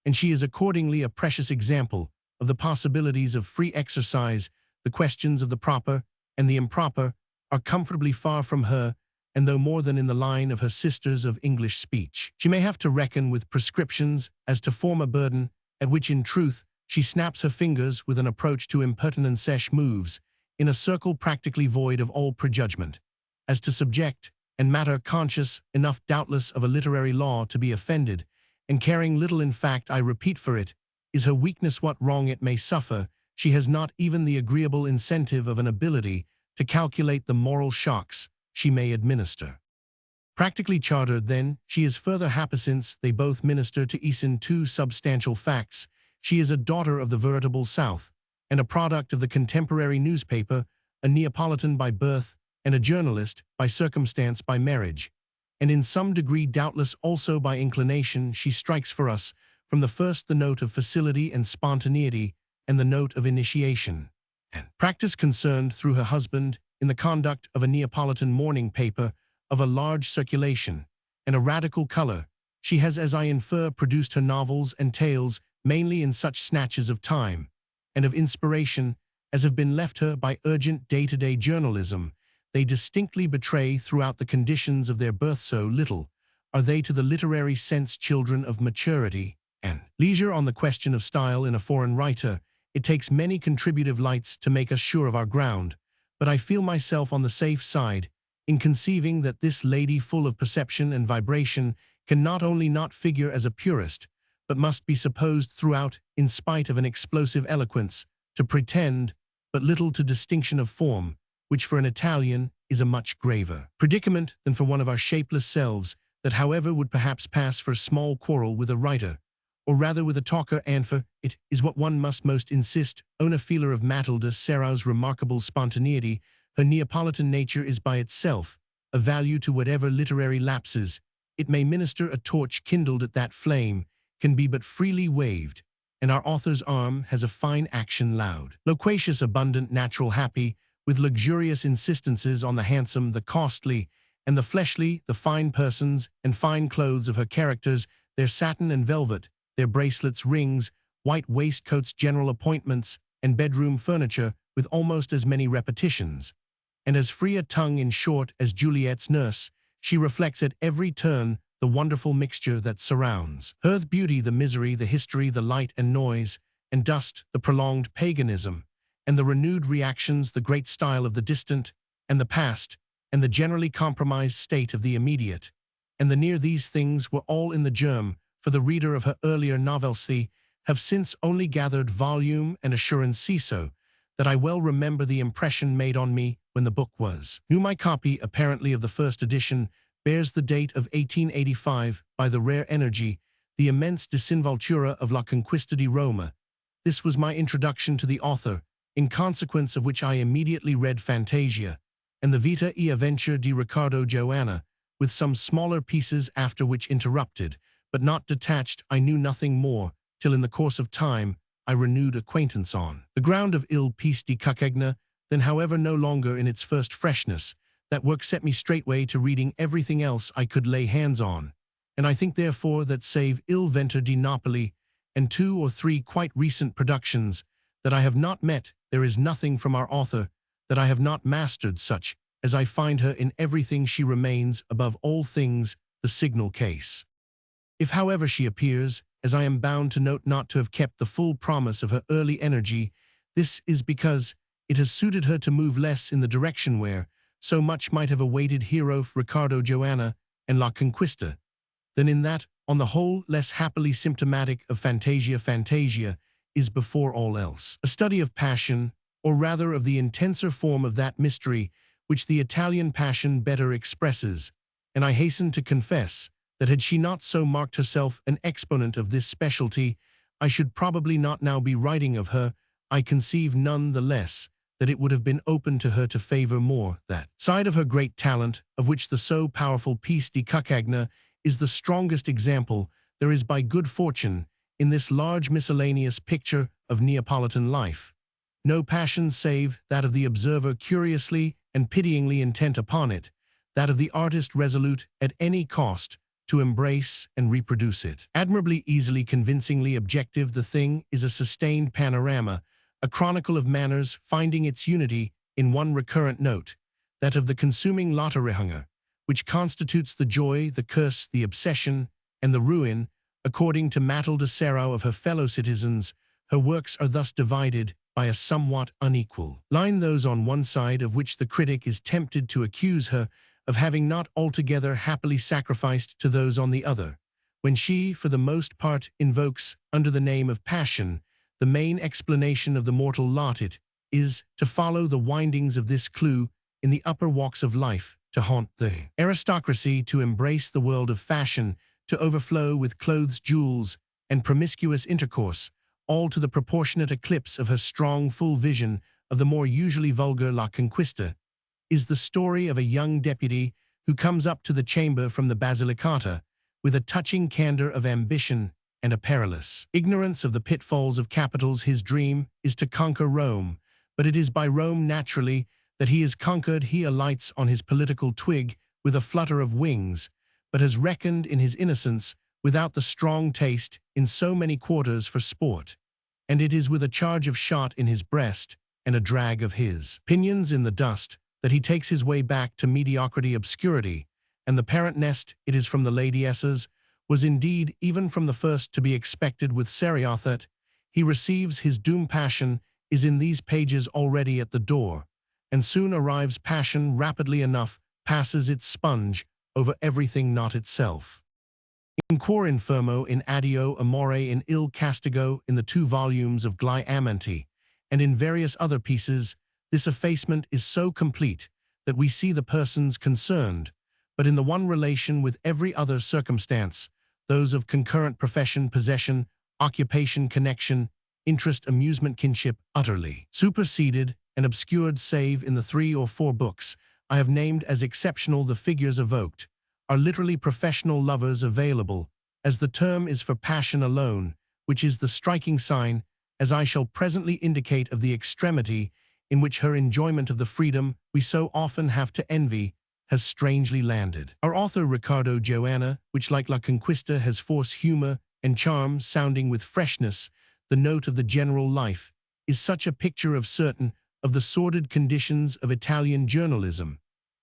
and she is accordingly a precious example of the possibilities of free exercise. The questions of the proper and the improper are comfortably far from her, and though more than in the line of her sisters of English speech, she may have to reckon with prescriptions as to form a burden, at which in truth she snaps her fingers with an approach to impertinence, moves in a circle practically void of all prejudgment, as to subject and matter conscious enough doubtless of a literary law to be offended, and caring little in fact, I repeat, for it is her weakness what wrong it may suffer. She has not even the agreeable incentive of an ability to calculate the moral shocks she may administer. Practically chartered, then, she is further happy, since they both minister to ease in two substantial facts. She is a daughter of the veritable South, and a product of the contemporary newspaper, a Neapolitan by birth, and a journalist by circumstance, by marriage, and in some degree doubtless also by inclination. She strikes for us from the first the note of facility and spontaneity, and the note of initiation and practice concerned through her husband in the conduct of a Neapolitan morning paper of a large circulation and a radical color. She has, as I infer, produced her novels and tales mainly in such snatches of time and of inspiration as have been left her by urgent day-to-day journalism. They distinctly betray throughout the conditions of their birth, so little are they to the literary sense children of maturity and leisure. On the question of style in a foreign writer, it takes many contributive lights to make us sure of our ground, but I feel myself on the safe side in conceiving that this lady, full of perception and vibration, can not only not figure as a purist, but must be supposed throughout, in spite of an explosive eloquence, to pretend but little to distinction of form, which for an Italian is a much graver predicament than for one of our shapeless selves, that however would perhaps pass for a small quarrel with a writer, or rather with a talker, and for it is what one must most insist, own a feeler of Matilda Serra's remarkable spontaneity. Her Neapolitan nature is by itself a value to whatever literary lapses. It may minister a torch kindled at that flame, can be but freely waved, and our author's arm has a fine action loud. Loquacious, abundant, natural, happy, with luxurious insistences on the handsome, the costly, and the fleshly, the fine persons and fine clothes of her characters, their satin and velvet, their bracelets, rings, white waistcoats, general appointments, and bedroom furniture, with almost as many repetitions. And as free a tongue, in short, as Juliet's nurse, she reflects at every turn the wonderful mixture that surrounds her: the beauty, the misery, the history, the light and noise and dust, the prolonged paganism, and the renewed reactions, the great style of the distant and the past, and the generally compromised state of the immediate. And the near these things were all in the germ, for the reader of her earlier Novelists have since only gathered volume and assurance so, that I well remember the impression made on me when the book was new. My copy, apparently of the first edition, bears the date of 1885 by the rare energy, the immense disinvoltura of La Conquista di Roma. This was my introduction to the author, in consequence of which I immediately read Fantasia, and the Vita e Avventure di Riccardo Joanna, with some smaller pieces after which interrupted, but not detached. I knew nothing more, till in the course of time I renewed acquaintance on the ground of Il Piece di Cuccagna, then however no longer in its first freshness. That work set me straightway to reading everything else I could lay hands on, and I think therefore that save Il Vento di Napoli and 2 or 3 quite recent productions that I have not met, there is nothing from our author that I have not mastered, such as I find her in everything. She remains, above all things, the signal case. If however she appears, as I am bound to note, not to have kept the full promise of her early energy, this is because it has suited her to move less in the direction where so much might have awaited hero Riccardo Joanna and La Conquista, than in that, on the whole, less happily symptomatic of Fantasia. Fantasia is before all else a study of passion, or rather of the intenser form of that mystery which the Italian passion better expresses, and I hasten to confess that had she not so marked herself an exponent of this specialty, I should probably not now be writing of her. I conceive none the less that it would have been open to her to favor more that side of her great talent, of which the so powerful Piece di Cuccagna is the strongest example. There is, by good fortune, in this large miscellaneous picture of Neapolitan life, no passion save that of the observer curiously and pityingly intent upon it, that of the artist resolute at any cost to embrace and reproduce it. Admirably, easily, convincingly objective, the thing is a sustained panorama, a chronicle of manners finding its unity in one recurrent note, that of the consuming Lotterhunger, which constitutes the joy, the curse, the obsession, and the ruin, according to Matilda Serra, of her fellow citizens. Her works are thus divided by a somewhat unequal line, those on one side of which the critic is tempted to accuse her of having not altogether happily sacrificed to those on the other, when she, for the most part, invokes, under the name of passion, the main explanation of the mortal lot. It is to follow the windings of this clue in the upper walks of life, to haunt the aristocracy, to embrace the world of fashion, to overflow with clothes, jewels, and promiscuous intercourse, all to the proportionate eclipse of her strong, full vision of the more usually vulgar. La Conquista is the story of a young deputy who comes up to the chamber from the Basilicata with a touching candor of ambition and a perilous ignorance of the pitfalls of capitals. His dream is to conquer Rome, but it is by Rome, naturally, that he is conquered. He alights on his political twig with a flutter of wings, but has reckoned in his innocence without the strong taste in so many quarters for sport, and it is with a charge of shot in his breast and a drag of his pinions in the dust that he takes his way back to mediocrity, obscurity, and the parent nest. It is from the ladysses, was indeed even from the first to be expected with Serra that he receives his doom. Passion is in these pages already at the door, and soon arrives. Passion rapidly enough passes its sponge over everything not itself. In Quor Infermo, in Addio Amore, in Il Castigo, in the 2 volumes of Gli Amanti, and in various other pieces, this effacement is so complete that we see the persons concerned, but in the one relation with every other circumstance, those of concurrent profession, possession, occupation, connection, interest, amusement, kinship, utterly superseded and obscured, save in the 3 or 4 books I have named as exceptional. The figures evoked are literally professional lovers available, as the term is for passion alone, which is the striking sign, as I shall presently indicate, of the extremity in which her enjoyment of the freedom we so often have to envy has strangely landed. Our author Riccardo Joanna, which like La Conquista has force, humor, and charm, sounding with freshness the note of the general life, is such a picture of certain of the sordid conditions of Italian journalism,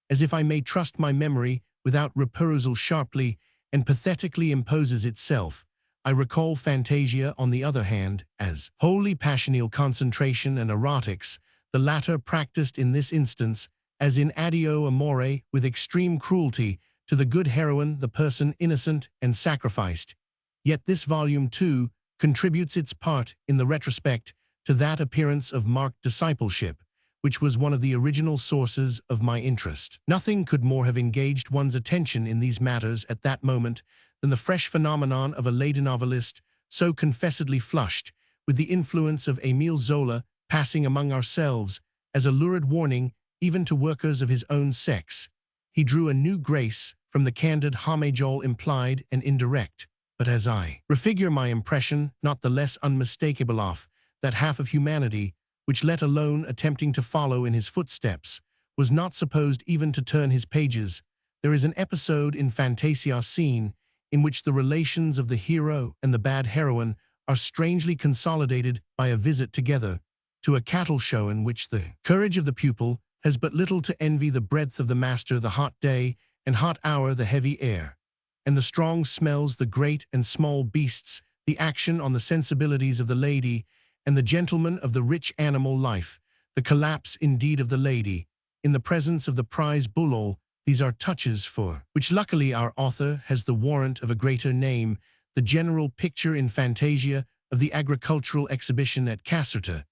as if I may trust my memory without reperusal sharply and pathetically imposes itself. I recall Fantasia, on the other hand, as wholly passional concentration and erotics, the latter practiced in this instance, as in Addio Amore, with extreme cruelty to the good heroine, the person innocent and sacrificed. Yet this volume, too, contributes its part, in the retrospect, to that appearance of marked discipleship, which was one of the original sources of my interest. Nothing could more have engaged one's attention in these matters at that moment than the fresh phenomenon of a lady novelist, so confessedly flushed with the influence of Émile Zola, passing among ourselves as a lurid warning even to workers of his own sex. He drew a new grace from the candid homage, all implied and indirect, but as I refigure my impression, not the less unmistakable of that half of humanity which, let alone attempting to follow in his footsteps, was not supposed even to turn his pages, there is an episode in Fantasia scene in which the relations of the hero and the bad heroine are strangely consolidated by a visit together to a cattle show, in which the courage of the pupil has but little to envy the breadth of the master, the hot day and hot hour, the heavy air, and the strong smells, the great and small beasts, the action on the sensibilities of the lady, and the gentleman of the rich animal life, the collapse indeed of the lady, in the presence of the prize bull. These are touches for which luckily our author has the warrant of a greater name. The general picture in Fantasia of the agricultural exhibition at Caserta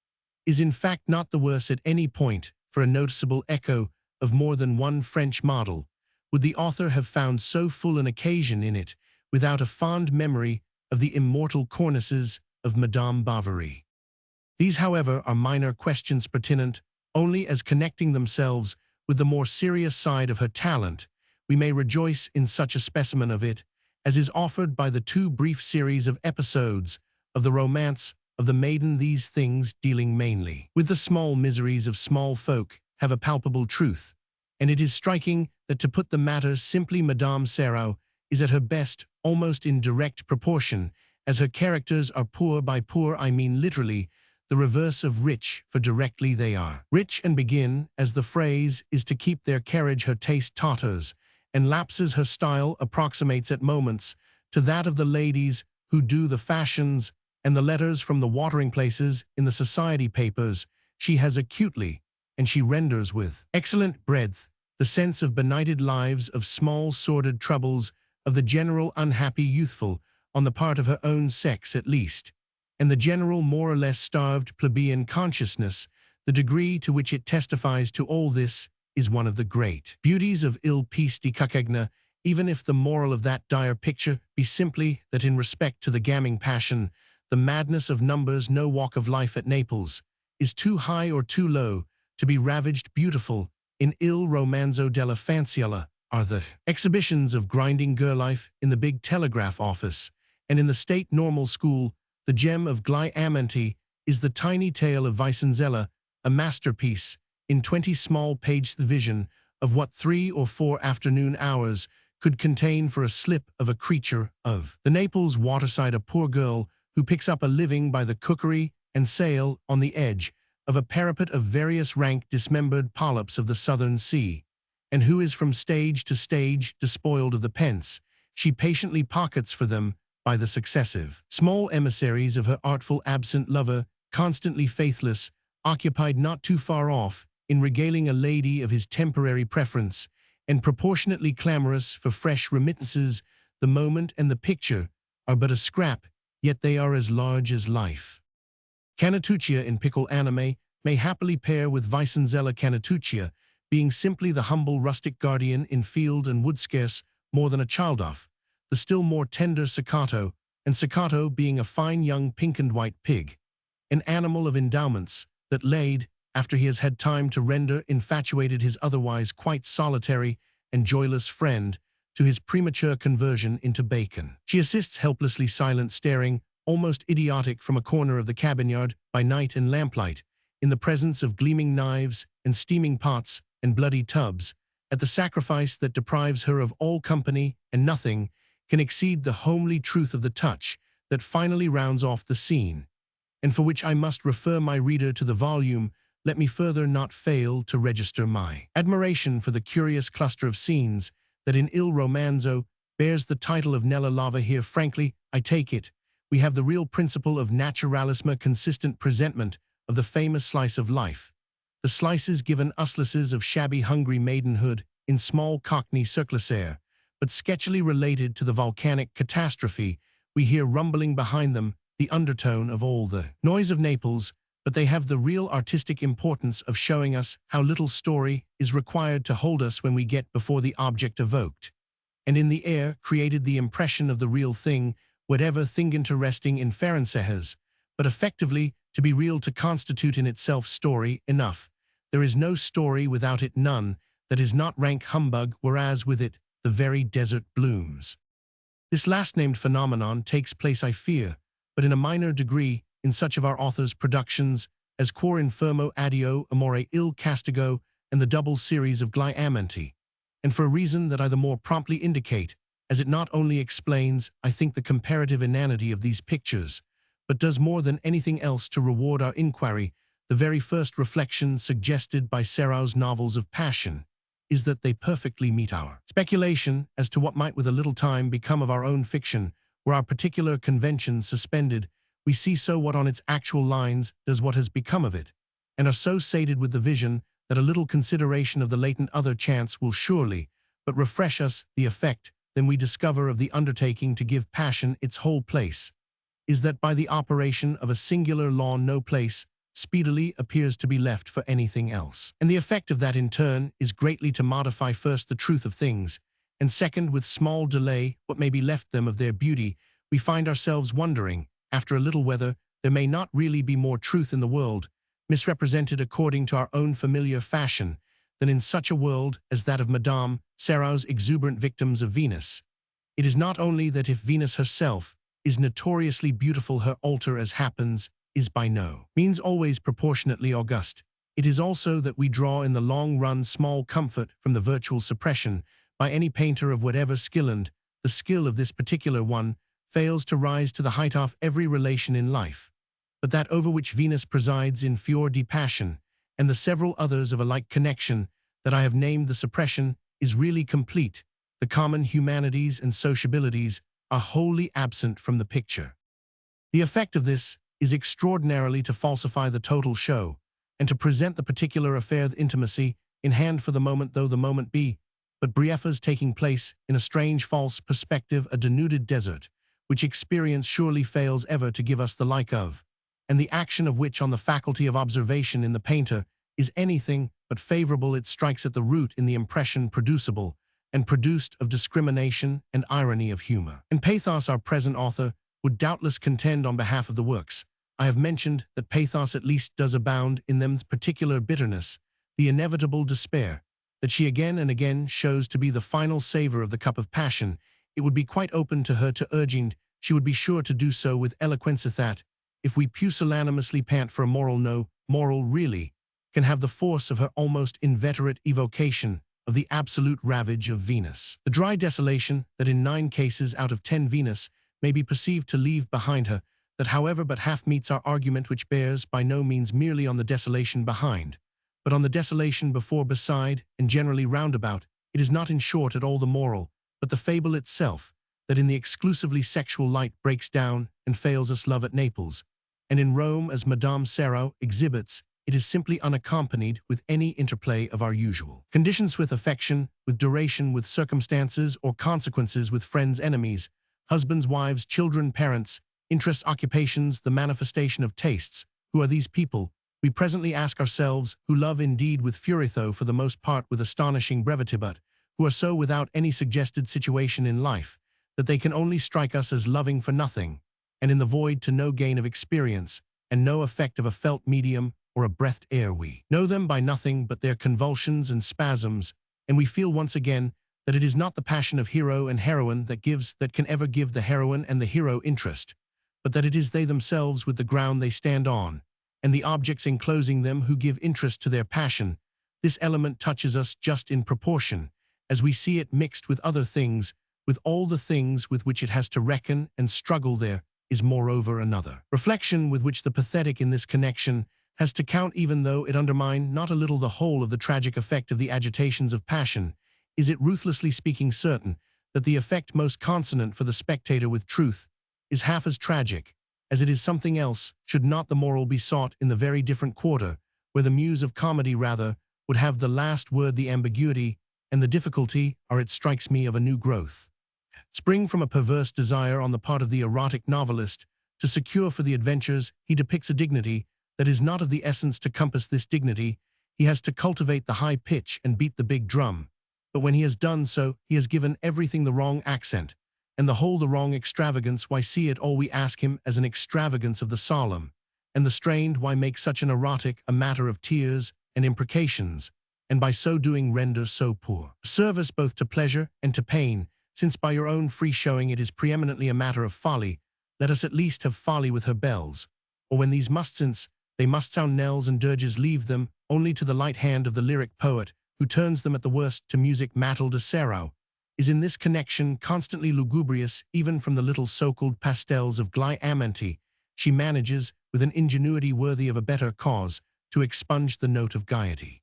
is in fact not the worse at any point, for a noticeable echo of more than one French model would the author have found so full an occasion in it without a fond memory of the immortal cornices of Madame Bovary. These, however, are minor questions pertinent only as connecting themselves with the more serious side of her talent. We may rejoice in such a specimen of it as is offered by the 2 brief series of episodes of the romance of the maiden. These things, dealing mainly with the small miseries of small folk, have a palpable truth, and it is striking that, to put the matter simply, Madame Serao is at her best almost in direct proportion as her characters are poor. By poor I mean literally the reverse of rich, for directly they are rich and begin, as the phrase is, to keep their carriage. Her taste totters and lapses, her style approximates at moments to that of the ladies who do the fashions and the letters from the watering places in the society papers. She has acutely, and she renders with excellent breadth, the sense of benighted lives, of small sordid troubles, of the general unhappy youthful, on the part of her own sex at least, and the general more or less starved plebeian consciousness. The degree to which it testifies to all this is one of the great beauties of Il Piece di Cucagna, even if the moral of that dire picture be simply that, in respect to the gaming passion, the madness of numbers, no walk of life at Naples is too high or too low to be ravaged. Beautiful in Il Romanzo della Fanciulla are the exhibitions of grinding girl life in the big telegraph office, and in the State Normal School the gem of Gli Amanti is the tiny tale of Vicenzella, a masterpiece in 20 small-page. The vision of what 3 or 4 afternoon hours could contain for a slip of a creature of the Naples waterside, a poor girl who picks up a living by the cookery and sale on the edge of a parapet of various rank dismembered polyps of the southern sea, and who is from stage to stage despoiled of the pence she patiently pockets for them by the successive small emissaries of her artful absent lover, constantly faithless, occupied not too far off in regaling a lady of his temporary preference, and proportionately clamorous for fresh remittances. the moment and the picture are but a scrap, yet they are as large as life. Canatuccia in pickle anime may happily pair with Vicenzella Canatuccia, being simply the humble rustic guardian in field and wood, scarce more than a child of the still more tender Staccato, and Staccato being a fine young pink and white pig, an animal of endowments that laid, after he has had time to render infatuated his otherwise quite solitary and joyless friend, to his premature conversion into bacon. She assists helplessly silent staring, almost idiotic from a corner of the cabin yard by night and lamplight, in the presence of gleaming knives and steaming pots and bloody tubs, at the sacrifice that deprives her of all company, and nothing can exceed the homely truth of the touch that finally rounds off the scene, and for which I must refer my reader to the volume. Let me further not fail to register my admiration for the curious cluster of scenes that in Il Romanzo bears the title of Nella Lava. Here, frankly, I take it, we have the real principle of naturalisme, consistent presentment of the famous slice of life. The slices given uslices of shabby hungry maidenhood in small cockney circulaire, but sketchily related to the volcanic catastrophe we hear rumbling behind them, the undertone of all the noise of Naples, but they have the real artistic importance of showing us how little story is required to hold us when we get before the object evoked, and in the air created the impression of the real thing, whatever thing interesting in Ferencehas, but effectively to be real to constitute in itself story enough. There is no story without it, none that is not rank humbug, whereas with it the very desert blooms. This last-named phenomenon takes place, I fear, but in a minor degree, in such of our author's productions as Cor Infermo, Addio, Amore, Il Castigo, and the double series of Gliamanti, and for a reason that I the more promptly indicate, as it not only explains, I think, the comparative inanity of these pictures, but does more than anything else to reward our inquiry. The very first reflection suggested by Serrao's novels of passion is that they perfectly meet our speculation as to what might with a little time become of our own fiction, were our particular conventions suspended. We see so what on its actual lines does what has become of it, and are so sated with the vision that a little consideration of the latent other chance will surely but refresh us the effect. Then we discover of the undertaking to give passion its whole place is that by the operation of a singular law no place speedily appears to be left for anything else. And the effect of that in turn is greatly to modify first the truth of things, and second, with small delay, what may be left them of their beauty. We find ourselves wondering, after a little, whether there may not really be more truth in the world, misrepresented according to our own familiar fashion, than in such a world as that of Madame Serrao's exuberant victims of Venus. It is not only that if Venus herself is notoriously beautiful, her altar, as happens, is by no means always proportionately august. It is also that we draw in the long run small comfort from the virtual suppression by any painter of whatever skill, and the skill of this particular one fails to rise to the height of every relation in life, but that over which Venus presides in fior di passion, and the several others of a like connection that I have named. The suppression is really complete. The common humanities and sociabilities are wholly absent from the picture. The effect of this is extraordinarily to falsify the total show, and to present the particular affair of intimacy in hand for the moment, though the moment be but briefas taking place in a strange false perspective, a denuded desert, which experience surely fails ever to give us the like of, and the action of which on the faculty of observation in the painter is anything but favorable. It strikes at the root in the impression producible and produced of discrimination and irony of humor and pathos. Our present author would doubtless contend on behalf of the works I have mentioned that pathos at least does abound in them, particular bitterness, the inevitable despair, that she again and again shows to be the final savor of the cup of passion. It would be quite open to her to urging, she would be sure to do so with eloquence, that if we pusillanimously pant for a moral, no moral really can have the force of her almost inveterate evocation of the absolute ravage of Venus. The dry desolation that in 9 cases out of 10 Venus may be perceived to leave behind her, that however but half meets our argument, which bears by no means merely on the desolation behind, but on the desolation before, beside, and generally roundabout. It is not in short at all the moral, but the fable itself, that in the exclusively sexual light breaks down and fails us love at Naples, and in Rome, as Madame Serrao exhibits it is simply unaccompanied with any interplay of our usual conditions with affection, with duration, with circumstances or consequences, with friends, enemies, husbands, wives, children, parents, interests, occupations, the manifestation of tastes. Who are these people? We presently ask ourselves, who love indeed with fury, though for the most part with astonishing brevity, but who are so without any suggested situation in life that they can only strike us as loving for nothing, and in the void to no gain of experience, and no effect of a felt medium or a breathed air. We know them by nothing but their convulsions and spasms, and we feel once again that it is not the passion of hero and heroine that can ever give the heroine and the hero interest, but that it is they themselves with the ground they stand on, and the objects enclosing them who give interest to their passion. This element touches us just in proportion, as we see it mixed with other things, with all the things with which it has to reckon and struggle. There is moreover another reflection with which the pathetic in this connection has to count, even though it undermine not a little the whole of the tragic effect of the agitations of passion. Is it, ruthlessly speaking, certain that the effect most consonant for the spectator with truth is half as tragic as it is something else? Should not the moral be sought in the very different quarter, where the muse of comedy rather would have the last word? The ambiguity and the difficulty are, it strikes me, of a new growth, spring from a perverse desire on the part of the erotic novelist to secure for the adventures he depicts a dignity that is not of the essence. To compass this dignity, he has to cultivate the high pitch and beat the big drum. But when he has done so, he has given everything the wrong accent, and the whole the wrong extravagance. Why see it all, we ask him, as an extravagance of the solemn and the strained? Why make such an erotic a matter of tears and imprecations, and by so doing render so poor a service both to pleasure and to pain? Since by your own free showing it is preeminently a matter of folly, let us at least have folly with her bells, or when these must, since they must sound knells and dirges, leave them only to the light hand of the lyric poet, who turns them at the worst to music. Matilda Serao is in this connection constantly lugubrious, even from the little so-called pastels of Gly Amanti. She manages, with an ingenuity worthy of a better cause, to expunge the note of gaiety.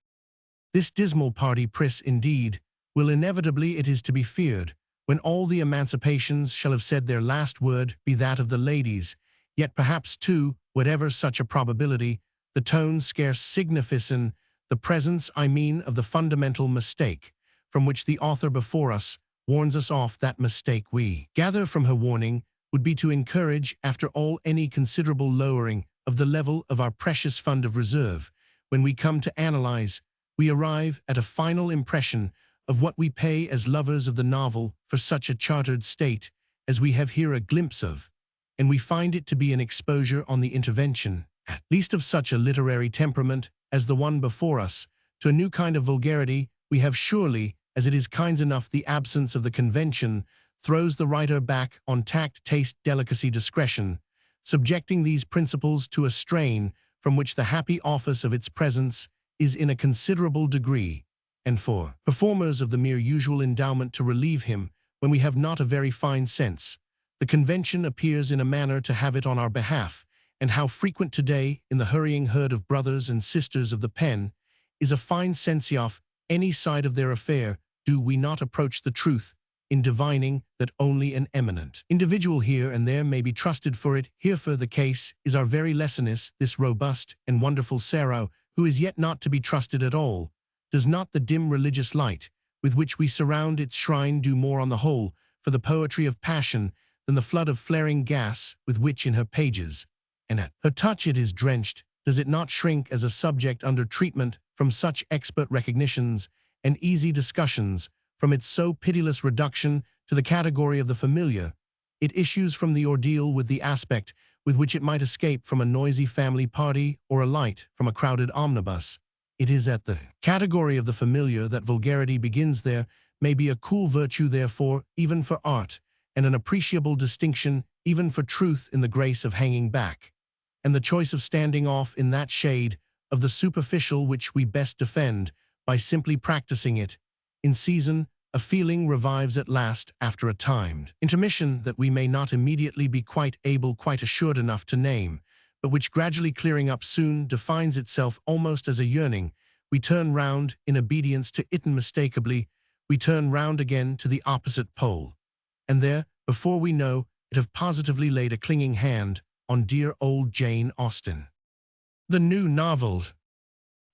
This dismal party pris, indeed, will inevitably, it is to be feared, when all the emancipations shall have said their last word, be that of the ladies. Yet perhaps too, whatever such a probability, the tone scarce significin the presence, I mean, of the fundamental mistake, from which the author before us warns us off. That mistake, we gather from her warning, would be to encourage, after all, any considerable lowering of the level of our precious fund of reserve. When we come to analyze, we arrive at a final impression of what we pay as lovers of the novel for such a chartered state as we have here a glimpse of, and we find it to be an exposure on the intervention, at least of such a literary temperament as the one before us, to a new kind of vulgarity. We have surely, as it is kind enough, the absence of the convention throws the writer back on tact, taste, delicacy, discretion, subjecting these principles to a strain from which the happy office of its presence is in a considerable degree, and for performers of the mere usual endowment to relieve him when we have not a very fine sense. The convention appears in a manner to have it on our behalf, and how frequent today, in the hurrying herd of brothers and sisters of the pen, is a fine sense off any side of their affair. Do we not approach the truth in divining that only an eminent individual here and there may be trusted for it? Here for the case is our very lessoness, this robust and wonderful Serao, who is yet not to be trusted at all. Does not the dim religious light with which we surround its shrine do more on the whole for the poetry of passion than the flood of flaring gas with which in her pages and at her touch it is drenched? Does it not shrink as a subject under treatment from such expert recognitions and easy discussions, from its so pitiless reduction to the category of the familiar? It issues from the ordeal with the aspect with which it might escape from a noisy family party or alight from a crowded omnibus. It is at the category of the familiar that vulgarity begins. There may be a cool virtue, therefore, even for art, and an appreciable distinction, even for truth, in the grace of hanging back, and the choice of standing off in that shade of the superficial which we best defend by simply practicing it. In season, a feeling revives at last after a timed intermission that we may not immediately be quite assured enough to name, but which gradually clearing up soon defines itself almost as a yearning. We turn round in obedience to it unmistakably. We turn round again to the opposite pole, and there, before we know it, have positively laid a clinging hand on dear old Jane Austen. The new novel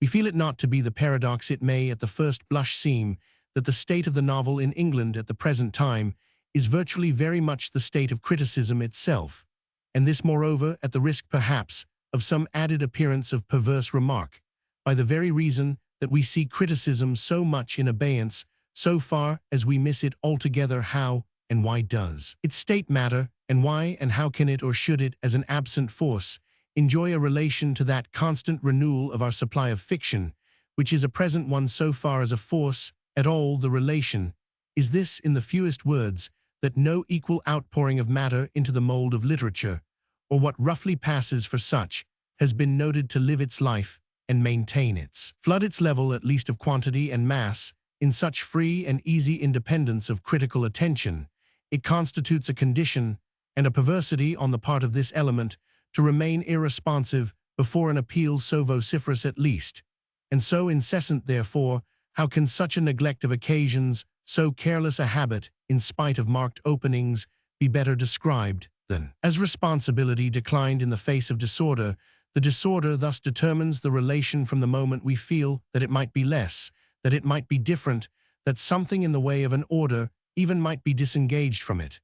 We feel it not to be the paradox it may at the first blush seem that the state of the novel in England at the present time is virtually very much the state of criticism itself, and this moreover at the risk perhaps of some added appearance of perverse remark, by the very reason that we see criticism so much in abeyance, so far as we miss it altogether. How and why does its state matter, and why and how can it or should it, as an absent force, enjoy a relation to that constant renewal of our supply of fiction, which is a present one so far as a force at all? The relation is this, in the fewest words, that no equal outpouring of matter into the mold of literature, or what roughly passes for such, has been noted to live its life and maintain its flood, its level at least of quantity and mass, in such free and easy independence of critical attention. It constitutes a condition and a perversity on the part of this element to remain irresponsive before an appeal so vociferous at least, and so incessant therefore. How can such a neglect of occasions, so careless a habit, in spite of marked openings, be better described than as responsibility declined in the face of disorder? The disorder thus determines the relation from the moment we feel that it might be less, that it might be different, that something in the way of an order even might be disengaged from it,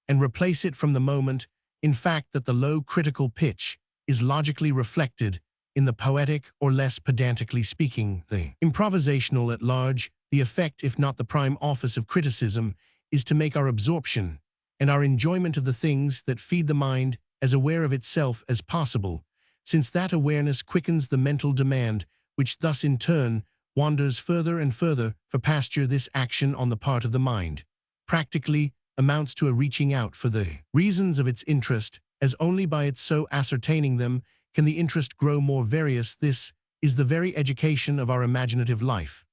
and replace it from the moment, in fact, that the low critical pitch is logically reflected in the poetic, or less pedantically speaking, the improvisational at large. The effect, if not the prime office of criticism, is to make our absorption and our enjoyment of the things that feed the mind as aware of itself as possible, since that awareness quickens the mental demand, which thus in turn wanders further and further for pasture. This action on the part of the mind practically amounts to a reaching out for the reasons of its interest, as only by its so ascertaining them can the interest grow more various. This is the very education of our imaginative life,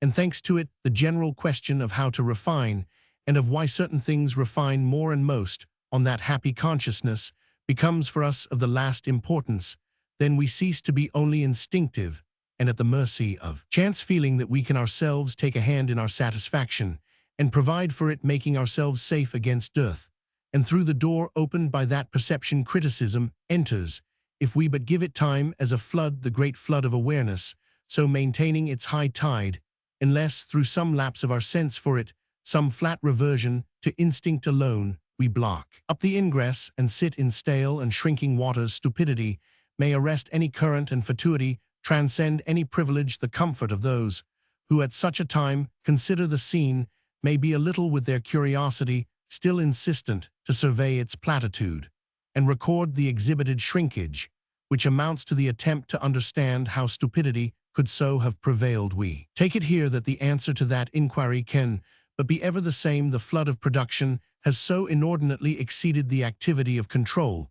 and thanks to it, the general question of how to refine, and of why certain things refine more and most on that happy consciousness, becomes for us of the last importance. Then we cease to be only instinctive and at the mercy of chance, feeling that we can ourselves take a hand in our satisfaction and provide for it, making ourselves safe against dearth. And through the door opened by that perception, criticism enters, if we but give it time, as a flood, the great flood of awareness, so maintaining its high tide, unless through some lapse of our sense for it, some flat reversion to instinct alone, we block up the ingress and sit in stale and shrinking waters. Stupidity may arrest any current, and fatuity transcend any privilege. The comfort of those who at such a time consider the scene may be a little with their curiosity still insistent to survey its platitude and record the exhibited shrinkage, which amounts to the attempt to understand how stupidity could so have prevailed. We take it here that the answer to that inquiry can but be ever the same. The flood of production has so inordinately exceeded the activity of control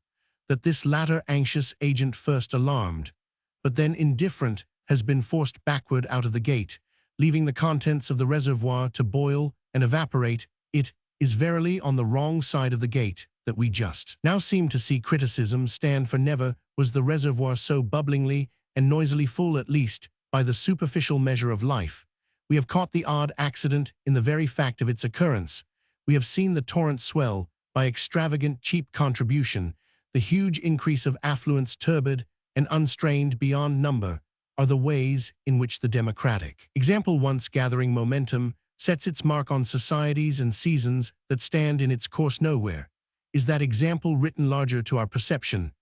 that this latter anxious agent, first alarmed, but then indifferent, has been forced backward out of the gate, leaving the contents of the reservoir to boil and evaporate. It is verily on the wrong side of the gate that we just now seem to see criticism stand, for never was the reservoir so bubblingly and noisily full, at least by the superficial measure of life. We have caught the odd accident in the very fact of its occurrence. We have seen the torrent swell by extravagant, cheap contribution. The huge increase of affluence, turbid and unstrained beyond number, are the ways in which the democratic example, once gathering momentum, sets its mark on societies and seasons that stand in its course nowhere. Is that example written larger to our perception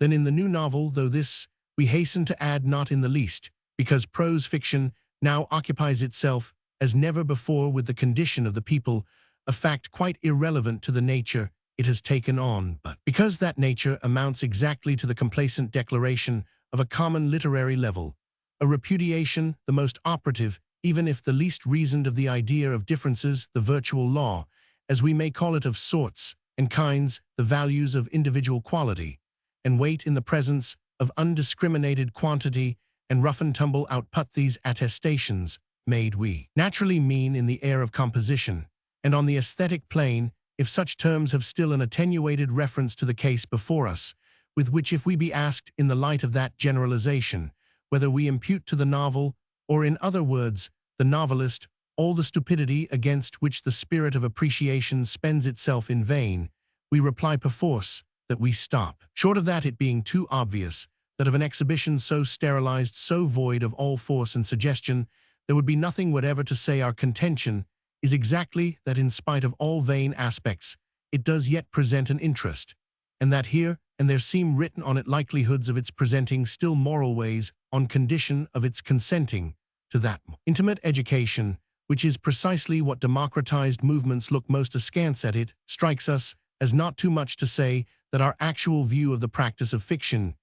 than in the new novel, though this, we hasten to add, not in the least, because prose fiction now occupies itself as never before with the condition of the people, a fact quite irrelevant to the nature it has taken on, but because that nature amounts exactly to the complacent declaration of a common literary level, a repudiation, the most operative, even if the least reasoned, of the idea of differences, the virtual law, as we may call it, of sorts and kinds, the values of individual quality and weight in the presence of undiscriminated quantity, and rough-and-tumble output. These attestations made, we naturally mean in the air of composition, and on the aesthetic plane, if such terms have still an attenuated reference to the case before us, with which, if we be asked in the light of that generalization, whether we impute to the novel, or in other words, the novelist, all the stupidity against which the spirit of appreciation spends itself in vain, we reply perforce that we stop short of that, it being too obvious that of an exhibition so sterilized, so void of all force and suggestion, there would be nothing whatever to say. Our contention is exactly that in spite of all vain aspects, it does yet present an interest, and that here and there seem written on it likelihoods of its presenting still moral ways on condition of its consenting to that intimate education, which is precisely what democratized movements look most askance at. It strikes us as not too much to say that our actual view of the practice of fiction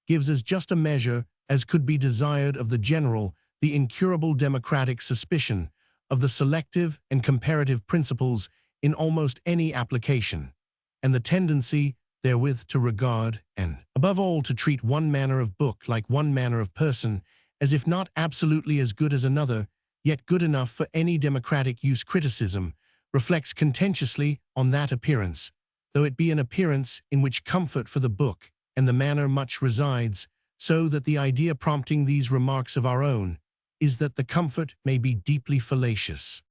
gives as just a measure as could be desired of the general, the incurable democratic suspicion of the selective and comparative principles in almost any application, and the tendency therewith to regard, and, above all, to treat one manner of book like one manner of person, as if not absolutely as good as another, yet good enough for any democratic use. Criticism reflects contentiously on that appearance, though it be an appearance in which comfort for the book and the manner much resides, so that the idea prompting these remarks of our own is that the comfort may be deeply fallacious.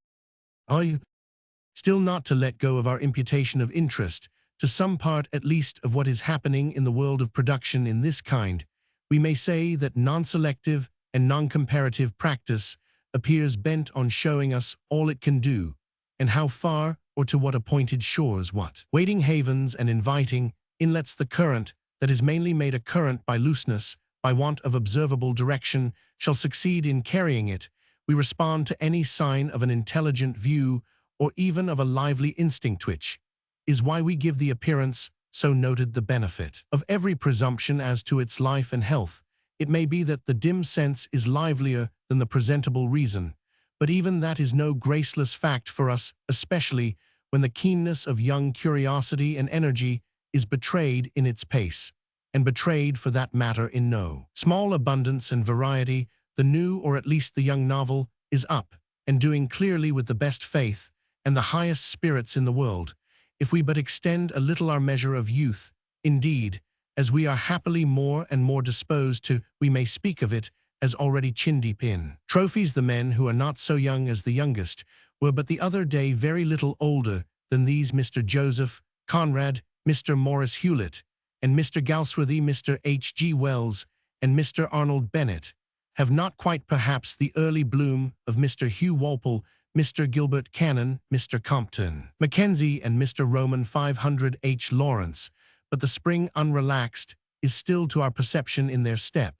Still not to let go of our imputation of interest, to some part at least of what is happening in the world of production in this kind, we may say that non-selective and non-comparative practice appears bent on showing us all it can do, and how far or to what appointed shores, what waiting havens and inviting inlets the current that is mainly made a current by looseness, by want of observable direction, shall succeed in carrying it. We respond to any sign of an intelligent view or even of a lively instinct, which is why we give the appearance so noted the benefit of every presumption as to its life and health. It may be that the dim sense is livelier than the presentable reason, but even that is no graceless fact for us, especially when the keenness of young curiosity and energy is betrayed in its pace, and betrayed for that matter in no small abundance and variety. The new, or at least the young novel, is up and doing clearly with the best faith and the highest spirits in the world, if we but extend a little our measure of youth. Indeed, as we are happily more and more disposed to, we may speak of it as already chin-deep in trophies. The men who are not so young as the youngest were but the other day very little older than these Mr. Joseph Conrad, Mr. Morris Hewlett, and Mr. Galsworthy, Mr. H.G. Wells, and Mr. Arnold Bennett, have not quite perhaps the early bloom of Mr. Hugh Walpole, Mr. Gilbert Cannon, Mr. Compton Mackenzie, and Mr. Roman 500 H. Lawrence, but the spring unrelaxed is still to our perception in their step,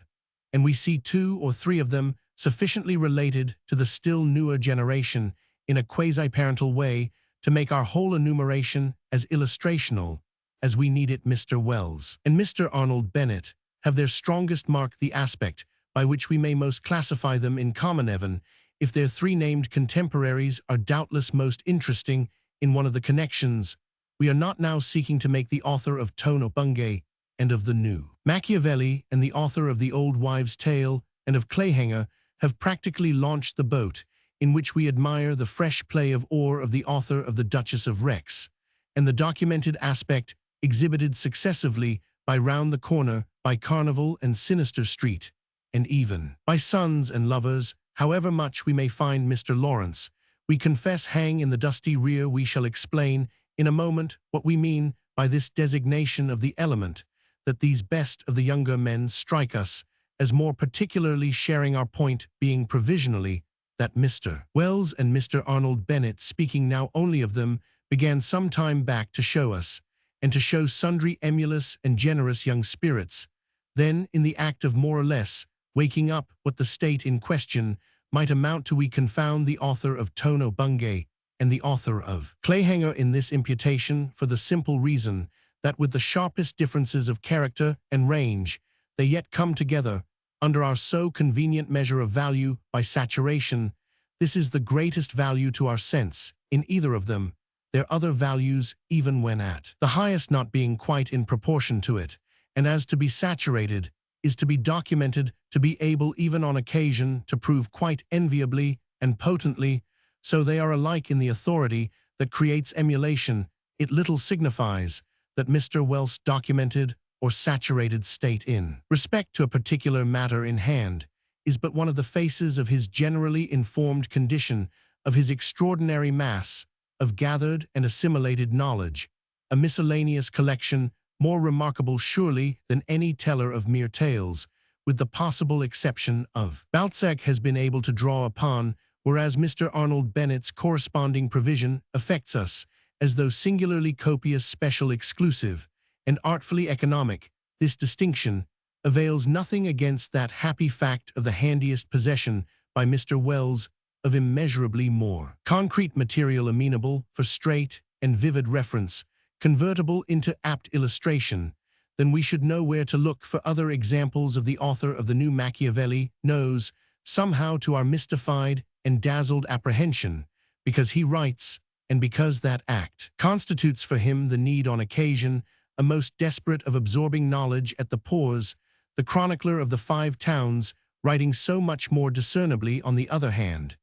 and we see 2 or 3 of them sufficiently related to the still newer generation in a quasi-parental way to make our whole enumeration as illustrational as we need it. Mr. Wells and Mr. Arnold Bennett have their strongest mark, the aspect by which we may most classify them in common. Even if their 3 named contemporaries are doubtless most interesting in one of the connections, we are not now seeking to make the author of Tono Bungay and of the New Machiavelli and the author of The Old Wives' Tale and of Clayhanger have practically launched the boat in which we admire the fresh play of oar of the author of The Duchess of Rex, and the documented aspect exhibited successively by Round the Corner, by Carnival and Sinister Street, and even by Sons and Lovers. However much we may find Mr. Lawrence, we confess, hang in the dusty rear. We shall explain in a moment what we mean by this designation of the element, that these best of the younger men strike us as more particularly sharing our point, being provisionally that Mr. Wells and Mr. Arnold Bennett, speaking now only of them, began some time back to show us, and to show sundry emulous and generous young spirits, then in the act of more or less waking up what the state in question might amount to. We confound the author of Tono Bungay and the author of Clayhanger in this imputation for the simple reason that with the sharpest differences of character and range, they yet come together under our so convenient measure of value by saturation. This is the greatest value to our sense in either of them, their other values even when at the highest not being quite in proportion to it, and as to be saturated is to be documented, to be able even on occasion to prove quite enviably and potently, so they are alike in the authority that creates emulation. It little signifies that Mr. Wells documented or saturated state in respect to a particular matter in hand is but one of the faces of his generally informed condition, of his extraordinary mass of gathered and assimilated knowledge, a miscellaneous collection more remarkable surely than any teller of mere tales, with the possible exception of Balzac has been able to draw upon, whereas Mr. Arnold Bennett's corresponding provision affects us, as though singularly copious, special, exclusive, and artfully economic. This distinction avails nothing against that happy fact of the handiest possession by Mr. Wells of immeasurably more concrete material amenable for straight and vivid reference, convertible into apt illustration, then we should know where to look for other examples of the author of the new Machiavelli knows, somehow to our mystified and dazzled apprehension, because he writes, and because that act constitutes for him the need on occasion, a most desperate of absorbing knowledge at the pores, the chronicler of the Five Towns, writing so much more discernibly on the other hand,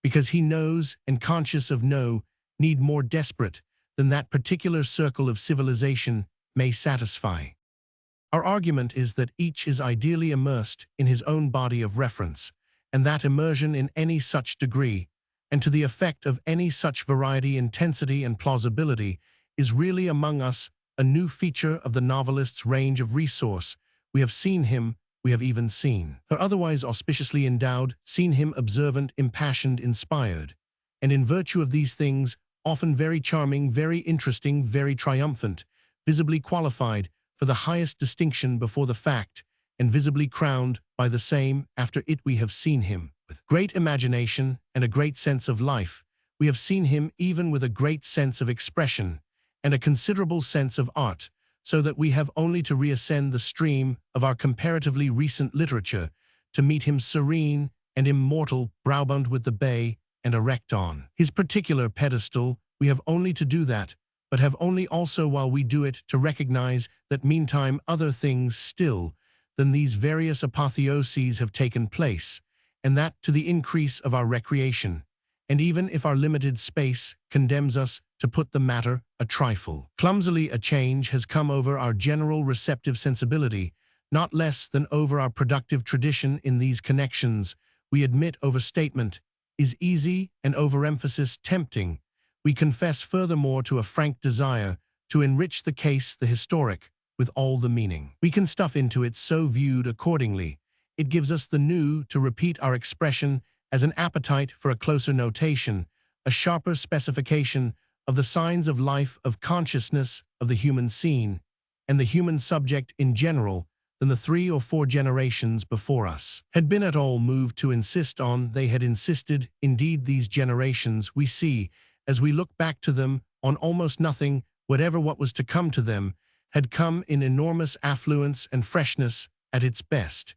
because he knows and conscious of no need more desperate than that particular circle of civilization may satisfy. Our argument is that each is ideally immersed in his own body of reference, and that immersion in any such degree, and to the effect of any such variety, intensity, and plausibility, is really among us a new feature of the novelist's range of resource. We have seen him, we have even seen her otherwise auspiciously endowed, seen him observant, impassioned, inspired, and in virtue of these things, often very charming, very interesting, very triumphant, visibly qualified for the highest distinction before the fact, and visibly crowned by the same after it. We have seen him with great imagination and a great sense of life. We have seen him even with a great sense of expression and a considerable sense of art, so that we have only to reascend the stream of our comparatively recent literature to meet him serene and immortal, browbound with the bay and erect on his particular pedestal. We have only to do that, but have only also while we do it to recognize that meantime other things still than these various apotheoses have taken place, and that to the increase of our recreation, and even if our limited space condemns us to put the matter a trifle clumsily, a change has come over our general receptive sensibility, not less than over our productive tradition in these connections. We admit overstatement is easy and overemphasis tempting. We confess furthermore to a frank desire to enrich the case, the historic, with all the meaning we can stuff into it. So viewed accordingly, it gives us the new to repeat our expression as an appetite for a closer notation, a sharper specification of the signs of life, of consciousness, of the human scene, and the human subject in general, than the 3 or 4 generations before us had been at all moved to insist on. They had insisted, indeed, these generations, we see, as we look back to them, on almost nothing. Whatever what was to come to them had come in enormous affluence and freshness at its best,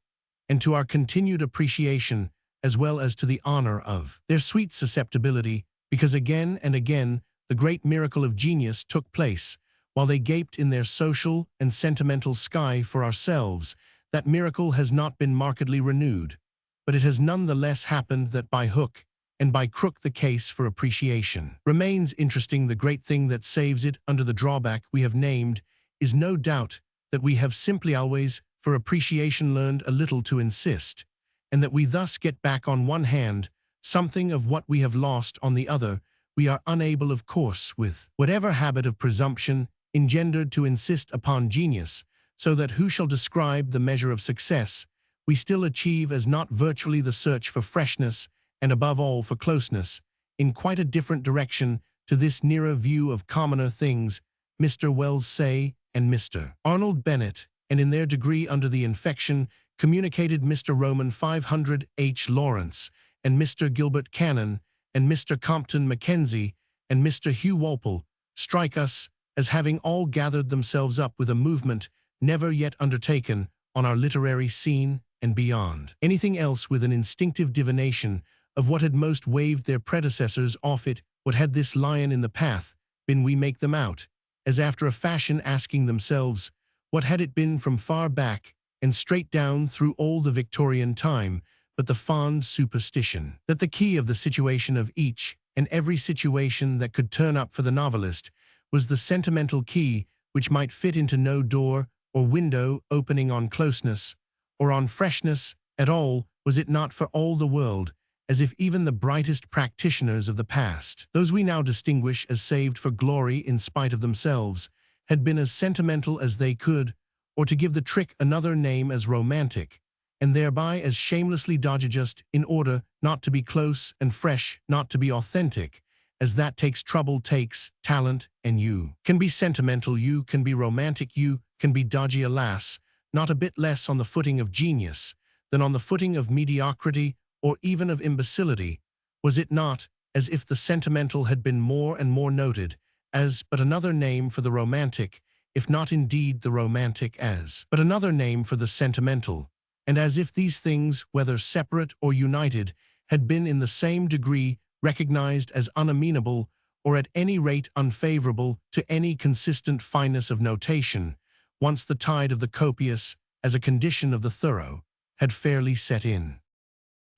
and to our continued appreciation, as well as to the honor of their sweet susceptibility, because again and again the great miracle of genius took place, while they gaped in their social and sentimental sky for ourselves. That miracle has not been markedly renewed, but it has none the less happened that by hook and by crook the case for appreciation remains interesting. The great thing that saves it under the drawback we have named is no doubt that we have simply always, for appreciation, learned a little to insist, and that we thus get back on one hand something of what we have lost on the other. We are unable, of course, with whatever habit of presumption engendered, to insist upon genius, so that who shall describe the measure of success? We still achieve as not virtually the search for freshness, and above all for closeness, in quite a different direction to this nearer view of commoner things. Mr. Wells say, and Mr. Arnold Bennett, and in their degree under the infection, communicated Mr. Roman 500 H. Lawrence, and Mr. Gilbert Cannon, and Mr. Compton Mackenzie, and Mr. Hugh Walpole, strike us as having all gathered themselves up with a movement never yet undertaken on our literary scene and beyond anything else, with an instinctive divination of what had most waved their predecessors off it. What had this lion in the path been? We make them out, as after a fashion, asking themselves, what had it been from far back and straight down through all the Victorian time, but the fond superstition that the key of the situation of each and every situation that could turn up for the novelist was the sentimental key which might fit into no door or window opening on closeness or on freshness at all. Was it not for all the world as if even the brightest practitioners of the past, those we now distinguish as saved for glory in spite of themselves, had been as sentimental as they could, or to give the trick another name as romantic, and thereby as shamelessly dodged in order not to be close and fresh, not to be authentic, as that takes trouble, takes talent, and you can be sentimental, you can be romantic, you can be dodgy, alas, not a bit less on the footing of genius than on the footing of mediocrity or even of imbecility. Was it not as if the sentimental had been more and more noted as but another name for the romantic, if not indeed the romantic as but another name for the sentimental, and as if these things, whether separate or united, had been in the same degree recognized as unamenable, or at any rate unfavorable to any consistent fineness of notation, once the tide of the copious, as a condition of the thorough, had fairly set in.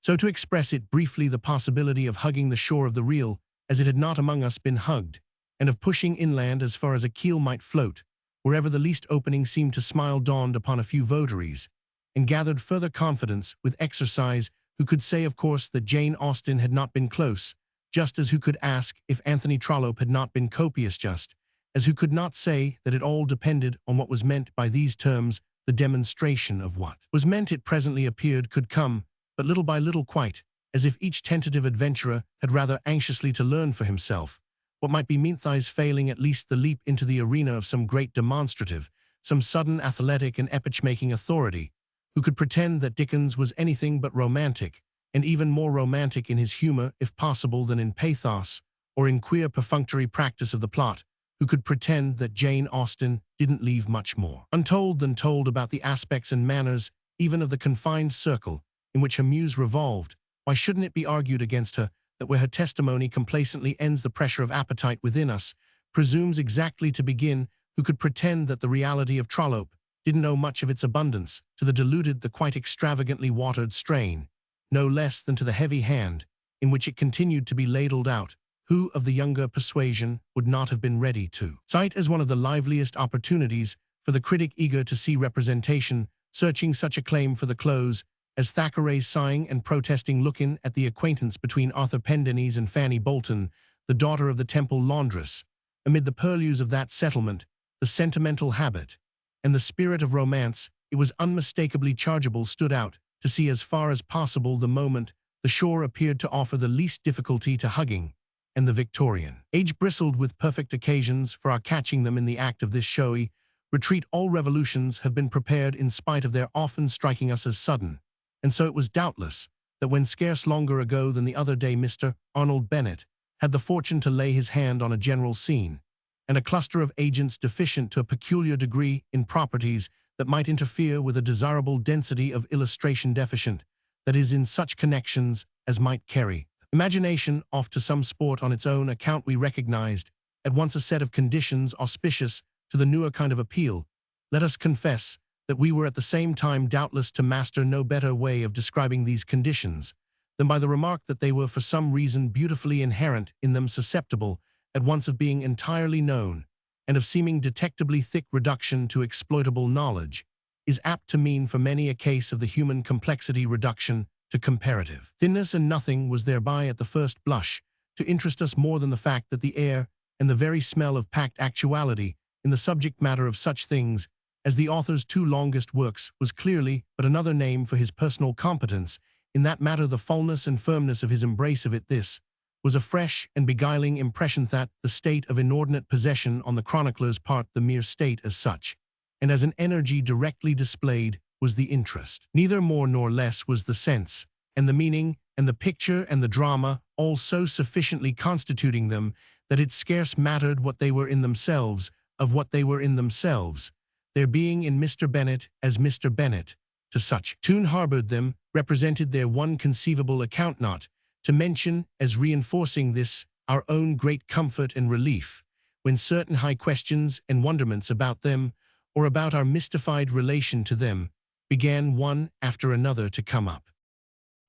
So to express it briefly, the possibility of hugging the shore of the real as it had not among us been hugged, and of pushing inland as far as a keel might float, wherever the least opening seemed to smile, dawned upon a few votaries, and gathered further confidence with exercise, who could say, of course, that Jane Austen had not been close, just as who could ask if Anthony Trollope had not been copious, just as who could not say that it all depended on what was meant by these terms. The demonstration of what was meant, it presently appeared, could come, but little by little, quite as if each tentative adventurer had rather anxiously to learn for himself what might be meanthies failing at least the leap into the arena of some great demonstrative, some sudden athletic and epoch-making authority, who could pretend that Dickens was anything but romantic, and even more romantic in his humor, if possible, than in pathos, or in queer perfunctory practice of the plot, who could pretend that Jane Austen didn't leave much more untold than told about the aspects and manners even of the confined circle in which her muse revolved. Why shouldn't it be argued against her that where her testimony complacently ends, the pressure of appetite within us presumes exactly to begin? Who could pretend that the reality of Trollope didn't owe much of its abundance to the diluted, the quite extravagantly watered strain, no less than to the heavy hand in which it continued to be ladled out? Who of the younger persuasion would not have been ready to cite as one of the liveliest opportunities for the critic eager to see representation searching such a claim for the close as Thackeray's sighing and protesting look-in at the acquaintance between Arthur Pendennis and Fanny Bolton, the daughter of the Temple laundress? Amid the purlieus of that settlement, the sentimental habit and the spirit of romance, it was unmistakably chargeable, stood out to see as far as possible the moment the shore appeared to offer the least difficulty to hugging, and the Victorian age bristled with perfect occasions for our catching them in the act of this showy retreat. All revolutions have been prepared in spite of their often striking us as sudden, and so it was doubtless that when scarce longer ago than the other day Mr. Arnold Bennett had the fortune to lay his hand on a general scene, and a cluster of agents deficient to a peculiar degree in properties that might interfere with a desirable density of illustration, deficient, that is, in such connections as might carry imagination off to some sport on its own account, we recognized at once a set of conditions auspicious to the newer kind of appeal. Let us confess that we were at the same time doubtless to master no better way of describing these conditions than by the remark that they were for some reason beautifully inherent in them, susceptible at once of being entirely known and of seeming detectably thick. Reduction to exploitable knowledge is apt to mean for many a case of the human complexity reduction to comparative thinness, and nothing was thereby at the first blush to interest us more than the fact that the air and the very smell of packed actuality in the subject matter of such things as the author's two longest works was clearly but another name for his personal competence in that matter. The fullness and firmness of his embrace of it, this was a fresh and beguiling impression that the state of inordinate possession on the chronicler's part, the mere state as such, and as an energy directly displayed, was the interest. Neither more nor less was the sense, and the meaning, and the picture, and the drama, all so sufficiently constituting them that it scarce mattered what they were in themselves, of what they were in themselves, their being in Mr. Bennet as Mr. Bennet, to such tune harbored them, represented their one conceivable account, not to mention, as reinforcing this, our own great comfort and relief, when certain high questions and wonderments about them, or about our mystified relation to them, began one after another to come up.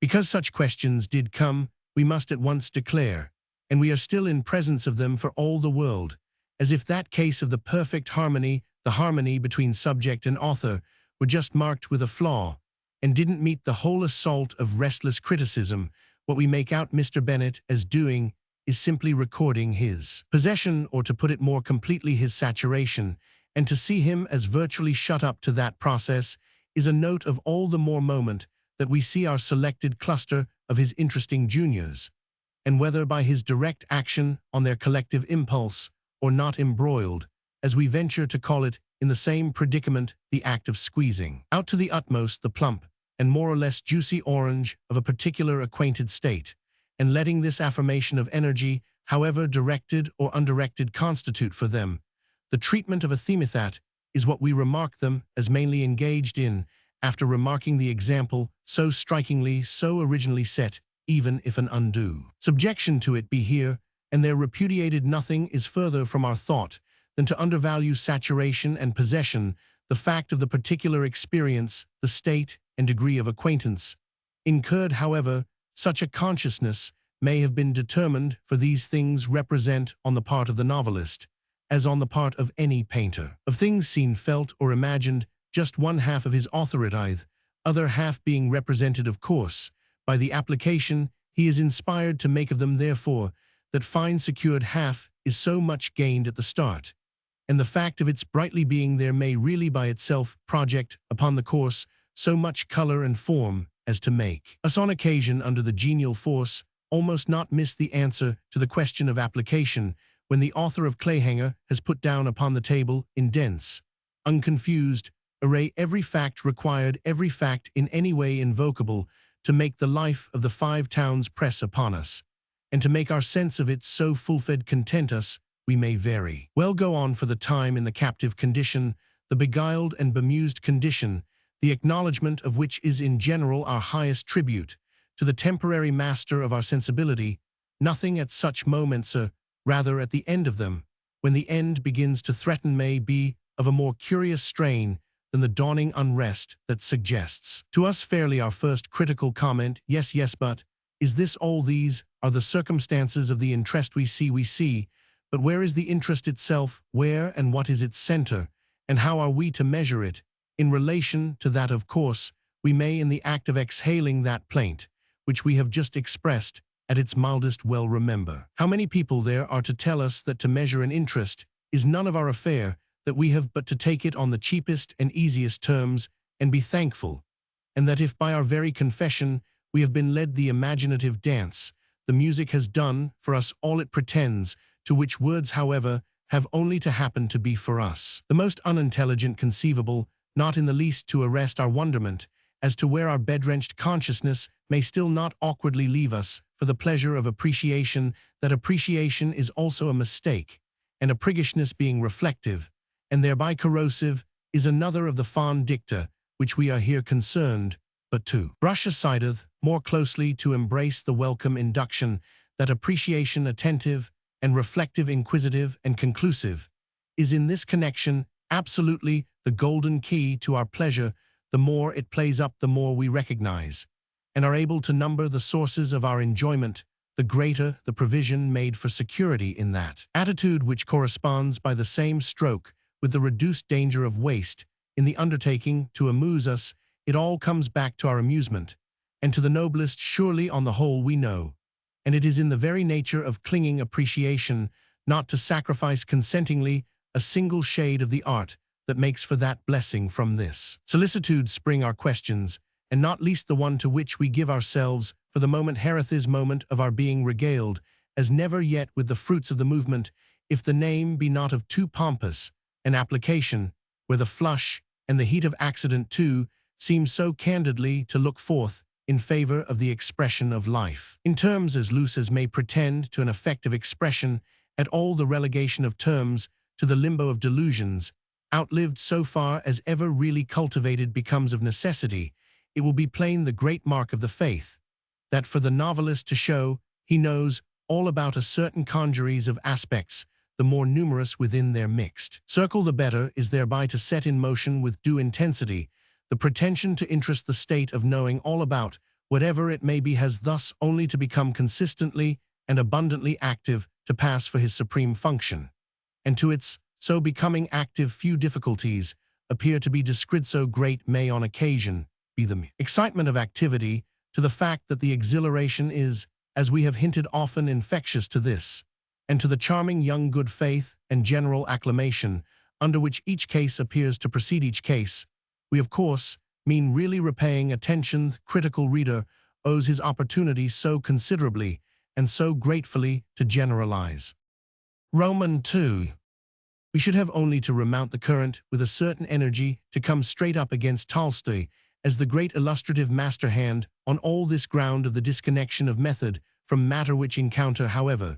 Because such questions did come, we must at once declare, and we are still in presence of them for all the world, as if that case of the perfect harmony, the harmony between subject and author, were just marked with a flaw, and didn't meet the whole assault of restless criticism. What we make out Mr. Bennet as doing is simply recording his possession, or to put it more completely, his saturation, and to see him as virtually shut up to that process is a note of all the more moment that we see our selected cluster of his interesting juniors, and whether by his direct action on their collective impulse or not embroiled, as we venture to call it, in the same predicament, the act of squeezing out to the utmost the plump and more or less juicy orange of a particular acquainted state, and letting this affirmation of energy, however directed or undirected, constitute for them the treatment of a themathat, is what we remark them as mainly engaged in, after remarking the example so strikingly, so originally set, even if an undue subjection to it be here, and there repudiated. Nothing is further from our thought than to undervalue saturation and possession, the fact of the particular experience, the state and degree of acquaintance incurred. However, such a consciousness may have been determined, for these things represent, on the part of the novelist, as on the part of any painter, of things seen, felt, or imagined, just one half of his authority, other half being represented, of course, by the application he is inspired to make of them. Therefore, that fine secured half is so much gained at the start, and the fact of its brightly being there may really by itself project upon the course so much color and form as to make us on occasion, under the genial force, almost not miss the answer to the question of application, when the author of Clayhanger has put down upon the table, in dense, unconfused array, every fact required, every fact in any way invocable, to make the life of the Five Towns press upon us, and to make our sense of it so full-fed content us, we may very well go on for the time in the captive condition, the beguiled and bemused condition, the acknowledgement of which is in general our highest tribute to the temporary master of our sensibility, nothing at such moments, rather at the end of them, when the end begins to threaten, may be of a more curious strain than the dawning unrest that suggests to us fairly our first critical comment, yes, yes, but is this all? These are the circumstances of the interest we see, but where is the interest itself? Where and what is its center? And how are we to measure it? In relation to that, of course, we may, in the act of exhaling that plaint, which we have just expressed, at its mildest, well remember how many people there are to tell us that to measure an interest is none of our affair, that we have but to take it on the cheapest and easiest terms, and be thankful, and that if by our very confession we have been led the imaginative dance, the music has done for us all it pretends, to which words, however, have only to happen to be for us the most unintelligent conceivable, not in the least to arrest our wonderment as to where our bed-wrenched consciousness may still not awkwardly leave us for the pleasure of appreciation, that appreciation is also a mistake, and a priggishness being reflective, and thereby corrosive, is another of the fond dicta which we are here concerned, but to brush asideth, more closely to embrace the welcome induction, that appreciation attentive and reflective, inquisitive and conclusive, is in this connection absolutely the golden key to our pleasure. The more it plays up, the more we recognize and are able to number the sources of our enjoyment, the greater the provision made for security in that attitude, which corresponds by the same stroke with the reduced danger of waste in the undertaking to amuse us. It all comes back to our amusement, and to the noblest surely on the whole we know, and it is in the very nature of clinging appreciation not to sacrifice consentingly a single shade of the art that makes for that blessing. From this solicitude spring our questions, and not least the one to which we give ourselves for the moment hereth is moment of our being regaled as never yet with the fruits of the movement, if the name be not of too pompous an application, where the flush and the heat of accident too seem so candidly to look forth in favor of the expression of life, in terms as loose as may pretend to an effective expression, at all the relegation of terms to the limbo of delusions, outlived so far as ever really cultivated, becomes of necessity. It will be plain the great mark of the faith, that for the novelist to show he knows all about a certain congeries of aspects, the more numerous within their mixed circle the better, is thereby to set in motion with due intensity the pretension to interest. The state of knowing all about whatever it may be has thus only to become consistently and abundantly active to pass for his supreme function, and to its so becoming active few difficulties appear to be discred. So great may on occasion be the excitement of activity, to the fact that the exhilaration is, as we have hinted often infectious to this, and to the charming young good faith and general acclamation under which each case appears to precede each case, we of course mean really repaying attention. The critical reader owes his opportunity so considerably and so gratefully to generalize. Roman 2. We should have only to remount the current with a certain energy to come straight up against Tolstoy as the great illustrative master-hand on all this ground of the disconnection of method from matter, which encounter, however,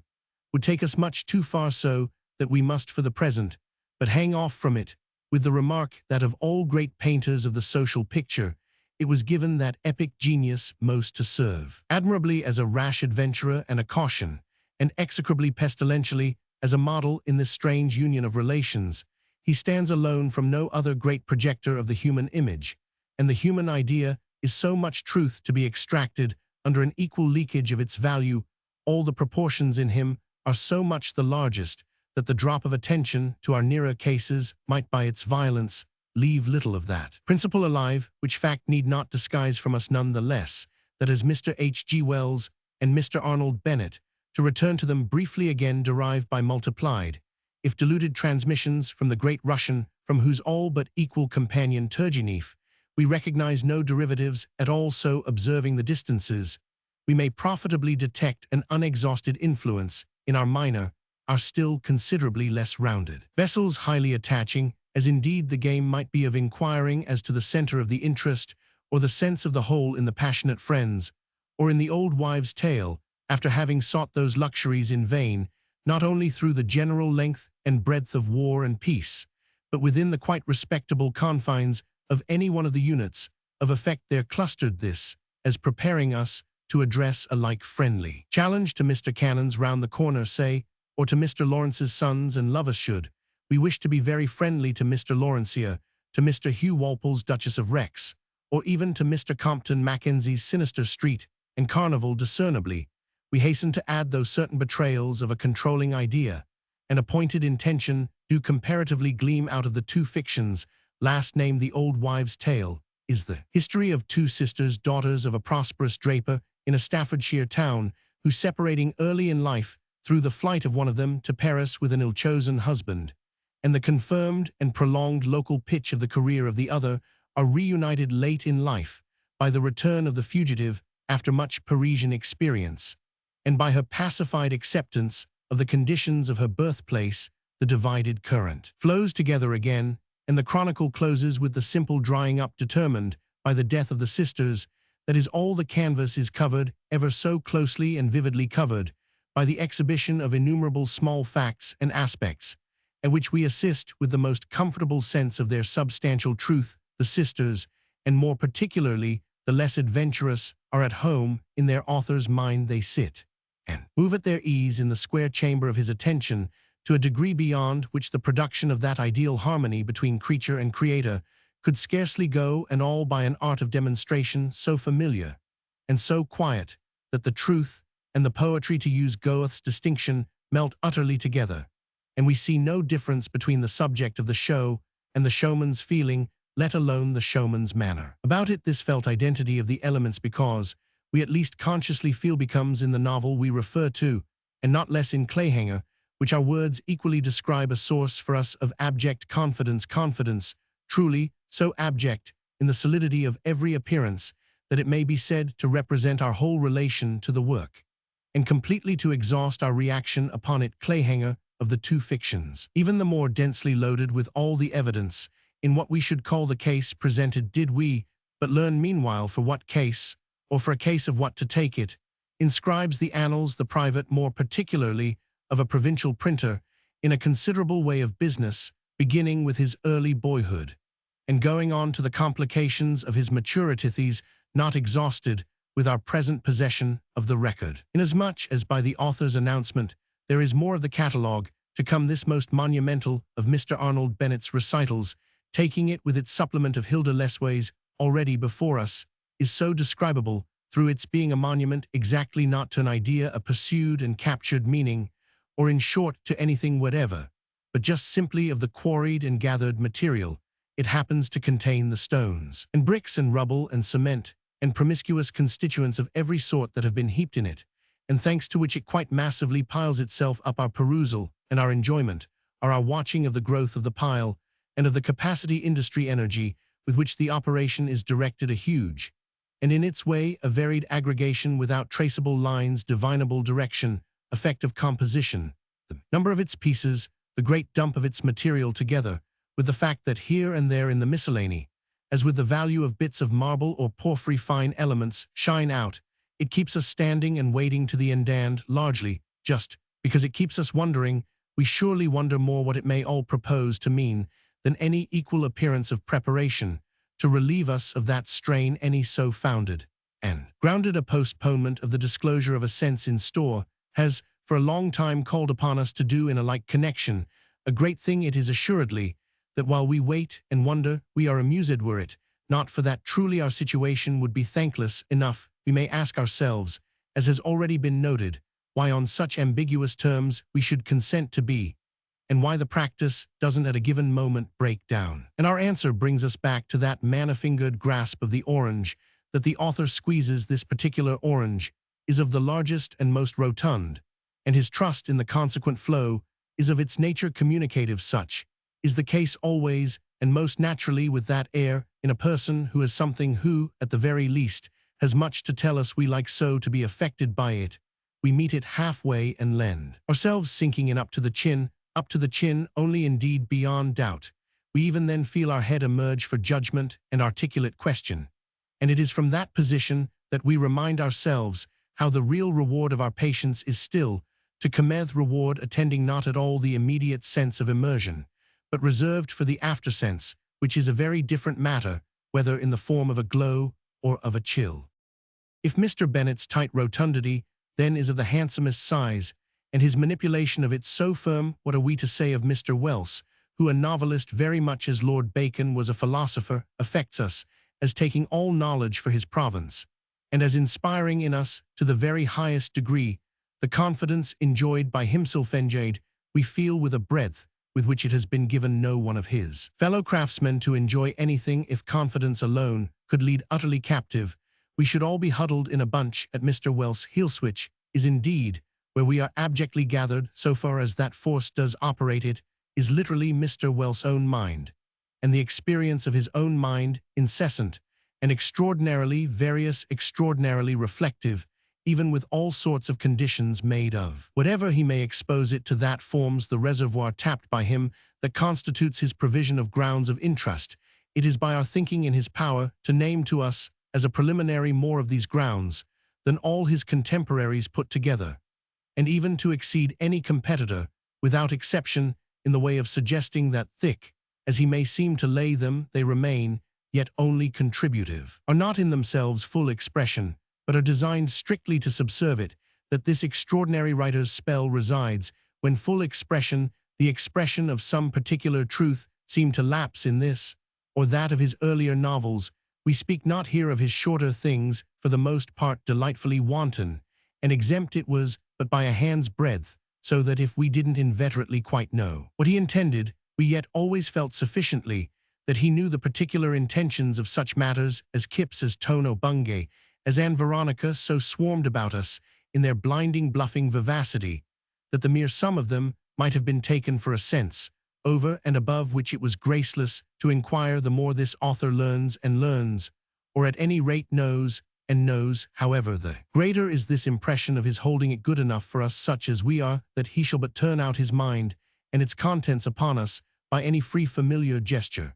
would take us much too far, so that we must for the present but hang off from it, with the remark that of all great painters of the social picture, it was given that epic genius most to serve admirably as a rash adventurer and a caution, and execrably pestilentially as a model in this strange union of relations. He stands alone from no other great projector of the human image, and the human idea is so much truth to be extracted under an equal leakage of its value. All the proportions in him are so much the largest, that the drop of attention to our nearer cases might by its violence leave little of that principle alive, which fact need not disguise from us none the less, that as Mr. H.G. Wells and Mr. Arnold Bennett, to return to them briefly again, derived by multiplied, if diluted transmissions from the great Russian, from whose all but equal companion Turgenev, we recognize no derivatives at all, so observing the distances, we may profitably detect an unexhausted influence in our minor, are still considerably less rounded vessels, highly attaching, as indeed the game might be of inquiring as to the center of the interest or the sense of the whole in the passionate friends, or in the old wives' tale, after having sought those luxuries in vain, not only through the general length and breadth of war and peace, but within the quite respectable confines of any one of the units of effect there clustered, this as preparing us to address a like friendly challenge to Mr. Cannon's round the corner, say, or to Mr. Lawrence's sons and lovers. Should we wish to be very friendly to Mr. Lawrencia, to Mr. Hugh Walpole's Duchess of Rex, or even to Mr. Compton Mackenzie's sinister street and carnival, discernibly, we hasten to add those certain betrayals of a controlling idea and a pointed intention do comparatively gleam out of the two fictions last named. The old wives' tale is the history of two sisters, daughters of a prosperous draper in a Staffordshire town, who, separating early in life through the flight of one of them to Paris with an ill-chosen husband, and the confirmed and prolonged local pitch of the career of the other, are reunited late in life by the return of the fugitive after much Parisian experience, and by her pacified acceptance of the conditions of her birthplace. The divided current flows together again, and the chronicle closes with the simple drying up, determined by the death of the sisters, that is, all the canvas is covered, ever so closely and vividly covered, by the exhibition of innumerable small facts and aspects, at which we assist with the most comfortable sense of their substantial truth. The sisters, and more particularly the less adventurous, are at home in their author's mind. They sit and move at their ease in the square chamber of his attention, to a degree beyond which the production of that ideal harmony between creature and creator could scarcely go, and all by an art of demonstration so familiar and so quiet that the truth and the poetry, to use Goethe's distinction, melt utterly together, and we see no difference between the subject of the show and the showman's feeling, let alone the showman's manner. About it, this felt identity of the elements, because we at least consciously feel, becomes in the novel we refer to, and not less in Clayhanger, which our words equally describe, a source for us of abject confidence, confidence truly so abject in the solidity of every appearance that it may be said to represent our whole relation to the work, and completely to exhaust our reaction upon it. Clayhanger, of the two fictions, even the more densely loaded with all the evidence in what we should call the case presented, did we but learn meanwhile for what case, or for a case of what to take it, inscribes the annals, the private, more particularly of a provincial printer, in a considerable way of business, beginning with his early boyhood, and going on to the complications of his maturities, not exhausted with our present possession of the record. Inasmuch as by the author's announcement there is more of the catalogue to come, this most monumental of Mr. Arnold Bennett's recitals, taking it with its supplement of Hilda Lesway's already before us, is so describable through its being a monument exactly not to an idea, a pursued and captured meaning, or in short to anything whatever, but just simply of the quarried and gathered material. It happens to contain the stones and bricks and rubble and cement and promiscuous constituents of every sort that have been heaped in it, and thanks to which it quite massively piles itself up our perusal and our enjoyment, are our watching of the growth of the pile and of the capacity industry energy with which the operation is directed a huge, and in its way a varied aggregation without traceable lines, divinable direction, effect of composition, the number of its pieces, the great dump of its material together, with the fact that here and there in the miscellany, as with the value of bits of marble or porphyry fine elements shine out, it keeps us standing and waiting to the end and, largely, just because it keeps us wondering, we surely wonder more what it may all propose to mean than any equal appearance of preparation, to relieve us of that strain any so founded and grounded a postponement of the disclosure of a sense in store, has for a long time called upon us to do in a like connection. A great thing it is assuredly, that while we wait and wonder, we are amused were it not for that truly our situation would be thankless enough, we may ask ourselves, as has already been noted, why on such ambiguous terms we should consent to be, and why the practice doesn't at a given moment break down. And our answer brings us back to that manna-fingered grasp of the orange, that the author squeezes this particular orange, is of the largest and most rotund, and his trust in the consequent flow is of its nature communicative. Such is the case always and most naturally with that air in a person who is something who, at the very least, has much to tell us we like so to be affected by it. We meet it halfway and lend ourselves sinking in up to the chin only indeed beyond doubt. We even then feel our head emerge for judgment and articulate question. And it is from that position that we remind ourselves how the real reward of our patience is still to cometh reward attending not at all the immediate sense of immersion, but reserved for the aftersense, which is a very different matter, whether in the form of a glow or of a chill. If Mr. Bennet's tight rotundity then is of the handsomest size, and his manipulation of it so firm, what are we to say of Mr. Wells, who, a novelist very much as Lord Bacon was a philosopher, affects us as taking all knowledge for his province, and as inspiring in us, to the very highest degree, the confidence enjoyed by himself enjoyed, we feel with a breadth with which it has been given no one of his fellow craftsmen to enjoy anything. If confidence alone could lead utterly captive, we should all be huddled in a bunch at Mr. Wells' heels, which is indeed where we are abjectly gathered, so far as that force does operate it, is literally Mr. Wells' own mind, and the experience of his own mind, incessant, and extraordinarily various, extraordinarily reflective, even with all sorts of conditions made of. Whatever he may expose it to, that forms the reservoir tapped by him, that constitutes his provision of grounds of interest. It is by our thinking in his power to name to us, as a preliminary, more of these grounds than all his contemporaries put together, and even to exceed any competitor, without exception, in the way of suggesting that, thick as he may seem to lay them, they remain, yet only contributive, are not in themselves full expression, but are designed strictly to subserve it, that this extraordinary writer's spell resides, when full expression, the expression of some particular truth, seemed to lapse in this or that of his earlier novels. We speak not here of his shorter things, for the most part delightfully wanton, and exempt it was but by a hand's breadth, so that if we didn't inveterately quite know what he intended, we yet always felt sufficiently that he knew the particular intentions of such matters as Kipps, as Tono Bungay, as Anne Veronica, so swarmed about us in their blinding bluffing vivacity, that the mere sum of them might have been taken for a sense, over and above which it was graceless to inquire. The more this author learns and learns, or at any rate knows and knows, however, the greater is this impression of his holding it good enough for us such as we are, that he shall but turn out his mind and its contents upon us by any free familiar gesture,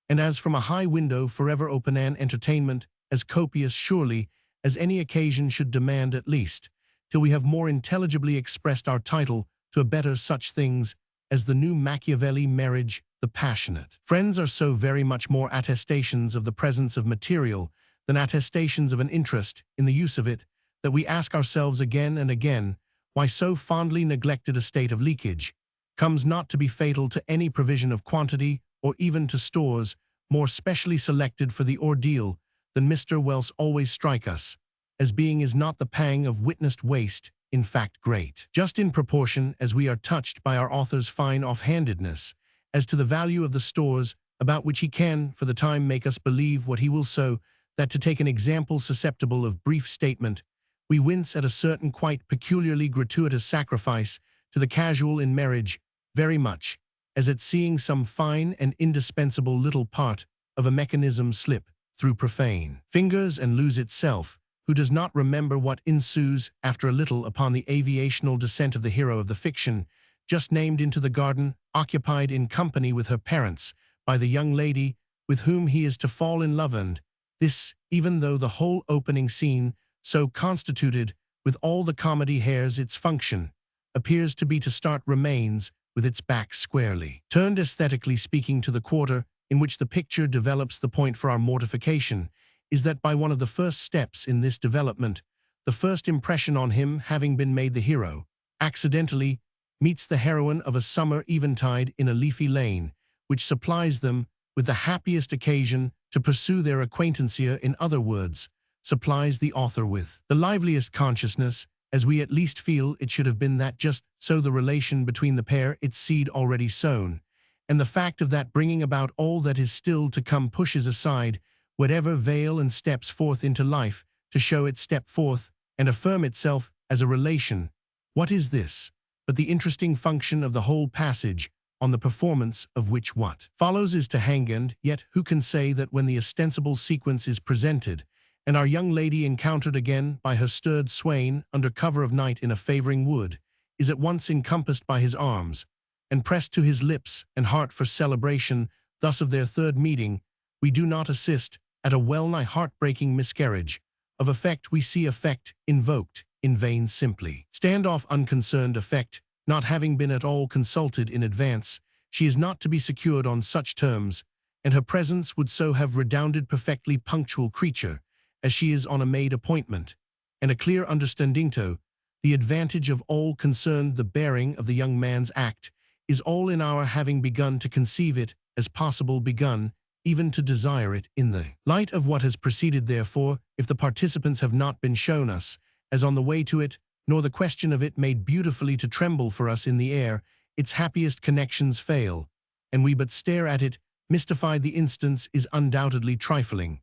and as from a high window forever open an entertainment, as copious surely as any occasion should demand, at least, till we have more intelligibly expressed our title to a better such things as the new Machiavelli marriage, the passionate friends are so very much more attestations of the presence of material than attestations of an interest in the use of it, that we ask ourselves again and again why so fondly neglected a state of leakage comes not to be fatal to any provision of quantity, or even to stores more specially selected for the ordeal than Mr. Wells always strike us, as being is not the pang of witnessed waste, in fact great, just in proportion as we are touched by our author's fine offhandedness, as to the value of the stores, about which he can, for the time, make us believe what he will, so that, to take an example susceptible of brief statement, we wince at a certain quite peculiarly gratuitous sacrifice to the casual in marriage very much, as at seeing some fine and indispensable little part of a mechanism slip through profane fingers and lose itself, who does not remember what ensues after a little upon the aviational descent of the hero of the fiction, just named into the garden, occupied in company with her parents, by the young lady with whom he is to fall in love, and this, even though the whole opening scene, so constituted, with all the comedy hairs its function, appears to be to start, remains with its back squarely turned, aesthetically speaking, to the quarter in which the picture develops. The point for our mortification is that by one of the first steps in this development, the first impression on him having been made, the hero accidentally meets the heroine of a summer eventide in a leafy lane, which supplies them with the happiest occasion to pursue their acquaintancia. In other words, supplies the author with the liveliest consciousness, as we at least feel it should have been, that just so the relation between the pair, its seed already sown, and the fact of that bringing about all that is still to come, pushes aside whatever veil and steps forth into life to show it step forth and affirm itself as a relation. What is this but the interesting function of the whole passage, on the performance of which what follows is to hang? And yet who can say that when the ostensible sequence is presented, and our young lady encountered again by her stirred swain under cover of night in a favoring wood, is at once encompassed by his arms, and pressed to his lips and heart for celebration thus of their third meeting, we do not assist at a well-nigh heart-breaking miscarriage of effect? We see effect invoked in vain, simply stand-off, unconcerned effect, not having been at all consulted in advance. She is not to be secured on such terms, and her presence would so have redounded, perfectly punctual creature, as she is on a made appointment, and a clear understanding to the advantage of all concerned. The bearing of the young man's act is all in our having begun to conceive it as possible, begun even to desire it in the light of what has preceded. Therefore, if the participants have not been shown us as on the way to it, nor the question of it made beautifully to tremble for us in the air, its happiest connections fail, and we but stare at it, mystified. The instance is undoubtedly trifling,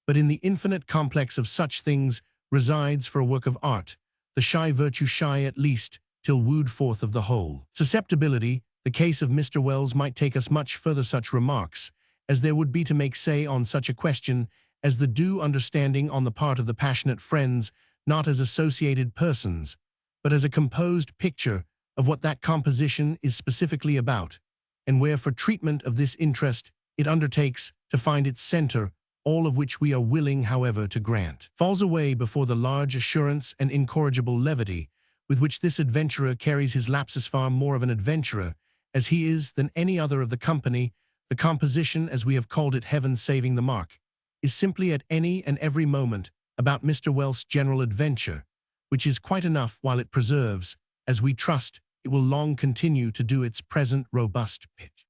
but in the infinite complex of such things resides, for a work of art, the shy virtue, shy at least till wooed forth of the whole susceptibility. The case of Mr. Wells might take us much further. Such remarks as there would be to make, say, on such a question as the due understanding on the part of the passionate friends, not as associated persons, but as a composed picture of what that composition is specifically about, and where for treatment of this interest it undertakes to find its center, all of which we are willing, however, to grant, falls away before the large assurance and incorrigible levity with which this adventurer carries his lapses. Far more of an adventurer as he is than any other of the company. The composition, as we have called it, heaven saving the mark, is simply at any and every moment about Mr. Wells' general adventure, which is quite enough while it preserves, as we trust it will long continue to do, its present robust pitch.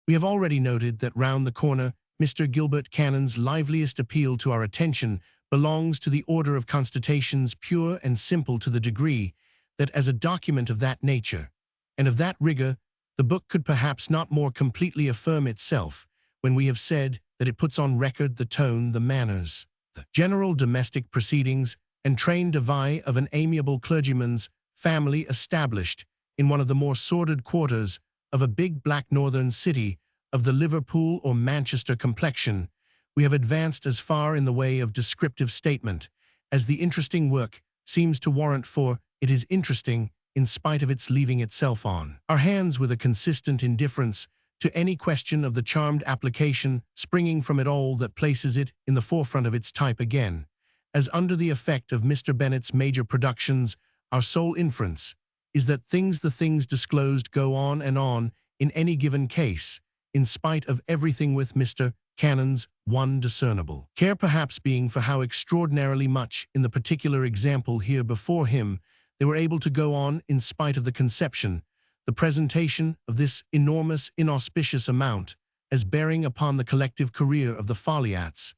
We have already noted that round the corner, Mr. Gilbert Cannon's liveliest appeal to our attention belongs to the order of constatations, pure and simple to the degree that, as a document of that nature and of that rigor, the book could perhaps not more completely affirm itself when we have said that it puts on record the tone, the manners, the general domestic proceedings and train de vie of an amiable clergyman's family established in one of the more sordid quarters of a big black northern city of the Liverpool or Manchester complexion. We have advanced as far in the way of descriptive statement as the interesting work seems to warrant, for it is interesting in spite of its leaving itself on our hands with a consistent indifference to any question of the charmed application springing from it all that places it in the forefront of its type. Again, as under the effect of Mr. Bennett's major productions, our sole inference is that the things disclosed go on and on in any given case, in spite of everything, with Mr. Cannon's one discernible care perhaps being for how extraordinarily much in the particular example here before him they were able to go on in spite of the conception, the presentation of this enormous inauspicious amount as bearing upon the collective career of the Foliats,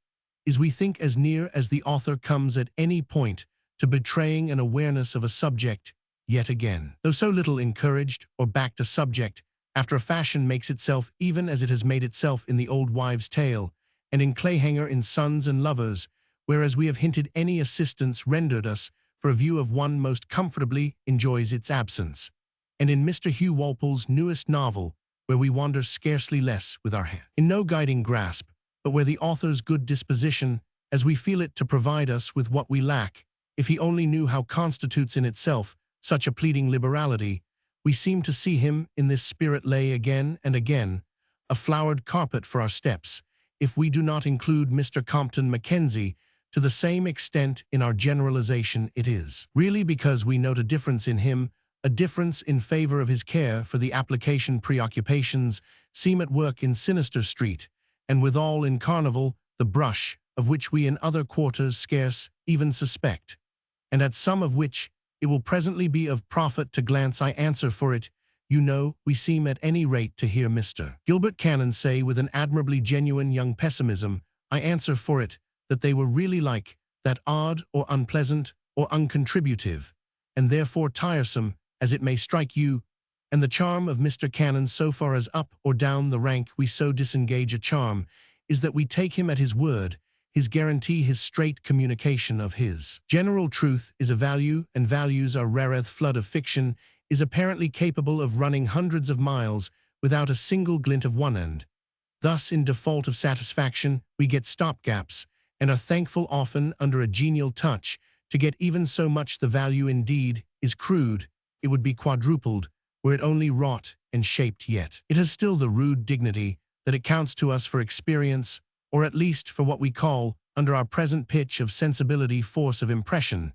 is, we think, as near as the author comes at any point to betraying an awareness of a subject, yet again, though so little encouraged or backed, a subject, after a fashion, makes itself even as it has made itself in The Old Wives' Tale, and in Clayhanger, in Sons and Lovers, whereas we have hinted any assistance rendered us for a view of one most comfortably enjoys its absence. And in Mr. Hugh Walpole's newest novel, where we wander scarcely less with our hand in no guiding grasp, but where the author's good disposition, as we feel it, to provide us with what we lack, if he only knew how constitutes in itself such a pleading liberality, we seem to see him in this spirit lay again and again a flowered carpet for our steps, if we do not include Mr. Compton Mackenzie to the same extent in our generalization. It is really because we note a difference in him, a difference in favor of his care for the application preoccupations seem at work in Sinister Street, and withal in Carnival, the brush, of which we in other quarters scarce even suspect, and at some of which it will presently be of profit to glance. I answer for it, you know, we seem at any rate to hear Mr. Gilbert Cannon say with an admirably genuine young pessimism, I answer for it, that they were really like that odd or unpleasant or uncontributive, and therefore tiresome, as it may strike you, and the charm of Mr. Cannon, so far as up or down the rank we so disengage a charm, is that we take him at his word, his guarantee, his straight communication of his general truth is a value, and values are rareth flood of fiction, is apparently capable of running hundreds of miles without a single glint of one end. Thus, in default of satisfaction, we get stopgaps, and are thankful often under a genial touch to get even so much. The value indeed is crude, it would be quadrupled, were it only wrought and shaped, yet it has still the rude dignity that it counts to us for experience, or at least for what we call, under our present pitch of sensibility, force of impression.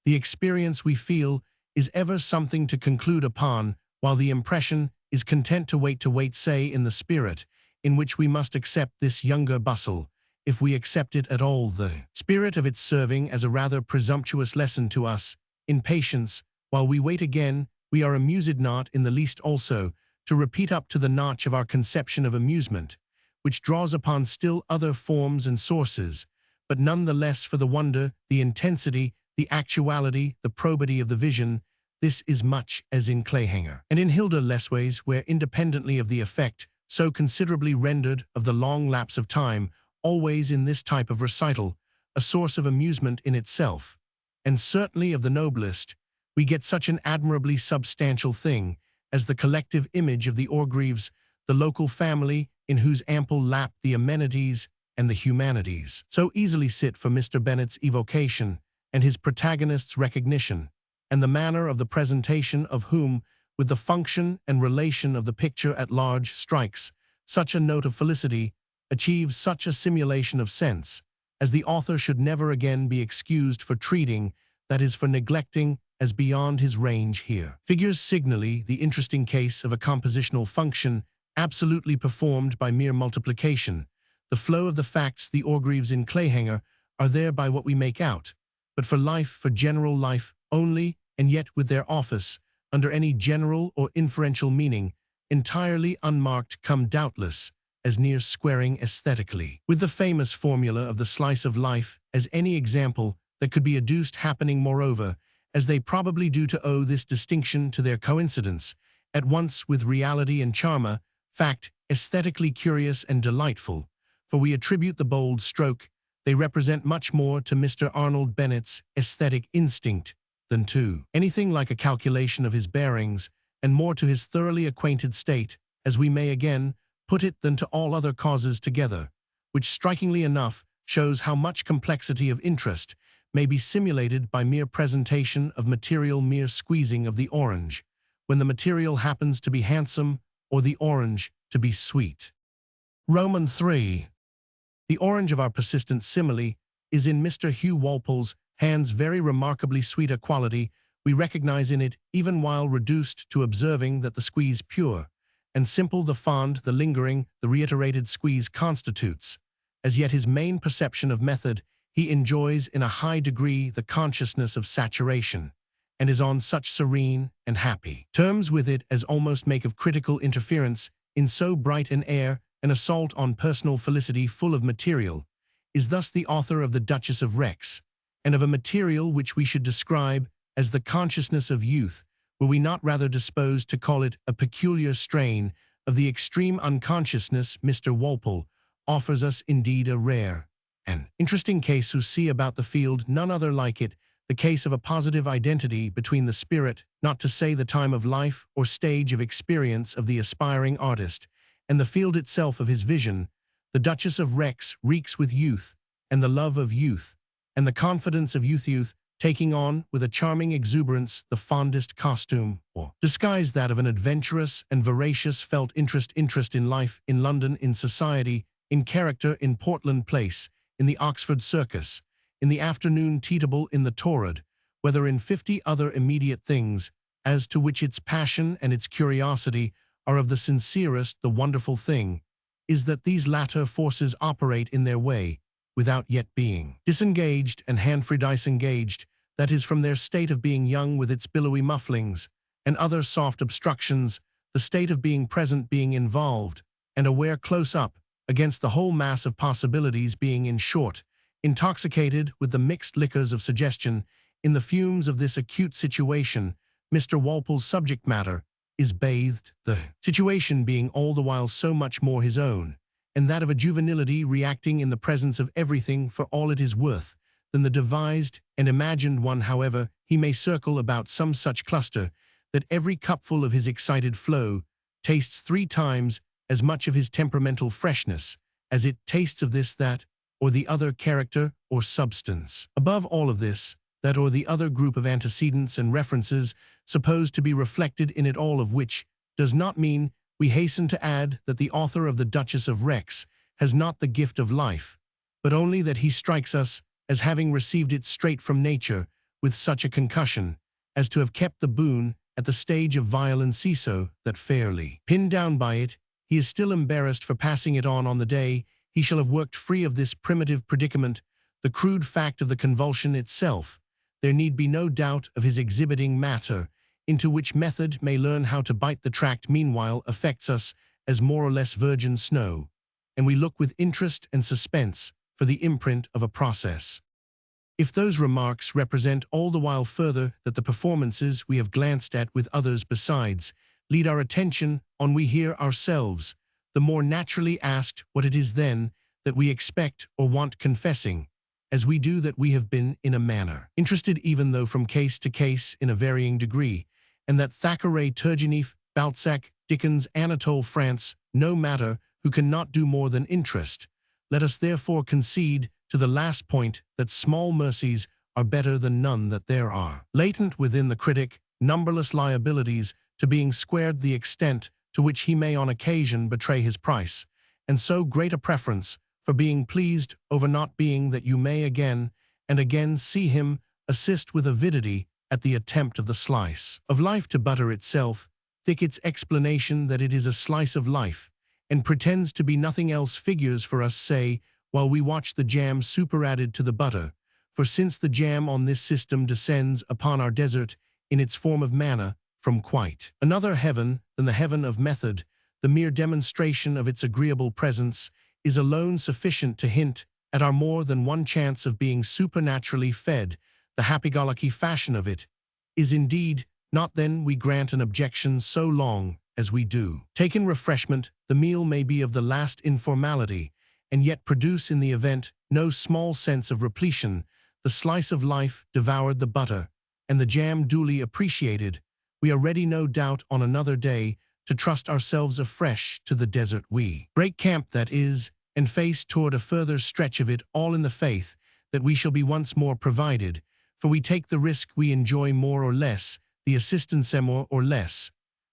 The experience we feel is ever something to conclude upon, while the impression is content to wait, say, in the spirit, in which we must accept this younger bustle, if we accept it at all, the spirit of its serving as a rather presumptuous lesson to us, in patience, while we wait again, we are amused not in the least also, to repeat up to the notch of our conception of amusement, which draws upon still other forms and sources, but none the less for the wonder, the intensity, the actuality, the probity of the vision. This is much as in Clayhanger and in Hilda Lessways, where independently of the effect, so considerably rendered of the long lapse of time, always in this type of recital, a source of amusement in itself, and certainly of the noblest, we get such an admirably substantial thing as the collective image of the Orgreaves, the local family in whose ample lap the amenities and the humanities so easily sit for Mr. Bennet's evocation and his protagonist's recognition, and the manner of the presentation of whom, with the function and relation of the picture at large, strikes such a note of felicity, achieves such a simulation of sense, as the author should never again be excused for treating, that is, for neglecting, as beyond his range here. Figures signally the interesting case of a compositional function absolutely performed by mere multiplication. The flow of the facts the Orgreaves in Clayhanger are thereby what we make out, but for life, for general life only, and yet with their office, under any general or inferential meaning, entirely unmarked, come doubtless as near squaring aesthetically with the famous formula of the slice of life as any example that could be adduced, happening moreover, as they probably do, to owe this distinction to their coincidence, at once with reality and charma, fact, aesthetically curious and delightful, for we attribute the bold stroke, they represent much more to Mr. Arnold Bennett's aesthetic instinct than to anything like a calculation of his bearings, and more to his thoroughly acquainted state, as we may again put it, than to all other causes together, which strikingly enough shows how much complexity of interest may be simulated by mere presentation of material, mere squeezing of the orange, when the material happens to be handsome or the orange to be sweet. Roman 3. The orange of our persistent simile is in Mr. Hugh Walpole's hands very remarkably sweet a quality we recognize in it, even while reduced to observing that the squeeze pure and simple, the fond, the lingering, the reiterated squeeze constitutes, as yet his main perception of method, he enjoys in a high degree the consciousness of saturation, and is on such serene and happy terms with it as almost make of critical interference in so bright an air, an assault on personal felicity full of material, is thus the author of the Duchess of Rex, and of a material which we should describe as the consciousness of youth, were we not rather disposed to call it a peculiar strain of the extreme unconsciousness. Mr. Walpole offers us indeed a rare and interesting case who see about the field none other like it the case of a positive identity between the spirit, not to say the time of life or stage of experience of the aspiring artist, and the field itself of his vision. The Duchess of Rex reeks with youth, and the love of youth, and the confidence of youth, taking on, with a charming exuberance, the fondest costume, or disguise that of an adventurous and voracious felt interest in life, in London, in society, in character, in Portland Place, in the Oxford Circus, in the afternoon teatable, in the Torrid, whether in 50 other immediate things, as to which its passion and its curiosity are of the sincerest. The wonderful thing is that these latter forces operate in their way, without yet being disengaged and hand-free disengaged, that is, from their state of being young with its billowy mufflings and other soft obstructions, the state of being present, being involved, and aware close up, against the whole mass of possibilities, being, in short, intoxicated with the mixed liquors of suggestion. In the fumes of this acute situation, Mr. Walpole's subject matter is bathed, the situation being all the while so much more his own, and that of a juvenility reacting in the presence of everything for all it is worth, than the devised and imagined one. However, he may circle about some such cluster, that every cupful of his excited flow tastes 3 times as much of his temperamental freshness as it tastes of this, that, or the other character or substance. Above all of this, that or the other group of antecedents and references supposed to be reflected in it, all of which does not mean, we hasten to add, that the author of the Duchess of Rex has not the gift of life, but only that he strikes us as having received it straight from nature with such a concussion as to have kept the boon at the stage of violence, that fairly pinned down by it, he is still embarrassed for passing it on the day he shall have worked free of this primitive predicament. The crude fact of the convulsion itself, there need be no doubt of his exhibiting matter, into which method may learn how to bite the tract, meanwhile affects us as more or less virgin snow, and we look with interest and suspense for the imprint of a process. If those remarks represent all the while further that the performances we have glanced at with others besides lead our attention on, we hear ourselves the more naturally asked what it is then that we expect or want, confessing, as we do, that we have been in a manner interested, even though from case to case in a varying degree, and that Thackeray, Turgenev, Balzac, Dickens, Anatole France, no matter, who cannot do more than interest. Let us therefore concede to the last point that small mercies are better than none, that there are latent within the critic numberless liabilities to being squared, the extent to which he may on occasion betray his price, and so great a preference for being pleased over not being, that you may again and again see him assist with avidity at the attempt of the slice of life to butter itself, thick its explanation that it is a slice of life, and pretends to be nothing else, figures for us, say, while we watch the jam superadded to the butter, for since the jam on this system descends upon our desert in its form of manna from quite another heaven than the heaven of method, the mere demonstration of its agreeable presence is alone sufficient to hint at our more than one chance of being supernaturally fed. The happy-go-lucky fashion of it is indeed not, then we grant an objection so long as we do take in refreshment, the meal may be of the last informality, and yet produce in the event no small sense of repletion. The slice of life devoured, the butter, and the jam duly appreciated, we are ready, no doubt, on another day, to trust ourselves afresh to the desert. We break camp, that is, and face toward a further stretch of it, all in the faith that we shall be once more provided, for we take the risk, we enjoy more or less, the assistance more or less.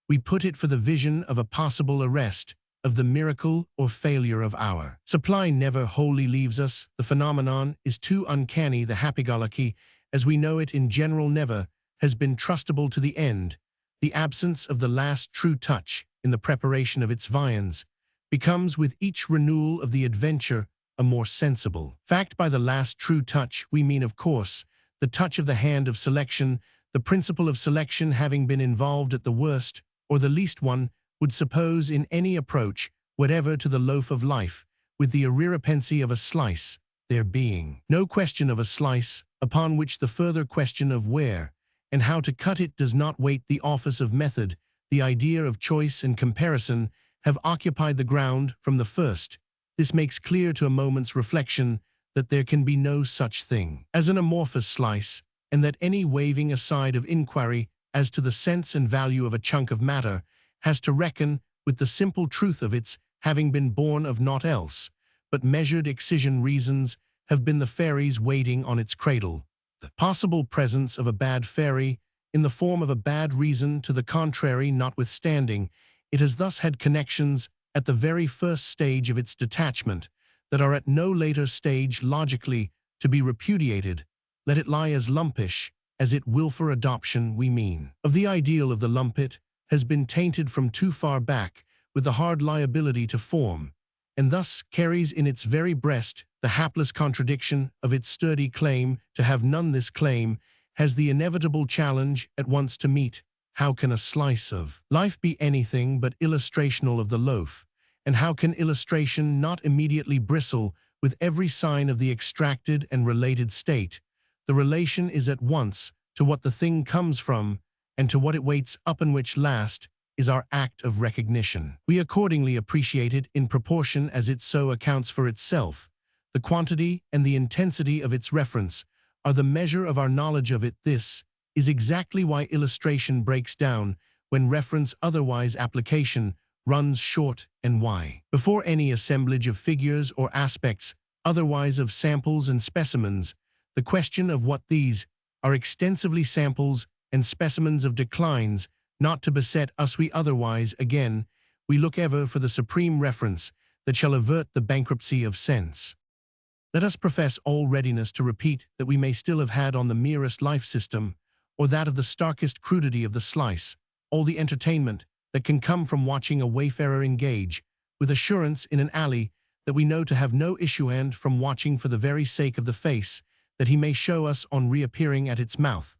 We put it for the vision of a possible arrest, of the miracle or failure of our supply never wholly leaves us. The phenomenon is too uncanny. The happy-go-lucky, as we know it in general, never has been trustable to the end. The absence of the last true touch in the preparation of its viands becomes, with each renewal of the adventure, a more sensible fact. By the last true touch we mean, of course, the touch of the hand of selection, the principle of selection having been involved at the worst or the least one would suppose in any approach whatever to the loaf of life, with the irrepency of a slice, there being no question of a slice, upon which the further question of where and how to cut it does not wait. The office of method, the idea of choice and comparison, have occupied the ground from the first. This makes clear to a moment's reflection that there can be no such thing as an amorphous slice, and that any waving aside of inquiry as to the sense and value of a chunk of matter has to reckon with the simple truth of its having been born of naught else, but measured excision reasons have been the fairies waiting on its cradle. The possible presence of a bad fairy in the form of a bad reason to the contrary notwithstanding, it has thus had connections at the very first stage of its detachment that are at no later stage logically to be repudiated, let it lie as lumpish as it will for adoption we mean. Of the ideal of the lumpet has been tainted from too far back with the hard liability to form, and thus carries in its very breast the hapless contradiction of its sturdy claim to have none. This claim has the inevitable challenge at once to meet: how can a slice of life be anything but illustrational of the loaf, and how can illustration not immediately bristle with every sign of the extracted and related state? The relation is at once to what the thing comes from and to what it waits upon, which last is our act of recognition. We accordingly appreciate it in proportion as it so accounts for itself. The quantity and the intensity of its reference are the measure of our knowledge of it. This is exactly why illustration breaks down when reference, otherwise application, runs short, and why, before any assemblage of figures or aspects, otherwise of samples and specimens, the question of what these are extensively samples and specimens of declines not to beset us. We otherwise, again, we look ever for the supreme reference that shall avert the bankruptcy of sense. Let us profess all readiness to repeat that we may still have had on the merest life system, or that of the starkest crudity of the slice, all the entertainment that can come from watching a wayfarer engage, with assurance in an alley that we know to have no issue, and from watching for the very sake of the face that he may show us on reappearing at its mouth.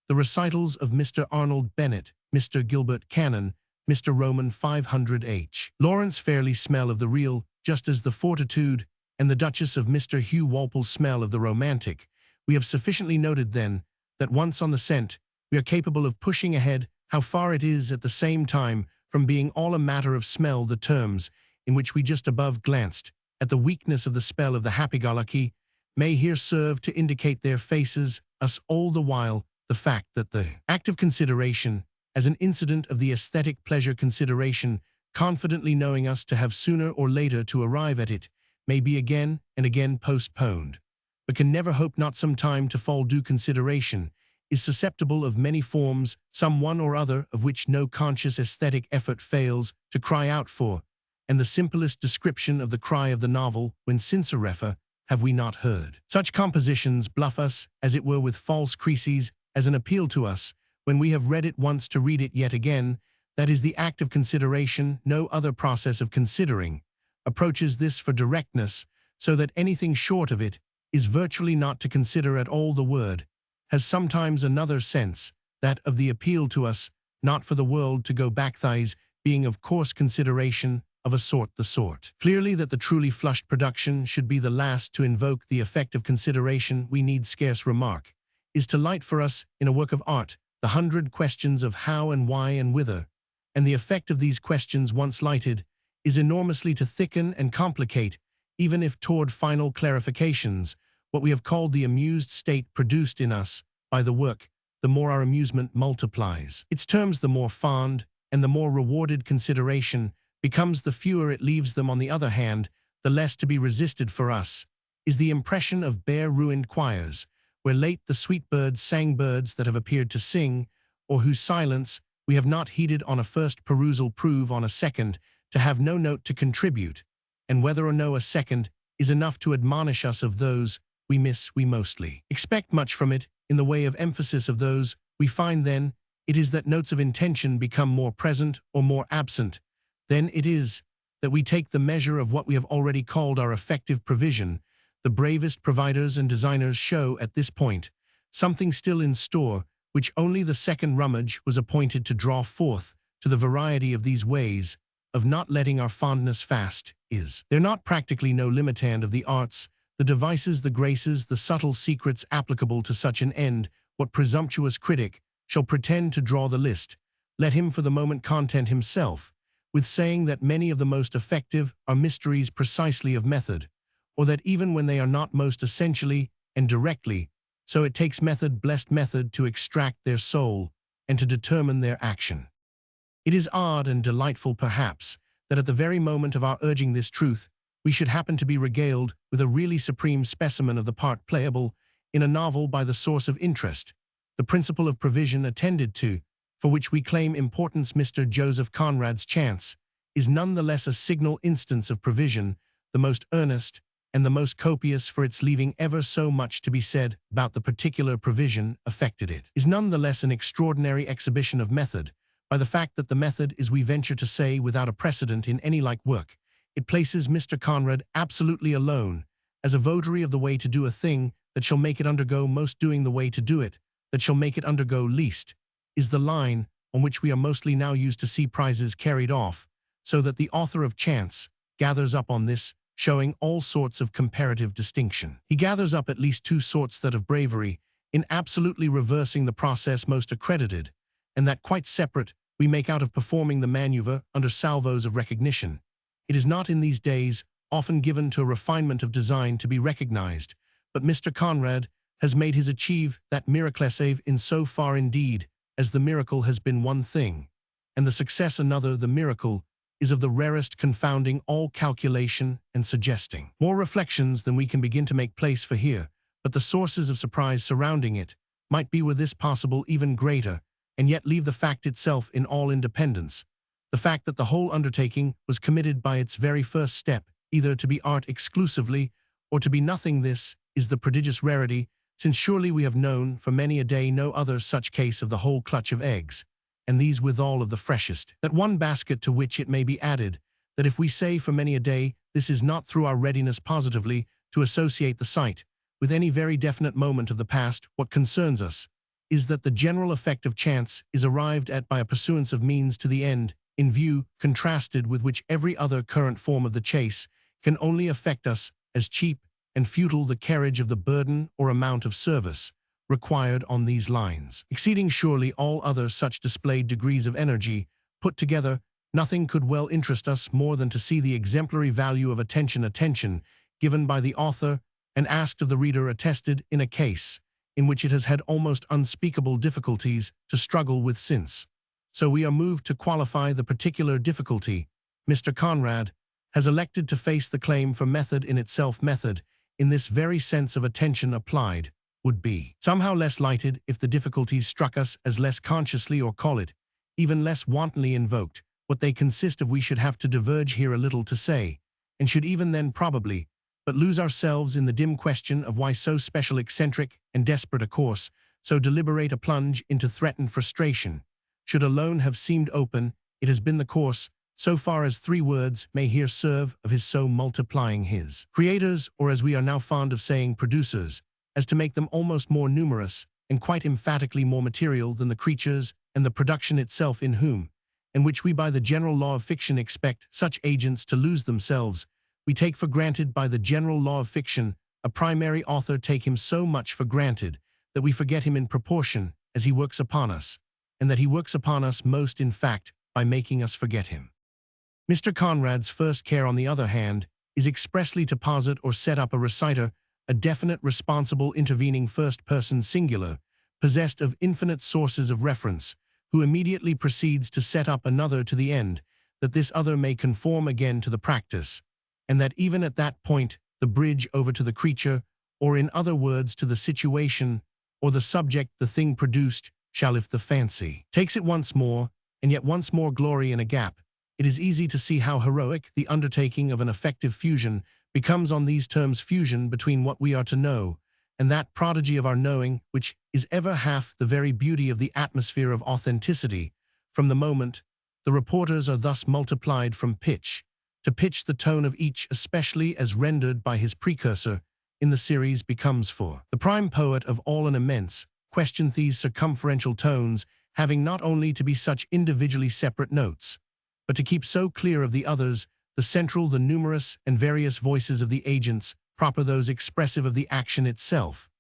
The recitals of Mr. Arnold Bennett, Mr. Gilbert Cannon, Mr. Roman 500 H. Lawrence fairly smell of the real, just as the fortitude and the Duchess of Mr. Hugh Walpole's smell of the romantic. We have sufficiently noted, then, that once on the scent, we are capable of pushing ahead. How far it is at the same time from being all a matter of smell. The terms in which we just above glanced at the weakness of the spell of the happy-go-lucky may here serve to indicate their faces us all the while the fact that the act of consideration, as an incident of the aesthetic pleasure consideration, confidently knowing us to have sooner or later to arrive at it, may be again and again postponed, but can never hope not some time to fall due consideration, is susceptible of many forms, some one or other of which no conscious aesthetic effort fails to cry out for, and the simplest description of the cry of the novel, when sincerefer, have we not heard. Such compositions bluff us, as it were, with false creases, as an appeal to us, when we have read it once, to read it yet again. That is the act of consideration. No other process of considering approaches this for directness, so that anything short of it is virtually not to consider at all. The word has sometimes another sense, that of the appeal to us, not for the world to go back, thys being of course consideration of a sort. The sort, clearly, that the truly flushed production should be the last to invoke the effect of consideration, we need scarce remark, is to light for us, in a work of art, the 100 questions of how and why and whither, and the effect of these questions once lighted is enormously to thicken and complicate, even if toward final clarifications, what we have called the amused state produced in us by the work. The more our amusement multiplies its terms, the more fond and the more rewarded consideration becomes. The fewer it leaves them, on the other hand, the less to be resisted for us is the impression of bare ruined choirs, where late the sweet birds sang, birds that have appeared to sing, or whose silence we have not heeded on a first perusal prove on a second to have no note to contribute, and whether or no a second is enough to admonish us of those we miss, we mostly expect much from it in the way of emphasis of those we find. Then it is that notes of intention become more present or more absent. Then it is that we take the measure of what we have already called our effective provision. The bravest providers and designers show at this point something still in store, which only the second rummage was appointed to draw forth. To the variety of these ways of not letting our fondness fast is there not practically no limitant of the arts, the devices, the graces, the subtle secrets applicable to such an end. What presumptuous critic shall pretend to draw the list? Let him for the moment content himself with saying that many of the most effective are mysteries precisely of method, or that even when they are not most essentially and directly So it takes blessed method to extract their soul and to determine their action. It is odd and delightful, perhaps, that at the very moment of our urging this truth, we should happen to be regaled with a really supreme specimen of the part playable in a novel by the source of interest, the principle of provision attended to, for which we claim importance. Mr. Joseph Conrad's Chance is nonetheless a signal instance of provision, the most earnest and the most copious, for its leaving ever so much to be said about the particular provision affected. It is nonetheless an extraordinary exhibition of method, by the fact that the method is, we venture to say, without a precedent in any like work. It places Mr. Conrad absolutely alone, as a votary of the way to do a thing that shall make it undergo most. Doing the way to do it, that shall make it undergo least, is the line on which we are mostly now used to see prizes carried off, so that the author of Chance gathers up on this, showing all sorts of comparative distinction. He gathers up at least two sorts: that of bravery, in absolutely reversing the process most accredited, and that quite separate we make out of performing the maneuver under salvos of recognition. It is not in these days often given to a refinement of design to be recognized, but Mr. Conrad has made his achieve that miraclese in so far indeed as the miracle has been one thing, and the success another. The miracle is of the rarest, confounding all calculation and suggesting more reflections than we can begin to make place for here, but the sources of surprise surrounding it might be, were this possible, even greater, and yet leave the fact itself in all independence. The fact that the whole undertaking was committed by its very first step, either to be art exclusively or to be nothing. This is the prodigious rarity, since surely we have known for many a day no other such case of the whole clutch of eggs, and these withal of the freshest. That one basket, to which it may be added, that if we say for many a day, this is not through our readiness positively to associate the sight with any very definite moment of the past. What concerns us is that the general effect of chance is arrived at by a pursuance of means to the end in view, contrasted with which every other current form of the chase can only affect us as cheap and futile. The carriage of the burden or amount of service required on these lines, exceeding surely all other such displayed degrees of energy, put together, nothing could well interest us more than to see the exemplary value of attention given by the author and asked of the reader attested in a case in which it has had almost unspeakable difficulties to struggle with since. So we are moved to qualify the particular difficulty. Mr. Conrad has elected to face the claim for method in itself. Method, in this very sense of attention applied, would be somehow less lighted if the difficulties struck us as less consciously, or call it, even less wantonly invoked. What they consist of we should have to diverge here a little to say, and should even then probably, but lose ourselves in the dim question of why so special, eccentric, and desperate a course, so deliberate a plunge into threatened frustration, should alone have seemed open. It has been the course, so far as 3 words may here serve, of his so multiplying his creators, or as we are now fond of saying, producers, as to make them almost more numerous, and quite emphatically more material than the creatures and the production itself, in whom, and which we by the general law of fiction expect such agents to lose themselves. We take for granted by the general law of fiction a primary author, take him so much for granted that we forget him in proportion as he works upon us, and that he works upon us most, in fact, by making us forget him. Mr. Conrad's first care, on the other hand, is expressly to posit or set up a reciter, a definite, responsible, intervening first-person singular, possessed of infinite sources of reference, who immediately proceeds to set up another to the end, that this other may conform again to the practice, and that even at that point the bridge over to the creature, or in other words to the situation, or the subject, the thing produced, shall, if the fancy takes it once more, and yet once more glory in a gap. It is easy to see how heroic the undertaking of an effective fusion becomes on these terms: fusion between what we are to know, and that prodigy of our knowing, which is ever half the very beauty of the atmosphere of authenticity. From the moment the reporters are thus multiplied from pitch to pitch, the tone of each, especially as rendered by his precursor in the series, becomes for the prime poet of all an immense question. These circumferential tones having not only to be such individually separate notes, but to keep so clear of the others, the central, the numerous and various voices of the agents, proper those expressive of the action itself,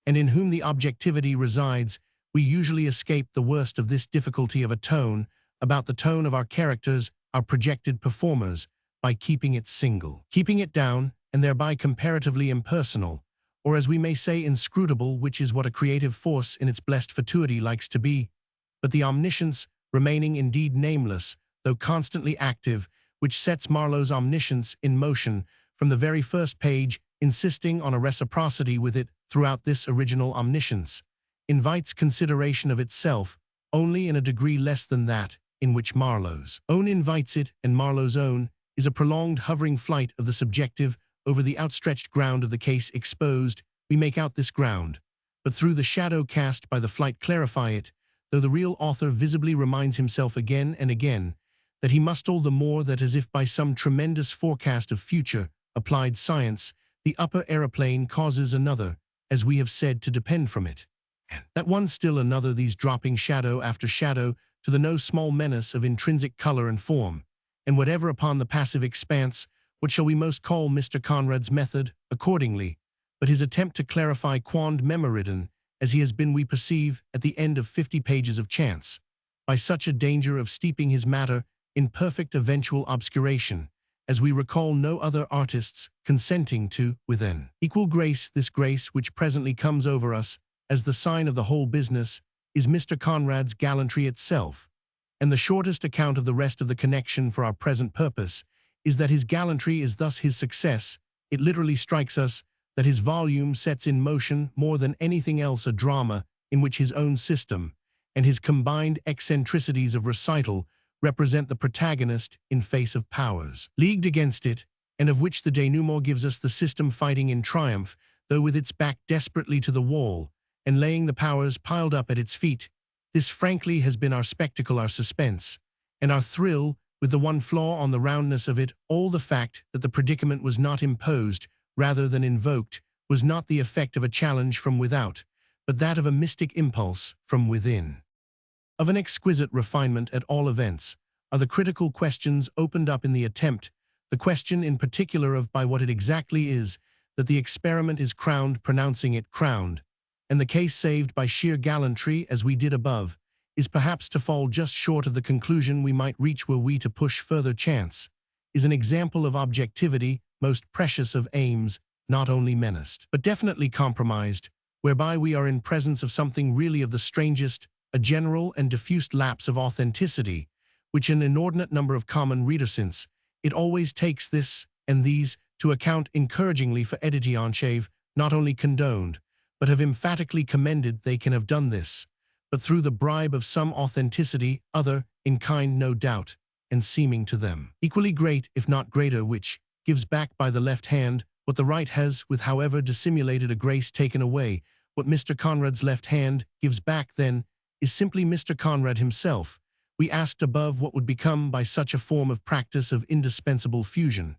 and in whom the objectivity resides, we usually escape the worst of this difficulty of a tone, about the tone of our characters, our projected performers, by keeping it single, keeping it down, and thereby comparatively impersonal, or as we may say inscrutable, which is what a creative force in its blessed fatuity likes to be, but the omniscience remaining indeed nameless, though constantly active, which sets Marlowe's omniscience in motion from the very first page, insisting on a reciprocity with it throughout this original omniscience, invites consideration of itself only in a degree less than that in which Marlowe's own invites it, and Marlowe's own is a prolonged hovering flight of the subjective over the outstretched ground of the case exposed. We make out this ground, but through the shadow cast by the flight clarify it, though the real author visibly reminds himself again and again that he must all the more that as if by some tremendous forecast of future applied science, the upper aeroplane causes another, as we have said, to depend from it, and that one still another, these dropping shadow after shadow to the no small menace of intrinsic color and form, and whatever upon the passive expanse, what shall we most call Mr. Conrad's method, accordingly, but his attempt to clarify quond memoridon, as he has been, we perceive, at the end of 50 pages of chance, by such a danger of steeping his matter in perfect eventual obscuration, as we recall no other artists consenting to, with an equal grace. This grace which presently comes over us as the sign of the whole business is Mr. Conrad's gallantry itself, and the shortest account of the rest of the connection for our present purpose is that his gallantry is thus his success. It literally strikes us that his volume sets in motion more than anything else a drama in which his own system and his combined eccentricities of recital represent the protagonist in face of powers leagued against it, and of which the denouement gives us the system fighting in triumph, though with its back desperately to the wall, and laying the powers piled up at its feet. This frankly has been our spectacle, our suspense, and our thrill, with the one flaw on the roundness of it all, the fact that the predicament was not imposed, rather than invoked, was not the effect of a challenge from without, but that of a mystic impulse from within. Of an exquisite refinement, at all events, are the critical questions opened up in the attempt, the question in particular of by what it exactly is that the experiment is crowned, pronouncing it crowned, and the case saved by sheer gallantry, as we did above, is perhaps to fall just short of the conclusion we might reach were we to push further chance, is an example of objectivity, most precious of aims, not only menaced, but definitely compromised, whereby we are in presence of something really of the strangest, a general and diffused lapse of authenticity, which an inordinate number of common readers, since it always takes this and these to account encouragingly for editionshave, not only condoned, but have emphatically commended. They can have done this, but through the bribe of some authenticity other, in kind no doubt, and seeming to them equally great, if not greater, which gives back by the left hand what the right has, with however dissimulated a grace, taken away. What Mr. Conrad's left hand gives back, then, is simply Mr. Conrad himself. We asked above what would become by such a form of practice of indispensable fusion,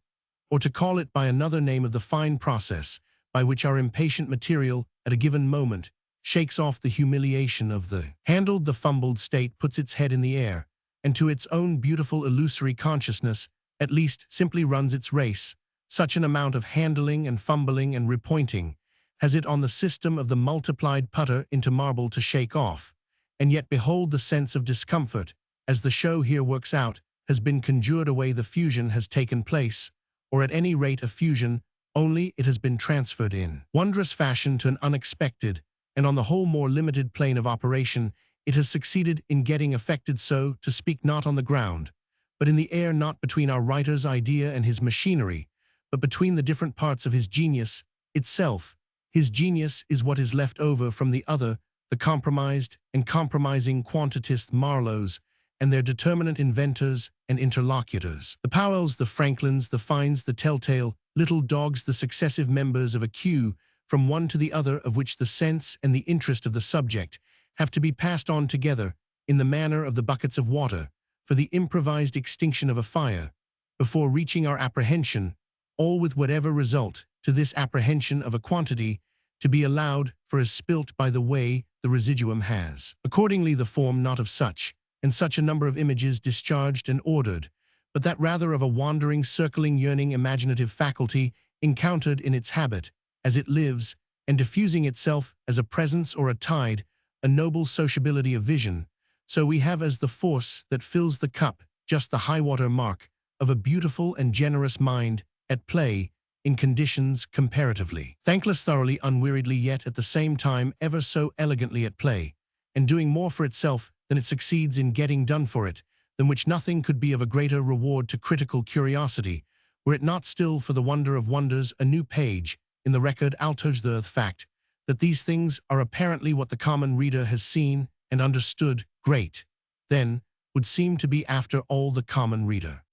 or to call it by another name, of the fine process by which our impatient material, at a given moment, shakes off the humiliation of the handled, the fumbled state, puts its head in the air, and to its own beautiful illusory consciousness, at least, simply runs its race. Such an amount of handling and fumbling and repointing has it on the system of the multiplied putter into marble to shake off, and yet behold the sense of discomfort, as the show here works out, has been conjured away. The fusion has taken place, or at any rate a fusion, only it has been transferred in wondrous fashion to an unexpected, and on the whole more limited plane of operation. It has succeeded in getting effected, so to speak, not on the ground, but in the air, not between our writer's idea and his machinery, but between the different parts of his genius itself. His genius is what is left over from the other, the compromised and compromising quantitist Marlowes, and their determinant inventors and interlocutors. The Powells, the Franklins, the Fines, the telltale little dogs, the successive members of a queue, from one to the other, of which the sense and the interest of the subject have to be passed on together, in the manner of the buckets of water, for the improvised extinction of a fire, before reaching our apprehension, all with whatever result to this apprehension of a quantity to be allowed for as spilt by the way the residuum has. Accordingly the form not of such and such a number of images discharged and ordered, but that rather of a wandering, circling, yearning, imaginative faculty encountered in its habit, as it lives, and diffusing itself as a presence or a tide, a noble sociability of vision. So we have as the force that fills the cup just the high-water mark of a beautiful and generous mind at play in conditions comparatively thankless, thoroughly, unweariedly, yet at the same time ever so elegantly at play, and doing more for itself than it succeeds in getting done for it, than which nothing could be of a greater reward to critical curiosity, were it not still for the wonder of wonders a new page in the record altoge the fact that these things are apparently what the common reader has seen and understood great, then, would seem to be after all the common reader.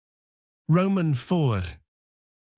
Roman 4.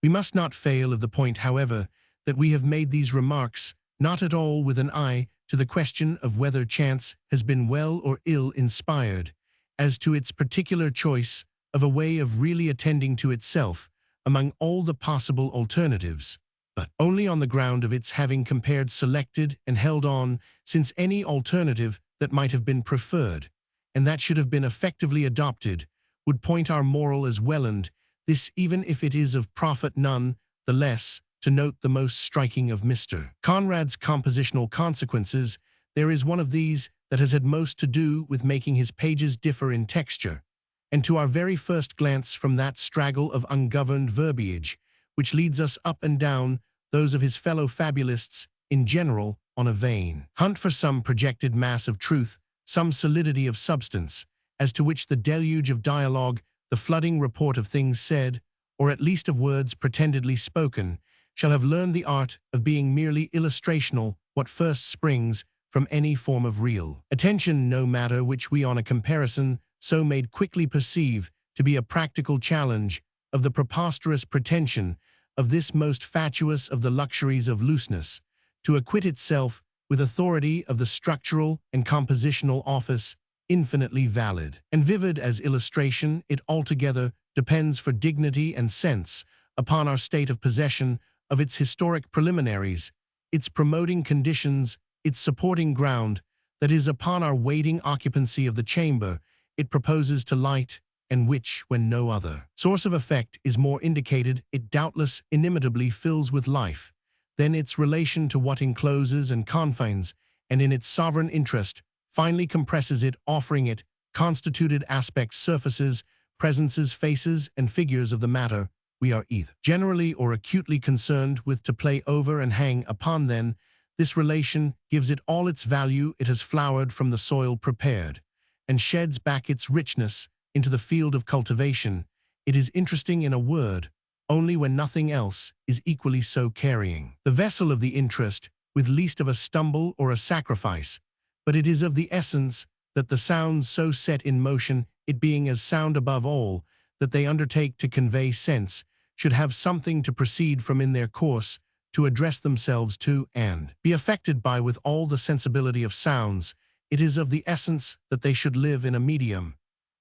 We must not fail of the point, however, that we have made these remarks not at all with an eye to the question of whether chance has been well or ill inspired, as to its particular choice of a way of really attending to itself among all the possible alternatives, but only on the ground of its having compared, selected, and held on since any alternative that might have been preferred, and that should have been effectively adopted, would point our moral as welland, this even if it is of profit none the less, to note the most striking of Mr. Conrad's compositional consequences. There is one of these that has had most to do with making his pages differ in texture, and to our very first glance from that straggle of ungoverned verbiage, which leads us up and down those of his fellow fabulists in general on a vain hunt for some projected mass of truth, some solidity of substance, as to which the deluge of dialogue, the flooding report of things said, or at least of words pretendedly spoken, shall have learned the art of being merely illustrational, what first springs from any form of real attention, no matter which we on a comparison so made quickly perceive to be a practical challenge of the preposterous pretension of this most fatuous of the luxuries of looseness, to acquit itself with authority of the structural and compositional office, infinitely valid and vivid as illustration. It altogether depends for dignity and sense upon our state of possession of its historic preliminaries, its promoting conditions, its supporting ground, that is, upon our waiting occupancy of the chamber it proposes to light, and which, when no other source of effect is more indicated, it doubtless inimitably fills with life, then its relation to what encloses and confines, and in its sovereign interest, finally compresses it, offering it constituted aspects, surfaces, presences, faces, and figures of the matter we are either generally or acutely concerned with to play over and hang upon. Then this relation gives it all its value. It has flowered from the soil prepared, and sheds back its richness into the field of cultivation. It is interesting, in a word, only when nothing else is equally so, carrying the vessel of the interest with least of a stumble or a sacrifice. But it is of the essence that the sounds so set in motion, it being as sound above all, that they undertake to convey sense, should have something to proceed from in their course, to address themselves to, and be affected by with all the sensibility of sounds. It is of the essence that they should live in a medium,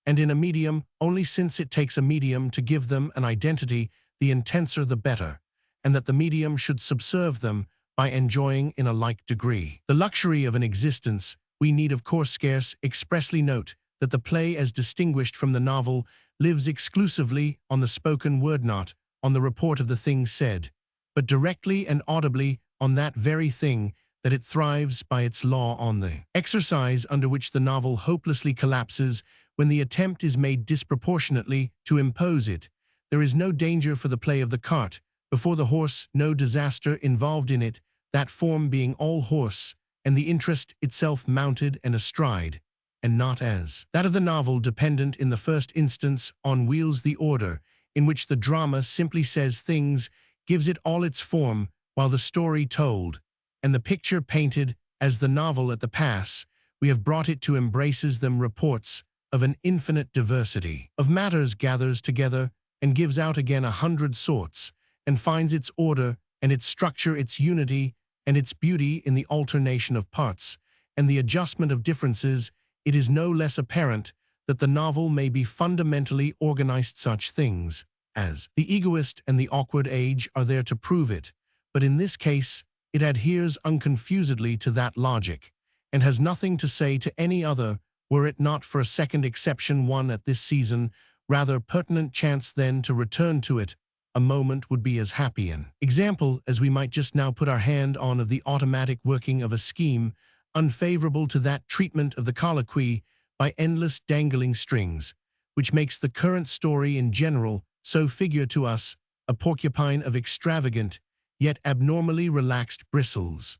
and in a medium only, since it takes a medium to give them an identity, the intenser the better, and that the medium should subserve them by enjoying in a like degree the luxury of an existence. We need of course scarce expressly note that the play, as distinguished from the novel, lives exclusively on the spoken word, not on the report of the things said, but directly and audibly on that very thing that it thrives by its law, on the exercise under which the novel hopelessly collapses when the attempt is made disproportionately to impose it. There is no danger for the play of the cart before the horse, no disaster involved in it, that form being all horse, and the interest itself mounted and astride, and not as that of the novel dependent in the first instance on wheels. The order in which the drama simply says things gives it all its form, while the story told, and the picture painted as the novel at the pass, we have brought it to embraces them reports of an infinite diversity of matters, gathers together, and gives out again 100 sorts, and finds its order and its structure, its unity and its beauty in the alternation of parts and the adjustment of differences. It is no less apparent that the novel may be fundamentally organized. Such things as the egoist and the awkward age are there to prove it, but in this case it adheres unconfusedly to that logic, and has nothing to say to any other, were it not for a second exception, one at this season rather pertinent chance. Then to return to it a moment would be as happy an example as we might just now put our hand on of the automatic working of a scheme unfavorable to that treatment of the colloquy by endless dangling strings, which makes the current story in general so figure to us a porcupine of extravagant, yet abnormally relaxed bristles.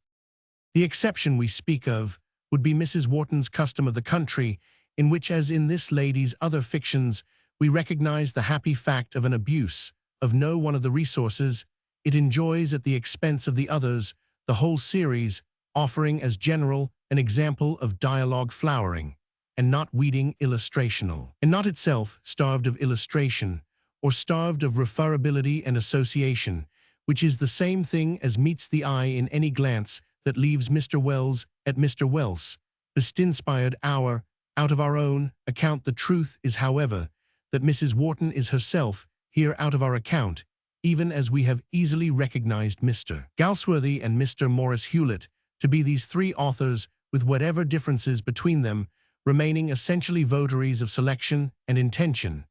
The exception we speak of would be Mrs. Wharton's Custom of the Country, in which, as in this lady's other fictions, we recognize the happy fact of an abuse of no one of the resources it enjoys at the expense of the others, the whole series offering as general an example of dialogue flowering, and not weeding illustrational, and not itself starved of illustration, or starved of referability and association, which is the same thing as meets the eye in any glance that leaves Mr. Wells at Mr. Wells, best-inspired hour, out of our own account. The truth is, however, that Mrs. Wharton is herself here out of our account, even as we have easily recognized Mr. Galsworthy and Mr. Morris Hewlett to be these three authors, with whatever differences between them, remaining essentially votaries of selection and intention,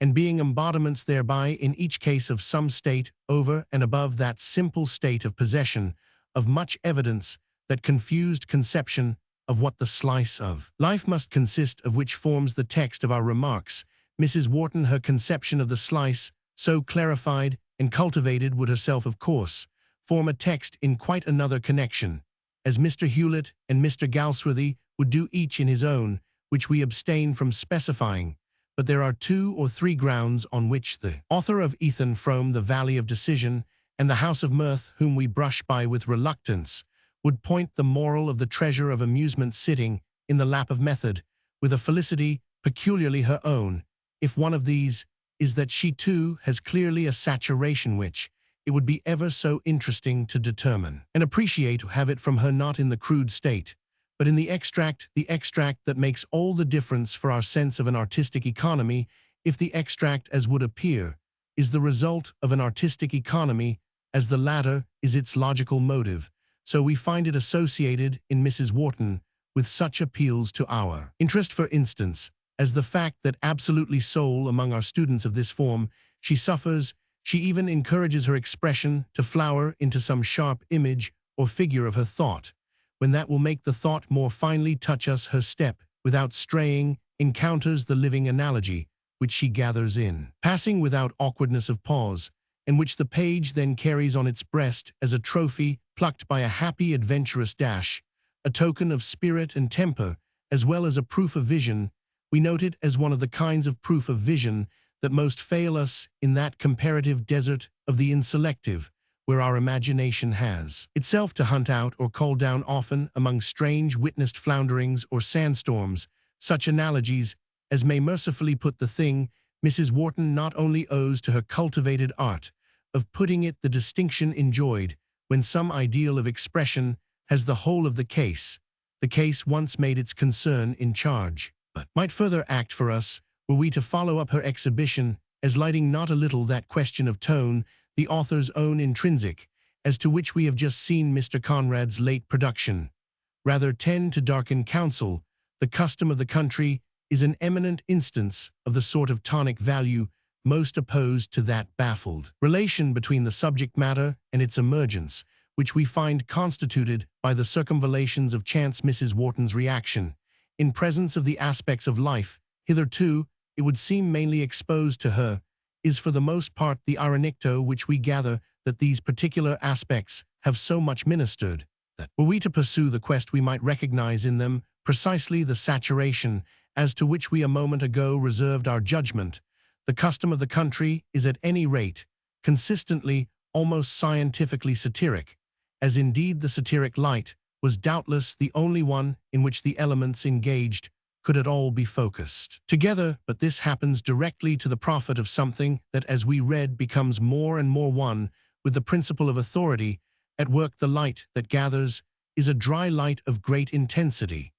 and being embodiments thereby in each case of some state over and above that simple state of possession of much evidence, that confused conception of what the slice of life must consist of, which forms the text of our remarks. Mrs. Wharton, her conception of the slice, so clarified and cultivated, would herself, of course, form a text in quite another connection, as Mr. Hewlett and Mr. Galsworthy would do each in his own, which we abstain from specifying. But there are 2 or 3 grounds on which the author of Ethan Frome, The Valley of Decision, and The House of Mirth, whom we brush by with reluctance, would point the moral of the treasure of amusement sitting in the lap of method, with a felicity peculiarly her own. If one of these is that she too has clearly a saturation which it would be ever so interesting to determine and appreciate, have it from her not in the crude state, but in the extract that makes all the difference for our sense of an artistic economy. If the extract, as would appear, is the result of an artistic economy, as the latter is its logical motive, so we find it associated in Mrs. Wharton with such appeals to our interest, for instance, as the fact that absolutely sole among our students of this form, she even encourages her expression to flower into some sharp image or figure of her thought, when that will make the thought more finely touch us. Her step, without straying, encounters the living analogy, which she gathers in, passing without awkwardness of pause, and which the page then carries on its breast as a trophy plucked by a happy adventurous dash, a token of spirit and temper, as well as a proof of vision. We note it as one of the kinds of proof of vision that most fail us in that comparative desert of the inselective, where our imagination has itself to hunt out or cull down, often among strange witnessed flounderings or sandstorms, such analogies as may mercifully put the thing. Mrs. Wharton not only owes to her cultivated art of putting it the distinction enjoyed when some ideal of expression has the whole of the case once made its concern in charge, but might further act for us were we to follow up her exhibition as lighting not a little that question of tone, the author's own intrinsic, as to which we have just seen Mr. Conrad's late production, rather tend to darken counsel. The Custom of the Country is an eminent instance of the sort of tonic value most opposed to that baffled relation between the subject matter and its emergence, which we find constituted by the circumvallations of chance. Mrs. Wharton's reaction, in presence of the aspects of life, hitherto, it would seem, mainly exposed to her, is for the most part the ironicto which we gather that these particular aspects have so much ministered, that were we to pursue the quest we might recognize in them precisely the saturation as to which we a moment ago reserved our judgment. The Custom of the Country is at any rate consistently, almost scientifically satiric, as indeed the satiric light was doubtless the only one in which the elements engaged could at all be focused together. But this happens directly to the profit of something that, as we read, becomes more and more one with the principle of authority at work. The light that gathers is a dry light of great intensity,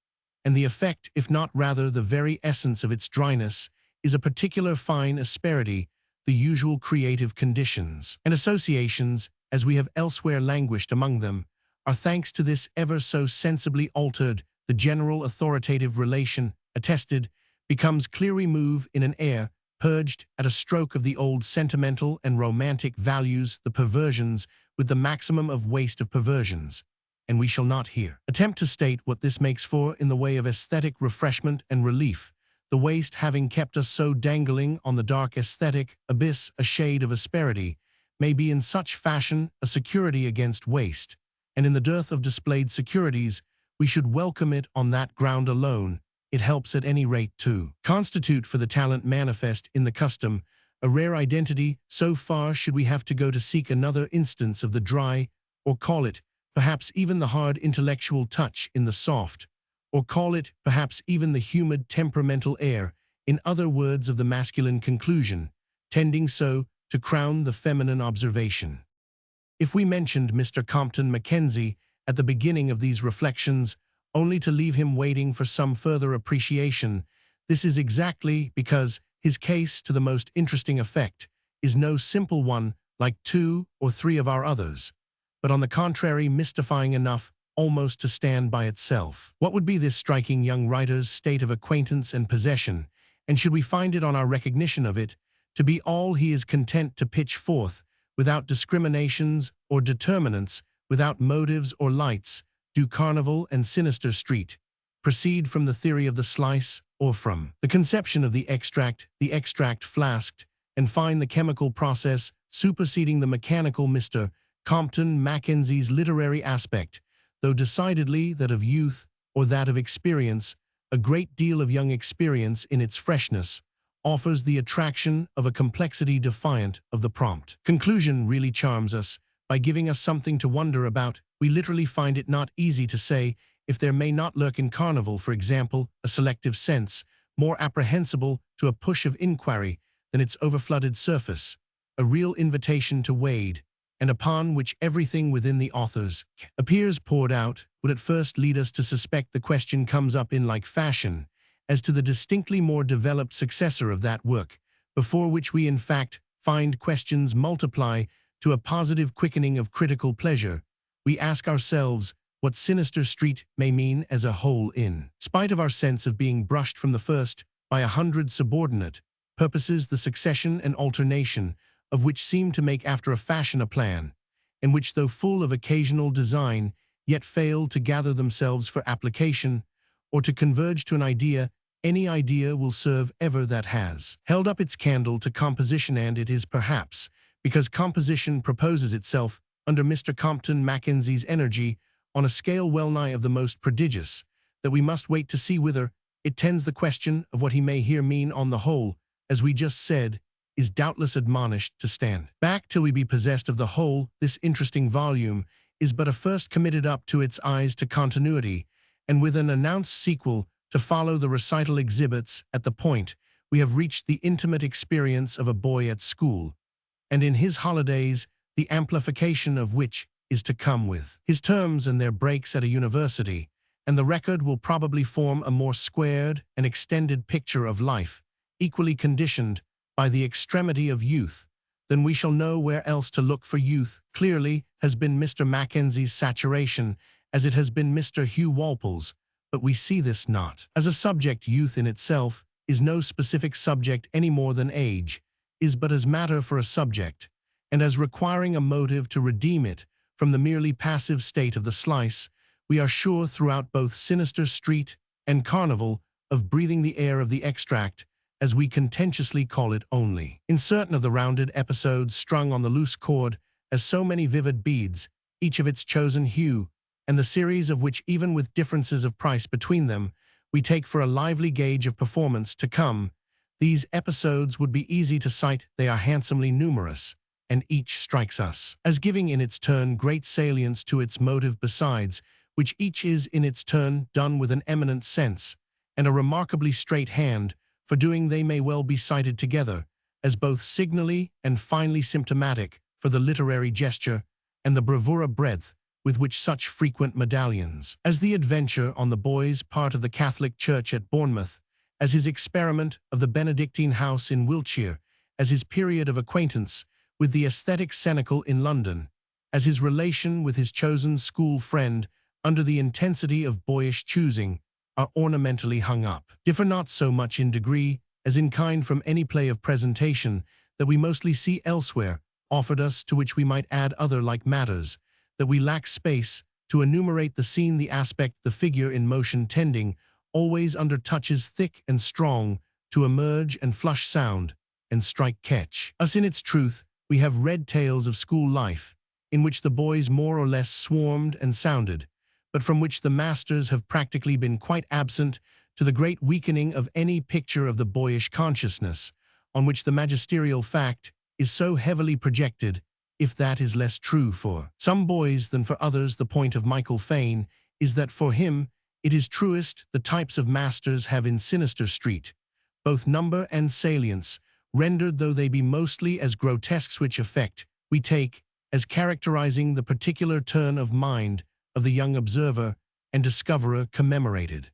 and the effect, if not rather the very essence of its dryness, is a particular fine asperity. The usual creative conditions and associations, as we have elsewhere languished among them, are, thanks to this ever so sensibly altered, the general authoritative relation attested, becomes clear remove in an air, purged at a stroke of the old sentimental and romantic values, the perversions, with the maximum of waste of perversions. And we shall not here attempt to state what this makes for in the way of aesthetic refreshment and relief, the waste having kept us so dangling on the dark aesthetic abyss. A shade of asperity may be in such fashion a security against waste, and in the dearth of displayed securities, we should welcome it on that ground alone. It helps at any rate to constitute for the talent manifest in the custom a rare identity. So far should we have to go to seek another instance of the dry, or call it, perhaps even the hard intellectual touch in the soft, or call it, perhaps even the humid temperamental air, in other words of the masculine conclusion, tending so to crown the feminine observation. If we mentioned Mr. Compton Mackenzie at the beginning of these reflections, only to leave him waiting for some further appreciation, this is exactly because his case to the most interesting effect is no simple one like 2 or 3 of our others, but on the contrary mystifying enough almost to stand by itself. What would be this striking young writer's state of acquaintance and possession, and should we find it on our recognition of it, to be all he is content to pitch forth, without discriminations or determinants, without motives or lights, do Carnival and Sinister Street proceed from the theory of the slice, or from the conception of the extract flasked, and find the chemical process superseding the mechanical? Mr. Compton Mackenzie's literary aspect, though decidedly that of youth or that of experience, a great deal of young experience in its freshness, offers the attraction of a complexity defiant of the prompt conclusion. Really charms us by giving us something to wonder about. We literally find it not easy to say if there may not lurk in Carnival, for example, a selective sense, more apprehensible to a push of inquiry than its overflooded surface, a real invitation to wade, and upon which everything within the author's appears poured out, would at first lead us to suspect the question comes up in like fashion as to the distinctly more developed successor of that work, before which we in fact find questions multiply to a positive quickening of critical pleasure. We ask ourselves what Sinister Street may mean as a whole in spite of our sense of being brushed from the first by 100 subordinate purposes, the succession and alternation of which seem to make after a fashion a plan, and which though full of occasional design, yet fail to gather themselves for application, or to converge to an idea. Any idea will serve ever that has held up its candle to composition, and it is perhaps because composition proposes itself under Mr. Compton Mackenzie's energy on a scale well-nigh of the most prodigious, that we must wait to see whither it tends. The question of what he may here mean on the whole, as we just said, is doubtless admonished to stand back till we be possessed of the whole. This interesting volume is but a first committed up to its eyes to continuity, and with an announced sequel to follow. The recital exhibits at the point we have reached the intimate experience of a boy at school, and in his holidays, the amplification of which is to come with his terms and their breaks at a university, and the record will probably form a more squared and extended picture of life, equally conditioned by the extremity of youth, than we shall know where else to look. For youth clearly has been Mr. Mackenzie's saturation, as it has been Mr. Hugh Walpole's, but we see this not as a subject. Youth in itself is no specific subject any more than age is but as matter for a subject, and as requiring a motive to redeem it from the merely passive state of the slice. We are sure throughout both Sinister Street and Carnival of breathing the air of the extract, as we contentiously call it, only in certain of the rounded episodes strung on the loose cord as so many vivid beads, each of its chosen hue, and the series of which, even with differences of price between them, we take for a lively gauge of performance to come. These episodes would be easy to cite. They are handsomely numerous, and each strikes us as giving in its turn great salience to its motive besides, which each is in its turn done with an eminent sense, and a remarkably straight hand for doing. They may well be cited together, as both signally and finely symptomatic for the literary gesture and the bravura breadth with which such frequent medallions as the adventure on the boy's part of the Catholic Church at Bournemouth, as his experiment of the Benedictine house in Wiltshire, as his period of acquaintance with the aesthetic cenacle in London, as his relation with his chosen school friend under the intensity of boyish choosing, are ornamentally hung up, differ not so much in degree as in kind from any play of presentation that we mostly see elsewhere offered us, to which we might add other like matters, that we lack space to enumerate. The scene, the aspect, the figure in motion, tending always under touches thick and strong to emerge and flush sound and strike catch us in its truth, We have read tales of school life, in which the boys more or less swarmed and sounded, but from which the masters have practically been quite absent, to the great weakening of any picture of the boyish consciousness, on which the magisterial fact is so heavily projected, if that is less true for some boys than for others. The point of Michael Fane is that for him it is truest the types of masters have in Sinister Street, both number and salience, rendered though they be mostly as grotesques, which effect we take as characterizing the particular turn of mind of the young observer and discoverer commemorated.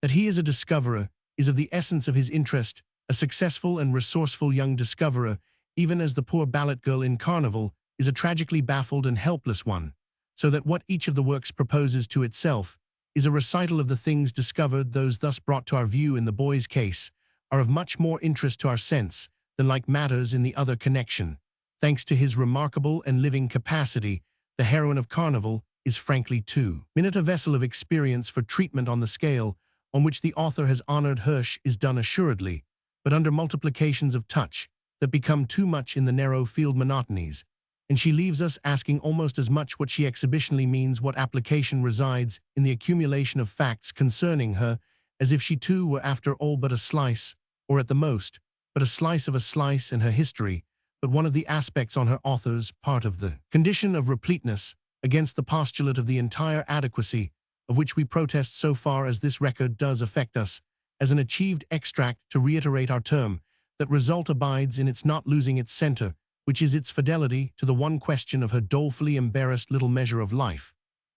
That he is a discoverer is of the essence of his interest, a successful and resourceful young discoverer, even as the poor ballet girl in Carnival is a tragically baffled and helpless one, so that what each of the works proposes to itself is a recital of the things discovered. Those thus brought to our view in the boy's case are of much more interest to our sense than like matters in the other connection. Thanks to his remarkable and living capacity, the heroine of Carnival is frankly too minute a vessel of experience for treatment on the scale on which the author has honored Hirsch is done assuredly, but under multiplications of touch that become too much in the narrow field monotonies, and she leaves us asking almost as much what she exhibitionally means, what application resides in the accumulation of facts concerning her, as if she too were after all but a slice, or at the most, but a slice of a slice in her history, but one of the aspects on her author's part of the condition of repleteness, against the postulate of the entire adequacy, of which we protest so far as this record does affect us, as an achieved extract to reiterate our term, that result abides in its not losing its center, which is its fidelity to the one question of her dolefully embarrassed little measure of life.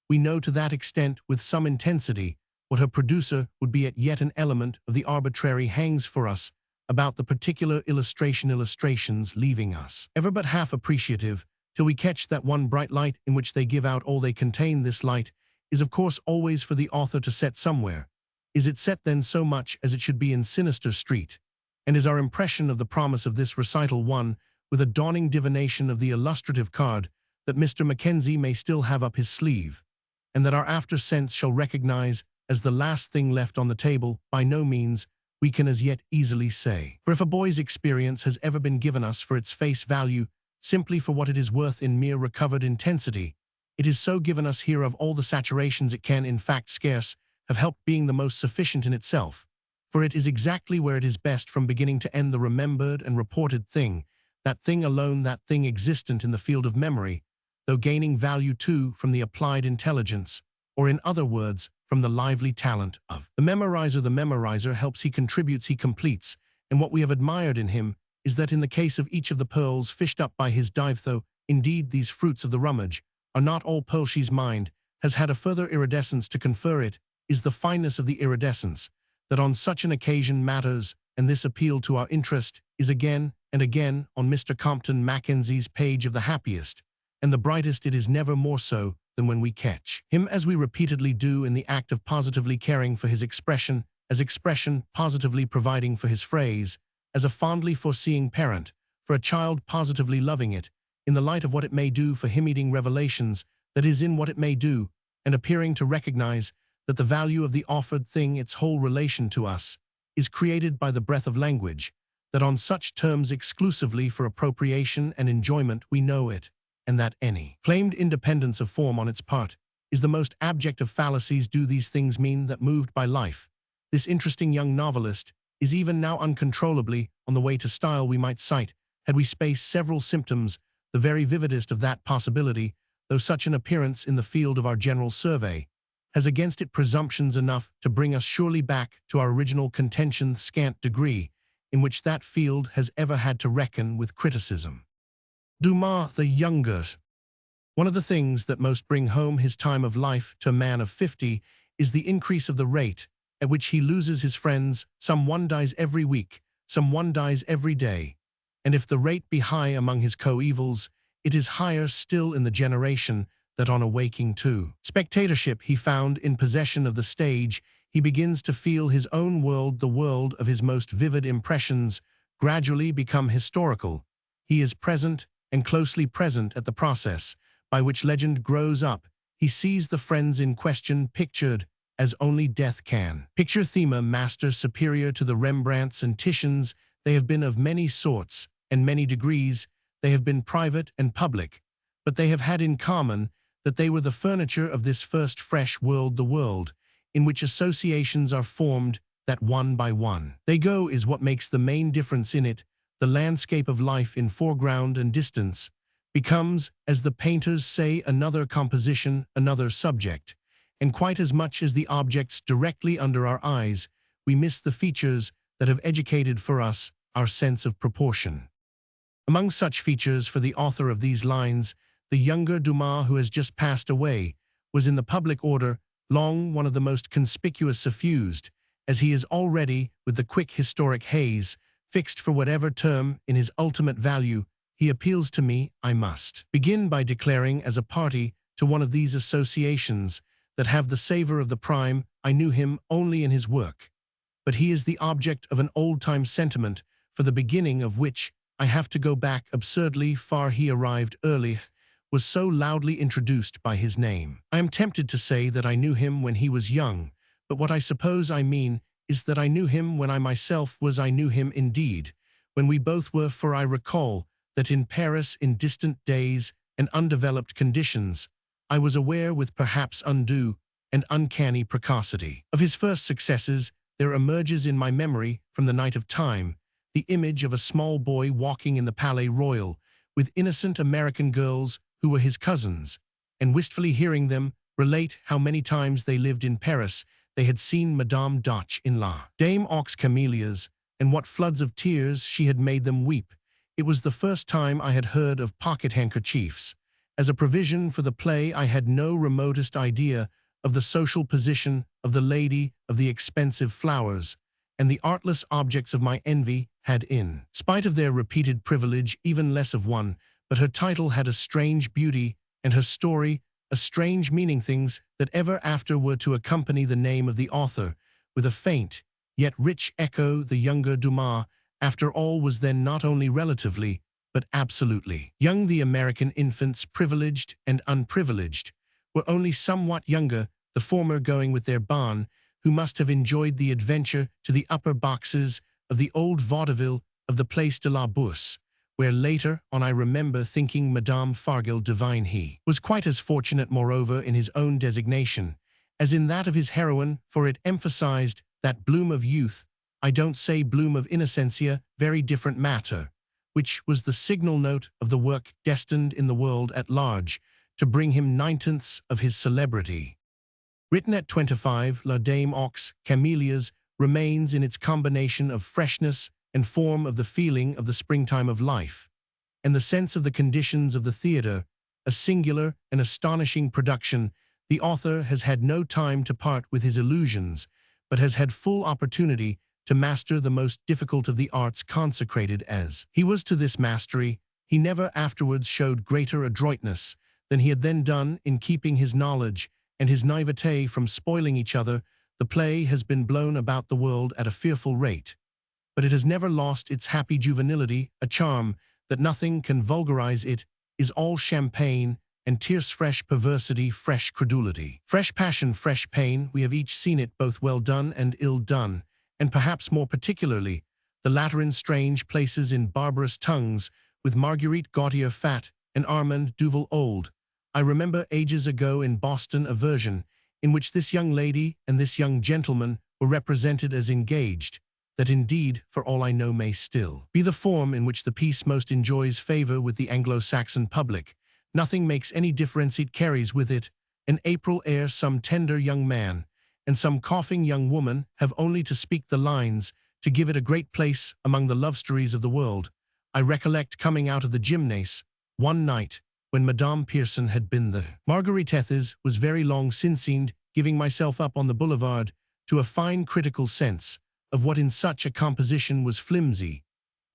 We know to that extent, with some intensity, what her producer would be at yet an element of the arbitrary hangs for us about the particular illustrations, leaving us ever but half appreciative, till we catch that one bright light in which they give out all they contain. This light is of course always for the author to set somewhere. Is it set then so much as it should be in Sinister Street? And is our impression of the promise of this recital one with a dawning divination of the illustrative card that Mr. Mackenzie may still have up his sleeve, and that our after sense shall recognize as the last thing left on the table? By no means, we can as yet easily say. For if a boy's experience has ever been given us for its face value, simply for what it is worth in mere recovered intensity, it is so given us here of all the saturations it can in fact scarce have helped being the most sufficient in itself, for it is exactly where it is best from beginning to end the remembered and reported thing, that thing alone, that thing existent in the field of memory, though gaining value too from the applied intelligence, or in other words, from the lively talent of the memorizer. The memorizer helps, he contributes, he completes, and what we have admired in him is that in the case of each of the pearls fished up by his dive, though indeed these fruits of the rummage are not all Pearlshe's mind has had a further iridescence to confer, it is the fineness of the iridescence that on such an occasion matters, and this appeal to our interest is again and again on Mr. Compton Mackenzie's page of the happiest and the brightest. It is never more so than when we catch him, as we repeatedly do, in the act of positively caring for his expression, as expression positively providing for his phrase, as a fondly foreseeing parent for a child positively loving it, in the light of what it may do for him, eating revelations, that is, in what it may do, and appearing to recognize that the value of the offered thing, its whole relation to us, is created by the breath of language, that on such terms exclusively for appropriation and enjoyment we know it, and that any claimed independence of form on its part is the most abject of fallacies. Do these things mean that, moved by life, this interesting young novelist is even now uncontrollably on the way to style? We might cite, had we space, several symptoms, the very vividest of that possibility, though such an appearance in the field of our general survey has against it presumptions enough to bring us surely back to our original contention, scant degree in which that field has ever had to reckon with criticism. Dumas the younger. One of the things that most bring home his time of life to a man of 50 is the increase of the rate at which he loses his friends. Some one dies every week, some one dies every day, and if the rate be high among his coevals, it is higher still in the generation that on awaking to spectatorship he found in possession of the stage, he begins to feel his own world, the world of his most vivid impressions, gradually become historical. He is present and closely present at the process by which legend grows up. He sees the friends in question pictured as only death can picture. Thema masters superior to the Rembrandts and Titians, they have been of many sorts and many degrees. they have been private and public, but they have had in common that they were the furniture of this first fresh world, the world, in which associations are formed that one by one they go is what makes the main difference in it. The landscape of life in foreground and distance becomes, as the painters say, another composition, another subject, and quite as much as the objects directly under our eyes, we miss the features that have educated for us our sense of proportion. Among such features for the author of these lines, the younger Dumas, who has just passed away, was in the public order long one of the most conspicuous suffused, as he is already, with the quick historic haze, fixed for whatever term in his ultimate value, he appeals to me. I must begin by declaring as a party to one of these associations that have the savor of the prime. I knew him only in his work, but he is the object of an old-time sentiment, for the beginning of which I have to go back absurdly far. He arrived early, was so loudly introduced by his name. I am tempted to say that I knew him when he was young, but what I suppose I mean is that I knew him when I myself was. I knew him indeed, when we both were, for I recall that in Paris, in distant days and undeveloped conditions, I was aware with perhaps undue and uncanny precocity of his first successes. There emerges in my memory, from the night of time, the image of a small boy walking in the Palais Royal with innocent American girls who were his cousins, and wistfully hearing them relate how many times they lived in Paris. They had seen Madame Dotch in La Dame aux Camélias, and what floods of tears she had made them weep. It was the first time I had heard of pocket handkerchiefs. As a provision for the play, I had no remotest idea of the social position of the lady of the expensive flowers, and the artless objects of my envy had, in spite of their repeated privilege, even less of one, but her title had a strange beauty, and her story a strange meaning. Things that ever after were to accompany the name of the author with a faint yet rich echo. The younger Dumas, after all, was then not only relatively but absolutely young. The American infants, privileged and unprivileged, were only somewhat younger, the former going with their bonne, who must have enjoyed the adventure to the upper boxes of the old vaudeville of the Place de la Bourse, where later on I remember thinking Madame Farguel divine. He was quite as fortunate, moreover, in his own designation as in that of his heroine, for it emphasized that bloom of youth, I don't say bloom of innocentia, very different matter, which was the signal note of the work destined in the world at large to bring him 9/10 of his celebrity. Written at 25, La Dame aux Camélias remains in its combination of freshness and form of the feeling of the springtime of life, and the sense of the conditions of the theater, a singular and astonishing production. The author has had no time to part with his illusions, but has had full opportunity to master the most difficult of the arts. Consecrated as he was to this mastery, he never afterwards showed greater adroitness than he had then done in keeping his knowledge and his naivete from spoiling each other. The play has been blown about the world at a fearful rate, but it has never lost its happy juvenility, a charm that nothing can vulgarize. It is all champagne and tears, fresh perversity, fresh credulity, fresh passion, fresh pain. We have each seen it, both well done and ill done, and perhaps more particularly the latter in strange places, in barbarous tongues, with Marguerite Gautier fat and Armand Duval old. I remember ages ago in Boston a version in which this young lady and this young gentleman were represented as engaged, that indeed, for all I know, may still be the form in which the piece most enjoys favor with the Anglo-Saxon public. Nothing makes any difference. It carries with it an April air. Some tender young man and some coughing young woman have only to speak the lines to give it a great place among the love stories of the world. I recollect coming out of the gymnase one night when Madame Pearson had been the Marguerite was very long since seen, giving myself up on the boulevard to a fine critical sense of what in such a composition was flimsy,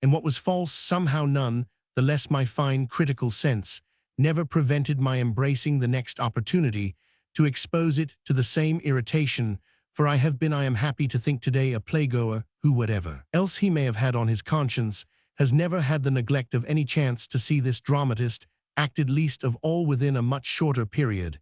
and what was false. Somehow none the less my fine critical sense never prevented my embracing the next opportunity to expose it to the same irritation, for I have been, I am happy to think today, a playgoer who, whatever else he may have had on his conscience, has never had the neglect of any chance to see this dramatist acted, least of all within a much shorter period.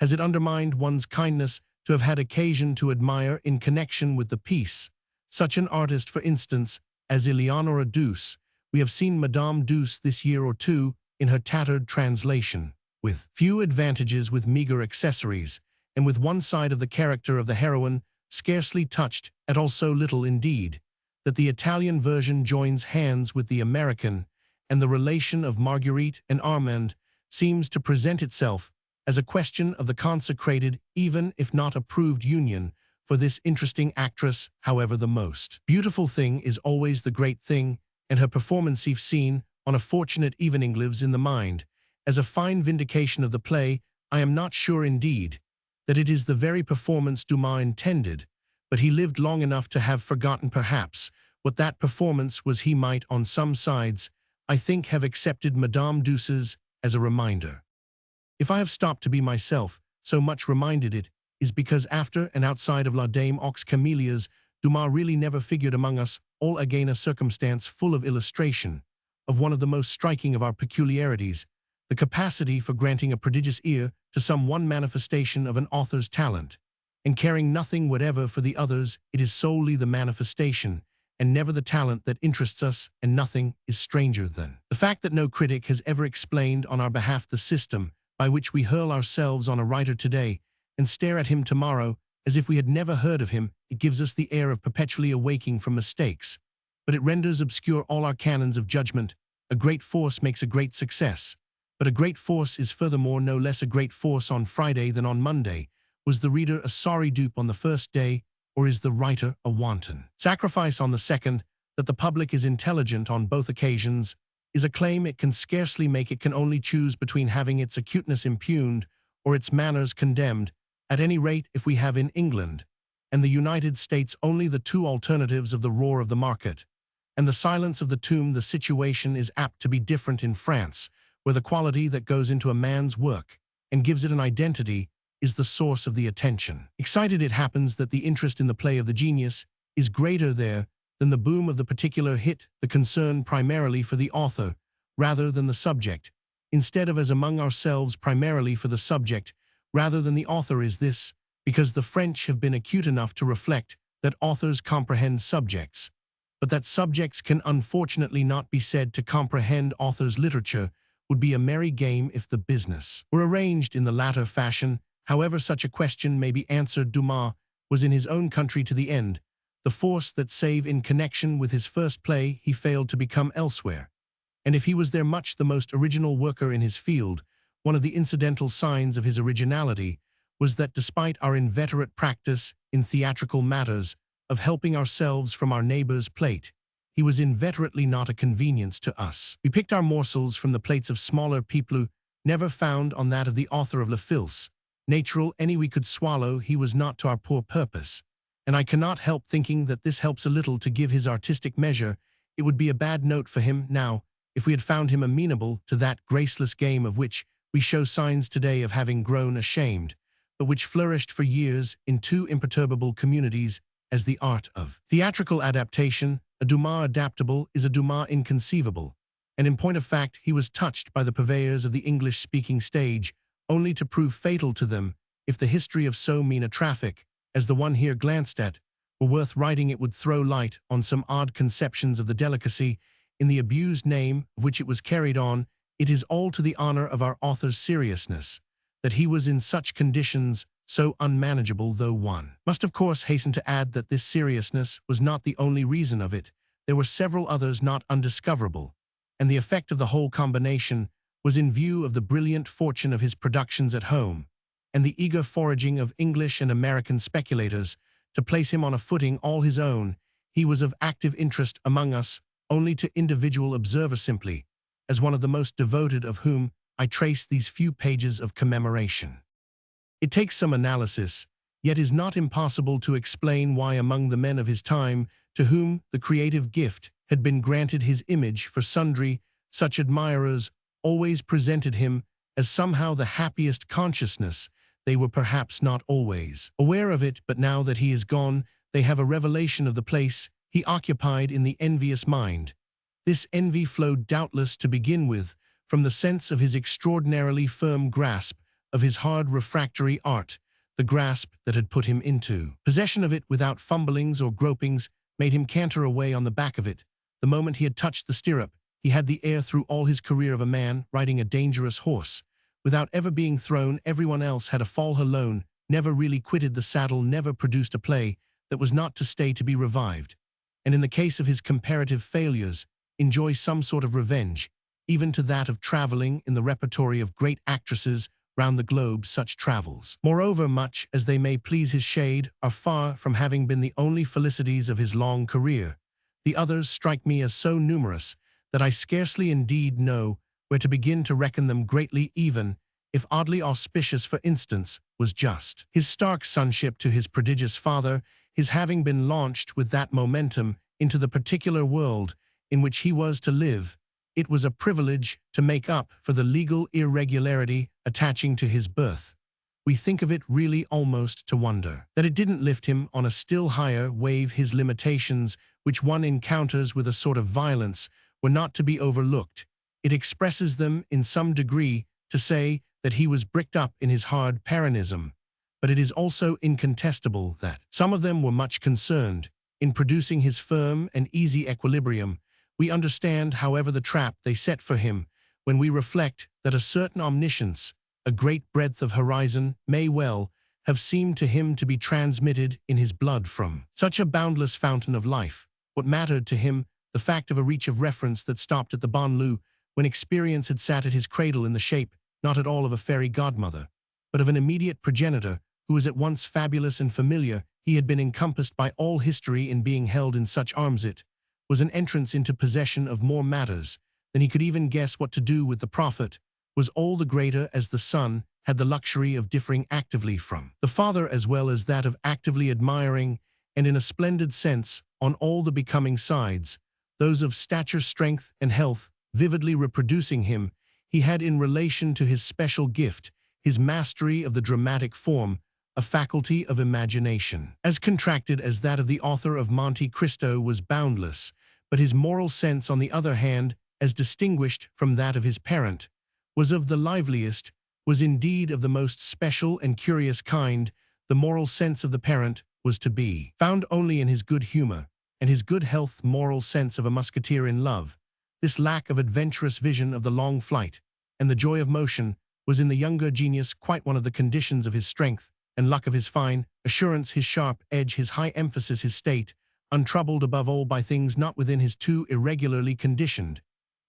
Has it undermined one's kindness to have had occasion to admire, in connection with the piece, such an artist, for instance, as Eleonora Duse, We have seen Madame Douce this year or two in her tattered translation, with few advantages with meager accessories, and with one side of the character of the heroine scarcely touched at all so little indeed, that the Italian version joins hands with the American, and the relation of Marguerite and Armand seems to present itself as a question of the consecrated, even if not approved union, for this interesting actress. However, the most beautiful thing is always the great thing, and her performance, if seen on a fortunate evening, lives in the mind as a fine vindication of the play. I am not sure, indeed, that it is the very performance Dumas intended, but he lived long enough to have forgotten perhaps what that performance was. He might, on some sides, I think, have accepted Madame Douce's as a reminder. If I have stopped to be myself so much reminded, it is because after and outside of La Dame aux Camélias, Dumas really never figured among us all. Again, a circumstance full of illustration of one of the most striking of our peculiarities, the capacity for granting a prodigious ear to some one manifestation of an author's talent, and caring nothing whatever for the others. It is solely the manifestation, and never the talent, that interests us, and nothing is stranger than the fact that no critic has ever explained on our behalf the system by which we hurl ourselves on a writer today and stare at him tomorrow as if we had never heard of him. It gives us the air of perpetually awaking from mistakes, but it renders obscure all our canons of judgment. A great force makes a great success, but a great force is furthermore no less a great force on Friday than on Monday. Was the reader a sorry dupe on the first day, or is the writer a wanton sacrifice on the second? That the public is intelligent on both occasions is a claim it can scarcely make. It can only choose between having its acuteness impugned or its manners condemned. At any rate, if we have in England and the United States only the two alternatives of the roar of the market and the silence of the tomb, the situation is apt to be different in France, where the quality that goes into a man's work and gives it an identity is the source of the attention excited. It happens that the interest in the play of the genius is greater there than the boom of the particular hit, the concern primarily for the author rather than the subject, instead of, as among ourselves, primarily for the subject rather than the author. Is this because the French have been acute enough to reflect that authors comprehend subjects, but that subjects can unfortunately not be said to comprehend authors? Literature would be a merry game if the business were arranged in the latter fashion. However such a question may be answered, Dumas was in his own country to the end, the force that, save in connection with his first play, he failed to become elsewhere. And if he was there much the most original worker in his field, one of the incidental signs of his originality was that, despite our inveterate practice in theatrical matters of helping ourselves from our neighbor's plate, he was inveterately not a convenience to us. We picked our morsels from the plates of smaller people, never found on that of the author of Le Fils. Natural any we could swallow, he was not to our poor purpose, and I cannot help thinking that this helps a little to give his artistic measure. It would be a bad note for him now if we had found him amenable to that graceless game of which we show signs today of having grown ashamed, but which flourished for years in two imperturbable communities as the art of theatrical adaptation. A Dumas adaptable is a Dumas inconceivable, and in point of fact he was touched by the purveyors of the English-speaking stage only to prove fatal to them. If the history of so mean a traffic as the one here glanced at were worth writing, it would throw light on some odd conceptions of the delicacy in the abused name of which it was carried on. It is all to the honor of our author's seriousness that he was in such conditions so unmanageable, though one must of course hasten to add that this seriousness was not the only reason of it. There were several others not undiscoverable, and the effect of the whole combination was, in view of the brilliant fortune of his productions at home, and the eager foraging of English and American speculators to place him on a footing all his own, he was of active interest among us only to individual observers, simply as one of the most devoted of whom I trace these few pages of commemoration. It takes some analysis, yet is not impossible to explain why among the men of his time to whom the creative gift had been granted, his image for sundry such admirers always presented him as somehow the happiest consciousness. They were perhaps not always aware of it, but now that he is gone, they have a revelation of the place he occupied in the envious mind. This envy flowed doubtless, to begin with, from the sense of his extraordinarily firm grasp of his hard refractory art. The grasp that had put him into possession of it without fumblings or gropings made him canter away on the back of it the moment he had touched the stirrup. He had the air through all his career of a man riding a dangerous horse. Without ever being thrown, everyone else had a fall alone, never really quitted the saddle, never produced a play that was not to stay to be revived. And in the case of his comparative failures, enjoy some sort of revenge, even to that of traveling in the repertory of great actresses round the globe. Such travels, moreover, much as they may please his shade, are far from having been the only felicities of his long career. The others strike me as so numerous that I scarcely indeed know where to begin to reckon them, greatly even if oddly auspicious. For instance, was just his stark sonship to his prodigious father, his having been launched with that momentum into the particular world in which he was to live. It was a privilege to make up for the legal irregularity attaching to his birth. We think of it really almost to wonder that it didn't lift him on a still higher wave. His limitations, which one encounters with a sort of violence, were not to be overlooked. It expresses them in some degree to say that he was bricked up in his hard Pyrrhonism, but it is also incontestable that some of them were much concerned in producing his firm and easy equilibrium. We understand, however, the trap they set for him when we reflect that a certain omniscience, a great breadth of horizon, may well have seemed to him to be transmitted in his blood from such a boundless fountain of life. What mattered to him the fact of a reach of reference that stopped at the banlieue, when experience had sat at his cradle in the shape, not at all of a fairy godmother, but of an immediate progenitor who was at once fabulous and familiar. He had been encompassed by all history in being held in such arms. It was an entrance into possession of more matters than he could even guess what to do with. The profit was all the greater as the son had the luxury of differing actively from the father, as well as that of actively admiring, and in a splendid sense, on all the becoming sides, those of stature, strength, and health, vividly reproducing him. He had in relation to his special gift, his mastery of the dramatic form, a faculty of imagination, as contracted as that of the author of Monte Cristo, was boundless, but his moral sense, on the other hand, as distinguished from that of his parent, was of the liveliest, was indeed of the most special and curious kind. The moral sense of the parent was to be found only in his good humor, and his good health. Moral sense of a musketeer in love, this lack of adventurous vision of the long flight, and the joy of motion, was in the younger genius quite one of the conditions of his strength and luck, of his fine assurance, his sharp edge, his high emphasis, his state, untroubled above all by things not within his too irregularly conditioned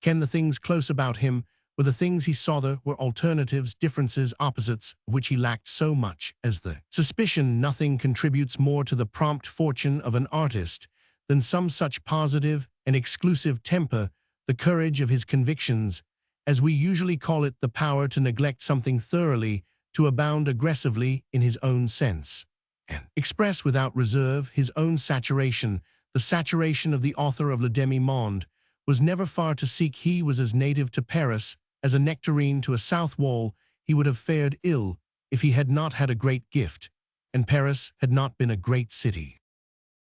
ken. The things close about him were the things he saw. There were alternatives, differences, opposites, of which he lacked so much as the suspicion. Nothing contributes more to the prompt fortune of an artist than some such positive and exclusive temper, the courage of his convictions, as we usually call it, the power to neglect something thoroughly, to abound aggressively in his own sense, and express without reserve his own saturation. The saturation of the author of Le Demi-Monde was never far to seek. He was as native to Paris as a nectarine to a south wall. He would have fared ill if he had not had a great gift, and Paris had not been a great city.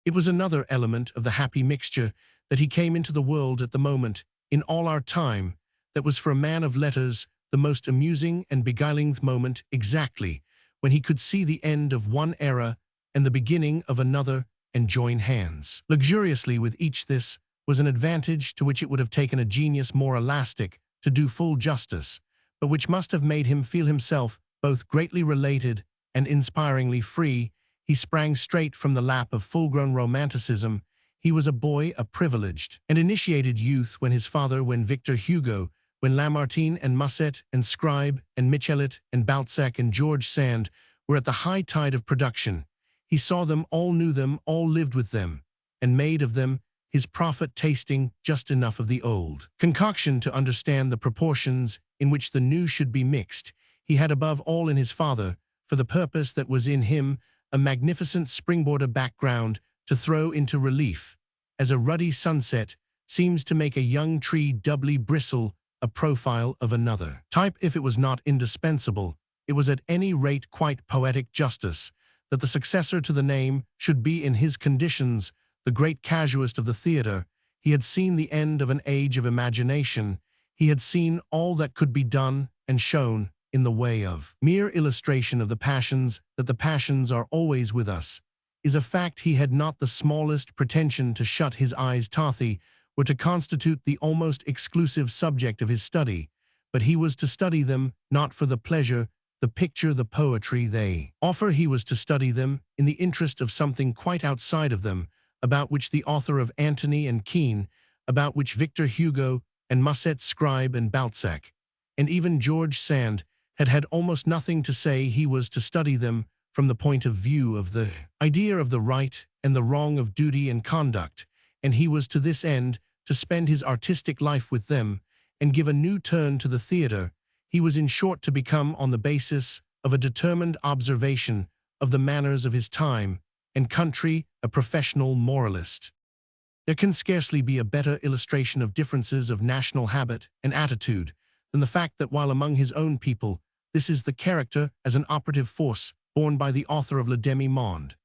It was another element of the happy mixture that he came into the world at the moment, in all our time, that was for a man of letters the most amusing and beguiling moment, exactly when he could see the end of one era and the beginning of another, and join hands luxuriously with each. This was an advantage to which it would have taken a genius more elastic to do full justice, but which must have made him feel himself both greatly related and inspiringly free. He sprang straight from the lap of full-grown romanticism. He was a boy, a privileged and initiated youth, when his father, when Victor Hugo, when Lamartine and Musset and Scribe and Michelet and Balzac and George Sand were at the high tide of production. He saw them all, knew them all, lived with them, and made of them his prophet, tasting just enough of the old concoction to understand the proportions in which the new should be mixed. He had above all in his father, for the purpose that was in him, a magnificent springboard, a background to throw into relief, as a ruddy sunset seems to make a young tree doubly bristle, a profile of another type. If it was not indispensable, it was at any rate quite poetic justice that the successor to the name should be in his conditions the great casuist of the theater. He had seen the end of an age of imagination. He had seen all that could be done and shown in the way of mere illustration of the passions. That the passions are always with us is a fact he had not the smallest pretension to shut his eyes. Tarthy were to constitute the almost exclusive subject of his study, but he was to study them not for the pleasure, the picture, the poetry they offer. He was to study them in the interest of something quite outside of them, about which the author of Antony and Kean, about which Victor Hugo and Musset Scribe and Balzac, and even George Sand had almost nothing to say. He was to study them from the point of view of the idea of the right and the wrong of duty and conduct, and he was to this end to spend his artistic life with them and give a new turn to the theater. He was in short to become, on the basis of a determined observation of the manners of his time and country, a professional moralist. There can scarcely be a better illustration of differences of national habit and attitude than the fact that while among his own people, this is the character as an operative force borne by the author of Le Demi-Monde,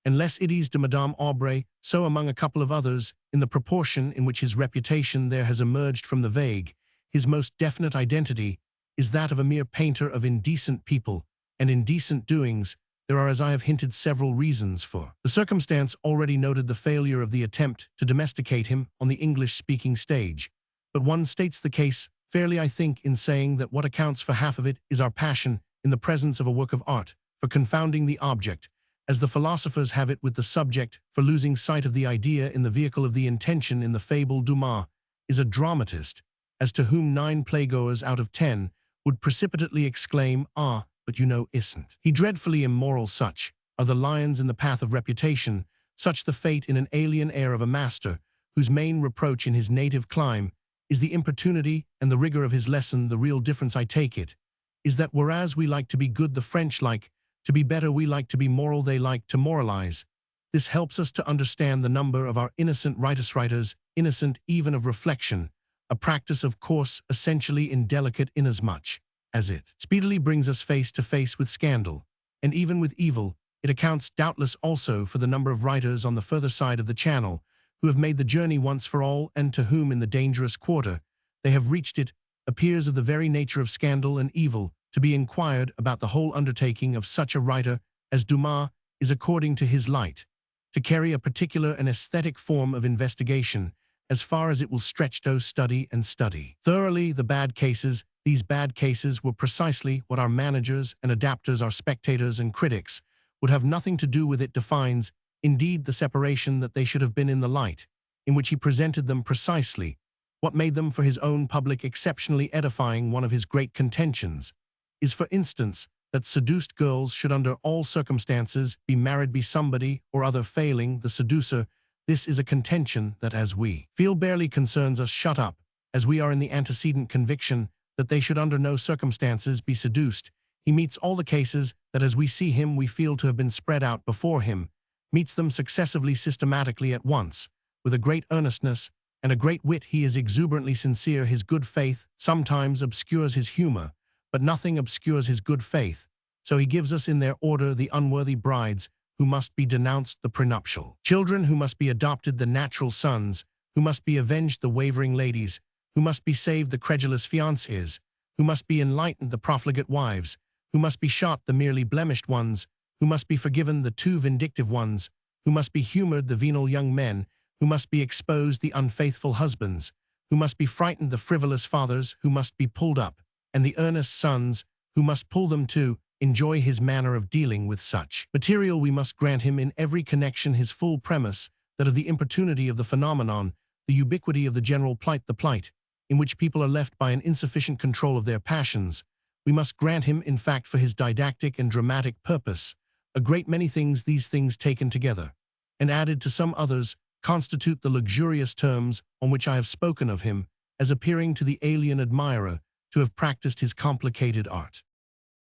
and Les Idées de Madame Aubrey, so among a couple of others, in the proportion in which his reputation there has emerged from the vague, his most definite identity is that of a mere painter of indecent people and indecent doings. There are, as I have hinted, several reasons for the circumstance already noted, the failure of the attempt to domesticate him on the English-speaking stage, but one states the case fairly, I think, in saying that what accounts for half of it is our passion in the presence of a work of art for confounding the object, as the philosophers have it with the subject, for losing sight of the idea in the vehicle of the intention. In the fable, Dumas is a dramatist, as to whom 9 playgoers out of 10 would precipitately exclaim, "Ah, but you know isn't he dreadfully immoral?" Such are the lions in the path of reputation, such the fate in an alien air of a master, whose main reproach in his native clime is the importunity and the rigor of his lesson. The real difference, I take it, is that whereas we like to be good, the French like to be better, we like to be moral, they like to moralize. This helps us to understand the number of our innocent writers, innocent even of reflection, a practice of course essentially indelicate inasmuch as it speedily brings us face to face with scandal, and even with evil. It accounts doubtless also for the number of writers on the further side of the Channel who have made the journey once for all, and to whom in the dangerous quarter they have reached it appears of the very nature of scandal and evil to be inquired about. The whole undertaking of such a writer as Dumas is, according to his light, to carry a particular and aesthetic form of investigation as far as it will stretch to study and study thoroughly the bad cases. These bad cases were precisely what our managers and adapters, our spectators and critics, would have nothing to do with. It defines, indeed, the separation that they should have been in the light in which he presented them, precisely what made them for his own public exceptionally edifying. One of his great contentions is, for instance, that seduced girls should under all circumstances be married by somebody or other, failing the seducer. This is a contention that, as we feel, barely concerns us, shut up as we are in the antecedent conviction that they should under no circumstances be seduced. He meets all the cases that, as we see him, we feel to have been spread out before him, meets them successively, systematically, at once, with a great earnestness and a great wit. He is exuberantly sincere. His good faith sometimes obscures his humor, but nothing obscures his good faith. So he gives us in their order the unworthy brides who must be denounced, the prenuptial children who must be adopted, the natural sons who must be avenged, the wavering ladies who must be saved, the credulous fiancés who must be enlightened, the profligate wives who must be shot, the merely blemished ones who must be forgiven, the too vindictive ones who must be humored, the venal young men who must be exposed, the unfaithful husbands who must be frightened, the frivolous fathers who must be pulled up, and the earnest sons who must pull them to enjoy his manner of dealing with such material. We must grant him in every connection his full premise, that of the importunity of the phenomenon, the ubiquity of the general plight, the plight in which people are left by an insufficient control of their passions. We must grant him, in fact, for his didactic and dramatic purpose, a great many things. These things, taken together and added to some others, constitute the luxurious terms on which I have spoken of him as appearing to the alien admirer to have practiced his complicated art.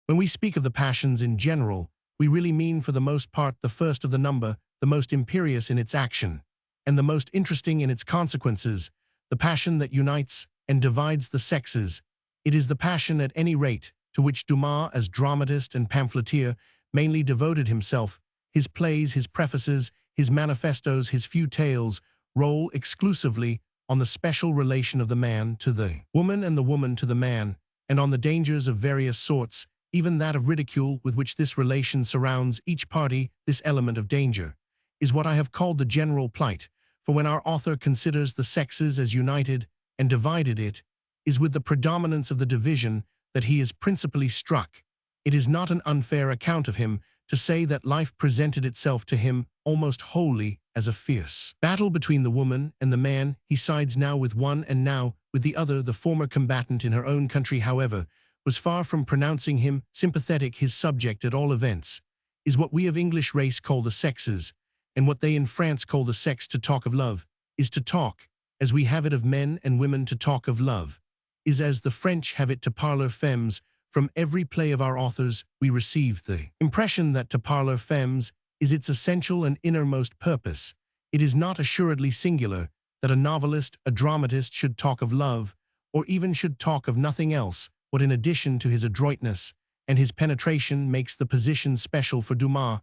When we speak of the passions in general, we really mean for the most part the first of the number, the most imperious in its action, and the most interesting in its consequences, the passion that unites and divides the sexes. It is the passion, at any rate, to which Dumas, as dramatist and pamphleteer, mainly devoted himself. His plays, his prefaces, his manifestos, his few tales, roll exclusively on the special relation of the man to the woman and the woman to the man, and on the dangers of various sorts, even that of ridicule with which this relation surrounds each party. This element of danger is what I have called the general plight, For when our author considers the sexes as united and divided, it is with the predominance of the division that he is principally struck. It is not an unfair account of him to say that life presented itself to him almost wholly as a fierce battle between the woman and the man. He sides now with one and now with the other. The former combatant in her own country, however, was far from pronouncing him sympathetic. His subject, at all events, is what we of English race call the sexes, and what they in France call the sex. To talk of love is to talk, as we have it of men and women. To talk of love is as the French have it to parler femmes. From every play of our authors we receive the impression that to parler femmes is its essential and innermost purpose. It is not assuredly singular that a novelist, a dramatist, should talk of love, or even should talk of nothing else. What, in addition to his adroitness and his penetration, makes the position special for Dumas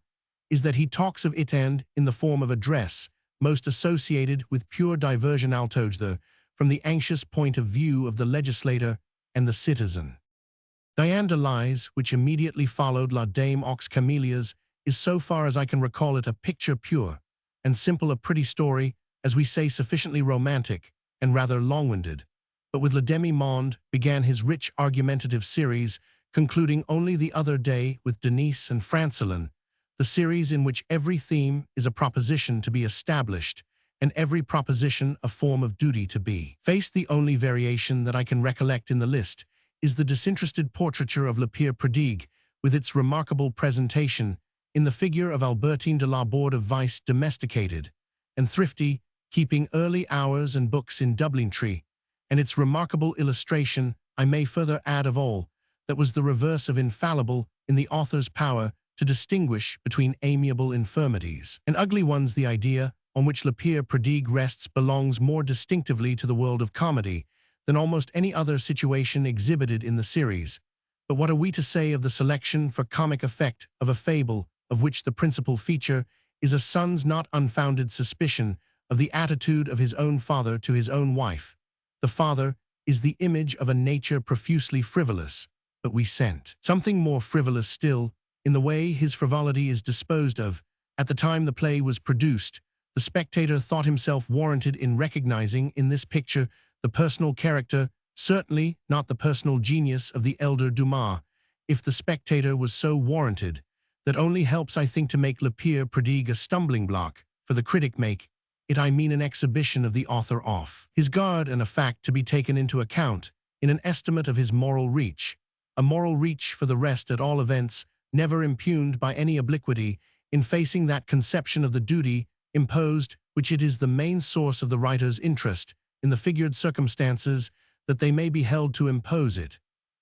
is that he talks of it, and in the form of address most associated with pure diversion altogether, from the anxious point of view of the legislator and the citizen. Diane de Lys, which immediately followed La Dame aux Camélias, is, so far as I can recall it, a picture pure and simple, a pretty story, as we say, sufficiently romantic and rather long-winded. But with Le Demi-Monde began his rich argumentative series, concluding only the other day with Denise and Francillon, the series in which every theme is a proposition to be established, and every proposition a form of duty to be faced. The only variation that I can recollect in the list is the disinterested portraiture of Le Pere Prodigue, with its remarkable presentation in the figure of Albertine de la Borde of Vice, domesticated and thrifty, keeping early hours and books in Dublintree, and its remarkable illustration, I may further add, of all that was the reverse of infallible in the author's power to distinguish between amiable infirmities and ugly ones. The idea on which Le Pere Prodigue rests belongs more distinctively to the world of comedy than almost any other situation exhibited in the series. But what are we to say of the selection for comic effect of a fable of which the principal feature is a son's not unfounded suspicion of the attitude of his own father to his own wife? The father is the image of a nature profusely frivolous, but we scent something more frivolous still in the way his frivolity is disposed of. At the time the play was produced, the spectator thought himself warranted in recognizing in this picture the personal character, certainly not the personal genius, of the elder Dumas. If the spectator was so warranted, that only helps, I think, to make Le Pere Prodigue a stumbling block for the critic. Make it, I mean, an exhibition of the author off his guard, and a fact to be taken into account in an estimate of his moral reach. A moral reach, for the rest, at all events, never impugned by any obliquity in facing that conception of the duty imposed which it is the main source of the writer's interest in the figured circumstances that they may be held to impose it,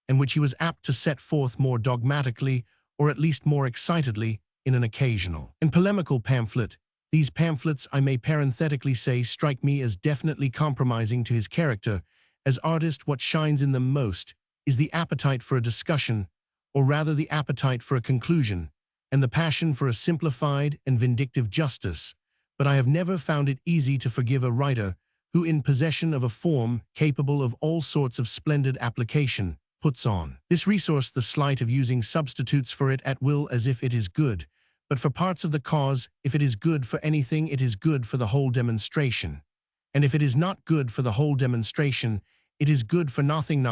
and which he was apt to set forth more dogmatically, or at least more excitedly, in an occasional and polemical pamphlet. These pamphlets, I may parenthetically say, strike me as definitely compromising to his character as artist. What shines in them most is the appetite for a discussion, or rather the appetite for a conclusion, and the passion for a simplified and vindictive justice. But I have never found it easy to forgive a writer who, in possession of a form capable of all sorts of splendid application, puts on this resource the slight of using substitutes for it at will, as if it is good but for parts of the cause. If it is good for anything, it is good for the whole demonstration, and if it is not good for the whole demonstration, it is good for nothing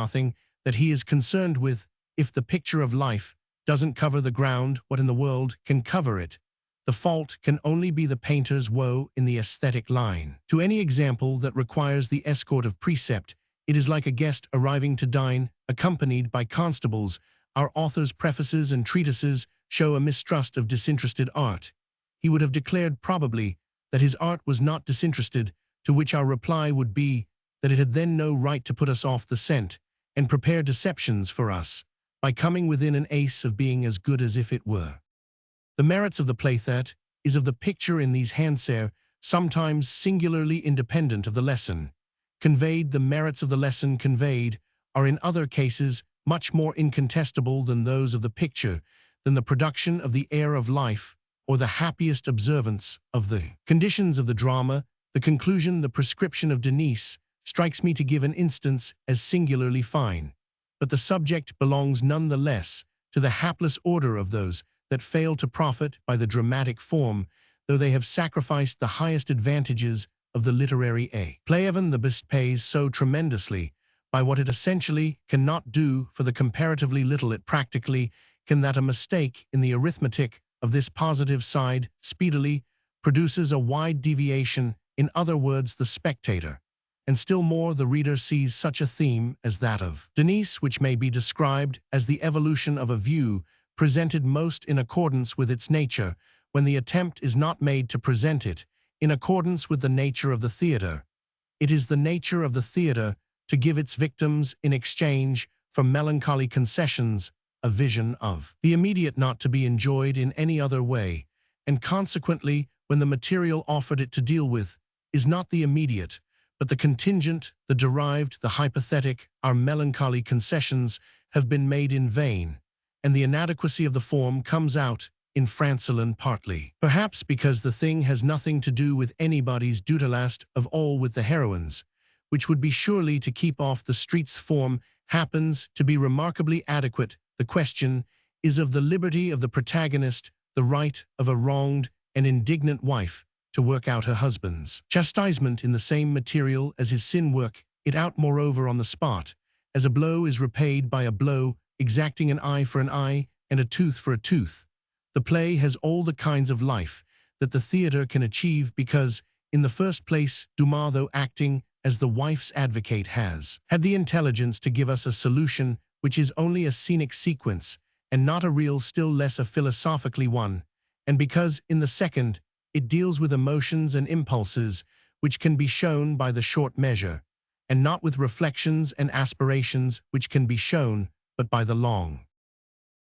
that he is concerned with. If the picture of life doesn't cover the ground, what in the world can cover it? The fault can only be the painter's woe in the aesthetic line. To any example that requires the escort of precept, it is like a guest arriving to dine, accompanied by constables. Our author's prefaces and treatises show a mistrust of disinterested art. He would have declared probably that his art was not disinterested, to which our reply would be that it had then no right to put us off the scent and prepare deceptions for us by coming within an ace of being as good as if it were. The merits of the play, that is, of the picture, in these Hansard, sometimes singularly independent of the lesson conveyed. The merits of the lesson conveyed are in other cases much more incontestable than those of the picture, than the production of the air of life, or the happiest observance of the conditions of the drama. The conclusion, the prescription of Denise, strikes me, to give an instance, as singularly fine. But the subject belongs none the less to the hapless order of those that fail to profit by the dramatic form, though they have sacrificed the highest advantages of the literary A. Play even the best pays so tremendously by what it essentially cannot do for the comparatively little it practically can, that a mistake in the arithmetic of this positive side speedily produces a wide deviation, in other words the spectator, and still more the reader sees such a theme as that of Denise, which may be described as the evolution of a view presented most in accordance with its nature, when the attempt is not made to present it in accordance with the nature of the theater. It is the nature of the theater to give its victims, in exchange for melancholy concessions, a vision of the immediate not to be enjoyed in any other way, and consequently, when the material offered it to deal with is not the immediate, but the contingent, the derived, the hypothetic, our melancholy concessions have been made in vain, and the inadequacy of the form comes out in Francillon partly. Perhaps because the thing has nothing to do with anybody's duty, last of all with the heroines, which would be surely to keep off the streets. Form happens to be remarkably adequate. The question is of the liberty of the protagonist, the right of a wronged and indignant wife to work out her husband's chastisement in the same material as his sin, work it out moreover on the spot, as a blow is repaid by a blow, exacting an eye for an eye and a tooth for a tooth. The play has all the kinds of life that the theater can achieve because, in the first place, Dumas, though acting as the wife's advocate, has had the intelligence to give us a solution which is only a scenic sequence and not a real, still less a philosophically one, and because, in the second, it deals with emotions and impulses which can be shown by the short measure, and not with reflections and aspirations which can be shown but by the long.